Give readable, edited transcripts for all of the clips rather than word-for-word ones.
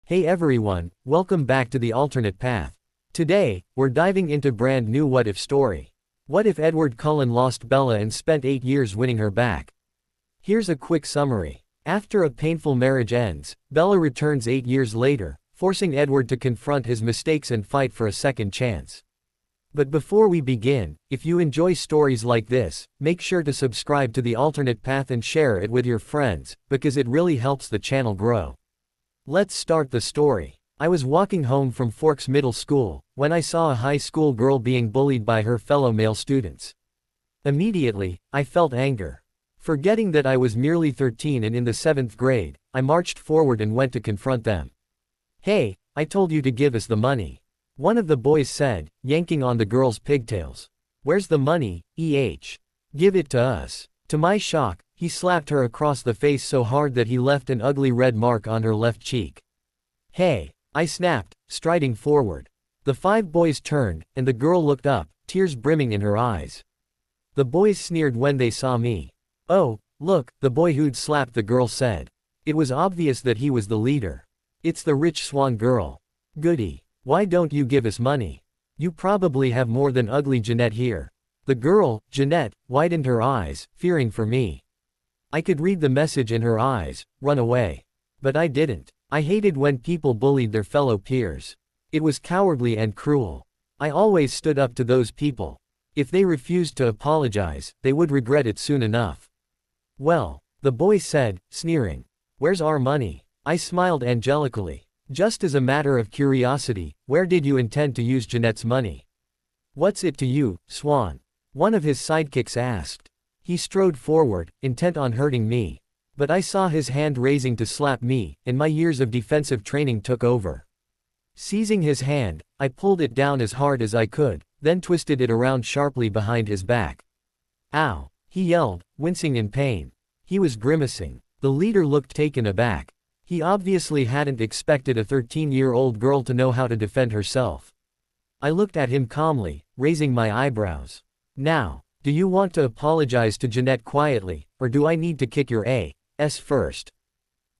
Hey everyone, welcome back to the alternate path. Today, we're diving into brand new what if story. What if Edward Cullen lost Bella and spent 8 years winning her back? Here's a quick summary. After a painful marriage ends, Bella returns 8 years later, forcing Edward to confront his mistakes and fight for a second chance. But before we begin, if you enjoy stories like this, make sure to subscribe to the alternate path and share it with your friends, because it really helps the channel grow. Let's start the story. I was walking home from Forks Middle School, when I saw a high school girl being bullied by her fellow male students. Immediately, I felt anger. Forgetting that I was merely 13 and in the 7th grade, I marched forward and went to confront them. "Hey, I told you to give us the money," one of the boys said, yanking on the girl's pigtails. "Where's the money, Give it to us." To my shock, he slapped her across the face so hard that he left an ugly red mark on her left cheek. "Hey," I snapped, striding forward. The 5 boys turned, and the girl looked up, tears brimming in her eyes. The boys sneered when they saw me. "Oh, look," the boy who'd slapped the girl said. It was obvious that he was the leader. "It's the rich swan girl. Goody. Why don't you give us money? You probably have more than ugly Jeanette here." The girl, Jeanette, widened her eyes, fearing for me. I could read the message in her eyes: run away. But I didn't. I hated when people bullied their fellow peers. It was cowardly and cruel. I always stood up to those people. If they refused to apologize, they would regret it soon enough. "Well," the boy said, sneering. "Where's our money?" I smiled angelically. "Just as a matter of curiosity, where did you intend to use Jeanette's money?" "What's it to you, Swan?" one of his sidekicks asked. He strode forward, intent on hurting me. But I saw his hand raising to slap me, and my years of defensive training took over. Seizing his hand, I pulled it down as hard as I could, then twisted it around sharply behind his back. "Ow!" he yelled, wincing in pain. He was grimacing. The leader looked taken aback. He obviously hadn't expected a 13-year-old girl to know how to defend herself. I looked at him calmly, raising my eyebrows. "Now, do you want to apologize to Jeanette quietly, or do I need to kick your ass first?"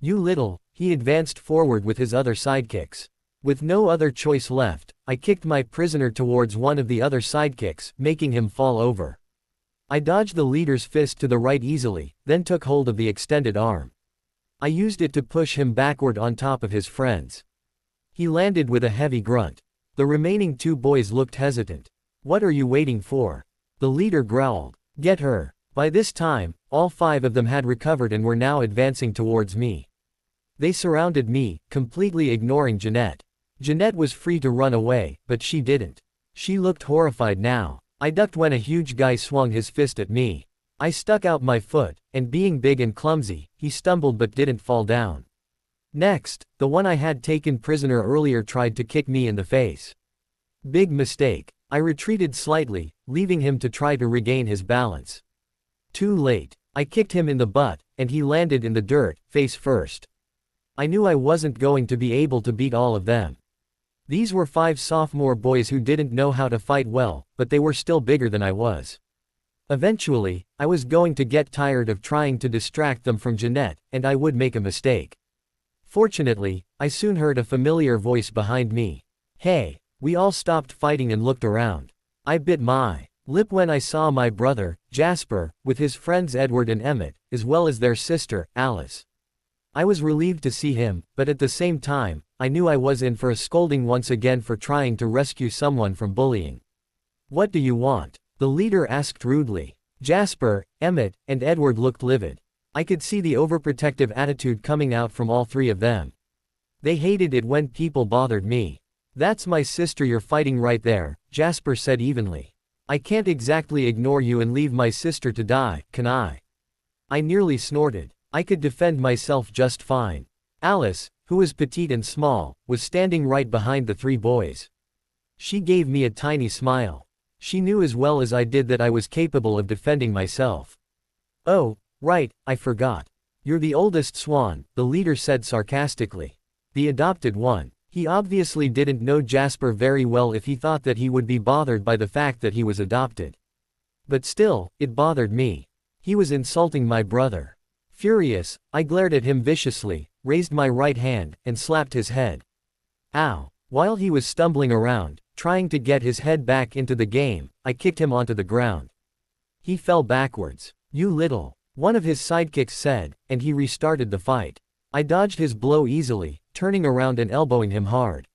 "You little," he advanced forward with his other sidekicks. With no other choice left, I kicked my prisoner towards one of the other sidekicks, making him fall over. I dodged the leader's fist to the right easily, then took hold of the extended arm. I used it to push him backward on top of his friends. He landed with a heavy grunt. The remaining 2 boys looked hesitant. "What are you waiting for?" the leader growled. "Get her." By this time, all 5 of them had recovered and were now advancing towards me. They surrounded me, completely ignoring Jeanette. Jeanette was free to run away, but she didn't. She looked horrified now. I ducked when a huge guy swung his fist at me. I stuck out my foot, and being big and clumsy, he stumbled but didn't fall down. Next, the one I had taken prisoner earlier tried to kick me in the face. Big mistake. I retreated slightly, leaving him to try to regain his balance. Too late. I kicked him in the butt, and he landed in the dirt, face first. I knew I wasn't going to be able to beat all of them. These were 5 sophomore boys who didn't know how to fight well, but they were still bigger than I was. Eventually, I was going to get tired of trying to distract them from Jeanette, and I would make a mistake. Fortunately, I soon heard a familiar voice behind me. "Hey!" We all stopped fighting and looked around. I bit my lip when I saw my brother, Jasper, with his friends Edward and Emmett, as well as their sister, Alice. I was relieved to see him, but at the same time, I knew I was in for a scolding once again for trying to rescue someone from bullying. "What do you want?" the leader asked rudely. Jasper, Emmett, and Edward looked livid. I could see the overprotective attitude coming out from all 3 of them. They hated it when people bothered me. "That's my sister you're fighting right there," Jasper said evenly. "I can't exactly ignore you and leave my sister to die, can I?" I nearly snorted. I could defend myself just fine. Alice, who was petite and small, was standing right behind the 3 boys. She gave me a tiny smile. She knew as well as I did that I was capable of defending myself. "Oh, right, I forgot. You're the oldest Swan," the leader said sarcastically. "The adopted one." He obviously didn't know Jasper very well if he thought that he would be bothered by the fact that he was adopted. But still, it bothered me. He was insulting my brother. Furious, I glared at him viciously, raised my right hand, and slapped his head. Ow! While he was stumbling around, trying to get his head back into the game, I kicked him onto the ground. He fell backwards. "You little," one of his sidekicks said, and he restarted the fight. I dodged his blow easily, turning around and elbowing him hard.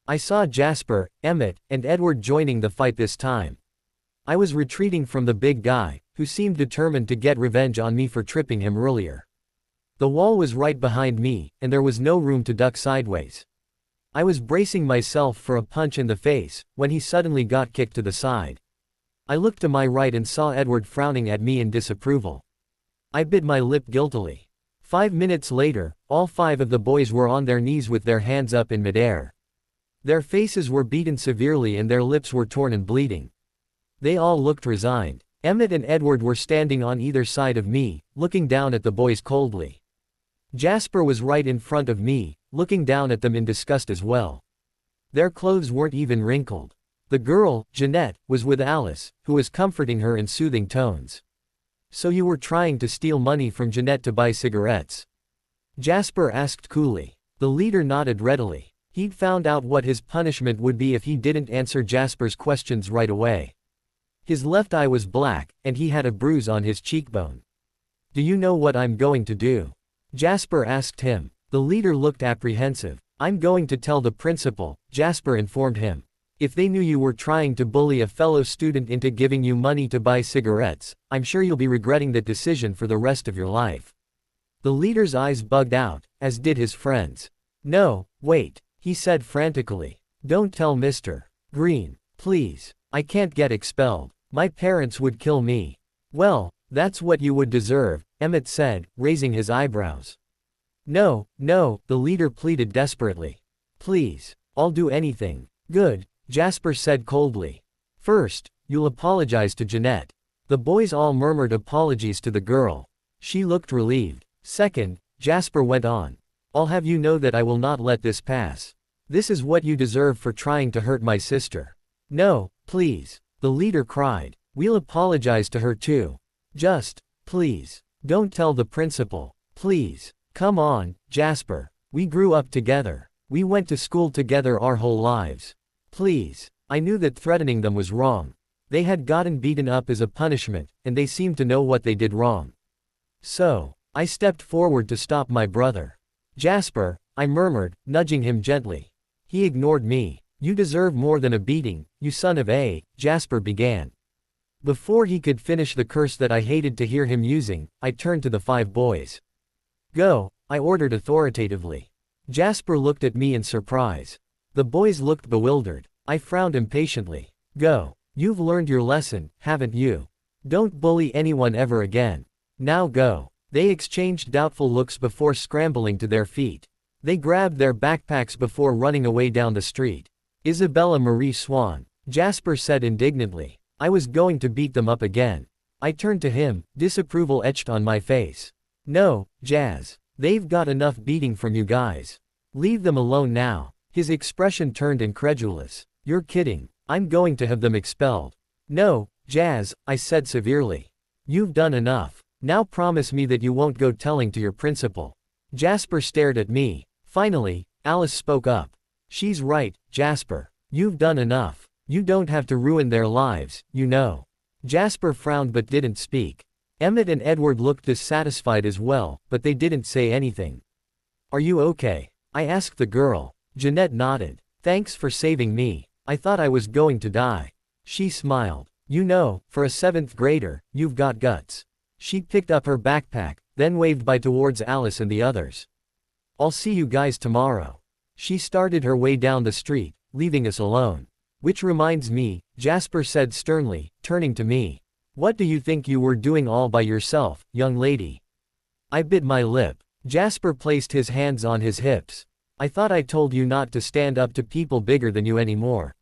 I saw Jasper, Emmett, and Edward joining the fight this time. I was retreating from the big guy, who seemed determined to get revenge on me for tripping him earlier. The wall was right behind me, and there was no room to duck sideways. I was bracing myself for a punch in the face, when he suddenly got kicked to the side. I looked to my right and saw Edward frowning at me in disapproval. I bit my lip guiltily. 5 minutes later, all 5 of the boys were on their knees with their hands up in midair. Their faces were beaten severely and their lips were torn and bleeding. They all looked resigned. Emmett and Edward were standing on either side of me, looking down at the boys coldly. Jasper was right in front of me, looking down at them in disgust as well. Their clothes weren't even wrinkled. The girl, Jeanette, was with Alice, who was comforting her in soothing tones. "So you were trying to steal money from Jeanette to buy cigarettes?" Jasper asked coolly. The leader nodded readily. He'd found out what his punishment would be if he didn't answer Jasper's questions right away. His left eye was black, and he had a bruise on his cheekbone. "Do you know what I'm going to do?" Jasper asked him. The leader looked apprehensive. "I'm going to tell the principal," Jasper informed him. "If they knew you were trying to bully a fellow student into giving you money to buy cigarettes, I'm sure you'll be regretting that decision for the rest of your life." The leader's eyes bugged out, as did his friends. "No, wait," he said frantically. "Don't tell Mr. Green, please. I can't get expelled. My parents would kill me." "Well, that's what you would deserve," Emmett said, raising his eyebrows. "No, no," the leader pleaded desperately. "Please. I'll do anything." "Good," Jasper said coldly. "First, you'll apologize to Jeanette." The boys all murmured apologies to the girl. She looked relieved. "Second," Jasper went on, "I'll have you know that I will not let this pass. This is what you deserve for trying to hurt my sister." "No, please," the leader cried. "We'll apologize to her too. Just, please, don't tell the principal. Please. Come on, Jasper. We grew up together. We went to school together our whole lives. Please." I knew that threatening them was wrong. They had gotten beaten up as a punishment, and they seemed to know what they did wrong. So, I stepped forward to stop my brother. "Jasper," I murmured, nudging him gently. He ignored me. "You deserve more than a beating, you son of a," Jasper began. Before he could finish the curse that I hated to hear him using, I turned to the 5 boys. "Go," I ordered authoritatively. Jasper looked at me in surprise. The boys looked bewildered. I frowned impatiently. "Go. You've learned your lesson, haven't you? Don't bully anyone ever again. Now go." They exchanged doubtful looks before scrambling to their feet. They grabbed their backpacks before running away down the street. "Isabella Marie Swan," Jasper said indignantly. I was going to beat them up again. I turned to him, disapproval etched on my face. "No, Jazz. They've got enough beating from you guys. Leave them alone now." His expression turned incredulous. "You're kidding. I'm going to have them expelled." "No, Jazz," I said severely. "You've done enough. Now promise me that you won't go telling to your principal." Jasper stared at me. Finally, Alice spoke up. "She's right, Jasper. You've done enough. You don't have to ruin their lives, you know." Jasper frowned but didn't speak. Emmett and Edward looked dissatisfied as well, but they didn't say anything. "Are you okay?" I asked the girl. Jeanette nodded. "Thanks for saving me. I thought I was going to die." She smiled. "You know, for a 7th grader, you've got guts." She picked up her backpack, then waved bye towards Alice and the others. "I'll see you guys tomorrow." She started her way down the street, leaving us alone. "Which reminds me," Jasper said sternly, turning to me. "What do you think you were doing all by yourself, young lady?" I bit my lip. Jasper placed his hands on his hips. "I thought I told you not to stand up to people bigger than you anymore.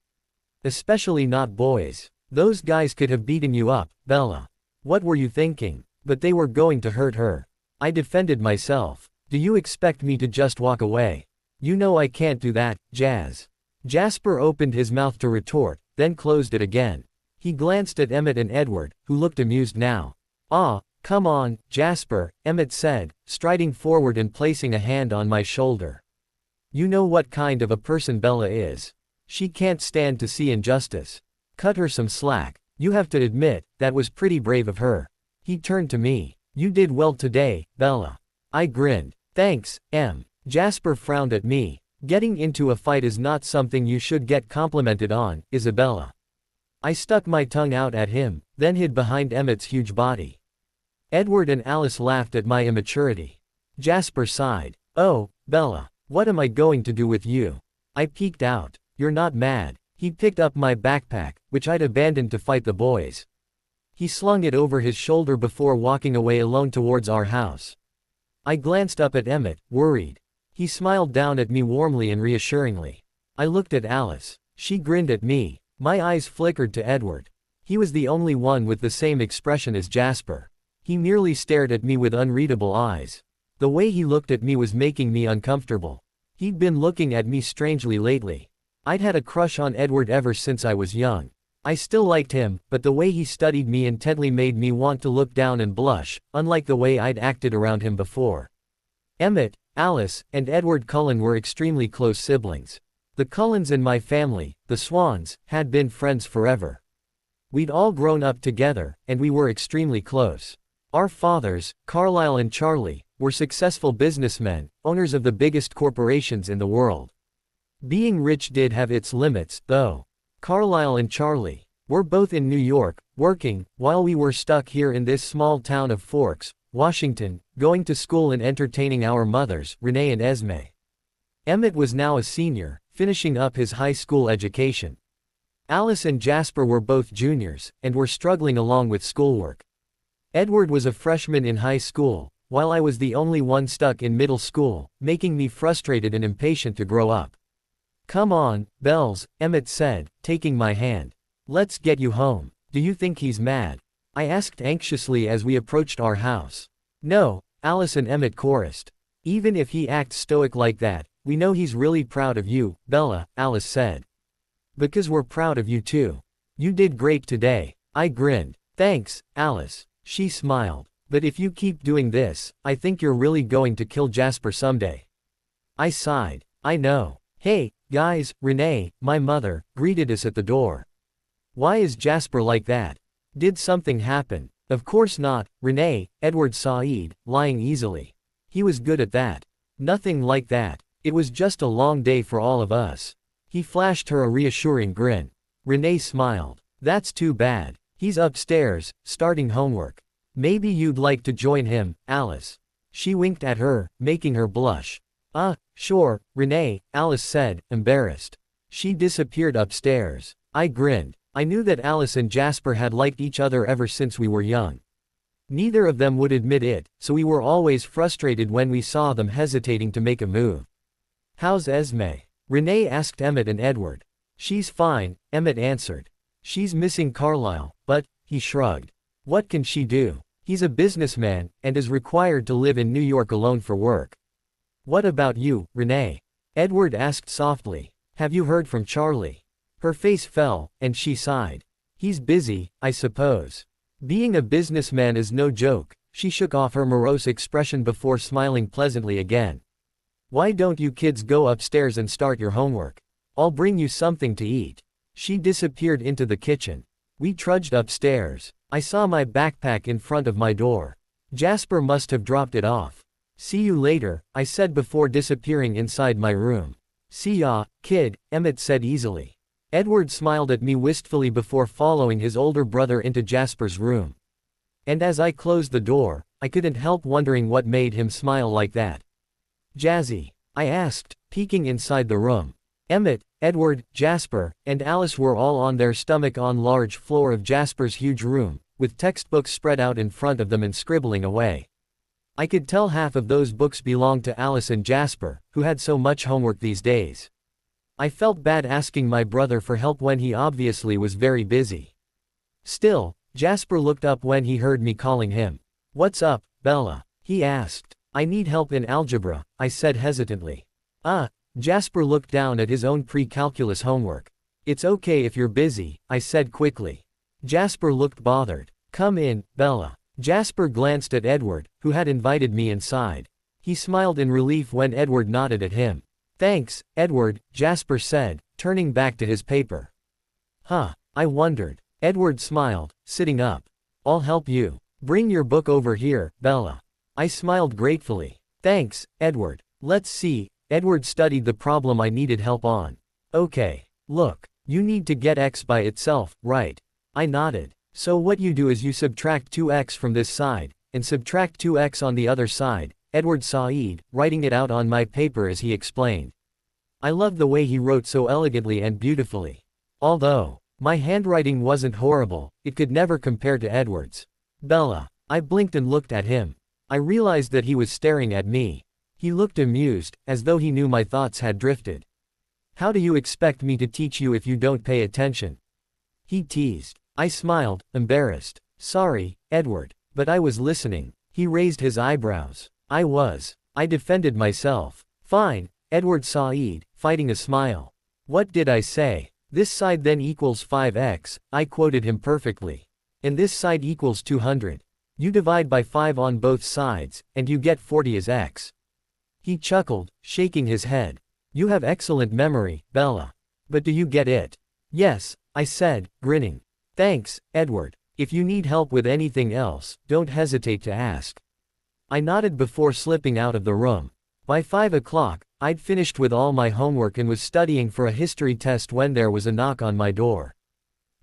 Especially not boys. Those guys could have beaten you up, Bella. What were you thinking? But they were going to hurt her." I defended myself. "Do you expect me to just walk away? You know I can't do that, Jazz." Jasper opened his mouth to retort, then closed it again. He glanced at Emmett and Edward, who looked amused now. "Ah, Come on, Jasper, Emmett said, striding forward and placing a hand on my shoulder. You know what kind of a person Bella is. She can't stand to see injustice. Cut her some slack. You have to admit, that was pretty brave of her. He turned to me. You did well today, Bella. I grinned. Thanks, Em. Jasper frowned at me. Getting into a fight is not something you should get complimented on, Isabella. I stuck my tongue out at him, then hid behind Emmett's huge body. Edward and Alice laughed at my immaturity. Jasper sighed. Oh, Bella, what am I going to do with you? I peeked out. You're not mad. He picked up my backpack, which I'd abandoned to fight the boys. He slung it over his shoulder before walking away alone towards our house. I glanced up at Emmett, worried. He smiled down at me warmly and reassuringly. I looked at Alice. She grinned at me. My eyes flickered to Edward. He was the only one with the same expression as Jasper. He merely stared at me with unreadable eyes. The way he looked at me was making me uncomfortable. He'd been looking at me strangely lately. I'd had a crush on Edward ever since I was young. I still liked him, but the way he studied me intently made me want to look down and blush, unlike the way I'd acted around him before. Emmett, Alice, and Edward Cullen were extremely close siblings. The Cullens in my family, the Swans, had been friends forever. We'd all grown up together, and we were extremely close. Our fathers, Carlisle and Charlie, were successful businessmen, owners of the biggest corporations in the world. Being rich did have its limits, though. Carlisle and Charlie were both in New York, working, while we were stuck here in this small town of Forks, Washington, going to school and entertaining our mothers, Renee and Esme. Emmett was now a senior, finishing up his high school education. Alice and Jasper were both juniors, and were struggling along with schoolwork. Edward was a freshman in high school, while I was the only one stuck in middle school, making me frustrated and impatient to grow up. Come on, Bells, Emmett said, taking my hand. Let's get you home. Do you think he's mad? I asked anxiously as we approached our house. No, Alice and Emmett chorused. Even if he acts stoic like that, we know he's really proud of you, Bella, Alice said. Because we're proud of you too. You did great today. I grinned. Thanks, Alice. She smiled. But if you keep doing this, I think you're really going to kill Jasper someday. I sighed. I know. Hey, guys, Renee, my mother, greeted us at the door. Why is Jasper like that? Did something happen? Of course not, Renee, Edward sighed, lying easily. He was good at that. Nothing like that. It was just a long day for all of us. He flashed her a reassuring grin. Renee smiled. That's too bad. He's upstairs, starting homework. Maybe you'd like to join him, Alice. She winked at her, making her blush. Sure, Renee, Alice said, embarrassed. She disappeared upstairs. I grinned. I knew that Alice and Jasper had liked each other ever since we were young. Neither of them would admit it, so we were always frustrated when we saw them hesitating to make a move. How's Esme? Renee asked Emmett and Edward. She's fine, Emmett answered. She's missing Carlisle, but, he shrugged. What can she do? He's a businessman, and is required to live in New York alone for work. What about you, Renee? Edward asked softly. Have you heard from Charlie? Her face fell, and she sighed. He's busy, I suppose. Being a businessman is no joke. She shook off her morose expression before smiling pleasantly again. Why don't you kids go upstairs and start your homework? I'll bring you something to eat. She disappeared into the kitchen. We trudged upstairs. I saw my backpack in front of my door. Jasper must have dropped it off. See you later, I said before disappearing inside my room. See ya, kid, Emmett said easily. Edward smiled at me wistfully before following his older brother into Jasper's room. And as I closed the door, I couldn't help wondering what made him smile like that. Jazzy? I asked, peeking inside the room. Emmett, Edward, Jasper, and Alice were all on their stomach on large floor of Jasper's huge room, with textbooks spread out in front of them and scribbling away. I could tell half of those books belonged to Alice and Jasper, who had so much homework these days. I felt bad asking my brother for help when he obviously was very busy. Still, Jasper looked up when he heard me calling him. What's up, Bella? He asked. I need help in algebra, I said hesitantly. Jasper looked down at his own pre-calculus homework. It's okay if you're busy, I said quickly. Jasper looked bothered. Come in, Bella. Jasper glanced at Edward, who had invited me inside. He smiled in relief when Edward nodded at him. "Thanks, Edward," Jasper said, turning back to his paper. "Huh, I wondered." Edward smiled, sitting up. "I'll help you. Bring your book over here, Bella." I smiled gratefully. "Thanks, Edward. Let's see." Edward studied the problem I needed help on. "Okay. Look, you need to get x by itself, right?" I nodded. "So what you do is you subtract 2x from this side, and subtract 2x on the other side," Edward Said, writing it out on my paper as he explained. I loved the way he wrote so elegantly and beautifully. Although my handwriting wasn't horrible, it could never compare to Edward's. "Bella." I blinked and looked at him. I realized that he was staring at me. He looked amused, as though he knew my thoughts had drifted. "How do you expect me to teach you if you don't pay attention?" he teased. I smiled, embarrassed. "Sorry, Edward, but I was listening." He raised his eyebrows. I defended myself. "Fine, Edward Said," fighting a smile. "What did I say? This side then equals 5x, I quoted him perfectly. And this side equals 200. You divide by 5 on both sides, and you get 40 as x. He chuckled, shaking his head. "You have excellent memory, Bella. But do you get it?" "Yes," I said, grinning. "Thanks, Edward. If you need help with anything else, don't hesitate to ask." I nodded before slipping out of the room. By 5 o'clock, I'd finished with all my homework and was studying for a history test when there was a knock on my door.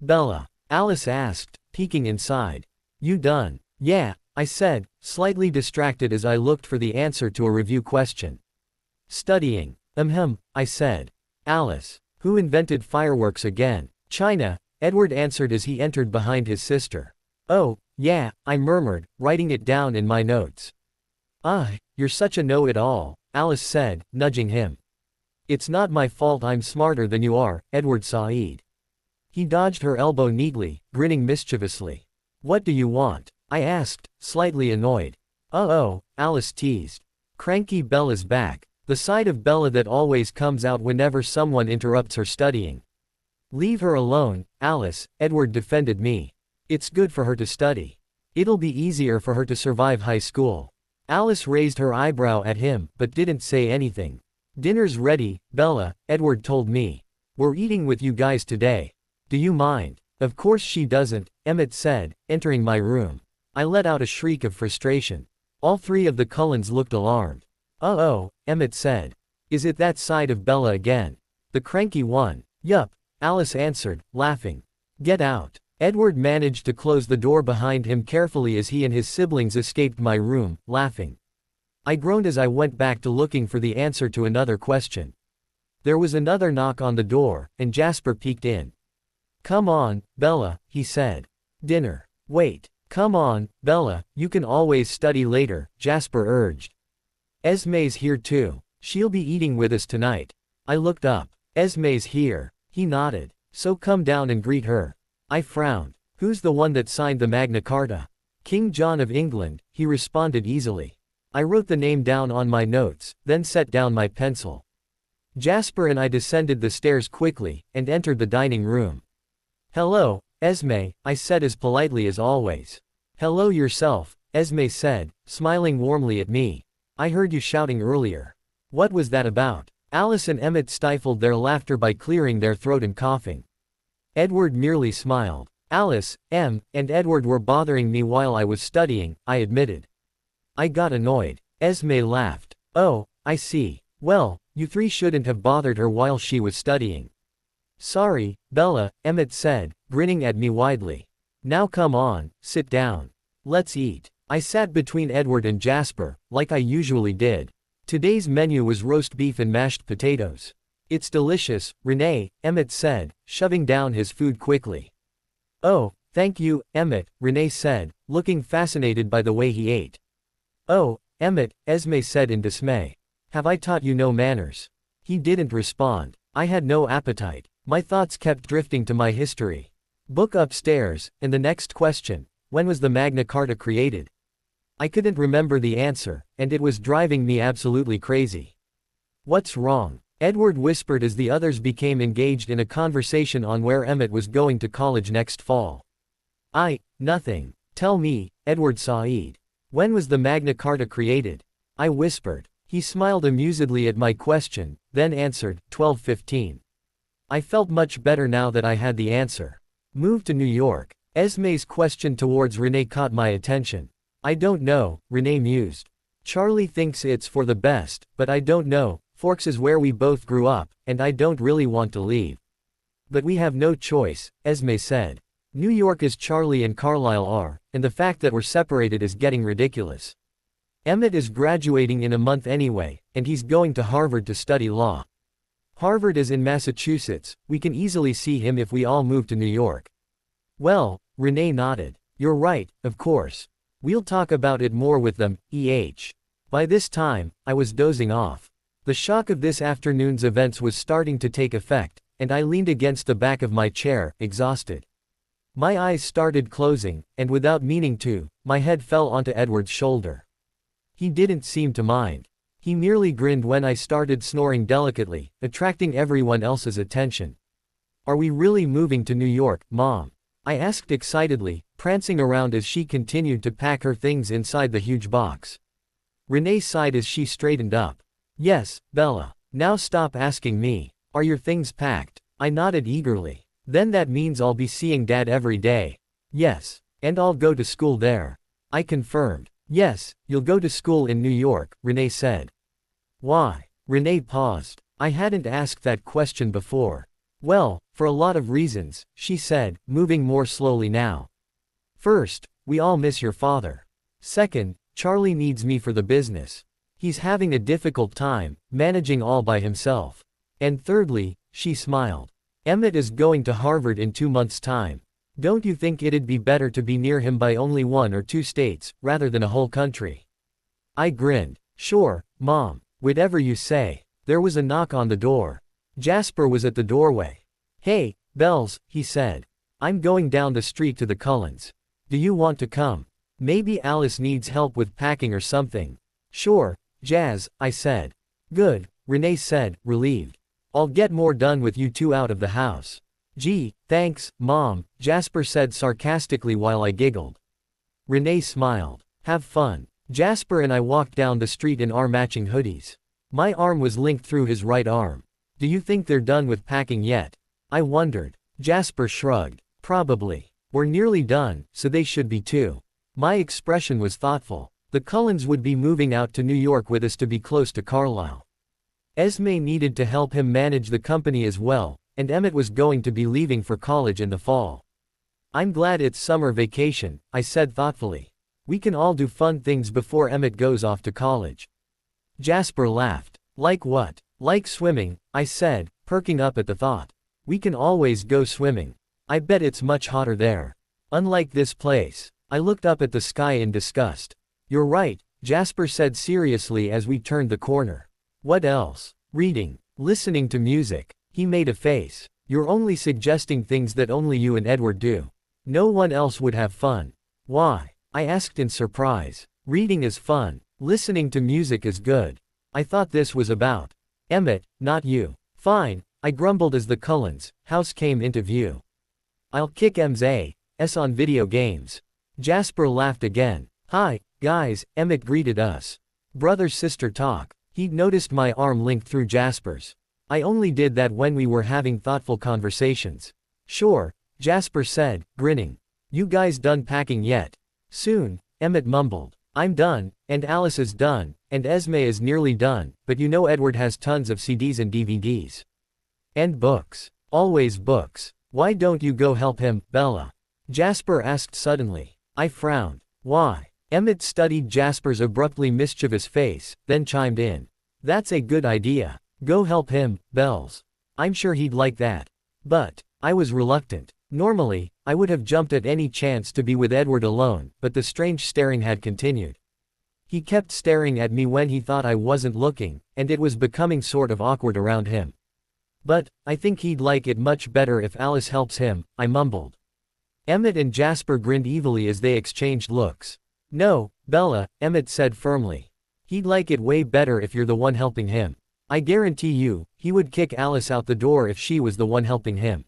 "Bella," Alice asked, peeking inside. "You done?" "Yeah," I said, slightly distracted as I looked for the answer to a review question. "Studying." I said. "Alice, who invented fireworks again?" "China," Edward answered as he entered behind his sister. "Oh, yeah," I murmured, writing it down in my notes. "Ah, you're such a know-it-all," Alice said, nudging him. "It's not my fault I'm smarter than you are, Edward Said." He dodged her elbow neatly, grinning mischievously. "What do you want?" I asked, slightly annoyed. "Oh," Alice teased. "Cranky Bella's back. The side of Bella that always comes out whenever someone interrupts her studying." "Leave her alone, Alice," Edward defended me. "It's good for her to study. It'll be easier for her to survive high school." Alice raised her eyebrow at him, but didn't say anything. "Dinner's ready, Bella," Edward told me. "We're eating with you guys today. Do you mind?" "Of course she doesn't," Emmett said, entering my room. I let out a shriek of frustration. All three of the Cullens looked alarmed. "Oh," Emmett said. "Is it that side of Bella again? The cranky one?" "Yup," Alice answered, laughing. "Get out." Edward managed to close the door behind him carefully as he and his siblings escaped my room, laughing. I groaned as I went back to looking for the answer to another question. There was another knock on the door, and Jasper peeked in. "Come on, Bella," he said. "Dinner." "Wait. Come on, Bella, you can always study later," Jasper urged. "Esme's here too. She'll be eating with us tonight." I looked up. "Esme's here." He nodded. "So come down and greet her." I frowned. "Who's the one that signed the Magna Carta?" "King John of England," he responded easily. I wrote the name down on my notes, then set down my pencil. Jasper and I descended the stairs quickly, and entered the dining room. "Hello, Esme," I said as politely as always. "Hello yourself," Esme said, smiling warmly at me. "I heard you shouting earlier. What was that about?" Alice and Emmett stifled their laughter by clearing their throat and coughing. Edward merely smiled. "Alice, and Edward were bothering me while I was studying," I admitted. I got annoyed. Esme laughed. "Oh, I see. Well, you three shouldn't have bothered her while she was studying." "Sorry, Bella," Emmett said, grinning at me widely. "Now come on, sit down. Let's eat." I sat between Edward and Jasper, like I usually did. Today's menu was roast beef and mashed potatoes. "It's delicious, Renee," Emmett said, shoving down his food quickly. "Oh, thank you, Emmett," Renee said, looking fascinated by the way he ate. "Oh, Emmett," Esme said in dismay. "Have I taught you no manners?" He didn't respond. I had no appetite. My thoughts kept drifting to my history book upstairs, and the next question, when was the Magna Carta created? I couldn't remember the answer, and it was driving me absolutely crazy. "What's wrong?" Edward whispered as the others became engaged in a conversation on where Emmett was going to college next fall. Nothing. Tell me, Edward Said. When was the Magna Carta created? I whispered. He smiled amusedly at my question, then answered, 1215. I felt much better now that I had the answer. Moved to New York. Esme's question towards Renee caught my attention. I don't know, Renee mused. Charlie thinks it's for the best, but I don't know. Forks is where we both grew up, and I don't really want to leave. But we have no choice, Esme said. New York is Charlie and Carlisle are, and the fact that we're separated is getting ridiculous. Emmett is graduating in a month anyway, and he's going to Harvard to study law. Harvard is in Massachusetts, we can easily see him if we all move to New York. Well, Renee nodded. You're right, of course. We'll talk about it more with them, By this time, I was dozing off. The shock of this afternoon's events was starting to take effect, and I leaned against the back of my chair, exhausted. My eyes started closing, and without meaning to, my head fell onto Edward's shoulder. He didn't seem to mind. He merely grinned when I started snoring delicately, attracting everyone else's attention. Are we really moving to New York, Mom? I asked excitedly, prancing around as she continued to pack her things inside the huge box. Renee sighed as she straightened up. Yes, Bella. Now stop asking me. Are your things packed? I nodded eagerly. Then that means I'll be seeing Dad every day. Yes. And I'll go to school there. I confirmed. Yes, you'll go to school in New York, Renee said. Why? Renee paused. I hadn't asked that question before. Well, for a lot of reasons, she said, moving more slowly now. First, we all miss your father. Second, Charlie needs me for the business. He's having a difficult time, managing all by himself. And thirdly, she smiled. Emmett is going to Harvard in 2 months' time. Don't you think it'd be better to be near him by only 1 or 2 states, rather than a whole country? I grinned. Sure, Mom. Whatever you say. There was a knock on the door. Jasper was at the doorway. Hey, Bells, he said. I'm going down the street to the Cullens. Do you want to come? Maybe Alice needs help with packing or something. Sure, Jazz, I said. Good, Renee said, relieved. I'll get more done with you two out of the house. Gee, thanks, Mom, Jasper said sarcastically while I giggled. Renee smiled. Have fun. Jasper and I walked down the street in our matching hoodies. My arm was linked through his right arm. Do you think they're done with packing yet? I wondered. Jasper shrugged. Probably. We're nearly done, so they should be too. My expression was thoughtful. The Cullens would be moving out to New York with us to be close to Carlisle. Esme needed to help him manage the company as well, and Emmett was going to be leaving for college in the fall. I'm glad it's summer vacation, I said thoughtfully. We can all do fun things before Emmett goes off to college. Jasper laughed. Like what? Like swimming, I said, perking up at the thought. We can always go swimming. I bet it's much hotter there. Unlike this place. I looked up at the sky in disgust. You're right, Jasper said seriously as we turned the corner. What else? Reading. Listening to music. He made a face. You're only suggesting things that only you and Edward do. No one else would have fun. Why? I asked in surprise. Reading is fun. Listening to music is good. I thought this was about Emmett, not you. Fine, I grumbled as the Cullens' house came into view. I'll kick M's ass on video games. Jasper laughed again. Hi, guys, Emmett greeted us. Brother-sister talk. He'd noticed my arm linked through Jasper's. I only did that when we were having thoughtful conversations. Sure, Jasper said, grinning. You guys done packing yet? Soon, Emmett mumbled. I'm done, and Alice is done, and Esme is nearly done, but you know Edward has tons of CDs and DVDs. And books. Always books. Why don't you go help him, Bella? Jasper asked suddenly. I frowned. Why? Emmett studied Jasper's abruptly mischievous face, then chimed in. That's a good idea. Go help him, Bells. I'm sure he'd like that. But, I was reluctant. Normally, I would have jumped at any chance to be with Edward alone, but the strange staring had continued. He kept staring at me when he thought I wasn't looking, and it was becoming sort of awkward around him. But, I think he'd like it much better if Alice helps him, I mumbled. Emmett and Jasper grinned evilly as they exchanged looks. No, Bella, Emmett said firmly. He'd like it way better if you're the one helping him. I guarantee you, he would kick Alice out the door if she was the one helping him.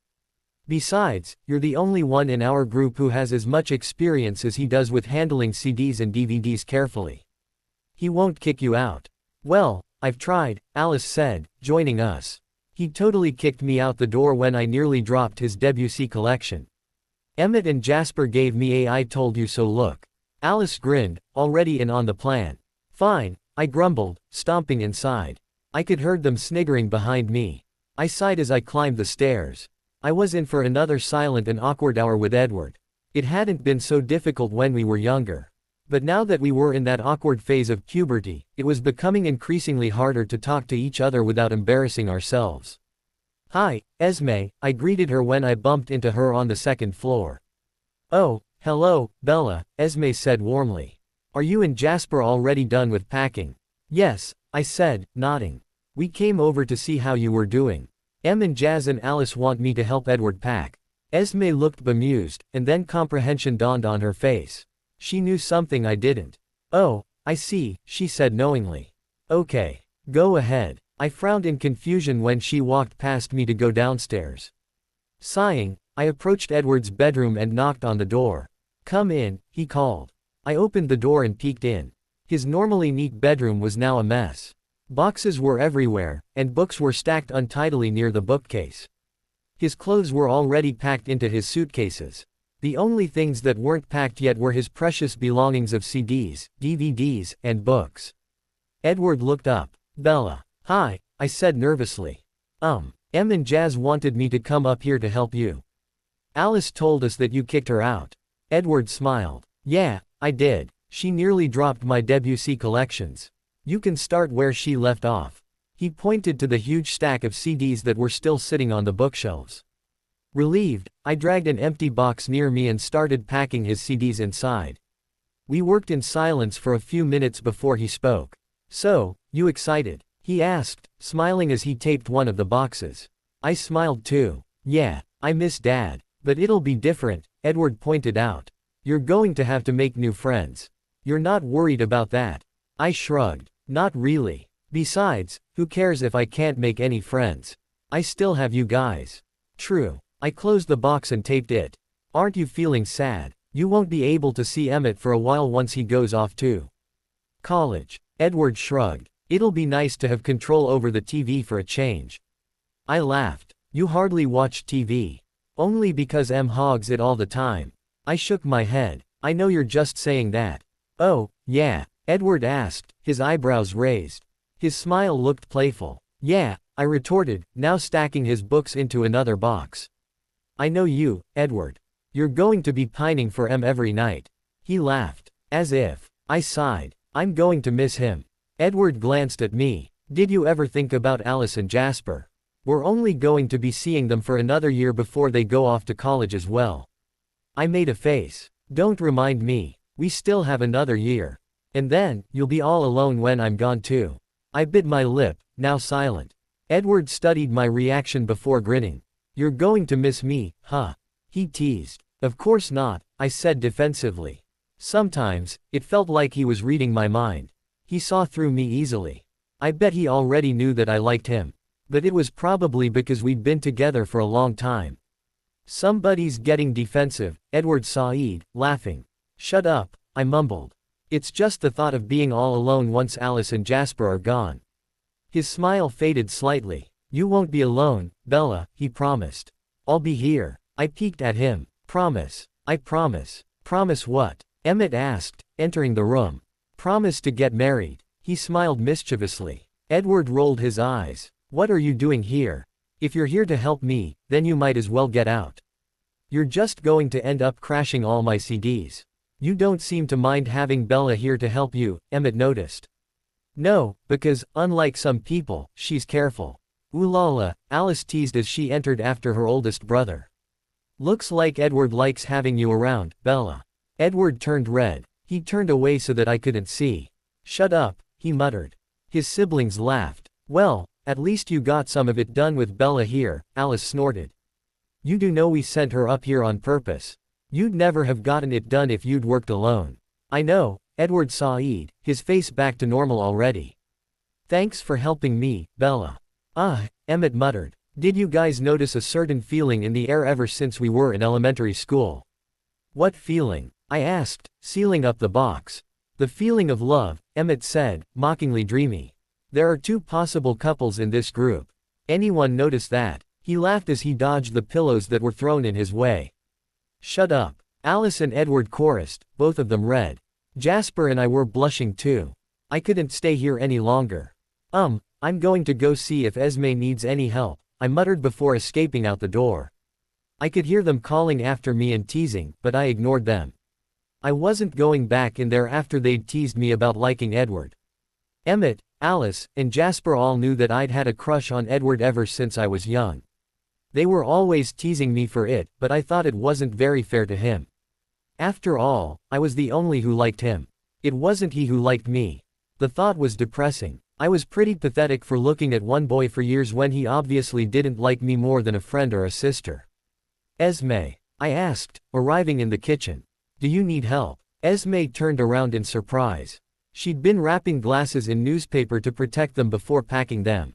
Besides, you're the only one in our group who has as much experience as he does with handling CDs and DVDs carefully. He won't kick you out. Well, I've tried, Alice said, joining us. He totally kicked me out the door when I nearly dropped his Debussy collection. Emmett and Jasper gave me a "I told you so" look. Alice grinned, already in on the plan. Fine, I grumbled, stomping inside. I could heard them sniggering behind me. I sighed as I climbed the stairs. I was in for another silent and awkward hour with Edward. It hadn't been so difficult when we were younger. But now that we were in that awkward phase of puberty, it was becoming increasingly harder to talk to each other without embarrassing ourselves. "Hi, Esme," I greeted her when I bumped into her on the second floor. "Oh, hello, Bella," Esme said warmly. "Are you and Jasper already done with packing?" "Yes," I said, nodding. "We came over to see how you were doing. Em and Jazz and Alice want me to help Edward pack." Esme looked bemused, and then comprehension dawned on her face. She knew something I didn't. "Oh, I see," she said knowingly. "Okay. Go ahead." I frowned in confusion when she walked past me to go downstairs. Sighing, I approached Edward's bedroom and knocked on the door. "Come in," he called. I opened the door and peeked in. His normally neat bedroom was now a mess. Boxes were everywhere, and books were stacked untidily near the bookcase. His clothes were already packed into his suitcases. The only things that weren't packed yet were his precious belongings of CDs, DVDs, and books. Edward looked up. "Bella." "Hi," I said nervously. Em and Jazz wanted me to come up here to help you. Alice told us that you kicked her out." Edward smiled. "Yeah, I did. She nearly dropped my Debussy collections. You can start where she left off." He pointed to the huge stack of CDs that were still sitting on the bookshelves. Relieved, I dragged an empty box near me and started packing his CDs inside. We worked in silence for a few minutes before he spoke. "So, you excited?" he asked, smiling as he taped one of the boxes. I smiled too. "Yeah, I miss Dad. But it'll be different," Edward pointed out. "You're going to have to make new friends. You're not worried about that?" I shrugged. "Not really. Besides, who cares if I can't make any friends? I still have you guys." "True." I closed the box and taped it. "Aren't you feeling sad? You won't be able to see Emmett for a while once he goes off to college." Edward shrugged. "It'll be nice to have control over the TV for a change." I laughed. "You hardly watch TV." "Only because Em hogs it all the time." I shook my head. "I know you're just saying that." "Oh, yeah?" Edward asked, his eyebrows raised. His smile looked playful. "Yeah," I retorted, now stacking his books into another box. "I know you, Edward. You're going to be pining for Em every night." He laughed. "As if." I sighed. "I'm going to miss him." Edward glanced at me. "Did you ever think about Alice and Jasper? We're only going to be seeing them for another year before they go off to college as well." I made a face. "Don't remind me. We still have another year. And then, you'll be all alone when I'm gone too." I bit my lip, now silent. Edward studied my reaction before grinning. "You're going to miss me, huh?" he teased. "Of course not," I said defensively. Sometimes, it felt like he was reading my mind. He saw through me easily. I bet he already knew that I liked him. But it was probably because we'd been together for a long time. "Somebody's getting defensive," Edward sighed, laughing. "Shut up," I mumbled. "It's just the thought of being all alone once Alice and Jasper are gone." His smile faded slightly. "You won't be alone, Bella," he promised. "I'll be here." I peeked at him. "Promise." "I promise." "Promise what?" Emmett asked, entering the room. "Promise to get married." He smiled mischievously. Edward rolled his eyes. "What are you doing here? If you're here to help me, then you might as well get out. You're just going to end up crashing all my CDs. You don't seem to mind having Bella here to help you," Emmett noticed. "No, because, unlike some people, she's careful." "Ooh la la," Alice teased as she entered after her oldest brother. "Looks like Edward likes having you around, Bella." Edward turned red. He turned away so that I couldn't see. "Shut up," he muttered. His siblings laughed. "Well, at least you got some of it done with Bella here," Alice snorted. "You do know we sent her up here on purpose. You'd never have gotten it done if you'd worked alone." "I know," Edward sighed, his face back to normal already. "Thanks for helping me, Bella." "Ah," Emmett muttered. Did you guys notice a certain feeling in the air ever since we were in elementary school? What feeling? I asked, sealing up the box. The feeling of love, Emmett said, mockingly dreamy. There are two possible couples in this group. Anyone notice that? He laughed as he dodged the pillows that were thrown in his way. Shut up. Alice and Edward chorused, both of them red. Jasper and I were blushing too. I couldn't stay here any longer. I'm going to go see if Esme needs any help, I muttered before escaping out the door. I could hear them calling after me and teasing, but I ignored them. I wasn't going back in there after they'd teased me about liking Edward. Emmett, Alice, and Jasper all knew that I'd had a crush on Edward ever since I was young. They were always teasing me for it, but I thought it wasn't very fair to him. After all, I was the only who liked him. It wasn't he who liked me. The thought was depressing. I was pretty pathetic for looking at one boy for years when he obviously didn't like me more than a friend or a sister. Esme, I asked, arriving in the kitchen. Do you need help? Esme turned around in surprise. She'd been wrapping glasses in newspaper to protect them before packing them.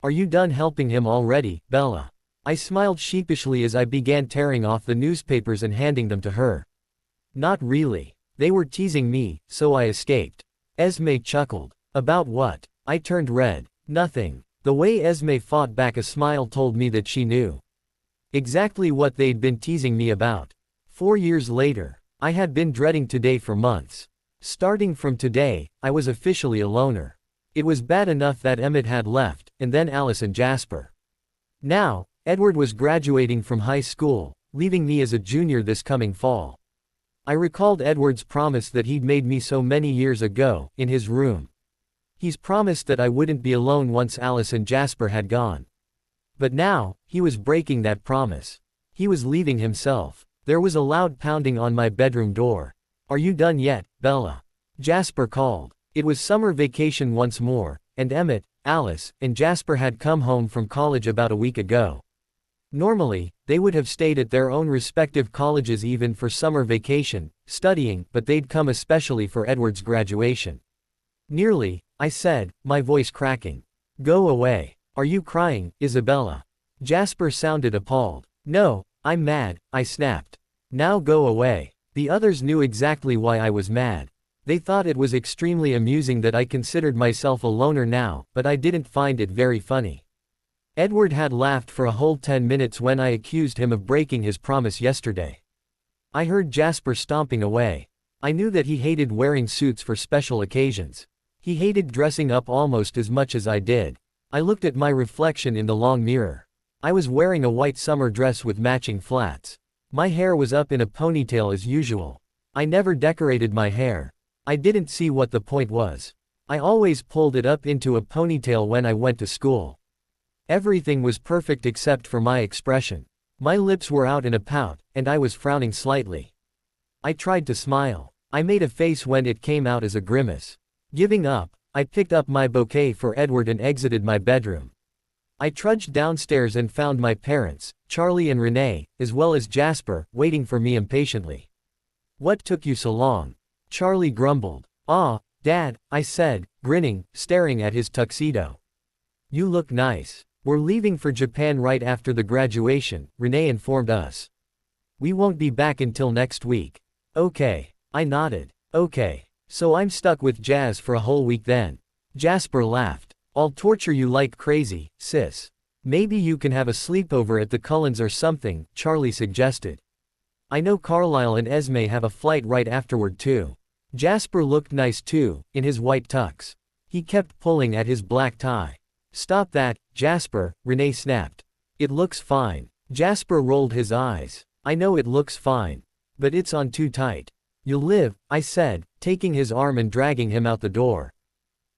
Are you done helping him already, Bella? I smiled sheepishly as I began tearing off the newspapers and handing them to her. Not really. They were teasing me, so I escaped. Esme chuckled. About what? I turned red. Nothing. The way Esme fought back a smile told me that she knew exactly what they'd been teasing me about. 4 years later. I had been dreading today for months. Starting from today, I was officially a loner. It was bad enough that Emmett had left, and then Alice and Jasper. Now, Edward was graduating from high school, leaving me as a junior this coming fall. I recalled Edward's promise that he'd made me so many years ago, in his room. He's promised that I wouldn't be alone once Alice and Jasper had gone. But now, he was breaking that promise. He was leaving himself. There was a loud pounding on my bedroom door. Are you done yet, Bella? Jasper called. It was summer vacation once more, and Emmett, Alice, and Jasper had come home from college about a week ago. Normally, they would have stayed at their own respective colleges even for summer vacation, studying, but they'd come especially for Edward's graduation. Nearly, I said, my voice cracking. Go away. Are you crying, Isabella? Jasper sounded appalled. No, I'm mad, I snapped. Now go away. The others knew exactly why I was mad. They thought it was extremely amusing that I considered myself a loner now, but I didn't find it very funny. Edward had laughed for a whole 10 minutes when I accused him of breaking his promise yesterday. I heard Jasper stomping away. I knew that he hated wearing suits for special occasions. He hated dressing up almost as much as I did. I looked at my reflection in the long mirror. I was wearing a white summer dress with matching flats. My hair was up in a ponytail as usual. I never decorated my hair. I didn't see what the point was. I always pulled it up into a ponytail when I went to school. Everything was perfect except for my expression. My lips were out in a pout, and I was frowning slightly. I tried to smile. I made a face when it came out as a grimace. Giving up, I picked up my bouquet for Edward and exited my bedroom. I trudged downstairs and found my parents, Charlie and Renee, as well as Jasper, waiting for me impatiently. What took you so long? Charlie grumbled. Dad, I said, grinning, staring at his tuxedo. You look nice. We're leaving for Japan right after the graduation, Renee informed us. We won't be back until next week. Okay. I nodded. Okay. So I'm stuck with Jazz for a whole week then. Jasper laughed. I'll torture you like crazy, sis. Maybe you can have a sleepover at the Cullens or something, Charlie suggested. I know Carlisle and Esme have a flight right afterward too. Jasper looked nice too, in his white tux. He kept pulling at his black tie. Stop that, Jasper, Renee snapped. It looks fine. Jasper rolled his eyes. I know it looks fine. But it's on too tight. You'll live, I said, taking his arm and dragging him out the door.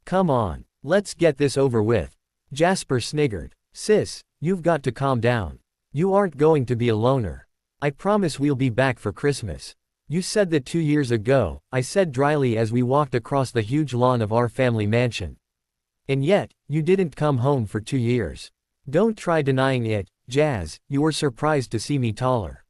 Come on, let's get this over with. Jasper sniggered. Sis, you've got to calm down. You aren't going to be a loner. I promise we'll be back for Christmas. You said that 2 years ago, I said dryly as we walked across the huge lawn of our family mansion. And yet, you didn't come home for 2 years. Don't try denying it, Jazz, you were surprised to see me taller.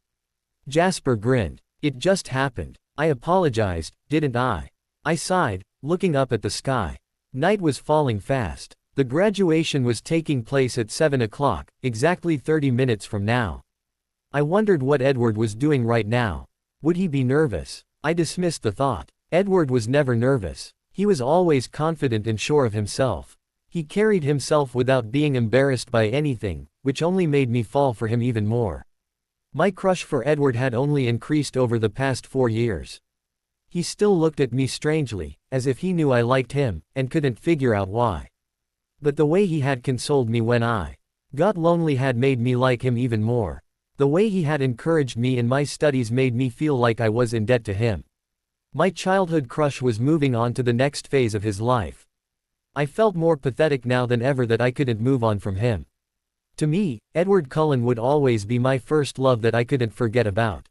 Jasper grinned. It just happened. I apologized, didn't I? I sighed, looking up at the sky. Night was falling fast. The graduation was taking place at 7 o'clock, exactly 30 minutes from now. I wondered what Edward was doing right now. Would he be nervous? I dismissed the thought. Edward was never nervous. He was always confident and sure of himself. He carried himself without being embarrassed by anything, which only made me fall for him even more. My crush for Edward had only increased over the past 4 years. He still looked at me strangely, as if he knew I liked him, and couldn't figure out why. But the way he had consoled me when I got lonely had made me like him even more. The way he had encouraged me in my studies made me feel like I was in debt to him. My childhood crush was moving on to the next phase of his life. I felt more pathetic now than ever that I couldn't move on from him. To me, Edward Cullen would always be my first love that I couldn't forget about.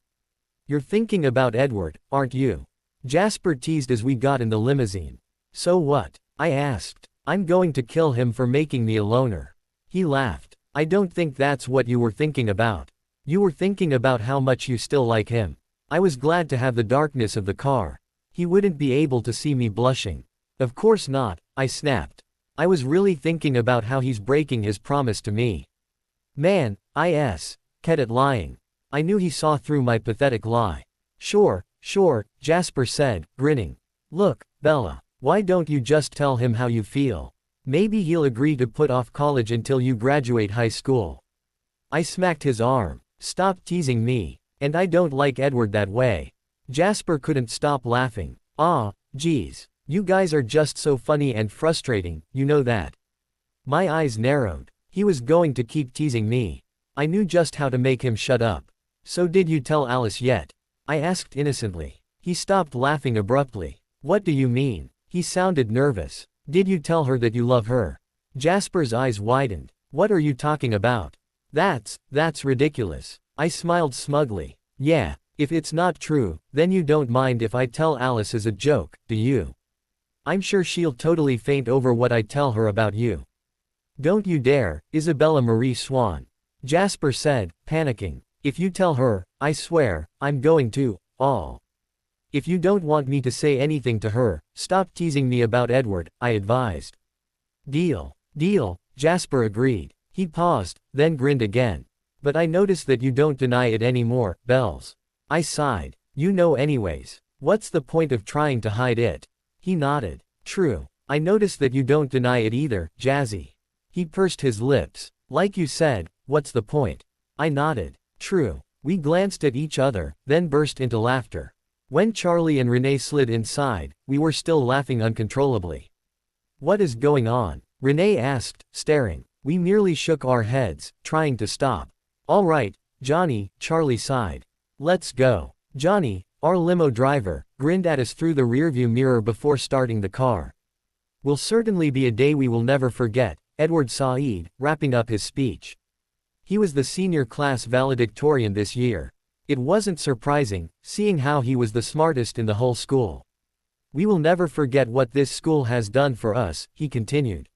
You're thinking about Edward, aren't you? Jasper teased as we got in the limousine. So what? I asked. I'm going to kill him for making me a loner. He laughed. I don't think that's what you were thinking about. You were thinking about how much you still like him. I was glad to have the darkness of the car. He wouldn't be able to see me blushing. Of course not, I snapped. I was really thinking about how he's breaking his promise to me. Man, kept lying. I knew he saw through my pathetic lie. Sure, Jasper said, grinning. Look, Bella, why don't you just tell him how you feel? Maybe he'll agree to put off college until you graduate high school. I smacked his arm. Stop teasing me. And I don't like Edward that way. Jasper couldn't stop laughing. Geez. You guys are just so funny and frustrating, you know that. My eyes narrowed. He was going to keep teasing me. I knew just how to make him shut up. So did you tell Alice yet? I asked innocently. He stopped laughing abruptly. What do you mean? He sounded nervous. Did you tell her that you love her? Jasper's eyes widened. What are you talking about? That's ridiculous. I smiled smugly. Yeah, if it's not true, then you don't mind if I tell Alice as a joke, do you? I'm sure she'll totally faint over what I tell her about you. Don't you dare, Isabella Marie Swan. Jasper said, panicking. If you tell her, I swear, I'm going to. If you don't want me to say anything to her, stop teasing me about Edward, I advised. Deal, Jasper agreed. He paused, then grinned again. But I notice that you don't deny it anymore, Bells. I sighed. You know anyways. What's the point of trying to hide it? He nodded. True. I notice that you don't deny it either, Jazzy. He pursed his lips. Like you said, what's the point? I nodded. True. We glanced at each other, then burst into laughter. When Charlie and Renee slid inside, we were still laughing uncontrollably. What is going on? Renee asked, staring. We merely shook our heads, trying to stop. All right, Johnny, Charlie sighed. Let's go. Johnny, our limo driver, grinned at us through the rearview mirror before starting the car. Will certainly be a day we will never forget, Edward Said, wrapping up his speech. He was the senior class valedictorian this year. It wasn't surprising, seeing how he was the smartest in the whole school. We will never forget what this school has done for us, he continued.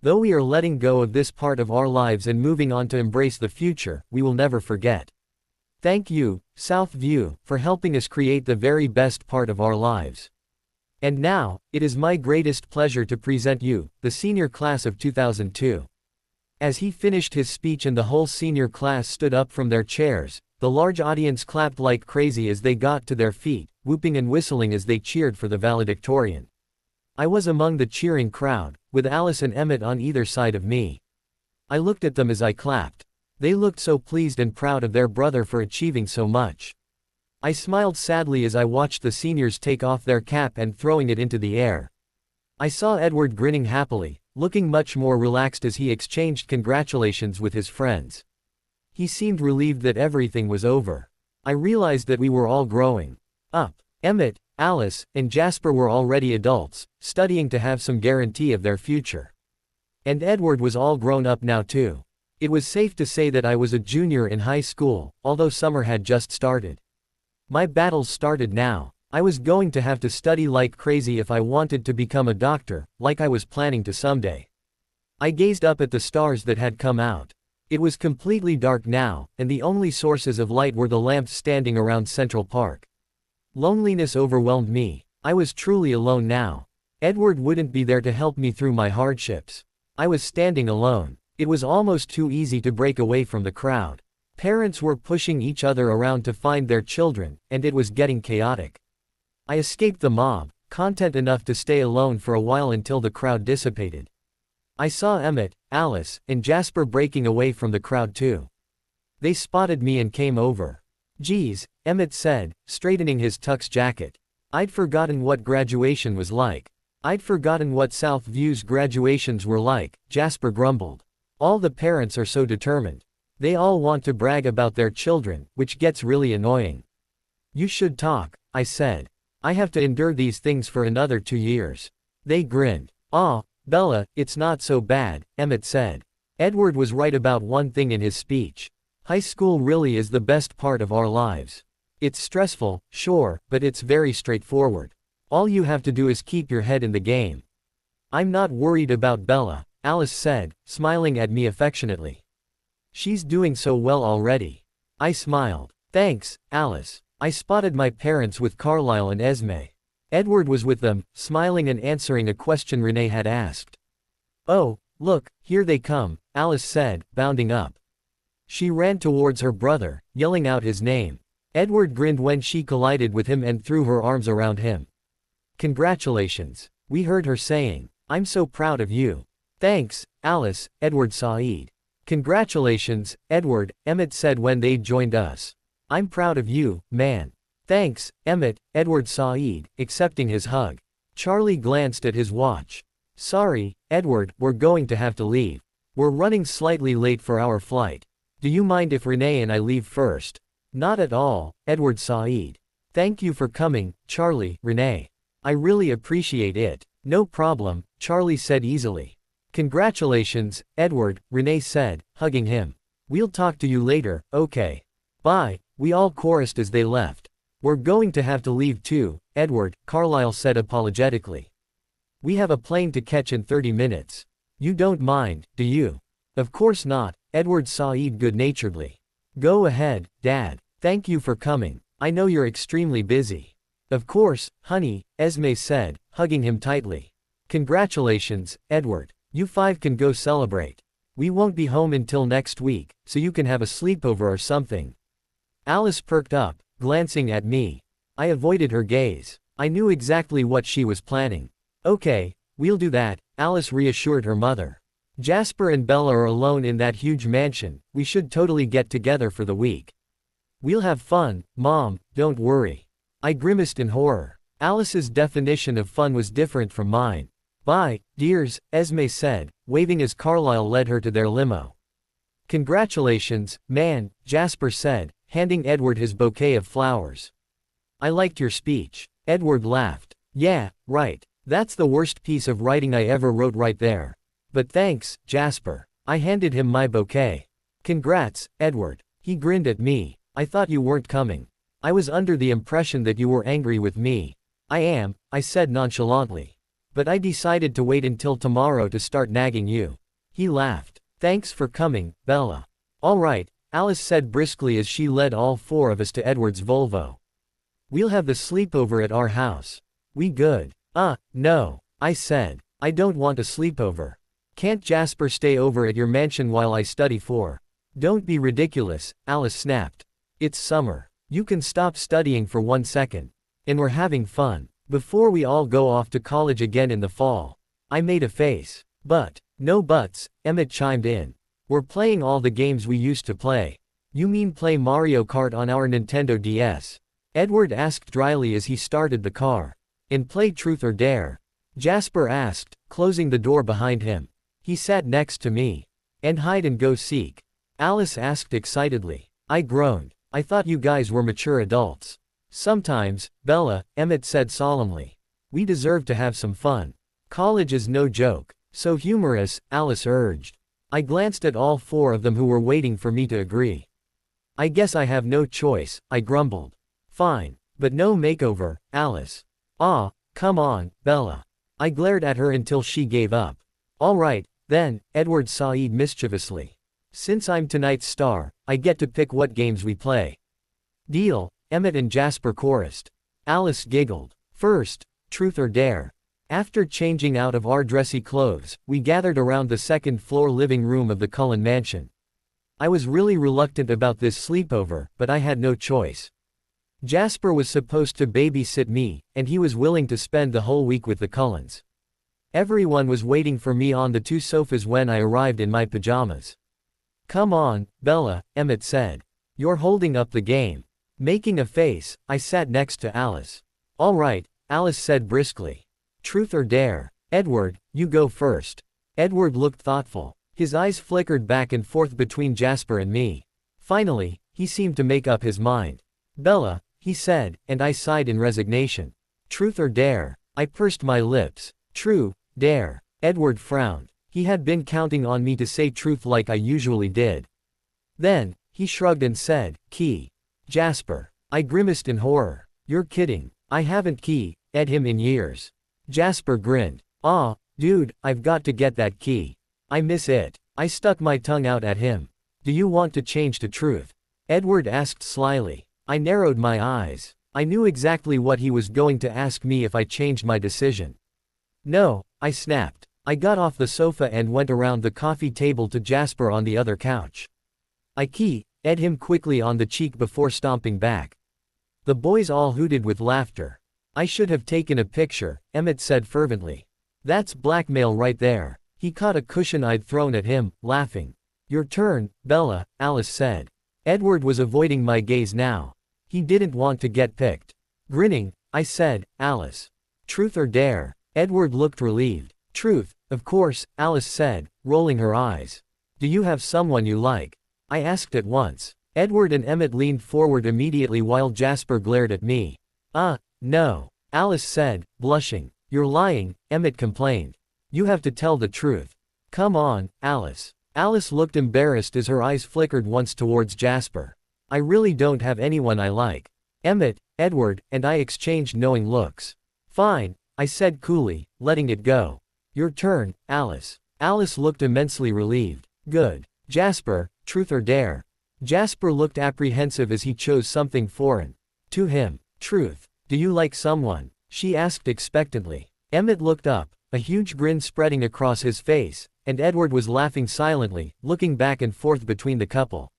Though we are letting go of this part of our lives and moving on to embrace the future, we will never forget. Thank you, Southview, for helping us create the very best part of our lives. And now, it is my greatest pleasure to present you, the senior class of 2002. As he finished his speech and the whole senior class stood up from their chairs, the large audience clapped like crazy as they got to their feet, whooping and whistling as they cheered for the valedictorian. I was among the cheering crowd, with Alice and Emmett on either side of me. I looked at them as I clapped. They looked so pleased and proud of their brother for achieving so much. I smiled sadly as I watched the seniors take off their cap and throwing it into the air. I saw Edward grinning happily, looking much more relaxed as he exchanged congratulations with his friends. He seemed relieved that everything was over. I realized that we were all growing up. Emmett, Alice, and Jasper were already adults, studying to have some guarantee of their future. And Edward was all grown up now too. It was safe to say that I was a junior in high school, although summer had just started. My battles started now. I was going to have to study like crazy if I wanted to become a doctor, like I was planning to someday. I gazed up at the stars that had come out. It was completely dark now, and the only sources of light were the lamps standing around Central Park. Loneliness overwhelmed me. I was truly alone now. Edward wouldn't be there to help me through my hardships. I was standing alone. It was almost too easy to break away from the crowd. Parents were pushing each other around to find their children, and it was getting chaotic. I escaped the mob, content enough to stay alone for a while until the crowd dissipated. I saw Emmett, Alice, and Jasper breaking away from the crowd too. They spotted me and came over. "Geez," Emmett said, straightening his tux jacket. "I'd forgotten what graduation was like." "I'd forgotten what Southview's graduations were like," Jasper grumbled. "All the parents are so determined. They all want to brag about their children, which gets really annoying." "You should talk," I said. "I have to endure these things for another 2 years." They grinned. "Aw, Bella, it's not so bad," Emmett said. Edward was right about one thing in his speech. High school really is the best part of our lives. It's stressful, sure, but it's very straightforward. All you have to do is keep your head in the game. "I'm not worried about Bella," Alice said, smiling at me affectionately. "She's doing so well already." I smiled. "Thanks, Alice." I spotted my parents with Carlisle and Esme. Edward was with them, smiling and answering a question Renee had asked. "Oh, look, here they come," Alice said, bounding up. She ran towards her brother, yelling out his name. Edward grinned when she collided with him and threw her arms around him. "Congratulations," we heard her saying. "I'm so proud of you." "Thanks, Alice," Edward Saeed. "Congratulations, Edward," Emmett said when they joined us. "I'm proud of you, man." "Thanks, Emmett," Edward Saeed, accepting his hug. Charlie glanced at his watch. "Sorry, Edward, we're going to have to leave. We're running slightly late for our flight. Do you mind if Renee and I leave first?" "Not at all, Edward Saeed. Thank you for coming, Charlie, Renee. I really appreciate it." "No problem," Charlie said easily. "Congratulations, Edward," Renee said, hugging him. "We'll talk to you later, okay? Bye," we all chorused as they left. "We're going to have to leave too, Edward," Carlisle said apologetically. "We have a plane to catch in 30 minutes. You don't mind, do you?" "Of course not," Edward Saeed good-naturedly. "Go ahead, Dad. Thank you for coming. I know you're extremely busy." "Of course, honey," Esme said, hugging him tightly. "Congratulations, Edward. You 5 can go celebrate. We won't be home until next week, so you can have a sleepover or something." Alice perked up, glancing at me. I avoided her gaze. I knew exactly what she was planning. "Okay, we'll do that," Alice reassured her mother. "Jasper and Bella are alone in that huge mansion, we should totally get together for the week." "We'll have fun, Mom, don't worry." I grimaced in horror. Alice's definition of fun was different from mine. "Bye, dears," Esme said, waving as Carlisle led her to their limo. "Congratulations, man," Jasper said, handing Edward his bouquet of flowers. "I liked your speech." Edward laughed. "Yeah, right. That's the worst piece of writing I ever wrote right there. But thanks, Jasper." I handed him my bouquet. "Congrats, Edward." He grinned at me. "I thought you weren't coming. I was under the impression that you were angry with me." "I am," I said nonchalantly. "But I decided to wait until tomorrow to start nagging you." He laughed. "Thanks for coming, Bella." "All right," Alice said briskly as she led all 4 of us to Edward's Volvo. "We'll have the sleepover at our house." "We good?" No," I said. "I don't want a sleepover. Can't Jasper stay over at your mansion while I study for?" "Don't be ridiculous," Alice snapped. "It's summer. You can stop studying for 1 second. And we're having fun. Before we all go off to college again in the fall." I made a face. "But." "No buts," Emmett chimed in. "We're playing all the games we used to play." "You mean play Mario Kart on our Nintendo DS?" Edward asked dryly as he started the car. "And play Truth or Dare?" Jasper asked, closing the door behind him. He sat next to me. "And hide and go seek?" Alice asked excitedly. I groaned. "I thought you guys were mature adults." "Sometimes, Bella," Emmett said solemnly. "We deserve to have some fun. College is no joke." "So humorous," Alice urged. I glanced at all 4 of them who were waiting for me to agree. "I guess I have no choice," I grumbled. "Fine. But no makeover, Alice." "Aw, come on, Bella." I glared at her until she gave up. "All right, then," Edward Saeed mischievously. "Since I'm tonight's star, I get to pick what games we play." "Deal," Emmett and Jasper chorused. Alice giggled. "First, Truth or Dare." After changing out of our dressy clothes, we gathered around the second-floor living room of the Cullen mansion. I was really reluctant about this sleepover, but I had no choice. Jasper was supposed to babysit me, and he was willing to spend the whole week with the Cullens. Everyone was waiting for me on the 2 sofas when I arrived in my pajamas. "Come on, Bella," Emmett said. "You're holding up the game." Making a face, I sat next to Alice. "All right," Alice said briskly. "Truth or dare? Edward, you go first." Edward looked thoughtful. His eyes flickered back and forth between Jasper and me. Finally, he seemed to make up his mind. "Bella," he said, and I sighed in resignation. "Truth or dare?" I pursed my lips. "True, dare." Edward frowned. He had been counting on me to say truth like I usually did. Then, he shrugged and said, "Key." "Jasper." I grimaced in horror. "You're kidding. I haven't keyed him in years." Jasper grinned. "Aw, dude, I've got to get that key. I miss it." I stuck my tongue out at him. "Do you want to change to truth?" Edward asked slyly. I narrowed my eyes. I knew exactly what he was going to ask me if I changed my decision. "No," I snapped. I got off the sofa and went around the coffee table to Jasper on the other couch. I keyed him quickly on the cheek before stomping back. The boys all hooted with laughter. "I should have taken a picture," Emmett said fervently. "That's blackmail right there." He caught a cushion I'd thrown at him, laughing. "Your turn, Bella," Alice said. Edward was avoiding my gaze now. He didn't want to get picked. Grinning, I said, "Alice. Truth or dare?" Edward looked relieved. "Truth, of course," Alice said, rolling her eyes. "Do you have someone you like?" I asked at once. Edward and Emmett leaned forward immediately while Jasper glared at me. No," Alice said, blushing. "You're lying," Emmett complained. "You have to tell the truth." "Come on, Alice." Alice looked embarrassed as her eyes flickered once towards Jasper. "I really don't have anyone I like." Emmett, Edward, and I exchanged knowing looks. "Fine," I said coolly, letting it go. "Your turn, Alice." Alice looked immensely relieved. "Good. Jasper, truth or dare?" Jasper looked apprehensive as he chose something foreign to him. "Truth. Do you like someone?" she asked expectantly. Emmett looked up, a huge grin spreading across his face, and Edward was laughing silently, looking back and forth between the couple.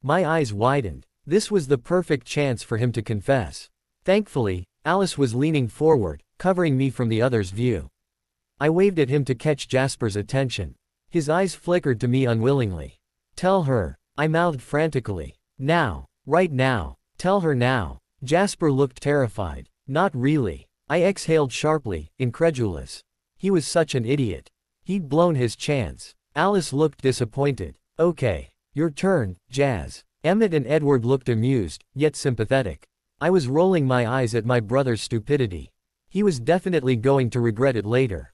My eyes widened. This was the perfect chance for him to confess. Thankfully, Alice was leaning forward, covering me from the other's view. I waved at him to catch Jasper's attention. His eyes flickered to me unwillingly. "Tell her," I mouthed frantically. "Now. Right now. Tell her now." Jasper looked terrified. "Not really." I exhaled sharply, incredulous. He was such an idiot. He'd blown his chance. Alice looked disappointed. "Okay. Your turn, Jazz." Emmett and Edward looked amused, yet sympathetic. I was rolling my eyes at my brother's stupidity. He was definitely going to regret it later.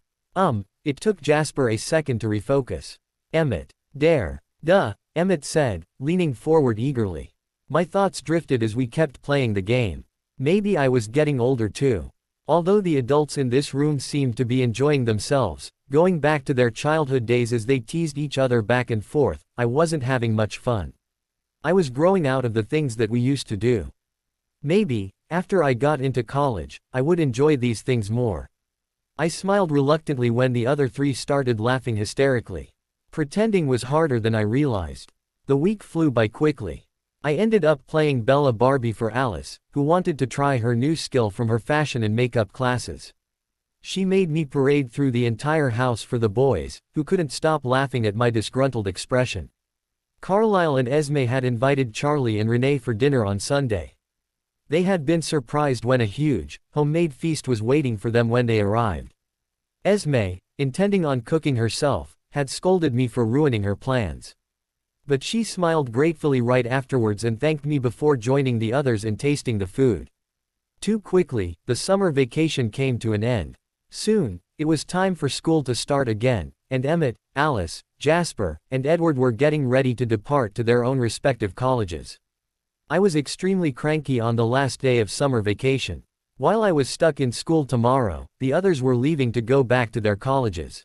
It took Jasper a second to refocus. "Emmett. Dare." "Duh," Emmett said, leaning forward eagerly. My thoughts drifted as we kept playing the game. Maybe I was getting older too. Although the adults in this room seemed to be enjoying themselves, going back to their childhood days as they teased each other back and forth, I wasn't having much fun. I was growing out of the things that we used to do. Maybe, after I got into college, I would enjoy these things more. I smiled reluctantly when the other three started laughing hysterically. Pretending was harder than I realized. The week flew by quickly. I ended up playing Bella Barbie for Alice, who wanted to try her new skill from her fashion and makeup classes. She made me parade through the entire house for the boys, who couldn't stop laughing at my disgruntled expression. Carlisle and Esme had invited Charlie and Renee for dinner on Sunday. They had been surprised when a huge, homemade feast was waiting for them when they arrived. Esme, intending on cooking herself, had scolded me for ruining her plans. But she smiled gratefully right afterwards and thanked me before joining the others in tasting the food. Too quickly, the summer vacation came to an end. Soon, it was time for school to start again, and Emmett, Alice, Jasper, and Edward were getting ready to depart to their own respective colleges. I was extremely cranky on the last day of summer vacation. While I was stuck in school tomorrow, the others were leaving to go back to their colleges.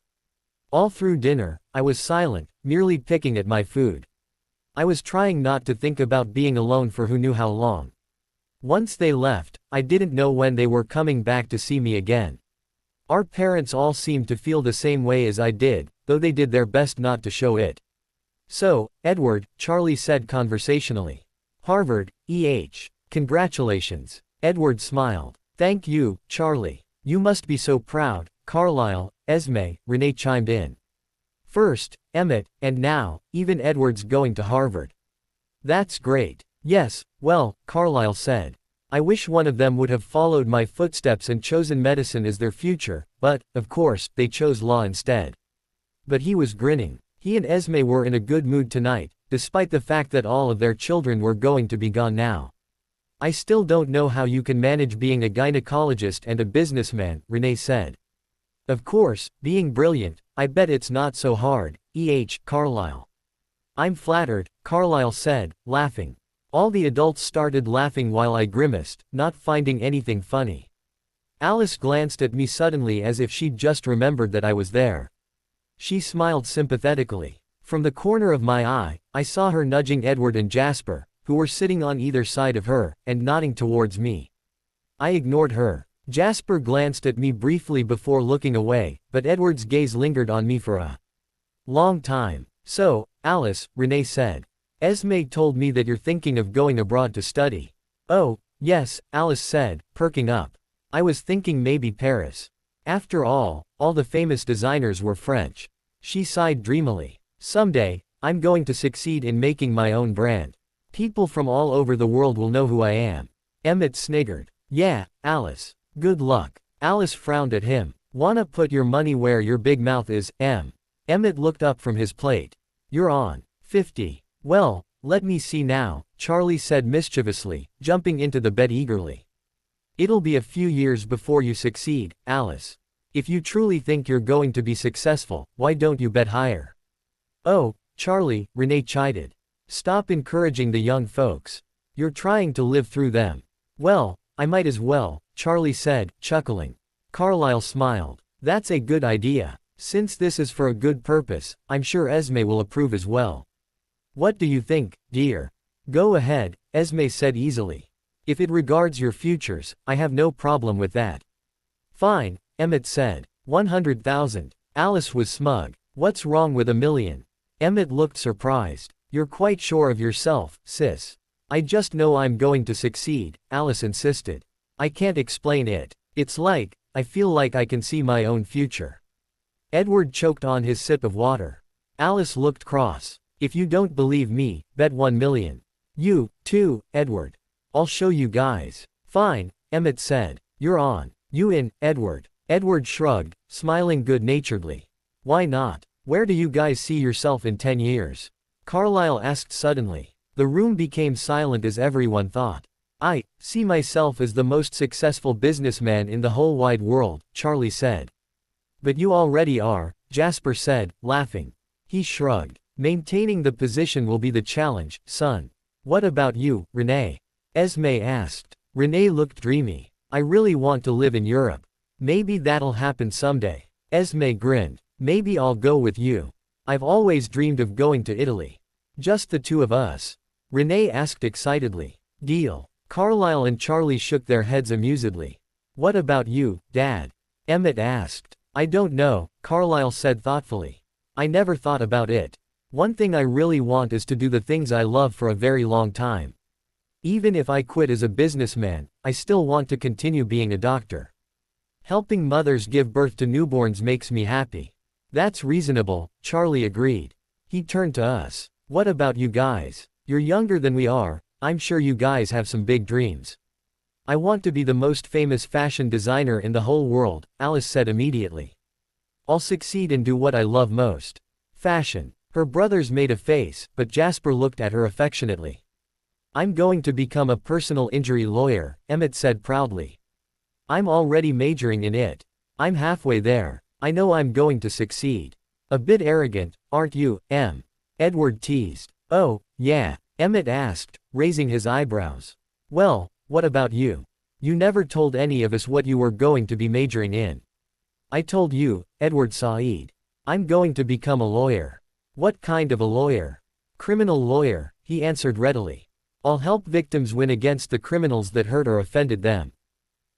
All through dinner, I was silent, merely picking at my food. I was trying not to think about being alone for who knew how long. Once they left, I didn't know when they were coming back to see me again. Our parents all seemed to feel the same way as I did, though they did their best not to show it. So, Edward, Charlie said conversationally. Harvard, Congratulations. Edward smiled. Thank you, Charlie. You must be so proud, Carlisle, Esme, Renee chimed in. First, Emmett, and now, even Edward's going to Harvard. That's great. Yes, well, Carlisle said. I wish one of them would have followed my footsteps and chosen medicine as their future, but, of course, they chose law instead. But he was grinning. He and Esme were in a good mood tonight, despite the fact that all of their children were going to be gone now. I still don't know how you can manage being a gynecologist and a businessman, Renee said. Of course, being brilliant, I bet it's not so hard, Carlisle. I'm flattered, Carlisle said, laughing. All the adults started laughing while I grimaced, not finding anything funny. Alice glanced at me suddenly as if she'd just remembered that I was there. She smiled sympathetically. From the corner of my eye, I saw her nudging Edward and Jasper, who were sitting on either side of her, and nodding towards me. I ignored her. Jasper glanced at me briefly before looking away, but Edward's gaze lingered on me for a long time. So, Alice, Renee said. Esme told me that you're thinking of going abroad to study. Oh, yes, Alice said, perking up. I was thinking maybe Paris. After all the famous designers were French. She sighed dreamily. Someday, I'm going to succeed in making my own brand. People from all over the world will know who I am. Emmett sniggered. Yeah, Alice. Good luck. Alice frowned at him. Wanna put your money where your big mouth is, Em? Emmett looked up from his plate. You're on 50. Well, let me see now, Charlie said mischievously, jumping into the bed eagerly. It'll be a few years before you succeed, Alice. If you truly think you're going to be successful, why don't you bet higher? Oh, Charlie, Renee chided. Stop encouraging the young folks. You're trying to live through them. Well, I might as well, Charlie said, chuckling. Carlisle smiled. That's a good idea. Since this is for a good purpose, I'm sure Esme will approve as well. What do you think, dear? Go ahead, Esme said easily. If it regards your futures, I have no problem with that. Fine, Emmett said. 100,000. Alice was smug. What's wrong with $1 million? Emmett looked surprised. You're quite sure of yourself, sis. I just know I'm going to succeed, Alice insisted. I can't explain it. It's like, I feel like I can see my own future. Edward choked on his sip of water. Alice looked cross. If you don't believe me, bet 1 million. You, too, Edward. I'll show you guys. Fine, Emmett said. You're on. You in, Edward. Edward shrugged, smiling good-naturedly. Why not? Where do you guys see yourself in 10 years? Carlisle asked suddenly. The room became silent as everyone thought. I see myself as the most successful businessman in the whole wide world, Charlie said. But you already are, Jasper said, laughing. He shrugged. Maintaining the position will be the challenge, son. What about you, Renee? Esme asked. Renee looked dreamy. I really want to live in Europe. Maybe that'll happen someday. Esme grinned. Maybe I'll go with you. I've always dreamed of going to Italy. Just the two of us. Renee asked excitedly. Deal. Carlisle and Charlie shook their heads amusedly. What about you, Dad? Emmett asked. I don't know, Carlisle said thoughtfully. I never thought about it. One thing I really want is to do the things I love for a very long time. Even if I quit as a businessman, I still want to continue being a doctor. Helping mothers give birth to newborns makes me happy. That's reasonable, Charlie agreed. He turned to us. What about you guys? You're younger than we are, I'm sure you guys have some big dreams. I want to be the most famous fashion designer in the whole world, Alice said immediately. I'll succeed and do what I love most. Fashion. Her brothers made a face, but Jasper looked at her affectionately. I'm going to become a personal injury lawyer, Emmett said proudly. I'm already majoring in it. I'm halfway there. I know I'm going to succeed. A bit arrogant, aren't you, Em? Edward teased. Oh, yeah, Emmett asked, raising his eyebrows. Well, what about you? You never told any of us what you were going to be majoring in. I told you, Edward sighed. I'm going to become a lawyer. What kind of a lawyer? Criminal lawyer, he answered readily. I'll help victims win against the criminals that hurt or offended them.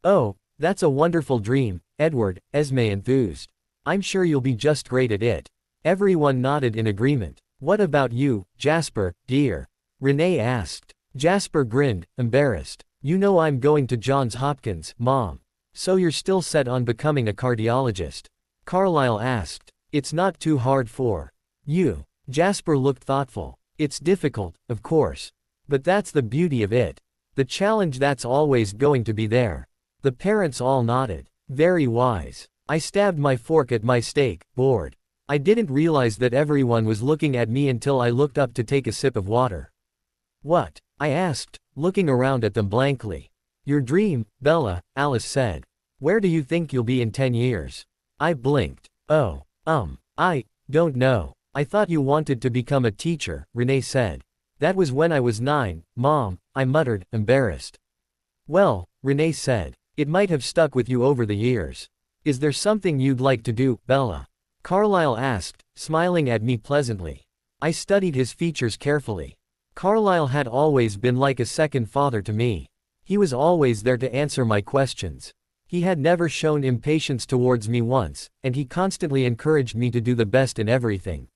Oh, That's a wonderful dream, Edward, Esme enthused. I'm sure you'll be just great at it. Everyone nodded in agreement. What about you, Jasper, dear? Renee asked. Jasper grinned, embarrassed. You know I'm going to Johns Hopkins, Mom. So you're still set on becoming a cardiologist? Carlisle asked. It's not too hard for you. Jasper looked thoughtful. It's difficult, of course. But that's the beauty of it. The challenge that's always going to be there. The parents all nodded. Very wise. I stabbed my fork at my steak, bored. I didn't realize that everyone was looking at me until I looked up to take a sip of water. What? I asked, looking around at them blankly. Your dream, Bella, Alice said. Where do you think you'll be in 10 years? I blinked. Oh, I don't know. I thought you wanted to become a teacher, Renee said. That was when I was 9, Mom, I muttered, embarrassed. Well, Renee said, it might have stuck with you over the years. Is there something you'd like to do, Bella? Carlisle asked, smiling at me pleasantly. I studied his features carefully. Carlisle had always been like a second father to me. He was always there to answer my questions. He had never shown impatience towards me once, and he constantly encouraged me to do the best in everything.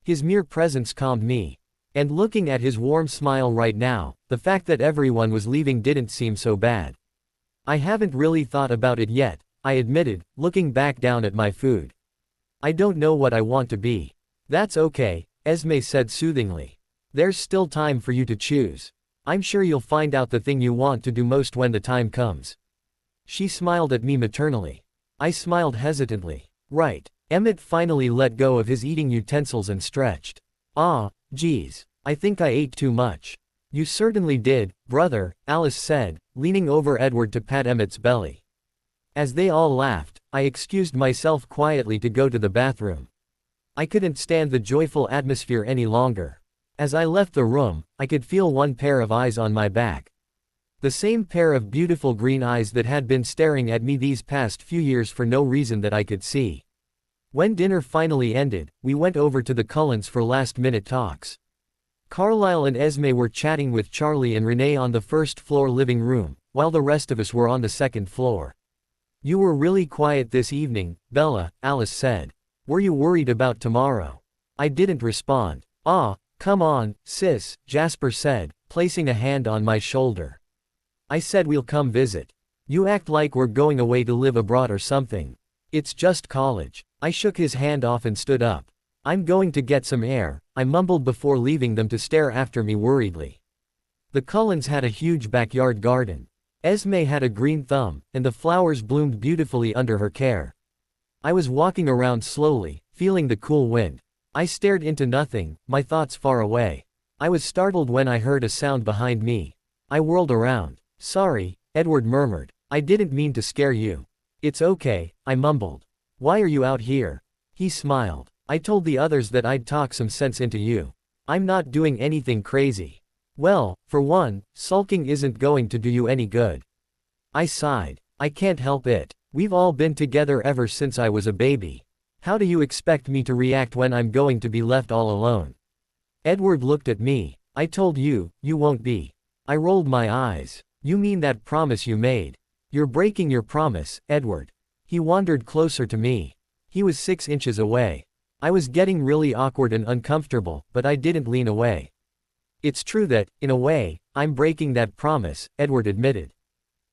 His mere presence calmed me. And looking at his warm smile right now, the fact that everyone was leaving didn't seem so bad. I haven't really thought about it yet, I admitted, looking back down at my food. I don't know what I want to be. That's okay, Esme said soothingly. There's still time for you to choose. I'm sure you'll find out the thing you want to do most when the time comes. She smiled at me maternally. I smiled hesitantly. Right. Emmett finally let go of his eating utensils and stretched. Ah, geez. I think I ate too much. You certainly did, brother, Alice said, leaning over Edward to pat Emmett's belly. As they all laughed, I excused myself quietly to go to the bathroom. I couldn't stand the joyful atmosphere any longer. As I left the room, I could feel one pair of eyes on my back. The same pair of beautiful green eyes that had been staring at me these past few years for no reason that I could see. When dinner finally ended, we went over to the Cullens for last-minute talks. Carlisle and Esme were chatting with Charlie and Renee on the first-floor living room, while the rest of us were on the second floor. You were really quiet this evening, Bella, Alice said. Were you worried about tomorrow? I didn't respond. Ah, come on, sis, Jasper said, placing a hand on my shoulder. I said we'll come visit. You act like we're going away to live abroad or something. It's just college. I shook his hand off and stood up. I'm going to get some air, I mumbled before leaving them to stare after me worriedly. The Cullens had a huge backyard garden. Esme had a green thumb, and the flowers bloomed beautifully under her care. I was walking around slowly, feeling the cool wind. I stared into nothing, my thoughts far away. I was startled when I heard a sound behind me. I whirled around. Sorry, Edward murmured. I didn't mean to scare you. It's okay, I mumbled. Why are you out here? He smiled. I told the others that I'd talk some sense into you. I'm not doing anything crazy. Well, for one, sulking isn't going to do you any good. I sighed. I can't help it. We've all been together ever since I was a baby. How do you expect me to react when I'm going to be left all alone? Edward looked at me. I told you, you won't be. I rolled my eyes. You mean that promise you made? You're breaking your promise, Edward. He wandered closer to me. He was 6 inches away. I was getting really awkward and uncomfortable, but I didn't lean away. It's true that, in a way, I'm breaking that promise, Edward admitted.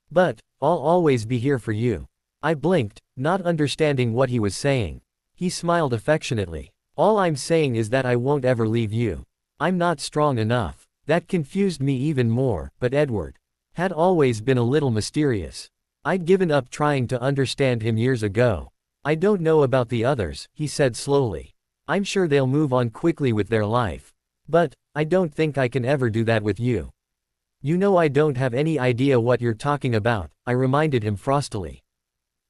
But, I'll always be here for you. I blinked, not understanding what he was saying. He smiled affectionately. All I'm saying is that I won't ever leave you. I'm not strong enough. That confused me even more, but Edward had always been a little mysterious. I'd given up trying to understand him years ago. I don't know about the others, he said slowly. I'm sure they'll move on quickly with their life. But, I don't think I can ever do that with you. You know I don't have any idea what you're talking about, I reminded him frostily.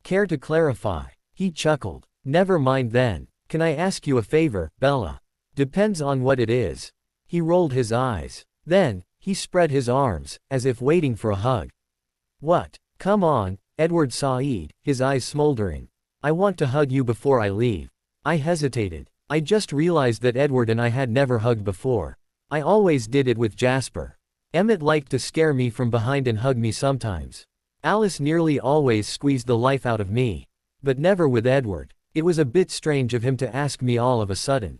Care to clarify? He chuckled. Never mind then. Can I ask you a favor, Bella? Depends on what it is. He rolled his eyes. Then, he spread his arms, as if waiting for a hug. What? Come on, Edward sighed, his eyes smoldering. I want to hug you before I leave. I hesitated. I just realized that Edward and I had never hugged before. I always did it with Jasper. Emmett liked to scare me from behind and hug me sometimes. Alice nearly always squeezed the life out of me. But never with Edward. It was a bit strange of him to ask me all of a sudden.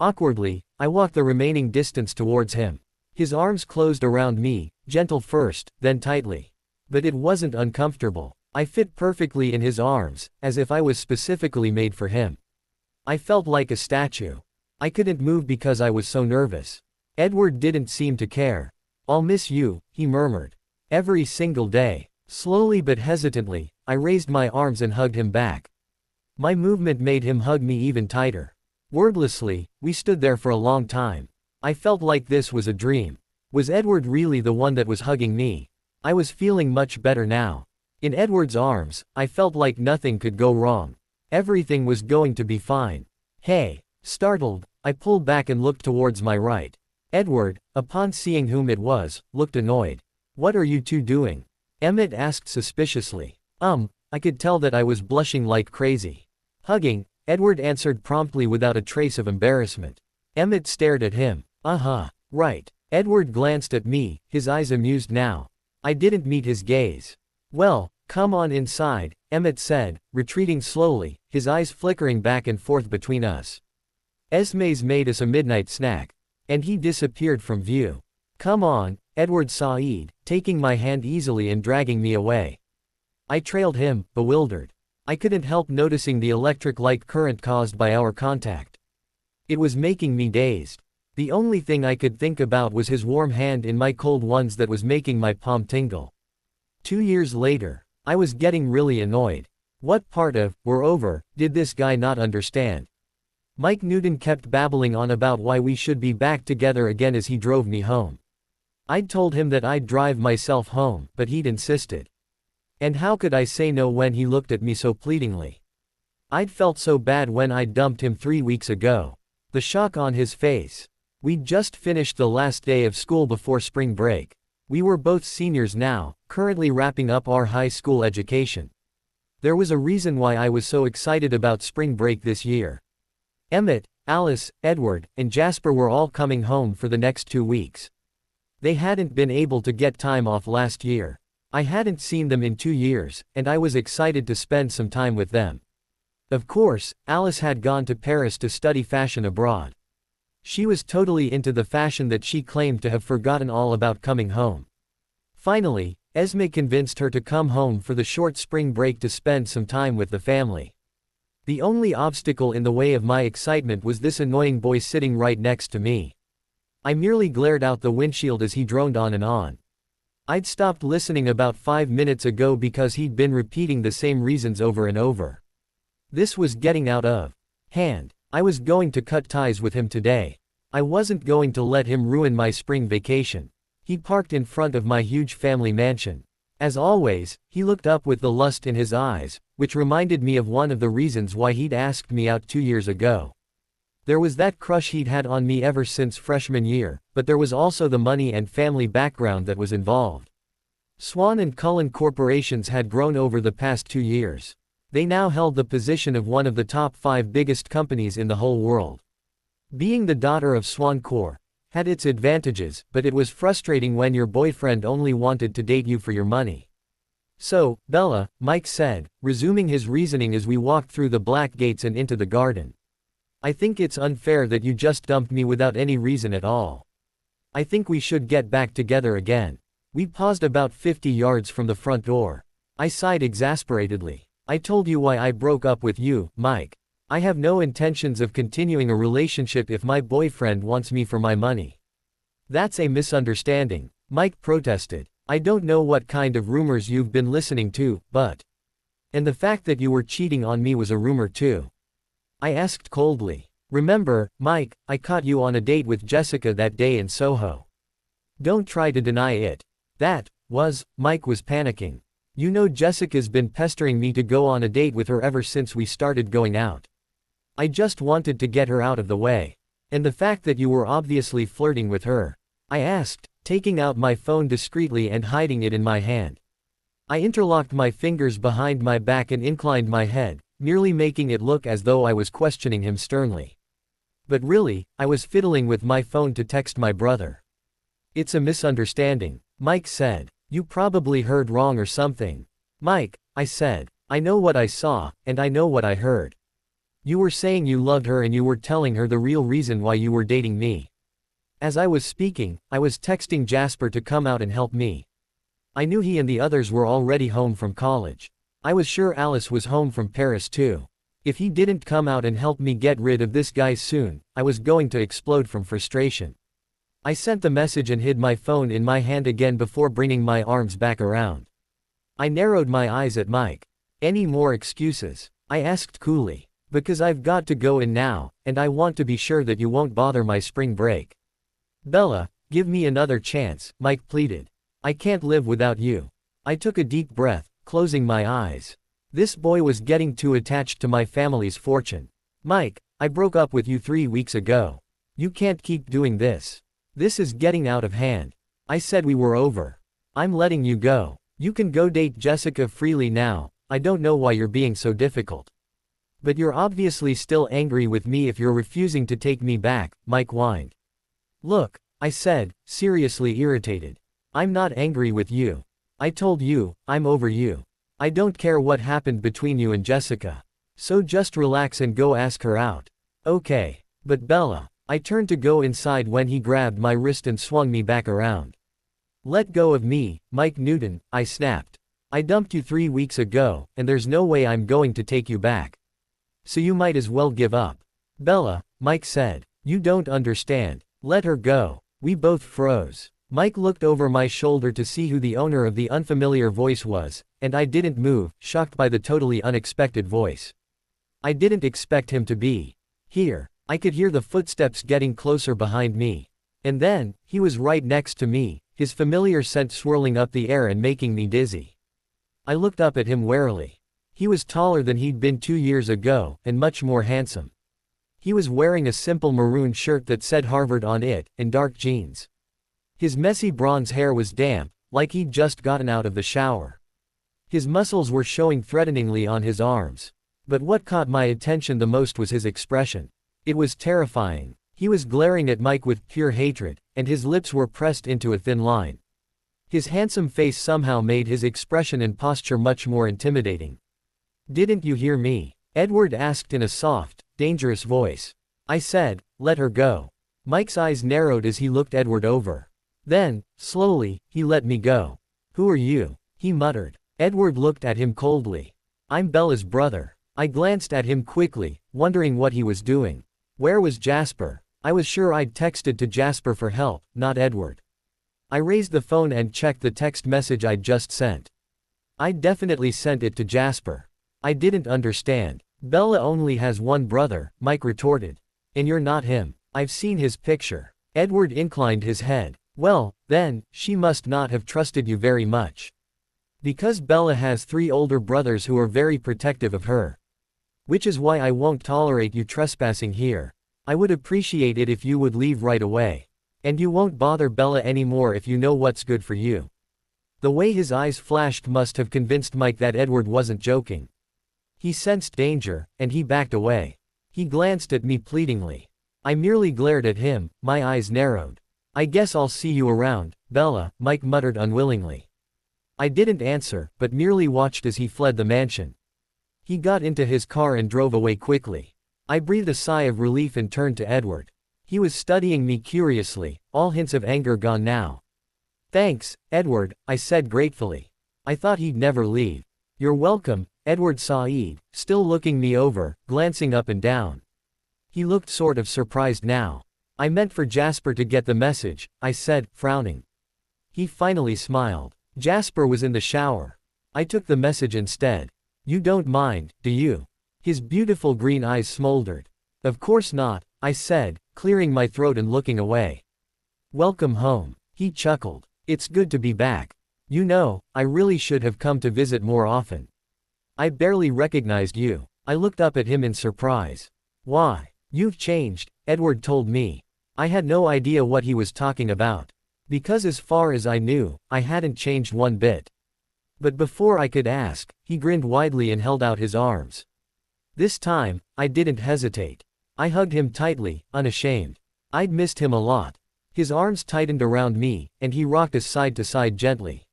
Awkwardly, I walked the remaining distance towards him. His arms closed around me, gentle first, then tightly. But it wasn't uncomfortable. I fit perfectly in his arms, as if I was specifically made for him. I felt like a statue. I couldn't move because I was so nervous. Edward didn't seem to care. "I'll miss you," he murmured. "Every single day." Slowly but hesitantly, I raised my arms and hugged him back. My movement made him hug me even tighter. Wordlessly, we stood there for a long time. I felt like this was a dream. Was Edward really the one that was hugging me? I was feeling much better now. In Edward's arms, I felt like nothing could go wrong. Everything was going to be fine. "Hey!" Startled, I pulled back and looked towards my right. Edward, upon seeing whom it was, looked annoyed. "What are you two doing?" Emmett asked suspiciously. I could tell that I was blushing like crazy. "Hugging," Edward answered promptly without a trace of embarrassment. Emmett stared at him. Right. Edward glanced at me, his eyes amused now. I didn't meet his gaze. "Well, come on inside," Emmett said, retreating slowly, his eyes flickering back and forth between us. "Esme's made us a midnight snack." And he disappeared from view. "Come on," Edward sighed, taking my hand easily and dragging me away. I trailed him, bewildered. I couldn't help noticing the electric light current caused by our contact. It was making me dazed. The only thing I could think about was his warm hand in my cold ones that was making my palm tingle. 2 years later, I was getting really annoyed. What part of "we're over" did this guy not understand? Mike Newton kept babbling on about why we should be back together again as he drove me home. I'd told him that I'd drive myself home, but he'd insisted. And how could I say no when he looked at me so pleadingly? I'd felt so bad when I dumped him 3 weeks ago. The shock on his face. We'd just finished the last day of school before spring break. We were both seniors now, currently wrapping up our high school education. There was a reason why I was so excited about spring break this year. Emmett, Alice, Edward, and Jasper were all coming home for the next 2 weeks. They hadn't been able to get time off last year. I hadn't seen them in 2 years, and I was excited to spend some time with them. Of course, Alice had gone to Paris to study fashion abroad. She was totally into the fashion that she claimed to have forgotten all about coming home. Finally, Esme convinced her to come home for the short spring break to spend some time with the family. The only obstacle in the way of my excitement was this annoying boy sitting right next to me. I merely glared out the windshield as he droned on and on. I'd stopped listening about 5 minutes ago because he'd been repeating the same reasons over and over. This was getting out of hand. I was going to cut ties with him today. I wasn't going to let him ruin my spring vacation. He parked in front of my huge family mansion. As always, he looked up with the lust in his eyes, which reminded me of one of the reasons why he'd asked me out 2 years ago. There was that crush he'd had on me ever since freshman year, but there was also the money and family background that was involved. Swan and Cullen corporations had grown over the past 2 years. They now held the position of one of the top 5 biggest companies in the whole world. Being the daughter of Swan Corp had its advantages, but it was frustrating when your boyfriend only wanted to date you for your money. "So, Bella," Mike said, resuming his reasoning as we walked through the black gates and into the garden. "I think it's unfair that you just dumped me without any reason at all. I think we should get back together again." We paused about 50 yards from the front door. I sighed exasperatedly. "I told you why I broke up with you, Mike. I have no intentions of continuing a relationship if my boyfriend wants me for my money." "That's a misunderstanding," Mike protested. "I don't know what kind of rumors you've been listening to, but..." "And the fact that you were cheating on me was a rumor too?" I asked coldly. "Remember, Mike, I caught you on a date with Jessica that day in Soho. Don't try to deny it." Mike was panicking. "You know Jessica's been pestering me to go on a date with her ever since we started going out. I just wanted to get her out of the way. And the fact that you were obviously flirting with her?" I asked, taking out my phone discreetly and hiding it in my hand. I interlocked my fingers behind my back and inclined my head, merely making it look as though I was questioning him sternly. But really, I was fiddling with my phone to text my brother. "It's a misunderstanding," Mike said. You probably heard wrong or something. Mike, I said. I know what I saw, and I know what I heard. You were saying you loved her and you were telling her the real reason why you were dating me. As I was speaking, I was texting Jasper to come out and help me. I knew he and the others were already home from college. I was sure Alice was home from Paris too. If he didn't come out and help me get rid of this guy soon, I was going to explode from frustration. I sent the message and hid my phone in my hand again before bringing my arms back around. I narrowed my eyes at Mike. Any more excuses? I asked coolly. Because I've got to go in now, and I want to be sure that you won't bother my spring break. Bella, give me another chance, Mike pleaded. I can't live without you. I took a deep breath, closing my eyes. This boy was getting too attached to my family's fortune. Mike, I broke up with you 3 weeks ago. You can't keep doing this. This is getting out of hand. I said we were over. I'm letting you go. You can go date Jessica freely now. I don't know why you're being so difficult. But you're obviously still angry with me if you're refusing to take me back, Mike whined. Look, I said, seriously irritated. I'm not angry with you. I told you, I'm over you. I don't care what happened between you and Jessica. So just relax and go ask her out. Okay. But Bella, I turned to go inside when he grabbed my wrist and swung me back around. Let go of me, Mike Newton, I snapped. I dumped you 3 weeks ago, and there's no way I'm going to take you back. So you might as well give up. Bella, Mike said. You don't understand. Let her go. We both froze. Mike looked over my shoulder to see who the owner of the unfamiliar voice was, and I didn't move, shocked by the totally unexpected voice. I didn't expect him to be here. I could hear the footsteps getting closer behind me. And then, he was right next to me, his familiar scent swirling up the air and making me dizzy. I looked up at him warily. He was taller than he'd been 2 years ago, and much more handsome. He was wearing a simple maroon shirt that said Harvard on it, and dark jeans. His messy bronze hair was damp, like he'd just gotten out of the shower. His muscles were showing threateningly on his arms. But what caught my attention the most was his expression. It was terrifying. He was glaring at Mike with pure hatred, and his lips were pressed into a thin line. His handsome face somehow made his expression and posture much more intimidating. Didn't you hear me? Edward asked in a soft, dangerous voice. I said, let her go. Mike's eyes narrowed as he looked Edward over. Then, slowly, he let me go. Who are you? He muttered. Edward looked at him coldly. I'm Bella's brother. I glanced at him quickly, wondering what he was doing. Where was Jasper? I was sure I'd texted to Jasper for help, not Edward. I raised the phone and checked the text message I'd just sent. I'd definitely sent it to Jasper. I didn't understand. Bella only has one brother, Mike retorted. And you're not him. I've seen his picture. Edward inclined his head. Well, then, she must not have trusted you very much. Because Bella has 3 older brothers who are very protective of her. Which is why I won't tolerate you trespassing here. I would appreciate it if you would leave right away. And you won't bother Bella anymore if you know what's good for you. The way his eyes flashed must have convinced Mike that Edward wasn't joking. He sensed danger, and he backed away. He glanced at me pleadingly. I merely glared at him, my eyes narrowed. I guess I'll see you around, Bella, Mike muttered unwillingly. I didn't answer, but merely watched as he fled the mansion. He got into his car and drove away quickly. I breathed a sigh of relief and turned to Edward. He was studying me curiously, all hints of anger gone now. Thanks, Edward, I said gratefully. I thought he'd never leave. You're welcome, Edward Said, still looking me over, glancing up and down. He looked sort of surprised now. I meant for Jasper to get the message, I said, frowning. He finally smiled. Jasper was in the shower. I took the message instead. You don't mind, do you? His beautiful green eyes smoldered. Of course not, I said, clearing my throat and looking away. Welcome home. He chuckled. It's good to be back. You know, I really should have come to visit more often. I barely recognized you. I looked up at him in surprise. Why? You've changed, Edward told me. I had no idea what he was talking about. Because as far as I knew, I hadn't changed one bit. But before I could ask, he grinned widely and held out his arms. This time, I didn't hesitate. I hugged him tightly, unashamed. I'd missed him a lot. His arms tightened around me, and he rocked us side to side gently.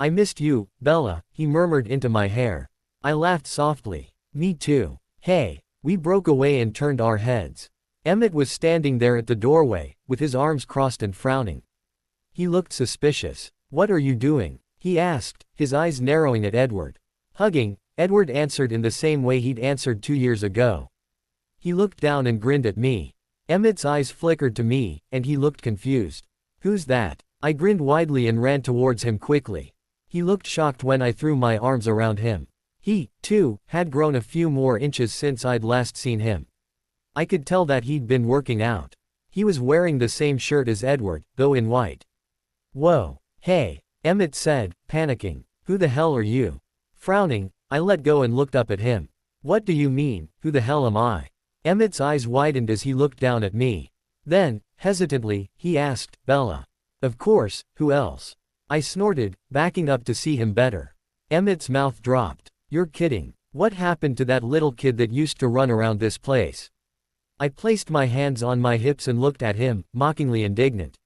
I missed you, Bella, he murmured into my hair. I laughed softly. Me too. Hey. We broke away and turned our heads. Emmett was standing there at the doorway, with his arms crossed and frowning. He looked suspicious. What are you doing? He asked, his eyes narrowing at Edward. Hugging, Edward answered in the same way he'd answered 2 years ago. He looked down and grinned at me. Emmett's eyes flickered to me, and he looked confused. Who's that? I grinned widely and ran towards him quickly. He looked shocked when I threw my arms around him. He, too, had grown a few more inches since I'd last seen him. I could tell that he'd been working out. He was wearing the same shirt as Edward, though in white. Whoa. Hey, Emmett said, panicking. Who the hell are you? Frowning, I let go and looked up at him. What do you mean, who the hell am I? Emmett's eyes widened as he looked down at me. Then, hesitantly, he asked, Bella. Of course, who else? I snorted, backing up to see him better. Emmett's mouth dropped. You're kidding. What happened to that little kid that used to run around this place? I placed my hands on my hips and looked at him, mockingly indignant.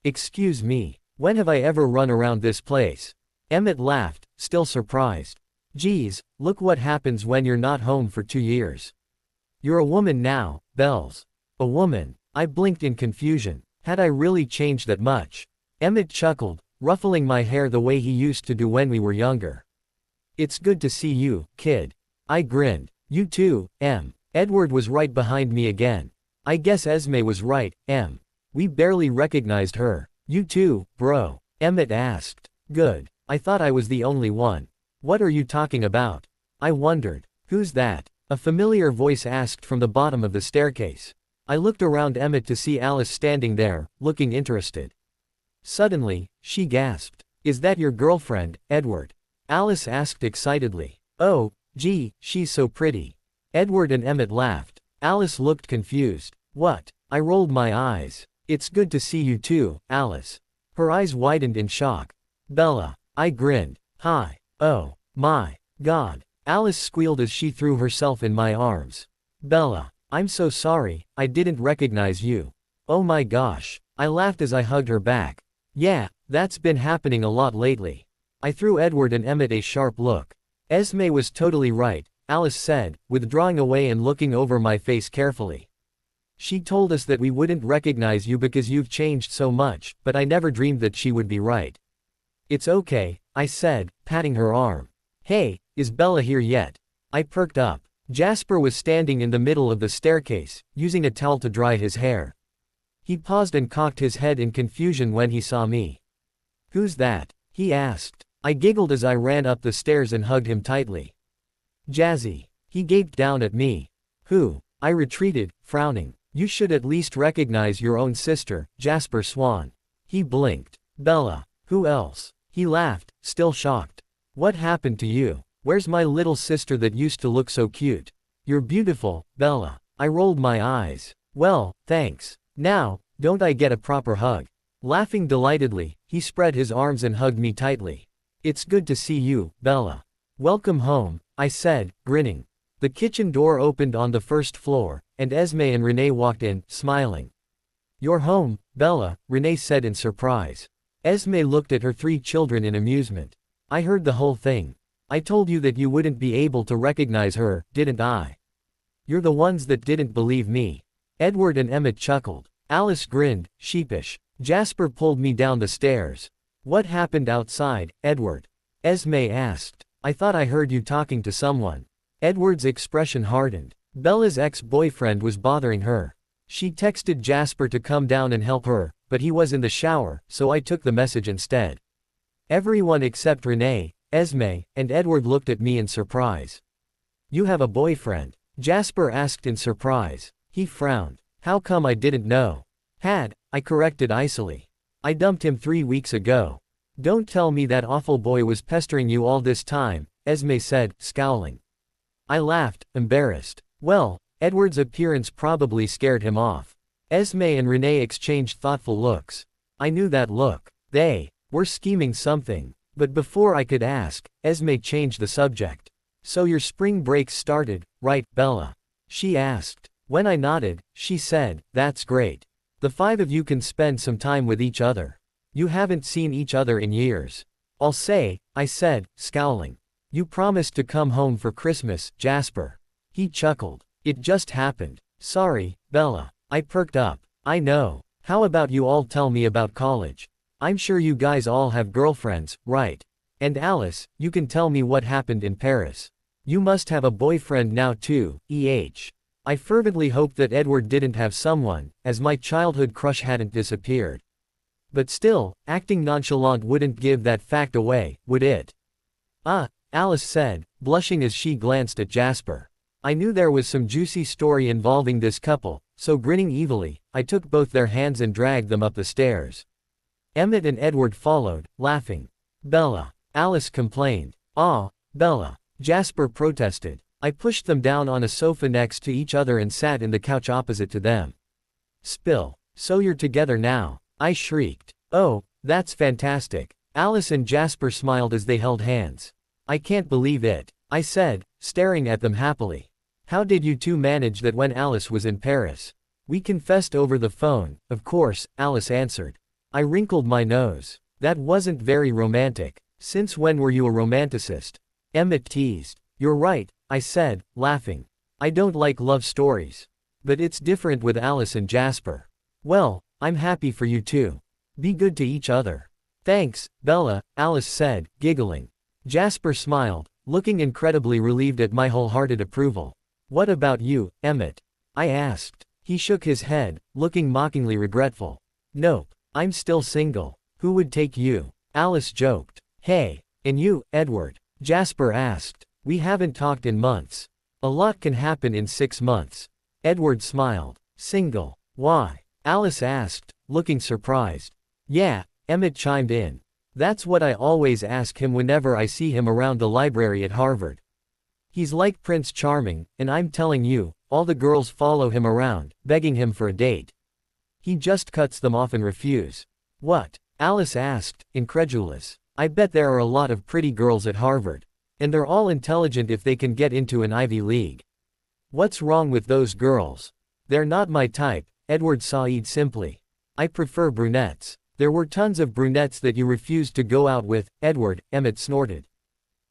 Excuse me, when have I ever run around this place? Emmett laughed, still surprised. Geez, look what happens when you're not home for 2 years. You're a woman now, Bells. A woman. I blinked in confusion. Had I really changed that much? Emmett chuckled, ruffling my hair the way he used to do when we were younger. It's good to see you, kid. I grinned. You too, Em. Edward was right behind me again. I guess Esme was right, Em. We barely recognized her. You too, bro. Emmett asked. Good. I thought I was the only one. What are you talking about? I wondered. Who's that? A familiar voice asked from the bottom of the staircase. I looked around Emmett to see Alice standing there, looking interested. Suddenly, she gasped. Is that your girlfriend, Edward? Alice asked excitedly. Oh, gee, she's so pretty. Edward and Emmett laughed. Alice looked confused. What? I rolled my eyes. It's good to see you too, Alice. Her eyes widened in shock. Bella. I grinned. Hi. Oh, my God. Alice squealed as she threw herself in my arms. Bella. I'm so sorry, I didn't recognize you. Oh my gosh. I laughed as I hugged her back. Yeah, that's been happening a lot lately. I threw Edward and Emmett a sharp look. Esme was totally right, Alice said, withdrawing away and looking over my face carefully. She told us that we wouldn't recognize you because you've changed so much, but I never dreamed that she would be right. It's okay, I said, patting her arm. Hey, is Bella here yet? I perked up. Jasper was standing in the middle of the staircase, using a towel to dry his hair. He paused and cocked his head in confusion when he saw me. Who's that? He asked. I giggled as I ran up the stairs and hugged him tightly. Jazzy. He gaped down at me. Who? I retreated, frowning. You should at least recognize your own sister, Jasper Swan. He blinked. Bella. Who else? He laughed, still shocked. What happened to you? Where's my little sister that used to look so cute? You're beautiful, Bella. I rolled my eyes. Well, thanks. Now, don't I get a proper hug? Laughing delightedly, he spread his arms and hugged me tightly. It's good to see you, Bella. Welcome home, I said, grinning. The kitchen door opened on the first floor, and Esme and Renee walked in, smiling. You're home, Bella, Renee said in surprise. Esme looked at her 3 children in amusement. I heard the whole thing. I told you that you wouldn't be able to recognize her, didn't I? You're the ones that didn't believe me. Edward and Emmett chuckled. Alice grinned, sheepish. Jasper pulled me down the stairs. What happened outside, Edward? Esme asked. I thought I heard you talking to someone. Edward's expression hardened. Bella's ex-boyfriend was bothering her. She texted Jasper to come down and help her, but he was in the shower, so I took the message instead. Everyone except Renee, Esme, and Edward looked at me in surprise. You have a boyfriend? Jasper asked in surprise. He frowned. How come I didn't know? I corrected icily. I dumped him 3 weeks ago. Don't tell me that awful boy was pestering you all this time, Esme said, scowling. I laughed, embarrassed. Well, Edward's appearance probably scared him off. Esme and Renee exchanged thoughtful looks. I knew that look. They were scheming something. But before I could ask, Esme changed the subject. So your spring break started, right, Bella? She asked. When I nodded, she said, that's great. The 5 of you can spend some time with each other. You haven't seen each other in years. I'll say, I said, scowling. You promised to come home for Christmas, Jasper. He chuckled. It just happened. Sorry, Bella. I perked up. I know. How about you all tell me about college? I'm sure you guys all have girlfriends, right? And Alice, you can tell me what happened in Paris. You must have a boyfriend now too, I fervently hoped that Edward didn't have someone, as my childhood crush hadn't disappeared. But still, acting nonchalant wouldn't give that fact away, would it? Alice said, blushing as she glanced at Jasper. I knew there was some juicy story involving this couple, so grinning evilly, I took both their hands and dragged them up the stairs. Emmett and Edward followed, laughing. Bella, Alice complained. Bella, Jasper protested. I pushed them down on a sofa next to each other and sat in the couch opposite to them. Spill. So you're together now, I shrieked. Oh, that's fantastic. Alice and Jasper smiled as they held hands. I can't believe it, I said, staring at them happily. How did you two manage that when Alice was in Paris? We confessed over the phone, of course, Alice answered. I wrinkled my nose. That wasn't very romantic. Since when were you a romanticist? Emmett teased. You're right, I said, laughing. I don't like love stories. But it's different with Alice and Jasper. Well, I'm happy for you two. Be good to each other. Thanks, Bella, Alice said, giggling. Jasper smiled, looking incredibly relieved at my wholehearted approval. What about you, Emmett? I asked. He shook his head, looking mockingly regretful. Nope, I'm still single. Who would take you? Alice joked. Hey, and you, Edward? Jasper asked. We haven't talked in months. A lot can happen in 6 months. Edward smiled. Single. Why? Alice asked, looking surprised. Yeah, Emmett chimed in. That's what I always ask him whenever I see him around the library at Harvard. He's like Prince Charming, and I'm telling you, all the girls follow him around, begging him for a date. He just cuts them off and refuse. What? Alice asked, incredulous. I bet there are a lot of pretty girls at Harvard. And they're all intelligent if they can get into an Ivy League. What's wrong with those girls? They're not my type, Edward sighed simply. I prefer brunettes. There were tons of brunettes that you refused to go out with, Edward, Emmett snorted.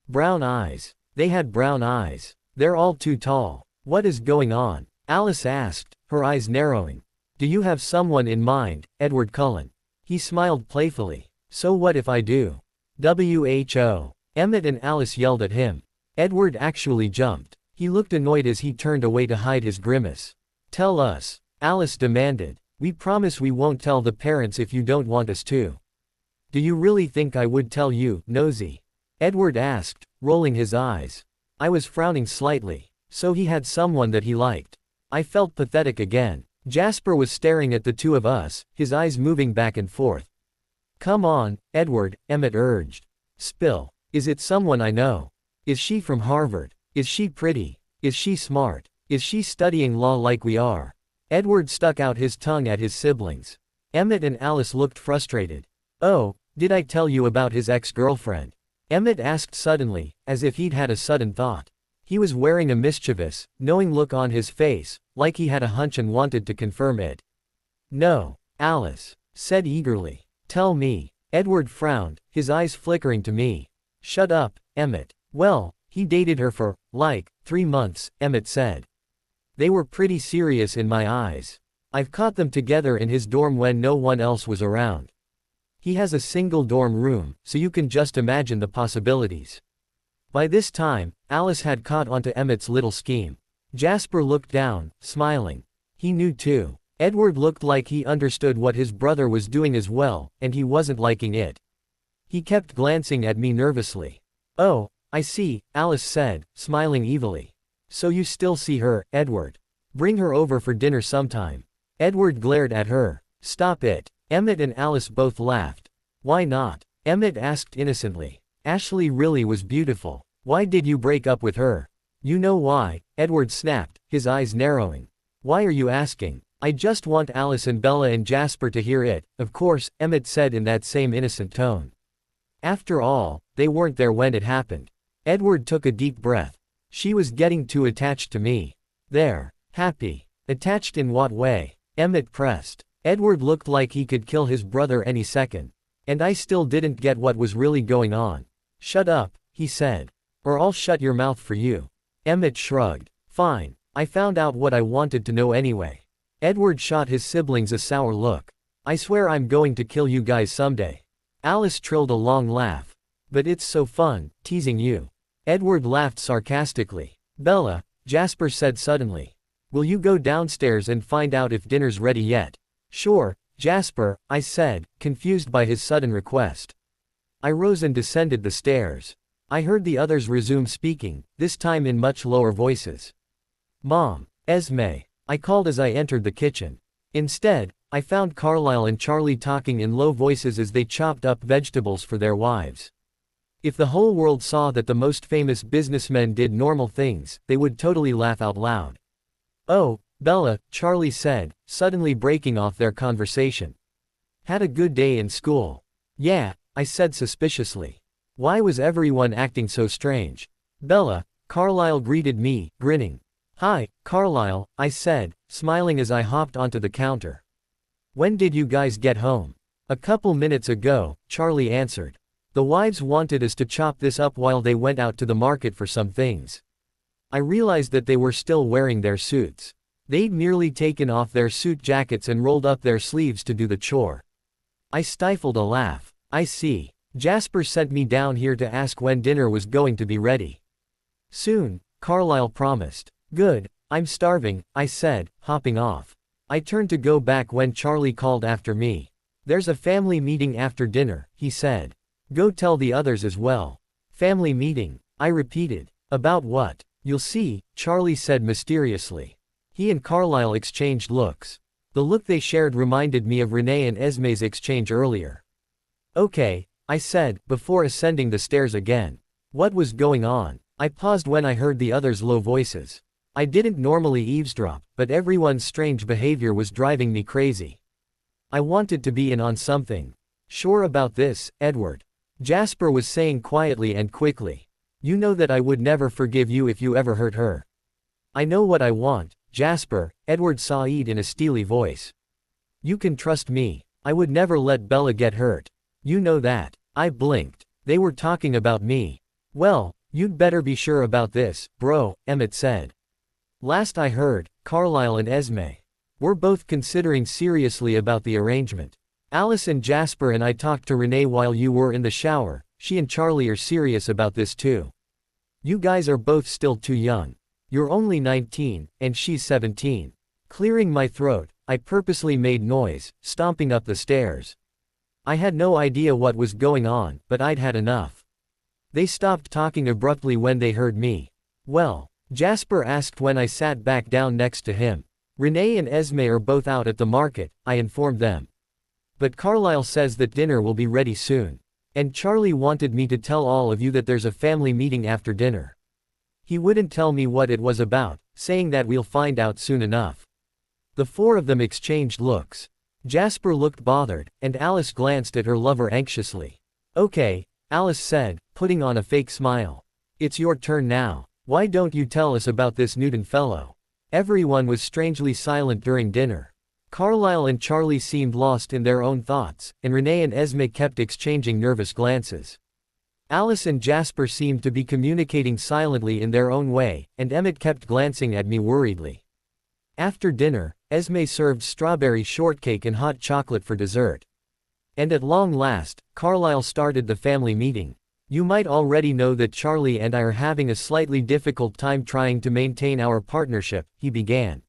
Brown eyes. They had brown eyes. They're all too tall. What is going on? Alice asked, her eyes narrowing. Do you have someone in mind, Edward Cullen? He smiled playfully. So what if I do? WHO. Emmett and Alice yelled at him. Edward actually jumped. He looked annoyed as he turned away to hide his grimace. Tell us, Alice demanded. We promise we won't tell the parents if you don't want us to. Do you really think I would tell you, nosy? Edward asked, rolling his eyes. I was frowning slightly. So he had someone that he liked. I felt pathetic again. Jasper was staring at the two of us, his eyes moving back and forth. Come on, Edward, Emmett urged. Spill. Is it someone I know? Is she from Harvard? Is she pretty? Is she smart? Is she studying law like we are? Edward stuck out his tongue at his siblings. Emmett and Alice looked frustrated. Oh, did I tell you about his ex-girlfriend? Emmett asked suddenly, as if he'd had a sudden thought. He was wearing a mischievous, knowing look on his face, like he had a hunch and wanted to confirm it. No, Alice said eagerly. Tell me. Edward frowned, his eyes flickering to me. Shut up, Emmett. Well, he dated her for, 3 months, Emmett said. They were pretty serious in my eyes. I've caught them together in his dorm when no one else was around. He has a single dorm room, so you can just imagine the possibilities. By this time, Alice had caught onto Emmett's little scheme. Jasper looked down, smiling. He knew too. Edward looked like he understood what his brother was doing as well, and he wasn't liking it. He kept glancing at me nervously. Oh, I see, Alice said, smiling evilly. So you still see her, Edward. Bring her over for dinner sometime. Edward glared at her. Stop it. Emmett and Alice both laughed. Why not? Emmett asked innocently. Ashley really was beautiful. Why did you break up with her? You know why, Edward snapped, his eyes narrowing. Why are you asking? I just want Alice and Bella and Jasper to hear it, of course, Emmett said in that same innocent tone. After all, they weren't there when it happened. Edward took a deep breath. She was getting too attached to me. There. Happy. Attached in what way? Emmett pressed. Edward looked like he could kill his brother any second. And I still didn't get what was really going on. Shut up, he said. Or I'll shut your mouth for you. Emmett shrugged. Fine, I found out what I wanted to know anyway. Edward shot his siblings a sour look. I swear I'm going to kill you guys someday. Alice trilled a long laugh. But it's so fun, teasing you. Edward laughed sarcastically. Bella, Jasper said suddenly. Will you go downstairs and find out if dinner's ready yet? Sure, Jasper, I said, confused by his sudden request. I rose and descended the stairs. I heard the others resume speaking, this time in much lower voices. Mom, Esme, I called as I entered the kitchen. Instead, I found Carlisle and Charlie talking in low voices as they chopped up vegetables for their wives. If the whole world saw that the most famous businessmen did normal things, they would totally laugh out loud. Oh, Bella, Charlie said, suddenly breaking off their conversation. Had a good day in school. Yeah, I said suspiciously. Why was everyone acting so strange? Bella, Carlisle greeted me, grinning. Hi, Carlisle, I said, smiling as I hopped onto the counter. When did you guys get home? A couple minutes ago, Charlie answered. The wives wanted us to chop this up while they went out to the market for some things. I realized that they were still wearing their suits. They'd merely taken off their suit jackets and rolled up their sleeves to do the chore. I stifled a laugh. I see. Jasper sent me down here to ask when dinner was going to be ready. Soon, Carlisle promised. Good, I'm starving, I said, hopping off. I turned to go back when Charlie called after me. There's a family meeting after dinner, he said. Go tell the others as well. Family meeting, I repeated. About what? You'll see, Charlie said mysteriously. He and Carlisle exchanged looks. The look they shared reminded me of Renee and Esme's exchange earlier. Okay, I said, before ascending the stairs again. What was going on? I paused when I heard the others' low voices. I didn't normally eavesdrop, but everyone's strange behavior was driving me crazy. I wanted to be in on something. Sure about this, Edward? Jasper was saying quietly and quickly. You know that I would never forgive you if you ever hurt her. I know what I want, Jasper, Edward said in a steely voice. You can trust me. I would never let Bella get hurt. You know that. I blinked. They were talking about me. Well, you'd better be sure about this, bro, Emmett said. Last I heard, Carlisle and Esme were both considering seriously about the arrangement. Alice and Jasper and I talked to Renee while you were in the shower. She and Charlie are serious about this too. You guys are both still too young. You're only 19, and she's 17. Clearing my throat, I purposely made noise, stomping up the stairs. I had no idea what was going on, but I'd had enough. They stopped talking abruptly when they heard me. Well, Jasper asked when I sat back down next to him. Renee and Esme are both out at the market, I informed them. But Carlisle says that dinner will be ready soon. And Charlie wanted me to tell all of you that there's a family meeting after dinner. He wouldn't tell me what it was about, saying that we'll find out soon enough. The four of them exchanged looks. Jasper looked bothered, and Alice glanced at her lover anxiously. Okay, Alice said, putting on a fake smile. It's your turn now. Why don't you tell us about this Newton fellow? Everyone was strangely silent during dinner. Carlisle and Charlie seemed lost in their own thoughts, and Renee and Esme kept exchanging nervous glances. Alice and Jasper seemed to be communicating silently in their own way, and Emmett kept glancing at me worriedly. After dinner, Esme served strawberry shortcake and hot chocolate for dessert. And at long last, Carlisle started the family meeting. You might already know that Charlie and I are having a slightly difficult time trying to maintain our partnership, he began.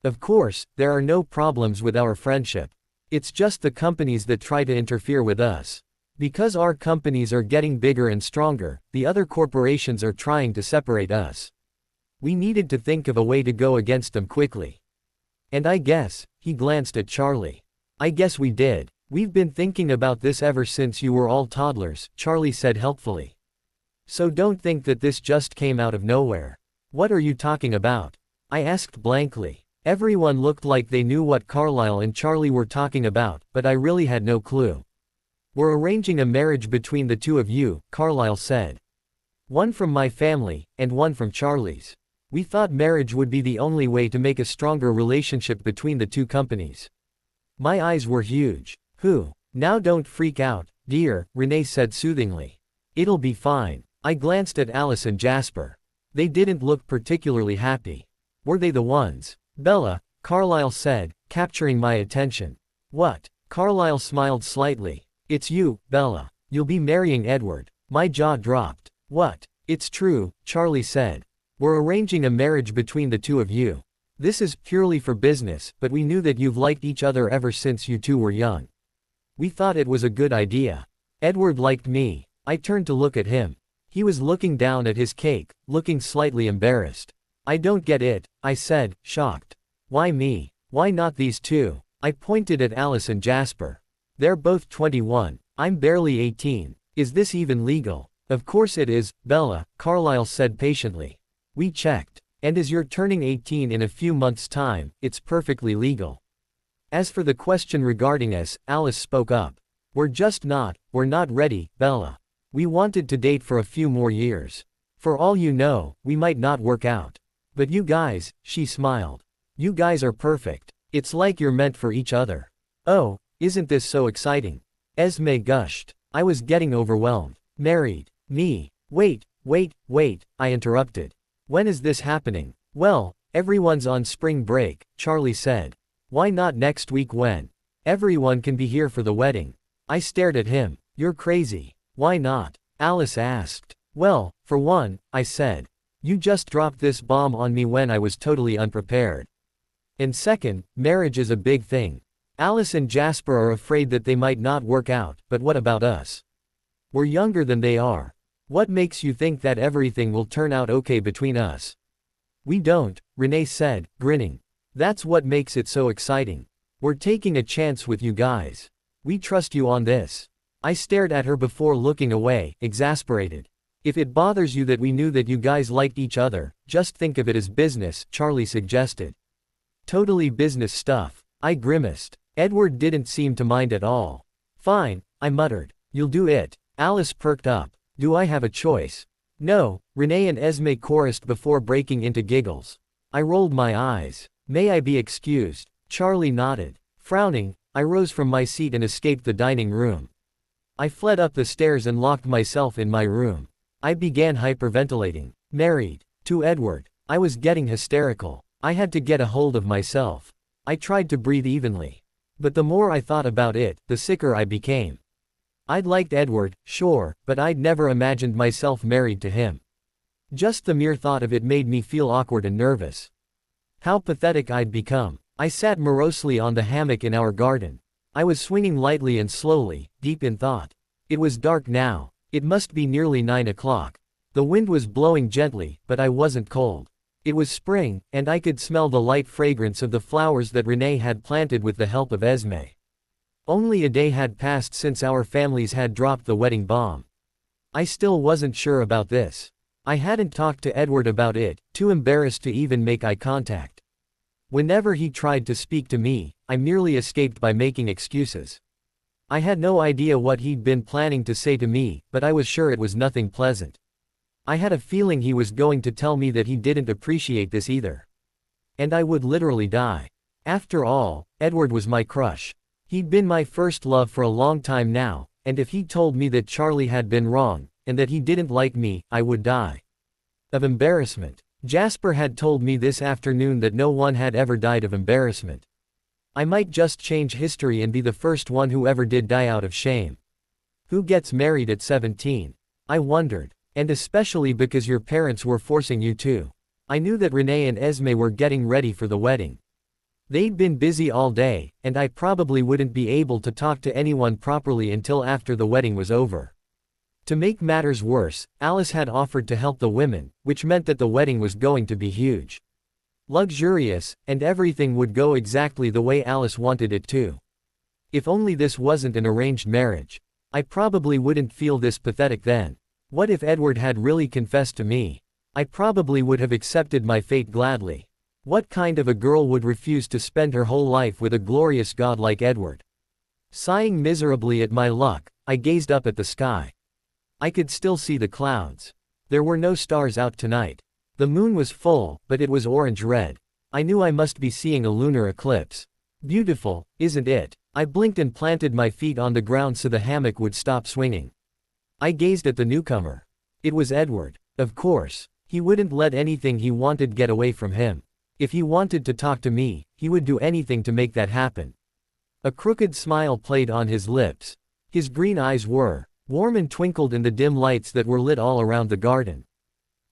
Of course, there are no problems with our friendship. It's just the companies that try to interfere with us. Because our companies are getting bigger and stronger, the other corporations are trying to separate us. We needed to think of a way to go against them quickly. And I guess, he glanced at Charlie. I guess we did. We've been thinking about this ever since you were all toddlers, Charlie said helpfully. So don't think that this just came out of nowhere. What are you talking about? I asked blankly. Everyone looked like they knew what Carlisle and Charlie were talking about, but I really had no clue. We're arranging a marriage between the two of you, Carlisle said. One from my family, and one from Charlie's. We thought marriage would be the only way to make a stronger relationship between the two companies. My eyes were huge. Who? Now don't freak out, dear, Renee said soothingly. It'll be fine. I glanced at Alice and Jasper. They didn't look particularly happy. Were they the ones? Bella, Carlisle said, capturing my attention. What? Carlisle smiled slightly. It's you, Bella. You'll be marrying Edward. My jaw dropped. What? It's true, Charlie said. We're arranging a marriage between the two of you. This is purely for business, but we knew that you've liked each other ever since you two were young. We thought it was a good idea. Edward liked me. I turned to look at him. He was looking down at his cake, looking slightly embarrassed. I don't get it, I said, shocked. Why me? Why not these two? I pointed at Alice and Jasper. They're both 21. I'm barely 18. Is this even legal? Of course it is, Bella, Carlisle said patiently. We checked. And as you're turning 18 in a few months' time, it's perfectly legal. As for the question regarding us, Alice spoke up. We're not ready, Bella. We wanted to date for a few more years. For all you know, we might not work out. But you guys, she smiled. You guys are perfect. It's like you're meant for each other. Oh, isn't this so exciting? Esme gushed. I was getting overwhelmed. Married. Me. Wait, I interrupted. When is this happening? Well, everyone's on spring break, Charlie said. Why not next week when? Everyone can be here for the wedding. I stared at him. You're crazy. Why not? Alice asked. Well, for one, I said. You just dropped this bomb on me when I was totally unprepared. And second, marriage is a big thing. Alice and Jasper are afraid that they might not work out, but what about us? We're younger than they are. What makes you think that everything will turn out okay between us? We don't, Renee said, grinning. That's what makes it so exciting. We're taking a chance with you guys. We trust you on this. I stared at her before looking away, exasperated. If it bothers you that we knew that you guys liked each other, just think of it as business, Charlie suggested. Totally business stuff. I grimaced. Edward didn't seem to mind at all. Fine, I muttered. You'll do it. Alice perked up. Do I have a choice? No, Renee and Esme chorused before breaking into giggles. I rolled my eyes. May I be excused? Charlie nodded. Frowning, I rose from my seat and escaped the dining room. I fled up the stairs and locked myself in my room. I began hyperventilating. Married. To Edward. I was getting hysterical. I had to get a hold of myself. I tried to breathe evenly. But the more I thought about it, the sicker I became. I'd liked Edward, sure, but I'd never imagined myself married to him. Just the mere thought of it made me feel awkward and nervous. How pathetic I'd become. I sat morosely on the hammock in our garden. I was swinging lightly and slowly, deep in thought. It was dark now. It must be nearly 9 o'clock. The wind was blowing gently, but I wasn't cold. It was spring, and I could smell the light fragrance of the flowers that Renee had planted with the help of Esme. Only a day had passed since our families had dropped the wedding bomb. I still wasn't sure about this. I hadn't talked to Edward about it, too embarrassed to even make eye contact. Whenever he tried to speak to me, I merely escaped by making excuses. I had no idea what he'd been planning to say to me, but I was sure it was nothing pleasant. I had a feeling he was going to tell me that he didn't appreciate this either. And I would literally die. After all, Edward was my crush. He'd been my first love for a long time now, and if he told me that Charlie had been wrong, and that he didn't like me, I would die of embarrassment. Jasper had told me this afternoon that no one had ever died of embarrassment. I might just change history and be the first one who ever did die out of shame. Who gets married at 17? I wondered. And especially because your parents were forcing you to. I knew that Renee and Esme were getting ready for the wedding. They'd been busy all day, and I probably wouldn't be able to talk to anyone properly until after the wedding was over. To make matters worse, Alice had offered to help the women, which meant that the wedding was going to be huge. Luxurious, and everything would go exactly the way Alice wanted it to. If only this wasn't an arranged marriage. I probably wouldn't feel this pathetic then. What if Edward had really confessed to me? I probably would have accepted my fate gladly. What kind of a girl would refuse to spend her whole life with a glorious god like Edward? Sighing miserably at my luck, I gazed up at the sky. I could still see the clouds. There were no stars out tonight. The moon was full, but it was orange-red. I knew I must be seeing a lunar eclipse. Beautiful, isn't it? I blinked and planted my feet on the ground so the hammock would stop swinging. I gazed at the newcomer. It was Edward. Of course. He wouldn't let anything he wanted get away from him. If he wanted to talk to me, he would do anything to make that happen. A crooked smile played on his lips. His green eyes were warm and twinkled in the dim lights that were lit all around the garden.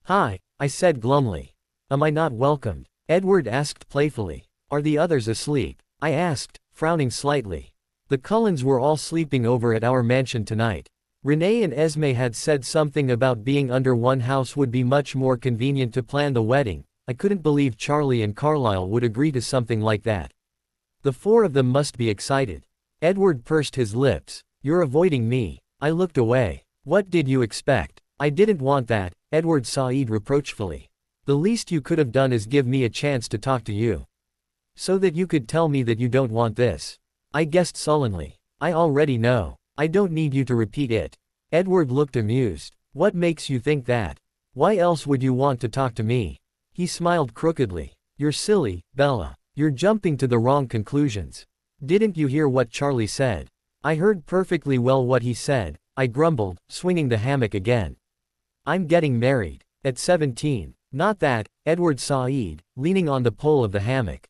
"Hi," I said glumly. "Am I not welcomed?" Edward asked playfully. "Are the others asleep?" I asked, frowning slightly. The Cullens were all sleeping over at our mansion tonight. Renee and Esme had said something about being under one house would be much more convenient to plan the wedding. I couldn't believe Charlie and Carlisle would agree to something like that. The four of them must be excited. Edward pursed his lips. "You're avoiding me." I looked away. "What did you expect?" "I didn't want that," Edward sighed reproachfully. "The least you could have done is give me a chance to talk to you. So that you could tell me that you don't want this." I guessed sullenly. "I already know. I don't need you to repeat it." Edward looked amused. "What makes you think that? Why else would you want to talk to me?" He smiled crookedly. "You're silly, Bella. You're jumping to the wrong conclusions. Didn't you hear what Charlie said?" "I heard perfectly well what he said," I grumbled, swinging the hammock again. "I'm getting married. At 17. "Not that," Edward sighed, leaning on the pole of the hammock.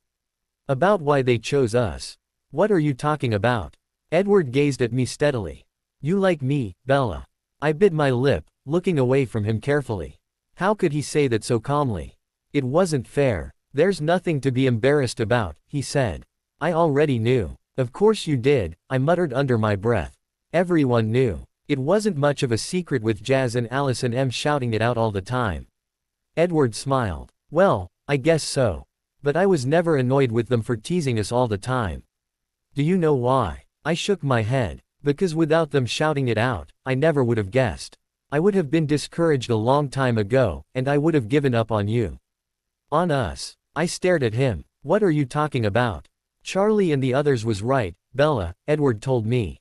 "About why they chose us. What are you talking about?" Edward gazed at me steadily. "You like me, Bella." I bit my lip, looking away from him carefully. How could he say that so calmly? It wasn't fair. "There's nothing to be embarrassed about," he said. "I already knew." "Of course you did," I muttered under my breath. Everyone knew. It wasn't much of a secret with Jazz and Alice and Em shouting it out all the time. Edward smiled. "Well, I guess so. But I was never annoyed with them for teasing us all the time." "Do you know why?" I shook my head. "Because without them shouting it out, I never would have guessed. I would have been discouraged a long time ago, and I would have given up on you." "On us." I stared at him. "What are you talking about?" "Charlie and the others was right, Bella," Edward told me.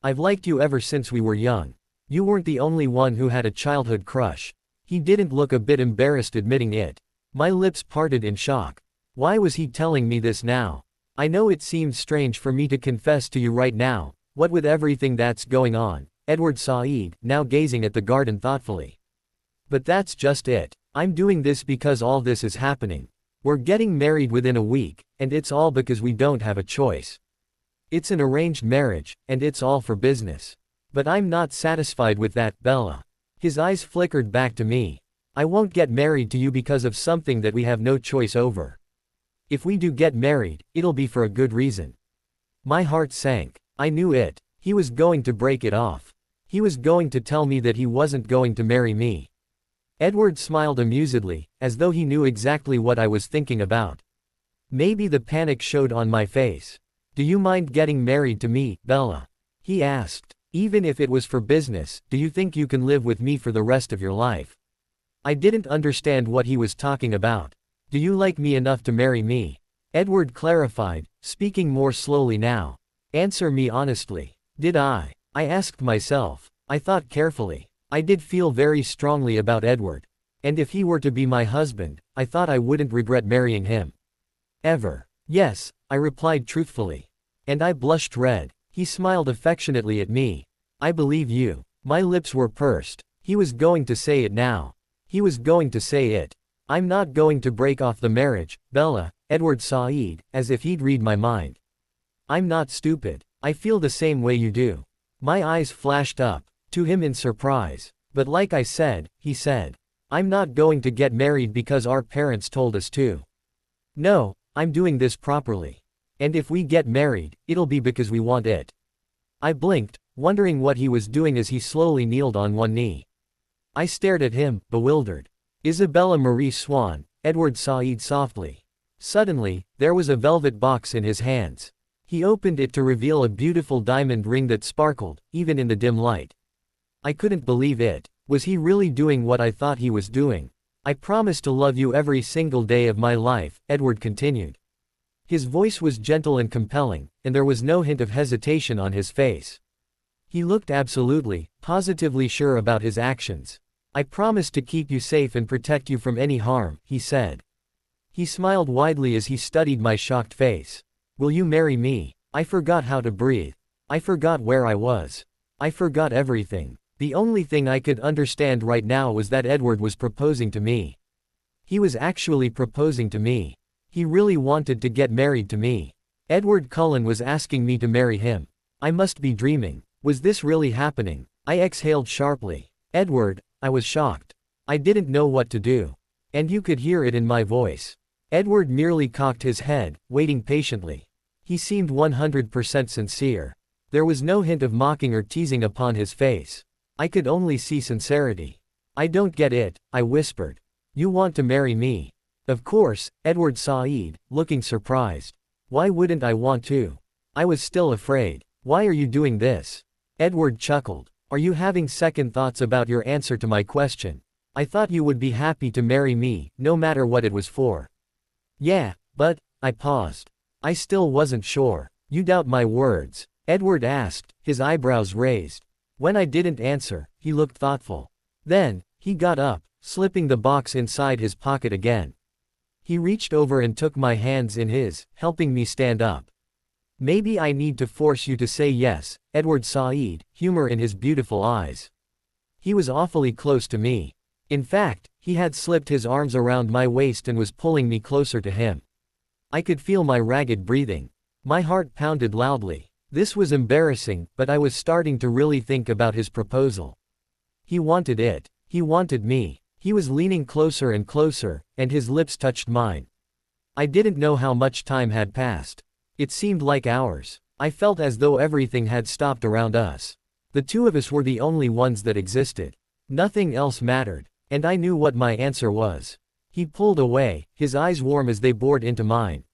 "I've liked you ever since we were young. You weren't the only one who had a childhood crush." He didn't look a bit embarrassed admitting it. My lips parted in shock. Why was he telling me this now? "I know it seems strange for me to confess to you right now, what with everything that's going on," Edward sighed, now gazing at the garden thoughtfully. "But that's just it. I'm doing this because all this is happening. We're getting married within a week, and it's all because we don't have a choice. It's an arranged marriage, and it's all for business. But I'm not satisfied with that, Bella." His eyes flickered back to me. "I won't get married to you because of something that we have no choice over. If we do get married, it'll be for a good reason." My heart sank. I knew it. He was going to break it off. He was going to tell me that he wasn't going to marry me. Edward smiled amusedly, as though he knew exactly what I was thinking about. Maybe the panic showed on my face. "Do you mind getting married to me, Bella?" he asked. "Even if it was for business, do you think you can live with me for the rest of your life?" I didn't understand what he was talking about. "Do you like me enough to marry me?" Edward clarified, speaking more slowly now. "Answer me honestly. Did I?" I asked myself. I thought carefully. I did feel very strongly about Edward. And if he were to be my husband, I thought I wouldn't regret marrying him. Ever. "Yes," I replied truthfully. And I blushed red. He smiled affectionately at me. "I believe you." My lips were pursed. He was going to say it now. He was going to say it. "I'm not going to break off the marriage, Bella," Edward sighed, as if he'd read my mind. "I'm not stupid. I feel the same way you do." My eyes flashed up to him in surprise. "But like I said," he said, "I'm not going to get married because our parents told us to. No, I'm doing this properly. And if we get married, it'll be because we want it." I blinked, wondering what he was doing as he slowly kneeled on one knee. I stared at him, bewildered. "Isabella Marie Swan," Edward sighed softly. Suddenly, there was a velvet box in his hands. He opened it to reveal a beautiful diamond ring that sparkled, even in the dim light. I couldn't believe it. Was he really doing what I thought he was doing? "I promise to love you every single day of my life," Edward continued. His voice was gentle and compelling, and there was no hint of hesitation on his face. He looked absolutely, positively sure about his actions. "I promise to keep you safe and protect you from any harm," he said. He smiled widely as he studied my shocked face. "Will you marry me?" I forgot how to breathe. I forgot where I was. I forgot everything. The only thing I could understand right now was that Edward was proposing to me. He was actually proposing to me. He really wanted to get married to me. Edward Cullen was asking me to marry him. I must be dreaming. Was this really happening? I exhaled sharply. Edward, I was shocked. I didn't know what to do. And you could hear it in my voice. Edward merely cocked his head, waiting patiently. He seemed 100% sincere. There was no hint of mocking or teasing upon his face. I could only see sincerity. I don't get it, I whispered. You want to marry me? Of course, Edward sighed, looking surprised. Why wouldn't I want to? I was still afraid. Why are you doing this? Edward chuckled. Are you having second thoughts about your answer to my question? I thought you would be happy to marry me, no matter what it was for. Yeah, but, I paused. I still wasn't sure. You doubt my words? Edward asked, his eyebrows raised. When I didn't answer, he looked thoughtful. Then, he got up, slipping the box inside his pocket again. He reached over and took my hands in his, helping me stand up. Maybe I need to force you to say yes, Edward sighed, humor in his beautiful eyes. He was awfully close to me. In fact, he had slipped his arms around my waist and was pulling me closer to him. I could feel my ragged breathing. My heart pounded loudly. This was embarrassing, but I was starting to really think about his proposal. He wanted it. He wanted me. He was leaning closer and closer, and his lips touched mine. I didn't know how much time had passed. It seemed like hours. I felt as though everything had stopped around us. The two of us were the only ones that existed. Nothing else mattered. And I knew what my answer was. He pulled away, his eyes warm as they bored into mine.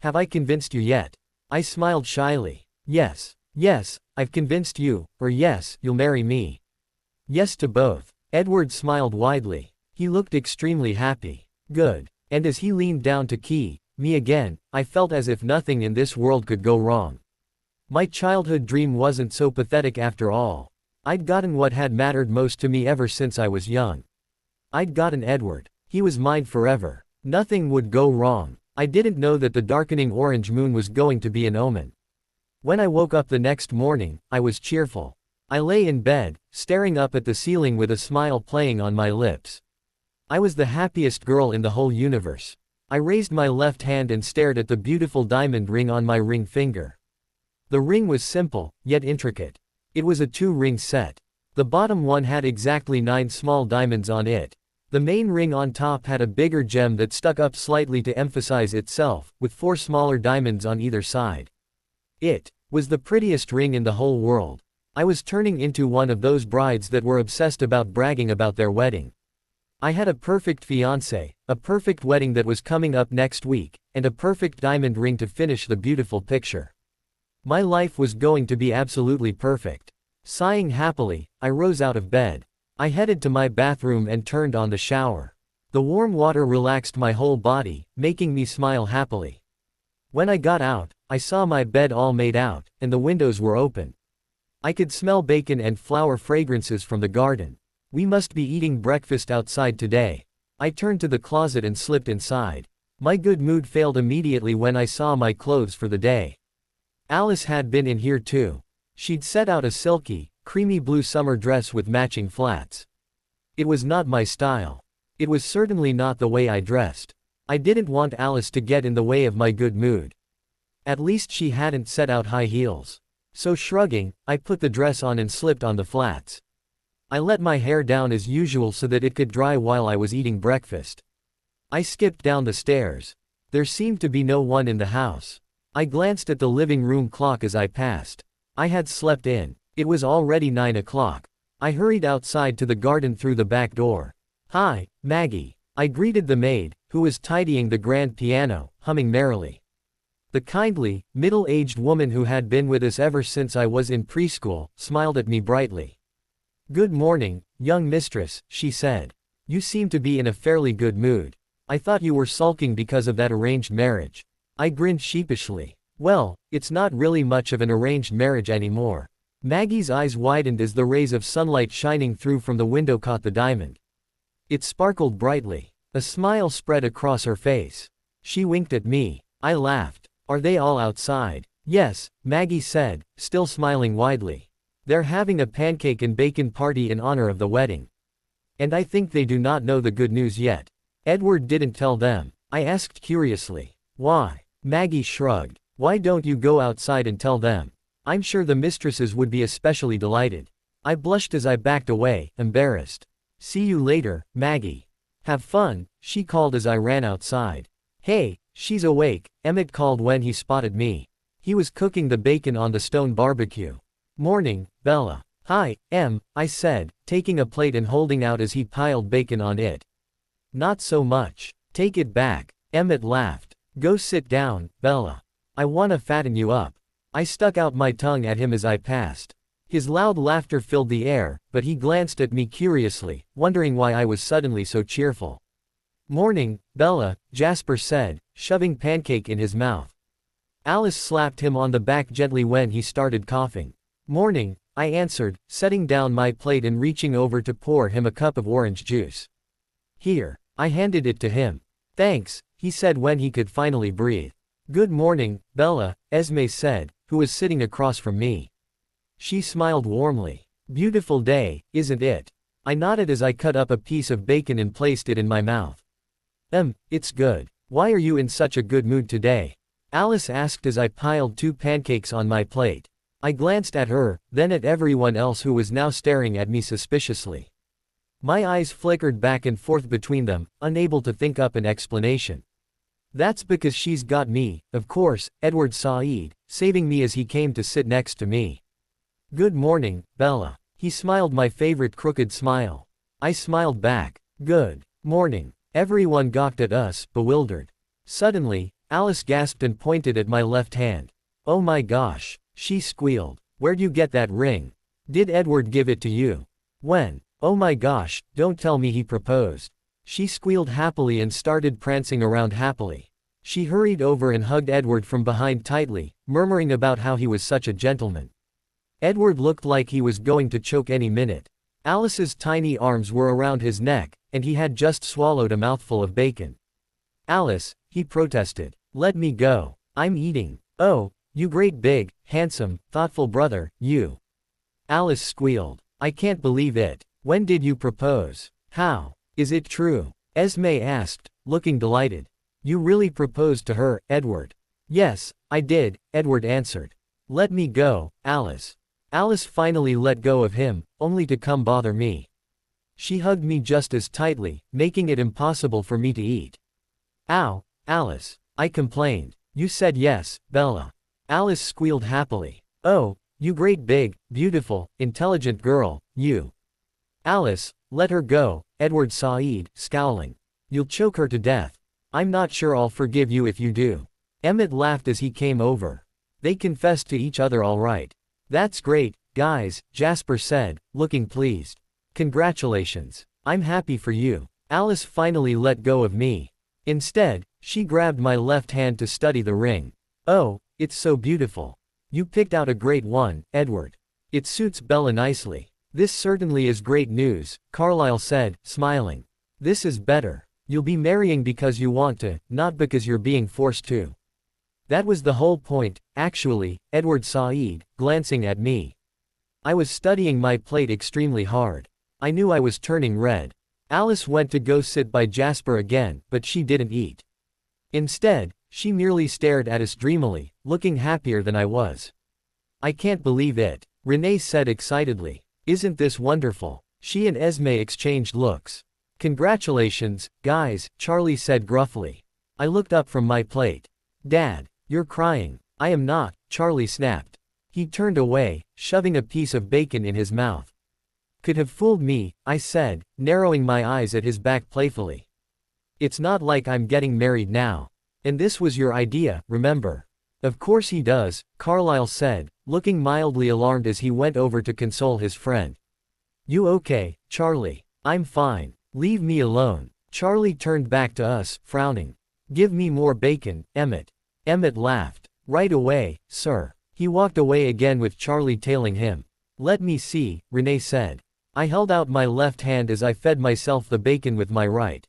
Have I convinced you yet? I smiled shyly. Yes. Yes, I've convinced you, or yes, you'll marry me. Yes to both. Edward smiled widely. He looked extremely happy. Good. And as he leaned down to key me again, I felt as if nothing in this world could go wrong. My childhood dream wasn't so pathetic after all. I'd gotten what had mattered most to me ever since I was young. I'd gotten Edward. He was mine forever. Nothing would go wrong. I didn't know that the darkening orange moon was going to be an omen. When I woke up the next morning, I was cheerful. I lay in bed, staring up at the ceiling with a smile playing on my lips. I was the happiest girl in the whole universe. I raised my left hand and stared at the beautiful diamond ring on my ring finger. The ring was simple, yet intricate. It was a 2-ring set. The bottom one had exactly 9 small diamonds on it. The main ring on top had a bigger gem that stuck up slightly to emphasize itself, with 4 smaller diamonds on either side. It was the prettiest ring in the whole world. I was turning into one of those brides that were obsessed about bragging about their wedding. I had a perfect fiancé, a perfect wedding that was coming up next week, and a perfect diamond ring to finish the beautiful picture. My life was going to be absolutely perfect. Sighing happily, I rose out of bed. I headed to my bathroom and turned on the shower. The warm water relaxed my whole body, making me smile happily. When I got out, I saw my bed all made out, and the windows were open. I could smell bacon and flower fragrances from the garden. We must be eating breakfast outside today. I turned to the closet and slipped inside. My good mood failed immediately when I saw my clothes for the day. Alice had been in here too. She'd set out a silky, creamy blue summer dress with matching flats. It was not my style. It was certainly not the way I dressed. I didn't want Alice to get in the way of my good mood. At least she hadn't set out high heels. So shrugging, I put the dress on and slipped on the flats. I let my hair down as usual so that it could dry while I was eating breakfast. I skipped down the stairs. There seemed to be no one in the house. I glanced at the living room clock as I passed. I had slept in. It was already 9 o'clock. I hurried outside to the garden through the back door. Hi, Maggie. I greeted the maid, who was tidying the grand piano, humming merrily. The kindly, middle-aged woman who had been with us ever since I was in preschool, smiled at me brightly. Good morning, young mistress, she said. You seem to be in a fairly good mood. I thought you were sulking because of that arranged marriage. I grinned sheepishly. Well, it's not really much of an arranged marriage anymore. Maggie's eyes widened as the rays of sunlight shining through from the window caught the diamond. It sparkled brightly. A smile spread across her face. She winked at me. I laughed. Are they all outside? Yes, Maggie said, still smiling widely. They're having a pancake and bacon party in honor of the wedding. And I think they do not know the good news yet. Edward didn't tell them. I asked curiously. Why? Maggie shrugged. Why don't you go outside and tell them? I'm sure the mistresses would be especially delighted. I blushed as I backed away, embarrassed. See you later, Maggie. Have fun, she called as I ran outside. Hey, she's awake, Emmett called when he spotted me. He was cooking the bacon on the stone barbecue. Morning, Bella. Hi, Em, I said, taking a plate and holding out as he piled bacon on it. Not so much. Take it back. Emmett laughed. Go sit down, Bella. I wanna fatten you up. I stuck out my tongue at him as I passed. His loud laughter filled the air, but he glanced at me curiously, wondering why I was suddenly so cheerful. Morning, Bella, Jasper said, shoving pancake in his mouth. Alice slapped him on the back gently when he started coughing. Morning, I answered, setting down my plate and reaching over to pour him a cup of orange juice. Here, I handed it to him. Thanks, he said when he could finally breathe. Good morning, Bella, Esme said, who was sitting across from me. She smiled warmly. Beautiful day, isn't it? I nodded as I cut up a piece of bacon and placed it in my mouth. It's good. Why are you in such a good mood today? Alice asked as I piled 2 pancakes on my plate. I glanced at her, then at everyone else who was now staring at me suspiciously. My eyes flickered back and forth between them, unable to think up an explanation. That's because she's got me, of course, Edward Said, saving me as he came to sit next to me. Good morning, Bella. He smiled my favorite crooked smile. I smiled back. Good morning. Everyone gawked at us, bewildered. Suddenly, Alice gasped and pointed at my left hand. Oh my gosh, she squealed. Where'd you get that ring? Did Edward give it to you? When? Oh my gosh, don't tell me he proposed. She squealed happily and started prancing around happily. She hurried over and hugged Edward from behind tightly, murmuring about how he was such a gentleman. Edward looked like he was going to choke any minute. Alice's tiny arms were around his neck, and he had just swallowed a mouthful of bacon. Alice, he protested. Let me go. I'm eating. Oh, you great big, handsome, thoughtful brother, you. Alice squealed. I can't believe it. When did you propose? How? Is it true? Esme asked, looking delighted. You really proposed to her, Edward? Yes, I did, Edward answered. Let me go, Alice. Alice finally let go of him, only to come bother me. She hugged me just as tightly, making it impossible for me to eat. Ow, Alice, I complained. You said yes, Bella. Alice squealed happily. Oh, you great big, beautiful, intelligent girl, you. Alice, let her go, Edward Said, scowling. You'll choke her to death. I'm not sure I'll forgive you if you do. Emmett laughed as he came over. They confessed to each other all right. That's great, guys, Jasper said, looking pleased. Congratulations. I'm happy for you. Alice finally let go of me. Instead, she grabbed my left hand to study the ring. Oh, it's so beautiful. You picked out a great one, Edward. It suits Bella nicely. This certainly is great news, Carlyle said, smiling. This is better. You'll be marrying because you want to, not because you're being forced to. That was the whole point, actually, Edward Said, glancing at me. I was studying my plate extremely hard. I knew I was turning red. Alice went to go sit by Jasper again, but she didn't eat. Instead, she merely stared at us dreamily, looking happier than I was. I can't believe it, Renee said excitedly. Isn't this wonderful? She and Esme exchanged looks. Congratulations, guys, Charlie said gruffly. I looked up from my plate. Dad, you're crying. I am not, Charlie snapped. He turned away, shoving a piece of bacon in his mouth. Could have fooled me, I said, narrowing my eyes at his back playfully. It's not like I'm getting married now. And this was your idea, remember? Of course he does, Carlyle said, looking mildly alarmed as he went over to console his friend. You okay, Charlie? I'm fine. Leave me alone. Charlie turned back to us, frowning. Give me more bacon, Emmett. Emmett laughed. Right away, sir. He walked away again with Charlie tailing him. Let me see, Renee said. I held out my left hand as I fed myself the bacon with my right.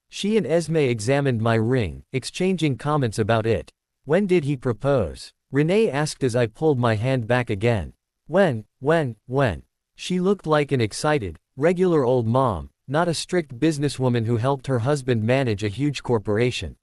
She and Esme examined my ring, exchanging comments about it. When did he propose? Renee asked as I pulled my hand back again. When? She looked like an excited, regular old mom, not a strict businesswoman who helped her husband manage a huge corporation.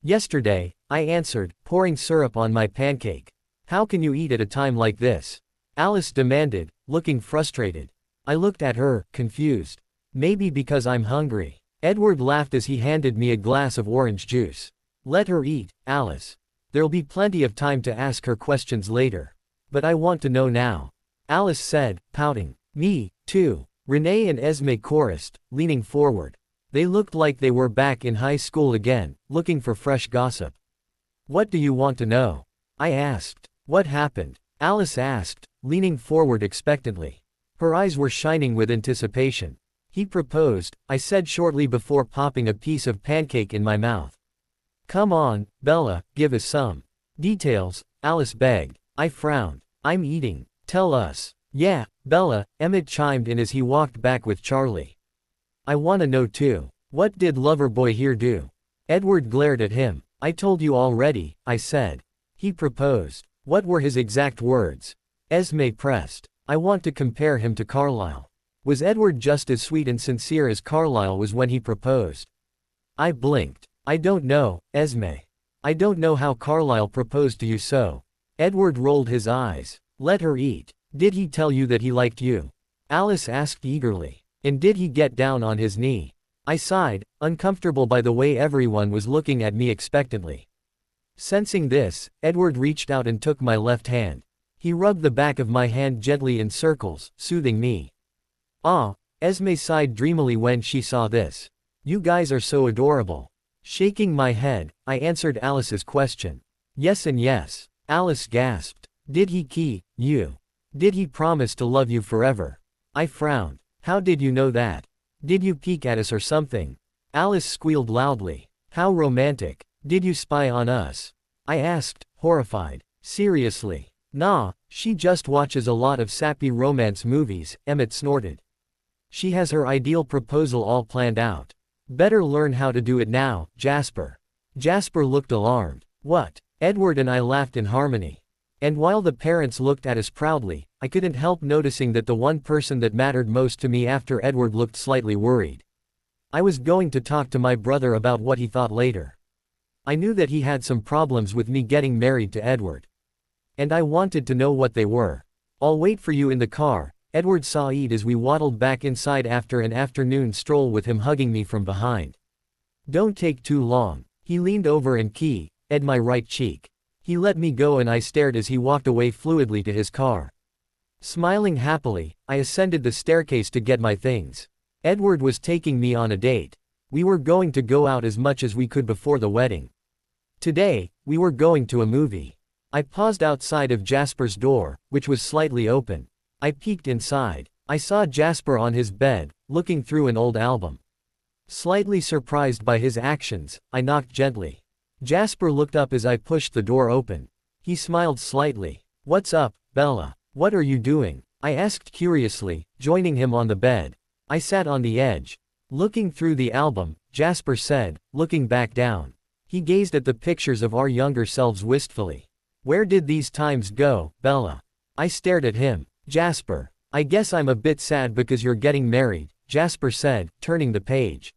Yesterday, I answered, pouring syrup on my pancake. How can you eat at a time like this? Alice demanded, looking frustrated. I looked at her, confused. Maybe because I'm hungry. Edward laughed as he handed me a glass of orange juice. Let her eat, Alice. There'll be plenty of time to ask her questions later. But I want to know now. Alice said, pouting. Me, too. Renee and Esme chorused, leaning forward. They looked like they were back in high school again, looking for fresh gossip. What do you want to know? I asked. What happened? Alice asked, leaning forward expectantly. Her eyes were shining with anticipation. He proposed, I said shortly before popping a piece of pancake in my mouth. Come on, Bella, give us some details, Alice begged. I frowned. I'm eating. Tell us. Yeah, Bella, Emmett chimed in as he walked back with Charlie. I want to know too. What did Loverboy here do? Edward glared at him. I told you already, I said. He proposed. What were his exact words? Esme pressed. I want to compare him to Carlisle. Was Edward just as sweet and sincere as Carlisle was when he proposed? I blinked. I don't know, Esme. I don't know how Carlisle proposed to you so. Edward rolled his eyes. Let her eat. Did he tell you that he liked you? Alice asked eagerly. And did he get down on his knee? I sighed, uncomfortable by the way everyone was looking at me expectantly. Sensing this, Edward reached out and took my left hand. He rubbed the back of my hand gently in circles, soothing me. Ah, Esme sighed dreamily when she saw this. You guys are so adorable. Shaking my head, I answered Alice's question. Yes and yes. Alice gasped. Did he key you? Did he promise to love you forever? I frowned. How did you know that? Did you peek at us or something? Alice squealed loudly. How romantic. Did you spy on us? I asked, horrified. Seriously. Nah, she just watches a lot of sappy romance movies, Emmett snorted. She has her ideal proposal all planned out. Better learn how to do it now, Jasper. Jasper looked alarmed. What? Edward and I laughed in harmony. And while the parents looked at us proudly, I couldn't help noticing that the one person that mattered most to me after Edward looked slightly worried. I was going to talk to my brother about what he thought later. I knew that he had some problems with me getting married to Edward. And I wanted to know what they were. I'll wait for you in the car, Edward sighed as we waddled back inside after an afternoon stroll with him hugging me from behind. Don't take too long. He leaned over and keyed my right cheek. He let me go and I stared as he walked away fluidly to his car. Smiling happily, I ascended the staircase to get my things. Edward was taking me on a date. We were going to go out as much as we could before the wedding. Today, we were going to a movie. I paused outside of Jasper's door, which was slightly open. I peeked inside. I saw Jasper on his bed, looking through an old album. Slightly surprised by his actions, I knocked gently. Jasper looked up as I pushed the door open. He smiled slightly. What's up, Bella? What are you doing? I asked curiously, joining him on the bed. I sat on the edge. Looking through the album, Jasper said, looking back down. He gazed at the pictures of our younger selves wistfully. Where did these times go, Bella? I stared at him. Jasper, I guess I'm a bit sad because you're getting married, Jasper said, turning the page.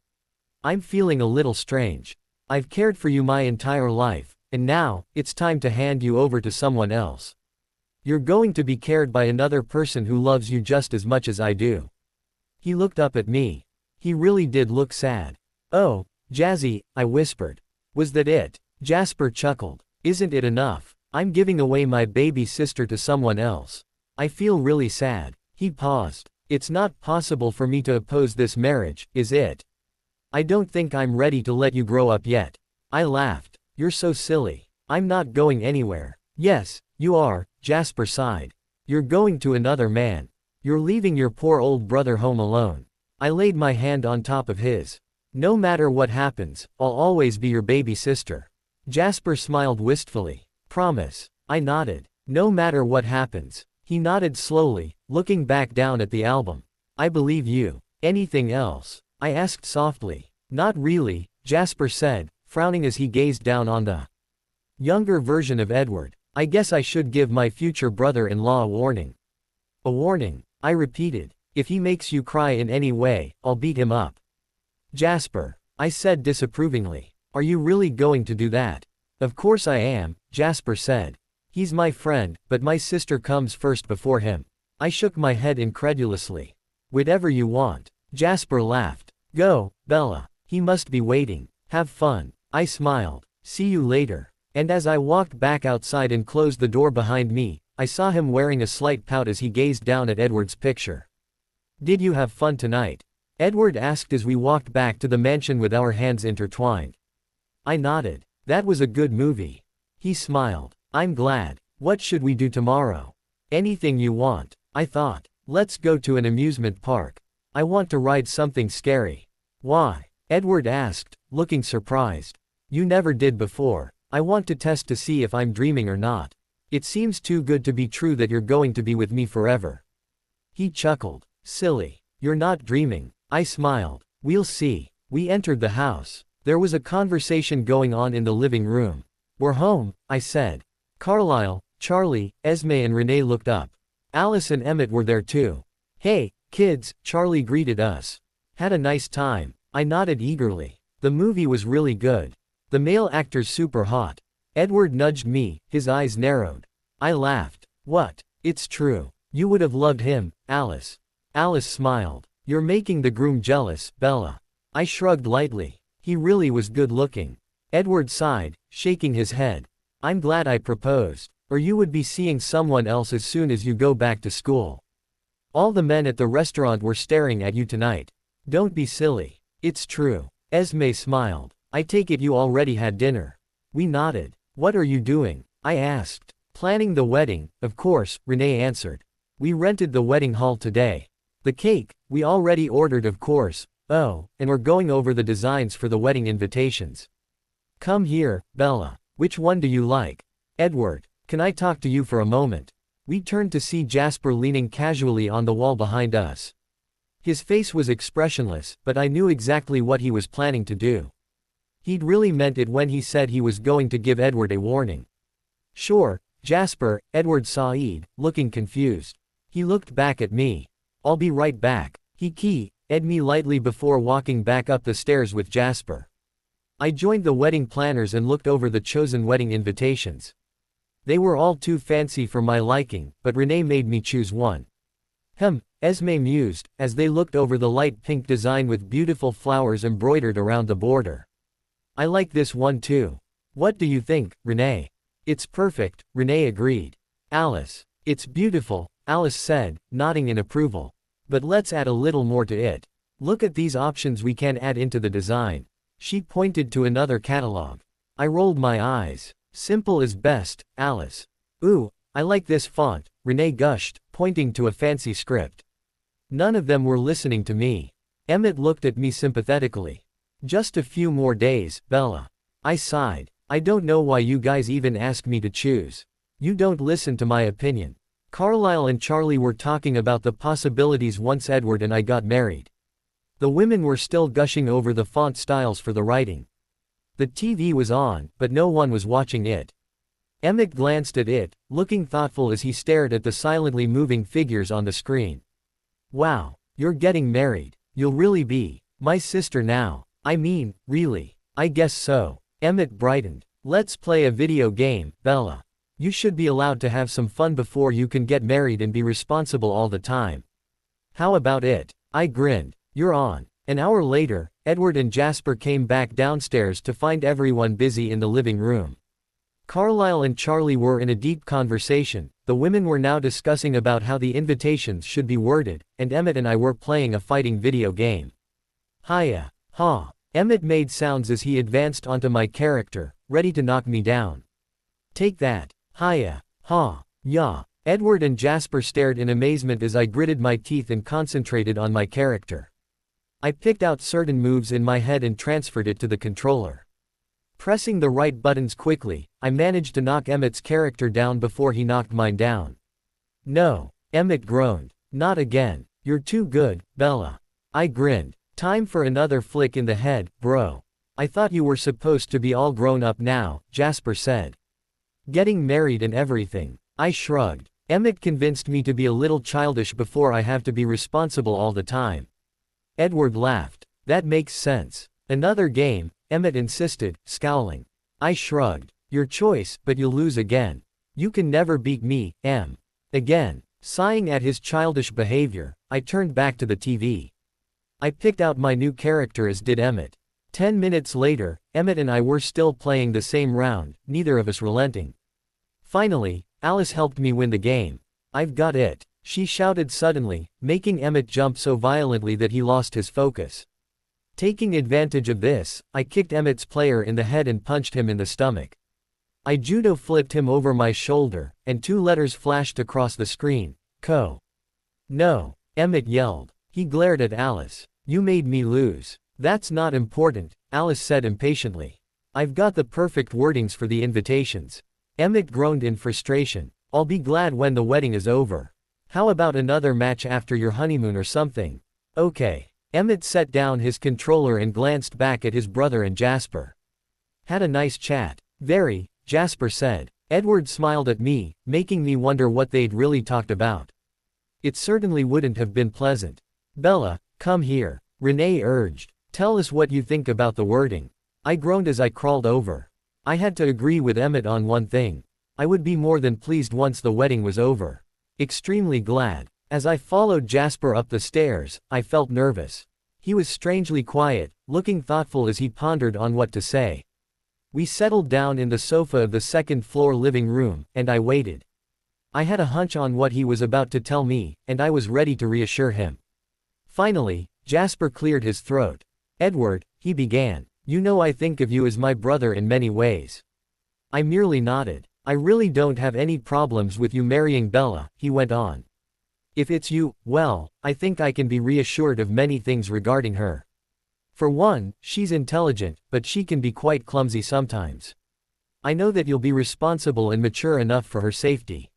I'm feeling a little strange. I've cared for you my entire life, and now, it's time to hand you over to someone else. You're going to be cared by another person who loves you just as much as I do. He looked up at me. He really did look sad. Oh, Jazzy, I whispered. Was that it? Jasper chuckled. Isn't it enough? I'm giving away my baby sister to someone else. I feel really sad. He paused. It's not possible for me to oppose this marriage, is it? I don't think I'm ready to let you grow up yet. I laughed. You're so silly. I'm not going anywhere. Yes, you are, Jasper sighed. You're going to another man. You're leaving your poor old brother home alone. I laid my hand on top of his. No matter what happens, I'll always be your baby sister. Jasper smiled wistfully. Promise. I nodded. No matter what happens. He nodded slowly, looking back down at the album. I believe you. Anything else? I asked softly. Not really, Jasper said, frowning as he gazed down on the younger version of Edward. I guess I should give my future brother-in-law a warning. A warning, I repeated. If he makes you cry in any way, I'll beat him up. Jasper, I said disapprovingly. Are you really going to do that? Of course I am, Jasper said. He's my friend, but my sister comes first before him. I shook my head incredulously. Whatever you want. Jasper laughed. Go, Bella. He must be waiting. Have fun. I smiled. See you later. And as I walked back outside and closed the door behind me, I saw him wearing a slight pout as he gazed down at Edward's picture. Did you have fun tonight? Edward asked as we walked back to the mansion with our hands intertwined. I nodded. That was a good movie. He smiled. I'm glad. What should we do tomorrow? Anything you want, I thought. Let's go to an amusement park. I want to ride something scary. Why? Edward asked, looking surprised. You never did before. I want to test to see if I'm dreaming or not. It seems too good to be true that you're going to be with me forever. He chuckled. Silly. You're not dreaming. I smiled. We'll see. We entered the house. There was a conversation going on in the living room. We're home, I said. Carlisle, Charlie, Esme and Renee looked up. Alice and Emmett were there too. Hey, kids, Charlie greeted us. Had a nice time. I nodded eagerly. The movie was really good. The male actor's super hot. Edward nudged me, his eyes narrowed. I laughed. What? It's true. You would have loved him, Alice. Alice smiled. You're making the groom jealous, Bella. I shrugged lightly. He really was good looking. Edward sighed, shaking his head. I'm glad I proposed, or you would be seeing someone else as soon as you go back to school. All the men at the restaurant were staring at you tonight. Don't be silly. It's true. Esme smiled. I take it you already had dinner. We nodded. What are you doing? I asked. Planning the wedding, of course, Renee answered. We rented the wedding hall today. The cake, we already ordered of course. Oh, and we're going over the designs for the wedding invitations. Come here, Bella. Which one do you like? Edward, can I talk to you for a moment? We turned to see Jasper leaning casually on the wall behind us. His face was expressionless, but I knew exactly what he was planning to do. He'd really meant it when he said he was going to give Edward a warning. Sure, Jasper, Edward sighed, looking confused. He looked back at me. I'll be right back. He keyed me lightly before walking back up the stairs with Jasper. I joined the wedding planners and looked over the chosen wedding invitations. They were all too fancy for my liking, but Renee made me choose one. Esme mused, as they looked over the light pink design with beautiful flowers embroidered around the border. I like this one too. What do you think, Renee? It's perfect, Renee agreed. Alice. It's beautiful, Alice said, nodding in approval. But let's add a little more to it. Look at these options we can add into the design. She pointed to another catalog. I rolled my eyes. Simple is best, Alice. Ooh, I like this font, Renee gushed, pointing to a fancy script. None of them were listening to me. Emmett looked at me sympathetically. Just a few more days, Bella. I sighed. I don't know why you guys even ask me to choose. You don't listen to my opinion. Carlisle and Charlie were talking about the possibilities once Edward and I got married. The women were still gushing over the font styles for the writing. The TV was on, but no one was watching it. Emmett glanced at it, looking thoughtful as he stared at the silently moving figures on the screen. Wow, you're getting married. You'll really be my sister now. I mean, really. I guess so. Emmett brightened. Let's play a video game, Bella. You should be allowed to have some fun before you can get married and be responsible all the time. How about it? I grinned. You're on. An hour later, Edward and Jasper came back downstairs to find everyone busy in the living room. Carlisle and Charlie were in a deep conversation. The women were now discussing about how the invitations should be worded, and Emmett and I were playing a fighting video game. Hiya, ha. Emmett made sounds as he advanced onto my character, ready to knock me down. Take that. Hiya, ha, ya. Edward and Jasper stared in amazement as I gritted my teeth and concentrated on my character. I picked out certain moves in my head and transferred it to the controller. Pressing the right buttons quickly, I managed to knock Emmett's character down before he knocked mine down. No, Emmett groaned. Not again. You're too good, Bella. I grinned. Time for another flick in the head, bro. I thought you were supposed to be all grown up now, Jasper said. Getting married and everything. I shrugged. Emmett convinced me to be a little childish before I have to be responsible all the time. Edward laughed. That makes sense. Another game, Emmett insisted, scowling. I shrugged. Your choice, but you'll lose again. You can never beat me, Em. Again. Sighing at his childish behavior, I turned back to the TV. I picked out my new character as did Emmett. 10 minutes later, Emmett and I were still playing the same round, neither of us relenting. Finally, Alice helped me win the game. I've got it, she shouted suddenly, making Emmett jump so violently that he lost his focus. Taking advantage of this, I kicked Emmett's player in the head and punched him in the stomach. I judo flipped him over my shoulder, and 2 letters flashed across the screen. Co. No, Emmett yelled. He glared at Alice. You made me lose. That's not important, Alice said impatiently. I've got the perfect wordings for the invitations. Emmett groaned in frustration. I'll be glad when the wedding is over. How about another match after your honeymoon or something? Okay. Emmett set down his controller and glanced back at his brother and Jasper. Had a nice chat. Very, Jasper said. Edward smiled at me, making me wonder what they'd really talked about. It certainly wouldn't have been pleasant. Bella, come here, Renee urged. Tell us what you think about the wording. I groaned as I crawled over. I had to agree with Emmett on one thing. I would be more than pleased once the wedding was over. Extremely glad. As I followed Jasper up the stairs, I felt nervous. He was strangely quiet, looking thoughtful as he pondered on what to say. We settled down in the sofa of the second-floor living room, and I waited. I had a hunch on what he was about to tell me, and I was ready to reassure him. Finally, Jasper cleared his throat. Edward, he began, you know I think of you as my brother in many ways. I merely nodded. I really don't have any problems with you marrying Bella, he went on. If it's you, well, I think I can be reassured of many things regarding her. For one, she's intelligent, but she can be quite clumsy sometimes. I know that you'll be responsible and mature enough for her safety.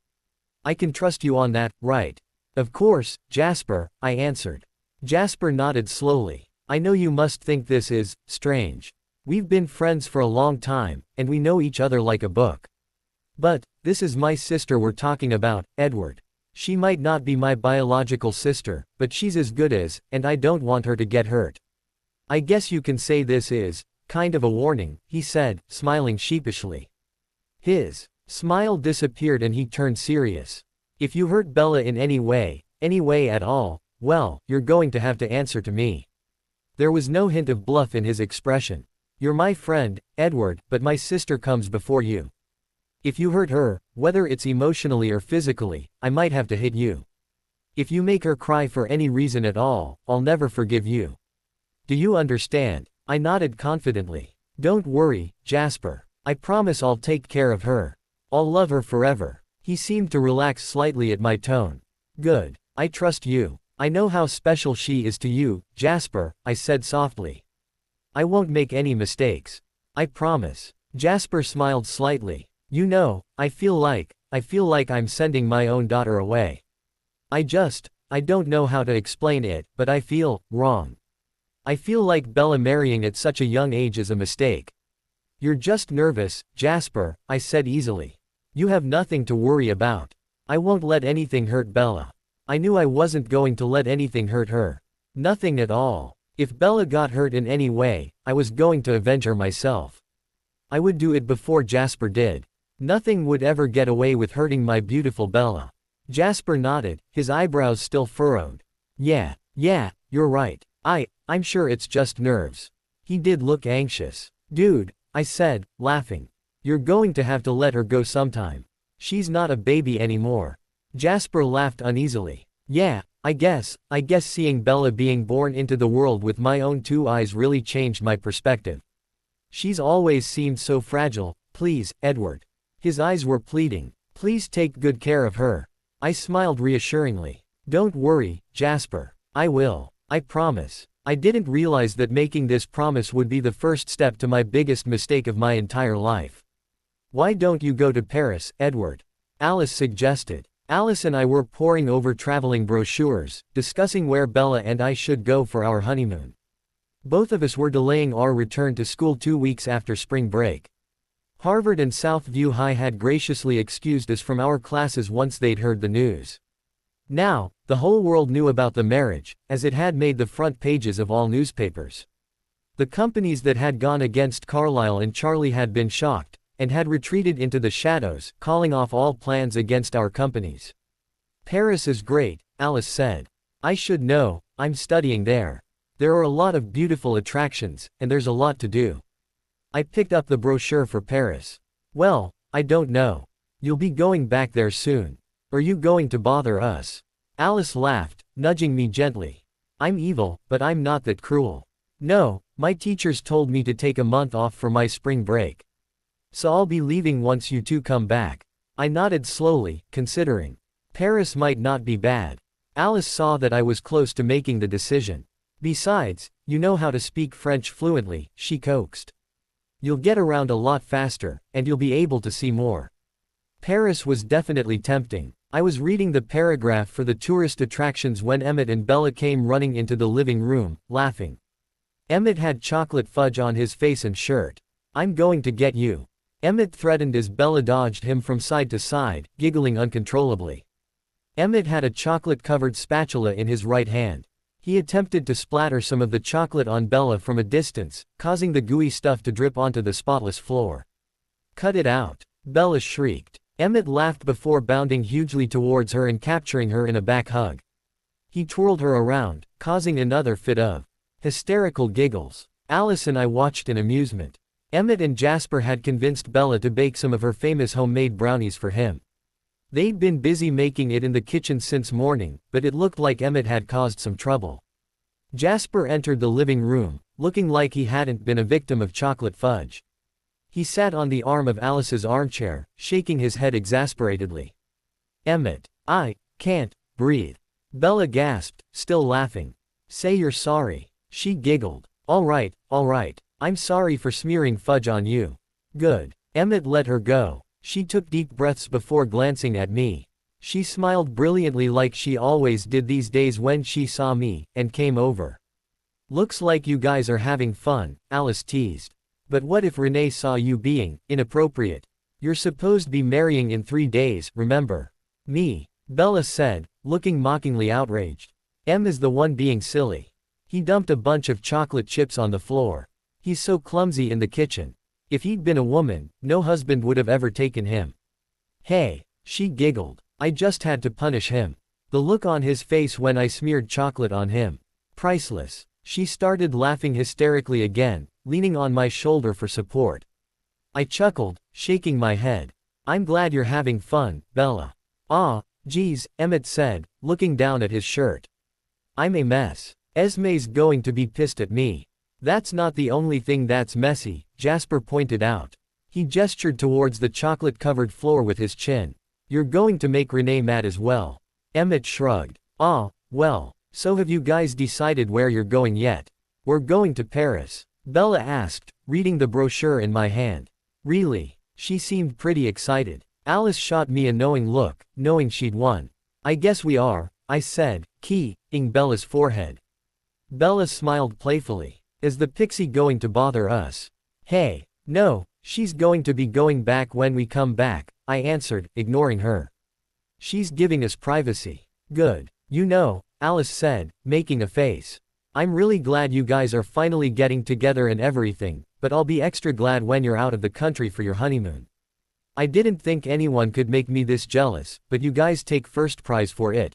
I can trust you on that, right? Of course, Jasper, I answered. Jasper nodded slowly. I know you must think this is strange. We've been friends for a long time, and we know each other like a book. But, this is my sister we're talking about, Edward. She might not be my biological sister, but she's as good as, and I don't want her to get hurt. I guess you can say this is kind of a warning, he said, smiling sheepishly. His smile disappeared and he turned serious. If you hurt Bella in any way at all, well, you're going to have to answer to me. There was no hint of bluff in his expression. You're my friend, Edward, but my sister comes before you. If you hurt her, whether it's emotionally or physically, I might have to hit you. If you make her cry for any reason at all, I'll never forgive you. Do you understand? I nodded confidently. Don't worry, Jasper. I promise I'll take care of her. I'll love her forever. He seemed to relax slightly at my tone. Good. I trust you. I know how special she is to you, Jasper, I said softly. I won't make any mistakes. I promise. Jasper smiled slightly. You know, I feel like I'm sending my own daughter away. I don't know how to explain it, but I feel wrong. I feel like Bella marrying at such a young age is a mistake. You're just nervous, Jasper, I said easily. You have nothing to worry about. I won't let anything hurt Bella. I knew I wasn't going to let anything hurt her. Nothing at all. If Bella got hurt in any way, I was going to avenge her myself. I would do it before Jasper did. Nothing would ever get away with hurting my beautiful Bella. Jasper nodded, his eyebrows still furrowed. Yeah, you're right. I'm sure it's just nerves. He did look anxious. Dude, I said, laughing. You're going to have to let her go sometime. She's not a baby anymore. Jasper laughed uneasily. Yeah, I guess seeing Bella being born into the world with my own 2 eyes really changed my perspective. She's always seemed so fragile. Please, Edward. His eyes were pleading. Please take good care of her. I smiled reassuringly. Don't worry, Jasper. I will. I promise. I didn't realize that making this promise would be the first step to my biggest mistake of my entire life. Why don't you go to Paris, Edward? Alice suggested. Alice and I were poring over traveling brochures, discussing where Bella and I should go for our honeymoon. Both of us were delaying our return to school 2 weeks after spring break. Harvard and Southview High had graciously excused us from our classes once they'd heard the news. Now, the whole world knew about the marriage, as it had made the front pages of all newspapers. The companies that had gone against Carlyle and Charlie had been shocked, and had retreated into the shadows, calling off all plans against our companies. Paris is great, Alice said. I should know, I'm studying there. There are a lot of beautiful attractions, and there's a lot to do. I picked up the brochure for Paris. Well, I don't know. You'll be going back there soon. Are you going to bother us? Alice laughed, nudging me gently. I'm evil, but I'm not that cruel. No, my teachers told me to take a month off for my spring break. So I'll be leaving once you two come back. I nodded slowly, considering. Paris might not be bad. Alice saw that I was close to making the decision. Besides, you know how to speak French fluently, she coaxed. You'll get around a lot faster, and you'll be able to see more. Paris was definitely tempting. I was reading the paragraph for the tourist attractions when Emmett and Bella came running into the living room, laughing. Emmett had chocolate fudge on his face and shirt. I'm going to get you. Emmett threatened as Bella dodged him from side to side, giggling uncontrollably. Emmett had a chocolate-covered spatula in his right hand. He attempted to splatter some of the chocolate on Bella from a distance, causing the gooey stuff to drip onto the spotless floor. Cut it out, Bella shrieked. Emmett laughed before bounding hugely towards her and capturing her in a back hug. He twirled her around, causing another fit of hysterical giggles. Alice and I watched in amusement. Emmett and Jasper had convinced Bella to bake some of her famous homemade brownies for him. They'd been busy making it in the kitchen since morning, but it looked like Emmett had caused some trouble. Jasper entered the living room, looking like he hadn't been a victim of chocolate fudge. He sat on the arm of Alice's armchair, shaking his head exasperatedly. Emmett, I can't breathe. Bella gasped, still laughing. Say you're sorry. She giggled. All right, I'm sorry for smearing fudge on you. Good. Emmett let her go. She took deep breaths before glancing at me. She smiled brilliantly like she always did these days when she saw me, and came over. Looks like you guys are having fun, Alice teased. But what if Renee saw you being inappropriate? You're supposed to be marrying in 3 days, remember? Me, Bella said, looking mockingly outraged. Em is the one being silly. He dumped a bunch of chocolate chips on the floor. He's so clumsy in the kitchen. If he'd been a woman, no husband would have ever taken him. Hey, she giggled. I just had to punish him. The look on his face when I smeared chocolate on him. Priceless. She started laughing hysterically again, leaning on my shoulder for support. I chuckled, shaking my head. I'm glad you're having fun, Bella. Ah, geez, Emmett said, looking down at his shirt. I'm a mess. Esme's going to be pissed at me. That's not the only thing that's messy, Jasper pointed out. He gestured towards the chocolate-covered floor with his chin. You're going to make Renee mad as well. Emmett shrugged. Ah, well, so have you guys decided where you're going yet? We're going to Paris, Bella asked, reading the brochure in my hand. Really? She seemed pretty excited. Alice shot me a knowing look, knowing she'd won. I guess we are, I said, keying Bella's forehead. Bella smiled playfully. Is the pixie going to bother us? Hey, no, she's going to be going back when we come back, I answered, ignoring her. She's giving us privacy. Good. You know, Alice said, making a face. I'm really glad you guys are finally getting together and everything, but I'll be extra glad when you're out of the country for your honeymoon. I didn't think anyone could make me this jealous, but you guys take first prize for it.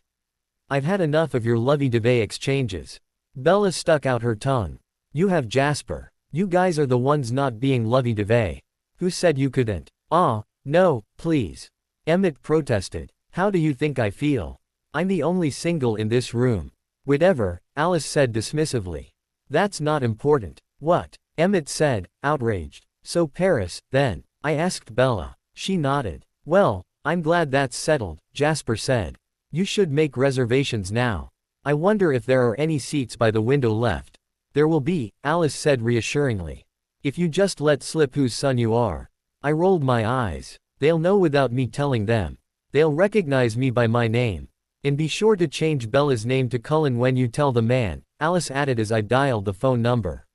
I've had enough of your lovey-dovey exchanges. Bella stuck out her tongue. You have Jasper. You guys are the ones not being lovey-dovey. Who said you couldn't? Ah, no, please. Emmett protested. How do you think I feel? I'm the only single in this room. Whatever, Alice said dismissively. That's not important. What? Emmett said, outraged. So Paris, then? I asked Bella. She nodded. Well, I'm glad that's settled, Jasper said. You should make reservations now. I wonder if there are any seats by the window left. There will be, Alice said reassuringly. If you just let slip whose son you are. I rolled my eyes. They'll know without me telling them. They'll recognize me by my name. And be sure to change Bella's name to Cullen when you tell the man, Alice added as I dialed the phone number.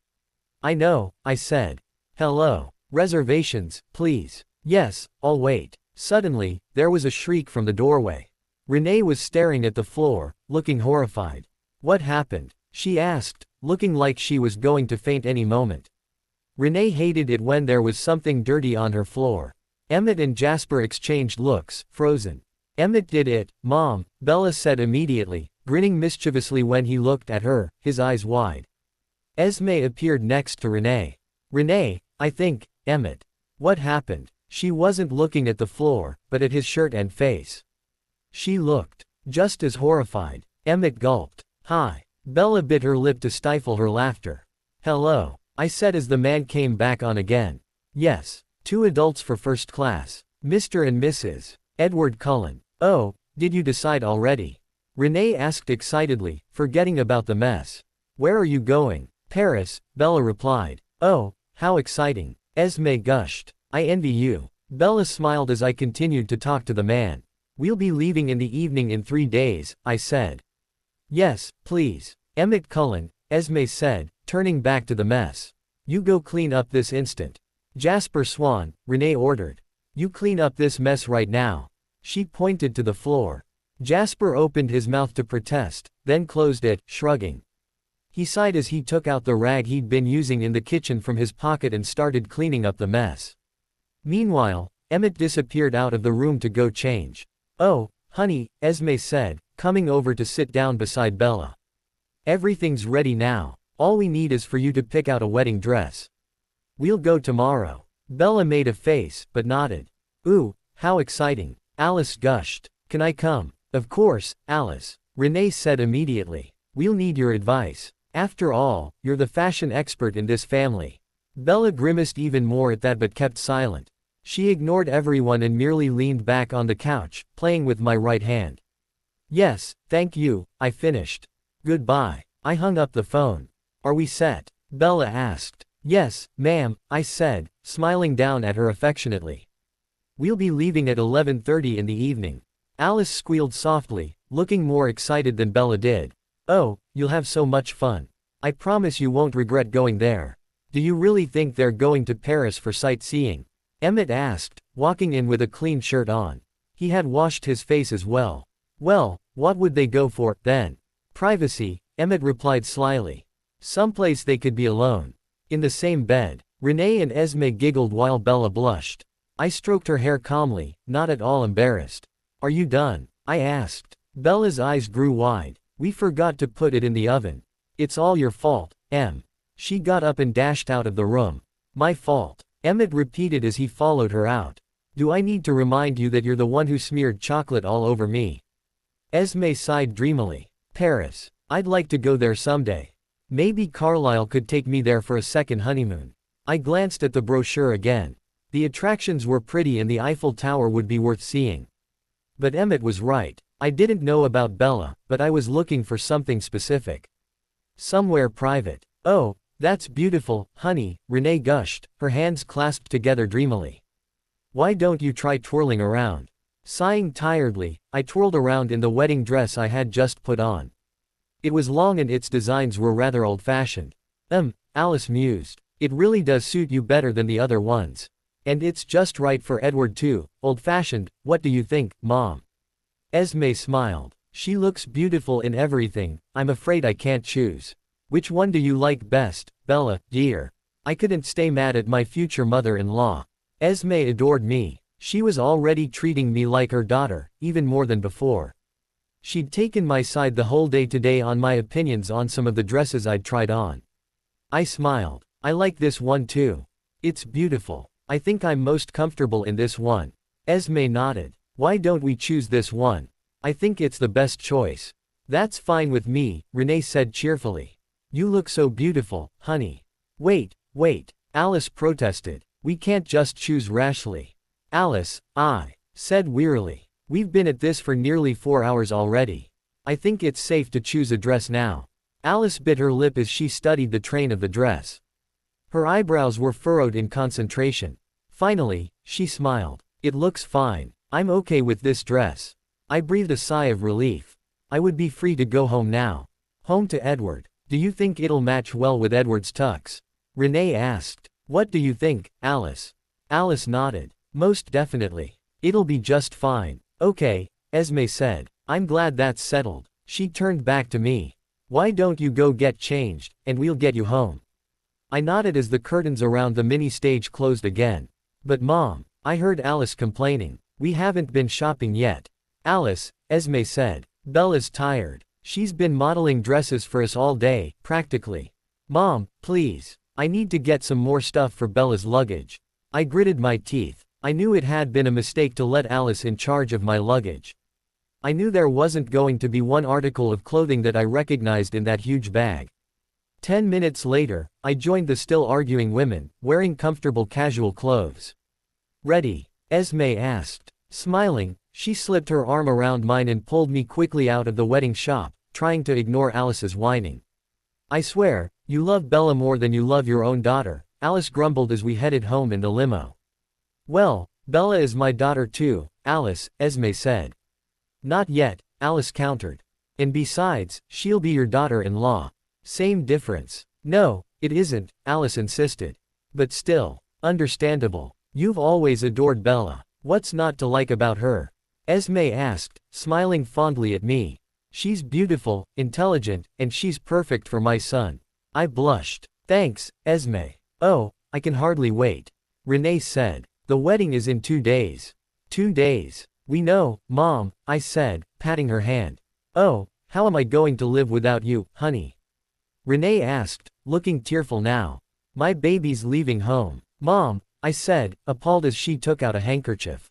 I know, I said. Hello. Reservations, please. Yes, I'll wait. Suddenly, there was a shriek from the doorway. Renee was staring at the floor, looking horrified. What happened? She asked, looking like she was going to faint any moment. Renee hated it when there was something dirty on her floor. Emmett and Jasper exchanged looks, frozen. Emmett did it, Mom, Bella said immediately, grinning mischievously when he looked at her, his eyes wide. Esme appeared next to Renee. Renee, I think, Emmett. What happened? She wasn't looking at the floor, but at his shirt and face. She looked just as horrified. Emmett gulped. Hi. Bella bit her lip to stifle her laughter. Hello, I said as the man came back on again. Yes, 2 adults for first class. Mr. and Mrs. Edward Cullen. Oh, did you decide already? Renee asked excitedly, forgetting about the mess. Where are you going? Paris, Bella replied. Oh, how exciting. Esme gushed. I envy you. Bella smiled as I continued to talk to the man. We'll be leaving in the evening in 3 days, I said. Yes, please. Emmett Cullen, Esme said, turning back to the mess. You go clean up this instant. Jasper Swan, Renee ordered. You clean up this mess right now. She pointed to the floor. Jasper opened his mouth to protest, then closed it, shrugging. He sighed as he took out the rag he'd been using in the kitchen from his pocket and started cleaning up the mess. Meanwhile, Emmett disappeared out of the room to go change. Oh, honey, Esme said, coming over to sit down beside Bella. Everything's ready now. All we need is for you to pick out a wedding dress. We'll go tomorrow. Bella made a face, but nodded. Ooh, how exciting. Alice gushed. Can I come? Of course, Alice. Renee said immediately. We'll need your advice. After all, you're the fashion expert in this family. Bella grimaced even more at that but kept silent. She ignored everyone and merely leaned back on the couch, playing with my right hand. Yes, thank you, I finished. Goodbye. I hung up the phone. Are we set? Bella asked. Yes, ma'am, I said, smiling down at her affectionately. We'll be leaving at 11:30 in the evening. Alice squealed softly, looking more excited than Bella did. Oh, you'll have so much fun. I promise you won't regret going there. Do you really think they're going to Paris for sightseeing? Emmett asked, walking in with a clean shirt on. He had washed his face as well. Well, what would they go for, then? Privacy, Emmett replied slyly. Someplace they could be alone. In the same bed. Renee and Esme giggled while Bella blushed. I stroked her hair calmly, not at all embarrassed. Are you done? I asked. Bella's eyes grew wide. We forgot to put it in the oven. It's all your fault, Em. She got up and dashed out of the room. My fault. Emmett repeated as he followed her out. Do I need to remind you that you're the one who smeared chocolate all over me? Esme sighed dreamily. Paris. I'd like to go there someday. Maybe Carlisle could take me there for a second honeymoon. I glanced at the brochure again. The attractions were pretty and the Eiffel Tower would be worth seeing. But Emmett was right. I didn't know about Bella, but I was looking for something specific. Somewhere private. Oh, that's beautiful, honey, Renee gushed, her hands clasped together dreamily. Why don't you try twirling around? Sighing tiredly, I twirled around in the wedding dress I had just put on. It was long and its designs were rather old-fashioned. Alice mused. It really does suit you better than the other ones. And it's just right for Edward too, old-fashioned, what do you think, Mom? Esme smiled. She looks beautiful in everything, I'm afraid I can't choose. Which one do you like best, Bella, dear? I couldn't stay mad at my future mother-in-law. Esme adored me. She was already treating me like her daughter, even more than before. She'd taken my side the whole day today on my opinions on some of the dresses I'd tried on. I smiled. I like this one too. It's beautiful. I think I'm most comfortable in this one. Esme nodded. Why don't we choose this one? I think it's the best choice. That's fine with me, Renee said cheerfully. You look so beautiful, honey. Wait, Alice protested. We can't just choose rashly. Alice, I said wearily. We've been at this for nearly 4 hours already. I think it's safe to choose a dress now. Alice bit her lip as she studied the train of the dress. Her eyebrows were furrowed in concentration. Finally, she smiled. It looks fine. I'm okay with this dress. I breathed a sigh of relief. I would be free to go home now. Home to Edward. Do you think it'll match well with Edward's tux? Renee asked. What do you think, Alice? Alice nodded. Most definitely. It'll be just fine. Okay, Esme said. I'm glad that's settled. She turned back to me. Why don't you go get changed, and we'll get you home? I nodded as the curtains around the mini stage closed again. But Mom, I heard Alice complaining. We haven't been shopping yet. Alice, Esme said. Bella's tired. She's been modeling dresses for us all day, practically. Mom, please. I need to get some more stuff for Bella's luggage. I gritted my teeth. I knew it had been a mistake to let Alice in charge of my luggage. I knew there wasn't going to be one article of clothing that I recognized in that huge bag. 10 minutes later, I joined the still arguing women, wearing comfortable casual clothes. Ready? Esme asked. Smiling, she slipped her arm around mine and pulled me quickly out of the wedding shop, trying to ignore Alice's whining. I swear, you love Bella more than you love your own daughter, Alice grumbled as we headed home in the limo. Well, Bella is my daughter too, Alice, Esme said. Not yet, Alice countered. And besides, she'll be your daughter-in-law. Same difference. No, it isn't, Alice insisted. But still, understandable. You've always adored Bella. What's not to like about her? Esme asked, smiling fondly at me. She's beautiful, intelligent, and she's perfect for my son. I blushed. Thanks, Esme. Oh, I can hardly wait. Renee said. The wedding is in 2 days. 2 days. We know, Mom, I said, patting her hand. Oh, how am I going to live without you, honey? Renee asked, looking tearful now. My baby's leaving home. Mom, I said, appalled as she took out a handkerchief.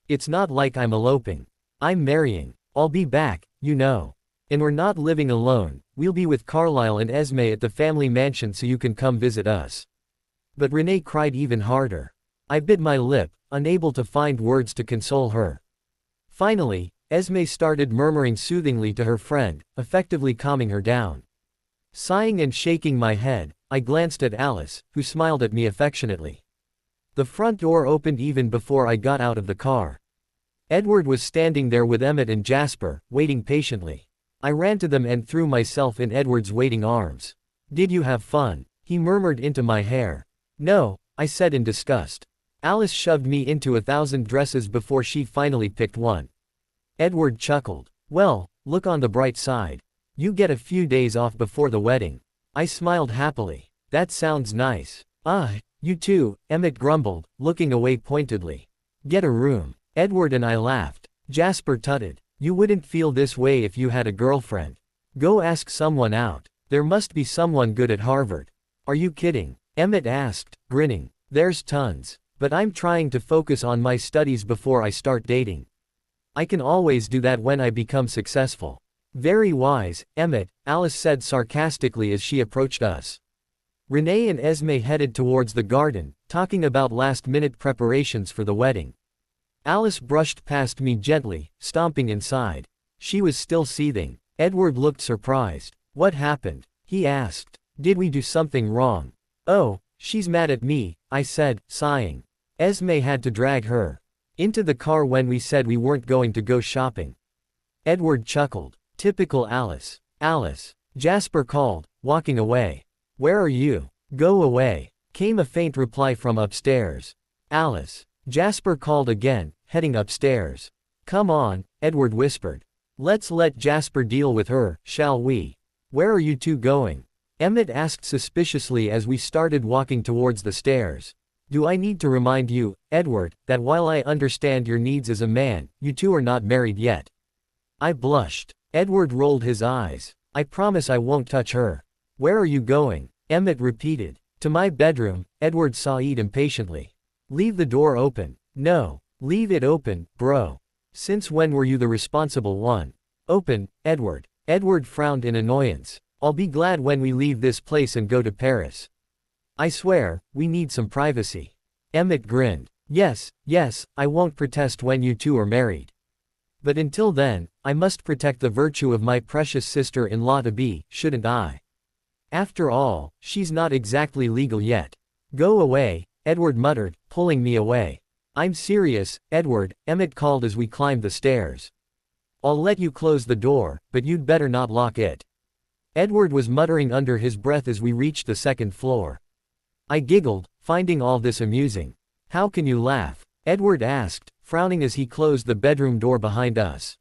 It's not like I'm eloping. I'm marrying. I'll be back, you know. And we're not living alone, we'll be with Carlisle and Esme at the family mansion so you can come visit us. But Renee cried even harder. I bit my lip, unable to find words to console her. Finally, Esme started murmuring soothingly to her friend, effectively calming her down. Sighing and shaking my head, I glanced at Alice, who smiled at me affectionately. The front door opened even before I got out of the car. Edward was standing there with Emmett and Jasper, waiting patiently. I ran to them and threw myself in Edward's waiting arms. Did you have fun? He murmured into my hair. No, I said in disgust. Alice shoved me into 1,000 dresses before she finally picked one. Edward chuckled. Well, look on the bright side. You get a few days off before the wedding. I smiled happily. That sounds nice. You too, Emmett grumbled, looking away pointedly. Get a room. Edward and I laughed. Jasper tutted. You wouldn't feel this way if you had a girlfriend. Go ask someone out. There must be someone good at Harvard. Are you kidding? Emmett asked, grinning. There's tons. But I'm trying to focus on my studies before I start dating. I can always do that when I become successful. Very wise, Emmett, Alice said sarcastically as she approached us. Renee and Esme headed towards the garden, talking about last-minute preparations for the wedding. Alice brushed past me gently, stomping inside. She was still seething. Edward looked surprised. What happened? He asked. Did we do something wrong? Oh, she's mad at me, I said, sighing. Esme had to drag her into the car when we said we weren't going to go shopping. Edward chuckled. Typical Alice. Alice. Jasper called, walking away. Where are you? Go away. Came a faint reply from upstairs. Alice. Jasper called again, heading upstairs. Come on, Edward whispered. Let's let Jasper deal with her, shall we? Where are you two going? Emmett asked suspiciously as we started walking towards the stairs. Do I need to remind you, Edward, that while I understand your needs as a man, you two are not married yet? I blushed. Edward rolled his eyes. I promise I won't touch her. Where are you going? Emmett repeated. To my bedroom, Edward sighed impatiently. Leave the door open. No. Leave it open, bro. Since when were you the responsible one? Open, Edward. Edward frowned in annoyance. I'll be glad when we leave this place and go to Paris. I swear, we need some privacy. Emmett grinned. Yes, I won't protest when you two are married. But until then, I must protect the virtue of my precious sister-in-law-to-be, shouldn't I? After all, she's not exactly legal yet. Go away, Edward muttered, pulling me away. I'm serious, Edward, Emmett called as we climbed the stairs. I'll let you close the door, but you'd better not lock it. Edward was muttering under his breath as we reached the second floor. I giggled, finding all this amusing. How can you laugh? Edward asked, frowning as he closed the bedroom door behind us.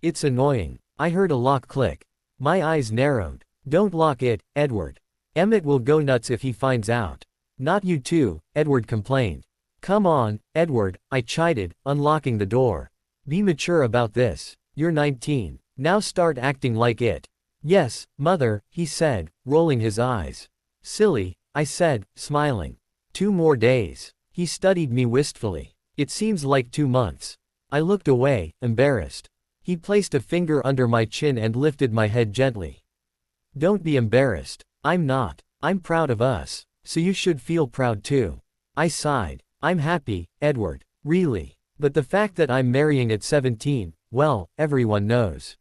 It's annoying. I heard a lock click. My eyes narrowed. Don't lock it, Edward. Emmett will go nuts if he finds out. Not you too, Edward complained. Come on, Edward, I chided, unlocking the door. Be mature about this. You're 19. Now start acting like it. Yes, mother, he said, rolling his eyes. Silly, I said, smiling. 2 more days. He studied me wistfully. It seems like 2 months. I looked away, embarrassed. He placed a finger under my chin and lifted my head gently. Don't be embarrassed. I'm not. I'm proud of us. So you should feel proud too. I sighed. I'm happy, Edward. Really. But the fact that I'm marrying at 17, well, everyone knows.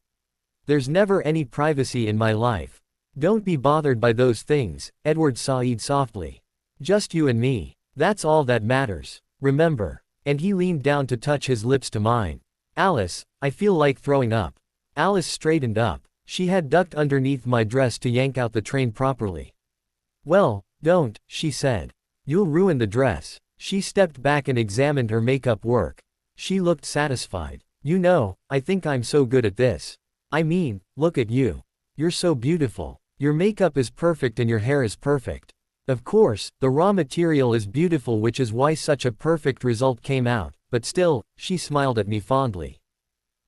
There's never any privacy in my life. Don't be bothered by those things, Edward sighed softly. Just you and me. That's all that matters. Remember. And he leaned down to touch his lips to mine. Alice, I feel like throwing up. Alice straightened up. She had ducked underneath my dress to yank out the train properly. Well, don't, she said. You'll ruin the dress. She stepped back and examined her makeup work. She looked satisfied. You know, I think I'm so good at this. I mean, look at you. You're so beautiful. Your makeup is perfect and your hair is perfect. Of course, the raw material is beautiful, which is why such a perfect result came out, but still, she smiled at me fondly.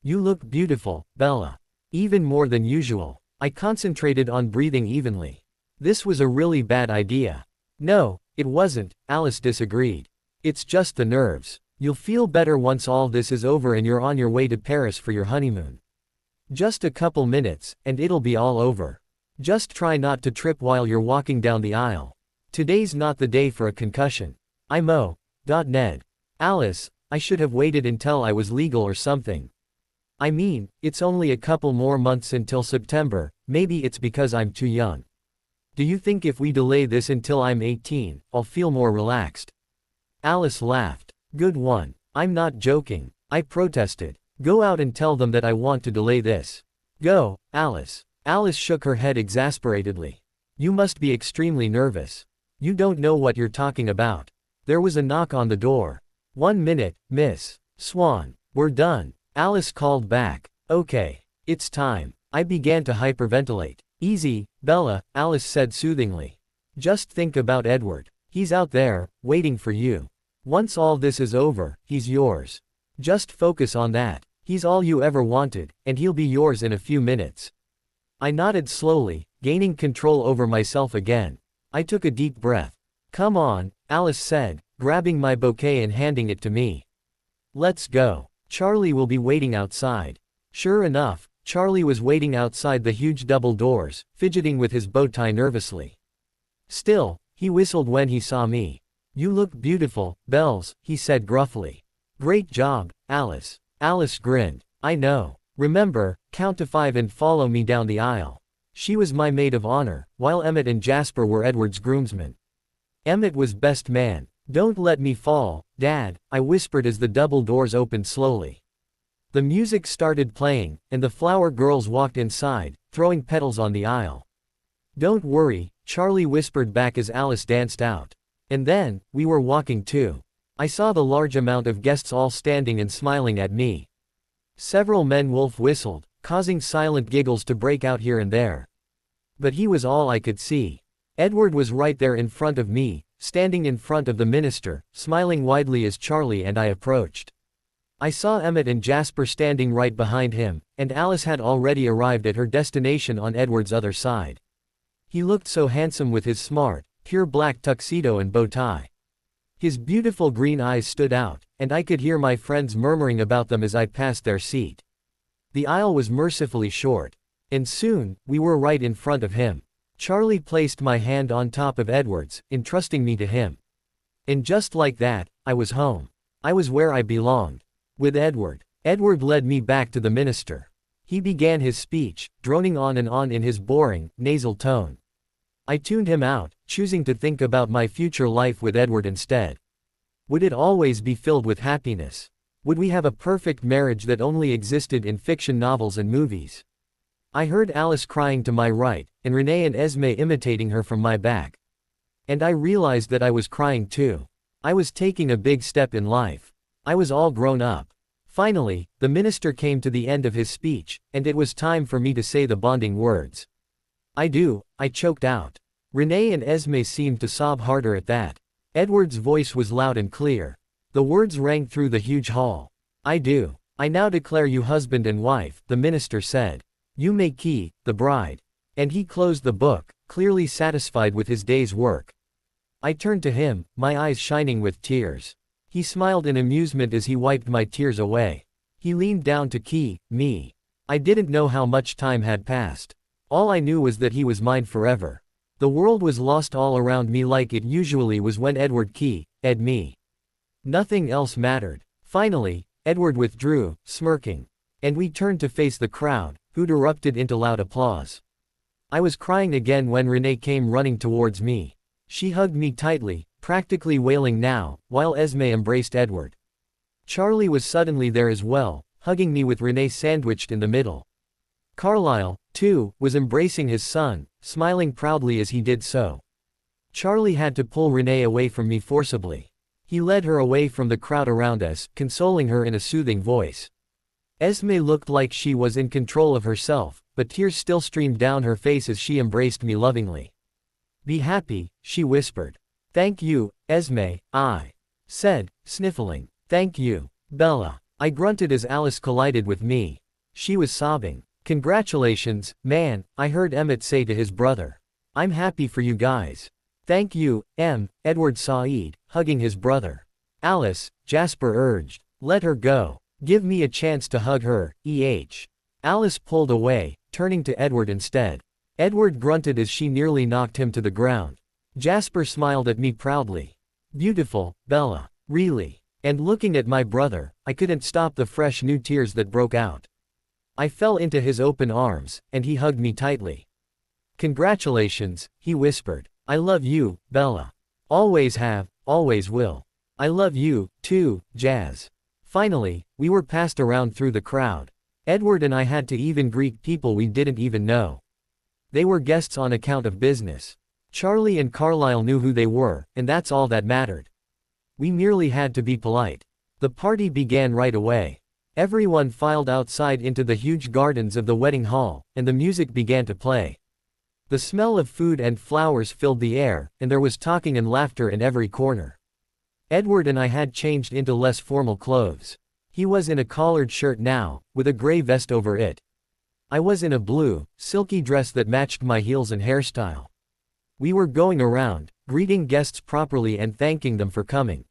You look beautiful, Bella. Even more than usual. I concentrated on breathing evenly. This was a really bad idea. No, it wasn't, Alice disagreed. It's just the nerves. You'll feel better once all this is over and you're on your way to Paris for your honeymoon. Just a couple minutes, and it'll be all over. Just try not to trip while you're walking down the aisle. Today's not the day for a concussion. I'm Ned. Alice, I should have waited until I was legal or something. I mean, it's only a couple more months until September, maybe it's because I'm too young. Do you think if we delay this until I'm 18, I'll feel more relaxed? Alice laughed. Good one. I'm not joking. I protested. Go out and tell them that I want to delay this. Go, Alice. Alice shook her head exasperatedly. You must be extremely nervous. You don't know what you're talking about. There was a knock on the door. 1 minute, Miss Swan. We're done. Alice called back. Okay. It's time. I began to hyperventilate. Easy, Bella, Alice said soothingly. Just think about Edward. He's out there, waiting for you. Once all this is over, he's yours. Just focus on that. He's all you ever wanted, and he'll be yours in a few minutes. I nodded slowly, gaining control over myself again. I took a deep breath. Come on, Alice said, grabbing my bouquet and handing it to me. Let's go. Charlie will be waiting outside. Sure enough, Charlie was waiting outside the huge double doors, fidgeting with his bow tie nervously. Still, he whistled when he saw me. You look beautiful, Bells, he said gruffly. Great job, Alice. Alice grinned. I know. Remember, count to 5 and follow me down the aisle. She was my maid of honor, while Emmett and Jasper were Edward's groomsmen. Emmett was best man. Don't let me fall, Dad, I whispered as the double doors opened slowly. The music started playing, and the flower girls walked inside, throwing petals on the aisle. Don't worry, Charlie whispered back as Alice danced out. And then, we were walking too. I saw the large amount of guests all standing and smiling at me. Several men wolf whistled, causing silent giggles to break out here and there. But he was all I could see. Edward was right there in front of me, standing in front of the minister, smiling widely as Charlie and I approached. I saw Emmett and Jasper standing right behind him, and Alice had already arrived at her destination on Edward's other side. He looked so handsome with his smart, pure black tuxedo and bow tie. His beautiful green eyes stood out, and I could hear my friends murmuring about them as I passed their seat. The aisle was mercifully short. And soon, we were right in front of him. Charlie placed my hand on top of Edward's, entrusting me to him. And just like that, I was home. I was where I belonged. With Edward. Edward led me back to the minister. He began his speech, droning on and on in his boring, nasal tone. I tuned him out, choosing to think about my future life with Edward instead. Would it always be filled with happiness? Would we have a perfect marriage that only existed in fiction novels and movies? I heard Alice crying to my right, and Renee and Esme imitating her from my back. And I realized that I was crying too. I was taking a big step in life. I was all grown up. Finally, the minister came to the end of his speech, and it was time for me to say the bonding words. I do, I choked out. Renee and Esme seemed to sob harder at that. Edward's voice was loud and clear. The words rang through the huge hall. I do. I now declare you husband and wife, the minister said. You may key, the bride. And he closed the book, clearly satisfied with his day's work. I turned to him, my eyes shining with tears. He smiled in amusement as he wiped my tears away. He leaned down to key me. I didn't know how much time had passed. All I knew was that he was mine forever. The world was lost all around me like it usually was when Edward Ed me. Nothing else mattered. Finally, Edward withdrew, smirking. And we turned to face the crowd, who'd erupted into loud applause. I was crying again when Renee came running towards me. She hugged me tightly, practically wailing now, while Esme embraced Edward. Charlie was suddenly there as well, hugging me with Renee sandwiched in the middle. Carlisle, too, was embracing his son, smiling proudly as he did so. Charlie had to pull Renee away from me forcibly. He led her away from the crowd around us, consoling her in a soothing voice. Esme looked like she was in control of herself, but tears still streamed down her face as she embraced me lovingly. Be happy, she whispered. Thank you, Esme, I said, sniffling. Thank you, Bella. I grunted as Alice collided with me. She was sobbing. Congratulations, man, I heard Emmett say to his brother. I'm happy for you guys. Thank you, Edward Saeed, hugging his brother. Alice, Jasper urged. Let her go. Give me a chance to hug her, Alice pulled away, turning to Edward instead. Edward grunted as she nearly knocked him to the ground. Jasper smiled at me proudly. Beautiful, Bella. Really. And looking at my brother, I couldn't stop the fresh new tears that broke out. I fell into his open arms, and he hugged me tightly. Congratulations, he whispered. I love you, Bella. Always have, always will. I love you, too, Jazz. Finally, we were passed around through the crowd. Edward and I had to even greet people we didn't even know. They were guests on account of business. Charlie and Carlisle knew who they were, and that's all that mattered. We merely had to be polite. The party began right away. Everyone filed outside into the huge gardens of the wedding hall, and the music began to play. The smell of food and flowers filled the air, and there was talking and laughter in every corner. Edward and I had changed into less formal clothes. He was in a collared shirt now, with a gray vest over it. I was in a blue, silky dress that matched my heels and hairstyle. We were going around, greeting guests properly and thanking them for coming.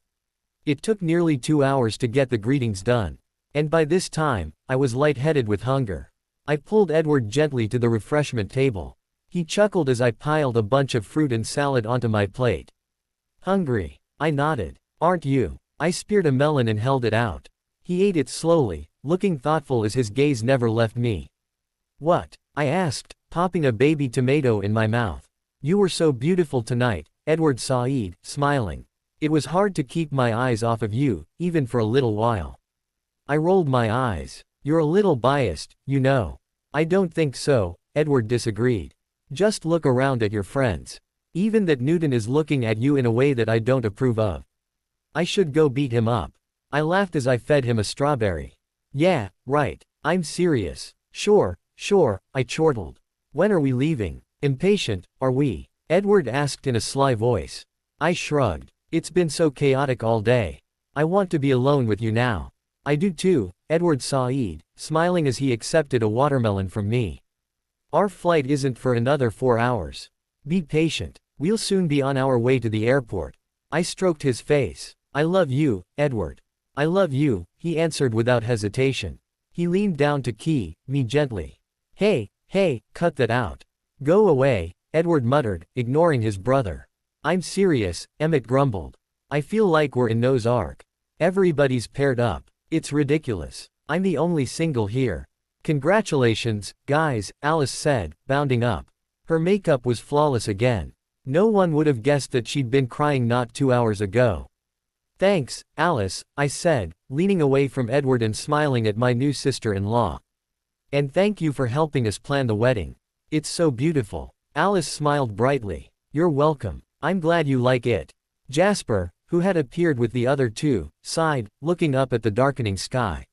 It took nearly 2 hours to get the greetings done. And by this time, I was lightheaded with hunger. I pulled Edward gently to the refreshment table. He chuckled as I piled a bunch of fruit and salad onto my plate. Hungry? I nodded. Aren't you? I speared a melon and held it out. He ate it slowly, looking thoughtful as his gaze never left me. What? I asked, popping a baby tomato in my mouth. You were so beautiful tonight, Edward Saeed, smiling. It was hard to keep my eyes off of you, even for a little while. I rolled my eyes. You're a little biased, you know. I don't think so, Edward disagreed. Just look around at your friends. Even that Newton is looking at you in a way that I don't approve of. I should go beat him up. I laughed as I fed him a strawberry. Yeah, right, I'm serious. Sure, I chortled. When are we leaving? Impatient, are we? Edward asked in a sly voice. I shrugged. It's been so chaotic all day. I want to be alone with you now. I do too, Edward Saeed, smiling as he accepted a watermelon from me. Our flight isn't for another 4 hours. Be patient. We'll soon be on our way to the airport. I stroked his face. I love you, Edward. I love you, he answered without hesitation. He leaned down to me gently. Hey, cut that out. Go away, Edward muttered, ignoring his brother. I'm serious, Emmett grumbled. I feel like we're in Noah's Ark. Everybody's paired up. It's ridiculous. I'm the only single here. Congratulations, guys, Alice said, bounding up. Her makeup was flawless again. No one would have guessed that she'd been crying not 2 hours ago. Thanks, Alice, I said, leaning away from Edward and smiling at my new sister-in-law. And thank you for helping us plan the wedding. It's so beautiful. Alice smiled brightly. You're welcome. I'm glad you like it. Jasper, who had appeared with the other two, sighed, looking up at the darkening sky.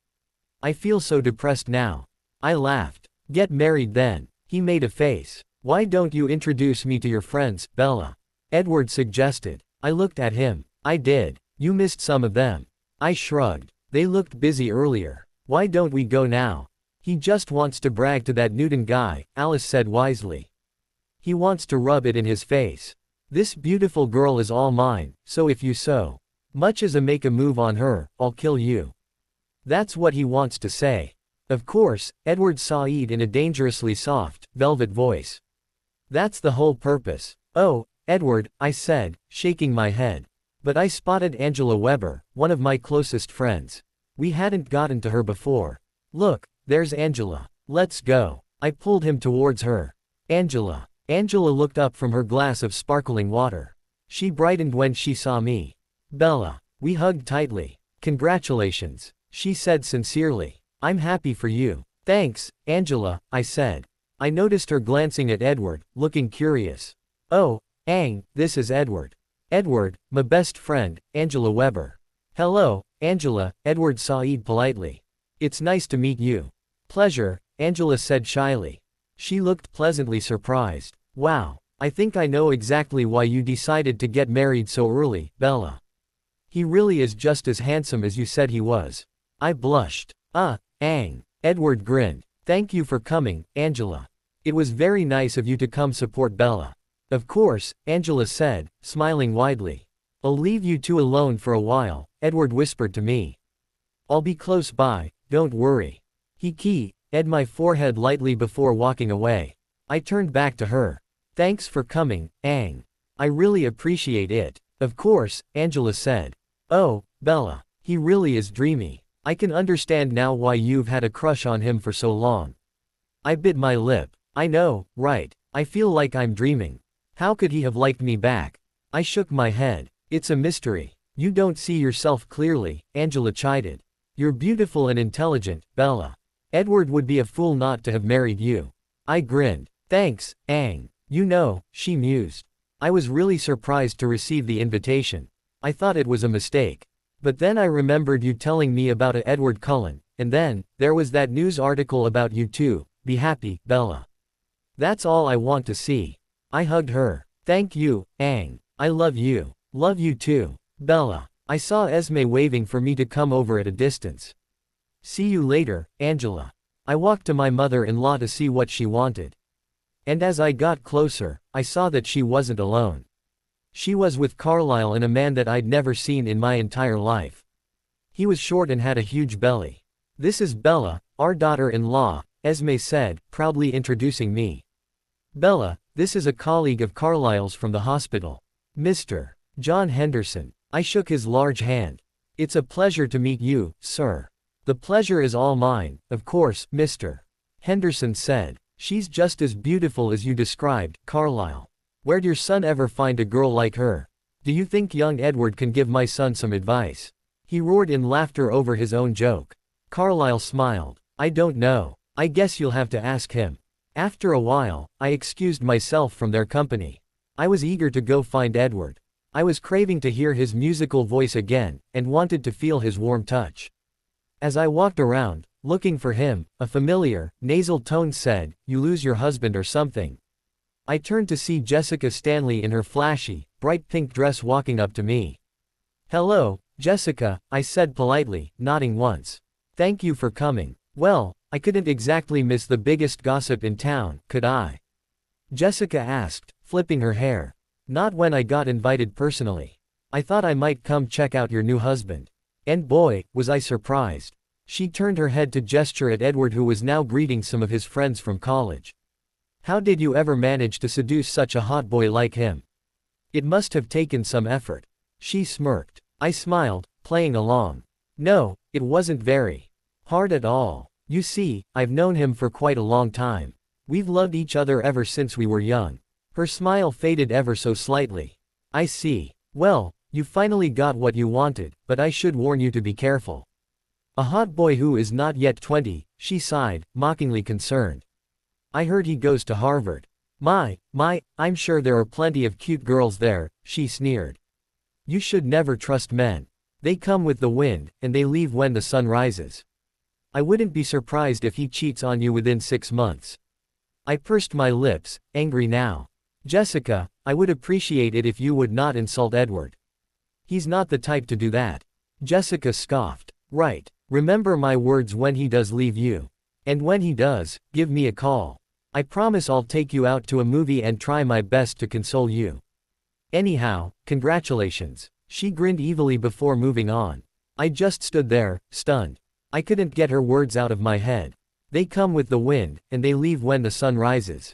I feel so depressed now. I laughed. Get married then. He made a face. Why don't you introduce me to your friends, Bella? Edward suggested. I looked at him. I did. You missed some of them. I shrugged. They looked busy earlier. Why don't we go now? He just wants to brag to that Newton guy, Alice said wisely. He wants to rub it in his face. This beautiful girl is all mine, so if you so much as make a move on her, I'll kill you. That's what he wants to say. Of course, Edward sighed in a dangerously soft, velvet voice. That's the whole purpose. Oh, Edward, I said, shaking my head. But I spotted Angela Weber, one of my closest friends. We hadn't gotten to her before. Look, there's Angela. Let's go. I pulled him towards her. Angela. Angela looked up from her glass of sparkling water. She brightened when she saw me. Bella. We hugged tightly. Congratulations, she said sincerely. I'm happy for you. Thanks, Angela, I said. I noticed her glancing at Edward, looking curious. Oh, this is Edward. Edward, my best friend, Angela Weber. Hello, Angela, Edward sighed politely. It's nice to meet you. Pleasure, Angela said shyly. She looked pleasantly surprised. Wow, I think I know exactly why you decided to get married so early, Bella. He really is just as handsome as you said he was. I blushed. Edward grinned. Thank you for coming, Angela. It was very nice of you to come support Bella. Of course, Angela said, smiling widely. I'll leave you two alone for a while, Edward whispered to me. I'll be close by, don't worry. He keyed my forehead lightly before walking away. I turned back to her. Thanks for coming, I really appreciate it. Of course, Angela said. Oh, Bella, he really is dreamy. I can understand now why you've had a crush on him for so long. I bit my lip. I know, right? I feel like I'm dreaming. How could he have liked me back? I shook my head. It's a mystery. You don't see yourself clearly, Angela chided. You're beautiful and intelligent, Bella. Edward would be a fool not to have married you. I grinned. Thanks, You know, she mused. I was really surprised to receive the invitation. I thought it was a mistake. But then I remembered you telling me about Edward Cullen, and then, there was that news article about you too. Be happy, Bella. That's all I want to see. I hugged her. Thank you, I love you. Love you too, Bella. I saw Esme waving for me to come over at a distance. See you later, Angela. I walked to my mother-in-law to see what she wanted. And as I got closer, I saw that she wasn't alone. She was with Carlisle and a man that I'd never seen in my entire life. He was short and had a huge belly. This is Bella, our daughter-in-law, Esme said, proudly introducing me. Bella, this is a colleague of Carlisle's from the hospital. Mr. John Henderson. I shook his large hand. It's a pleasure to meet you, sir. The pleasure is all mine, of course, Mr. Henderson said. She's just as beautiful as you described, Carlisle. Where'd your son ever find a girl like her? Do you think young Edward can give my son some advice? He roared in laughter over his own joke. Carlisle smiled. I don't know. I guess you'll have to ask him. After a while, I excused myself from their company. I was eager to go find Edward. I was craving to hear his musical voice again, and wanted to feel his warm touch. As I walked around, looking for him, a familiar, nasal tone said, "You lose your husband or something." I turned to see Jessica Stanley in her flashy, bright pink dress walking up to me. "Hello, Jessica," I said politely, nodding once. "Thank you for coming." "Well, I couldn't exactly miss the biggest gossip in town, could I?" Jessica asked, flipping her hair. "Not when I got invited personally. I thought I might come check out your new husband." And boy, was I surprised. She turned her head to gesture at Edward, who was now greeting some of his friends from college. "How did you ever manage to seduce such a hot boy like him? It must have taken some effort." She smirked. I smiled, playing along. "No, it wasn't very hard at all. You see, I've known him for quite a long time. We've loved each other ever since we were young." Her smile faded ever so slightly. "I see. Well, you finally got what you wanted, but I should warn you to be careful. A hot boy who is not yet 20, she sighed, mockingly concerned. "I heard he goes to Harvard." I'm sure there are plenty of cute girls there, she sneered. You should never trust men. They come with the wind, and they leave when the sun rises. I wouldn't be surprised if he cheats on you within 6 months. I pursed my lips, angry now. Jessica, I would appreciate it if you would not insult Edward. He's not the type to do that. Jessica scoffed. Right. Remember my words when he does leave you. And when he does, give me a call. I promise I'll take you out to a movie and try my best to console you. Anyhow, congratulations. She grinned evilly before moving on. I just stood there, stunned. I couldn't get her words out of my head. They come with the wind, and they leave when the sun rises.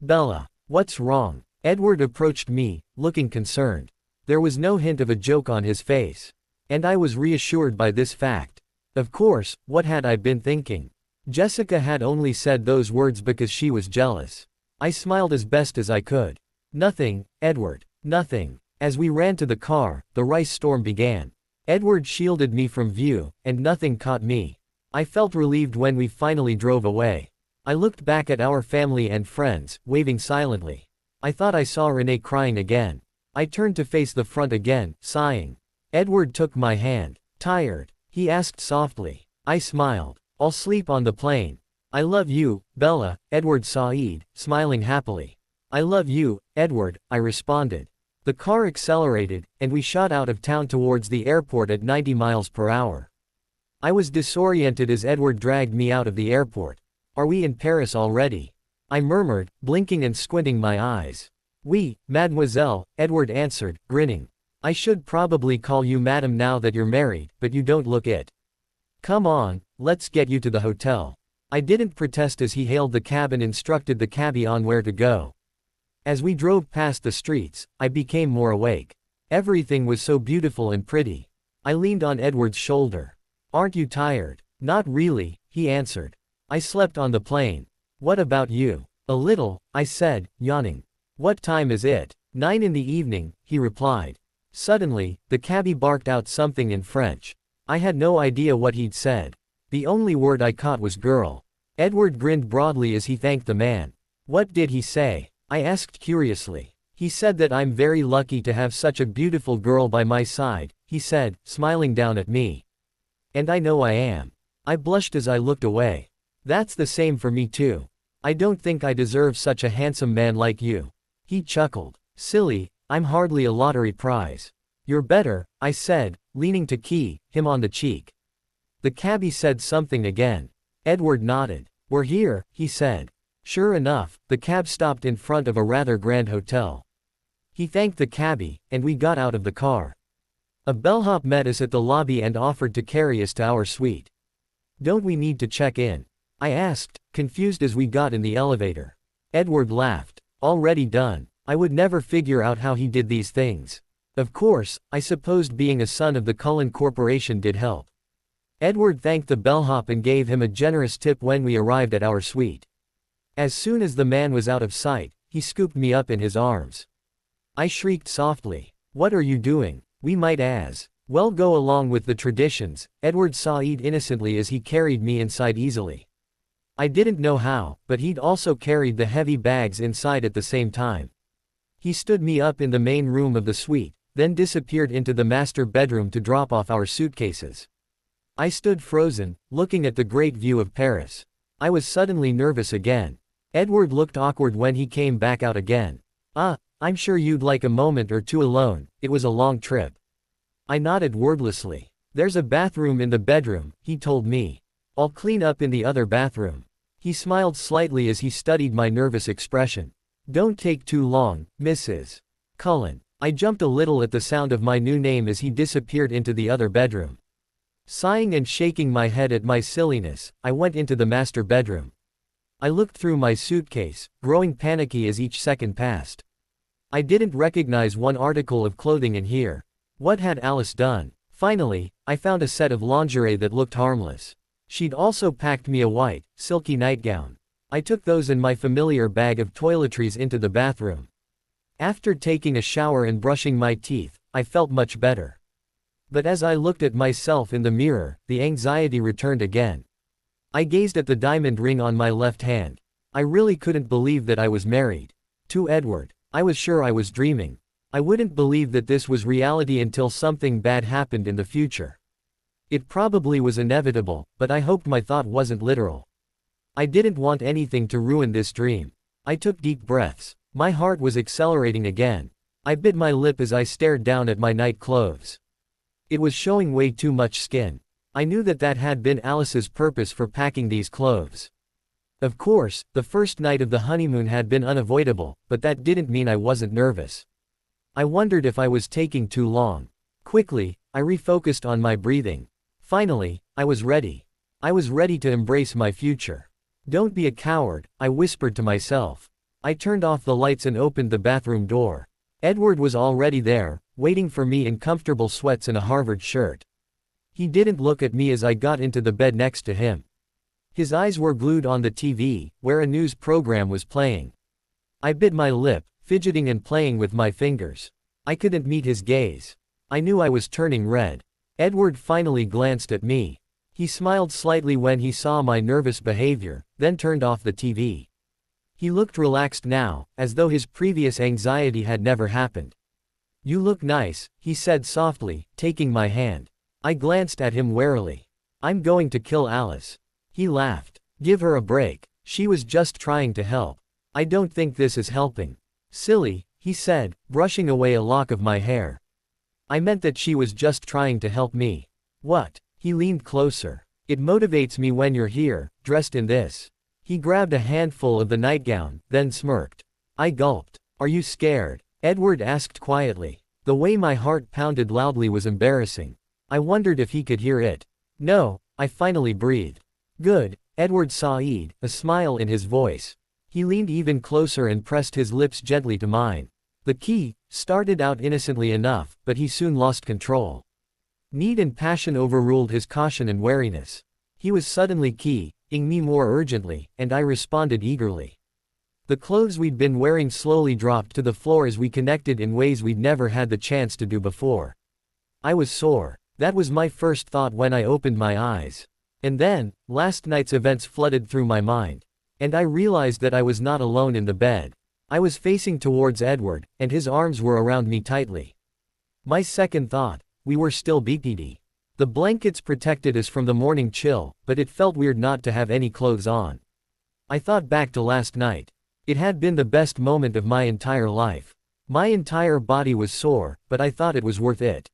Bella, what's wrong? Edward approached me, looking concerned. There was no hint of a joke on his face. And I was reassured by this fact. Of course, what had I been thinking? Jessica had only said those words because she was jealous. I smiled as best as I could. Nothing, Edward. Nothing. As we ran to the car, the rice storm began. Edward shielded me from view, and nothing caught me. I felt relieved when we finally drove away. I looked back at our family and friends, waving silently. I thought I saw Renee crying again. I turned to face the front again, sighing. Edward took my hand. Tired? He asked softly. I smiled. I'll sleep on the plane. I love you, Bella, Edward sighed, smiling happily. I love you, Edward, I responded. The car accelerated, and we shot out of town towards the airport at 90 miles per hour. I was disoriented as Edward dragged me out of the airport. Are we in Paris already? I murmured, blinking and squinting my eyes. Oui, mademoiselle, Edward answered, grinning. I should probably call you madam now that you're married, but you don't look it. Come on, let's get you to the hotel. I didn't protest as he hailed the cab and instructed the cabbie on where to go. As we drove past the streets, I became more awake. Everything was so beautiful and pretty. I leaned on Edward's shoulder. Aren't you tired? Not really, he answered. I slept on the plane. What about you? A little, I said, yawning. What time is it? 9 in the evening, he replied. Suddenly, the cabbie barked out something in French. I had no idea what he'd said. The only word I caught was girl. Edward grinned broadly as he thanked the man. What did he say? I asked curiously. He said that I'm very lucky to have such a beautiful girl by my side, he said, smiling down at me. And I know I am. I blushed as I looked away. That's the same for me too. I don't think I deserve such a handsome man like you. He chuckled. Silly, I'm hardly a lottery prize. You're better, I said, leaning to key him on the cheek. The cabbie said something again. Edward nodded. We're here, he said. Sure enough, the cab stopped in front of a rather grand hotel. He thanked the cabbie, and we got out of the car. A bellhop met us at the lobby and offered to carry us to our suite. Don't we need to check in? I asked, confused as we got in the elevator. Edward laughed. Already done. I would never figure out how he did these things. Of course, I supposed being a son of the Cullen Corporation did help. Edward thanked the bellhop and gave him a generous tip when we arrived at our suite. As soon as the man was out of sight, he scooped me up in his arms. I shrieked softly. What are you doing? We might as well go along with the traditions, Edward sighed innocently as he carried me inside easily. I didn't know how, but he'd also carried the heavy bags inside at the same time. He stood me up in the main room of the suite, then disappeared into the master bedroom to drop off our suitcases. I stood frozen, looking at the great view of Paris. I was suddenly nervous again. Edward looked awkward when he came back out again. I'm sure you'd like a moment or two alone, it was a long trip. I nodded wordlessly. There's a bathroom in the bedroom, he told me. I'll clean up in the other bathroom. He smiled slightly as he studied my nervous expression. Don't take too long, Mrs. Cullen. I jumped a little at the sound of my new name as he disappeared into the other bedroom. Sighing and shaking my head at my silliness, I went into the master bedroom. I looked through my suitcase, growing panicky as each second passed. I didn't recognize one article of clothing in here. What had Alice done? Finally, I found a set of lingerie that looked harmless. She'd also packed me a white, silky nightgown. I took those and my familiar bag of toiletries into the bathroom. After taking a shower and brushing my teeth, I felt much better. But as I looked at myself in the mirror, the anxiety returned again. I gazed at the diamond ring on my left hand. I really couldn't believe that I was married. To Edward. I was sure I was dreaming. I wouldn't believe that this was reality until something bad happened in the future. It probably was inevitable, but I hoped my thought wasn't literal. I didn't want anything to ruin this dream. I took deep breaths. My heart was accelerating again. I bit my lip as I stared down at my night clothes. It was showing way too much skin. I knew that had been Alice's purpose for packing these clothes. Of course, the first night of the honeymoon had been unavoidable, but that didn't mean I wasn't nervous. I wondered if I was taking too long. Quickly, I refocused on my breathing. Finally, I was ready. I was ready to embrace my future. Don't be a coward, I whispered to myself. I turned off the lights and opened the bathroom door. Edward was already there, waiting for me in comfortable sweats and a Harvard shirt. He didn't look at me as I got into the bed next to him. His eyes were glued on the TV, where a news program was playing. I bit my lip, fidgeting and playing with my fingers. I couldn't meet his gaze. I knew I was turning red. Edward finally glanced at me. He smiled slightly when he saw my nervous behavior, then turned off the TV. He looked relaxed now, as though his previous anxiety had never happened. "You look nice," he said softly, taking my hand. I glanced at him warily. "I'm going to kill Alice." He laughed. "Give her a break. She was just trying to help." "I don't think this is helping." "Silly," he said, brushing away a lock of my hair. "I meant that she was just trying to help me." "What?" He leaned closer. "It motivates me when you're here, dressed in this." He grabbed a handful of the nightgown, then smirked. I gulped. "Are you scared?" Edward asked quietly. The way my heart pounded loudly was embarrassing. I wondered if he could hear it. "No," I finally breathed. "Good," Edward sighed, a smile in his voice. He leaned even closer and pressed his lips gently to mine. The key started out innocently enough, but he soon lost control. Need and passion overruled his caution and wariness. He was suddenly keying me more urgently, and I responded eagerly. The clothes we'd been wearing slowly dropped to the floor as we connected in ways we'd never had the chance to do before. I was sore. That was my first thought when I opened my eyes. And then, last night's events flooded through my mind. And I realized that I was not alone in the bed. I was facing towards Edward, and his arms were around me tightly. My second thought, we were still BPD. The blankets protected us from the morning chill, but it felt weird not to have any clothes on. I thought back to last night. It had been the best moment of my entire life. My entire body was sore, but I thought it was worth it.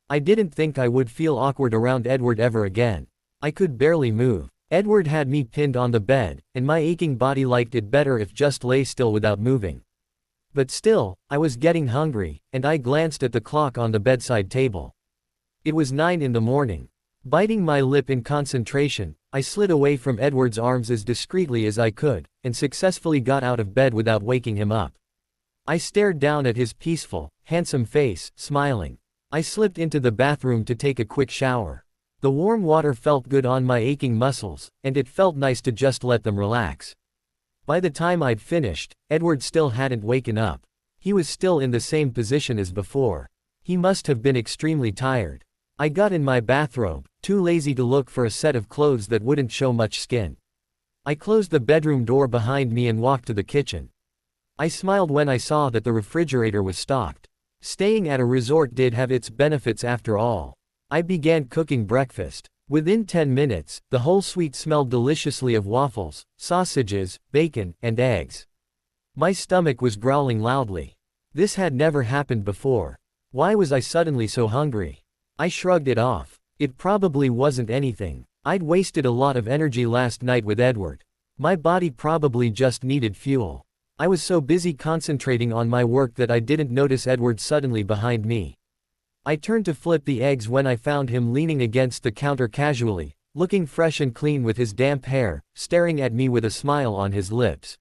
I didn't think I would feel awkward around Edward ever again. I could barely move. Edward had me pinned on the bed, and my aching body liked it better if just lay still without moving. But still, I was getting hungry, and I glanced at the clock on the bedside table. It was 9 in the morning. Biting my lip in concentration, I slid away from Edward's arms as discreetly as I could, and successfully got out of bed without waking him up. I stared down at his peaceful, handsome face, smiling. I slipped into the bathroom to take a quick shower. The warm water felt good on my aching muscles, and it felt nice to just let them relax. By the time I'd finished, Edward still hadn't waken up. He was still in the same position as before. He must have been extremely tired. I got in my bathrobe, too lazy to look for a set of clothes that wouldn't show much skin. I closed the bedroom door behind me and walked to the kitchen. I smiled when I saw that the refrigerator was stocked. Staying at a resort did have its benefits after all. I began cooking breakfast. Within 10 minutes, the whole suite smelled deliciously of waffles, sausages, bacon, and eggs. My stomach was growling loudly. This had never happened before. Why was I suddenly so hungry? I shrugged it off. It probably wasn't anything. I'd wasted a lot of energy last night with Edward. My body probably just needed fuel. I was so busy concentrating on my work that I didn't notice Edward suddenly behind me. I turned to flip the eggs when I found him leaning against the counter casually, looking fresh and clean with his damp hair, staring at me with a smile on his lips.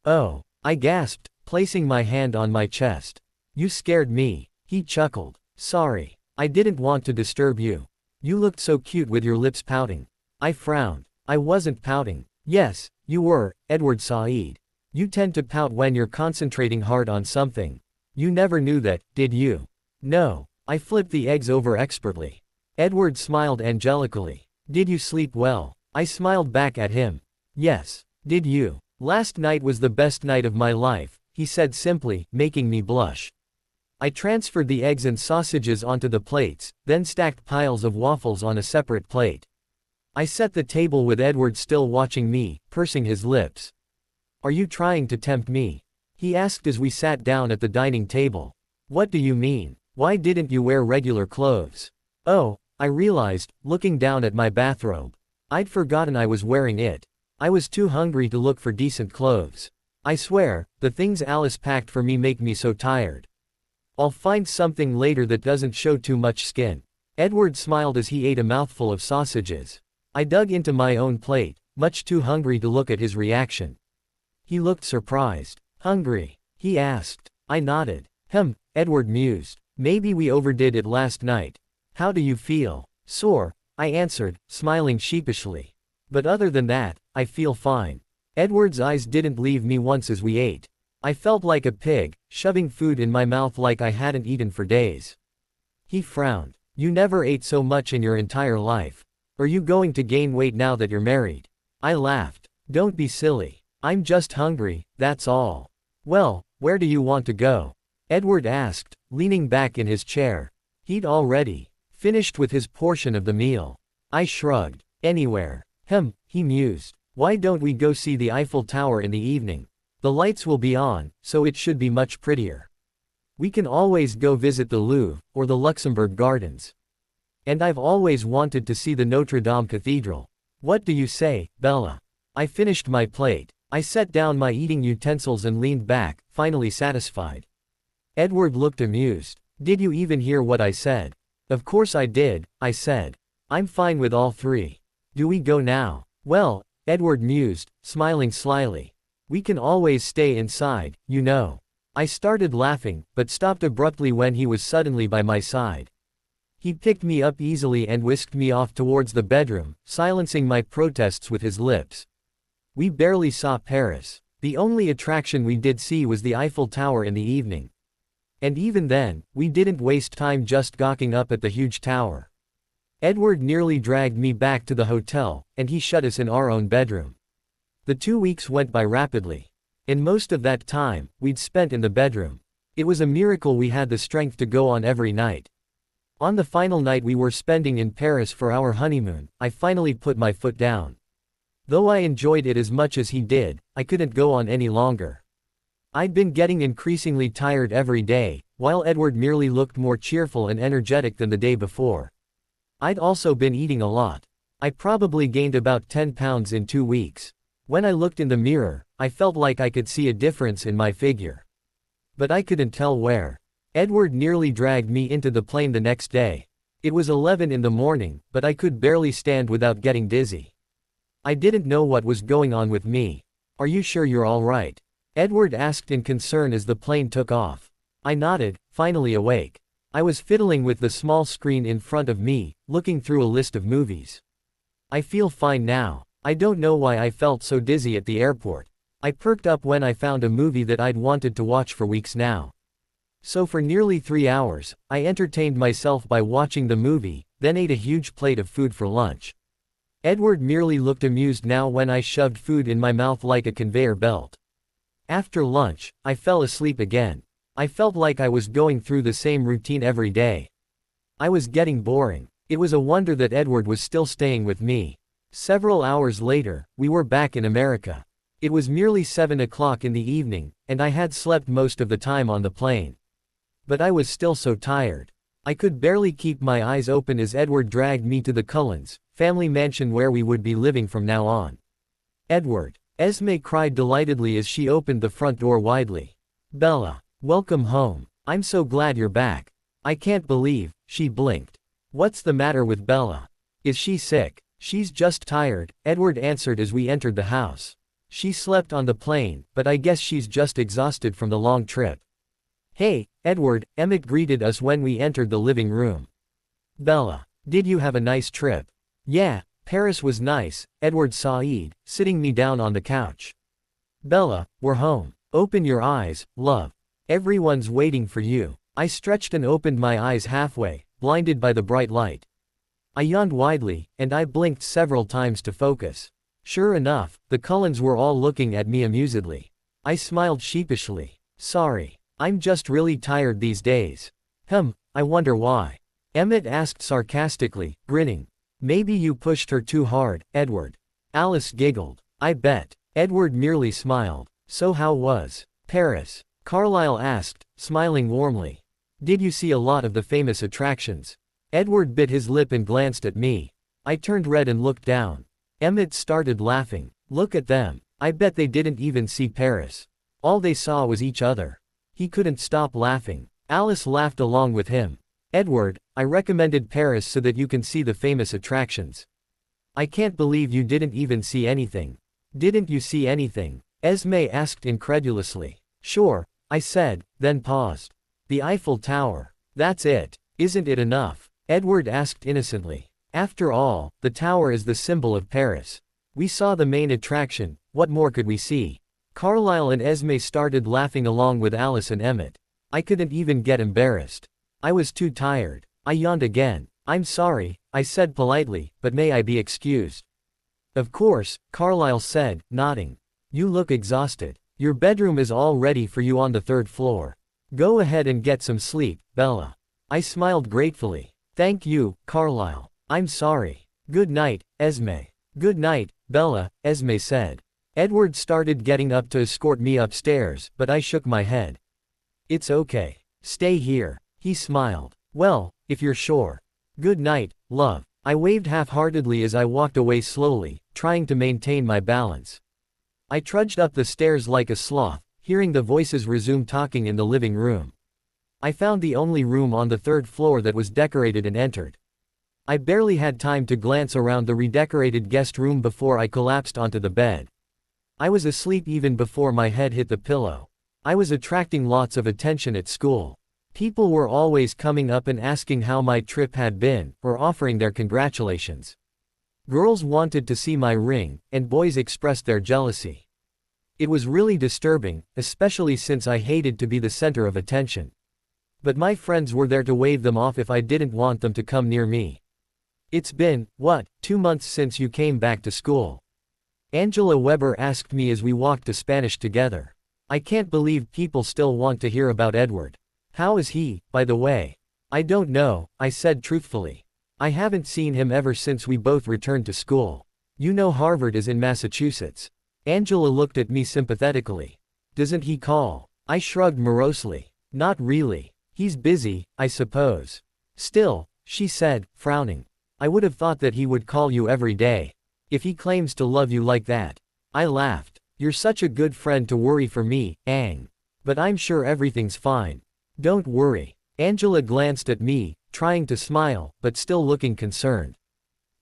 "Oh," I gasped, placing my hand on my chest. "You scared me." He chuckled. "Sorry. I didn't want to disturb you. You looked so cute with your lips pouting." I frowned. "I wasn't pouting." "Yes, you were," Edward sighed. "You tend to pout when you're concentrating hard on something. You never knew that, did you?" "No." I flipped the eggs over expertly. Edward smiled angelically. "Did you sleep well?" I smiled back at him. "Yes. Did you?" Last night was the best night of my life, he said simply, making me blush. I transferred the eggs and sausages onto the plates, then stacked piles of waffles on a separate plate. I set the table with Edward still watching me, pursing his lips. Are you trying to tempt me? He asked as we sat down at the dining table. What do you mean? Why didn't you wear regular clothes? Oh, I realized, looking down at my bathrobe. I'd forgotten I was wearing it. I was too hungry to look for decent clothes. I swear, the things Alice packed for me make me so tired. I'll find something later that doesn't show too much skin. Edward smiled as he ate a mouthful of sausages. I dug into my own plate, much too hungry to look at his reaction. He looked surprised. Hungry? He asked. I nodded. Edward mused. Maybe we overdid it last night. How do you feel? Sore, I answered, smiling sheepishly. But other than that, I feel fine. Edward's eyes didn't leave me once as we ate. I felt like a pig, shoving food in my mouth like I hadn't eaten for days. He frowned. You never ate so much in your entire life. Are you going to gain weight now that you're married? I laughed. Don't be silly. I'm just hungry, that's all. Well, where do you want to go? Edward asked, leaning back in his chair. He'd already finished with his portion of the meal. I shrugged. Anywhere. He mused. Why don't we go see the Eiffel Tower in the evening? The lights will be on, so it should be much prettier. We can always go visit the Louvre, or the Luxembourg Gardens. And I've always wanted to see the Notre Dame Cathedral. What do you say, Bella? I finished my plate. I set down my eating utensils and leaned back, finally satisfied. Edward looked amused. Did you even hear what I said? Of course I did, I said. I'm fine with all three. Do we go now? Well, Edward mused, smiling slyly. We can always stay inside, you know. I started laughing, but stopped abruptly when he was suddenly by my side. He picked me up easily and whisked me off towards the bedroom, silencing my protests with his lips. We barely saw Paris. The only attraction we did see was the Eiffel Tower in the evening. And even then, we didn't waste time just gawking up at the huge tower. Edward nearly dragged me back to the hotel, and he shut us in our own bedroom. The 2 weeks went by rapidly. And most of that time, we'd spent in the bedroom. It was a miracle we had the strength to go on every night. On the final night we were spending in Paris for our honeymoon, I finally put my foot down. Though I enjoyed it as much as he did, I couldn't go on any longer. I'd been getting increasingly tired every day, while Edward merely looked more cheerful and energetic than the day before. I'd also been eating a lot. I probably gained about 10 pounds in 2 weeks. When I looked in the mirror, I felt like I could see a difference in my figure. But I couldn't tell where. Edward nearly dragged me into the plane the next day. It was 11 in the morning, but I could barely stand without getting dizzy. I didn't know what was going on with me. Are you sure you're all right? Edward asked in concern as the plane took off. I nodded, finally awake. I was fiddling with the small screen in front of me, looking through a list of movies. I feel fine now. I don't know why I felt so dizzy at the airport. I perked up when I found a movie that I'd wanted to watch for weeks now. So for nearly 3 hours, I entertained myself by watching the movie, then ate a huge plate of food for lunch. Edward merely looked amused now when I shoved food in my mouth like a conveyor belt. After lunch, I fell asleep again. I felt like I was going through the same routine every day. I was getting boring. It was a wonder that Edward was still staying with me. Several hours later, we were back in America. It was nearly 7 o'clock in the evening, and I had slept most of the time on the plane. But I was still so tired. I could barely keep my eyes open as Edward dragged me to the Cullens' family mansion where we would be living from now on. Edward, Esme cried delightedly as she opened the front door widely. Bella, welcome home. I'm so glad you're back. I can't believe, she blinked. What's the matter with Bella? Is she sick? She's just tired, Edward answered as we entered the house. She slept on the plane, but I guess she's just exhausted from the long trip. Hey, Edward, Emmett greeted us when we entered the living room. Bella, did you have a nice trip? Yeah, Paris was nice, Edward sighed, sitting me down on the couch. Bella, we're home. Open your eyes, love. Everyone's waiting for you. I stretched and opened my eyes halfway, blinded by the bright light. I yawned widely, and I blinked several times to focus. Sure enough, the Cullens were all looking at me amusedly. I smiled sheepishly. Sorry. I'm just really tired these days. I wonder why. Emmett asked sarcastically, grinning. Maybe you pushed her too hard, Edward. Alice giggled. I bet. Edward merely smiled. So how was Paris? Carlyle asked, smiling warmly. Did you see a lot of the famous attractions? Edward bit his lip and glanced at me. I turned red and looked down. Emmett started laughing. Look at them. I bet they didn't even see Paris. All they saw was each other. He couldn't stop laughing. Alice laughed along with him. Edward, I recommended Paris so that you can see the famous attractions. I can't believe you didn't even see anything. Didn't you see anything? Esme asked incredulously. Sure, I said, then paused. The Eiffel Tower. That's it. Isn't it enough? Edward asked innocently. After all, the tower is the symbol of Paris. We saw the main attraction, what more could we see? Carlyle and Esme started laughing along with Alice and Emmett. I couldn't even get embarrassed. I was too tired. I yawned again. I'm sorry, I said politely, but may I be excused? Of course, Carlyle said, nodding. You look exhausted. Your bedroom is all ready for you on the 3rd floor. Go ahead and get some sleep, Bella. I smiled gratefully. Thank you, Carlyle. I'm sorry. Good night, Esme. Good night, Bella, Esme said. Edward started getting up to escort me upstairs, but I shook my head. It's okay. Stay here. He smiled. Well, if you're sure. Good night, love. I waved half-heartedly as I walked away slowly, trying to maintain my balance. I trudged up the stairs like a sloth, hearing the voices resume talking in the living room. I found the only room on the 3rd floor that was decorated and entered. I barely had time to glance around the redecorated guest room before I collapsed onto the bed. I was asleep even before my head hit the pillow. I was attracting lots of attention at school. People were always coming up and asking how my trip had been, or offering their congratulations. Girls wanted to see my ring, and boys expressed their jealousy. It was really disturbing, especially since I hated to be the center of attention. But my friends were there to wave them off if I didn't want them to come near me. It's been, 2 months since you came back to school? Angela Weber asked me as we walked to Spanish together. I can't believe people still want to hear about Edward. How is he, by the way? I don't know, I said truthfully. I haven't seen him ever since we both returned to school. You know Harvard is in Massachusetts. Angela looked at me sympathetically. Doesn't he call? I shrugged morosely. Not really. He's busy, I suppose. Still, she said, frowning. I would have thought that he would call you every day. If he claims to love you like that. I laughed. You're such a good friend to worry for me, Ang. But I'm sure everything's fine. Don't worry. Angela glanced at me, trying to smile, but still looking concerned.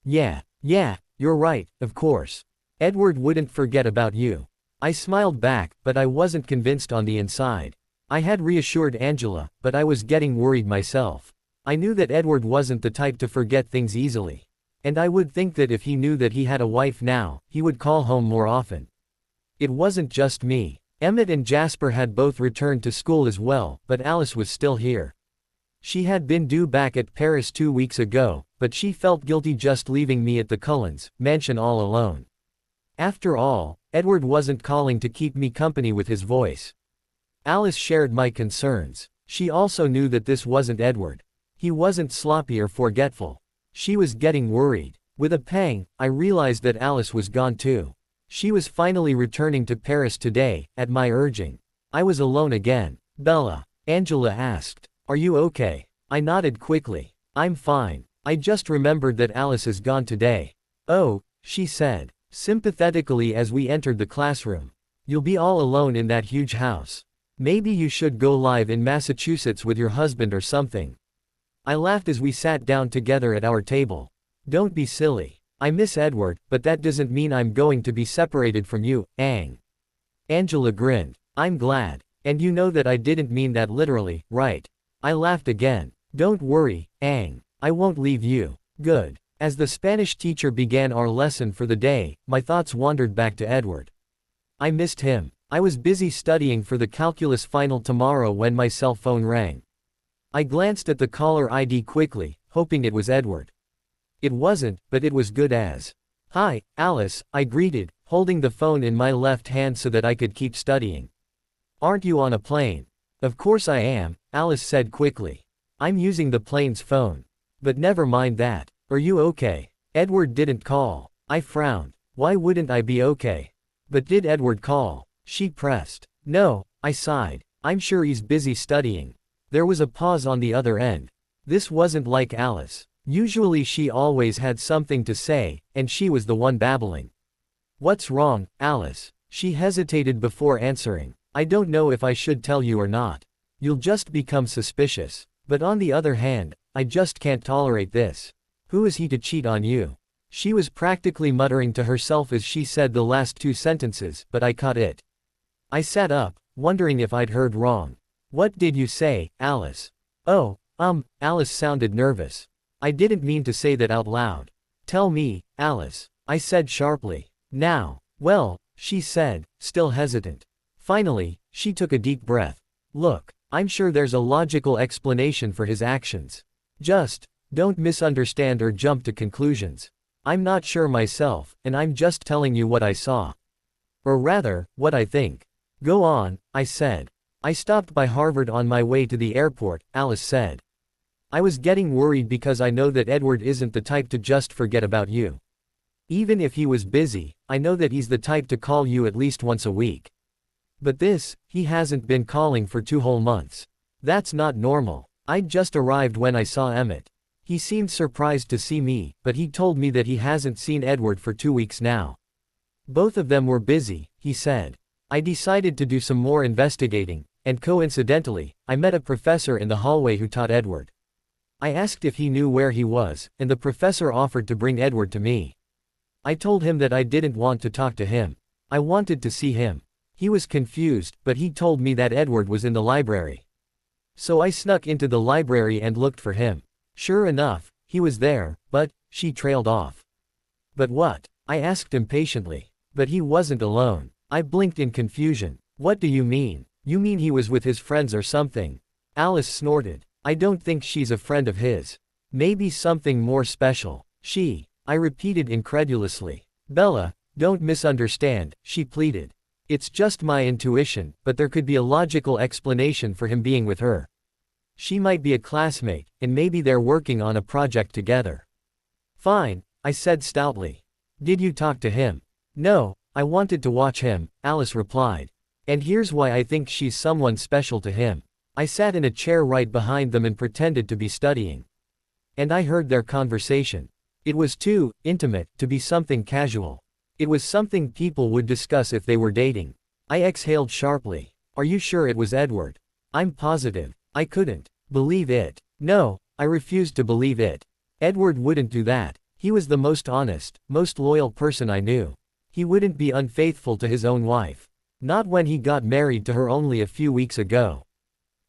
Yeah, you're right, of course. Edward wouldn't forget about you. I smiled back, but I wasn't convinced on the inside. I had reassured Angela, but I was getting worried myself. I knew that Edward wasn't the type to forget things easily. And I would think that if he knew that he had a wife now, he would call home more often. It wasn't just me. Emmett and Jasper had both returned to school as well, but Alice was still here. She had been due back at Paris 2 weeks ago, but she felt guilty just leaving me at the Cullens' mansion all alone. After all, Edward wasn't calling to keep me company with his voice. Alice shared my concerns. She also knew that this wasn't Edward. He wasn't sloppy or forgetful. She was getting worried. With a pang, I realized that Alice was gone too. She was finally returning to Paris today, at my urging. I was alone again. Bella, Angela asked. Are you okay? I nodded quickly. I'm fine. I just remembered that Alice is gone today. Oh, she said, sympathetically as we entered the classroom. You'll be all alone in that huge house. Maybe you should go live in Massachusetts with your husband or something. I laughed as we sat down together at our table. Don't be silly. I miss Edward, but that doesn't mean I'm going to be separated from you, Ang. Angela grinned. I'm glad. And you know that I didn't mean that literally, right? I laughed again. Don't worry, Ang. I won't leave you. Good. As the Spanish teacher began our lesson for the day, my thoughts wandered back to Edward. I missed him. I was busy studying for the calculus final tomorrow when my cell phone rang. I glanced at the caller ID quickly, hoping it was Edward. It wasn't, but it was good as. Hi, Alice, I greeted, holding the phone in my left hand so that I could keep studying. Aren't you on a plane? Of course I am, Alice said quickly. I'm using the plane's phone. But never mind that. Are you okay? Edward didn't call. I frowned. Why wouldn't I be okay? But did Edward call? She pressed. No, I sighed. I'm sure he's busy studying. There was a pause on the other end. This wasn't like Alice. Usually she always had something to say, and she was the one babbling. What's wrong, Alice? She hesitated before answering. I don't know if I should tell you or not. You'll just become suspicious. But on the other hand, I just can't tolerate this. Who is he to cheat on you? She was practically muttering to herself as she said the last two sentences, but I caught it. I sat up, wondering if I'd heard wrong. What did you say, Alice? Oh, Alice sounded nervous. I didn't mean to say that out loud. Tell me, Alice, I said sharply. Now. Well, she said, still hesitant. Finally, she took a deep breath. Look, I'm sure there's a logical explanation for his actions. Just, don't misunderstand or jump to conclusions. I'm not sure myself, and I'm just telling you what I saw. Or rather, what I think. Go on, I said. I stopped by Harvard on my way to the airport, Alice said. I was getting worried because I know that Edward isn't the type to just forget about you. Even if he was busy, I know that he's the type to call you at least once a week. But he hasn't been calling for 2 whole months. That's not normal. I'd just arrived when I saw Emmett. He seemed surprised to see me, but he told me that he hasn't seen Edward for 2 weeks now. Both of them were busy, he said. I decided to do some more investigating, and coincidentally, I met a professor in the hallway who taught Edward. I asked if he knew where he was, and the professor offered to bring Edward to me. I told him that I didn't want to talk to him. I wanted to see him. He was confused, but he told me that Edward was in the library. So I snuck into the library and looked for him. Sure enough, he was there, but, she trailed off. But what? I asked impatiently. But he wasn't alone. I blinked in confusion. What do you mean? You mean he was with his friends or something? Alice snorted. I don't think she's a friend of his. Maybe something more special. I repeated incredulously. Bella, don't misunderstand, she pleaded. It's just my intuition, but there could be a logical explanation for him being with her. She might be a classmate, and maybe they're working on a project together. Fine, I said stoutly. Did you talk to him? No, I wanted to watch him, Alice replied. And here's why I think she's someone special to him. I sat in a chair right behind them and pretended to be studying. And I heard their conversation. It was too intimate to be something casual. It was something people would discuss if they were dating. I exhaled sharply. Are you sure it was Edward? I'm positive. I couldn't believe it. No, I refused to believe it. Edward wouldn't do that. He was the most honest, most loyal person I knew. He wouldn't be unfaithful to his own wife. Not when he got married to her only a few weeks ago.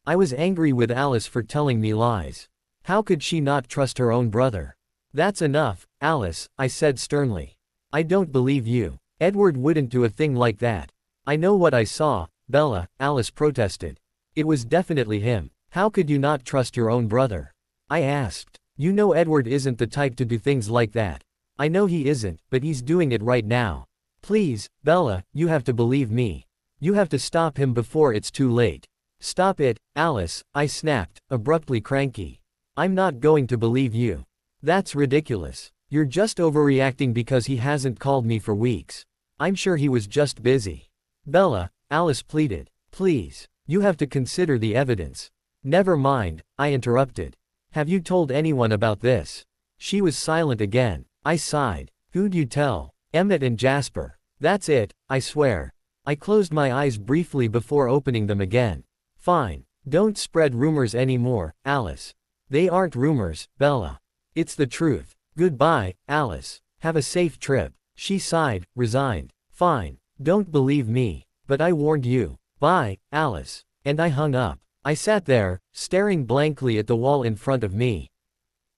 I was angry with Alice for telling me lies. How could she not trust her own brother? That's enough, Alice, I said sternly. I don't believe you. Edward wouldn't do a thing like that. I know what I saw, Bella, Alice protested. It was definitely him. How could you not trust your own brother? I asked. You know Edward isn't the type to do things like that. I know he isn't, but he's doing it right now. Please, Bella, you have to believe me. You have to stop him before it's too late. Stop it, Alice, I snapped, abruptly cranky. I'm not going to believe you. That's ridiculous. You're just overreacting because he hasn't called me for weeks. I'm sure he was just busy. Bella, Alice pleaded. Please, you have to consider the evidence. Never mind, I interrupted. Have you told anyone about this? She was silent again. I sighed. Who'd you tell? Emmett and Jasper. That's it, I swear. I closed my eyes briefly before opening them again. Fine. Don't spread rumors anymore, Alice. They aren't rumors, Bella. It's the truth. Goodbye, Alice. Have a safe trip. She sighed, resigned. Fine. Don't believe me. But I warned you. Bye, Alice. And I hung up. I sat there, staring blankly at the wall in front of me.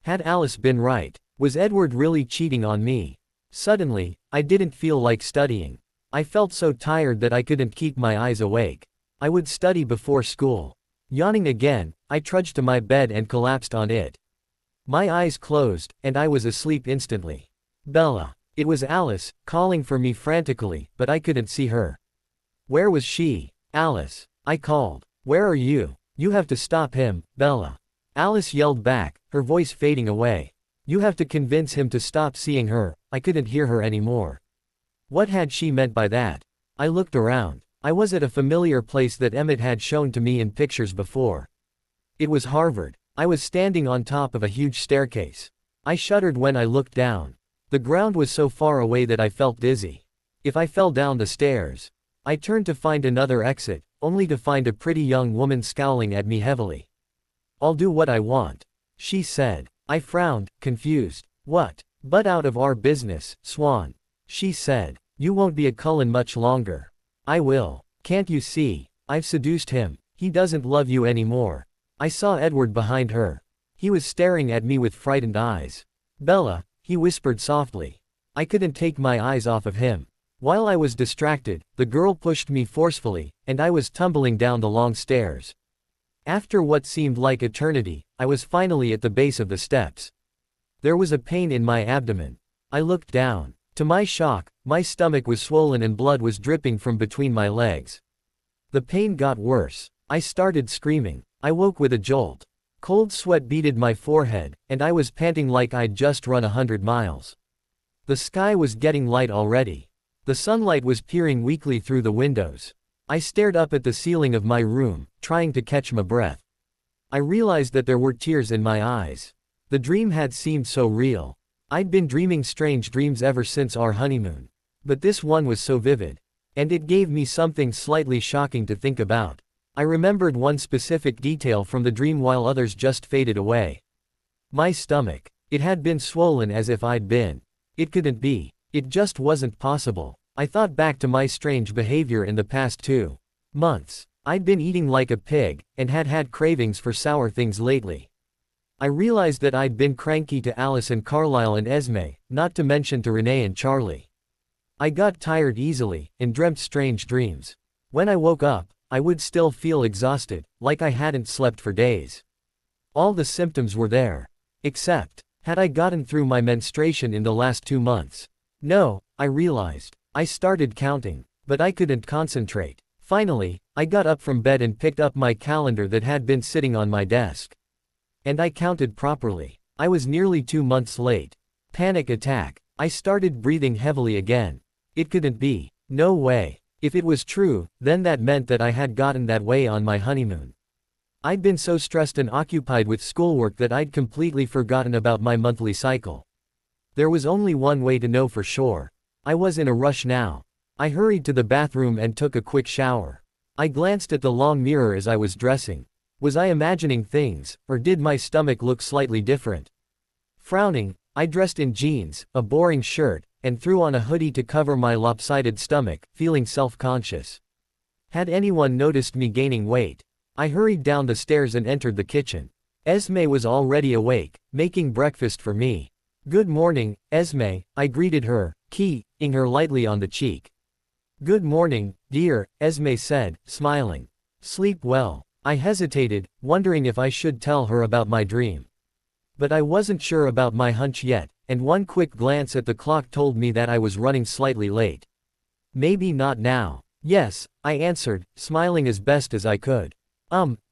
Had Alice been right? Was Edward really cheating on me? Suddenly, I didn't feel like studying. I felt so tired that I couldn't keep my eyes awake. I would study before school. Yawning again, I trudged to my bed and collapsed on it. My eyes closed, and I was asleep instantly. Bella. It was Alice, calling for me frantically, but I couldn't see her. Where was she? Alice. I called. Where are you? You have to stop him, Bella. Alice yelled back, her voice fading away. You have to convince him to stop seeing her. I couldn't hear her anymore. What had she meant by that? I looked around. I was at a familiar place that Emmett had shown to me in pictures before. It was Harvard. I was standing on top of a huge staircase. I shuddered when I looked down. The ground was so far away that I felt dizzy. If I fell down the stairs. I turned to find another exit, only to find a pretty young woman scowling at me heavily. I'll do what I want, she said. I frowned, confused. What? But out of our business, Swan. She said. You won't be a Cullen much longer. I will. Can't you see? I've seduced him. He doesn't love you anymore. I saw Edward behind her. He was staring at me with frightened eyes. Bella, he whispered softly. I couldn't take my eyes off of him. While I was distracted, the girl pushed me forcefully, and I was tumbling down the long stairs. After what seemed like eternity, I was finally at the base of the steps. There was a pain in my abdomen. I looked down. To my shock, my stomach was swollen and blood was dripping from between my legs. The pain got worse. I started screaming. I woke with a jolt. Cold sweat beaded my forehead, and I was panting like I'd just run 100 miles. The sky was getting light already. The sunlight was peering weakly through the windows. I stared up at the ceiling of my room, trying to catch my breath. I realized that there were tears in my eyes. The dream had seemed so real. I'd been dreaming strange dreams ever since our honeymoon. But this one was so vivid. And it gave me something slightly shocking to think about. I remembered one specific detail from the dream while others just faded away. My stomach. It had been swollen as if I'd been. It couldn't be. It just wasn't possible. I thought back to my strange behavior in the past 2 months. I'd been eating like a pig, and had had cravings for sour things lately. I realized that I'd been cranky to Alice and Carlisle and Esme, not to mention to Renee and Charlie. I got tired easily, and dreamt strange dreams. When I woke up, I would still feel exhausted, like I hadn't slept for days. All the symptoms were there. Except, had I gotten through my menstruation in the last 2 months? No, I realized. I started counting, but I couldn't concentrate. Finally, I got up from bed and picked up my calendar that had been sitting on my desk. And I counted properly. I was nearly 2 months late. Panic attack. I started breathing heavily again. It couldn't be. No way. If it was true, then that meant that I had gotten that way on my honeymoon. I'd been so stressed and occupied with schoolwork that I'd completely forgotten about my monthly cycle. There was only one way to know for sure. I was in a rush now. I hurried to the bathroom and took a quick shower. I glanced at the long mirror as I was dressing. Was I imagining things, or did my stomach look slightly different? Frowning, I dressed in jeans, a boring shirt, and threw on a hoodie to cover my lopsided stomach, feeling self-conscious. Had anyone noticed me gaining weight? I hurried down the stairs and entered the kitchen. Esme was already awake, making breakfast for me. Good morning, Esme, I greeted her, keying her lightly on the cheek. Good morning, dear, Esme said, smiling. Sleep well. I hesitated, wondering if I should tell her about my dream. But I wasn't sure about my hunch yet, and one quick glance at the clock told me that I was running slightly late. Maybe not now. Yes, I answered, smiling as best as I could.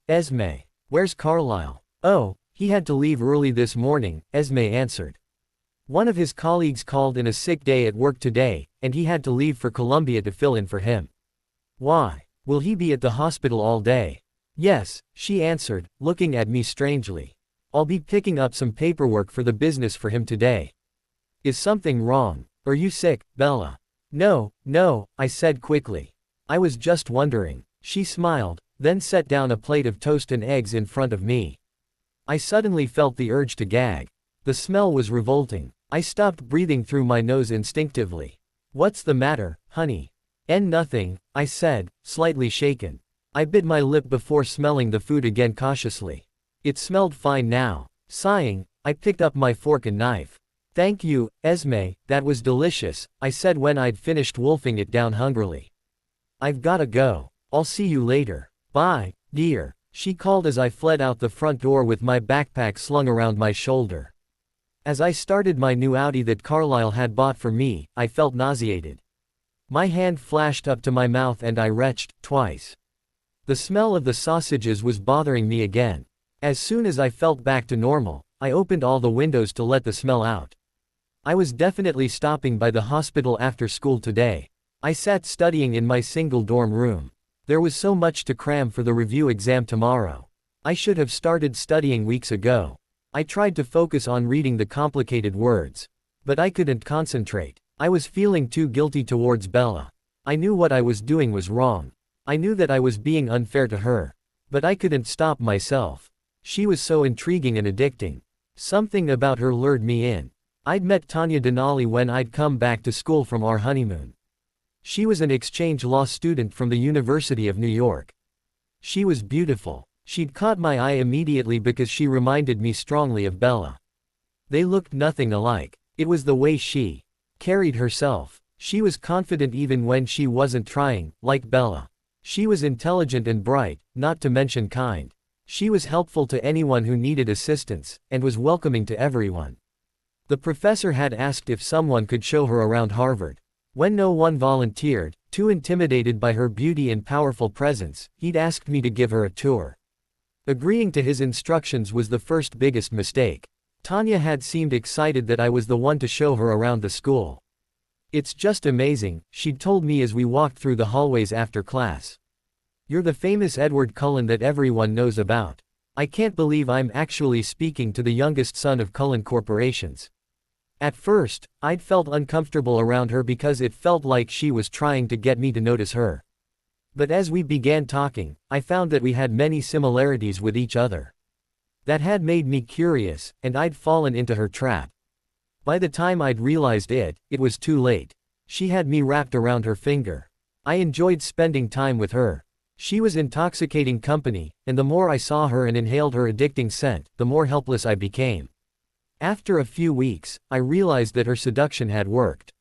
Esme. Where's Carlisle? Oh, he had to leave early this morning, Esme answered. One of his colleagues called in a sick day at work today, and he had to leave for Columbia to fill in for him. Why? Will he be at the hospital all day? Yes, she answered, looking at me strangely. I'll be picking up some paperwork for the business for him today. Is something wrong? Are you sick, Bella? No, I said quickly. I was just wondering. She smiled, then set down a plate of toast and eggs in front of me. I suddenly felt the urge to gag. The smell was revolting. I stopped breathing through my nose instinctively. What's the matter, honey? Nothing, I said, slightly shaken. I bit my lip before smelling the food again cautiously. It smelled fine now. Sighing, I picked up my fork and knife. Thank you, Esme, that was delicious, I said when I'd finished wolfing it down hungrily. I've gotta go. I'll see you later. Bye, dear, she called as I fled out the front door with my backpack slung around my shoulder. As I started my new Audi that Carlisle had bought for me, I felt nauseated. My hand flashed up to my mouth and I retched, twice. The smell of the sausages was bothering me again. As soon as I felt back to normal, I opened all the windows to let the smell out. I was definitely stopping by the hospital after school today. I sat studying in my single dorm room. There was so much to cram for the review exam tomorrow. I should have started studying weeks ago. I tried to focus on reading the complicated words. But I couldn't concentrate. I was feeling too guilty towards Bella. I knew what I was doing was wrong. I knew that I was being unfair to her. But I couldn't stop myself. She was so intriguing and addicting. Something about her lured me in. I'd met Tanya Denali when I'd come back to school from our honeymoon. She was an exchange law student from the University of New York. She was beautiful. She'd caught my eye immediately because she reminded me strongly of Bella. They looked nothing alike. It was the way she carried herself. She was confident even when she wasn't trying, like Bella. She was intelligent and bright, not to mention kind. She was helpful to anyone who needed assistance, and was welcoming to everyone. The professor had asked if someone could show her around Harvard. When no one volunteered, too intimidated by her beauty and powerful presence, he'd asked me to give her a tour. Agreeing to his instructions was the first biggest mistake. Tanya had seemed excited that I was the one to show her around the school. "It's just amazing," she'd told me as we walked through the hallways after class. "You're the famous Edward Cullen that everyone knows about. I can't believe I'm actually speaking to the youngest son of Cullen Corporations." At first, I'd felt uncomfortable around her because it felt like she was trying to get me to notice her. But as we began talking, I found that we had many similarities with each other. That had made me curious, and I'd fallen into her trap. By the time I'd realized it was too late. She had me wrapped around her finger. I enjoyed spending time with her. She was intoxicating company, and the more I saw her and inhaled her addicting scent, the more helpless I became. After a few weeks, I realized that her seduction had worked.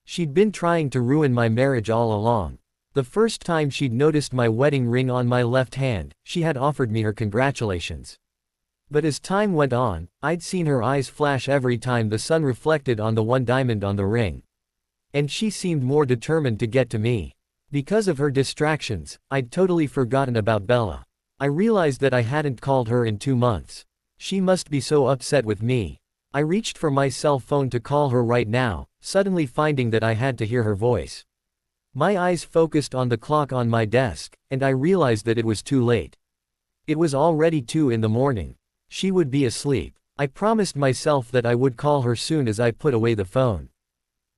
She'd been trying to ruin my marriage all along. The first time she'd noticed my wedding ring on my left hand, she had offered me her congratulations. But as time went on, I'd seen her eyes flash every time the sun reflected on the one diamond on the ring. And she seemed more determined to get to me. Because of her distractions, I'd totally forgotten about Bella. I realized that I hadn't called her in 2 months. She must be so upset with me. I reached for my cell phone to call her right now, suddenly finding that I had to hear her voice. My eyes focused on the clock on my desk, and I realized that it was too late. It was already 2 in the morning. She would be asleep. I promised myself that I would call her soon as I put away the phone.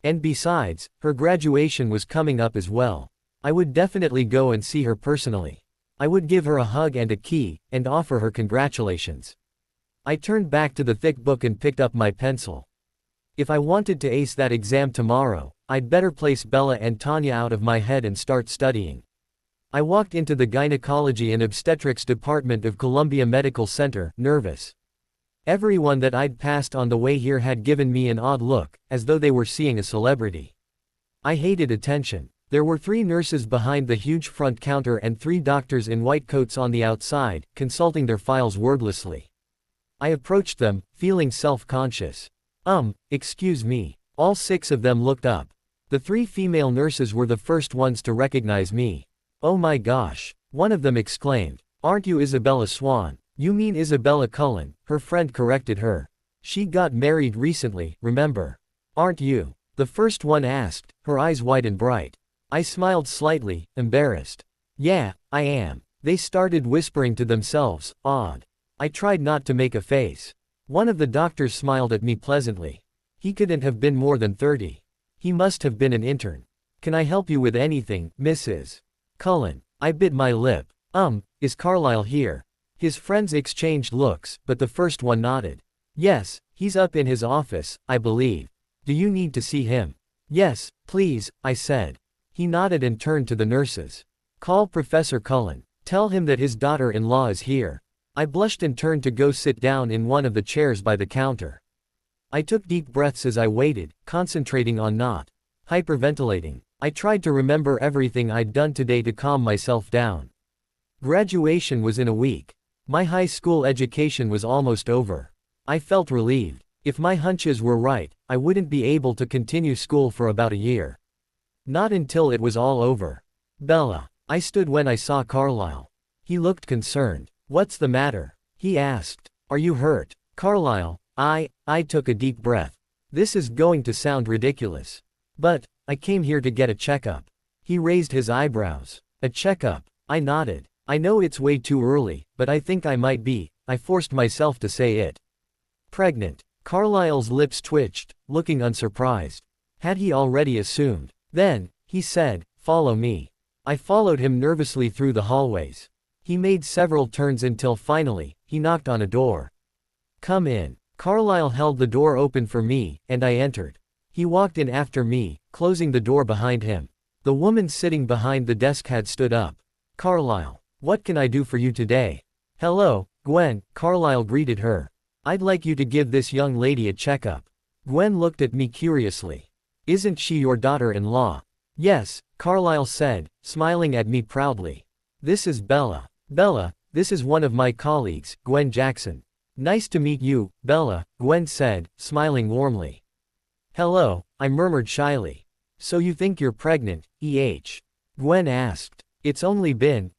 And besides, her graduation was coming up as well. I would definitely go and see her personally. I would give her a hug and a key, and offer her congratulations. I turned back to the thick book and picked up my pencil. If I wanted to ace that exam tomorrow, I'd better place Bella and Tanya out of my head and start studying. I walked into the gynecology and obstetrics department of Columbia Medical Center, nervous. Everyone that I'd passed on the way here had given me an odd look, as though they were seeing a celebrity. I hated attention. There were 3 nurses behind the huge front counter and 3 doctors in white coats on the outside, consulting their files wordlessly. I approached them, feeling self-conscious. Excuse me. All 6 of them looked up. The 3 female nurses were the first ones to recognize me. "Oh my gosh," one of them exclaimed. "Aren't you Isabella Swan?" "You mean Isabella Cullen," her friend corrected her. "She got married recently, remember? Aren't you?" The first one asked, her eyes wide and bright. I smiled slightly, embarrassed. "Yeah, I am." They started whispering to themselves, awed. I tried not to make a face. One of the doctors smiled at me pleasantly. He couldn't have been more than 30. He must have been an intern. "Can I help you with anything, Mrs. Cullen?" I bit my lip. Is Carlisle here?" His friends exchanged looks, but the first one nodded. "Yes, he's up in his office, I believe. Do you need to see him?" "Yes, please," I said. He nodded and turned to the nurses. "Call Professor Cullen. Tell him that his daughter-in-law is here." I blushed and turned to go sit down in one of the chairs by the counter. I took deep breaths as I waited, concentrating on not hyperventilating. I tried to remember everything I'd done today to calm myself down. Graduation was in a week. My high school education was almost over. I felt relieved. If my hunches were right, I wouldn't be able to continue school for about a year. Not until it was all over. Bella. I stood when I saw Carlisle. He looked concerned. What's the matter? He asked. Are you hurt? Carlisle. I took a deep breath. This is going to sound ridiculous. But, I came here to get a checkup. He raised his eyebrows. A checkup. I nodded. I know it's way too early, but I think I might be. I forced myself to say it. Pregnant. Carlisle's lips twitched, looking unsurprised. Had he already assumed? Then, he said, follow me. I followed him nervously through the hallways. He made several turns until finally, he knocked on a door. Come in. Carlisle held the door open for me, and I entered. He walked in after me, closing the door behind him. The woman sitting behind the desk had stood up. Carlisle. What can I do for you today? Hello, Gwen, Carlisle greeted her. I'd like you to give this young lady a checkup. Gwen looked at me curiously. Isn't she your daughter-in-law? Yes, Carlisle said, smiling at me proudly. This is Bella. Bella, this is one of my colleagues, Gwen Jackson. Nice to meet you, Bella, Gwen said, smiling warmly. Hello, I murmured shyly. So you think you're pregnant, Gwen asked. It's only been,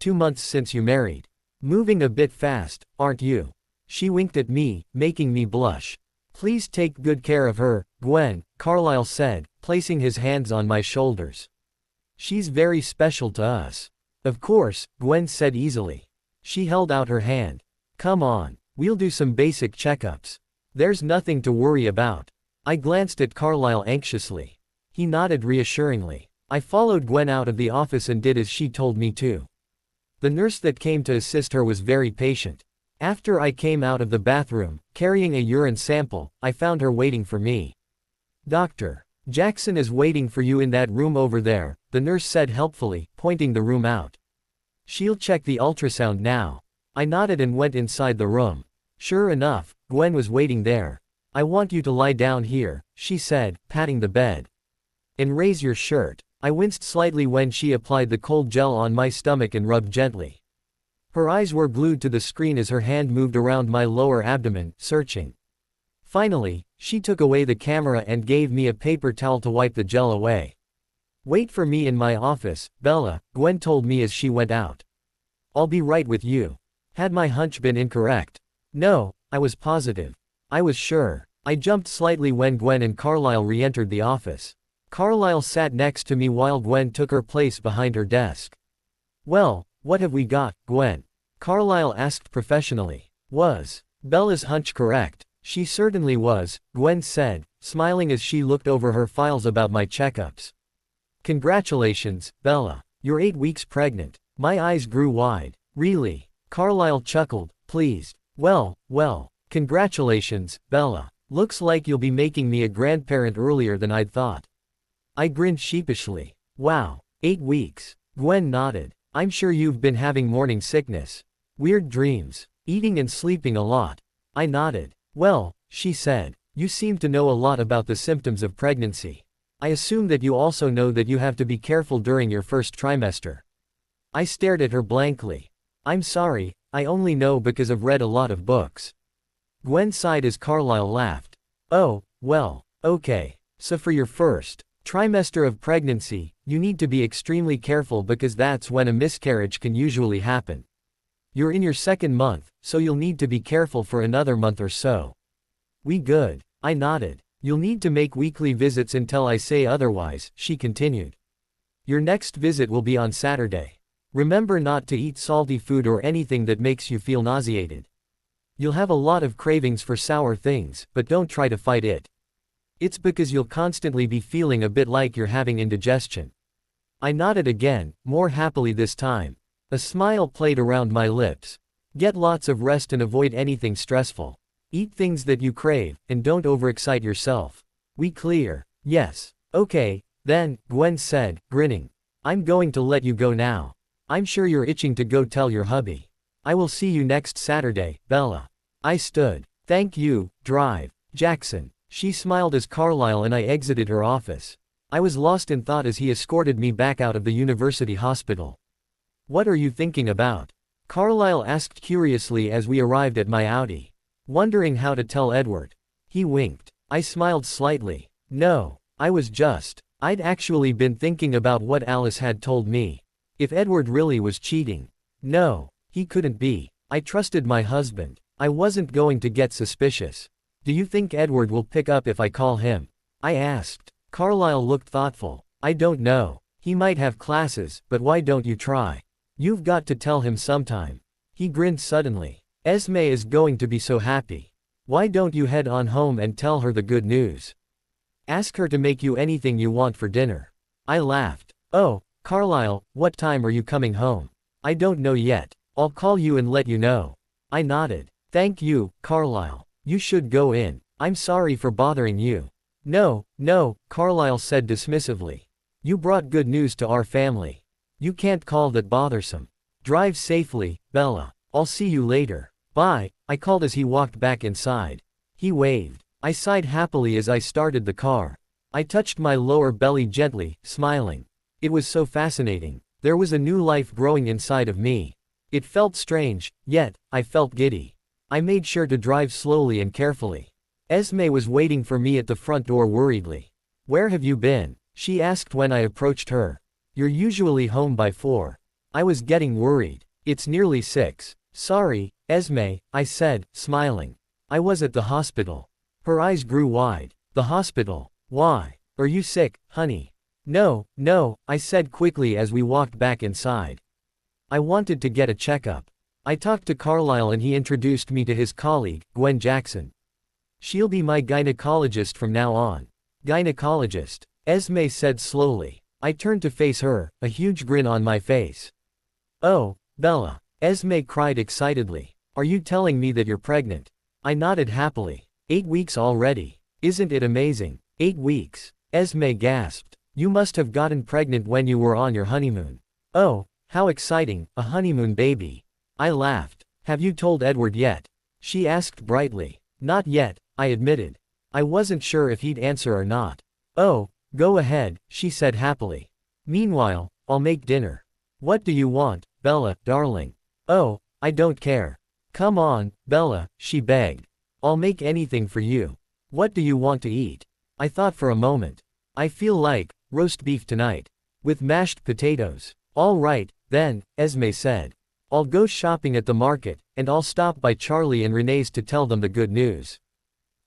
2 months since you married. Moving a bit fast, aren't you? She winked at me, making me blush. Please take good care of her, Gwen, Carlisle said, placing his hands on my shoulders. She's very special to us. Of course, Gwen said easily. She held out her hand. Come on, we'll do some basic checkups. There's nothing to worry about. I glanced at Carlisle anxiously. He nodded reassuringly. I followed Gwen out of the office and did as she told me to. The nurse that came to assist her was very patient. After I came out of the bathroom, carrying a urine sample, I found her waiting for me. Dr. Jackson is waiting for you in that room over there, the nurse said helpfully, pointing the room out. She'll check the ultrasound now. I nodded and went inside the room. Sure enough, Gwen was waiting there. I want you to lie down here, she said, patting the bed. And raise your shirt. I winced slightly when she applied the cold gel on my stomach and rubbed gently. Her eyes were glued to the screen as her hand moved around my lower abdomen, searching. Finally, she took away the camera and gave me a paper towel to wipe the gel away. Wait for me in my office, Bella, Gwen told me as she went out. I'll be right with you. Had my hunch been incorrect? No, I was positive. I was sure. I jumped slightly when Gwen and Carlisle re-entered the office. Carlisle sat next to me while Gwen took her place behind her desk. Well, what have we got, Gwen? Carlisle asked professionally. Was Bella's hunch correct? She certainly was, Gwen said, smiling as she looked over her files about my checkups. Congratulations, Bella. You're 8 weeks pregnant. My eyes grew wide. Really? Carlisle chuckled, pleased. Well, congratulations, Bella. Looks like you'll be making me a grandparent earlier than I'd thought. I grinned sheepishly. Wow, 8 weeks. Gwen nodded. I'm sure you've been having morning sickness. Weird dreams. Eating and sleeping a lot. I nodded. Well, she said, you seem to know a lot about the symptoms of pregnancy. I assume that you also know that you have to be careful during your first trimester. I stared at her blankly. I'm sorry, I only know because I've read a lot of books. Gwen sighed as Carlisle laughed. Oh, well, okay. So for your first trimester of pregnancy, you need to be extremely careful because that's when a miscarriage can usually happen. You're in your second month, so you'll need to be careful for another month or so. We good? I nodded. You'll need to make weekly visits until I say otherwise, she continued. Your next visit will be on Saturday. Remember not to eat salty food or anything that makes you feel nauseated. You'll have a lot of cravings for sour things, but don't try to fight it. It's because you'll constantly be feeling a bit like you're having indigestion. I nodded again, more happily this time. A smile played around my lips. Get lots of rest and avoid anything stressful. Eat things that you crave, and don't overexcite yourself. We clear? Yes. Okay, then, Gwen said, grinning. I'm going to let you go now. I'm sure you're itching to go tell your hubby. I will see you next Saturday, Bella. I stood. Thank you, Drive, Jackson. She smiled as Carlisle and I exited her office. I was lost in thought as he escorted me back out of the university hospital. What are you thinking about? Carlisle asked curiously as we arrived at my Audi. Wondering how to tell Edward. He winked. I smiled slightly. No, I'd actually been thinking about what Alice had told me. If Edward really was cheating. No, he couldn't be. I trusted my husband. I wasn't going to get suspicious. Do you think Edward will pick up if I call him? I asked. Carlyle looked thoughtful. I don't know. He might have classes, but why don't you try? You've got to tell him sometime. He grinned suddenly. Esme is going to be so happy. Why don't you head on home and tell her the good news? Ask her to make you anything you want for dinner. I laughed. Oh, Carlyle, what time are you coming home? I don't know yet. I'll call you and let you know. I nodded. Thank you, Carlyle. You should go in. I'm sorry for bothering you. No, Carlyle said dismissively. You brought good news to our family. You can't call that bothersome. Drive safely, Bella. I'll see you later. Bye, I called as he walked back inside. He waved. I sighed happily as I started the car. I touched my lower belly gently, smiling. It was so fascinating. There was a new life growing inside of me. It felt strange, yet, I felt giddy. I made sure to drive slowly and carefully. Esme was waiting for me at the front door worriedly. Where have you been? She asked when I approached her. You're usually home by 4. I was getting worried. It's nearly 6. Sorry, Esme, I said, smiling. I was at the hospital. Her eyes grew wide. The hospital? Why? Are you sick, honey? No, I said quickly as we walked back inside. I wanted to get a checkup. I talked to Carlyle and he introduced me to his colleague, Gwen Jackson. She'll be my gynecologist from now on. Gynecologist, Esme said slowly. I turned to face her, a huge grin on my face. Oh, Bella, Esme cried excitedly. Are you telling me that you're pregnant? I nodded happily. 8 weeks already. Isn't it amazing? 8 weeks. Esme gasped. You must have gotten pregnant when you were on your honeymoon. Oh, how exciting, a honeymoon baby. I laughed. Have you told Edward yet? She asked brightly. Not yet, I admitted. I wasn't sure if he'd answer or not. Oh, go ahead, she said happily. Meanwhile, I'll make dinner. What do you want, Bella, darling? Oh, I don't care. Come on, Bella, she begged. I'll make anything for you. What do you want to eat? I thought for a moment. I feel like roast beef tonight. With mashed potatoes. All right, then, Esme said. I'll go shopping at the market, and I'll stop by Charlie and Renee's to tell them the good news.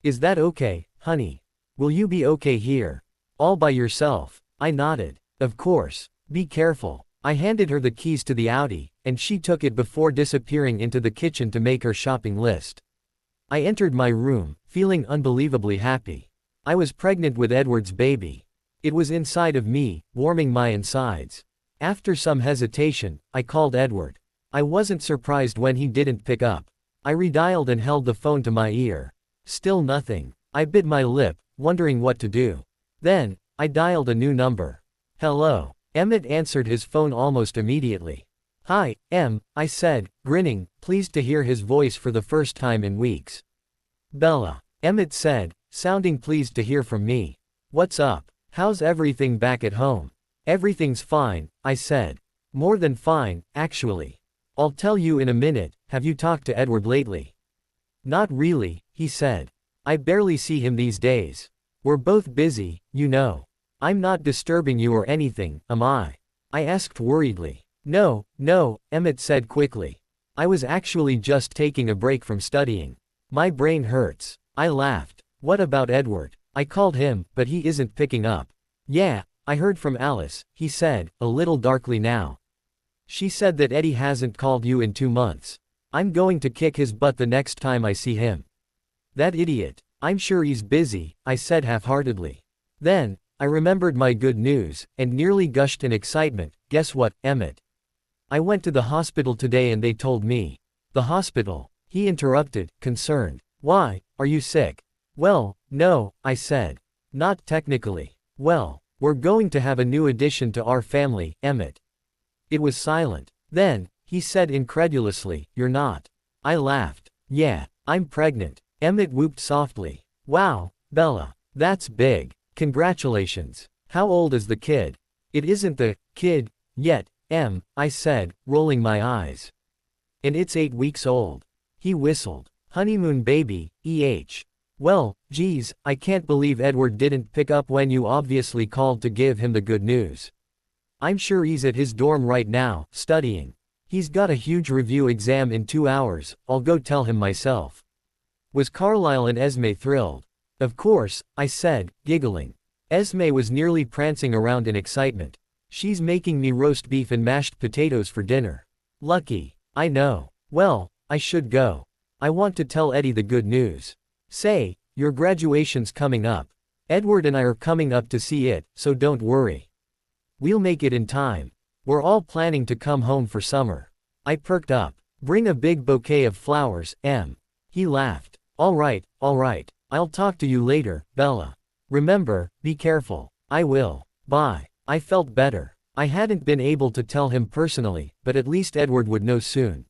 Is that okay, honey? Will you be okay here? All by yourself? I nodded. Of course. Be careful. I handed her the keys to the Audi, and she took it before disappearing into the kitchen to make her shopping list. I entered my room, feeling unbelievably happy. I was pregnant with Edward's baby. It was inside of me, warming my insides. After some hesitation, I called Edward. I wasn't surprised when he didn't pick up. I redialed and held the phone to my ear. Still nothing. I bit my lip, wondering what to do. Then, I dialed a new number. Hello. Emmett answered his phone almost immediately. Hi, Em, I said, grinning, pleased to hear his voice for the first time in weeks. Bella, Emmett said, sounding pleased to hear from me. What's up? How's everything back at home? Everything's fine, I said. More than fine, actually. I'll tell you in a minute. Have you talked to Edward lately? Not really, he said. I barely see him these days. We're both busy, you know. I'm not disturbing you or anything, am I? I asked worriedly. No, Emmett said quickly. I was actually just taking a break from studying. My brain hurts. I laughed. What about Edward? I called him, but he isn't picking up. Yeah, I heard from Alice, he said, a little darkly now. She said that Eddie hasn't called you in 2 months. I'm going to kick his butt the next time I see him. That idiot. I'm sure he's busy, I said half-heartedly. Then, I remembered my good news, and nearly gushed in excitement. Guess what, Emmett? I went to the hospital today and they told me. The hospital? He interrupted, concerned. Why, are you sick? Well, no, I said. Not technically. Well, we're going to have a new addition to our family, Emmett. It was silent. Then, he said incredulously, you're not. I laughed. Yeah, I'm pregnant. Emmett whooped softly. Wow, Bella. That's big. Congratulations. How old is the kid? It isn't the kid yet, Em, I said, rolling my eyes. And it's 8 weeks old. He whistled. Honeymoon baby, EH. Well, geez, I can't believe Edward didn't pick up when you obviously called to give him the good news. I'm sure he's at his dorm right now, studying. He's got a huge review exam in 2 hours, I'll go tell him myself. Was Carlisle and Esme thrilled? Of course, I said, giggling. Esme was nearly prancing around in excitement. She's making me roast beef and mashed potatoes for dinner. Lucky. I know. Well, I should go. I want to tell Eddie the good news. Say, your graduation's coming up. Edward and I are coming up to see it, so don't worry. We'll make it in time. We're all planning to come home for summer. I perked up. Bring a big bouquet of flowers, Em. He laughed. All right, I'll talk to you later, Bella. Remember, be careful. I will. Bye. I felt better. I hadn't been able to tell him personally, but at least Edward would know soon.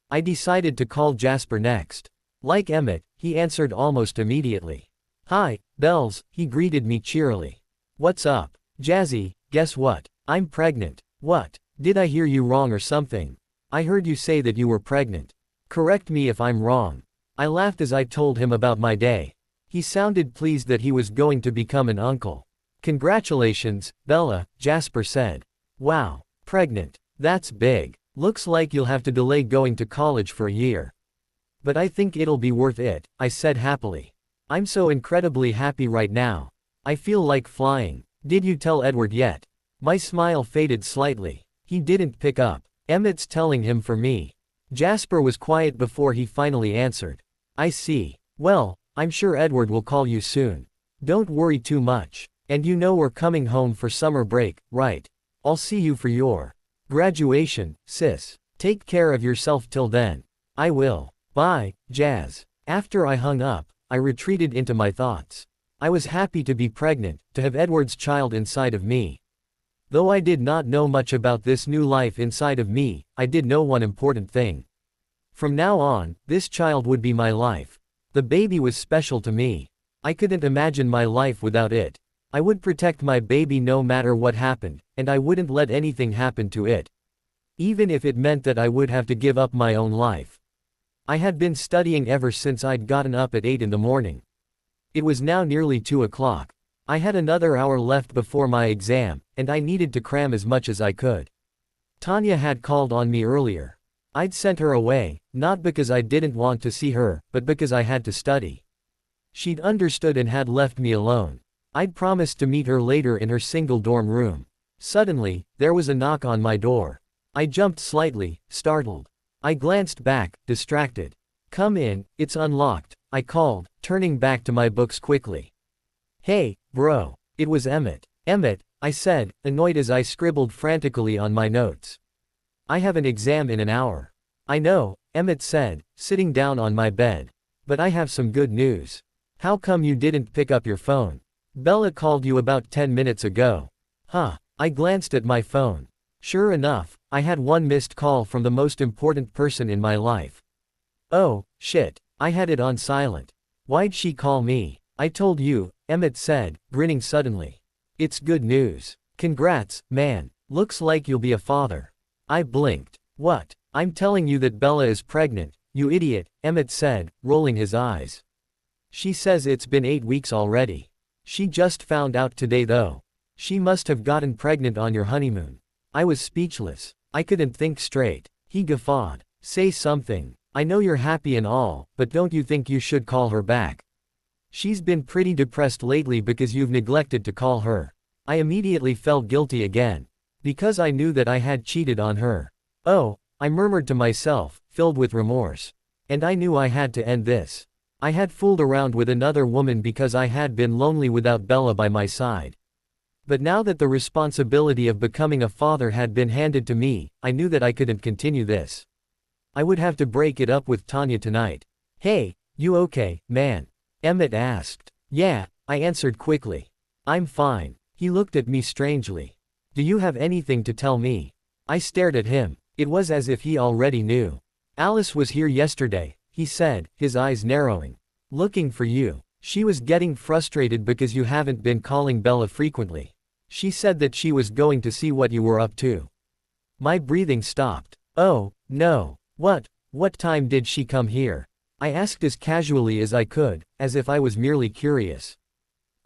I decided to call Jasper next. Like Emmett, he answered almost immediately. Hi, Bells, he greeted me cheerily. What's up? Jazzy, guess what? I'm pregnant. What? Did I hear you wrong or something? I heard you say that you were pregnant. Correct me if I'm wrong. I laughed as I told him about my day. He sounded pleased that he was going to become an uncle. Congratulations, Bella, Jasper said. Wow, pregnant. That's big. Looks like you'll have to delay going to college for a year. But I think it'll be worth it, I said happily. I'm so incredibly happy right now. I feel like flying. Did you tell Edward yet? My smile faded slightly. He didn't pick up. Emmett's telling him for me. Jasper was quiet before he finally answered. I see. Well, I'm sure Edward will call you soon. Don't worry too much. And you know we're coming home for summer break, right? I'll see you for your graduation, sis. Take care of yourself till then. I will. Bye, Jazz. After I hung up, I retreated into my thoughts. I was happy to be pregnant, to have Edward's child inside of me. Though I did not know much about this new life inside of me, I did know one important thing. From now on, this child would be my life. The baby was special to me. I couldn't imagine my life without it. I would protect my baby no matter what happened, and I wouldn't let anything happen to it. Even if it meant that I would have to give up my own life. I had been studying ever since I'd gotten up at 8 in the morning. It was now nearly 2 o'clock. I had another hour left before my exam, and I needed to cram as much as I could. Tanya had called on me earlier. I'd sent her away, not because I didn't want to see her, but because I had to study. She'd understood and had left me alone. I'd promised to meet her later in her single dorm room. Suddenly, there was a knock on my door. I jumped slightly, startled. I glanced back, distracted. Come in, it's unlocked, I called, turning back to my books quickly. Hey, bro. It was Emmett. Emmett, I said, annoyed as I scribbled frantically on my notes. I have an exam in an hour. I know, Emmett said, sitting down on my bed. But I have some good news. How come you didn't pick up your phone? Bella called you about 10 minutes ago. Huh. I glanced at my phone. Sure enough, I had one missed call from the most important person in my life. Oh, shit. I had it on silent. Why'd she call me? I told you, Emmett said, grinning suddenly. It's good news. Congrats, man. Looks like you'll be a father. I blinked. What? I'm telling you that Bella is pregnant, you idiot, Emmett said, rolling his eyes. She says it's been 8 weeks already. She just found out today though. She must have gotten pregnant on your honeymoon. I was speechless. I couldn't think straight. He guffawed. Say something. I know you're happy and all, but don't you think you should call her back? She's been pretty depressed lately because you've neglected to call her. I immediately felt guilty again. Because I knew that I had cheated on her. Oh, I murmured to myself, filled with remorse. And I knew I had to end this. I had fooled around with another woman because I had been lonely without Bella by my side. But now that the responsibility of becoming a father had been handed to me, I knew that I couldn't continue this. I would have to break it up with Tanya tonight. Hey, you okay, man? Emmett asked. Yeah, I answered quickly. I'm fine. He looked at me strangely. Do you have anything to tell me? I stared at him. It was as if he already knew. Alice was here yesterday, he said, his eyes narrowing. Looking for you. She was getting frustrated because you haven't been calling Bella frequently. She said that she was going to see what you were up to. My breathing stopped. Oh, no. What time did she come here? I asked as casually as I could, as if I was merely curious.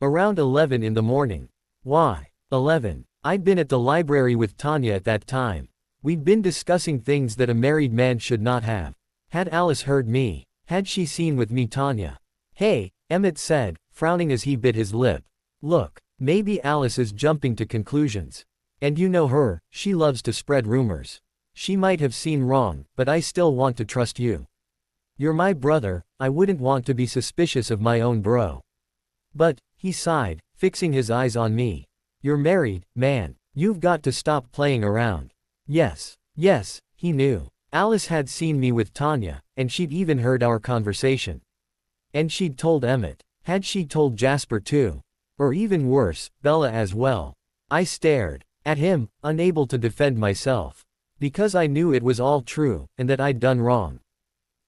Around 11 in the morning. Why? 11. I'd been at the library with Tanya at that time. We'd been discussing things that a married man should not have. Had Alice heard me? Had she seen with me Tanya? Hey, Emmett said, frowning as he bit his lip. Look, maybe Alice is jumping to conclusions. And you know her, she loves to spread rumors. She might have seen wrong, but I still want to trust you. You're my brother, I wouldn't want to be suspicious of my own bro. But, he sighed, fixing his eyes on me. You're married, man. You've got to stop playing around. Yes, he knew. Alice had seen me with Tanya, and she'd even heard our conversation. And she'd told Emmett. Had she told Jasper too? Or even worse, Bella as well? I stared at him, unable to defend myself. Because I knew it was all true, and that I'd done wrong.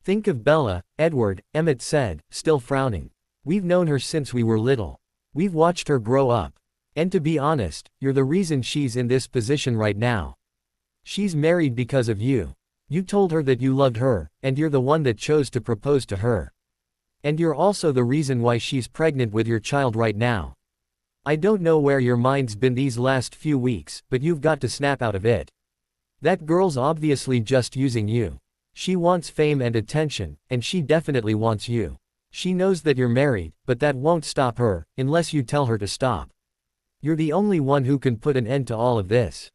Think of Bella, Edward, Emmett said, still frowning. We've known her since we were little. We've watched her grow up. And to be honest, you're the reason she's in this position right now. She's married because of you. You told her that you loved her, and you're the one that chose to propose to her. And you're also the reason why she's pregnant with your child right now. I don't know where your mind's been these last few weeks, but you've got to snap out of it. That girl's obviously just using you. She wants fame and attention, and she definitely wants you. She knows that you're married, but that won't stop her, unless you tell her to stop. You're the only one who can put an end to all of this.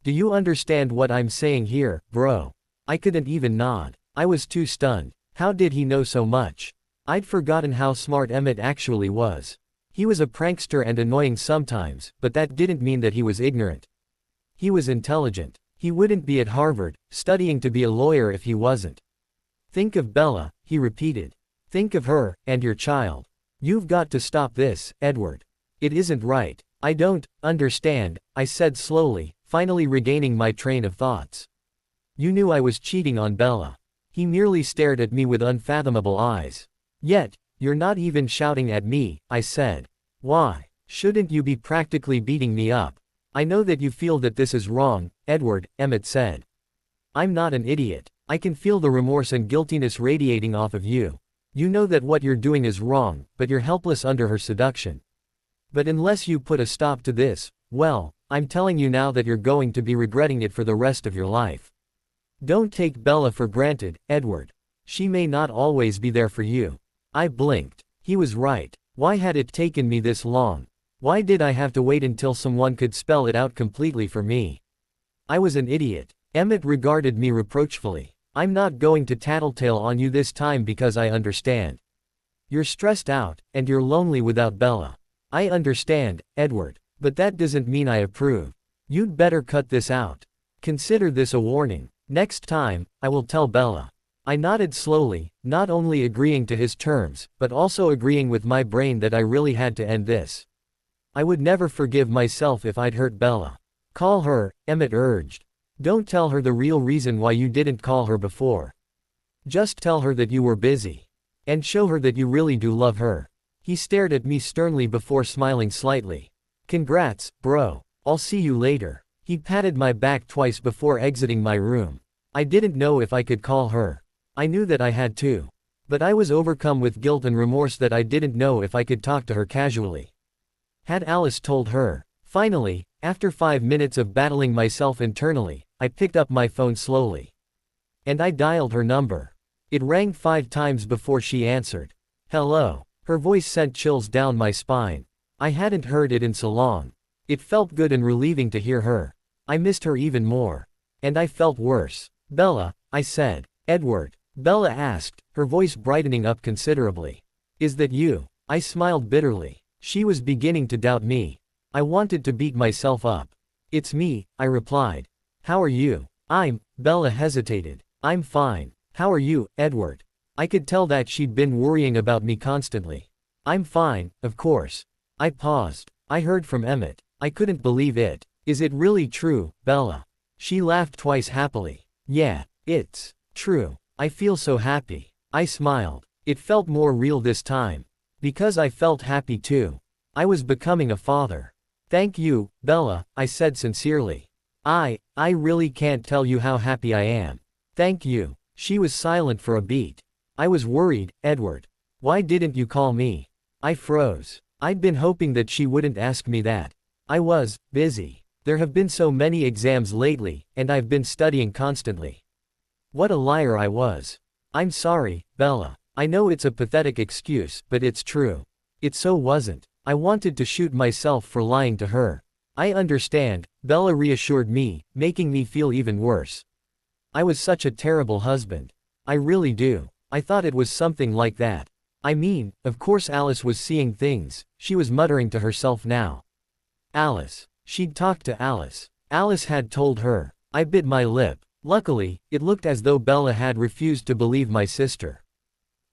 Do you understand what I'm saying here, bro? I couldn't even nod. I was too stunned. How did he know so much? I'd forgotten how smart Emmett actually was. He was a prankster and annoying sometimes, but that didn't mean that he was ignorant. He was intelligent. He wouldn't be at Harvard, studying to be a lawyer if he wasn't. Think of Bella, he repeated. Think of her, and your child. You've got to stop this, Edward. It isn't right. I don't understand, I said slowly, finally regaining my train of thoughts. You knew I was cheating on Bella. He merely stared at me with unfathomable eyes. Yet, you're not even shouting at me, I said. Why? Shouldn't you be practically beating me up? I know that you feel that this is wrong, Edward, Emmett said. I'm not an idiot. I can feel the remorse and guiltiness radiating off of you. You know that what you're doing is wrong, but you're helpless under her seduction. But unless you put a stop to this, well, I'm telling you now that you're going to be regretting it for the rest of your life. Don't take Bella for granted, Edward. She may not always be there for you. I blinked. He was right. Why had it taken me this long? Why did I have to wait until someone could spell it out completely for me? I was an idiot. Emmett regarded me reproachfully. I'm not going to tattletale on you this time because I understand. You're stressed out, and you're lonely without Bella. I understand, Edward, but that doesn't mean I approve. You'd better cut this out. Consider this a warning. Next time, I will tell Bella. I nodded slowly, not only agreeing to his terms, but also agreeing with my brain that I really had to end this. I would never forgive myself if I'd hurt Bella. Call her, Emmett urged. Don't tell her the real reason why you didn't call her before. Just tell her that you were busy. And show her that you really do love her. He stared at me sternly before smiling slightly. Congrats, bro. I'll see you later. He patted my back twice before exiting my room. I didn't know if I could call her. I knew that I had to. But I was overcome with guilt and remorse that I didn't know if I could talk to her casually. Had Alice told her? Finally, after 5 minutes of battling myself internally, I picked up my phone slowly. And I dialed her number. It rang 5 times before she answered. Hello. Her voice sent chills down my spine. I hadn't heard it in so long. It felt good and relieving to hear her. I missed her even more. And I felt worse. Bella, I said. Edward. Bella asked, her voice brightening up considerably. Is that you? I smiled bitterly. She was beginning to doubt me. I wanted to beat myself up. It's me, I replied. How are you? Bella hesitated. I'm fine. How are you, Edward? I could tell that she'd been worrying about me constantly. I'm fine, of course. I paused. I heard from Emmett. I couldn't believe it. Is it really true, Bella? She laughed twice happily. Yeah, it's true. I feel so happy. I smiled. It felt more real this time. Because I felt happy too. I was becoming a father. Thank you, Bella, I said sincerely. I really can't tell you how happy I am. Thank you. She was silent for a beat. I was worried, Edward. Why didn't you call me? I froze. I'd been hoping that she wouldn't ask me that. I was busy. There have been so many exams lately, and I've been studying constantly. What a liar I was. I'm sorry, Bella. I know it's a pathetic excuse, but it's true. It so wasn't. I wanted to shoot myself for lying to her. I understand, Bella reassured me, making me feel even worse. I was such a terrible husband. I really do. I thought it was something like that. I mean, of course Alice was seeing things, she was muttering to herself now. Alice. She'd talked to Alice. Alice had told her. I bit my lip. Luckily, it looked as though Bella had refused to believe my sister.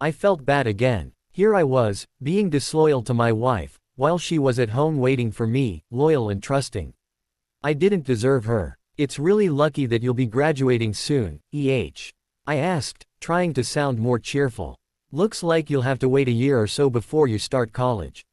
I felt bad again. Here I was, being disloyal to my wife, while she was at home waiting for me, loyal and trusting. I didn't deserve her. It's really lucky that you'll be graduating soon, I asked, trying to sound more cheerful. Looks like you'll have to wait a year or so before you start college.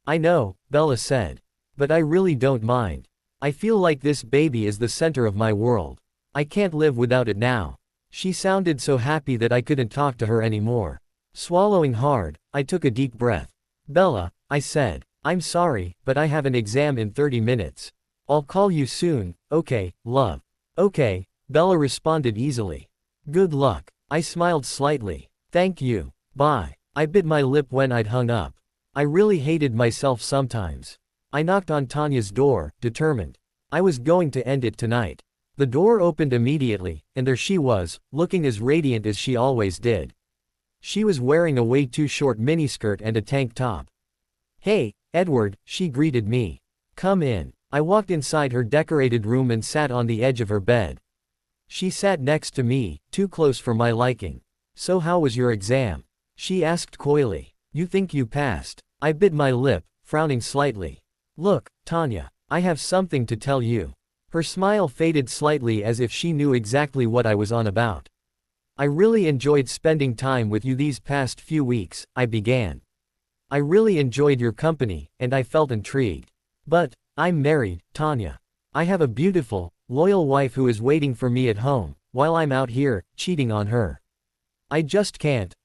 I know, Bella said. But I really don't mind. I feel like this baby is the center of my world. I can't live without it now. She sounded so happy that I couldn't talk to her anymore. Swallowing hard, I took a deep breath. Bella, I said, I'm sorry, but I have an exam in 30 minutes. I'll call you soon, okay, love. Okay, Bella responded easily. Good luck. I smiled slightly. Thank you. Bye. I bit my lip when I'd hung up. I really hated myself sometimes. I knocked on Tanya's door, determined. I was going to end it tonight. The door opened immediately, and there she was, looking as radiant as she always did. She was wearing a way too short miniskirt and a tank top. Hey, Edward, she greeted me. Come in. I walked inside her decorated room and sat on the edge of her bed. She sat next to me, too close for my liking. So how was your exam? She asked coyly. You think you passed? I bit my lip, frowning slightly. Look, Tanya, I have something to tell you. Her smile faded slightly as if she knew exactly what I was on about. I really enjoyed spending time with you these past few weeks, I began. I really enjoyed your company, and I felt intrigued. But, I'm married, Tanya. I have a beautiful, loyal wife who is waiting for me at home, while I'm out here, cheating on her. I just can't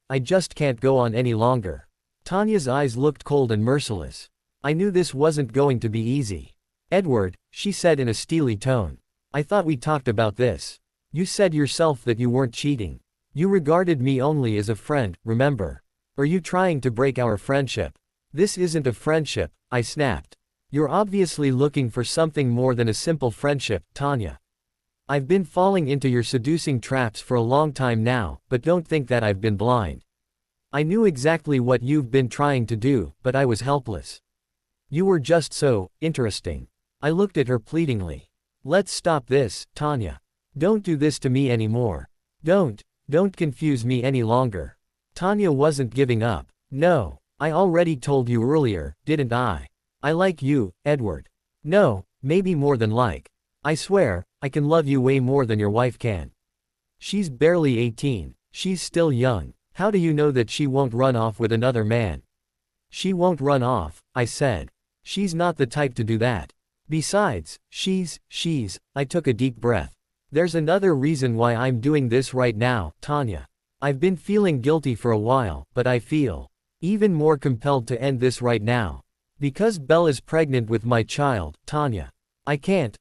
go on any longer. Tanya's eyes looked cold and merciless. I knew this wasn't going to be easy. Edward, she said in a steely tone. I thought we talked about this. You said yourself that you weren't cheating. You regarded me only as a friend, remember? Are you trying to break our friendship? This isn't a friendship, I snapped. You're obviously looking for something more than a simple friendship, Tanya. I've been falling into your seducing traps for a long time now, but don't think that I've been blind. I knew exactly what you've been trying to do, but I was helpless. You were just so interesting. I looked at her pleadingly. Let's stop this, Tanya. Don't do this to me anymore. Don't confuse me any longer. Tanya wasn't giving up. No, I already told you earlier, didn't I? I like you, Edward. No, maybe more than like. I swear, I can love you way more than your wife can. She's barely 18. She's still young. How do you know that she won't run off with another man? She won't run off, I said. She's not the type to do that. Besides, I took a deep breath. There's another reason why I'm doing this right now, Tanya. I've been feeling guilty for a while, but I feel even more compelled to end this right now. Because Bella's pregnant with my child, Tanya. I can't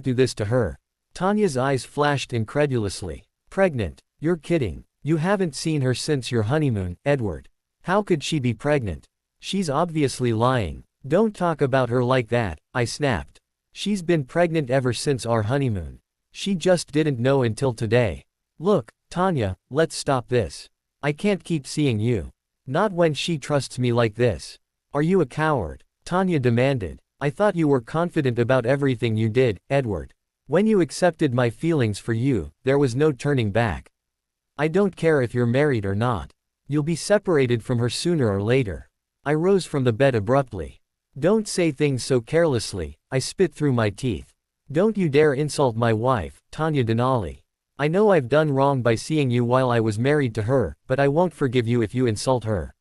do this to her. Tanya's eyes flashed incredulously. Pregnant? You're kidding. You haven't seen her since your honeymoon, Edward. How could she be pregnant? She's obviously lying. Don't talk about her like that, I snapped. She's been pregnant ever since our honeymoon. She just didn't know until today. Look, Tanya, let's stop this. I can't keep seeing you. Not when she trusts me like this. Are you a coward? Tanya demanded. I thought you were confident about everything you did, Edward. When you accepted my feelings for you, there was no turning back. I don't care if you're married or not. You'll be separated from her sooner or later. I rose from the bed abruptly. Don't say things so carelessly, I spit through my teeth. Don't you dare insult my wife, Tanya Denali. I know I've done wrong by seeing you while I was married to her, but I won't forgive you if you insult her.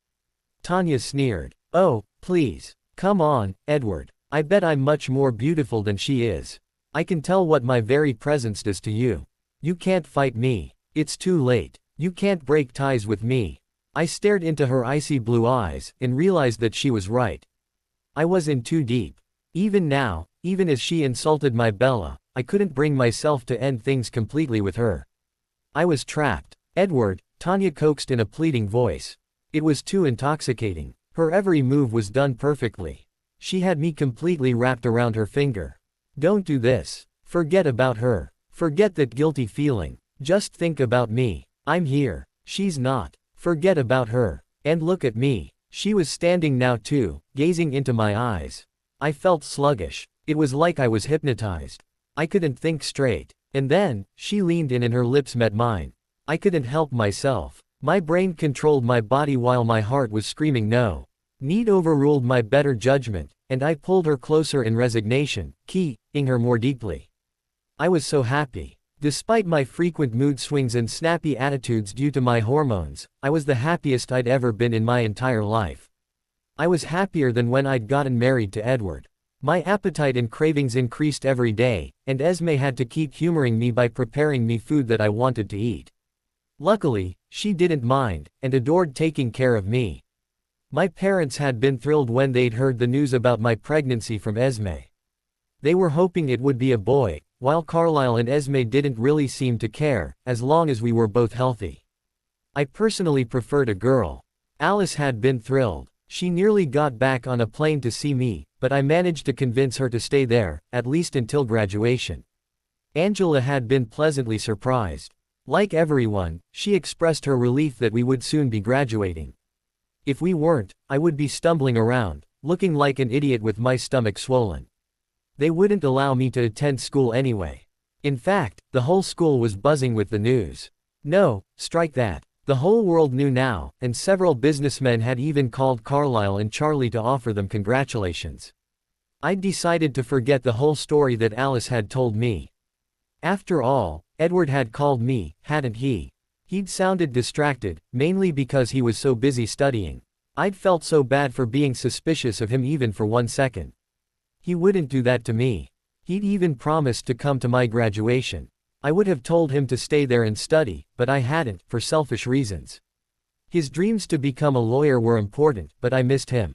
Tanya sneered. Oh, please. Come on, Edward. I bet I'm much more beautiful than she is. I can tell what my very presence does to you. You can't fight me. It's too late. You can't break ties with me. I stared into her icy blue eyes, and realized that she was right. I was in too deep. Even now, even as she insulted my Bella, I couldn't bring myself to end things completely with her. I was trapped. Edward, Tanya coaxed in a pleading voice. It was too intoxicating. Her every move was done perfectly. She had me completely wrapped around her finger. Don't do this. Forget about her. Forget that guilty feeling. Just think about me. I'm here. She's not. Forget about her. And look at me. She was standing now too, gazing into my eyes. I felt sluggish. It was like I was hypnotized. I couldn't think straight. And then, she leaned in and her lips met mine. I couldn't help myself. My brain controlled my body while my heart was screaming no. Need overruled my better judgment, and I pulled her closer in resignation, keying her more deeply. I was so happy. Despite my frequent mood swings and snappy attitudes due to my hormones, I was the happiest I'd ever been in my entire life. I was happier than when I'd gotten married to Edward. My appetite and cravings increased every day, and Esme had to keep humoring me by preparing me food that I wanted to eat. Luckily, she didn't mind, and adored taking care of me. My parents had been thrilled when they'd heard the news about my pregnancy from Esme. They were hoping it would be a boy, while Carlisle and Esme didn't really seem to care, as long as we were both healthy. I personally preferred a girl. Alice had been thrilled. She nearly got back on a plane to see me, but I managed to convince her to stay there, at least until graduation. Angela had been pleasantly surprised. Like everyone, she expressed her relief that we would soon be graduating. If we weren't, I would be stumbling around, looking like an idiot with my stomach swollen. They wouldn't allow me to attend school anyway. In fact, the whole school was buzzing with the news. No, strike that. The whole world knew now, and several businessmen had even called Carlisle and Charlie to offer them congratulations. I'd decided to forget the whole story that Alice had told me. After all, Edward had called me, hadn't he? He'd sounded distracted, mainly because he was so busy studying. I'd felt so bad for being suspicious of him even for 1 second. He wouldn't do that to me. He'd even promised to come to my graduation. I would have told him to stay there and study, but I hadn't, for selfish reasons. His dreams to become a lawyer were important, but I missed him.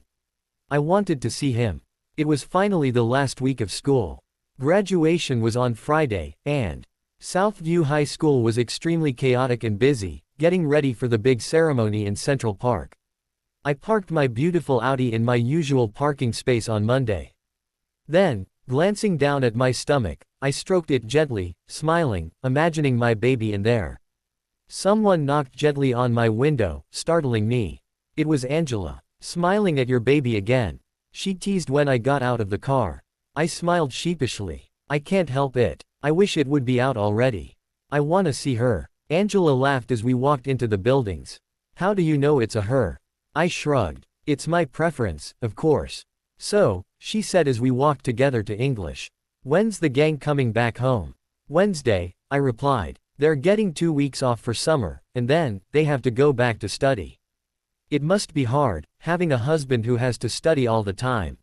I wanted to see him. It was finally the last week of school. Graduation was on Friday, and Southview High School was extremely chaotic and busy, getting ready for the big ceremony in Central Park. I parked my beautiful Audi in my usual parking space on Monday. Then, glancing down at my stomach, I stroked it gently, smiling, imagining my baby in there. Someone knocked gently on my window, startling me. It was Angela. Smiling at your baby again. She teased when I got out of the car. I smiled sheepishly. I can't help it. I wish it would be out already. I wanna see her. Angela laughed as we walked into the buildings. How do you know it's a her? I shrugged. It's my preference, of course. So, she said as we walked together to English. When's the gang coming back home? Wednesday, I replied. They're getting 2 weeks off for summer, and then, they have to go back to study. It must be hard, having a husband who has to study all the time.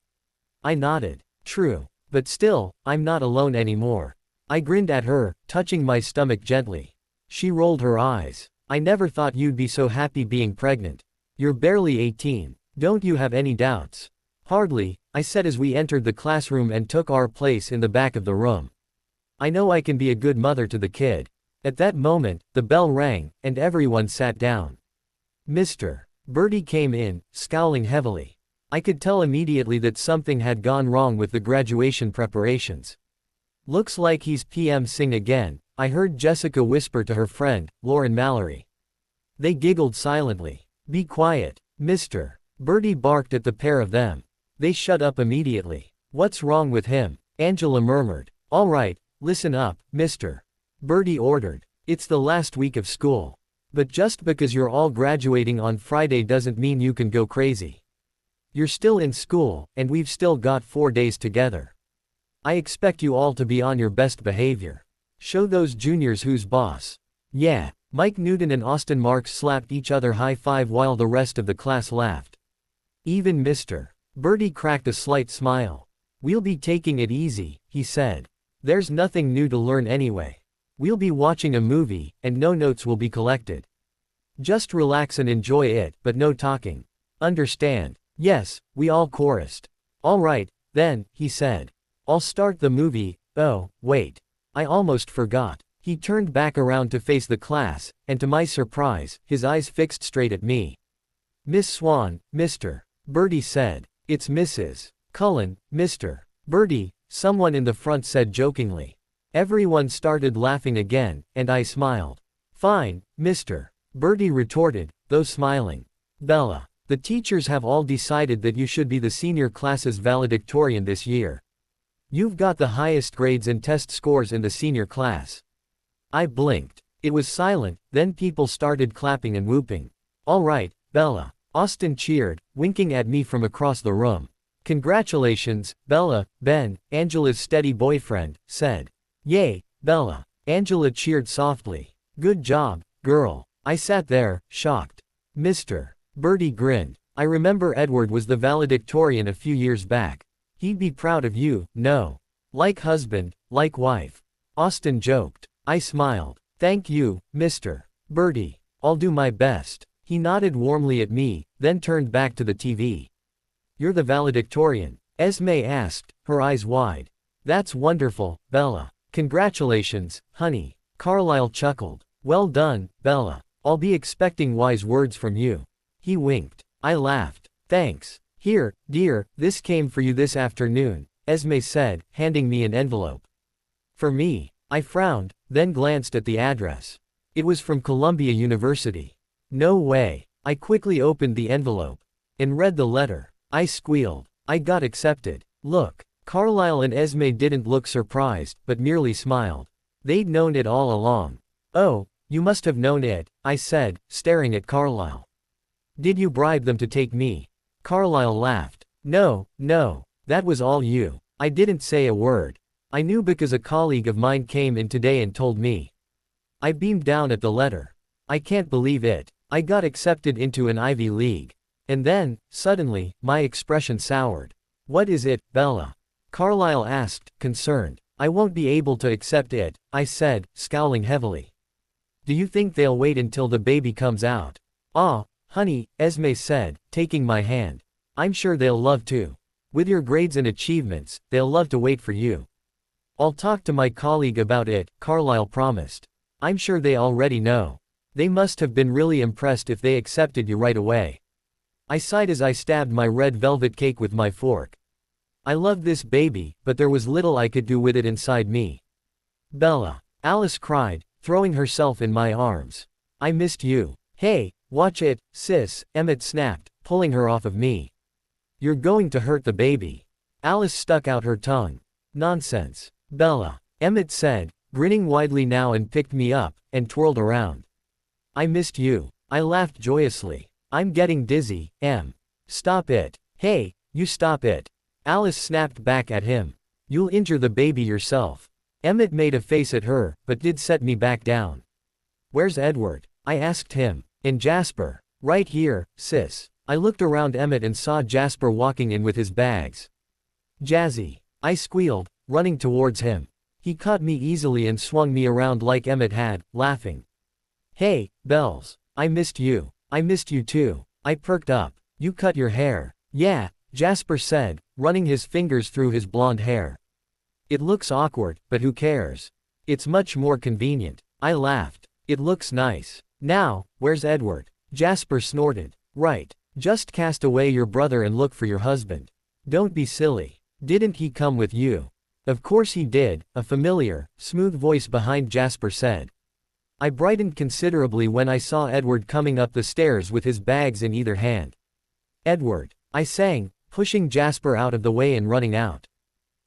I nodded. True. But still, I'm not alone anymore. I grinned at her, touching my stomach gently. She rolled her eyes. I never thought you'd be so happy being pregnant. You're barely 18. Don't you have any doubts? Hardly, I said as we entered the classroom and took our place in the back of the room. I know I can be a good mother to the kid. At that moment, the bell rang, and everyone sat down. Mr. Bertie came in, scowling heavily. I could tell immediately that something had gone wrong with the graduation preparations. Looks like he's PMing again, I heard Jessica whisper to her friend, Lauren Mallory. They giggled silently. Be quiet, Mr. Bertie barked at the pair of them. They shut up immediately. What's wrong with him? Angela murmured. All right, listen up, Mr. Bertie ordered. It's the last week of school. But just because you're all graduating on Friday doesn't mean you can go crazy. You're still in school, and we've still got 4 days together. I expect you all to be on your best behavior. Show those juniors who's boss. Yeah. Mike Newton and Austin Marks slapped each other high-five while the rest of the class laughed. Even Mr. Bertie cracked a slight smile. We'll be taking it easy, he said. There's nothing new to learn anyway. We'll be watching a movie, and no notes will be collected. Just relax and enjoy it, but no talking. Understand? Yes, we all chorused. All right, then, he said. I'll start the movie. Oh, wait. I almost forgot. He turned back around to face the class, and to my surprise, his eyes fixed straight at me. Miss Swan, Mr. Birdie said. It's Mrs. Cullen, Mr. Birdie, someone in the front said jokingly. Everyone started laughing again, and I smiled. Fine, Mr. Birdie retorted, though smiling. Bella, the teachers have all decided that you should be the senior class's valedictorian this year. You've got the highest grades and test scores in the senior class. I blinked. It was silent, then people started clapping and whooping. All right, Bella. Austin cheered, winking at me from across the room. Congratulations, Bella, Ben, Angela's steady boyfriend, said. Yay, Bella. Angela cheered softly. Good job, girl. I sat there, shocked. Mr. Birdie grinned. I remember Edward was the valedictorian a few years back. He'd be proud of you, no. Like husband, like wife. Austin joked. I smiled. Thank you, Mr. Birdie. I'll do my best. He nodded warmly at me, then turned back to the TV. You're the valedictorian? Esme asked, her eyes wide. That's wonderful, Bella. Congratulations, honey. Carlisle chuckled. Well done, Bella. I'll be expecting wise words from you. He winked. I laughed. Thanks. Here, dear, this came for you this afternoon, Esme said, handing me an envelope. For me? I frowned, then glanced at the address. It was from Columbia University. No way. I quickly opened the envelope and read the letter. I squealed. I got accepted. Look. Carlisle and Esme didn't look surprised, but merely smiled. They'd known it all along. Oh, you must have known it, I said, staring at Carlisle. Did you bribe them to take me? Carlisle laughed. No, that was all you. I didn't say a word. I knew because a colleague of mine came in today and told me. I beamed down at the letter. I can't believe it. I got accepted into an Ivy League. And then, suddenly, my expression soured. What is it, Bella? Carlisle asked, concerned. I won't be able to accept it, I said, scowling heavily. Do you think they'll wait until the baby comes out? Ah, honey, Esme said, taking my hand. I'm sure they'll love to. With your grades and achievements, they'll love to wait for you. I'll talk to my colleague about it, Carlisle promised. I'm sure they already know. They must have been really impressed if they accepted you right away. I sighed as I stabbed my red velvet cake with my fork. I loved this baby, but there was little I could do with it inside me. Bella. Alice cried, throwing herself in my arms. I missed you. Hey, watch it, sis, Emmett snapped, pulling her off of me. You're going to hurt the baby. Alice stuck out her tongue. Nonsense. Bella. Emmett said, grinning widely now and picked me up, and twirled around. I missed you. I laughed joyously. I'm getting dizzy, Em. Stop it. Hey, you stop it. Alice snapped back at him. You'll injure the baby yourself. Emmett made a face at her, but did set me back down. Where's Edward? I asked him. And Jasper? Right here, sis. I looked around Emmett and saw Jasper walking in with his bags. Jazzy. I squealed, running towards him. He caught me easily and swung me around like Emmett had, laughing. Hey, Bells. I missed you. I missed you too. I perked up. You cut your hair. Yeah, Jasper said, running his fingers through his blonde hair. It looks awkward, but who cares? It's much more convenient. I laughed. It looks nice. Now, where's Edward? Jasper snorted. Right. Just cast away your brother and look for your husband. Don't be silly. Didn't he come with you? Of course he did, a familiar, smooth voice behind Jasper said. I brightened considerably when I saw Edward coming up the stairs with his bags in either hand. Edward, I sang, pushing Jasper out of the way and running out.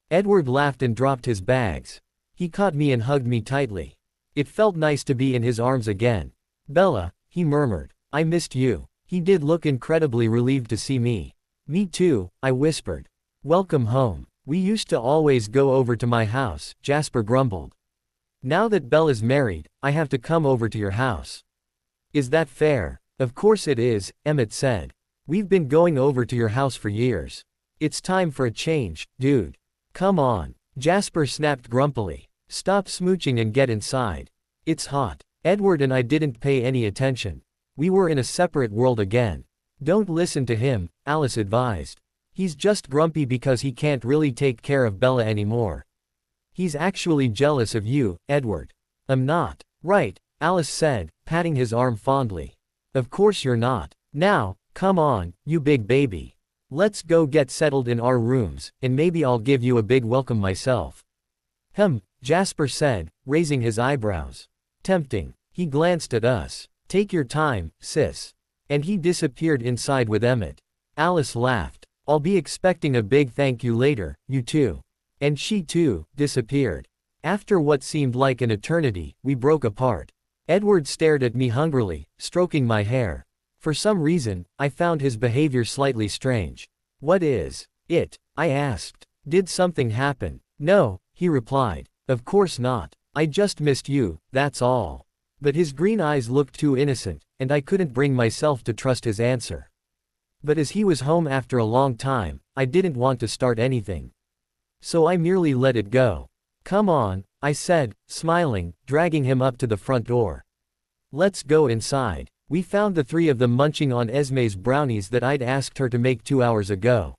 Edward laughed and dropped his bags. He caught me and hugged me tightly. It felt nice to be in his arms again. Bella, he murmured, I missed you. He did look incredibly relieved to see me. Me too, I whispered. Welcome home. We used to always go over to my house, Jasper grumbled. Now that Bella's married, I have to come over to your house. Is that fair? Of course it is, Emmett said. We've been going over to your house for years. It's time for a change, dude. Come on. Jasper snapped grumpily. Stop smooching and get inside. It's hot. Edward and I didn't pay any attention. We were in a separate world again. Don't listen to him, Alice advised. He's just grumpy because he can't really take care of Bella anymore. He's actually jealous of you, Edward. I'm not. Right, Alice said, patting his arm fondly. Of course you're not. Now, come on, you big baby. Let's go get settled in our rooms, and maybe I'll give you a big welcome myself. Jasper said, raising his eyebrows. Tempting. He glanced at us. Take your time, sis. And he disappeared inside with Emmett. Alice laughed. I'll be expecting a big thank you later, you too. And she too, disappeared. After what seemed like an eternity, we broke apart. Edward stared at me hungrily, stroking my hair. For some reason, I found his behavior slightly strange. What is it? I asked. Did something happen? No, he replied. Of course not. I just missed you, that's all. But his green eyes looked too innocent, and I couldn't bring myself to trust his answer. But as he was home after a long time, I didn't want to start anything. So I merely let it go. Come on, I said, smiling, dragging him up to the front door. Let's go inside. We found the three of them munching on Esme's brownies that I'd asked her to make 2 hours ago.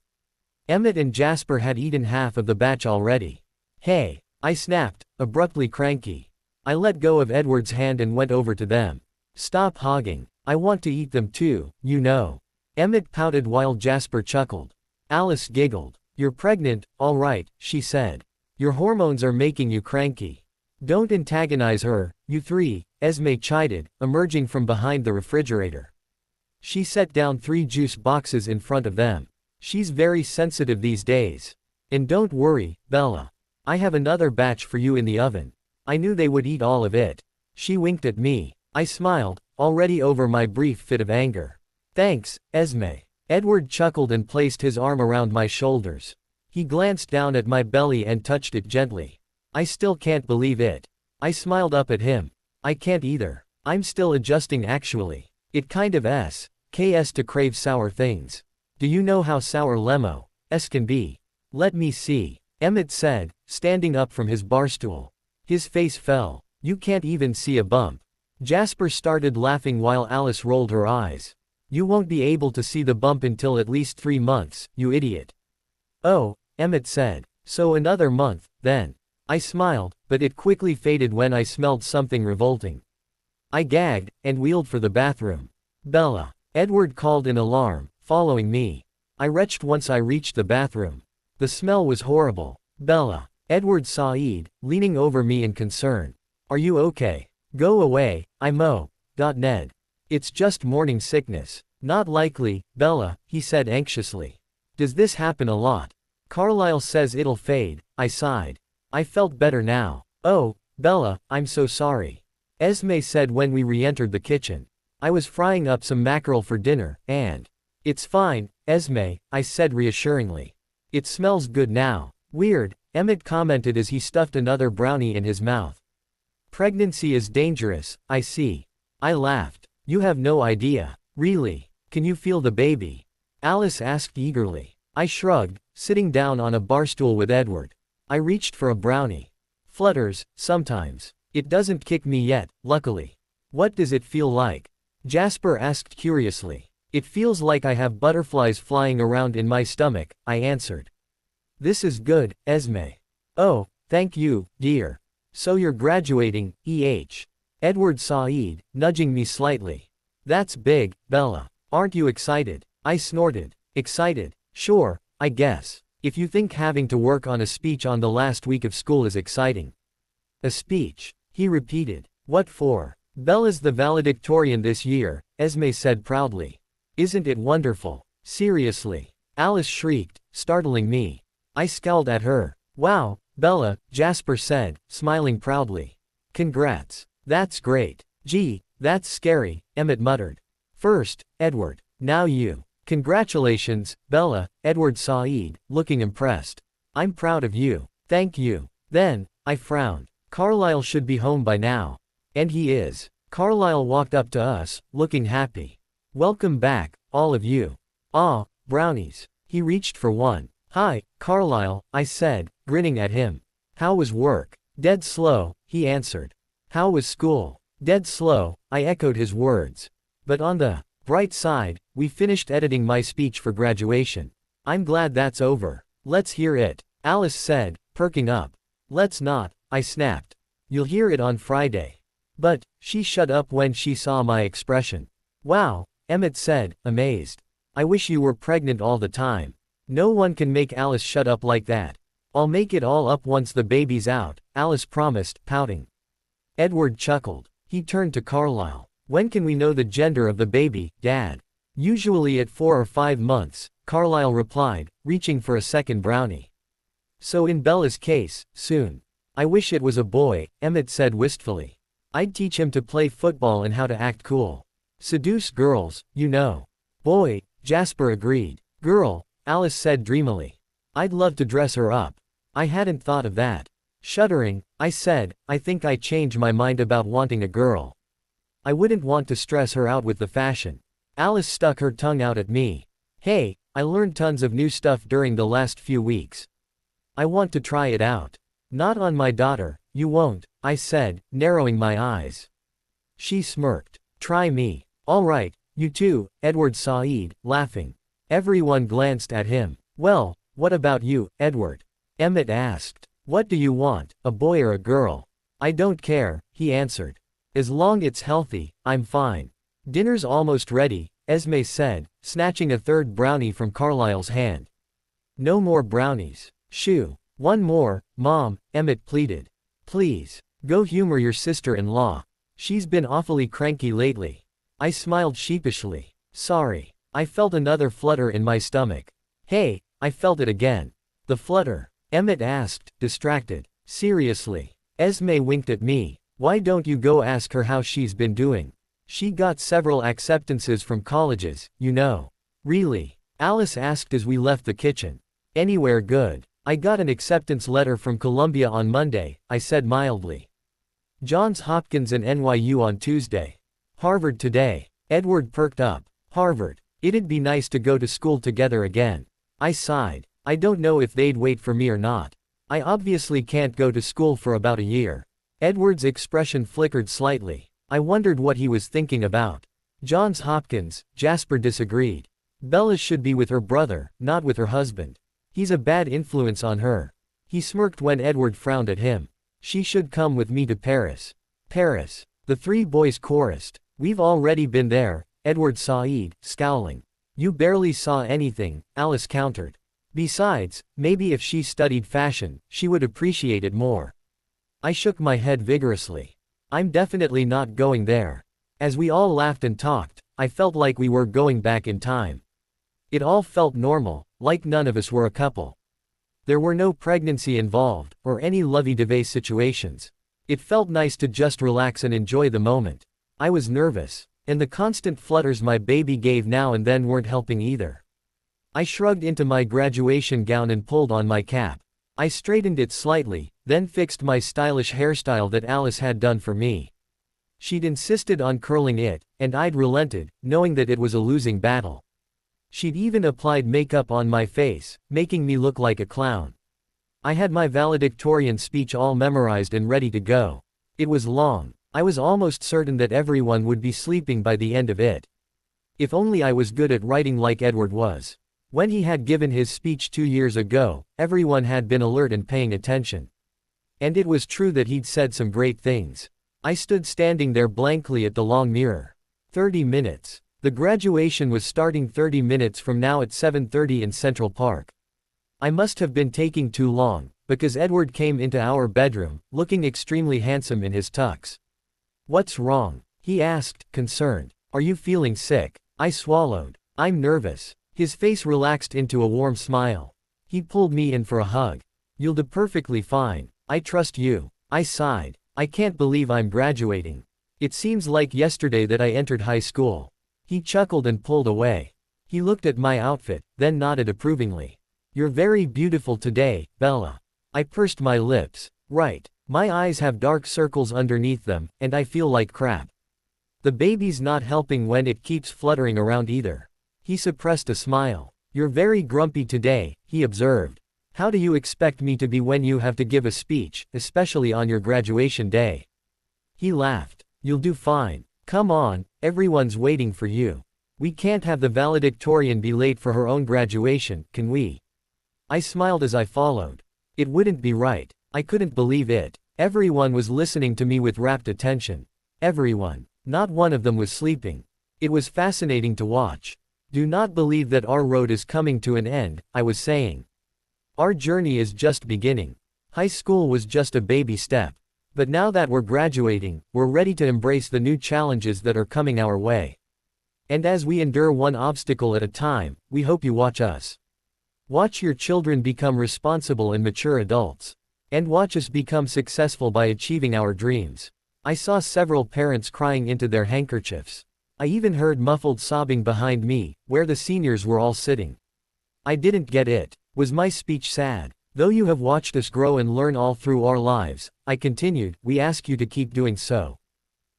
Emmett and Jasper had eaten half of the batch already. Hey, I snapped, abruptly cranky. I let go of Edward's hand and went over to them. Stop hogging. I want to eat them too, you know. Emmett pouted while Jasper chuckled. Alice giggled. You're pregnant, all right, she said. Your hormones are making you cranky. Don't antagonize her, you three, Esme chided, emerging from behind the refrigerator. She set down 3 juice boxes in front of them. She's very sensitive these days. And don't worry, Bella. I have another batch for you in the oven. I knew they would eat all of it. She winked at me. I smiled, already over my brief fit of anger. Thanks, Esme. Edward chuckled and placed his arm around my shoulders. He glanced down at my belly and touched it gently. I still can't believe it. I smiled up at him. I can't either. I'm still adjusting actually. It kind of KS to crave sour things. Do you know how sour lemo can be? Let me see, Emmett said, standing up from his barstool. His face fell. You can't even see a bump. Jasper started laughing while Alice rolled her eyes. You won't be able to see the bump until at least 3 months, you idiot. Oh, Emmett said. So another month, then. I smiled, but it quickly faded when I smelled something revolting. I gagged, and wheeled for the bathroom. Bella. Edward called in alarm, following me. I retched once I reached the bathroom. The smell was horrible. Bella. Edward sighed, leaning over me in concern. Are you okay? Go away, Ned. It's just morning sickness. Not likely, Bella, he said anxiously. Does this happen a lot? Carlisle says it'll fade, I sighed. I felt better now. Oh, Bella, I'm so sorry. Esme said when we re-entered the kitchen. I was frying up some mackerel for dinner, and... It's fine, Esme, I said reassuringly. It smells good now. Weird, Emmett commented as he stuffed another brownie in his mouth. Pregnancy is dangerous, I see. I laughed. You have no idea. Really? Can you feel the baby? Alice asked eagerly. I shrugged, sitting down on a barstool with Edward. I reached for a brownie. Flutters, sometimes. It doesn't kick me yet, luckily. What does it feel like? Jasper asked curiously. It feels like I have butterflies flying around in my stomach, I answered. This is good, Esme. Oh, thank you, dear. So you're graduating, Edward sighed, nudging me slightly. That's big, Bella. Aren't you excited? I snorted. Excited? Sure, I guess. If you think having to work on a speech on the last week of school is exciting. A speech, he repeated. What for? Bella's the valedictorian this year, Esme said proudly. Isn't it wonderful? Seriously. Alice shrieked, startling me. I scowled at her. Wow, Bella, Jasper said, smiling proudly. Congrats. That's great. Gee, that's scary, Emmett muttered. First, Edward. Now you. Congratulations, Bella, Edward sighed, looking impressed. I'm proud of you. Thank you. Then, I frowned. Carlisle should be home by now. And he is. Carlisle walked up to us, looking happy. Welcome back, all of you. Ah, brownies. He reached for one. Hi, Carlisle, I said, grinning at him. How was work? Dead slow, he answered. How was school? Dead slow, I echoed his words. But on the bright side, we finished editing my speech for graduation. I'm glad that's over. Let's hear it, Alice said, perking up. Let's not, I snapped. You'll hear it on Friday. But she shut up when she saw my expression. Wow, Emmett said, amazed. I wish you were pregnant all the time. No one can make Alice shut up like that. I'll make it all up once the baby's out, Alice promised, pouting. Edward chuckled. He turned to Carlisle. When can we know the gender of the baby, Dad? Usually at 4 or 5 months, Carlisle replied, reaching for a second brownie. So in Bella's case, soon. I wish it was a boy, Emmett said wistfully. I'd teach him to play football and how to act cool. Seduce girls, you know. Boy, Jasper agreed. Girl, Alice said dreamily. I'd love to dress her up. I hadn't thought of that. Shuddering, I said, I think I changed my mind about wanting a girl. I wouldn't want to stress her out with the fashion. Alice stuck her tongue out at me. Hey, I learned tons of new stuff during the last few weeks. I want to try it out. Not on my daughter, you won't, I said, narrowing my eyes. She smirked. Try me. All right, you too, Edward sighed, laughing. Everyone glanced at him. Well, what about you, Edward? Emmett asked. What do you want, a boy or a girl? I don't care, he answered. As long it's healthy, I'm fine. Dinner's almost ready, Esme said, snatching a third brownie from Carlisle's hand. No more brownies. Shoo. One more, Mom, Emmett pleaded. Please. Go humor your sister-in-law. She's been awfully cranky lately. I smiled sheepishly. Sorry. I felt another flutter in my stomach. Hey, I felt it again. The flutter? Emmett asked, distracted. Seriously. Esme winked at me. Why don't you go ask her how she's been doing? She got several acceptances from colleges, you know. Really? Alice asked as we left the kitchen. Anywhere good. I got an acceptance letter from Columbia on Monday, I said mildly. Johns Hopkins and NYU on Tuesday. Harvard today. Edward perked up. Harvard. It'd be nice to go to school together again. I sighed. I don't know if they'd wait for me or not. I obviously can't go to school for about a year. Edward's expression flickered slightly. I wondered what he was thinking about. Johns Hopkins, Jasper disagreed. Bella should be with her brother, not with her husband. He's a bad influence on her. He smirked when Edward frowned at him. She should come with me to Paris. Paris. The three boys chorused. We've already been there, Edward sighed, scowling. You barely saw anything, Alice countered. Besides, maybe if she studied fashion, she would appreciate it more. I shook my head vigorously. I'm definitely not going there. As we all laughed and talked, I felt like we were going back in time. It all felt normal, like none of us were a couple. There were no pregnancy involved, or any lovey-dovey situations. It felt nice to just relax and enjoy the moment. I was nervous, and the constant flutters my baby gave now and then weren't helping either. I shrugged into my graduation gown and pulled on my cap. I straightened it slightly, then fixed my stylish hairstyle that Alice had done for me. She'd insisted on curling it, and I'd relented, knowing that it was a losing battle. She'd even applied makeup on my face, making me look like a clown. I had my valedictorian speech all memorized and ready to go. It was long. I was almost certain that everyone would be sleeping by the end of it. If only I was good at writing like Edward was. When he had given his speech 2 years ago, everyone had been alert and paying attention. And it was true that he'd said some great things. I stood standing there blankly at the long mirror. 30 minutes. The graduation was starting 30 minutes from now at 7:30 in Central Park. I must have been taking too long, because Edward came into our bedroom, looking extremely handsome in his tux. What's wrong? He asked, concerned. Are you feeling sick? I swallowed. I'm nervous. His face relaxed into a warm smile. He pulled me in for a hug. You'll do perfectly fine. I trust you. I sighed. I can't believe I'm graduating. It seems like yesterday that I entered high school. He chuckled and pulled away. He looked at my outfit, then nodded approvingly. You're very beautiful today, Bella. I pursed my lips. Right. My eyes have dark circles underneath them, and I feel like crap. The baby's not helping when it keeps fluttering around either. He suppressed a smile. You're very grumpy today, he observed. How do you expect me to be when you have to give a speech, especially on your graduation day? He laughed. You'll do fine. Come on, everyone's waiting for you. We can't have the valedictorian be late for her own graduation, can we? I smiled as I followed. It wouldn't be right. I couldn't believe it. Everyone was listening to me with rapt attention. Everyone. Not one of them was sleeping. It was fascinating to watch. Do not believe that our road is coming to an end, I was saying. Our journey is just beginning. High school was just a baby step. But now that we're graduating, we're ready to embrace the new challenges that are coming our way. And as we endure one obstacle at a time, we hope you watch us. Watch your children become responsible and mature adults. And watch us become successful by achieving our dreams. I saw several parents crying into their handkerchiefs. I even heard muffled sobbing behind me, where the seniors were all sitting. I didn't get it. Was my speech sad? Though you have watched us grow and learn all through our lives, I continued, we ask you to keep doing so.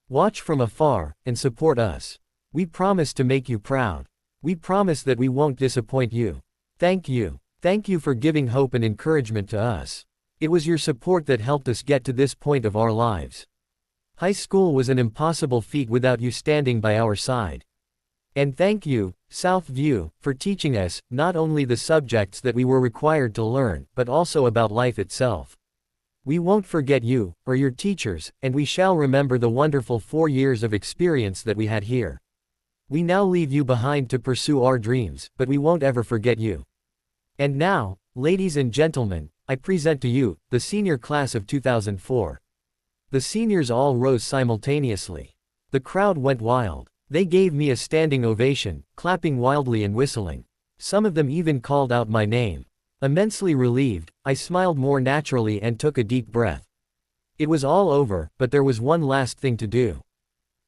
Watch from afar, and support us. We promise to make you proud. We promise that we won't disappoint you. Thank you. Thank you for giving hope and encouragement to us. It was your support that helped us get to this point of our lives. High school was an impossible feat without you standing by our side. And thank you, Southview, for teaching us, not only the subjects that we were required to learn, but also about life itself. We won't forget you, or your teachers, and we shall remember the wonderful 4 years of experience that we had here. We now leave you behind to pursue our dreams, but we won't ever forget you. And now, ladies and gentlemen, I present to you, the senior class of 2004. The seniors all rose simultaneously. The crowd went wild. They gave me a standing ovation, clapping wildly and whistling. Some of them even called out my name. Immensely relieved, I smiled more naturally and took a deep breath. It was all over, but there was one last thing to do.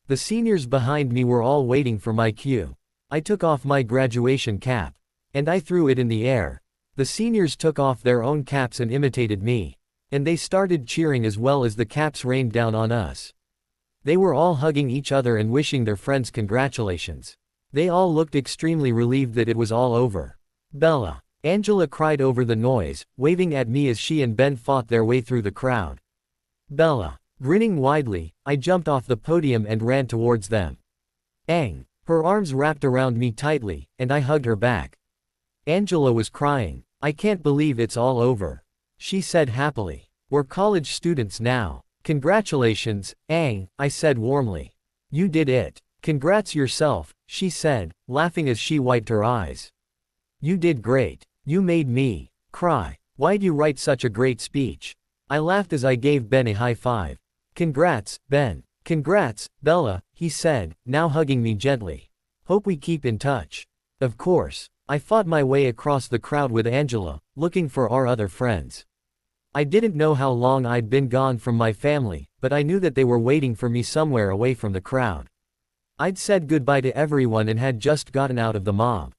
The seniors behind me were all waiting for my cue. I took off my graduation cap. And I threw it in the air. The seniors took off their own caps and imitated me. And they started cheering as well as the caps rained down on us. They were all hugging each other and wishing their friends congratulations. They all looked extremely relieved that it was all over. Bella. Angela cried over the noise, waving at me as she and Ben fought their way through the crowd. Bella. Grinning widely, I jumped off the podium and ran towards them. Ang. Her arms wrapped around me tightly, and I hugged her back. Angela was crying. I can't believe it's all over. She said happily. We're college students now. Congratulations, Ang, I said warmly. You did it. Congrats yourself, she said, laughing as she wiped her eyes. You did great. You made me cry. Why'd you write such a great speech? I laughed as I gave Ben a high five. Congrats, Ben. Congrats, Bella, he said, now hugging me gently. Hope we keep in touch. Of course. I fought my way across the crowd with Angela, looking for our other friends. I didn't know how long I'd been gone from my family, but I knew that they were waiting for me somewhere away from the crowd. I'd said goodbye to everyone and had just gotten out of the mob.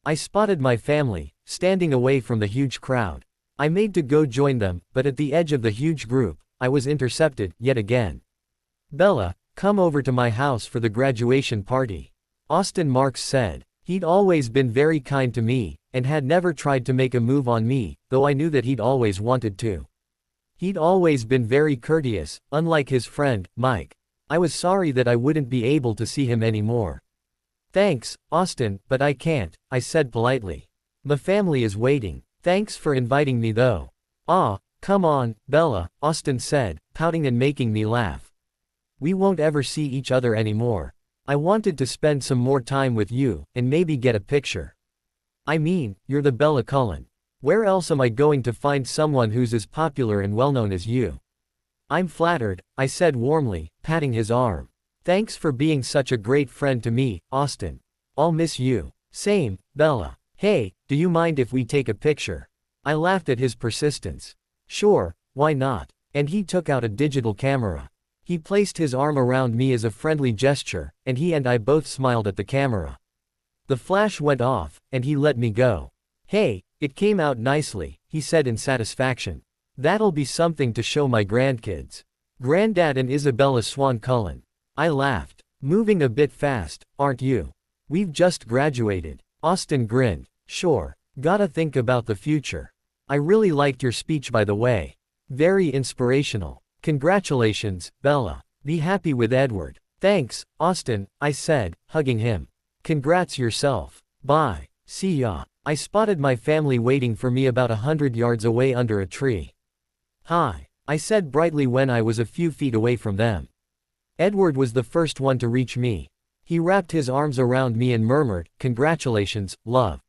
I spotted my family, standing away from the huge crowd. I made to go join them, but at the edge of the huge group, I was intercepted, yet again. Bella, come over to my house for the graduation party. Austin Marks said. He'd always been very kind to me, and had never tried to make a move on me, though I knew that he'd always wanted to. He'd always been very courteous, unlike his friend, Mike. I was sorry that I wouldn't be able to see him anymore. Thanks, Austin, but I can't, I said politely. The family is waiting. Thanks for inviting me though. Ah, come on, Bella, Austin said, pouting and making me laugh. We won't ever see each other anymore. I wanted to spend some more time with you, and maybe get a picture. I mean, you're the Bella Cullen. Where else am I going to find someone who's as popular and well-known as you? I'm flattered, I said warmly, patting his arm. Thanks for being such a great friend to me, Austin. I'll miss you. Same, Bella. Hey, do you mind if we take a picture? I laughed at his persistence. Sure, why not? And he took out a digital camera. He placed his arm around me as a friendly gesture, and he and I both smiled at the camera. The flash went off, and he let me go. Hey, it came out nicely, he said in satisfaction. That'll be something to show my grandkids. Granddad and Isabella Swan Cullen. I laughed. Moving a bit fast, aren't you? We've just graduated. Austin grinned. Sure. Gotta think about the future. I really liked your speech by the way. Very inspirational. Congratulations, Bella. Be happy with Edward. Thanks, Austin, I said, hugging him. Congrats yourself. Bye. See ya. I spotted my family waiting for me about 100 yards away under a tree. Hi, I said brightly when I was a few feet away from them. Edward was the first one to reach me. He wrapped his arms around me and murmured, "Congratulations, love.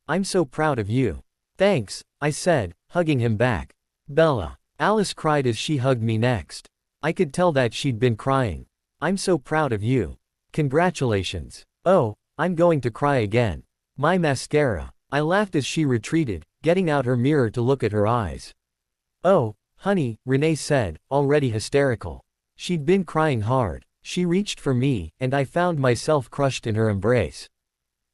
I'm so proud of you." "Thanks," I said, hugging him back. "Bella." Alice cried as she hugged me next. I could tell that she'd been crying. "I'm so proud of you. Congratulations." "Oh, I'm going to cry again. My mascara." I laughed as she retreated, getting out her mirror to look at her eyes. "Oh, honey," Renee said, already hysterical. She'd been crying hard. She reached for me, and I found myself crushed in her embrace.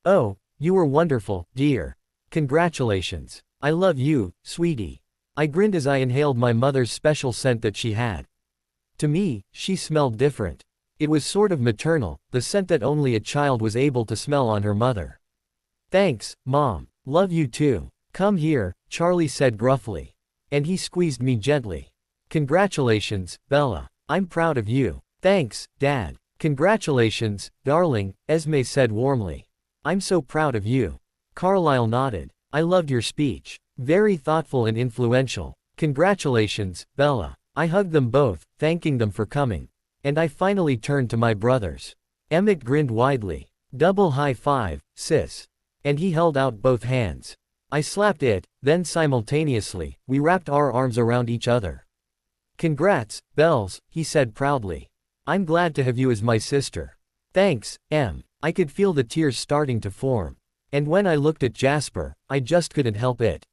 "Oh, you were wonderful, dear. Congratulations. I love you, sweetie." I grinned as I inhaled my mother's special scent that she had. To me, she smelled different. It was sort of maternal, the scent that only a child was able to smell on her mother. "Thanks, Mom. Love you too. Come here," Charlie said gruffly. And he squeezed me gently. "Congratulations, Bella. I'm proud of you." "Thanks, Dad." "Congratulations, darling," Esme said warmly. "I'm so proud of you." Carlisle nodded. "I loved your speech. Very thoughtful and influential." "Congratulations, Bella." I hugged them both, thanking them for coming. And I finally turned to my brothers. Emmett grinned widely. "Double high five, sis." And he held out both hands. I slapped it, then simultaneously, we wrapped our arms around each other. "Congrats, Bells," he said proudly. "I'm glad to have you as my sister." "Thanks, Em." I could feel the tears starting to form. And when I looked at Jasper, I just couldn't help it.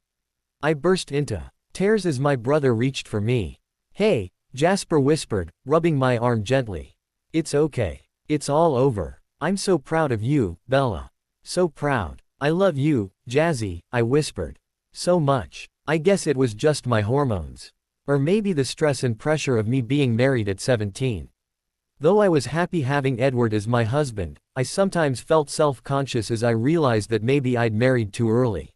I burst into tears as my brother reached for me. "Hey," Jasper whispered, rubbing my arm gently. "It's okay. It's all over. I'm so proud of you, Bella. So proud." "I love you, Jazzy," I whispered. "So much." I guess it was just my hormones. Or maybe the stress and pressure of me being married at 17. Though I was happy having Edward as my husband, I sometimes felt self-conscious as I realized that maybe I'd married too early.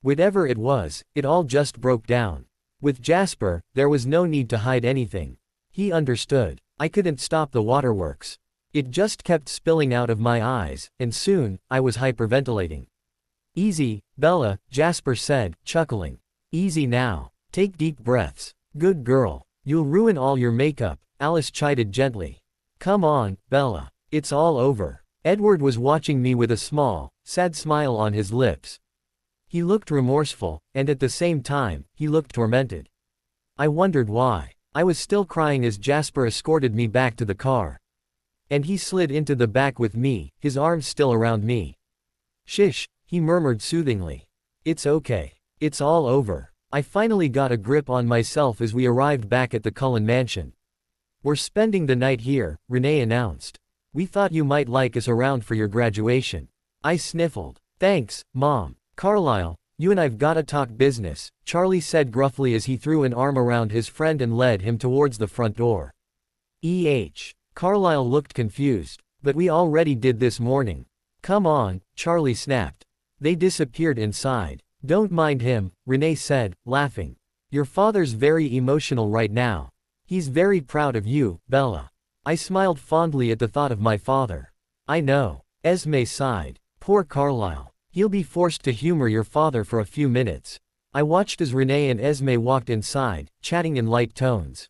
Whatever it was, it all just broke down. With Jasper, there was no need to hide anything. He understood. I couldn't stop the waterworks. It just kept spilling out of my eyes, and soon, I was hyperventilating. "Easy, Bella," Jasper said, chuckling. "Easy now. Take deep breaths. Good girl. You'll ruin all your makeup," Alice chided gently. "Come on, Bella. It's all over." Edward was watching me with a small, sad smile on his lips. He looked remorseful, and at the same time, he looked tormented. I wondered why. I was still crying as Jasper escorted me back to the car. And he slid into the back with me, his arms still around me. "Shish," he murmured soothingly. "It's okay. It's all over." I finally got a grip on myself as we arrived back at the Cullen mansion. "We're spending the night here," Renee announced. "We thought you might like us around for your graduation." I sniffled. "Thanks, Mom." "Carlisle, you and I've gotta talk business," Charlie said gruffly as he threw an arm around his friend and led him towards the front door. Carlisle looked confused. "But we already did this morning." "Come on," Charlie snapped. They disappeared inside. "Don't mind him," Renee said, laughing. "Your father's very emotional right now. He's very proud of you, Bella." I smiled fondly at the thought of my father. "I know." Esme sighed. "Poor Carlisle. He'll be forced to humor your father for a few minutes." I watched as Renee and Esme walked inside, chatting in light tones.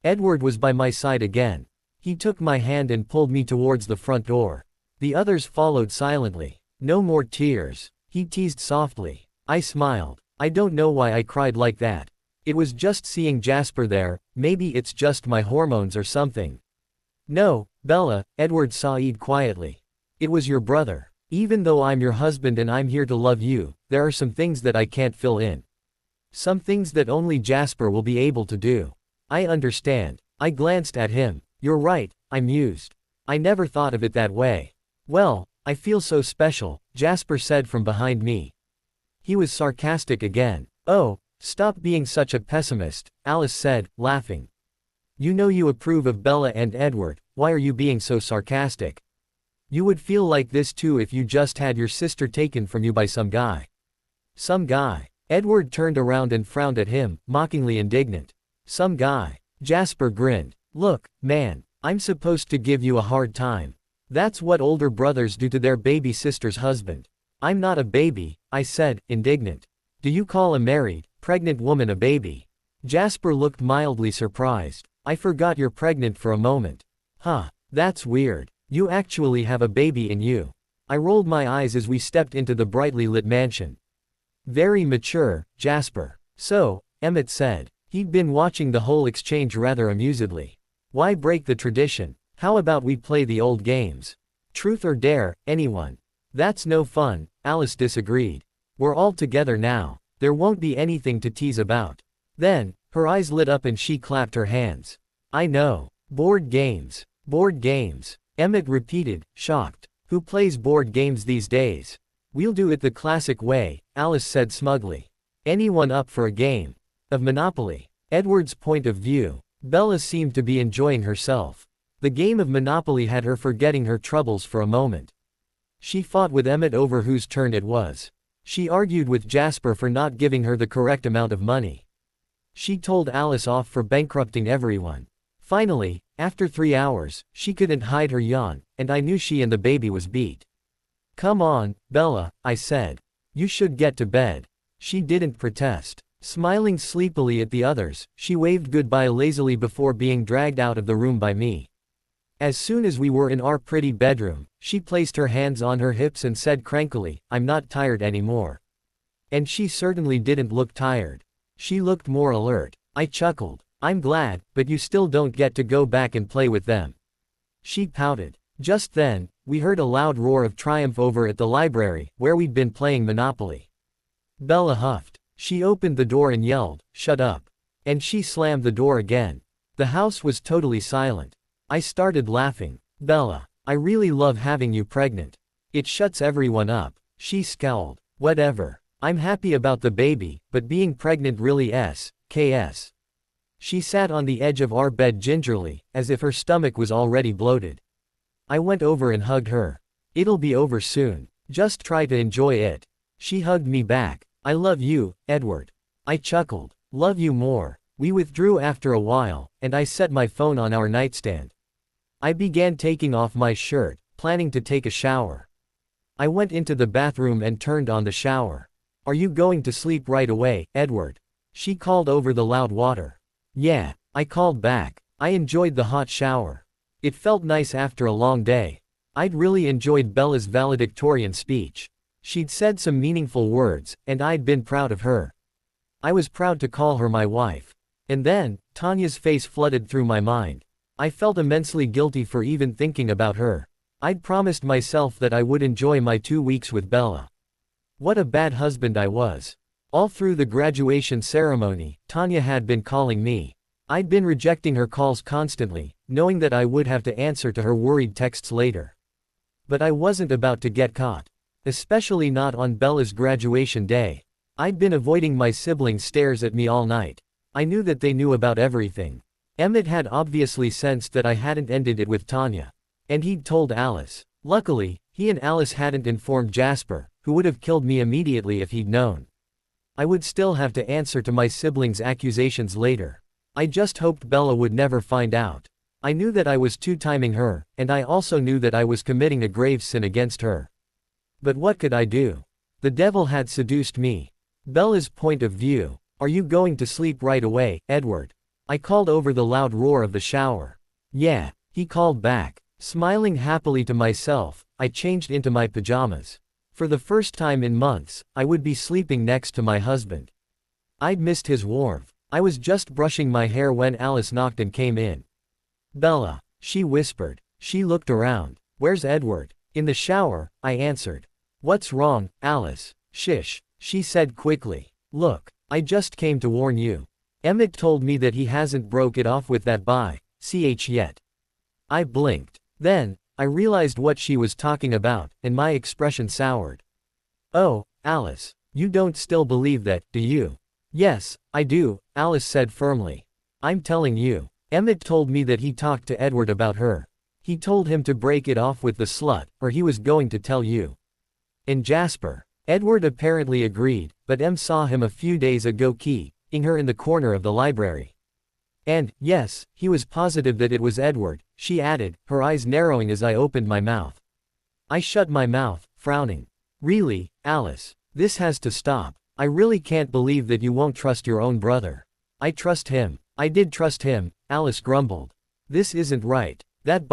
Edward was by my side again. He took my hand and pulled me towards the front door. The others followed silently. "No more tears," he teased softly. I smiled. I don't know why I cried like that. It was just seeing Jasper there, maybe it's just my hormones or something. "No, Bella," Edward sighed quietly. "It was your brother. Even though I'm your husband and I'm here to love you, there are some things that I can't fill in. Some things that only Jasper will be able to do." "I understand." I glanced at him. "You're right," I mused. "I never thought of it that way." "Well, I feel so special," Jasper said from behind me. He was sarcastic again. "Oh, stop being such a pessimist," Alice said, laughing. "You know you approve of Bella and Edward, why are you being so sarcastic? You would feel like this too if you just had your sister taken from you by some guy." "Some guy?" Edward turned around and frowned at him, mockingly indignant. "Some guy." Jasper grinned. "Look, man, I'm supposed to give you a hard time. That's what older brothers do to their baby sister's husband. I'm not a baby, I said, indignant. Do you call a married, pregnant woman a baby? Jasper looked mildly surprised. I forgot you're pregnant for a moment. Huh, that's weird. You actually have a baby in you. I rolled my eyes as we stepped into the brightly lit mansion. Very mature, Jasper. So, Emmett said. He'd been watching the whole exchange rather amusedly. Why break the tradition? How about we play the old games? Truth or dare, anyone? That's no fun, Alice disagreed. We're all together now. There won't be anything to tease about. Then, her eyes lit up and she clapped her hands. I know. Board games. Board games. Emmett repeated, shocked. Who plays board games these days? We'll do it the classic way, Alice said smugly. Anyone up for a game? Of Monopoly? Edward's point of view. Bella seemed to be enjoying herself. The game of Monopoly had her forgetting her troubles for a moment. She fought with Emmett over whose turn it was. She argued with Jasper for not giving her the correct amount of money. She told Alice off for bankrupting everyone. Finally, after 3 hours, she couldn't hide her yawn, and I knew she and the baby was beat. Come on, Bella, I said. You should get to bed. She didn't protest. Smiling sleepily at the others, she waved goodbye lazily before being dragged out of the room by me. As soon as we were in our pretty bedroom, she placed her hands on her hips and said crankily, I'm not tired anymore. And she certainly didn't look tired. She looked more alert. I chuckled. I'm glad, but you still don't get to go back and play with them. She pouted. Just then, we heard a loud roar of triumph over at the library, where we'd been playing Monopoly. Bella huffed. She opened the door and yelled, shut up. And she slammed the door again. The house was totally silent. I started laughing. Bella, I really love having you pregnant. It shuts everyone up. She scowled. Whatever. I'm happy about the baby, but being pregnant really KS. She sat on the edge of our bed gingerly, as if her stomach was already bloated. I went over and hugged her. It'll be over soon. Just try to enjoy it. She hugged me back. I love you, Edward. I chuckled. Love you more. We withdrew after a while, and I set my phone on our nightstand. I began taking off my shirt, planning to take a shower. I went into the bathroom and turned on the shower. Are you going to sleep right away, Edward? She called over the loud water. Yeah, I called back. I enjoyed the hot shower. It felt nice after a long day. I'd really enjoyed Bella's valedictorian speech. She'd said some meaningful words, and I'd been proud of her. I was proud to call her my wife. And then, Tanya's face flooded through my mind. I felt immensely guilty for even thinking about her. I'd promised myself that I would enjoy my 2 weeks with Bella. What a bad husband I was. All through the graduation ceremony, Tanya had been calling me. I'd been rejecting her calls constantly, knowing that I would have to answer to her worried texts later. But I wasn't about to get caught. Especially not on Bella's graduation day. I'd been avoiding my siblings' stares at me all night. I knew that they knew about everything. Emmett had obviously sensed that I hadn't ended it with Tanya. And he'd told Alice. Luckily, he and Alice hadn't informed Jasper, who would have killed me immediately if he'd known. I would still have to answer to my siblings' accusations later. I just hoped Bella would never find out. I knew that I was two-timing her, and I also knew that I was committing a grave sin against her. But what could I do? The devil had seduced me. Bella's point of view. Are you going to sleep right away, Edward? I called over the loud roar of the shower. Yeah, he called back. Smiling happily to myself, I changed into my pajamas. For the first time in months, I would be sleeping next to my husband. I'd missed his warmth. I was just brushing my hair when Alice knocked and came in. Bella, she whispered. She looked around. Where's Edward? In the shower, I answered. What's wrong, Alice? Shish, she said quickly. Look, I just came to warn you. Emmett told me that he hasn't broke it off with that ch yet. I blinked. Then, I realized what she was talking about, and my expression soured. Oh, Alice, you don't still believe that, do you? Yes, I do, Alice said firmly. I'm telling you. Emmett told me that he talked to Edward about her. He told him to break it off with the slut, or he was going to tell you. And Jasper. Edward apparently agreed, but Em saw him a few days ago keying her in the corner of the library. And, yes, he was positive that it was Edward, she added, her eyes narrowing as I opened my mouth. I shut my mouth, frowning. Really, Alice, this has to stop. I really can't believe that you won't trust your own brother. I trust him. I did trust him, Alice grumbled. This isn't right. That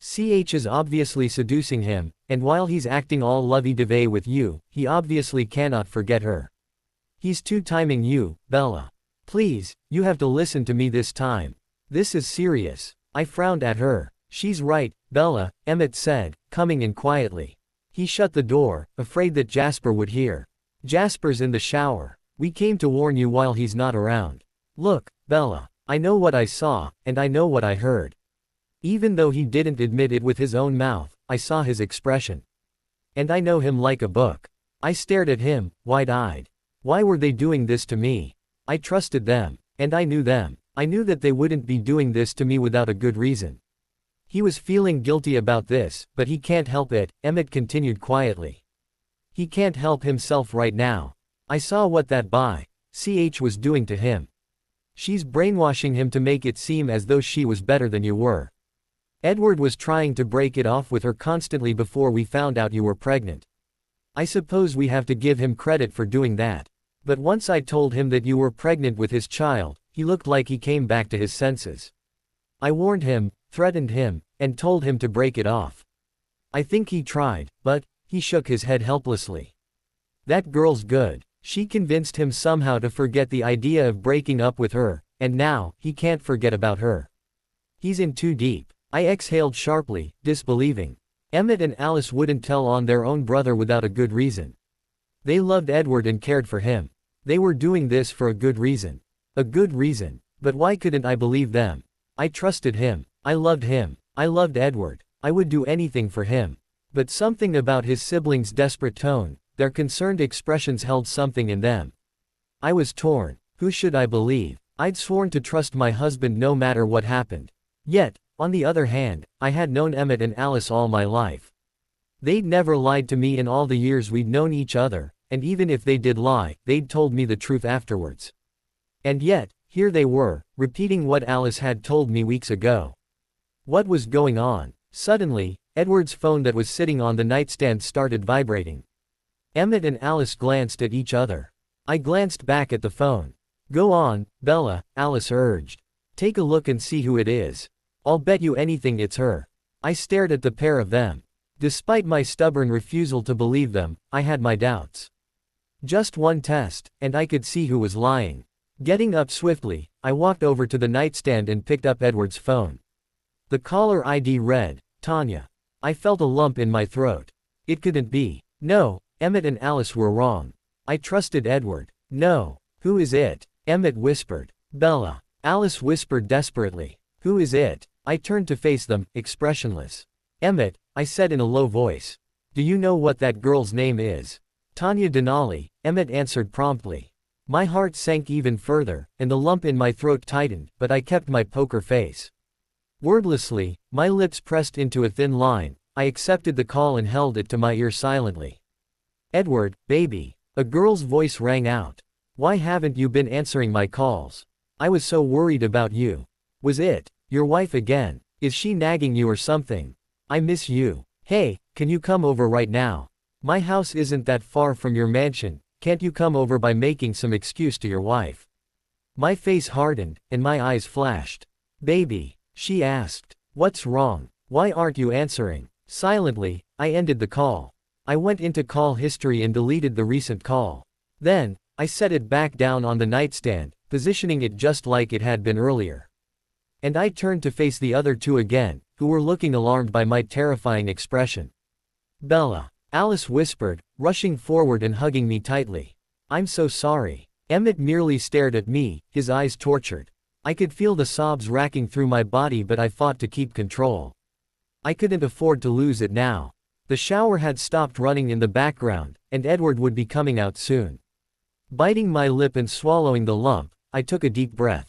CH is obviously seducing him, and while he's acting all lovey-dovey with you, he obviously cannot forget her. He's two-timing you, Bella. Please, you have to listen to me this time. This is serious. I frowned at her. She's right, Bella, Emmett said, coming in quietly. He shut the door, afraid that Jasper would hear. Jasper's in the shower. We came to warn you while he's not around. Look, Bella, I know what I saw, and I know what I heard. Even though he didn't admit it with his own mouth, I saw his expression. And I know him like a book. I stared at him, wide-eyed. Why were they doing this to me? I trusted them, and I knew them. I knew that they wouldn't be doing this to me without a good reason. He was feeling guilty about this, but he can't help it, Emmett continued quietly. He can't help himself right now. I saw what that CH was doing to him. She's brainwashing him to make it seem as though she was better than you were. Edward was trying to break it off with her constantly before we found out you were pregnant. I suppose we have to give him credit for doing that. But once I told him that you were pregnant with his child, he looked like he came back to his senses. I warned him, threatened him, and told him to break it off. I think he tried, but he shook his head helplessly. That girl's good. She convinced him somehow to forget the idea of breaking up with her, and now, he can't forget about her. He's in too deep. I exhaled sharply, disbelieving. Emmett and Alice wouldn't tell on their own brother without a good reason. They loved Edward and cared for him. They were doing this for a good reason. A good reason. But why couldn't I believe them? I trusted him. I loved him. I loved Edward. I would do anything for him. But something about his siblings' desperate tone, their concerned expressions held something in them. I was torn. Who should I believe? I'd sworn to trust my husband no matter what happened. Yet, on the other hand, I had known Emmett and Alice all my life. They'd never lied to me in all the years we'd known each other, and even if they did lie, they'd told me the truth afterwards. And yet, here they were, repeating what Alice had told me weeks ago. What was going on? Suddenly, Edward's phone that was sitting on the nightstand started vibrating. Emmett and Alice glanced at each other. I glanced back at the phone. Go on, Bella, Alice urged. Take a look and see who it is. I'll bet you anything it's her. I stared at the pair of them. Despite my stubborn refusal to believe them, I had my doubts. Just one test, and I could see who was lying. Getting up swiftly, I walked over to the nightstand and picked up Edward's phone. The caller ID read, Tanya. I felt a lump in my throat. It couldn't be. No, Emmett and Alice were wrong. I trusted Edward. No. Who is it? Emmett whispered. Bella. Alice whispered desperately. Who is it? I turned to face them, expressionless. Emmett, I said in a low voice. Do you know what that girl's name is? Tanya Denali, Emmett answered promptly. My heart sank even further, and the lump in my throat tightened, but I kept my poker face. Wordlessly, my lips pressed into a thin line, I accepted the call and held it to my ear silently. Edward, baby. A girl's voice rang out. Why haven't you been answering my calls? I was so worried about you. Was it your wife again? Is she nagging you or something? I miss you. Hey, can you come over right now? My house isn't that far from your mansion, can't you come over by making some excuse to your wife? My face hardened, and my eyes flashed. Baby, she asked. What's wrong? Why aren't you answering? Silently, I ended the call. I went into call history and deleted the recent call. Then, I set it back down on the nightstand, positioning it just like it had been earlier. And I turned to face the other two again, who were looking alarmed by my terrifying expression. Bella. Alice whispered, rushing forward and hugging me tightly. I'm so sorry. Emmett merely stared at me, his eyes tortured. I could feel the sobs racking through my body, but I fought to keep control. I couldn't afford to lose it now. The shower had stopped running in the background, and Edward would be coming out soon. Biting my lip and swallowing the lump, I took a deep breath.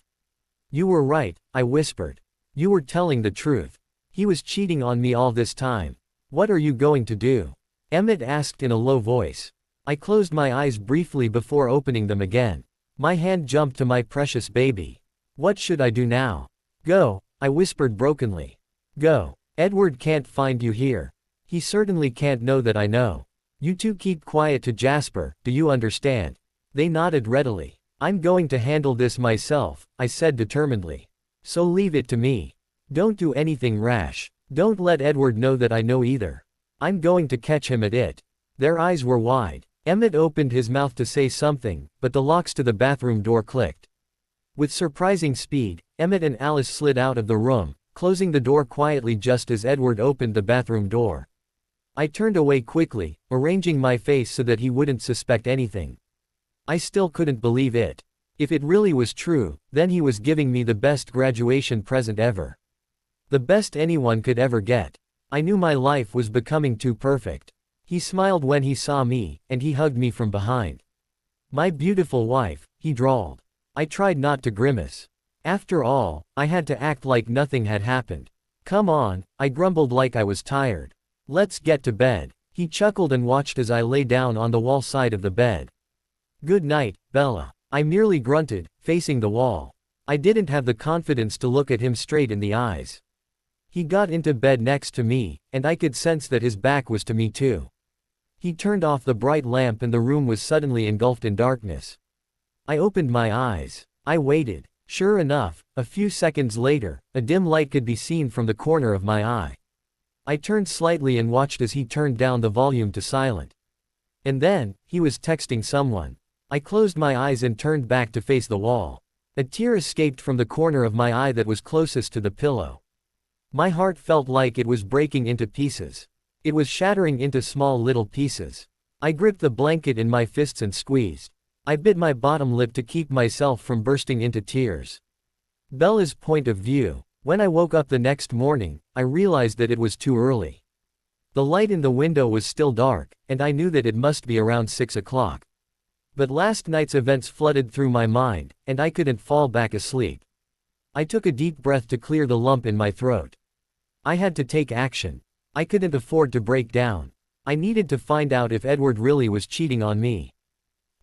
You were right, I whispered. You were telling the truth. He was cheating on me all this time. What are you going to do? Emmett asked in a low voice. I closed my eyes briefly before opening them again. My hand jumped to my precious baby. What should I do now? Go, I whispered brokenly. Go. Edward can't find you here. He certainly can't know that I know. You two keep quiet to Jasper, do you understand? They nodded readily. I'm going to handle this myself, I said determinedly. So leave it to me. Don't do anything rash. Don't let Edward know that I know either. I'm going to catch him at it. Their eyes were wide. Emmett opened his mouth to say something, but the locks to the bathroom door clicked. With surprising speed, Emmett and Alice slid out of the room, closing the door quietly just as Edward opened the bathroom door. I turned away quickly, arranging my face so that he wouldn't suspect anything. I still couldn't believe it. If it really was true, then he was giving me the best graduation present ever. The best anyone could ever get. I knew my life was becoming too perfect. He smiled when he saw me, and he hugged me from behind. My beautiful wife, he drawled. I tried not to grimace. After all, I had to act like nothing had happened. Come on, I grumbled like I was tired. Let's get to bed. He chuckled and watched as I lay down on the wall side of the bed. Good night, Bella. I merely grunted, facing the wall. I didn't have the confidence to look at him straight in the eyes. He got into bed next to me, and I could sense that his back was to me too. He turned off the bright lamp and the room was suddenly engulfed in darkness. I opened my eyes. I waited. Sure enough, a few seconds later, a dim light could be seen from the corner of my eye. I turned slightly and watched as he turned down the volume to silent. And then, he was texting someone. I closed my eyes and turned back to face the wall. A tear escaped from the corner of my eye that was closest to the pillow. My heart felt like it was breaking into pieces. It was shattering into small little pieces. I gripped the blanket in my fists and squeezed. I bit my bottom lip to keep myself from bursting into tears. Bella's point of view. When I woke up the next morning, I realized that it was too early. The light in the window was still dark, and I knew that it must be around 6 o'clock. But last night's events flooded through my mind, and I couldn't fall back asleep. I took a deep breath to clear the lump in my throat. I had to take action. I couldn't afford to break down. I needed to find out if Edward really was cheating on me.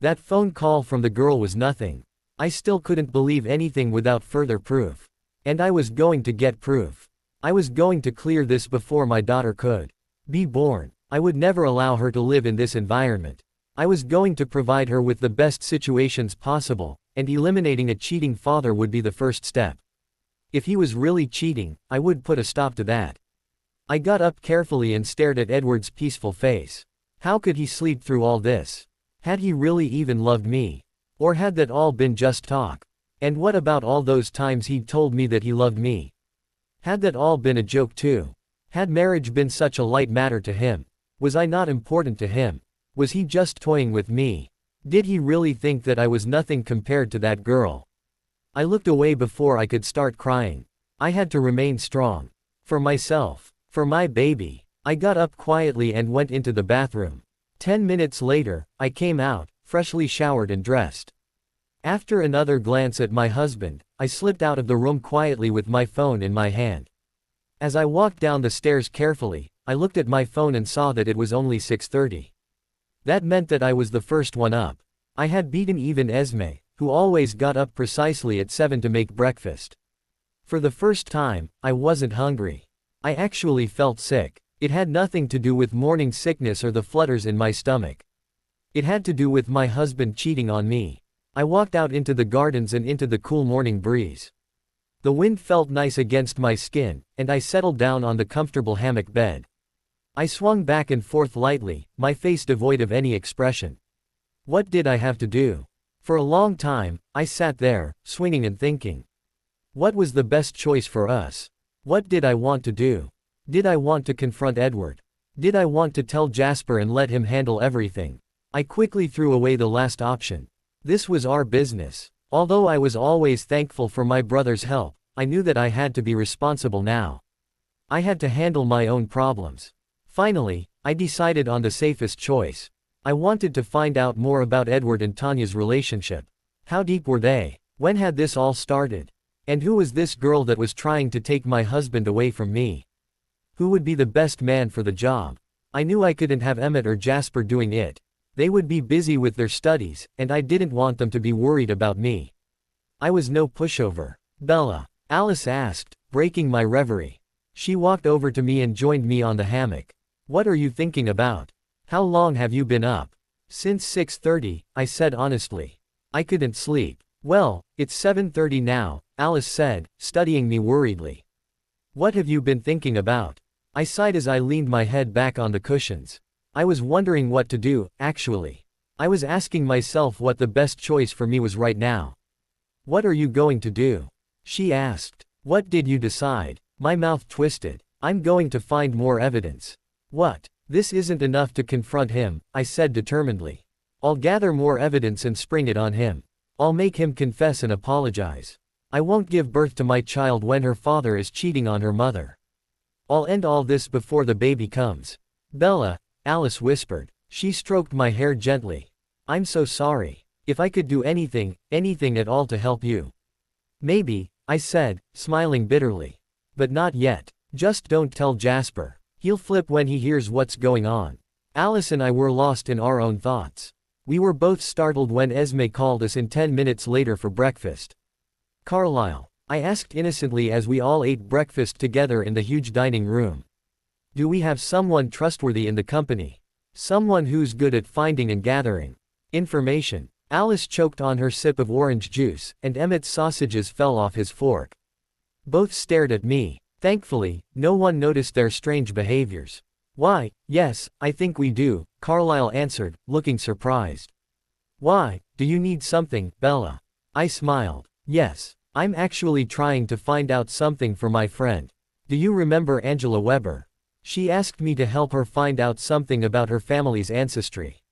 That phone call from the girl was nothing. I still couldn't believe anything without further proof. And I was going to get proof. I was going to clear this before my daughter could be born. I would never allow her to live in this environment. I was going to provide her with the best situations possible, and eliminating a cheating father would be the first step. If he was really cheating, I would put a stop to that. I got up carefully and stared at Edward's peaceful face. How could he sleep through all this? Had he really even loved me? Or had that all been just talk? And what about all those times he'd told me that he loved me? Had that all been a joke too? Had marriage been such a light matter to him? Was I not important to him? Was he just toying with me? Did he really think that I was nothing compared to that girl? I looked away before I could start crying. I had to remain strong. For myself. For my baby. I got up quietly and went into the bathroom. 10 minutes later, I came out, freshly showered and dressed. After another glance at my husband, I slipped out of the room quietly with my phone in my hand. As I walked down the stairs carefully, I looked at my phone and saw that it was only 6:30. That meant that I was the first one up. I had beaten even Esme, who always got up precisely at 7 to make breakfast. For the first time, I wasn't hungry. I actually felt sick. It had nothing to do with morning sickness or the flutters in my stomach. It had to do with my husband cheating on me. I walked out into the gardens and into the cool morning breeze. The wind felt nice against my skin, and I settled down on the comfortable hammock bed. I swung back and forth lightly, my face devoid of any expression. What did I have to do? For a long time, I sat there, swinging and thinking. What was the best choice for us? What did I want to do? Did I want to confront Edward? Did I want to tell Jasper and let him handle everything? I quickly threw away the last option. This was our business. Although I was always thankful for my brother's help, I knew that I had to be responsible now. I had to handle my own problems. Finally, I decided on the safest choice. I wanted to find out more about Edward and Tanya's relationship. How deep were they? When had this all started? And who was this girl that was trying to take my husband away from me? Who would be the best man for the job? I knew I couldn't have Emmett or Jasper doing it. They would be busy with their studies, and I didn't want them to be worried about me. I was no pushover. Bella? Alice asked, breaking my reverie. She walked over to me and joined me on the hammock. What are you thinking about? How long have you been up? Since 6:30, I said honestly. I couldn't sleep. Well, it's 7:30 now, Alice said, studying me worriedly. What have you been thinking about? I sighed as I leaned my head back on the cushions. I was wondering what to do, actually. I was asking myself what the best choice for me was right now. What are you going to do? She asked. What did you decide? My mouth twisted. I'm going to find more evidence. What? This isn't enough to confront him, I said determinedly. I'll gather more evidence and spring it on him. I'll make him confess and apologize. I won't give birth to my child when her father is cheating on her mother. I'll end all this before the baby comes. Bella, Alice whispered. She stroked my hair gently. I'm so sorry. If I could do anything at all to help you. Maybe, I said, smiling bitterly. But not yet. Just don't tell Jasper. He'll flip when he hears what's going on. Alice and I were lost in our own thoughts. We were both startled when Esme called us in 10 minutes later for breakfast. Carlisle, I asked innocently as we all ate breakfast together in the huge dining room. Do we have someone trustworthy in the company? Someone who's good at finding and gathering information? Alice choked on her sip of orange juice, and Emmett's sausages fell off his fork. Both stared at me. Thankfully, no one noticed their strange behaviors. Why, yes, I think we do, Carlisle answered, looking surprised. Why, do you need something, Bella? I smiled. Yes, I'm actually trying to find out something for my friend. Do you remember Angela Weber? She asked me to help her find out something about her family's ancestry.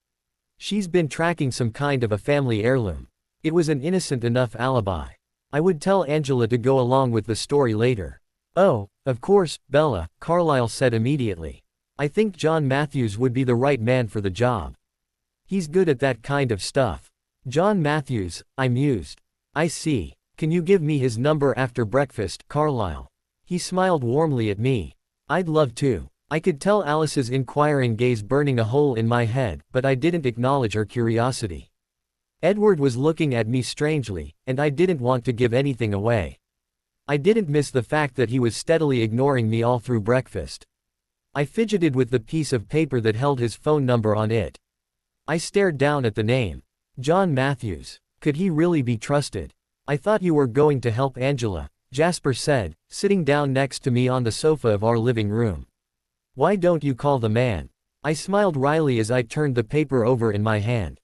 She's been tracking some kind of a family heirloom. It was an innocent enough alibi. I would tell Angela to go along with the story later. Oh, of course, Bella, Carlisle said immediately. I think John Matthews would be the right man for the job. He's good at that kind of stuff. John Matthews, I mused. I see. Can you give me his number after breakfast, Carlisle? He smiled warmly at me. I'd love to. I could tell Alice's inquiring gaze burning a hole in my head, but I didn't acknowledge her curiosity. Edward was looking at me strangely, and I didn't want to give anything away. I didn't miss the fact that he was steadily ignoring me all through breakfast. I fidgeted with the piece of paper that held his phone number on it. I stared down at the name. John Matthews. Could he really be trusted? I thought you were going to help Angela, Jasper said, sitting down next to me on the sofa of our living room. Why don't you call the man? I smiled wryly as I turned the paper over in my hand.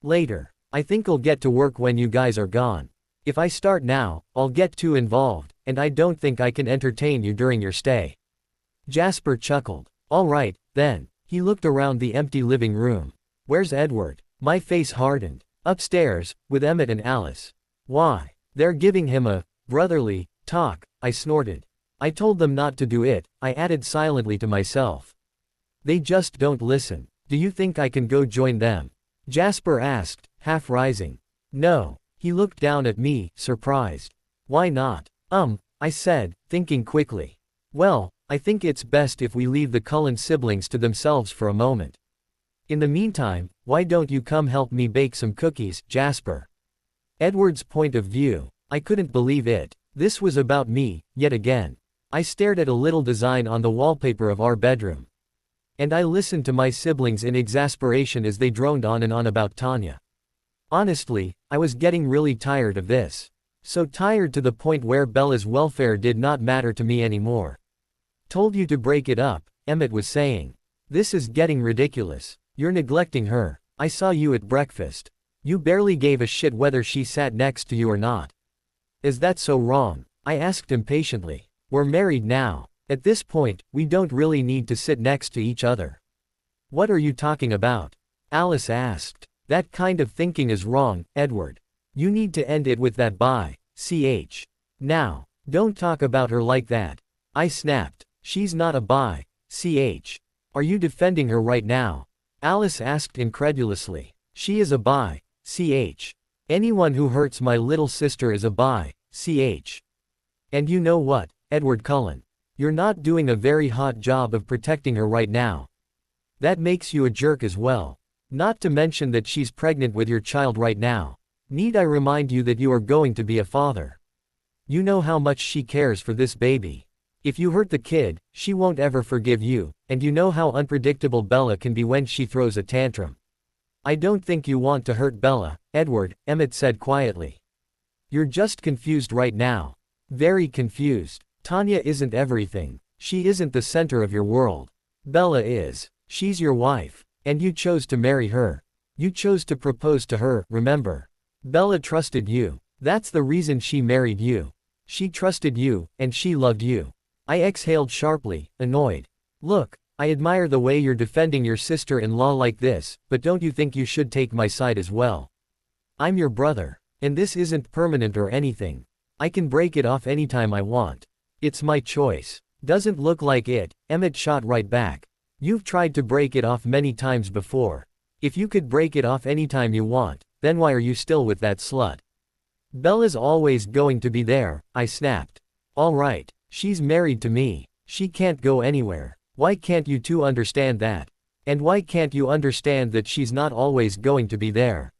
Later. I think I'll get to work when you guys are gone. If I start now, I'll get too involved, and I don't think I can entertain you during your stay. Jasper chuckled. All right, then. He looked around the empty living room. Where's Edward? My face hardened. Upstairs, with Emmett and Alice. Why? They're giving him a brotherly talk, I snorted. I told them not to do it, I added silently to myself. They just don't listen. Do you think I can go join them? Jasper asked, half rising. No. He looked down at me, surprised. Why not? I said, thinking quickly. Well, I think it's best if we leave the Cullen siblings to themselves for a moment. In the meantime, why don't you come help me bake some cookies, Jasper? Edward's point of view. I couldn't believe it. This was about me, yet again. I stared at a little design on the wallpaper of our bedroom. And I listened to my siblings in exasperation as they droned on and on about Tanya. Honestly, I was getting really tired of this. So tired to the point where Bella's welfare did not matter to me anymore. Told you to break it up, Emmett was saying. This is getting ridiculous. You're neglecting her. I saw you at breakfast. You barely gave a shit whether she sat next to you or not. Is that so wrong? I asked impatiently. We're married now. At this point, we don't really need to sit next to each other. What are you talking about? Alice asked. That kind of thinking is wrong, Edward. You need to end it with that bye, ch. Now, don't talk about her like that. I snapped. She's not a bye, ch. Are you defending her right now? Alice asked incredulously. She is a bye, ch. Anyone who hurts my little sister is a bye, ch. And you know what, Edward Cullen? You're not doing a very hot job of protecting her right now. That makes you a jerk as well. Not to mention that she's pregnant with your child right now. Need I remind you that you are going to be a father? You know how much she cares for this baby. If you hurt the kid, she won't ever forgive you, and you know how unpredictable Bella can be when she throws a tantrum. I don't think you want to hurt Bella, Edward, Emmett said quietly. You're just confused right now. Very confused. Tanya isn't everything. She isn't the center of your world. Bella is. She's your wife. And you chose to marry her. You chose to propose to her, remember? Bella trusted you. That's the reason she married you. She trusted you, and she loved you. I exhaled sharply, annoyed. Look, I admire the way you're defending your sister-in-law like this, but don't you think you should take my side as well? I'm your brother. And this isn't permanent or anything. I can break it off anytime I want. It's my choice. Doesn't look like it, Emmett shot right back. You've tried to break it off many times before. If you could break it off anytime you want, then why are you still with that slut? Bella's always going to be there, I snapped. All right, she's married to me. She can't go anywhere. Why can't you two understand that? And why can't you understand that she's not always going to be there?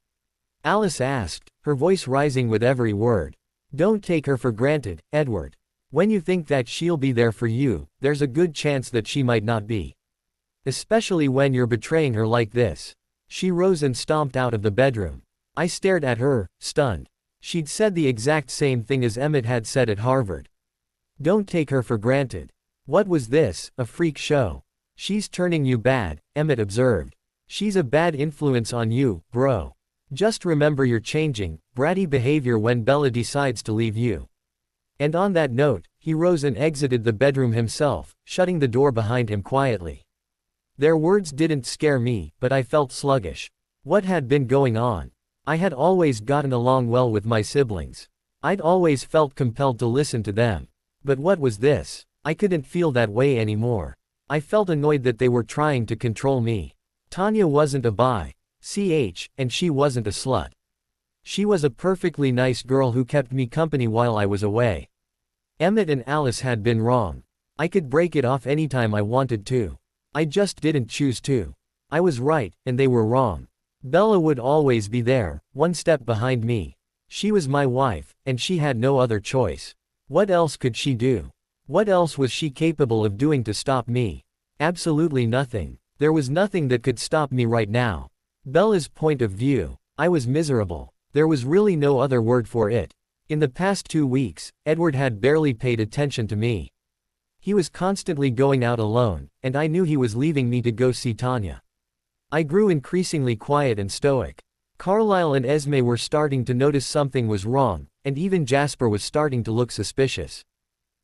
Alice asked, her voice rising with every word. Don't take her for granted, Edward. When you think that she'll be there for you, there's a good chance that she might not be. Especially when you're betraying her like this. She rose and stomped out of the bedroom. I stared at her, stunned. She'd said the exact same thing as Emmett had said at Harvard. Don't take her for granted. What was this, a freak show? She's turning you bad, Emmett observed. She's a bad influence on you, bro. Just remember you're changing, bratty behavior when Bella decides to leave you. And on that note, he rose and exited the bedroom himself, shutting the door behind him quietly. Their words didn't scare me, but I felt sluggish. What had been going on? I had always gotten along well with my siblings. I'd always felt compelled to listen to them. But what was this? I couldn't feel that way anymore. I felt annoyed that they were trying to control me. Tanya wasn't a and she wasn't a slut. She was a perfectly nice girl who kept me company while I was away. Emmett and Alice had been wrong. I could break it off anytime I wanted to. I just didn't choose to. I was right, and they were wrong. Bella would always be there, one step behind me. She was my wife, and she had no other choice. What else could she do? What else was she capable of doing to stop me? Absolutely nothing. There was nothing that could stop me right now. Bella's point of view. I was miserable. There was really no other word for it. In the past 2 weeks, Edward had barely paid attention to me. He was constantly going out alone, and I knew he was leaving me to go see Tanya. I grew increasingly quiet and stoic. Carlisle and Esme were starting to notice something was wrong, and even Jasper was starting to look suspicious.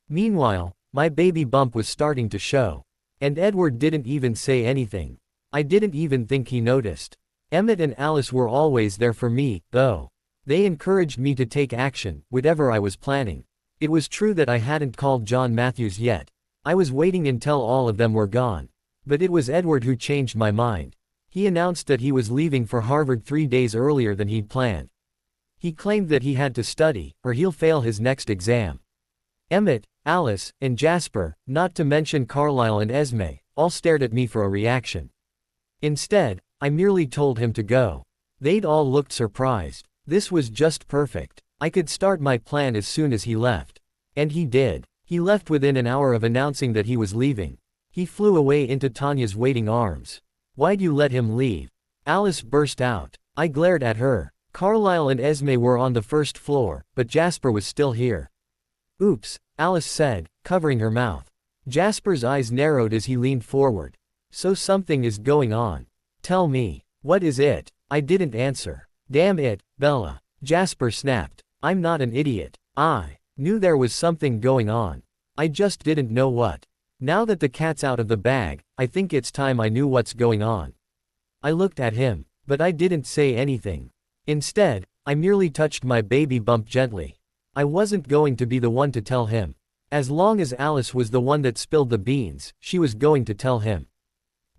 Meanwhile, my baby bump was starting to show. And Edward didn't even say anything. I didn't even think he noticed. Emmett and Alice were always there for me, though. They encouraged me to take action, whatever I was planning. It was true that I hadn't called John Matthews yet. I was waiting until all of them were gone. But it was Edward who changed my mind. He announced that he was leaving for Harvard 3 days earlier than he'd planned. He claimed that he had to study, or he'll fail his next exam. Emmett, Alice, and Jasper, not to mention Carlisle and Esme, all stared at me for a reaction. Instead, I merely told him to go. They'd all looked surprised. This was just perfect. I could start my plan as soon as he left. And he did. He left within an hour of announcing that he was leaving. He flew away into Tanya's waiting arms. Why'd you let him leave? Alice burst out. I glared at her. Carlisle and Esme were on the first floor, but Jasper was still here. Oops, Alice said, covering her mouth. Jasper's eyes narrowed as he leaned forward. So something is going on. Tell me, what is it? I didn't answer. Damn it, Bella. Jasper snapped. I'm not an idiot. I knew there was something going on. I just didn't know what. Now that the cat's out of the bag, I think it's time I knew what's going on. I looked at him, but I didn't say anything. Instead, I merely touched my baby bump gently. I wasn't going to be the one to tell him. As long as Alice was the one that spilled the beans, she was going to tell him.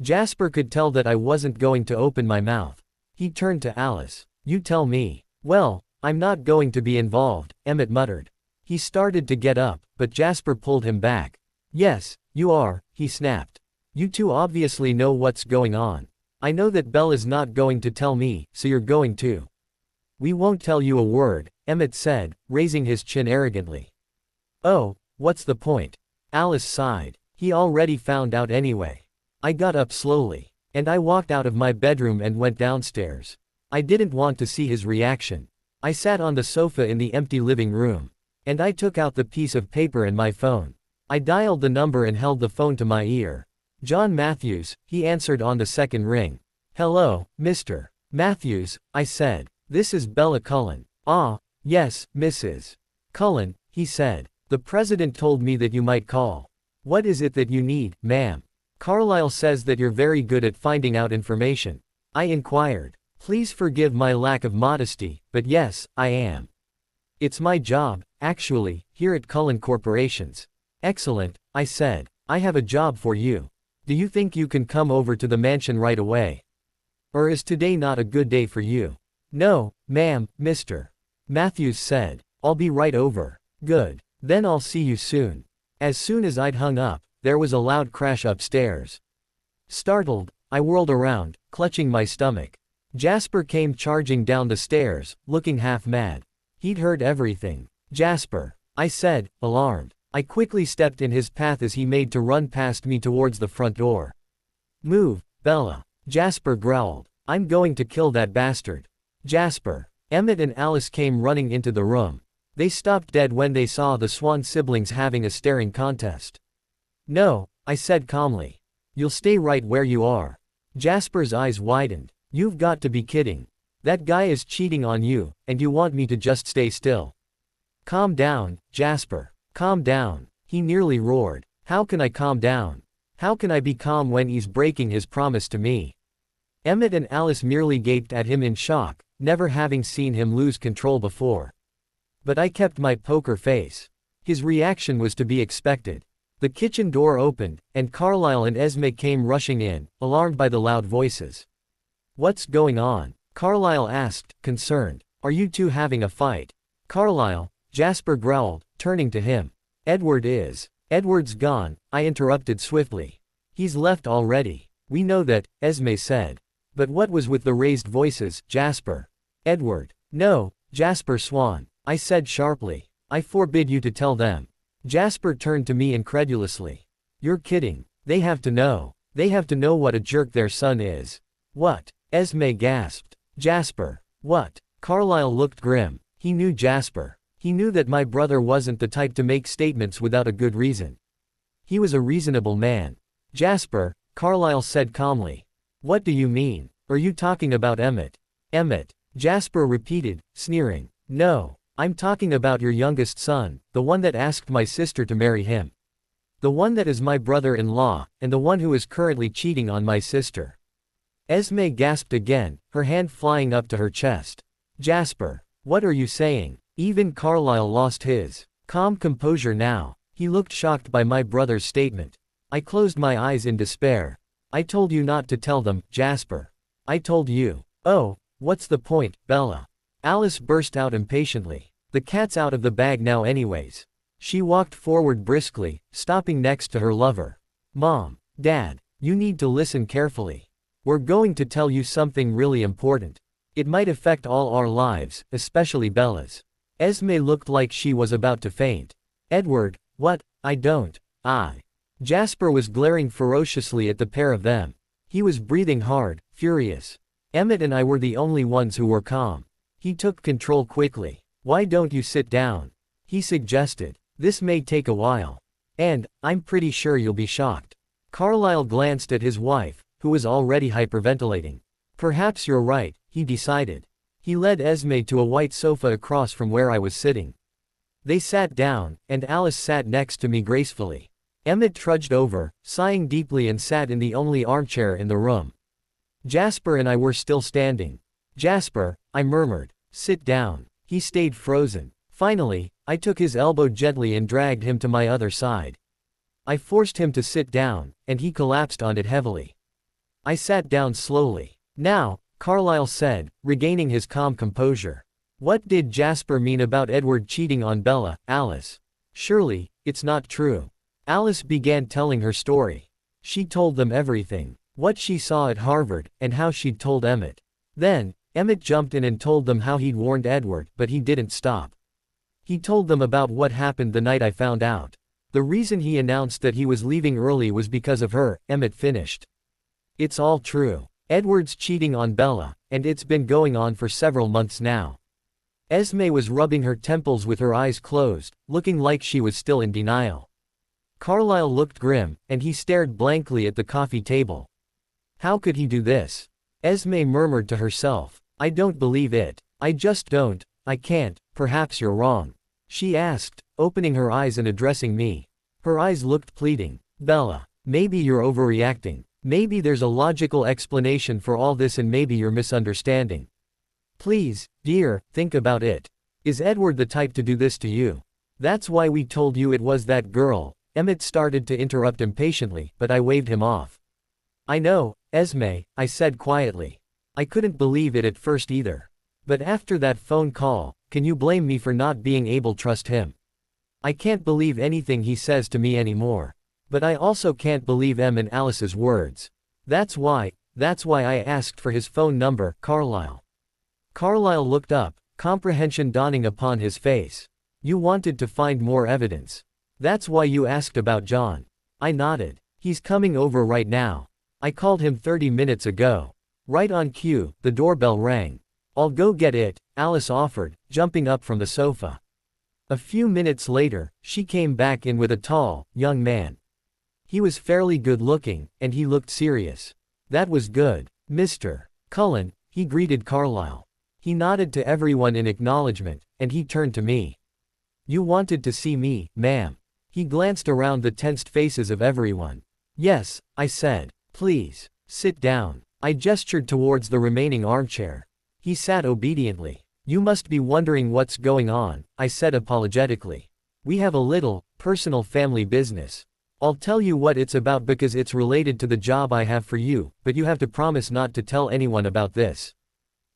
Jasper could tell that I wasn't going to open my mouth. He turned to Alice. You tell me. Well, I'm not going to be involved, Emmett muttered. He started to get up, but Jasper pulled him back. Yes, you are, he snapped. You two obviously know what's going on. I know that Bella's not going to tell me, so you're going to. We won't tell you a word, Emmett said, raising his chin arrogantly. Oh, what's the point? Alice sighed. He already found out anyway. I got up slowly. And I walked out of my bedroom and went downstairs. I didn't want to see his reaction. I sat on the sofa in the empty living room. And I took out the piece of paper and my phone. I dialed the number and held the phone to my ear. John Matthews, he answered on the second ring. Hello, Mr. Matthews, I said. This is Bella Cullen. Ah, yes, Mrs. Cullen, he said. The president told me that you might call. What is it that you need, ma'am? Carlyle says that you're very good at finding out information. I inquired. Please forgive my lack of modesty, but yes, I am. It's my job, actually, here at Cullen Corporations. Excellent, I said. I have a job for you. Do you think you can come over to the mansion right away? Or is today not a good day for you? No, ma'am, Mr. Matthews said. I'll be right over. Good. Then I'll see you soon. As soon as I'd hung up, there was a loud crash upstairs. Startled, I whirled around, clutching my stomach. Jasper came charging down the stairs, looking half mad. He'd heard everything. Jasper, I said, alarmed. I quickly stepped in his path as he made to run past me towards the front door. Move, Bella. Jasper growled. I'm going to kill that bastard. Jasper. Emmett and Alice came running into the room. They stopped dead when they saw the Swan siblings having a staring contest. No, I said calmly. You'll stay right where you are. Jasper's eyes widened. You've got to be kidding. That guy is cheating on you, and you want me to just stay still. Calm down, Jasper. Calm down. He nearly roared. How can I calm down? How can I be calm when he's breaking his promise to me? Emmett and Alice merely gaped at him in shock, never having seen him lose control before. But I kept my poker face. His reaction was to be expected. The kitchen door opened, and Carlyle and Esme came rushing in, alarmed by the loud voices. What's going on? Carlyle asked, concerned. Are you two having a fight? Carlyle, Jasper growled, turning to him. Edward is. Edward's gone, I interrupted swiftly. He's left already. We know that, Esme said. But what was with the raised voices, Jasper? Edward. No, Jasper Swan, I said sharply. I forbid you to tell them. Jasper turned to me incredulously. You're kidding. They have to know. They have to know what a jerk their son is. What? Esme gasped. Jasper. What? Carlyle looked grim. He knew Jasper. He knew that my brother wasn't the type to make statements without a good reason. He was a reasonable man. Jasper, Carlyle said calmly. What do you mean? Are you talking about Emmett? Emmett. Jasper repeated, sneering. No, I'm talking about your youngest son, the one that asked my sister to marry him. The one that is my brother-in-law, and the one who is currently cheating on my sister. Esme gasped again, her hand flying up to her chest. Jasper, what are you saying? Even Carlyle lost his calm composure now. He looked shocked by my brother's statement. I closed my eyes in despair. I told you not to tell them, Jasper. I told you. Oh, what's the point, Bella? Alice burst out impatiently. The cat's out of the bag now anyways. She walked forward briskly, stopping next to her lover. Mom, Dad, you need to listen carefully. We're going to tell you something really important. It might affect all our lives, especially Bella's. Esme looked like she was about to faint. Edward, what? I don't. Jasper was glaring ferociously at the pair of them. He was breathing hard, furious. Emmett and I were the only ones who were calm. He took control quickly. Why don't you sit down? He suggested. This may take a while. And, I'm pretty sure you'll be shocked. Carlyle glanced at his wife, who was already hyperventilating. Perhaps you're right, he decided. He led Esme to a white sofa across from where I was sitting. They sat down, and Alice sat next to me gracefully. Emmett trudged over, sighing deeply and sat in the only armchair in the room. Jasper and I were still standing. Jasper, I murmured. Sit down. He stayed frozen. Finally, I took his elbow gently and dragged him to my other side. I forced him to sit down, and he collapsed on it heavily. I sat down slowly. Now, Carlyle said, regaining his calm composure. What did Jasper mean about Edward cheating on Bella, Alice? Surely, it's not true. Alice began telling her story. She told them everything. What she saw at Harvard, and how she'd told Emmett. Then, Emmett jumped in and told them how he'd warned Edward, but he didn't stop. He told them about what happened the night I found out. The reason he announced that he was leaving early was because of her, Emmett finished. It's all true. Edward's cheating on Bella, and it's been going on for several months now. Esme was rubbing her temples with her eyes closed, looking like she was still in denial. Carlyle looked grim, and he stared blankly at the coffee table. How could he do this? Esme murmured to herself. I don't believe it. I just don't. I can't. Perhaps you're wrong. She asked, opening her eyes and addressing me. Her eyes looked pleading. Bella, maybe you're overreacting. Maybe there's a logical explanation for all this and maybe you're misunderstanding. Please, dear, think about it. Is Edward the type to do this to you? That's why we told you it was that girl. Emmett started to interrupt impatiently, but I waved him off. I know, Esme, I said quietly. I couldn't believe it at first either. But after that phone call, can you blame me for not being able to trust him? I can't believe anything he says to me anymore. But I also can't believe Em and Alice's words. That's why I asked for his phone number, Carlyle. Carlyle looked up, comprehension dawning upon his face. You wanted to find more evidence. That's why you asked about John. I nodded. He's coming over right now. I called him 30 minutes ago. Right on cue, the doorbell rang. I'll go get it, Alice offered, jumping up from the sofa. A few minutes later, she came back in with a tall, young man. He was fairly good-looking, and he looked serious. That was good. Mr. Cullen, he greeted Carlyle. He nodded to everyone in acknowledgement, and he turned to me. You wanted to see me, ma'am. He glanced around the tensed faces of everyone. Yes, I said. Please, sit down. I gestured towards the remaining armchair. He sat obediently. You must be wondering what's going on, I said apologetically. We have a little, personal family business. I'll tell you what it's about because it's related to the job I have for you, but you have to promise not to tell anyone about this.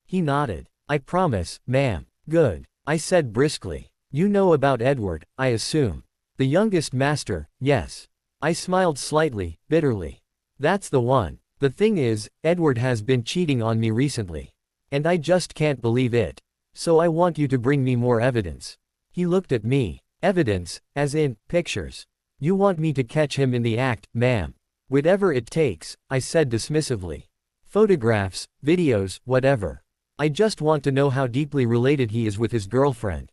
He nodded. I promise, ma'am. Good, I said briskly. You know about Edward, I assume. The youngest master, yes. I smiled slightly, bitterly. That's the one. The thing is, Edward has been cheating on me recently. And I just can't believe it. So I want you to bring me more evidence. He looked at me. Evidence, as in, pictures. You want me to catch him in the act, ma'am. Whatever it takes, I said dismissively. Photographs, videos, whatever. I just want to know how deeply related he is with his girlfriend.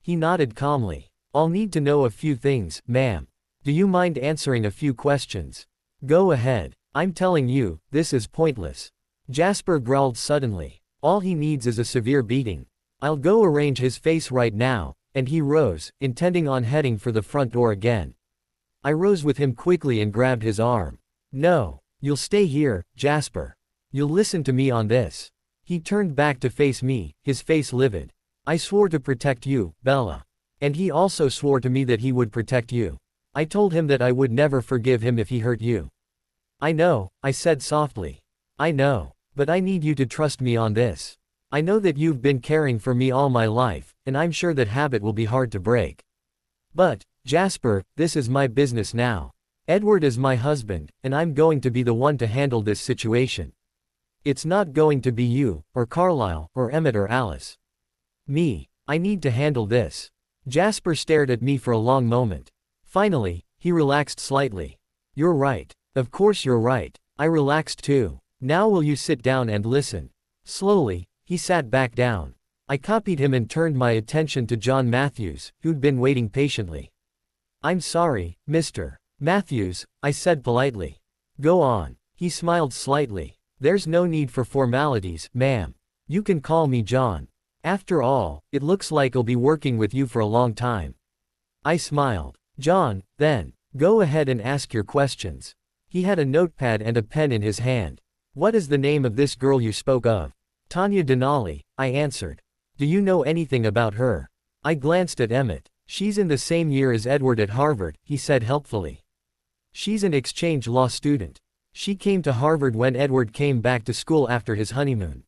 He nodded calmly. I'll need to know a few things, ma'am. Do you mind answering a few questions? Go ahead. I'm telling you, this is pointless. Jasper growled suddenly. All he needs is a severe beating. I'll go arrange his face right now, and he rose, intending on heading for the front door again. I rose with him quickly and grabbed his arm. No, you'll stay here, Jasper. You'll listen to me on this. He turned back to face me, his face livid. I swore to protect you, Bella. And he also swore to me that he would protect you. I told him that I would never forgive him if he hurt you. I know, I said softly. I know, but I need you to trust me on this. I know that you've been caring for me all my life, and I'm sure that habit will be hard to break. But, Jasper, this is my business now. Edward is my husband, and I'm going to be the one to handle this situation. It's not going to be you, or Carlyle, or Emmett or Alice. Me. I need to handle this. Jasper stared at me for a long moment. Finally, he relaxed slightly. You're right. Of course you're right. I relaxed too. Now will you sit down and listen? Slowly, he sat back down. I copied him and turned my attention to John Matthews, who'd been waiting patiently. I'm sorry, Mr. Matthews, I said politely. Go on. He smiled slightly. There's no need for formalities, ma'am. You can call me John. After all, it looks like I'll be working with you for a long time. I smiled. John, then, go ahead and ask your questions. He had a notepad and a pen in his hand. What is the name of this girl you spoke of? Tanya Denali, I answered. Do you know anything about her? I glanced at Emmett. She's in the same year as Edward at Harvard, he said helpfully. She's an exchange law student. She came to Harvard when Edward came back to school after his honeymoon.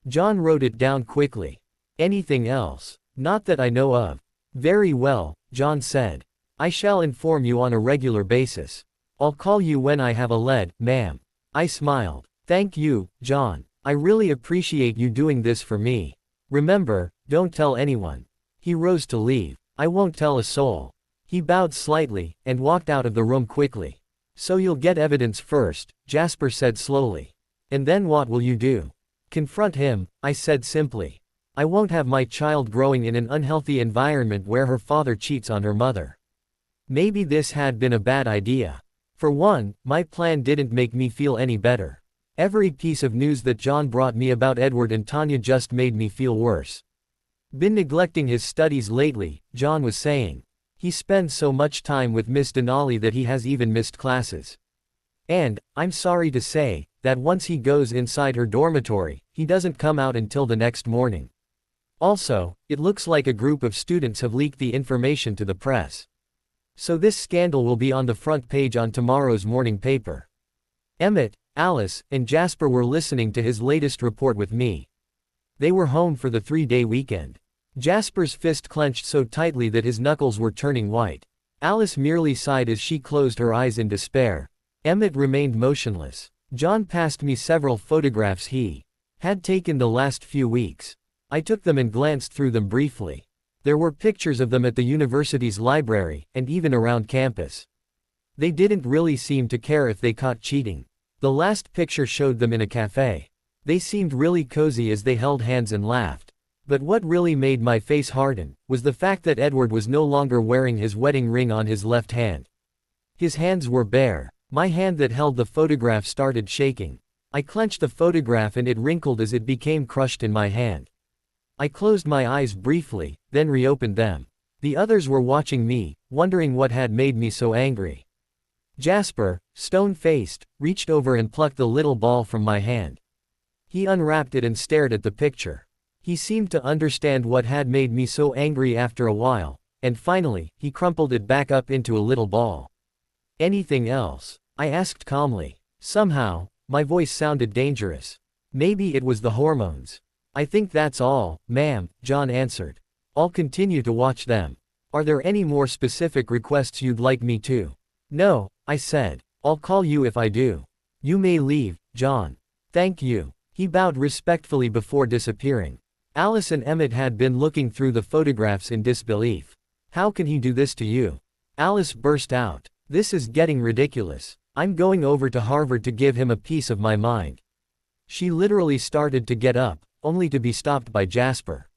John wrote it down quickly. Anything else? Not that I know of. Very well, John said. I shall inform you on a regular basis. I'll call you when I have a lead, ma'am. I smiled. Thank you, John. I really appreciate you doing this for me. Remember, don't tell anyone. He rose to leave. I won't tell a soul. He bowed slightly, and walked out of the room quickly. So you'll get evidence first, Jasper said slowly. And then what will you do? Confront him, I said simply. I won't have my child growing in an unhealthy environment where her father cheats on her mother. Maybe this had been a bad idea. For one, my plan didn't make me feel any better. Every piece of news that John brought me about Edward and Tanya just made me feel worse. Been neglecting his studies lately, John was saying. He spends so much time with Miss Denali that he has even missed classes. And, I'm sorry to say, that once he goes inside her dormitory, he doesn't come out until the next morning. Also, it looks like a group of students have leaked the information to the press. So this scandal will be on the front page on tomorrow's morning paper. Emmett, Alice, and Jasper were listening to his latest report with me. They were home for the 3-day weekend. Jasper's fist clenched so tightly that his knuckles were turning white. Alice merely sighed as she closed her eyes in despair. Emmett remained motionless. John passed me several photographs he had taken the last few weeks. I took them and glanced through them briefly. There were pictures of them at the university's library, and even around campus. They didn't really seem to care if they caught cheating. The last picture showed them in a cafe. They seemed really cozy as they held hands and laughed. But what really made my face harden was the fact that Edward was no longer wearing his wedding ring on his left hand. His hands were bare. My hand that held the photograph started shaking. I clenched the photograph and it wrinkled as it became crushed in my hand. I closed my eyes briefly, then reopened them. The others were watching me, wondering what had made me so angry. Jasper, stone-faced, reached over and plucked the little ball from my hand. He unwrapped it and stared at the picture. He seemed to understand what had made me so angry after a while, and finally, he crumpled it back up into a little ball. Anything else? I asked calmly. Somehow, my voice sounded dangerous. Maybe it was the hormones. I think that's all, ma'am, John answered. I'll continue to watch them. Are there any more specific requests you'd like me to? No, I said. I'll call you if I do. You may leave, John. Thank you. He bowed respectfully before disappearing. Alice and Emmett had been looking through the photographs in disbelief. How can he do this to you? Alice burst out. This is getting ridiculous. I'm going over to Harvard to give him a piece of my mind. She literally started to get up, only to be stopped by Jasper.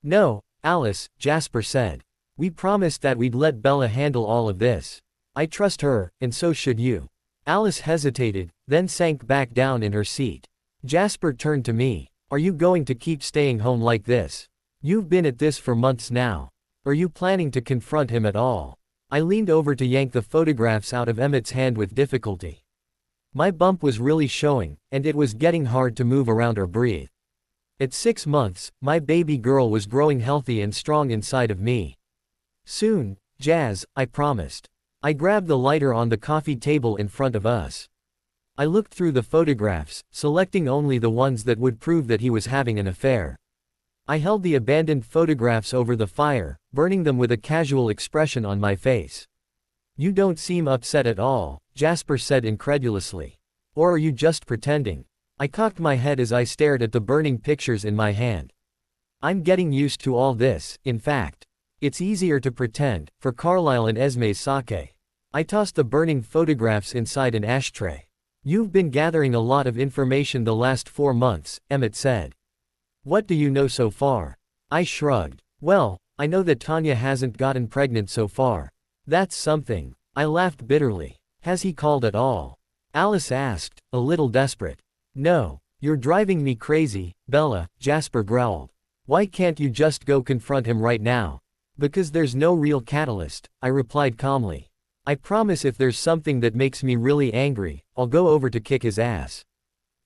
No, Alice, Jasper said. We promised that we'd let Bella handle all of this. I trust her, and so should you. Alice hesitated, then sank back down in her seat. Jasper turned to me. Are you going to keep staying home like this? You've been at this for months now. Are you planning to confront him at all? I leaned over to yank the photographs out of Emmett's hand with difficulty. My bump was really showing, and it was getting hard to move around or breathe. At 6 months, my baby girl was growing healthy and strong inside of me. Soon, Jazz, I promised. I grabbed the lighter on the coffee table in front of us. I looked through the photographs, selecting only the ones that would prove that he was having an affair. I held the abandoned photographs over the fire, burning them with a casual expression on my face. You don't seem upset at all, Jasper said incredulously. Or are you just pretending? I cocked my head as I stared at the burning pictures in my hand. I'm getting used to all this, in fact. It's easier to pretend, for Carlisle and Esme's sake. I tossed the burning photographs inside an ashtray. You've been gathering a lot of information the last 4 months, Emmett said. What do you know so far? I shrugged. Well, I know that Tanya hasn't gotten pregnant so far. That's something. I laughed bitterly. Has he called at all? Alice asked, a little desperate. No. You're driving me crazy, Bella, Jasper growled. Why can't you just go confront him right now? Because there's no real catalyst, I replied calmly. I promise if there's something that makes me really angry, I'll go over to kick his ass.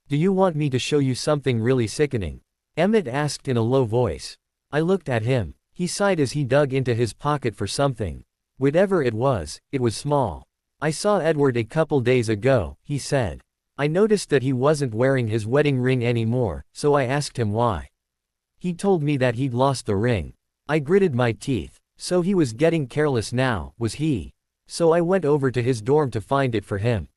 Do you want me to show you something really sickening? Emmett asked in a low voice. I looked at him. He sighed as he dug into his pocket for something. Whatever it was small. I saw Edward a couple days ago, he said. I noticed that he wasn't wearing his wedding ring anymore, so I asked him why. He told me that he'd lost the ring. I gritted my teeth. So he was getting careless now, was he? So I went over to his dorm to find it for him.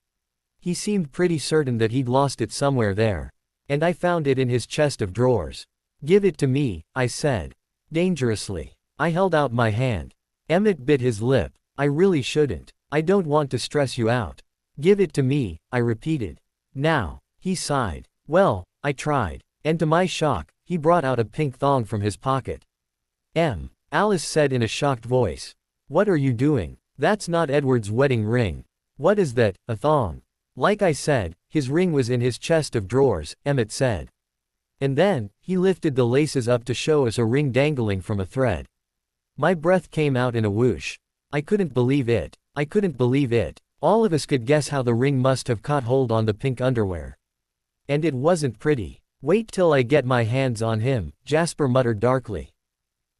He seemed pretty certain that he'd lost it somewhere there. And I found it in his chest of drawers. Give it to me, I said. Dangerously. I held out my hand. Emmett bit his lip. I really shouldn't. I don't want to stress you out. Give it to me, I repeated. Now. He sighed. Well, I tried. And to my shock, he brought out a pink thong from his pocket. Alice said in a shocked voice. What are you doing? That's not Edward's wedding ring. What is that, a thong? Like I said, his ring was in his chest of drawers, Emmett said. And then, he lifted the laces up to show us a ring dangling from a thread. My breath came out in a whoosh. I couldn't believe it. I couldn't believe it. All of us could guess how the ring must have caught hold on the pink underwear. And it wasn't pretty. Wait till I get my hands on him, Jasper muttered darkly.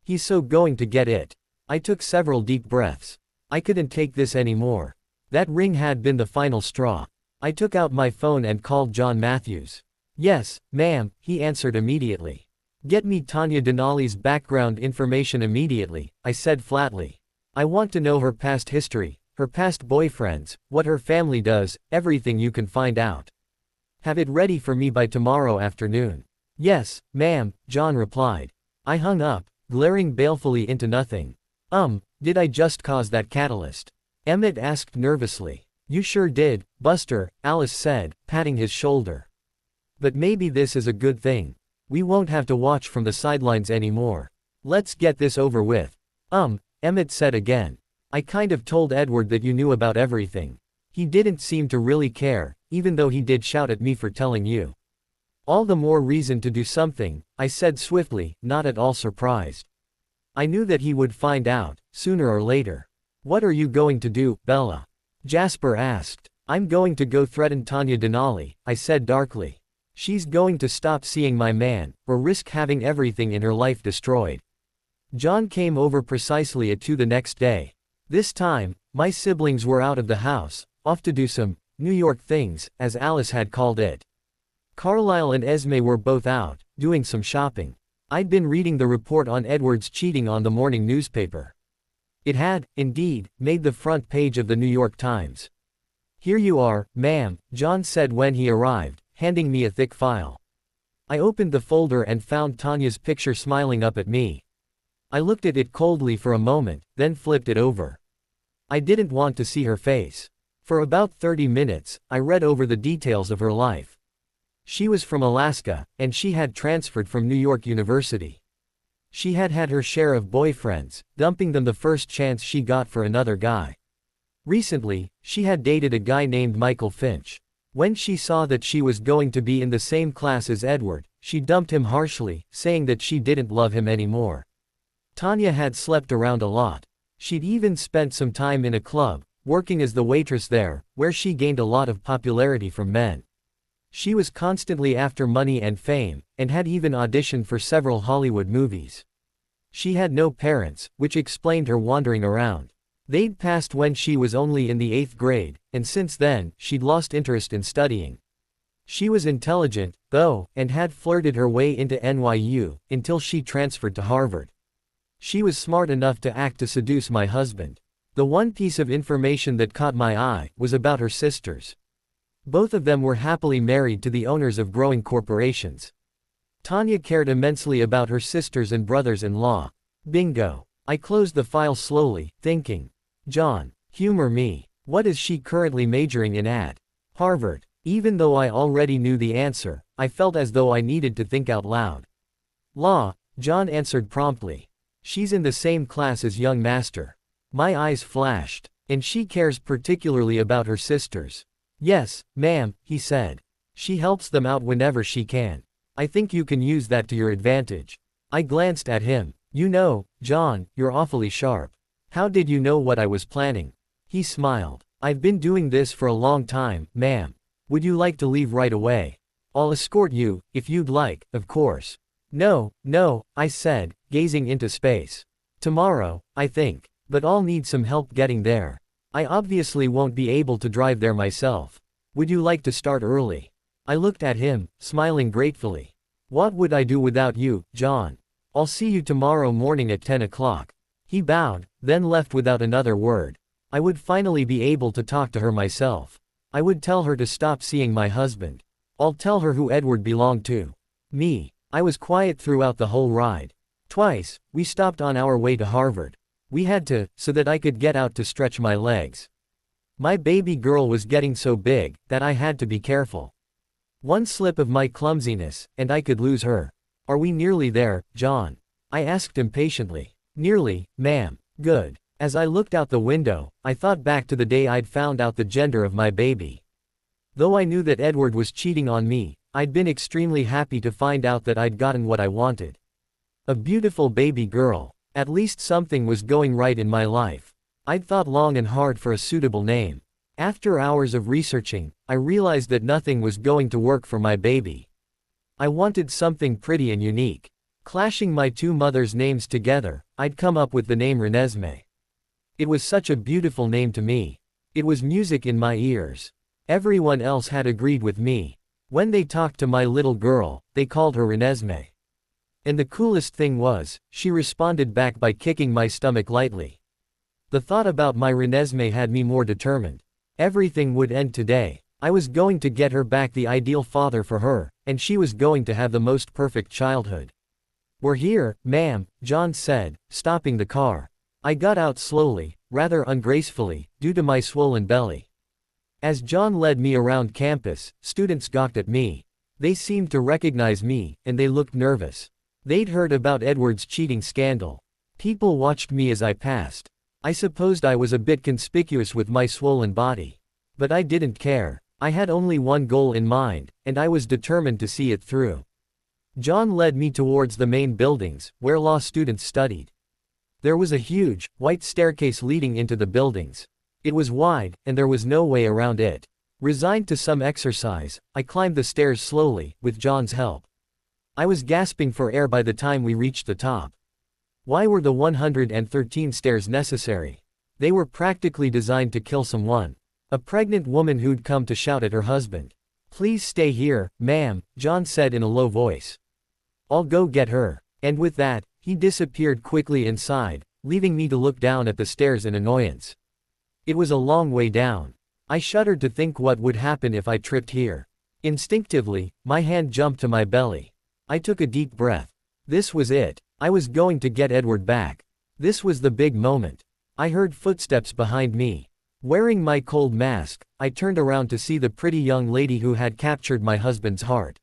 He's so going to get it. I took several deep breaths. I couldn't take this anymore. That ring had been the final straw. I took out my phone and called John Matthews. Yes, ma'am, he answered immediately. Get me Tanya Denali's background information immediately, I said flatly. I want to know her past history, her past boyfriends, what her family does, everything you can find out. Have it ready for me by tomorrow afternoon. Yes, ma'am, John replied. I hung up, glaring balefully into nothing. Did I just cause that catalyst? Emmett asked nervously. You sure did, Buster, Alice said, patting his shoulder. But maybe this is a good thing. We won't have to watch from the sidelines anymore. Let's get this over with. Emmett said again. I kind of told Edward that you knew about everything. He didn't seem to really care, even though he did shout at me for telling you. All the more reason to do something, I said swiftly, not at all surprised. I knew that he would find out, sooner or later. What are you going to do, Bella? Jasper asked. I'm going to go threaten Tanya Denali, I said darkly. She's going to stop seeing my man, or risk having everything in her life destroyed. John came over precisely at 2 the next day. This time, my siblings were out of the house, off to do some New York things, as Alice had called it. Carlisle and Esme were both out, doing some shopping. I'd been reading the report on Edward's cheating on the morning newspaper. It had, indeed, made the front page of the New York Times. Here you are, ma'am, John said when he arrived, handing me a thick file. I opened the folder and found Tanya's picture smiling up at me. I looked at it coldly for a moment, then flipped it over. I didn't want to see her face. For about 30 minutes, I read over the details of her life. She was from Alaska, and she had transferred from New York University. She had had her share of boyfriends, dumping them the first chance she got for another guy. Recently, she had dated a guy named Michael Finch. When she saw that she was going to be in the same class as Edward, she dumped him harshly, saying that she didn't love him anymore. Tanya had slept around a lot. She'd even spent some time in a club, working as the waitress there, where she gained a lot of popularity from men. She was constantly after money and fame, and had even auditioned for several Hollywood movies. She had no parents, which explained her wandering around. They'd passed when she was only in the 8th grade, and since then, she'd lost interest in studying. She was intelligent, though, and had flirted her way into NYU, until she transferred to Harvard. She was smart enough to act to seduce my husband. The one piece of information that caught my eye was about her sisters. Both of them were happily married to the owners of growing corporations. Tanya cared immensely about her sisters and brothers-in-law. Bingo. I closed the file slowly, thinking. John, humor me. What is she currently majoring in at Harvard? Even though I already knew the answer, I felt as though I needed to think out loud. Law, John answered promptly. She's in the same class as young master. My eyes flashed. And she cares particularly about her sisters. Yes, ma'am, he said. She helps them out whenever she can. I think you can use that to your advantage. I glanced at him. You know, John, you're awfully sharp. How did you know what I was planning? He smiled. I've been doing this for a long time, ma'am. Would you like to leave right away? I'll escort you, if you'd like, of course. No, I said, gazing into space. Tomorrow, I think. But I'll need some help getting there. I obviously won't be able to drive there myself. Would you like to start early? I looked at him, smiling gratefully. What would I do without you, John? I'll see you tomorrow morning at 10 o'clock. He bowed, then left without another word. I would finally be able to talk to her myself. I would tell her to stop seeing my husband. I'll tell her who Edward belonged to. Me. I was quiet throughout the whole ride. Twice, we stopped on our way to Harvard. We had to, so that I could get out to stretch my legs. My baby girl was getting so big, that I had to be careful. One slip of my clumsiness, and I could lose her. Are we nearly there, John? I asked impatiently. Nearly, ma'am. Good. As I looked out the window, I thought back to the day I'd found out the gender of my baby. Though I knew that Edward was cheating on me, I'd been extremely happy to find out that I'd gotten what I wanted. A beautiful baby girl. At least something was going right in my life. I'd thought long and hard for a suitable name. After hours of researching, I realized that nothing was going to work for my baby. I wanted something pretty and unique. Clashing my two mothers' names together, I'd come up with the name Renesmee. It was such a beautiful name to me. It was music in my ears. Everyone else had agreed with me. When they talked to my little girl, they called her Renesmee. And the coolest thing was, she responded back by kicking my stomach lightly. The thought about my Renesmee had me more determined. Everything would end today. I was going to get her back, the ideal father for her, and she was going to have the most perfect childhood. We're here, ma'am, John said, stopping the car. I got out slowly, rather ungracefully, due to my swollen belly. As John led me around campus, students gawked at me. They seemed to recognize me, and they looked nervous. They'd heard about Edward's cheating scandal. People watched me as I passed. I supposed I was a bit conspicuous with my swollen body. But I didn't care. I had only one goal in mind, and I was determined to see it through. John led me towards the main buildings, where law students studied. There was a huge, white staircase leading into the buildings. It was wide, and there was no way around it. Resigned to some exercise, I climbed the stairs slowly, with John's help. I was gasping for air by the time we reached the top. Why were the 113 stairs necessary? They were practically designed to kill someone. A pregnant woman who'd come to shout at her husband. Please stay here, ma'am, John said in a low voice. I'll go get her. And with that, he disappeared quickly inside, leaving me to look down at the stairs in annoyance. It was a long way down. I shuddered to think what would happen if I tripped here. Instinctively, my hand jumped to my belly. I took a deep breath. This was it. I was going to get Edward back. This was the big moment. I heard footsteps behind me. Wearing my cold mask, I turned around to see the pretty young lady who had captured my husband's heart.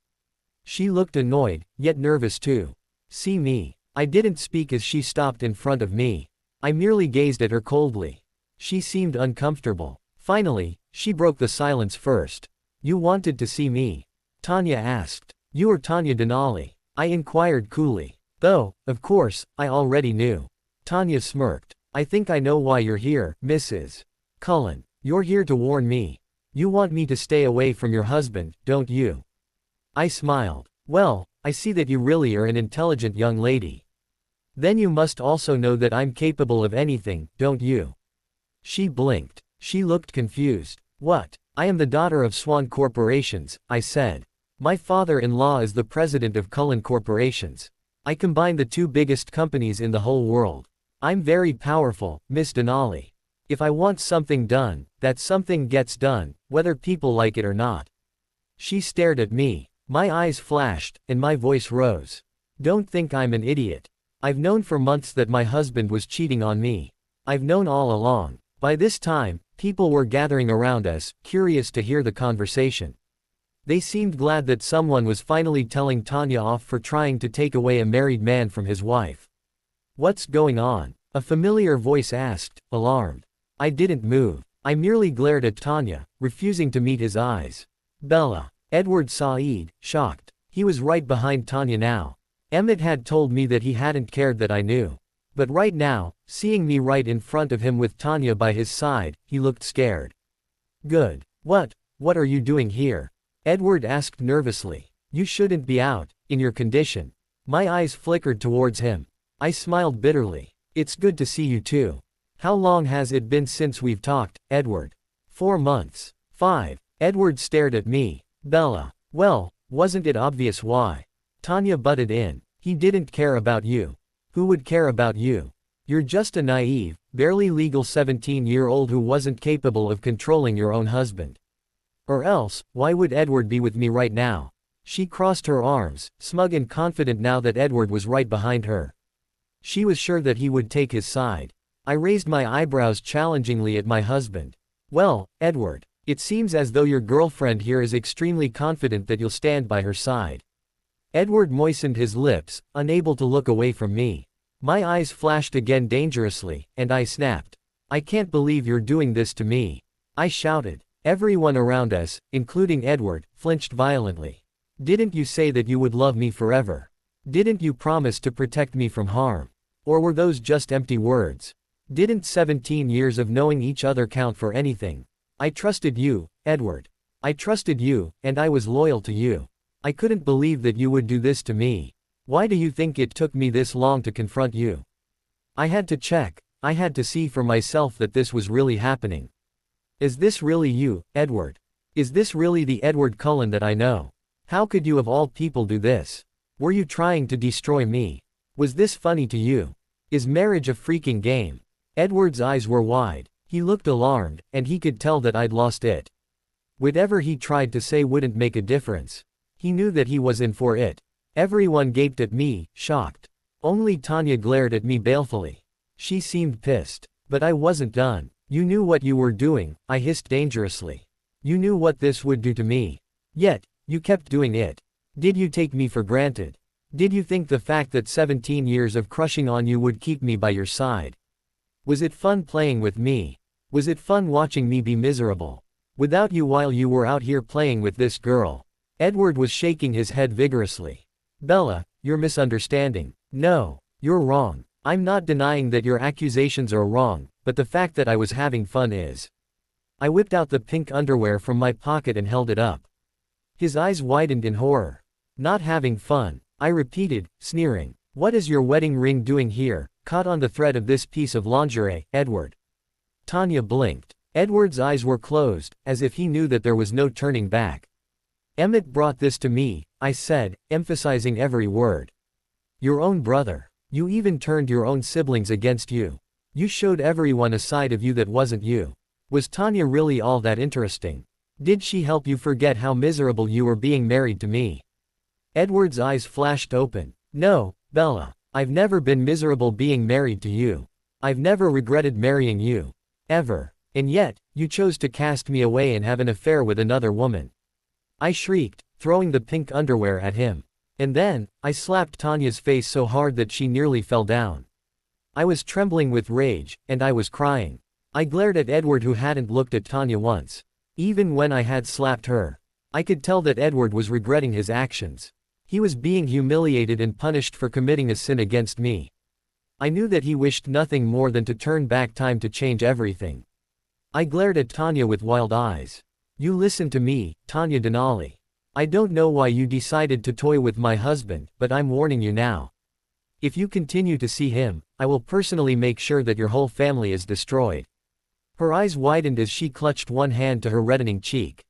She looked annoyed, yet nervous too. See me. I didn't speak as she stopped in front of me. I merely gazed at her coldly. She seemed uncomfortable. Finally, she broke the silence first. You wanted to see me? Tanya asked. You are Tanya Denali? I inquired coolly. Though, of course, I already knew. Tanya smirked. I think I know why you're here, Mrs. Cullen. You're here to warn me. You want me to stay away from your husband, don't you? I smiled. Well, I see that you really are an intelligent young lady. Then you must also know that I'm capable of anything, don't you? She blinked. She looked confused. What? I am the daughter of Swan Corporations, I said. My father-in-law is the president of Cullen Corporations. I combine the two biggest companies in the whole world. I'm very powerful, Miss Denali. If I want something done, that something gets done, whether people like it or not. She stared at me. My eyes flashed, and my voice rose. Don't think I'm an idiot. I've known for months that my husband was cheating on me. I've known all along. By this time, people were gathering around us, curious to hear the conversation. They seemed glad that someone was finally telling Tanya off for trying to take away a married man from his wife. What's going on? A familiar voice asked, alarmed. I didn't move. I merely glared at Tanya, refusing to meet his eyes. Bella. Edward Said, shocked. He was right behind Tanya now. Emmett had told me that he hadn't cared that I knew. But right now, seeing me right in front of him with Tanya by his side, he looked scared. Good. What are you doing here? Edward asked nervously. You shouldn't be out, in your condition. My eyes flickered towards him. I smiled bitterly. It's good to see you too. How long has it been since we've talked, Edward? 4 months. 5. Edward stared at me. Bella. Well, wasn't it obvious why? Tanya butted in. He didn't care about you. Who would care about you? You're just a naive, barely legal 17-year-old who wasn't capable of controlling your own husband. Or else, why would Edward be with me right now? She crossed her arms, smug and confident now that Edward was right behind her. She was sure that he would take his side. I raised my eyebrows challengingly at my husband. Well, Edward, it seems as though your girlfriend here is extremely confident that you'll stand by her side. Edward moistened his lips, unable to look away from me. My eyes flashed again dangerously, and I snapped. I can't believe you're doing this to me. I shouted. Everyone around us, including Edward, flinched violently. Didn't you say that you would love me forever? Didn't you promise to protect me from harm? Or were those just empty words? Didn't 17 years of knowing each other count for anything? I trusted you, Edward. I trusted you, and I was loyal to you. I couldn't believe that you would do this to me. Why do you think it took me this long to confront you? I had to check. I had to see for myself that this was really happening. Is this really you, Edward? Is this really the Edward Cullen that I know? How could you of all people do this? Were you trying to destroy me? Was this funny to you? Is marriage a freaking game? Edward's eyes were wide. He looked alarmed, and he could tell that I'd lost it. Whatever he tried to say wouldn't make a difference. He knew that he was in for it. Everyone gaped at me, shocked. Only Tanya glared at me balefully. She seemed pissed. But I wasn't done. You knew what you were doing, I hissed dangerously. You knew what this would do to me. Yet, you kept doing it. Did you take me for granted? Did you think the fact that 17 years of crushing on you would keep me by your side? Was it fun playing with me? Was it fun watching me be miserable? Without you while you were out here playing with this girl? Edward was shaking his head vigorously. Bella, you're misunderstanding. No, you're wrong. I'm not denying that your accusations are wrong, but the fact that I was having fun is. I whipped out the pink underwear from my pocket and held it up. His eyes widened in horror. Not having fun, I repeated, sneering. What is your wedding ring doing here, caught on the thread of this piece of lingerie, Edward? Tanya blinked. Edward's eyes were closed, as if he knew that there was no turning back. Emmett brought this to me, I said, emphasizing every word. Your own brother. You even turned your own siblings against you. You showed everyone a side of you that wasn't you. Was Tanya really all that interesting? Did she help you forget how miserable you were being married to me? Edward's eyes flashed open. No, Bella. I've never been miserable being married to you. I've never regretted marrying you. Ever. And yet, you chose to cast me away and have an affair with another woman. I shrieked, throwing the pink underwear at him. And then, I slapped Tanya's face so hard that she nearly fell down. I was trembling with rage, and I was crying. I glared at Edward, who hadn't looked at Tanya once. Even when I had slapped her. I could tell that Edward was regretting his actions. He was being humiliated and punished for committing a sin against me. I knew that he wished nothing more than to turn back time to change everything. I glared at Tanya with wild eyes. You listen to me, Tanya Denali. I don't know why you decided to toy with my husband, but I'm warning you now. If you continue to see him, I will personally make sure that your whole family is destroyed. Her eyes widened as she clutched one hand to her reddening cheek.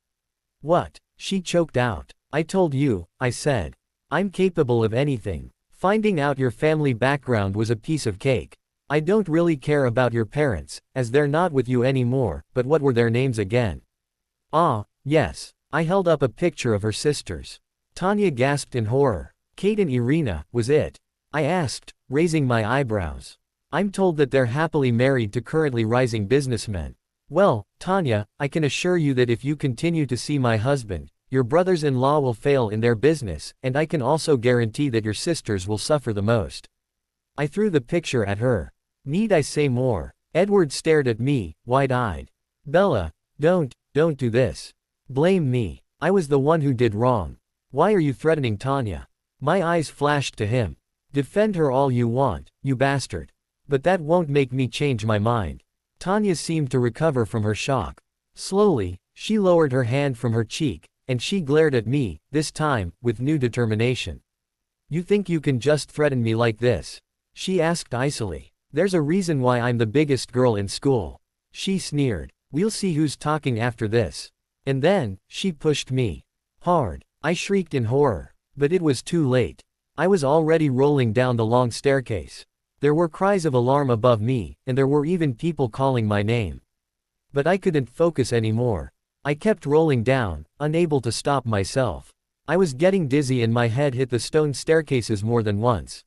What? She choked out. I told you, I said. I'm capable of anything. Finding out your family background was a piece of cake. I don't really care about your parents, as they're not with you anymore, but what were their names again? Ah, yes. I held up a picture of her sisters. Tanya gasped in horror. Kate and Irina, was it? I asked, raising my eyebrows. I'm told that they're happily married to currently rising businessmen. Well, Tanya, I can assure you that if you continue to see my husband, your brothers-in-law will fail in their business, and I can also guarantee that your sisters will suffer the most. I threw the picture at her. Need I say more? Edward stared at me, wide-eyed. Bella, don't do this. Blame me. I was the one who did wrong. Why are you threatening Tanya? My eyes flashed to him. Defend her all you want, you bastard. But that won't make me change my mind. Tanya seemed to recover from her shock. Slowly, she lowered her hand from her cheek, and she glared at me, this time, with new determination. You think you can just threaten me like this? She asked icily. There's a reason why I'm the biggest girl in school. She sneered. We'll see who's talking after this. And then, she pushed me. Hard. I shrieked in horror. But it was too late. I was already rolling down the long staircase. There were cries of alarm above me, and there were even people calling my name. But I couldn't focus anymore. I kept rolling down, unable to stop myself. I was getting dizzy and my head hit the stone staircases more than once.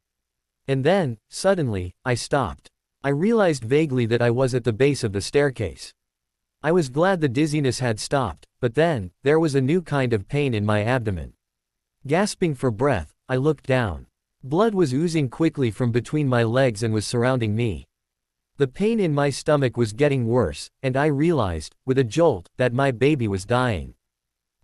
And then, suddenly, I stopped. I realized vaguely that I was at the base of the staircase. I was glad the dizziness had stopped, but then, there was a new kind of pain in my abdomen. Gasping for breath, I looked down. Blood was oozing quickly from between my legs and was surrounding me. The pain in my stomach was getting worse, and I realized, with a jolt, that my baby was dying.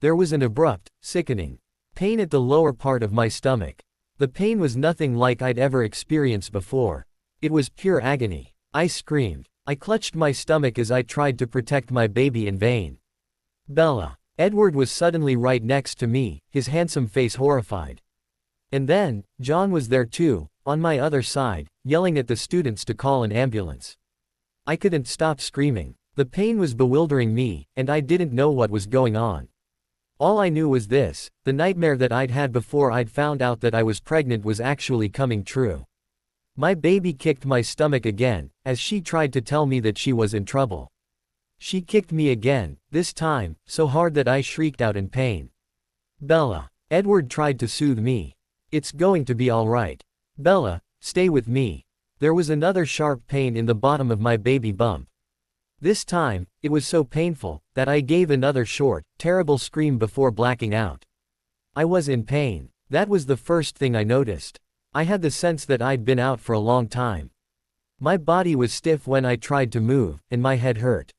There was an abrupt, sickening pain at the lower part of my stomach. The pain was nothing like I'd ever experienced before. It was pure agony. I screamed. I clutched my stomach as I tried to protect my baby in vain. Bella. Edward was suddenly right next to me, his handsome face horrified. And then, John was there too, on my other side, yelling at the students to call an ambulance. I couldn't stop screaming. The pain was bewildering me, and I didn't know what was going on. All I knew was this: the nightmare that I'd had before I'd found out that I was pregnant was actually coming true. My baby kicked my stomach again, as she tried to tell me that she was in trouble. She kicked me again, this time, so hard that I shrieked out in pain. Bella. Edward tried to soothe me. It's going to be all right. Bella, stay with me. There was another sharp pain in the bottom of my baby bump. This time, it was so painful, that I gave another short, terrible scream before blacking out. I was in pain. That was the first thing I noticed. I had the sense that I'd been out for a long time. My body was stiff when I tried to move, and my head hurt.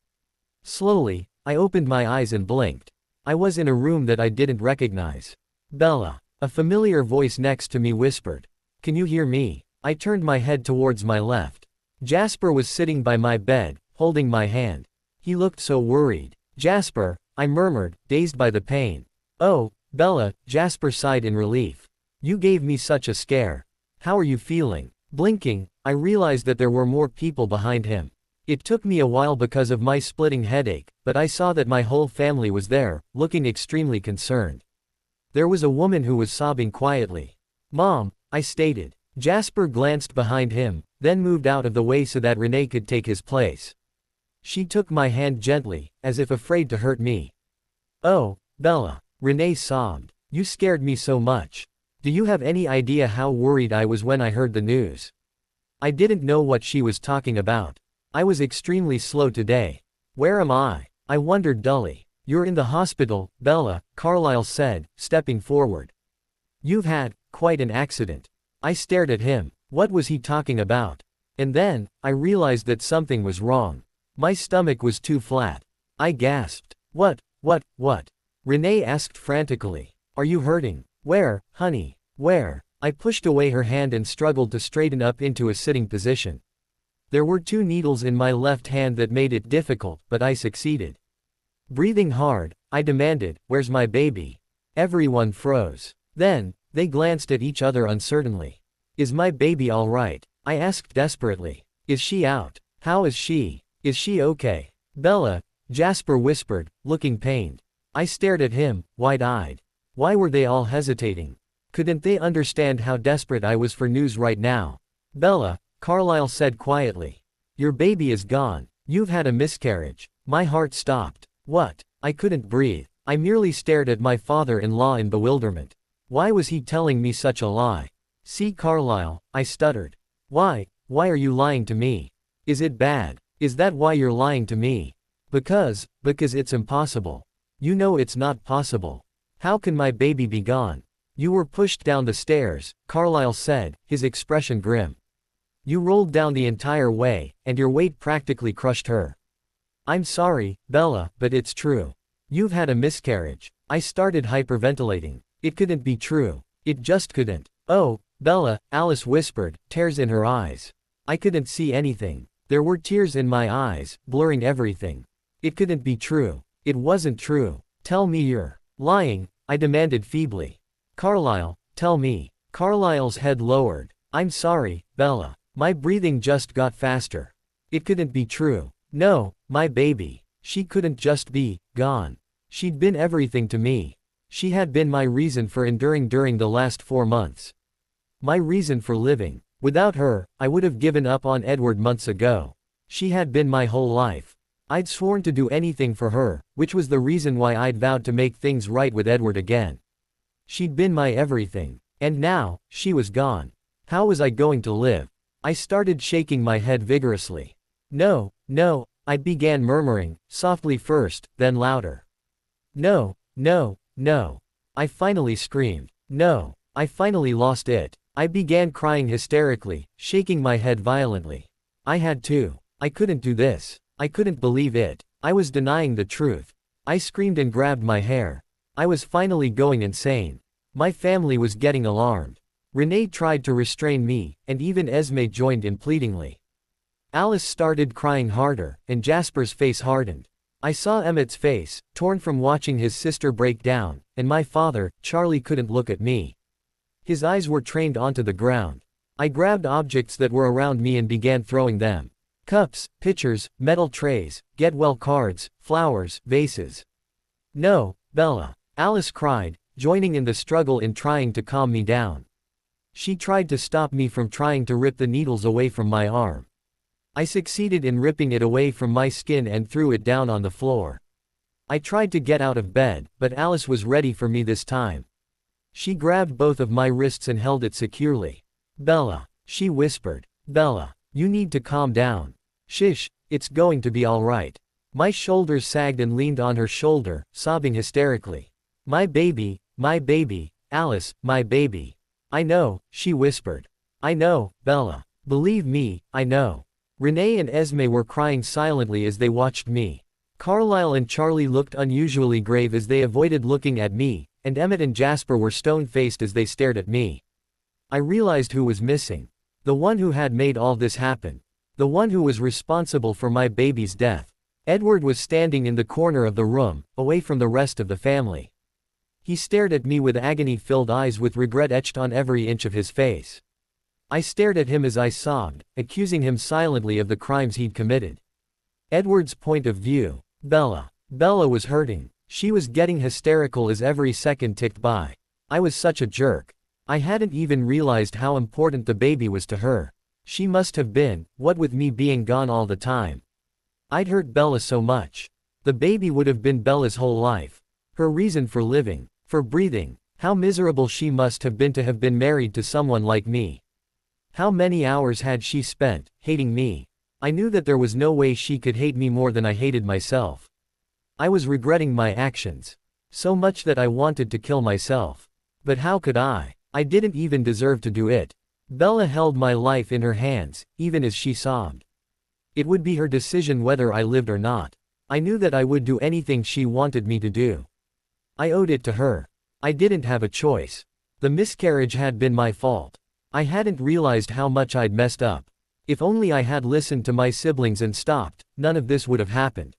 Slowly, I opened my eyes and blinked. I was in a room that I didn't recognize. Bella. A familiar voice next to me whispered. Can you hear me? I turned my head towards my left. Jasper was sitting by my bed, holding my hand. He looked so worried. Jasper, I murmured, dazed by the pain. Oh, Bella, Jasper sighed in relief. You gave me such a scare. How are you feeling? Blinking, I realized that there were more people behind him. It took me a while because of my splitting headache, but I saw that my whole family was there, looking extremely concerned. There was a woman who was sobbing quietly. Mom, I stated. Jasper glanced behind him, then moved out of the way so that Renee could take his place. She took my hand gently, as if afraid to hurt me. Oh, Bella. Renee sobbed. You scared me so much. Do you have any idea how worried I was when I heard the news? I didn't know what she was talking about. I was extremely slow today. Where am I? I wondered dully. You're in the hospital, Bella, Carlisle said, stepping forward. You've had quite an accident. I stared at him. What was he talking about? And then, I realized that something was wrong. My stomach was too flat. I gasped. What? Renee asked frantically. Are you hurting? Where, honey? Where? I pushed away her hand and struggled to straighten up into a sitting position. There were 2 needles in my left hand that made it difficult, but I succeeded. Breathing hard, I demanded, where's my baby? Everyone froze. Then, they glanced at each other uncertainly. Is my baby all right? I asked desperately. Is she out? How is she? Is she okay? Bella, Jasper whispered, looking pained. I stared at him, wide-eyed. Why were they all hesitating? Couldn't they understand how desperate I was for news right now? Bella, Carlisle said quietly. Your baby is gone. You've had a miscarriage. My heart stopped. What? I couldn't breathe. I merely stared at my father-in-law in bewilderment. Why was he telling me such a lie? See, Carlisle, I stuttered. Why are you lying to me? Is it bad? Is that why you're lying to me? Because it's impossible. You know it's not possible. How can my baby be gone? You were pushed down the stairs, Carlisle said, his expression grim. You rolled down the entire way, and your weight practically crushed her. I'm sorry, Bella, but it's true. You've had a miscarriage. I started hyperventilating. It couldn't be true. It just couldn't. Oh, Bella, Alice whispered, tears in her eyes. I couldn't see anything. There were tears in my eyes, blurring everything. It couldn't be true. It wasn't true. Tell me you're lying, I demanded feebly. Carlisle, tell me. Carlisle's head lowered. I'm sorry, Bella. My breathing just got faster. It couldn't be true. No, my baby. She couldn't just be gone. She'd been everything to me. She had been my reason for enduring during the last 4 months. My reason for living. Without her, I would have given up on Edward months ago. She had been my whole life. I'd sworn to do anything for her, which was the reason why I'd vowed to make things right with Edward again. She'd been my everything. And now, she was gone. How was I going to live? I started shaking my head vigorously. No, no, I began murmuring, softly first, then louder. No, no, no. I finally screamed. No, I finally lost it. I began crying hysterically, shaking my head violently. I had to. I couldn't do this. I couldn't believe it. I was denying the truth. I screamed and grabbed my hair. I was finally going insane. My family was getting alarmed. Renee tried to restrain me, and even Esme joined in pleadingly. Alice started crying harder, and Jasper's face hardened. I saw Emmett's face, torn from watching his sister break down, and my father, Charlie, couldn't look at me. His eyes were trained onto the ground. I grabbed objects that were around me and began throwing them. Cups, pitchers, metal trays, get-well cards, flowers, vases. No, Bella, Alice cried, joining in the struggle in trying to calm me down. She tried to stop me from trying to rip the needles away from my arm. I succeeded in ripping it away from my skin and threw it down on the floor. I tried to get out of bed, but Alice was ready for me this time. She grabbed both of my wrists and held it securely. Bella, she whispered. Bella, you need to calm down. Shish, it's going to be all right. My shoulders sagged and leaned on her shoulder, sobbing hysterically. My baby, Alice, my baby. I know, she whispered. I know, Bella. Believe me, I know. Renee and Esme were crying silently as they watched me. Carlisle and Charlie looked unusually grave as they avoided looking at me, and Emmett and Jasper were stone-faced as they stared at me. I realized who was missing. The one who had made all this happen. The one who was responsible for my baby's death. Edward was standing in the corner of the room, away from the rest of the family. He stared at me with agony-filled eyes with regret etched on every inch of his face. I stared at him as I sobbed, accusing him silently of the crimes he'd committed. Edward's point of view. Bella. Bella was hurting. She was getting hysterical as every second ticked by. I was such a jerk. I hadn't even realized how important the baby was to her. She must have been, what with me being gone all the time. I'd hurt Bella so much. The baby would have been Bella's whole life. Her reason for living. For breathing. How miserable she must have been married to someone like me. How many hours had she spent, hating me? I knew that there was no way she could hate me more than I hated myself. I was regretting my actions. So much that I wanted to kill myself. But how could I? I didn't even deserve to do it. Bella held my life in her hands, even as she sobbed. It would be her decision whether I lived or not. I knew that I would do anything she wanted me to do. I owed it to her. I didn't have a choice. The miscarriage had been my fault. I hadn't realized how much I'd messed up. If only I had listened to my siblings and stopped, none of this would have happened.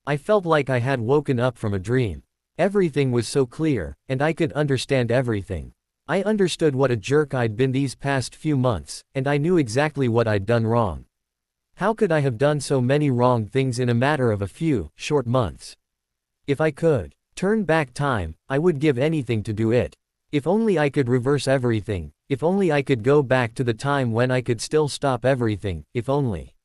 I felt like I had woken up from a dream. Everything was so clear, and I could understand everything. I understood what a jerk I'd been these past few months, and I knew exactly what I'd done wrong. How could I have done so many wrong things in a matter of a few, short months? If I could turn back time, I would give anything to do it. If only I could reverse everything, if only I could go back to the time when I could still stop everything, if only.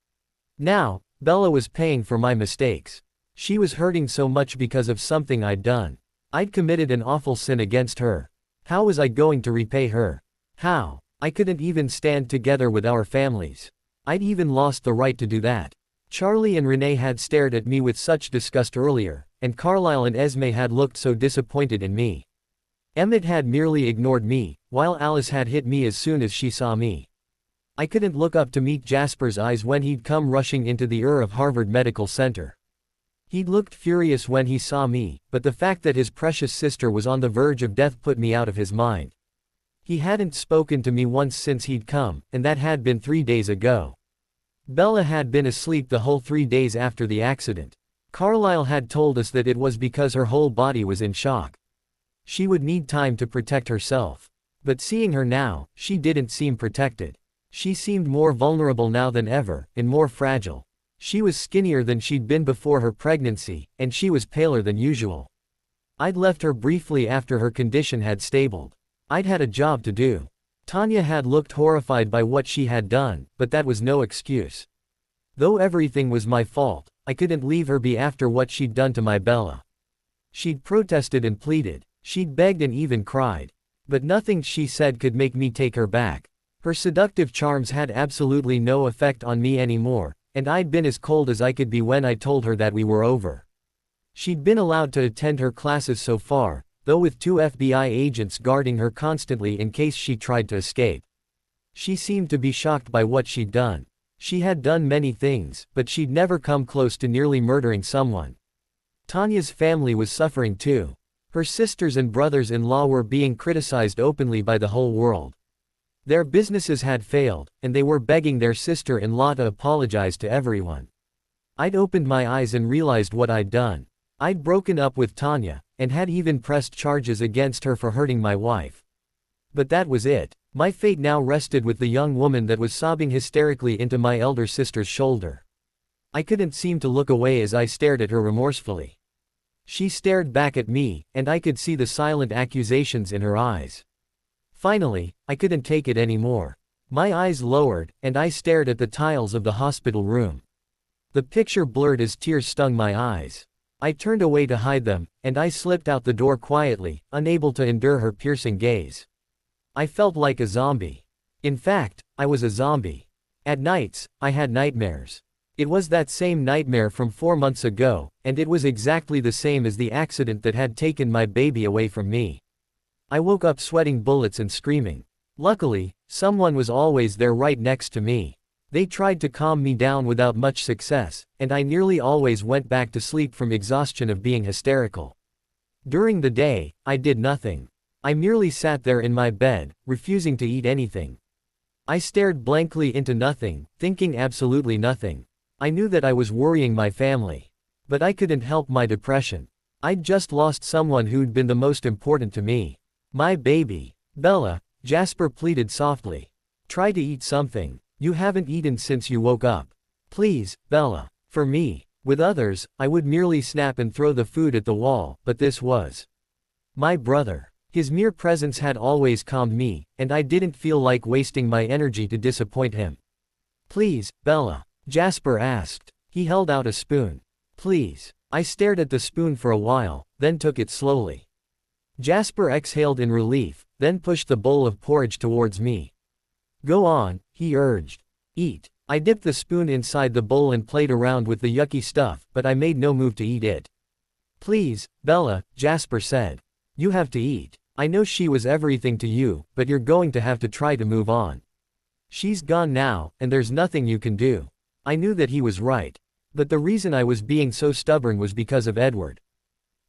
Now, Bella was paying for my mistakes. She was hurting so much because of something I'd done. I'd committed an awful sin against her. How was I going to repay her? How? I couldn't even stand together with our families. I'd even lost the right to do that. Charlie and Renee had stared at me with such disgust earlier, and Carlisle and Esme had looked so disappointed in me. Emmett had merely ignored me, while Alice had hit me as soon as she saw me. I couldn't look up to meet Jasper's eyes when he'd come rushing into the of Harvard Medical Center. He'd looked furious when he saw me, but the fact that his precious sister was on the verge of death put me out of his mind. He hadn't spoken to me once since he'd come, and that had been 3 days ago. Bella had been asleep the whole 3 days after the accident. Carlisle had told us that it was because her whole body was in shock. She would need time to protect herself. But seeing her now, she didn't seem protected. She seemed more vulnerable now than ever, and more fragile. She was skinnier than she'd been before her pregnancy, and she was paler than usual. I'd left her briefly after her condition had stabled. I'd had a job to do. Tanya had looked horrified by what she had done, but that was no excuse. Though everything was my fault, I couldn't leave her be after what she'd done to my Bella. She'd protested and pleaded. She'd begged and even cried. But nothing she said could make me take her back. Her seductive charms had absolutely no effect on me anymore, and I'd been as cold as I could be when I told her that we were over. She'd been allowed to attend her classes so far, though with 2 FBI agents guarding her constantly in case she tried to escape. She seemed to be shocked by what she'd done. She had done many things, but she'd never come close to nearly murdering someone. Tanya's family was suffering too. Her sisters and brothers-in-law were being criticized openly by the whole world. Their businesses had failed, and they were begging their sister-in-law to apologize to everyone. I'd opened my eyes and realized what I'd done. I'd broken up with Tanya, and had even pressed charges against her for hurting my wife. But that was it. My fate now rested with the young woman that was sobbing hysterically into my elder sister's shoulder. I couldn't seem to look away as I stared at her remorsefully. She stared back at me, and I could see the silent accusations in her eyes. Finally, I couldn't take it anymore. My eyes lowered, and I stared at the tiles of the hospital room. The picture blurred as tears stung my eyes. I turned away to hide them, and I slipped out the door quietly, unable to endure her piercing gaze. I felt like a zombie. In fact, I was a zombie. At nights, I had nightmares. It was that same nightmare from 4 months ago, and it was exactly the same as the accident that had taken my baby away from me. I woke up sweating bullets and screaming. Luckily, someone was always there right next to me. They tried to calm me down without much success, and I nearly always went back to sleep from exhaustion of being hysterical. During the day, I did nothing. I merely sat there in my bed, refusing to eat anything. I stared blankly into nothing, thinking absolutely nothing. I knew that I was worrying my family. But I couldn't help my depression. I'd just lost someone who'd been the most important to me. My baby. Bella, Jasper pleaded softly. Try to eat something. You haven't eaten since you woke up. Please, Bella. For me. With others, I would merely snap and throw the food at the wall, but this was my brother. His mere presence had always calmed me, and I didn't feel like wasting my energy to disappoint him. Please, Bella. Jasper asked. He held out a spoon. Please. I stared at the spoon for a while, then took it slowly. Jasper exhaled in relief, then pushed the bowl of porridge towards me. Go on, he urged. Eat. I dipped the spoon inside the bowl and played around with the yucky stuff, but I made no move to eat it. Please, Bella, Jasper said. You have to eat. I know she was everything to you, but you're going to have to try to move on. She's gone now, and there's nothing you can do. I knew that he was right. But the reason I was being so stubborn was because of Edward.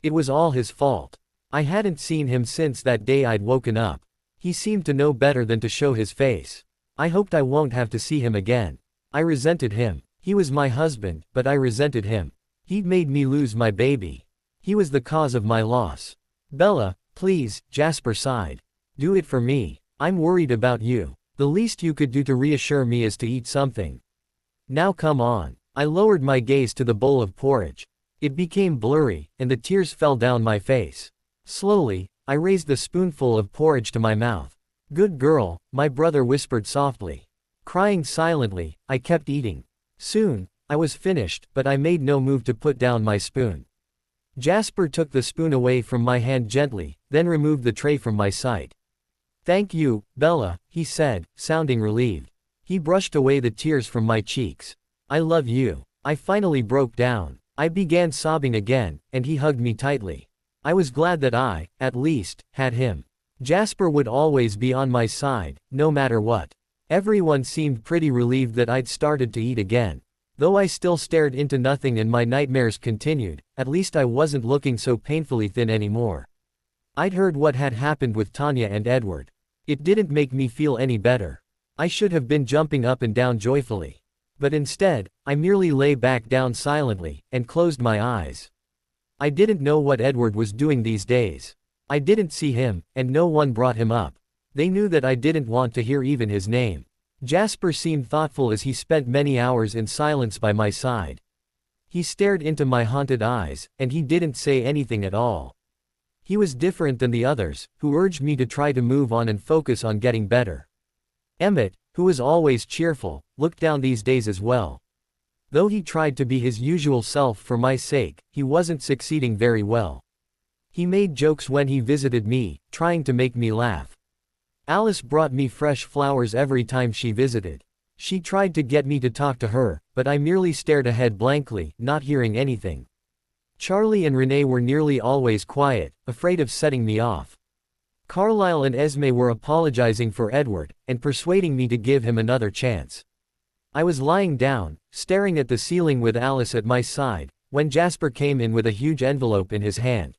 It was all his fault. I hadn't seen him since that day I'd woken up. He seemed to know better than to show his face. I hoped I won't have to see him again. I resented him. He was my husband, but I resented him. He'd made me lose my baby. He was the cause of my loss. Bella, please, Jasper sighed. Do it for me. I'm worried about you. The least you could do to reassure me is to eat something. Now come on. I lowered my gaze to the bowl of porridge. It became blurry, and the tears fell down my face. Slowly, I raised the spoonful of porridge to my mouth. Good girl, my brother whispered softly. Crying silently, I kept eating. Soon, I was finished, but I made no move to put down my spoon. Jasper took the spoon away from my hand gently, then removed the tray from my sight. Thank you, Bella, he said, sounding relieved. He brushed away the tears from my cheeks. I love you. I finally broke down. I began sobbing again, and he hugged me tightly. I was glad that I, at least, had him. Jasper would always be on my side, no matter what. Everyone seemed pretty relieved that I'd started to eat again. Though I still stared into nothing and my nightmares continued, at least I wasn't looking so painfully thin anymore. I'd heard what had happened with Tanya and Edward. It didn't make me feel any better. I should have been jumping up and down joyfully. But instead, I merely lay back down silently, and closed my eyes. I didn't know what Edward was doing these days. I didn't see him, and no one brought him up. They knew that I didn't want to hear even his name. Jasper seemed thoughtful as he spent many hours in silence by my side. He stared into my haunted eyes, and he didn't say anything at all. He was different than the others, who urged me to try to move on and focus on getting better. Emmett, who was always cheerful, looked down these days as well. Though he tried to be his usual self for my sake, he wasn't succeeding very well. He made jokes when he visited me, trying to make me laugh. Alice brought me fresh flowers every time she visited. She tried to get me to talk to her, but I merely stared ahead blankly, not hearing anything. Charlie and Renee were nearly always quiet, afraid of setting me off. Carlisle and Esme were apologizing for Edward, and persuading me to give him another chance. I was lying down, staring at the ceiling with Alice at my side, when Jasper came in with a huge envelope in his hand.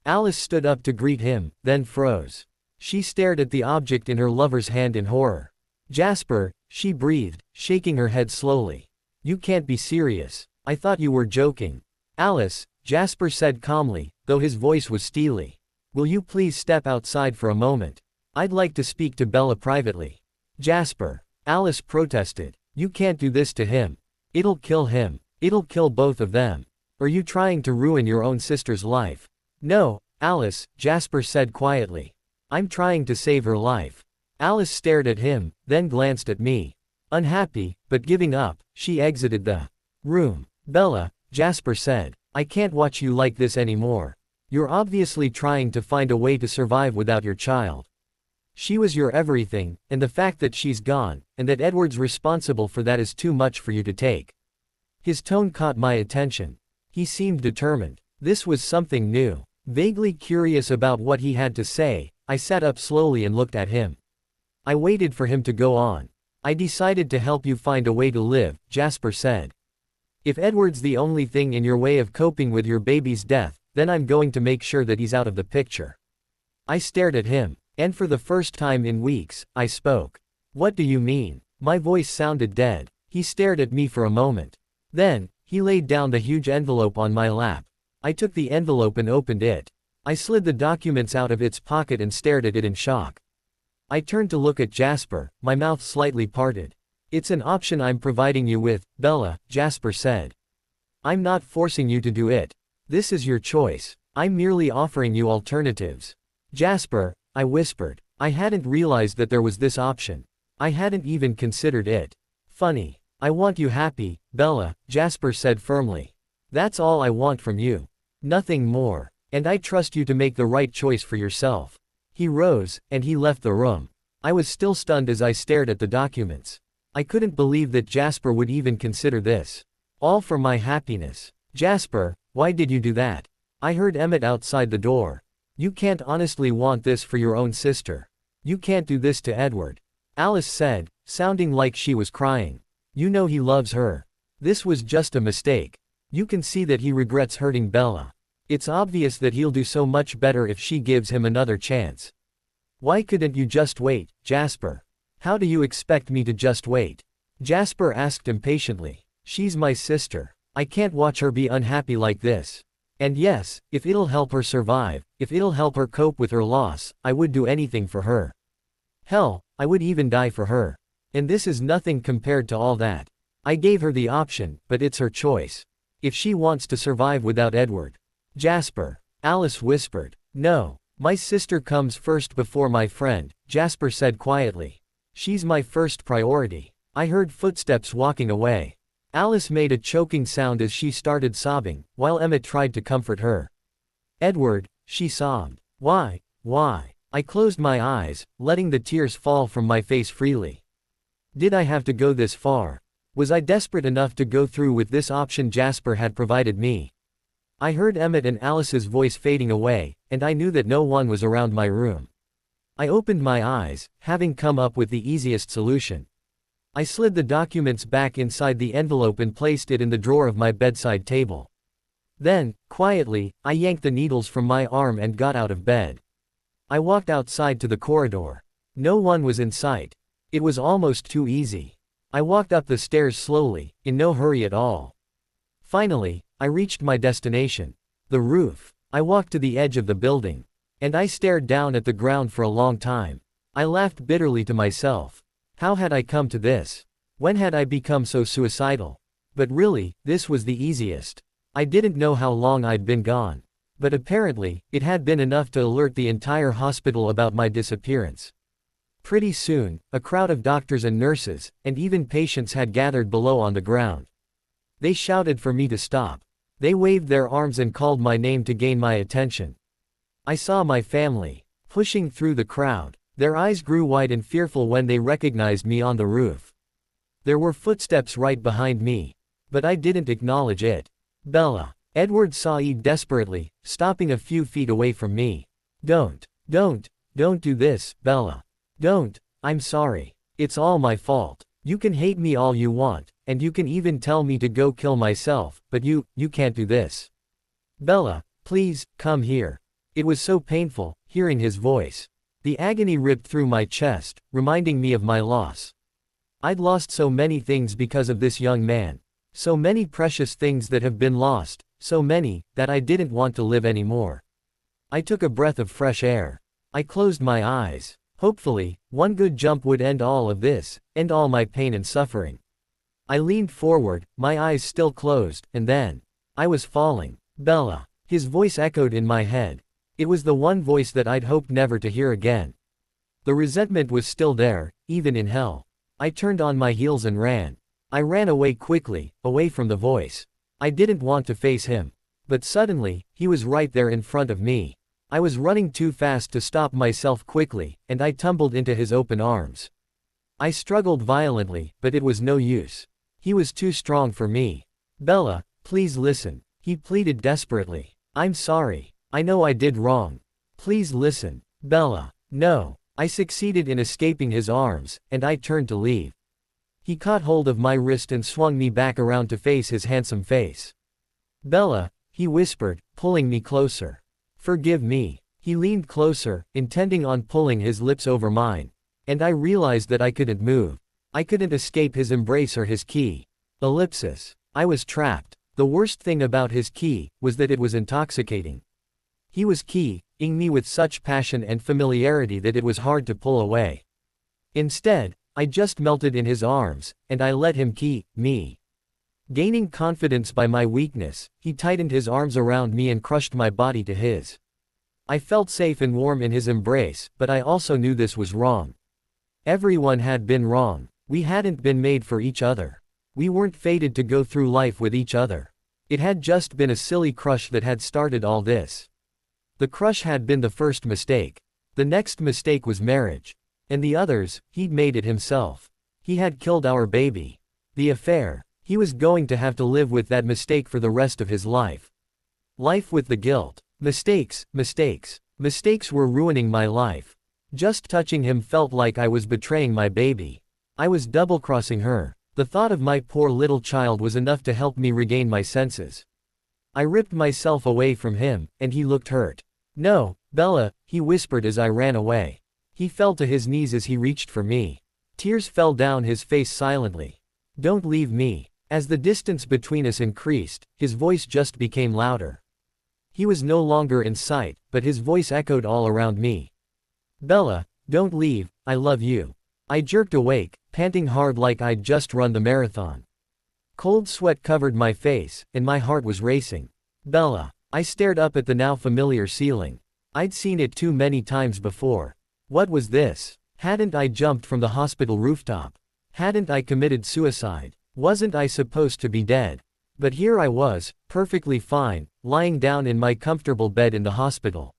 Alice stood up to greet him, then froze. She stared at the object in her lover's hand in horror. "Jasper," she breathed, shaking her head slowly. "You can't be serious. I thought you were joking." "Alice," Jasper said calmly, though his voice was steely. "Will you please step outside for a moment? I'd like to speak to Bella privately." "Jasper," Alice protested, "you can't do this to him. It'll kill him. It'll kill both of them. Are you trying to ruin your own sister's life?" "No, Alice," Jasper said quietly. "I'm trying to save her life." Alice stared at him, then glanced at me. Unhappy, but giving up, she exited the room. "Bella," Jasper said, "I can't watch you like this anymore. You're obviously trying to find a way to survive without your child. She was your everything, and the fact that she's gone, and that Edward's responsible for that is too much for you to take." His tone caught my attention. He seemed determined. This was something new. Vaguely curious about what he had to say, I sat up slowly and looked at him. I waited for him to go on. "I decided to help you find a way to live," Jasper said. "If Edward's the only thing in your way of coping with your baby's death, then I'm going to make sure that he's out of the picture." I stared at him, and for the first time in weeks, I spoke. "What do you mean?" My voice sounded dead. He stared at me for a moment. Then, he laid down the huge envelope on my lap. I took the envelope and opened it. I slid the documents out of its pocket and stared at it in shock. I turned to look at Jasper, my mouth slightly parted. "It's an option I'm providing you with, Bella," Jasper said. "I'm not forcing you to do it. This is your choice. I'm merely offering you alternatives." "Jasper," I whispered. I hadn't realized that there was this option. I hadn't even considered it. "Funny. I want you happy, Bella," Jasper said firmly. "That's all I want from you. Nothing more. And I trust you to make the right choice for yourself." He rose, and he left the room. I was still stunned as I stared at the documents. I couldn't believe that Jasper would even consider this. All for my happiness. "Jasper, why did you do that?" I heard Emmett outside the door. "You can't honestly want this for your own sister. You can't do this to Edward," Alice said, sounding like she was crying. "You know he loves her. This was just a mistake. You can see that he regrets hurting Bella. It's obvious that he'll do so much better if she gives him another chance. Why couldn't you just wait, Jasper?" "How do you expect me to just wait?" Jasper asked impatiently. "She's my sister. I can't watch her be unhappy like this. And yes, if it'll help her survive, if it'll help her cope with her loss, I would do anything for her. Hell, I would even die for her. And this is nothing compared to all that. I gave her the option, but it's her choice. If she wants to survive without Edward." "Jasper," Alice whispered. "No. My sister comes first before my friend," Jasper said quietly. "She's my first priority." I heard footsteps walking away. Alice made a choking sound as she started sobbing, while Emmett tried to comfort her. "Edward," she sobbed. "Why? Why?" I closed my eyes, letting the tears fall from my face freely. Did I have to go this far? Was I desperate enough to go through with this option Jasper had provided me? I heard Emmett and Alice's voice fading away, and I knew that no one was around my room. I opened my eyes, having come up with the easiest solution. I slid the documents back inside the envelope and placed it in the drawer of my bedside table. Then, quietly, I yanked the needles from my arm and got out of bed. I walked outside to the corridor. No one was in sight. It was almost too easy. I walked up the stairs slowly, in no hurry at all. Finally, I reached my destination. The roof. I walked to the edge of the building. And I stared down at the ground for a long time. I laughed bitterly to myself. How had I come to this? When had I become so suicidal? But really, this was the easiest. I didn't know how long I'd been gone. But apparently, it had been enough to alert the entire hospital about my disappearance. Pretty soon, a crowd of doctors and nurses, and even patients had gathered below on the ground. They shouted for me to stop. They waved their arms and called my name to gain my attention. I saw my family. Pushing through the crowd, Their eyes grew wide and fearful when they recognized me on the roof. There were footsteps right behind me. But I didn't acknowledge it. Bella. Edward sighed desperately, stopping a few feet away from me. Don't do this, Bella. Don't, I'm sorry. It's all my fault. You can hate me all you want, and you can even tell me to go kill myself, but you can't do this. Bella, please, come here. It was so painful, hearing his voice. The agony ripped through my chest, reminding me of my loss. I'd lost so many things because of this young man. So many precious things that have been lost, so many, that I didn't want to live anymore. I took a breath of fresh air. I closed my eyes. Hopefully, one good jump would end all of this, end all my pain and suffering. I leaned forward, my eyes still closed, and then, I was falling. Bella. His voice echoed in my head. It was the one voice that I'd hoped never to hear again. The resentment was still there, even in hell. I turned on my heels and ran. I ran away quickly, away from the voice. I didn't want to face him. But suddenly, he was right there in front of me. I was running too fast to stop myself quickly, and I tumbled into his open arms. I struggled violently, but it was no use. He was too strong for me. Bella, please listen. He pleaded desperately. I'm sorry. I know I did wrong. Please listen. Bella. No. I succeeded in escaping his arms, and I turned to leave. He caught hold of my wrist and swung me back around to face his handsome face. Bella, he whispered, pulling me closer. Forgive me. He leaned closer, intending on pulling his lips over mine. And I realized that I couldn't move. I couldn't escape his embrace or his key. Ellipsis. I was trapped. The worst thing about his key was that it was intoxicating. He was keying me with such passion and familiarity that it was hard to pull away. Instead, I just melted in his arms, and I let him key me. Gaining confidence by my weakness, he tightened his arms around me and crushed my body to his. I felt safe and warm in his embrace, but I also knew this was wrong. Everyone had been wrong. We hadn't been made for each other. We weren't fated to go through life with each other. It had just been a silly crush that had started all this. The crush had been the first mistake. The next mistake was marriage. And the others, he'd made it himself. He had killed our baby. The affair. He was going to have to live with that mistake for the rest of his life. Life with the guilt. Mistakes were ruining my life. Just touching him felt like I was betraying my baby. I was double-crossing her. The thought of my poor little child was enough to help me regain my senses. I ripped myself away from him, and he looked hurt. No, Bella, he whispered as I ran away. He fell to his knees as he reached for me. Tears fell down his face silently. Don't leave me. As the distance between us increased, his voice just became louder. He was no longer in sight, but his voice echoed all around me. Bella, don't leave, I love you. I jerked awake, panting hard like I'd just run the marathon. Cold sweat covered my face, and my heart was racing. Bella. I stared up at the now familiar ceiling. I'd seen it too many times before. What was this? Hadn't I jumped from the hospital rooftop? Hadn't I committed suicide? Wasn't I supposed to be dead? But here I was, perfectly fine, lying down in my comfortable bed in the hospital.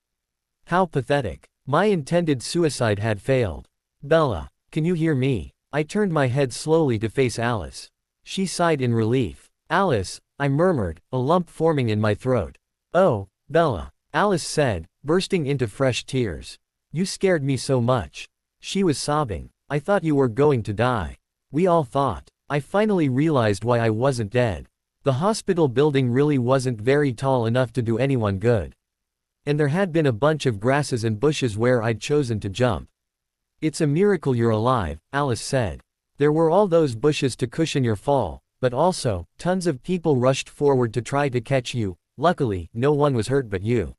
How pathetic. My intended suicide had failed. Bella, can you hear me? I turned my head slowly to face Alice. She sighed in relief. Alice, I murmured, a lump forming in my throat. Oh, Bella, Alice said, bursting into fresh tears. You scared me so much. She was sobbing. I thought you were going to die. We all thought. I finally realized why I wasn't dead. The hospital building really wasn't very tall enough to do anyone good. And there had been a bunch of grasses and bushes where I'd chosen to jump. It's a miracle you're alive, Alice said. There were all those bushes to cushion your fall, but also, tons of people rushed forward to try to catch you. Luckily, no one was hurt but you.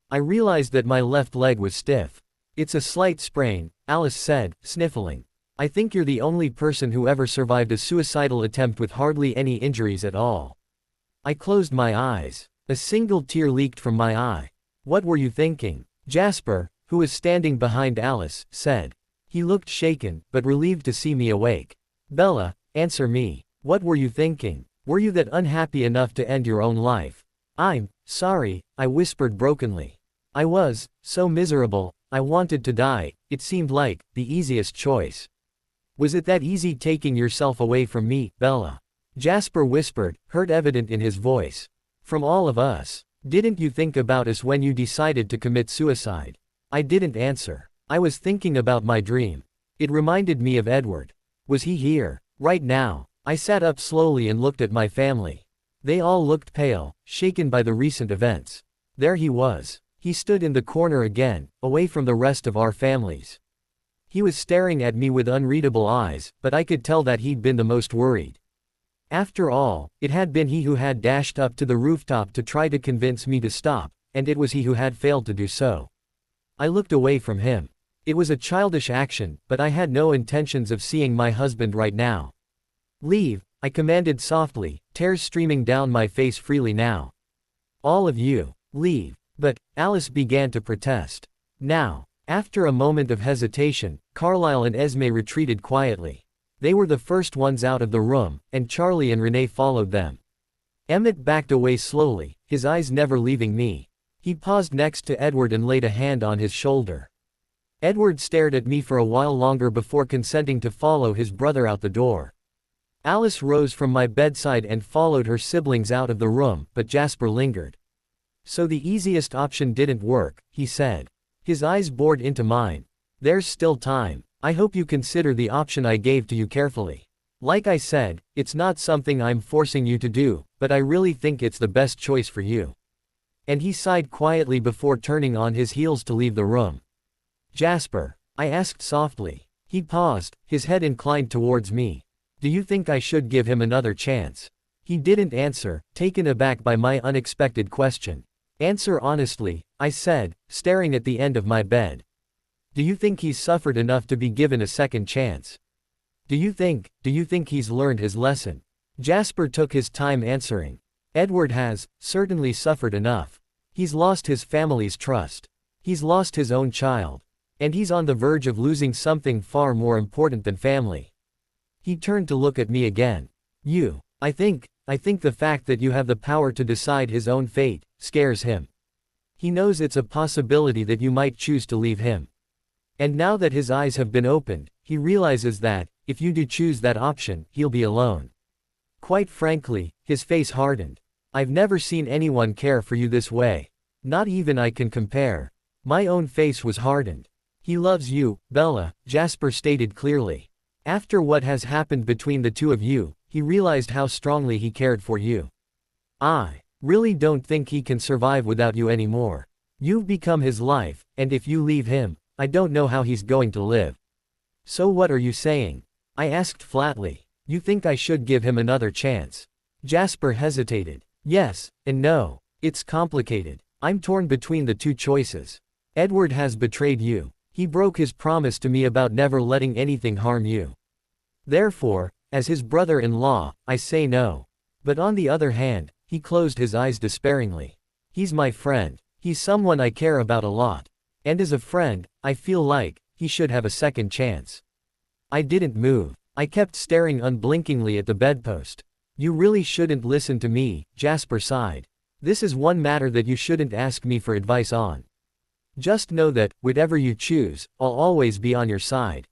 I realized that my left leg was stiff. It's a slight sprain, Alice said, sniffling. I think you're the only person who ever survived a suicidal attempt with hardly any injuries at all. I closed my eyes. A single tear leaked from my eye. What were you thinking? Jasper, who was standing behind Alice, said. He looked shaken, but relieved to see me awake. Bella, answer me. What were you thinking? Were you that unhappy enough to end your own life? I'm sorry, I whispered brokenly. I was so miserable, I wanted to die, it seemed like the easiest choice. Was it that easy taking yourself away from me, Bella? Jasper whispered, hurt evident in his voice. From all of us. Didn't you think about us when you decided to commit suicide? I didn't answer. I was thinking about my dream. It reminded me of Edward. Was he here? Right now. I sat up slowly and looked at my family. They all looked pale, shaken by the recent events. There he was. He stood in the corner again, away from the rest of our families. He was staring at me with unreadable eyes, but I could tell that he'd been the most worried. After all, it had been he who had dashed up to the rooftop to try to convince me to stop, and it was he who had failed to do so. I looked away from him. It was a childish action, but I had no intentions of seeing my husband right now. Leave, I commanded softly, tears streaming down my face freely now. All of you, leave. But Alice began to protest. Now, after a moment of hesitation, Carlisle and Esme retreated quietly. They were the first ones out of the room, and Charlie and Renee followed them. Emmett backed away slowly, his eyes never leaving me. He paused next to Edward and laid a hand on his shoulder. Edward stared at me for a while longer before consenting to follow his brother out the door. Alice rose from my bedside and followed her siblings out of the room, but Jasper lingered. So the easiest option didn't work, he said. His eyes bored into mine. There's still time. I hope you consider the option I gave to you carefully. Like I said, it's not something I'm forcing you to do, but I really think it's the best choice for you. And he sighed quietly before turning on his heels to leave the room. Jasper, I asked softly. He paused, his head inclined towards me. Do you think I should give him another chance? He didn't answer, taken aback by my unexpected question. Answer honestly, I said, staring at the end of my bed. Do you think he's suffered enough to be given a second chance? Do you think he's learned his lesson? Jasper took his time answering. Edward has, certainly suffered enough. He's lost his family's trust. He's lost his own child. And he's on the verge of losing something far more important than family. He turned to look at me again. I think the fact that you have the power to decide his own fate, scares him. He knows it's a possibility that you might choose to leave him. And now that his eyes have been opened, he realizes that, if you do choose that option, he'll be alone. Quite frankly, his face hardened. I've never seen anyone care for you this way. Not even I can compare. My own face was hardened. He loves you, Bella, Jasper stated clearly. After what has happened between the two of you, he realized how strongly he cared for you. I really don't think he can survive without you anymore. You've become his life, and if you leave him, I don't know how he's going to live. So what are you saying? I asked flatly. You think I should give him another chance? Jasper hesitated. Yes, and no. It's complicated. I'm torn between the two choices. Edward has betrayed you. He broke his promise to me about never letting anything harm you. Therefore, as his brother-in-law, I say no. But on the other hand, he closed his eyes despairingly. He's my friend. He's someone I care about a lot. And as a friend, I feel like he should have a second chance. I didn't move. I kept staring unblinkingly at the bedpost. You really shouldn't listen to me, Jasper sighed. This is one matter that you shouldn't ask me for advice on. Just know that, whatever you choose, I'll always be on your side.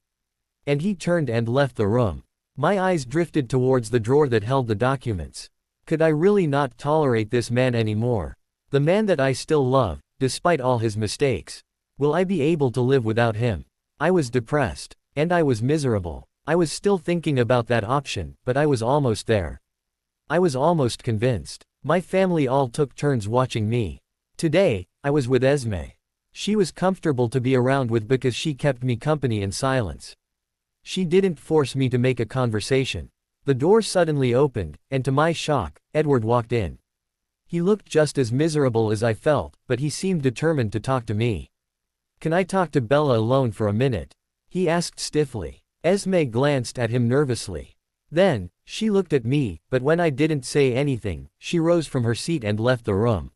And he turned and left the room. My eyes drifted towards the drawer that held the documents. Could I really not tolerate this man anymore? The man that I still love, despite all his mistakes. Will I be able to live without him? I was depressed. And I was miserable. I was still thinking about that option, but I was almost there. I was almost convinced. My family all took turns watching me. Today, I was with Esme. She was comfortable to be around with because she kept me company in silence. She didn't force me to make a conversation. The door suddenly opened, and to my shock, Edward walked in. He looked just as miserable as I felt, but he seemed determined to talk to me. Can I talk to Bella alone for a minute? He asked stiffly. Esme glanced at him nervously. Then, she looked at me, but when I didn't say anything, she rose from her seat and left the room.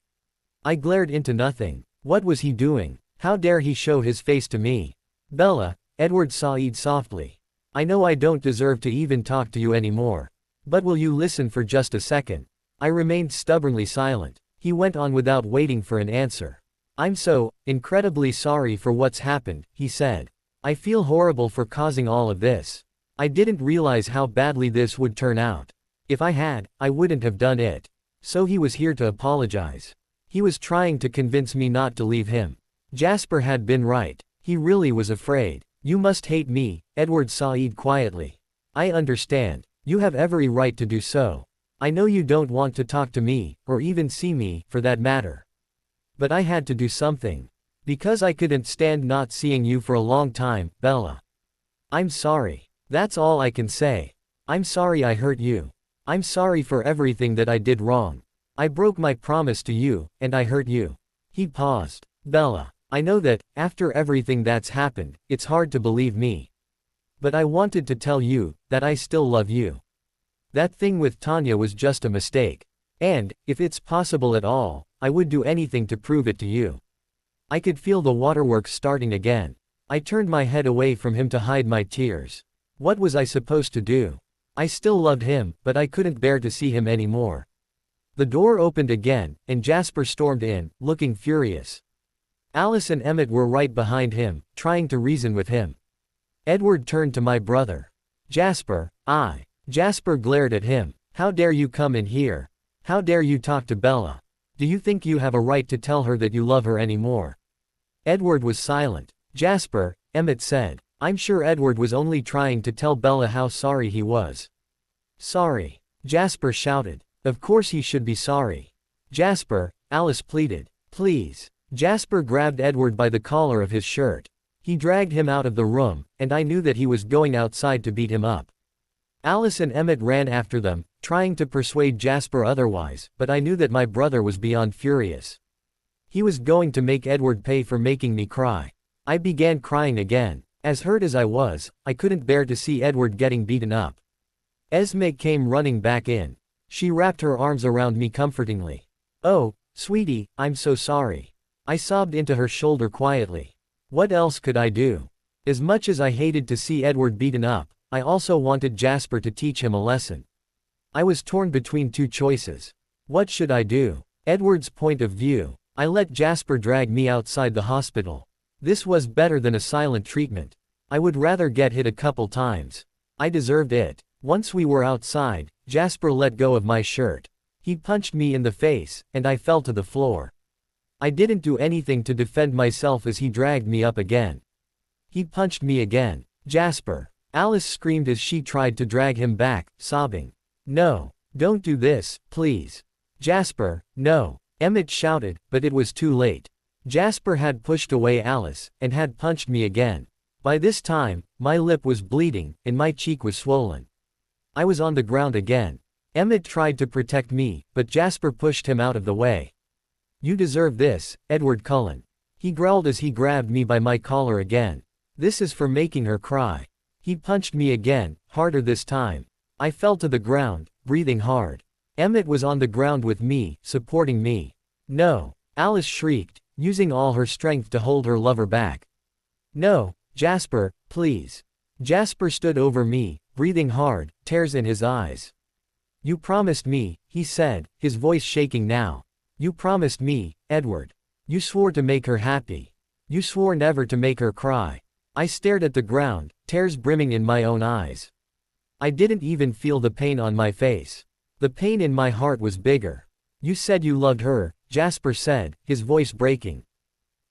I glared into nothing. What was he doing? How dare he show his face to me? Bella, Edward sighed softly. I know I don't deserve to even talk to you anymore. But will you listen for just a second? I remained stubbornly silent. He went on without waiting for an answer. I'm so incredibly sorry for what's happened, he said. I feel horrible for causing all of this. I didn't realize how badly this would turn out. If I had, I wouldn't have done it. So he was here to apologize. He was trying to convince me not to leave him. Jasper had been right. He really was afraid. You must hate me, Edward sighed quietly. I understand. You have every right to do so. I know you don't want to talk to me, or even see me, for that matter. But I had to do something. Because I couldn't stand not seeing you for a long time, Bella. I'm sorry. That's all I can say. I'm sorry I hurt you. I'm sorry for everything that I did wrong. I broke my promise to you, and I hurt you. He paused. Bella, I know that, after everything that's happened, it's hard to believe me. But I wanted to tell you, that I still love you. That thing with Tanya was just a mistake. And, if it's possible at all, I would do anything to prove it to you. I could feel the waterworks starting again. I turned my head away from him to hide my tears. What was I supposed to do? I still loved him, but I couldn't bear to see him anymore. The door opened again, and Jasper stormed in, looking furious. Alice and Emmett were right behind him, trying to reason with him. Edward turned to my brother. Jasper, Jasper glared at him. How dare you come in here? How dare you talk to Bella? Do you think you have a right to tell her that you love her anymore? Edward was silent. Jasper, Emmett said. I'm sure Edward was only trying to tell Bella how sorry he was. Sorry, Jasper shouted. Of course he should be sorry. Jasper, Alice pleaded. Please. Jasper grabbed Edward by the collar of his shirt. He dragged him out of the room, and I knew that he was going outside to beat him up. Alice and Emmett ran after them, trying to persuade Jasper otherwise, but I knew that my brother was beyond furious. He was going to make Edward pay for making me cry. I began crying again. As hurt as I was, I couldn't bear to see Edward getting beaten up. Esme came running back in. She wrapped her arms around me comfortingly. Oh, sweetie, I'm so sorry. I sobbed into her shoulder quietly. What else could I do? As much as I hated to see Edward beaten up, I also wanted Jasper to teach him a lesson. I was torn between two choices. What should I do? Edward's point of view. I let Jasper drag me outside the hospital. This was better than a silent treatment. I would rather get hit a couple times. I deserved it. Once we were outside, Jasper let go of my shirt. He punched me in the face, and I fell to the floor. I didn't do anything to defend myself as he dragged me up again. He punched me again. Jasper. Alice screamed as she tried to drag him back, sobbing. No. Don't do this, please. Jasper, no. Emmett shouted, but it was too late. Jasper had pushed away Alice, and had punched me again. By this time, my lip was bleeding, and my cheek was swollen. I was on the ground again. Emmett tried to protect me, but Jasper pushed him out of the way. You deserve this, Edward Cullen. He growled as he grabbed me by my collar again. This is for making her cry. He punched me again, harder this time. I fell to the ground, breathing hard. Emmett was on the ground with me, supporting me. No, Alice shrieked, using all her strength to hold her lover back. No, Jasper, please. Jasper stood over me, breathing hard, tears in his eyes. You promised me, he said, his voice shaking now. You promised me, Edward. You swore to make her happy. You swore never to make her cry. I stared at the ground, tears brimming in my own eyes. I didn't even feel the pain on my face. The pain in my heart was bigger. You said you loved her, Jasper said, his voice breaking.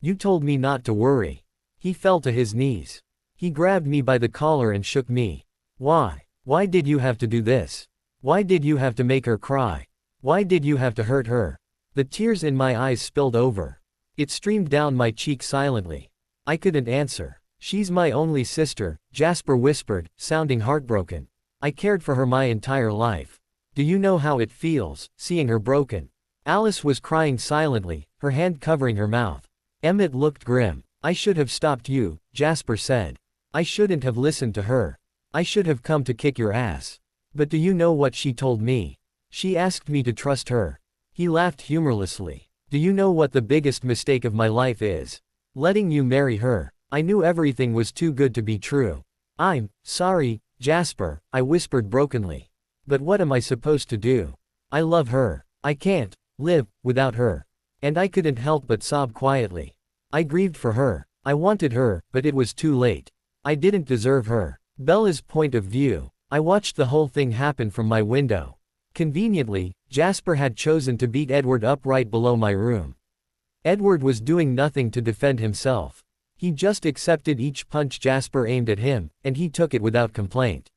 You told me not to worry. He fell to his knees. He grabbed me by the collar and shook me. Why? Why did you have to do this? Why did you have to make her cry? Why did you have to hurt her? The tears in my eyes spilled over. It streamed down my cheek silently. I couldn't answer. She's my only sister, Jasper whispered, sounding heartbroken. I cared for her my entire life. Do you know how it feels, seeing her broken? Alice was crying silently, her hand covering her mouth. Emmett looked grim. I should have stopped you, Jasper said. I shouldn't have listened to her. I should have come to kick your ass. But do you know what she told me? She asked me to trust her. He laughed humorlessly. Do you know what the biggest mistake of my life is? Letting you marry her. I knew everything was too good to be true. I'm sorry, Jasper, I whispered brokenly. But what am I supposed to do? I love her. I can't live without her. And I couldn't help but sob quietly. I grieved for her. I wanted her, but it was too late. I didn't deserve her. Bella's point of view. I watched the whole thing happen from my window. Conveniently, Jasper had chosen to beat Edward up right below my room. Edward was doing nothing to defend himself. He just accepted each punch Jasper aimed at him, and he took it without complaint.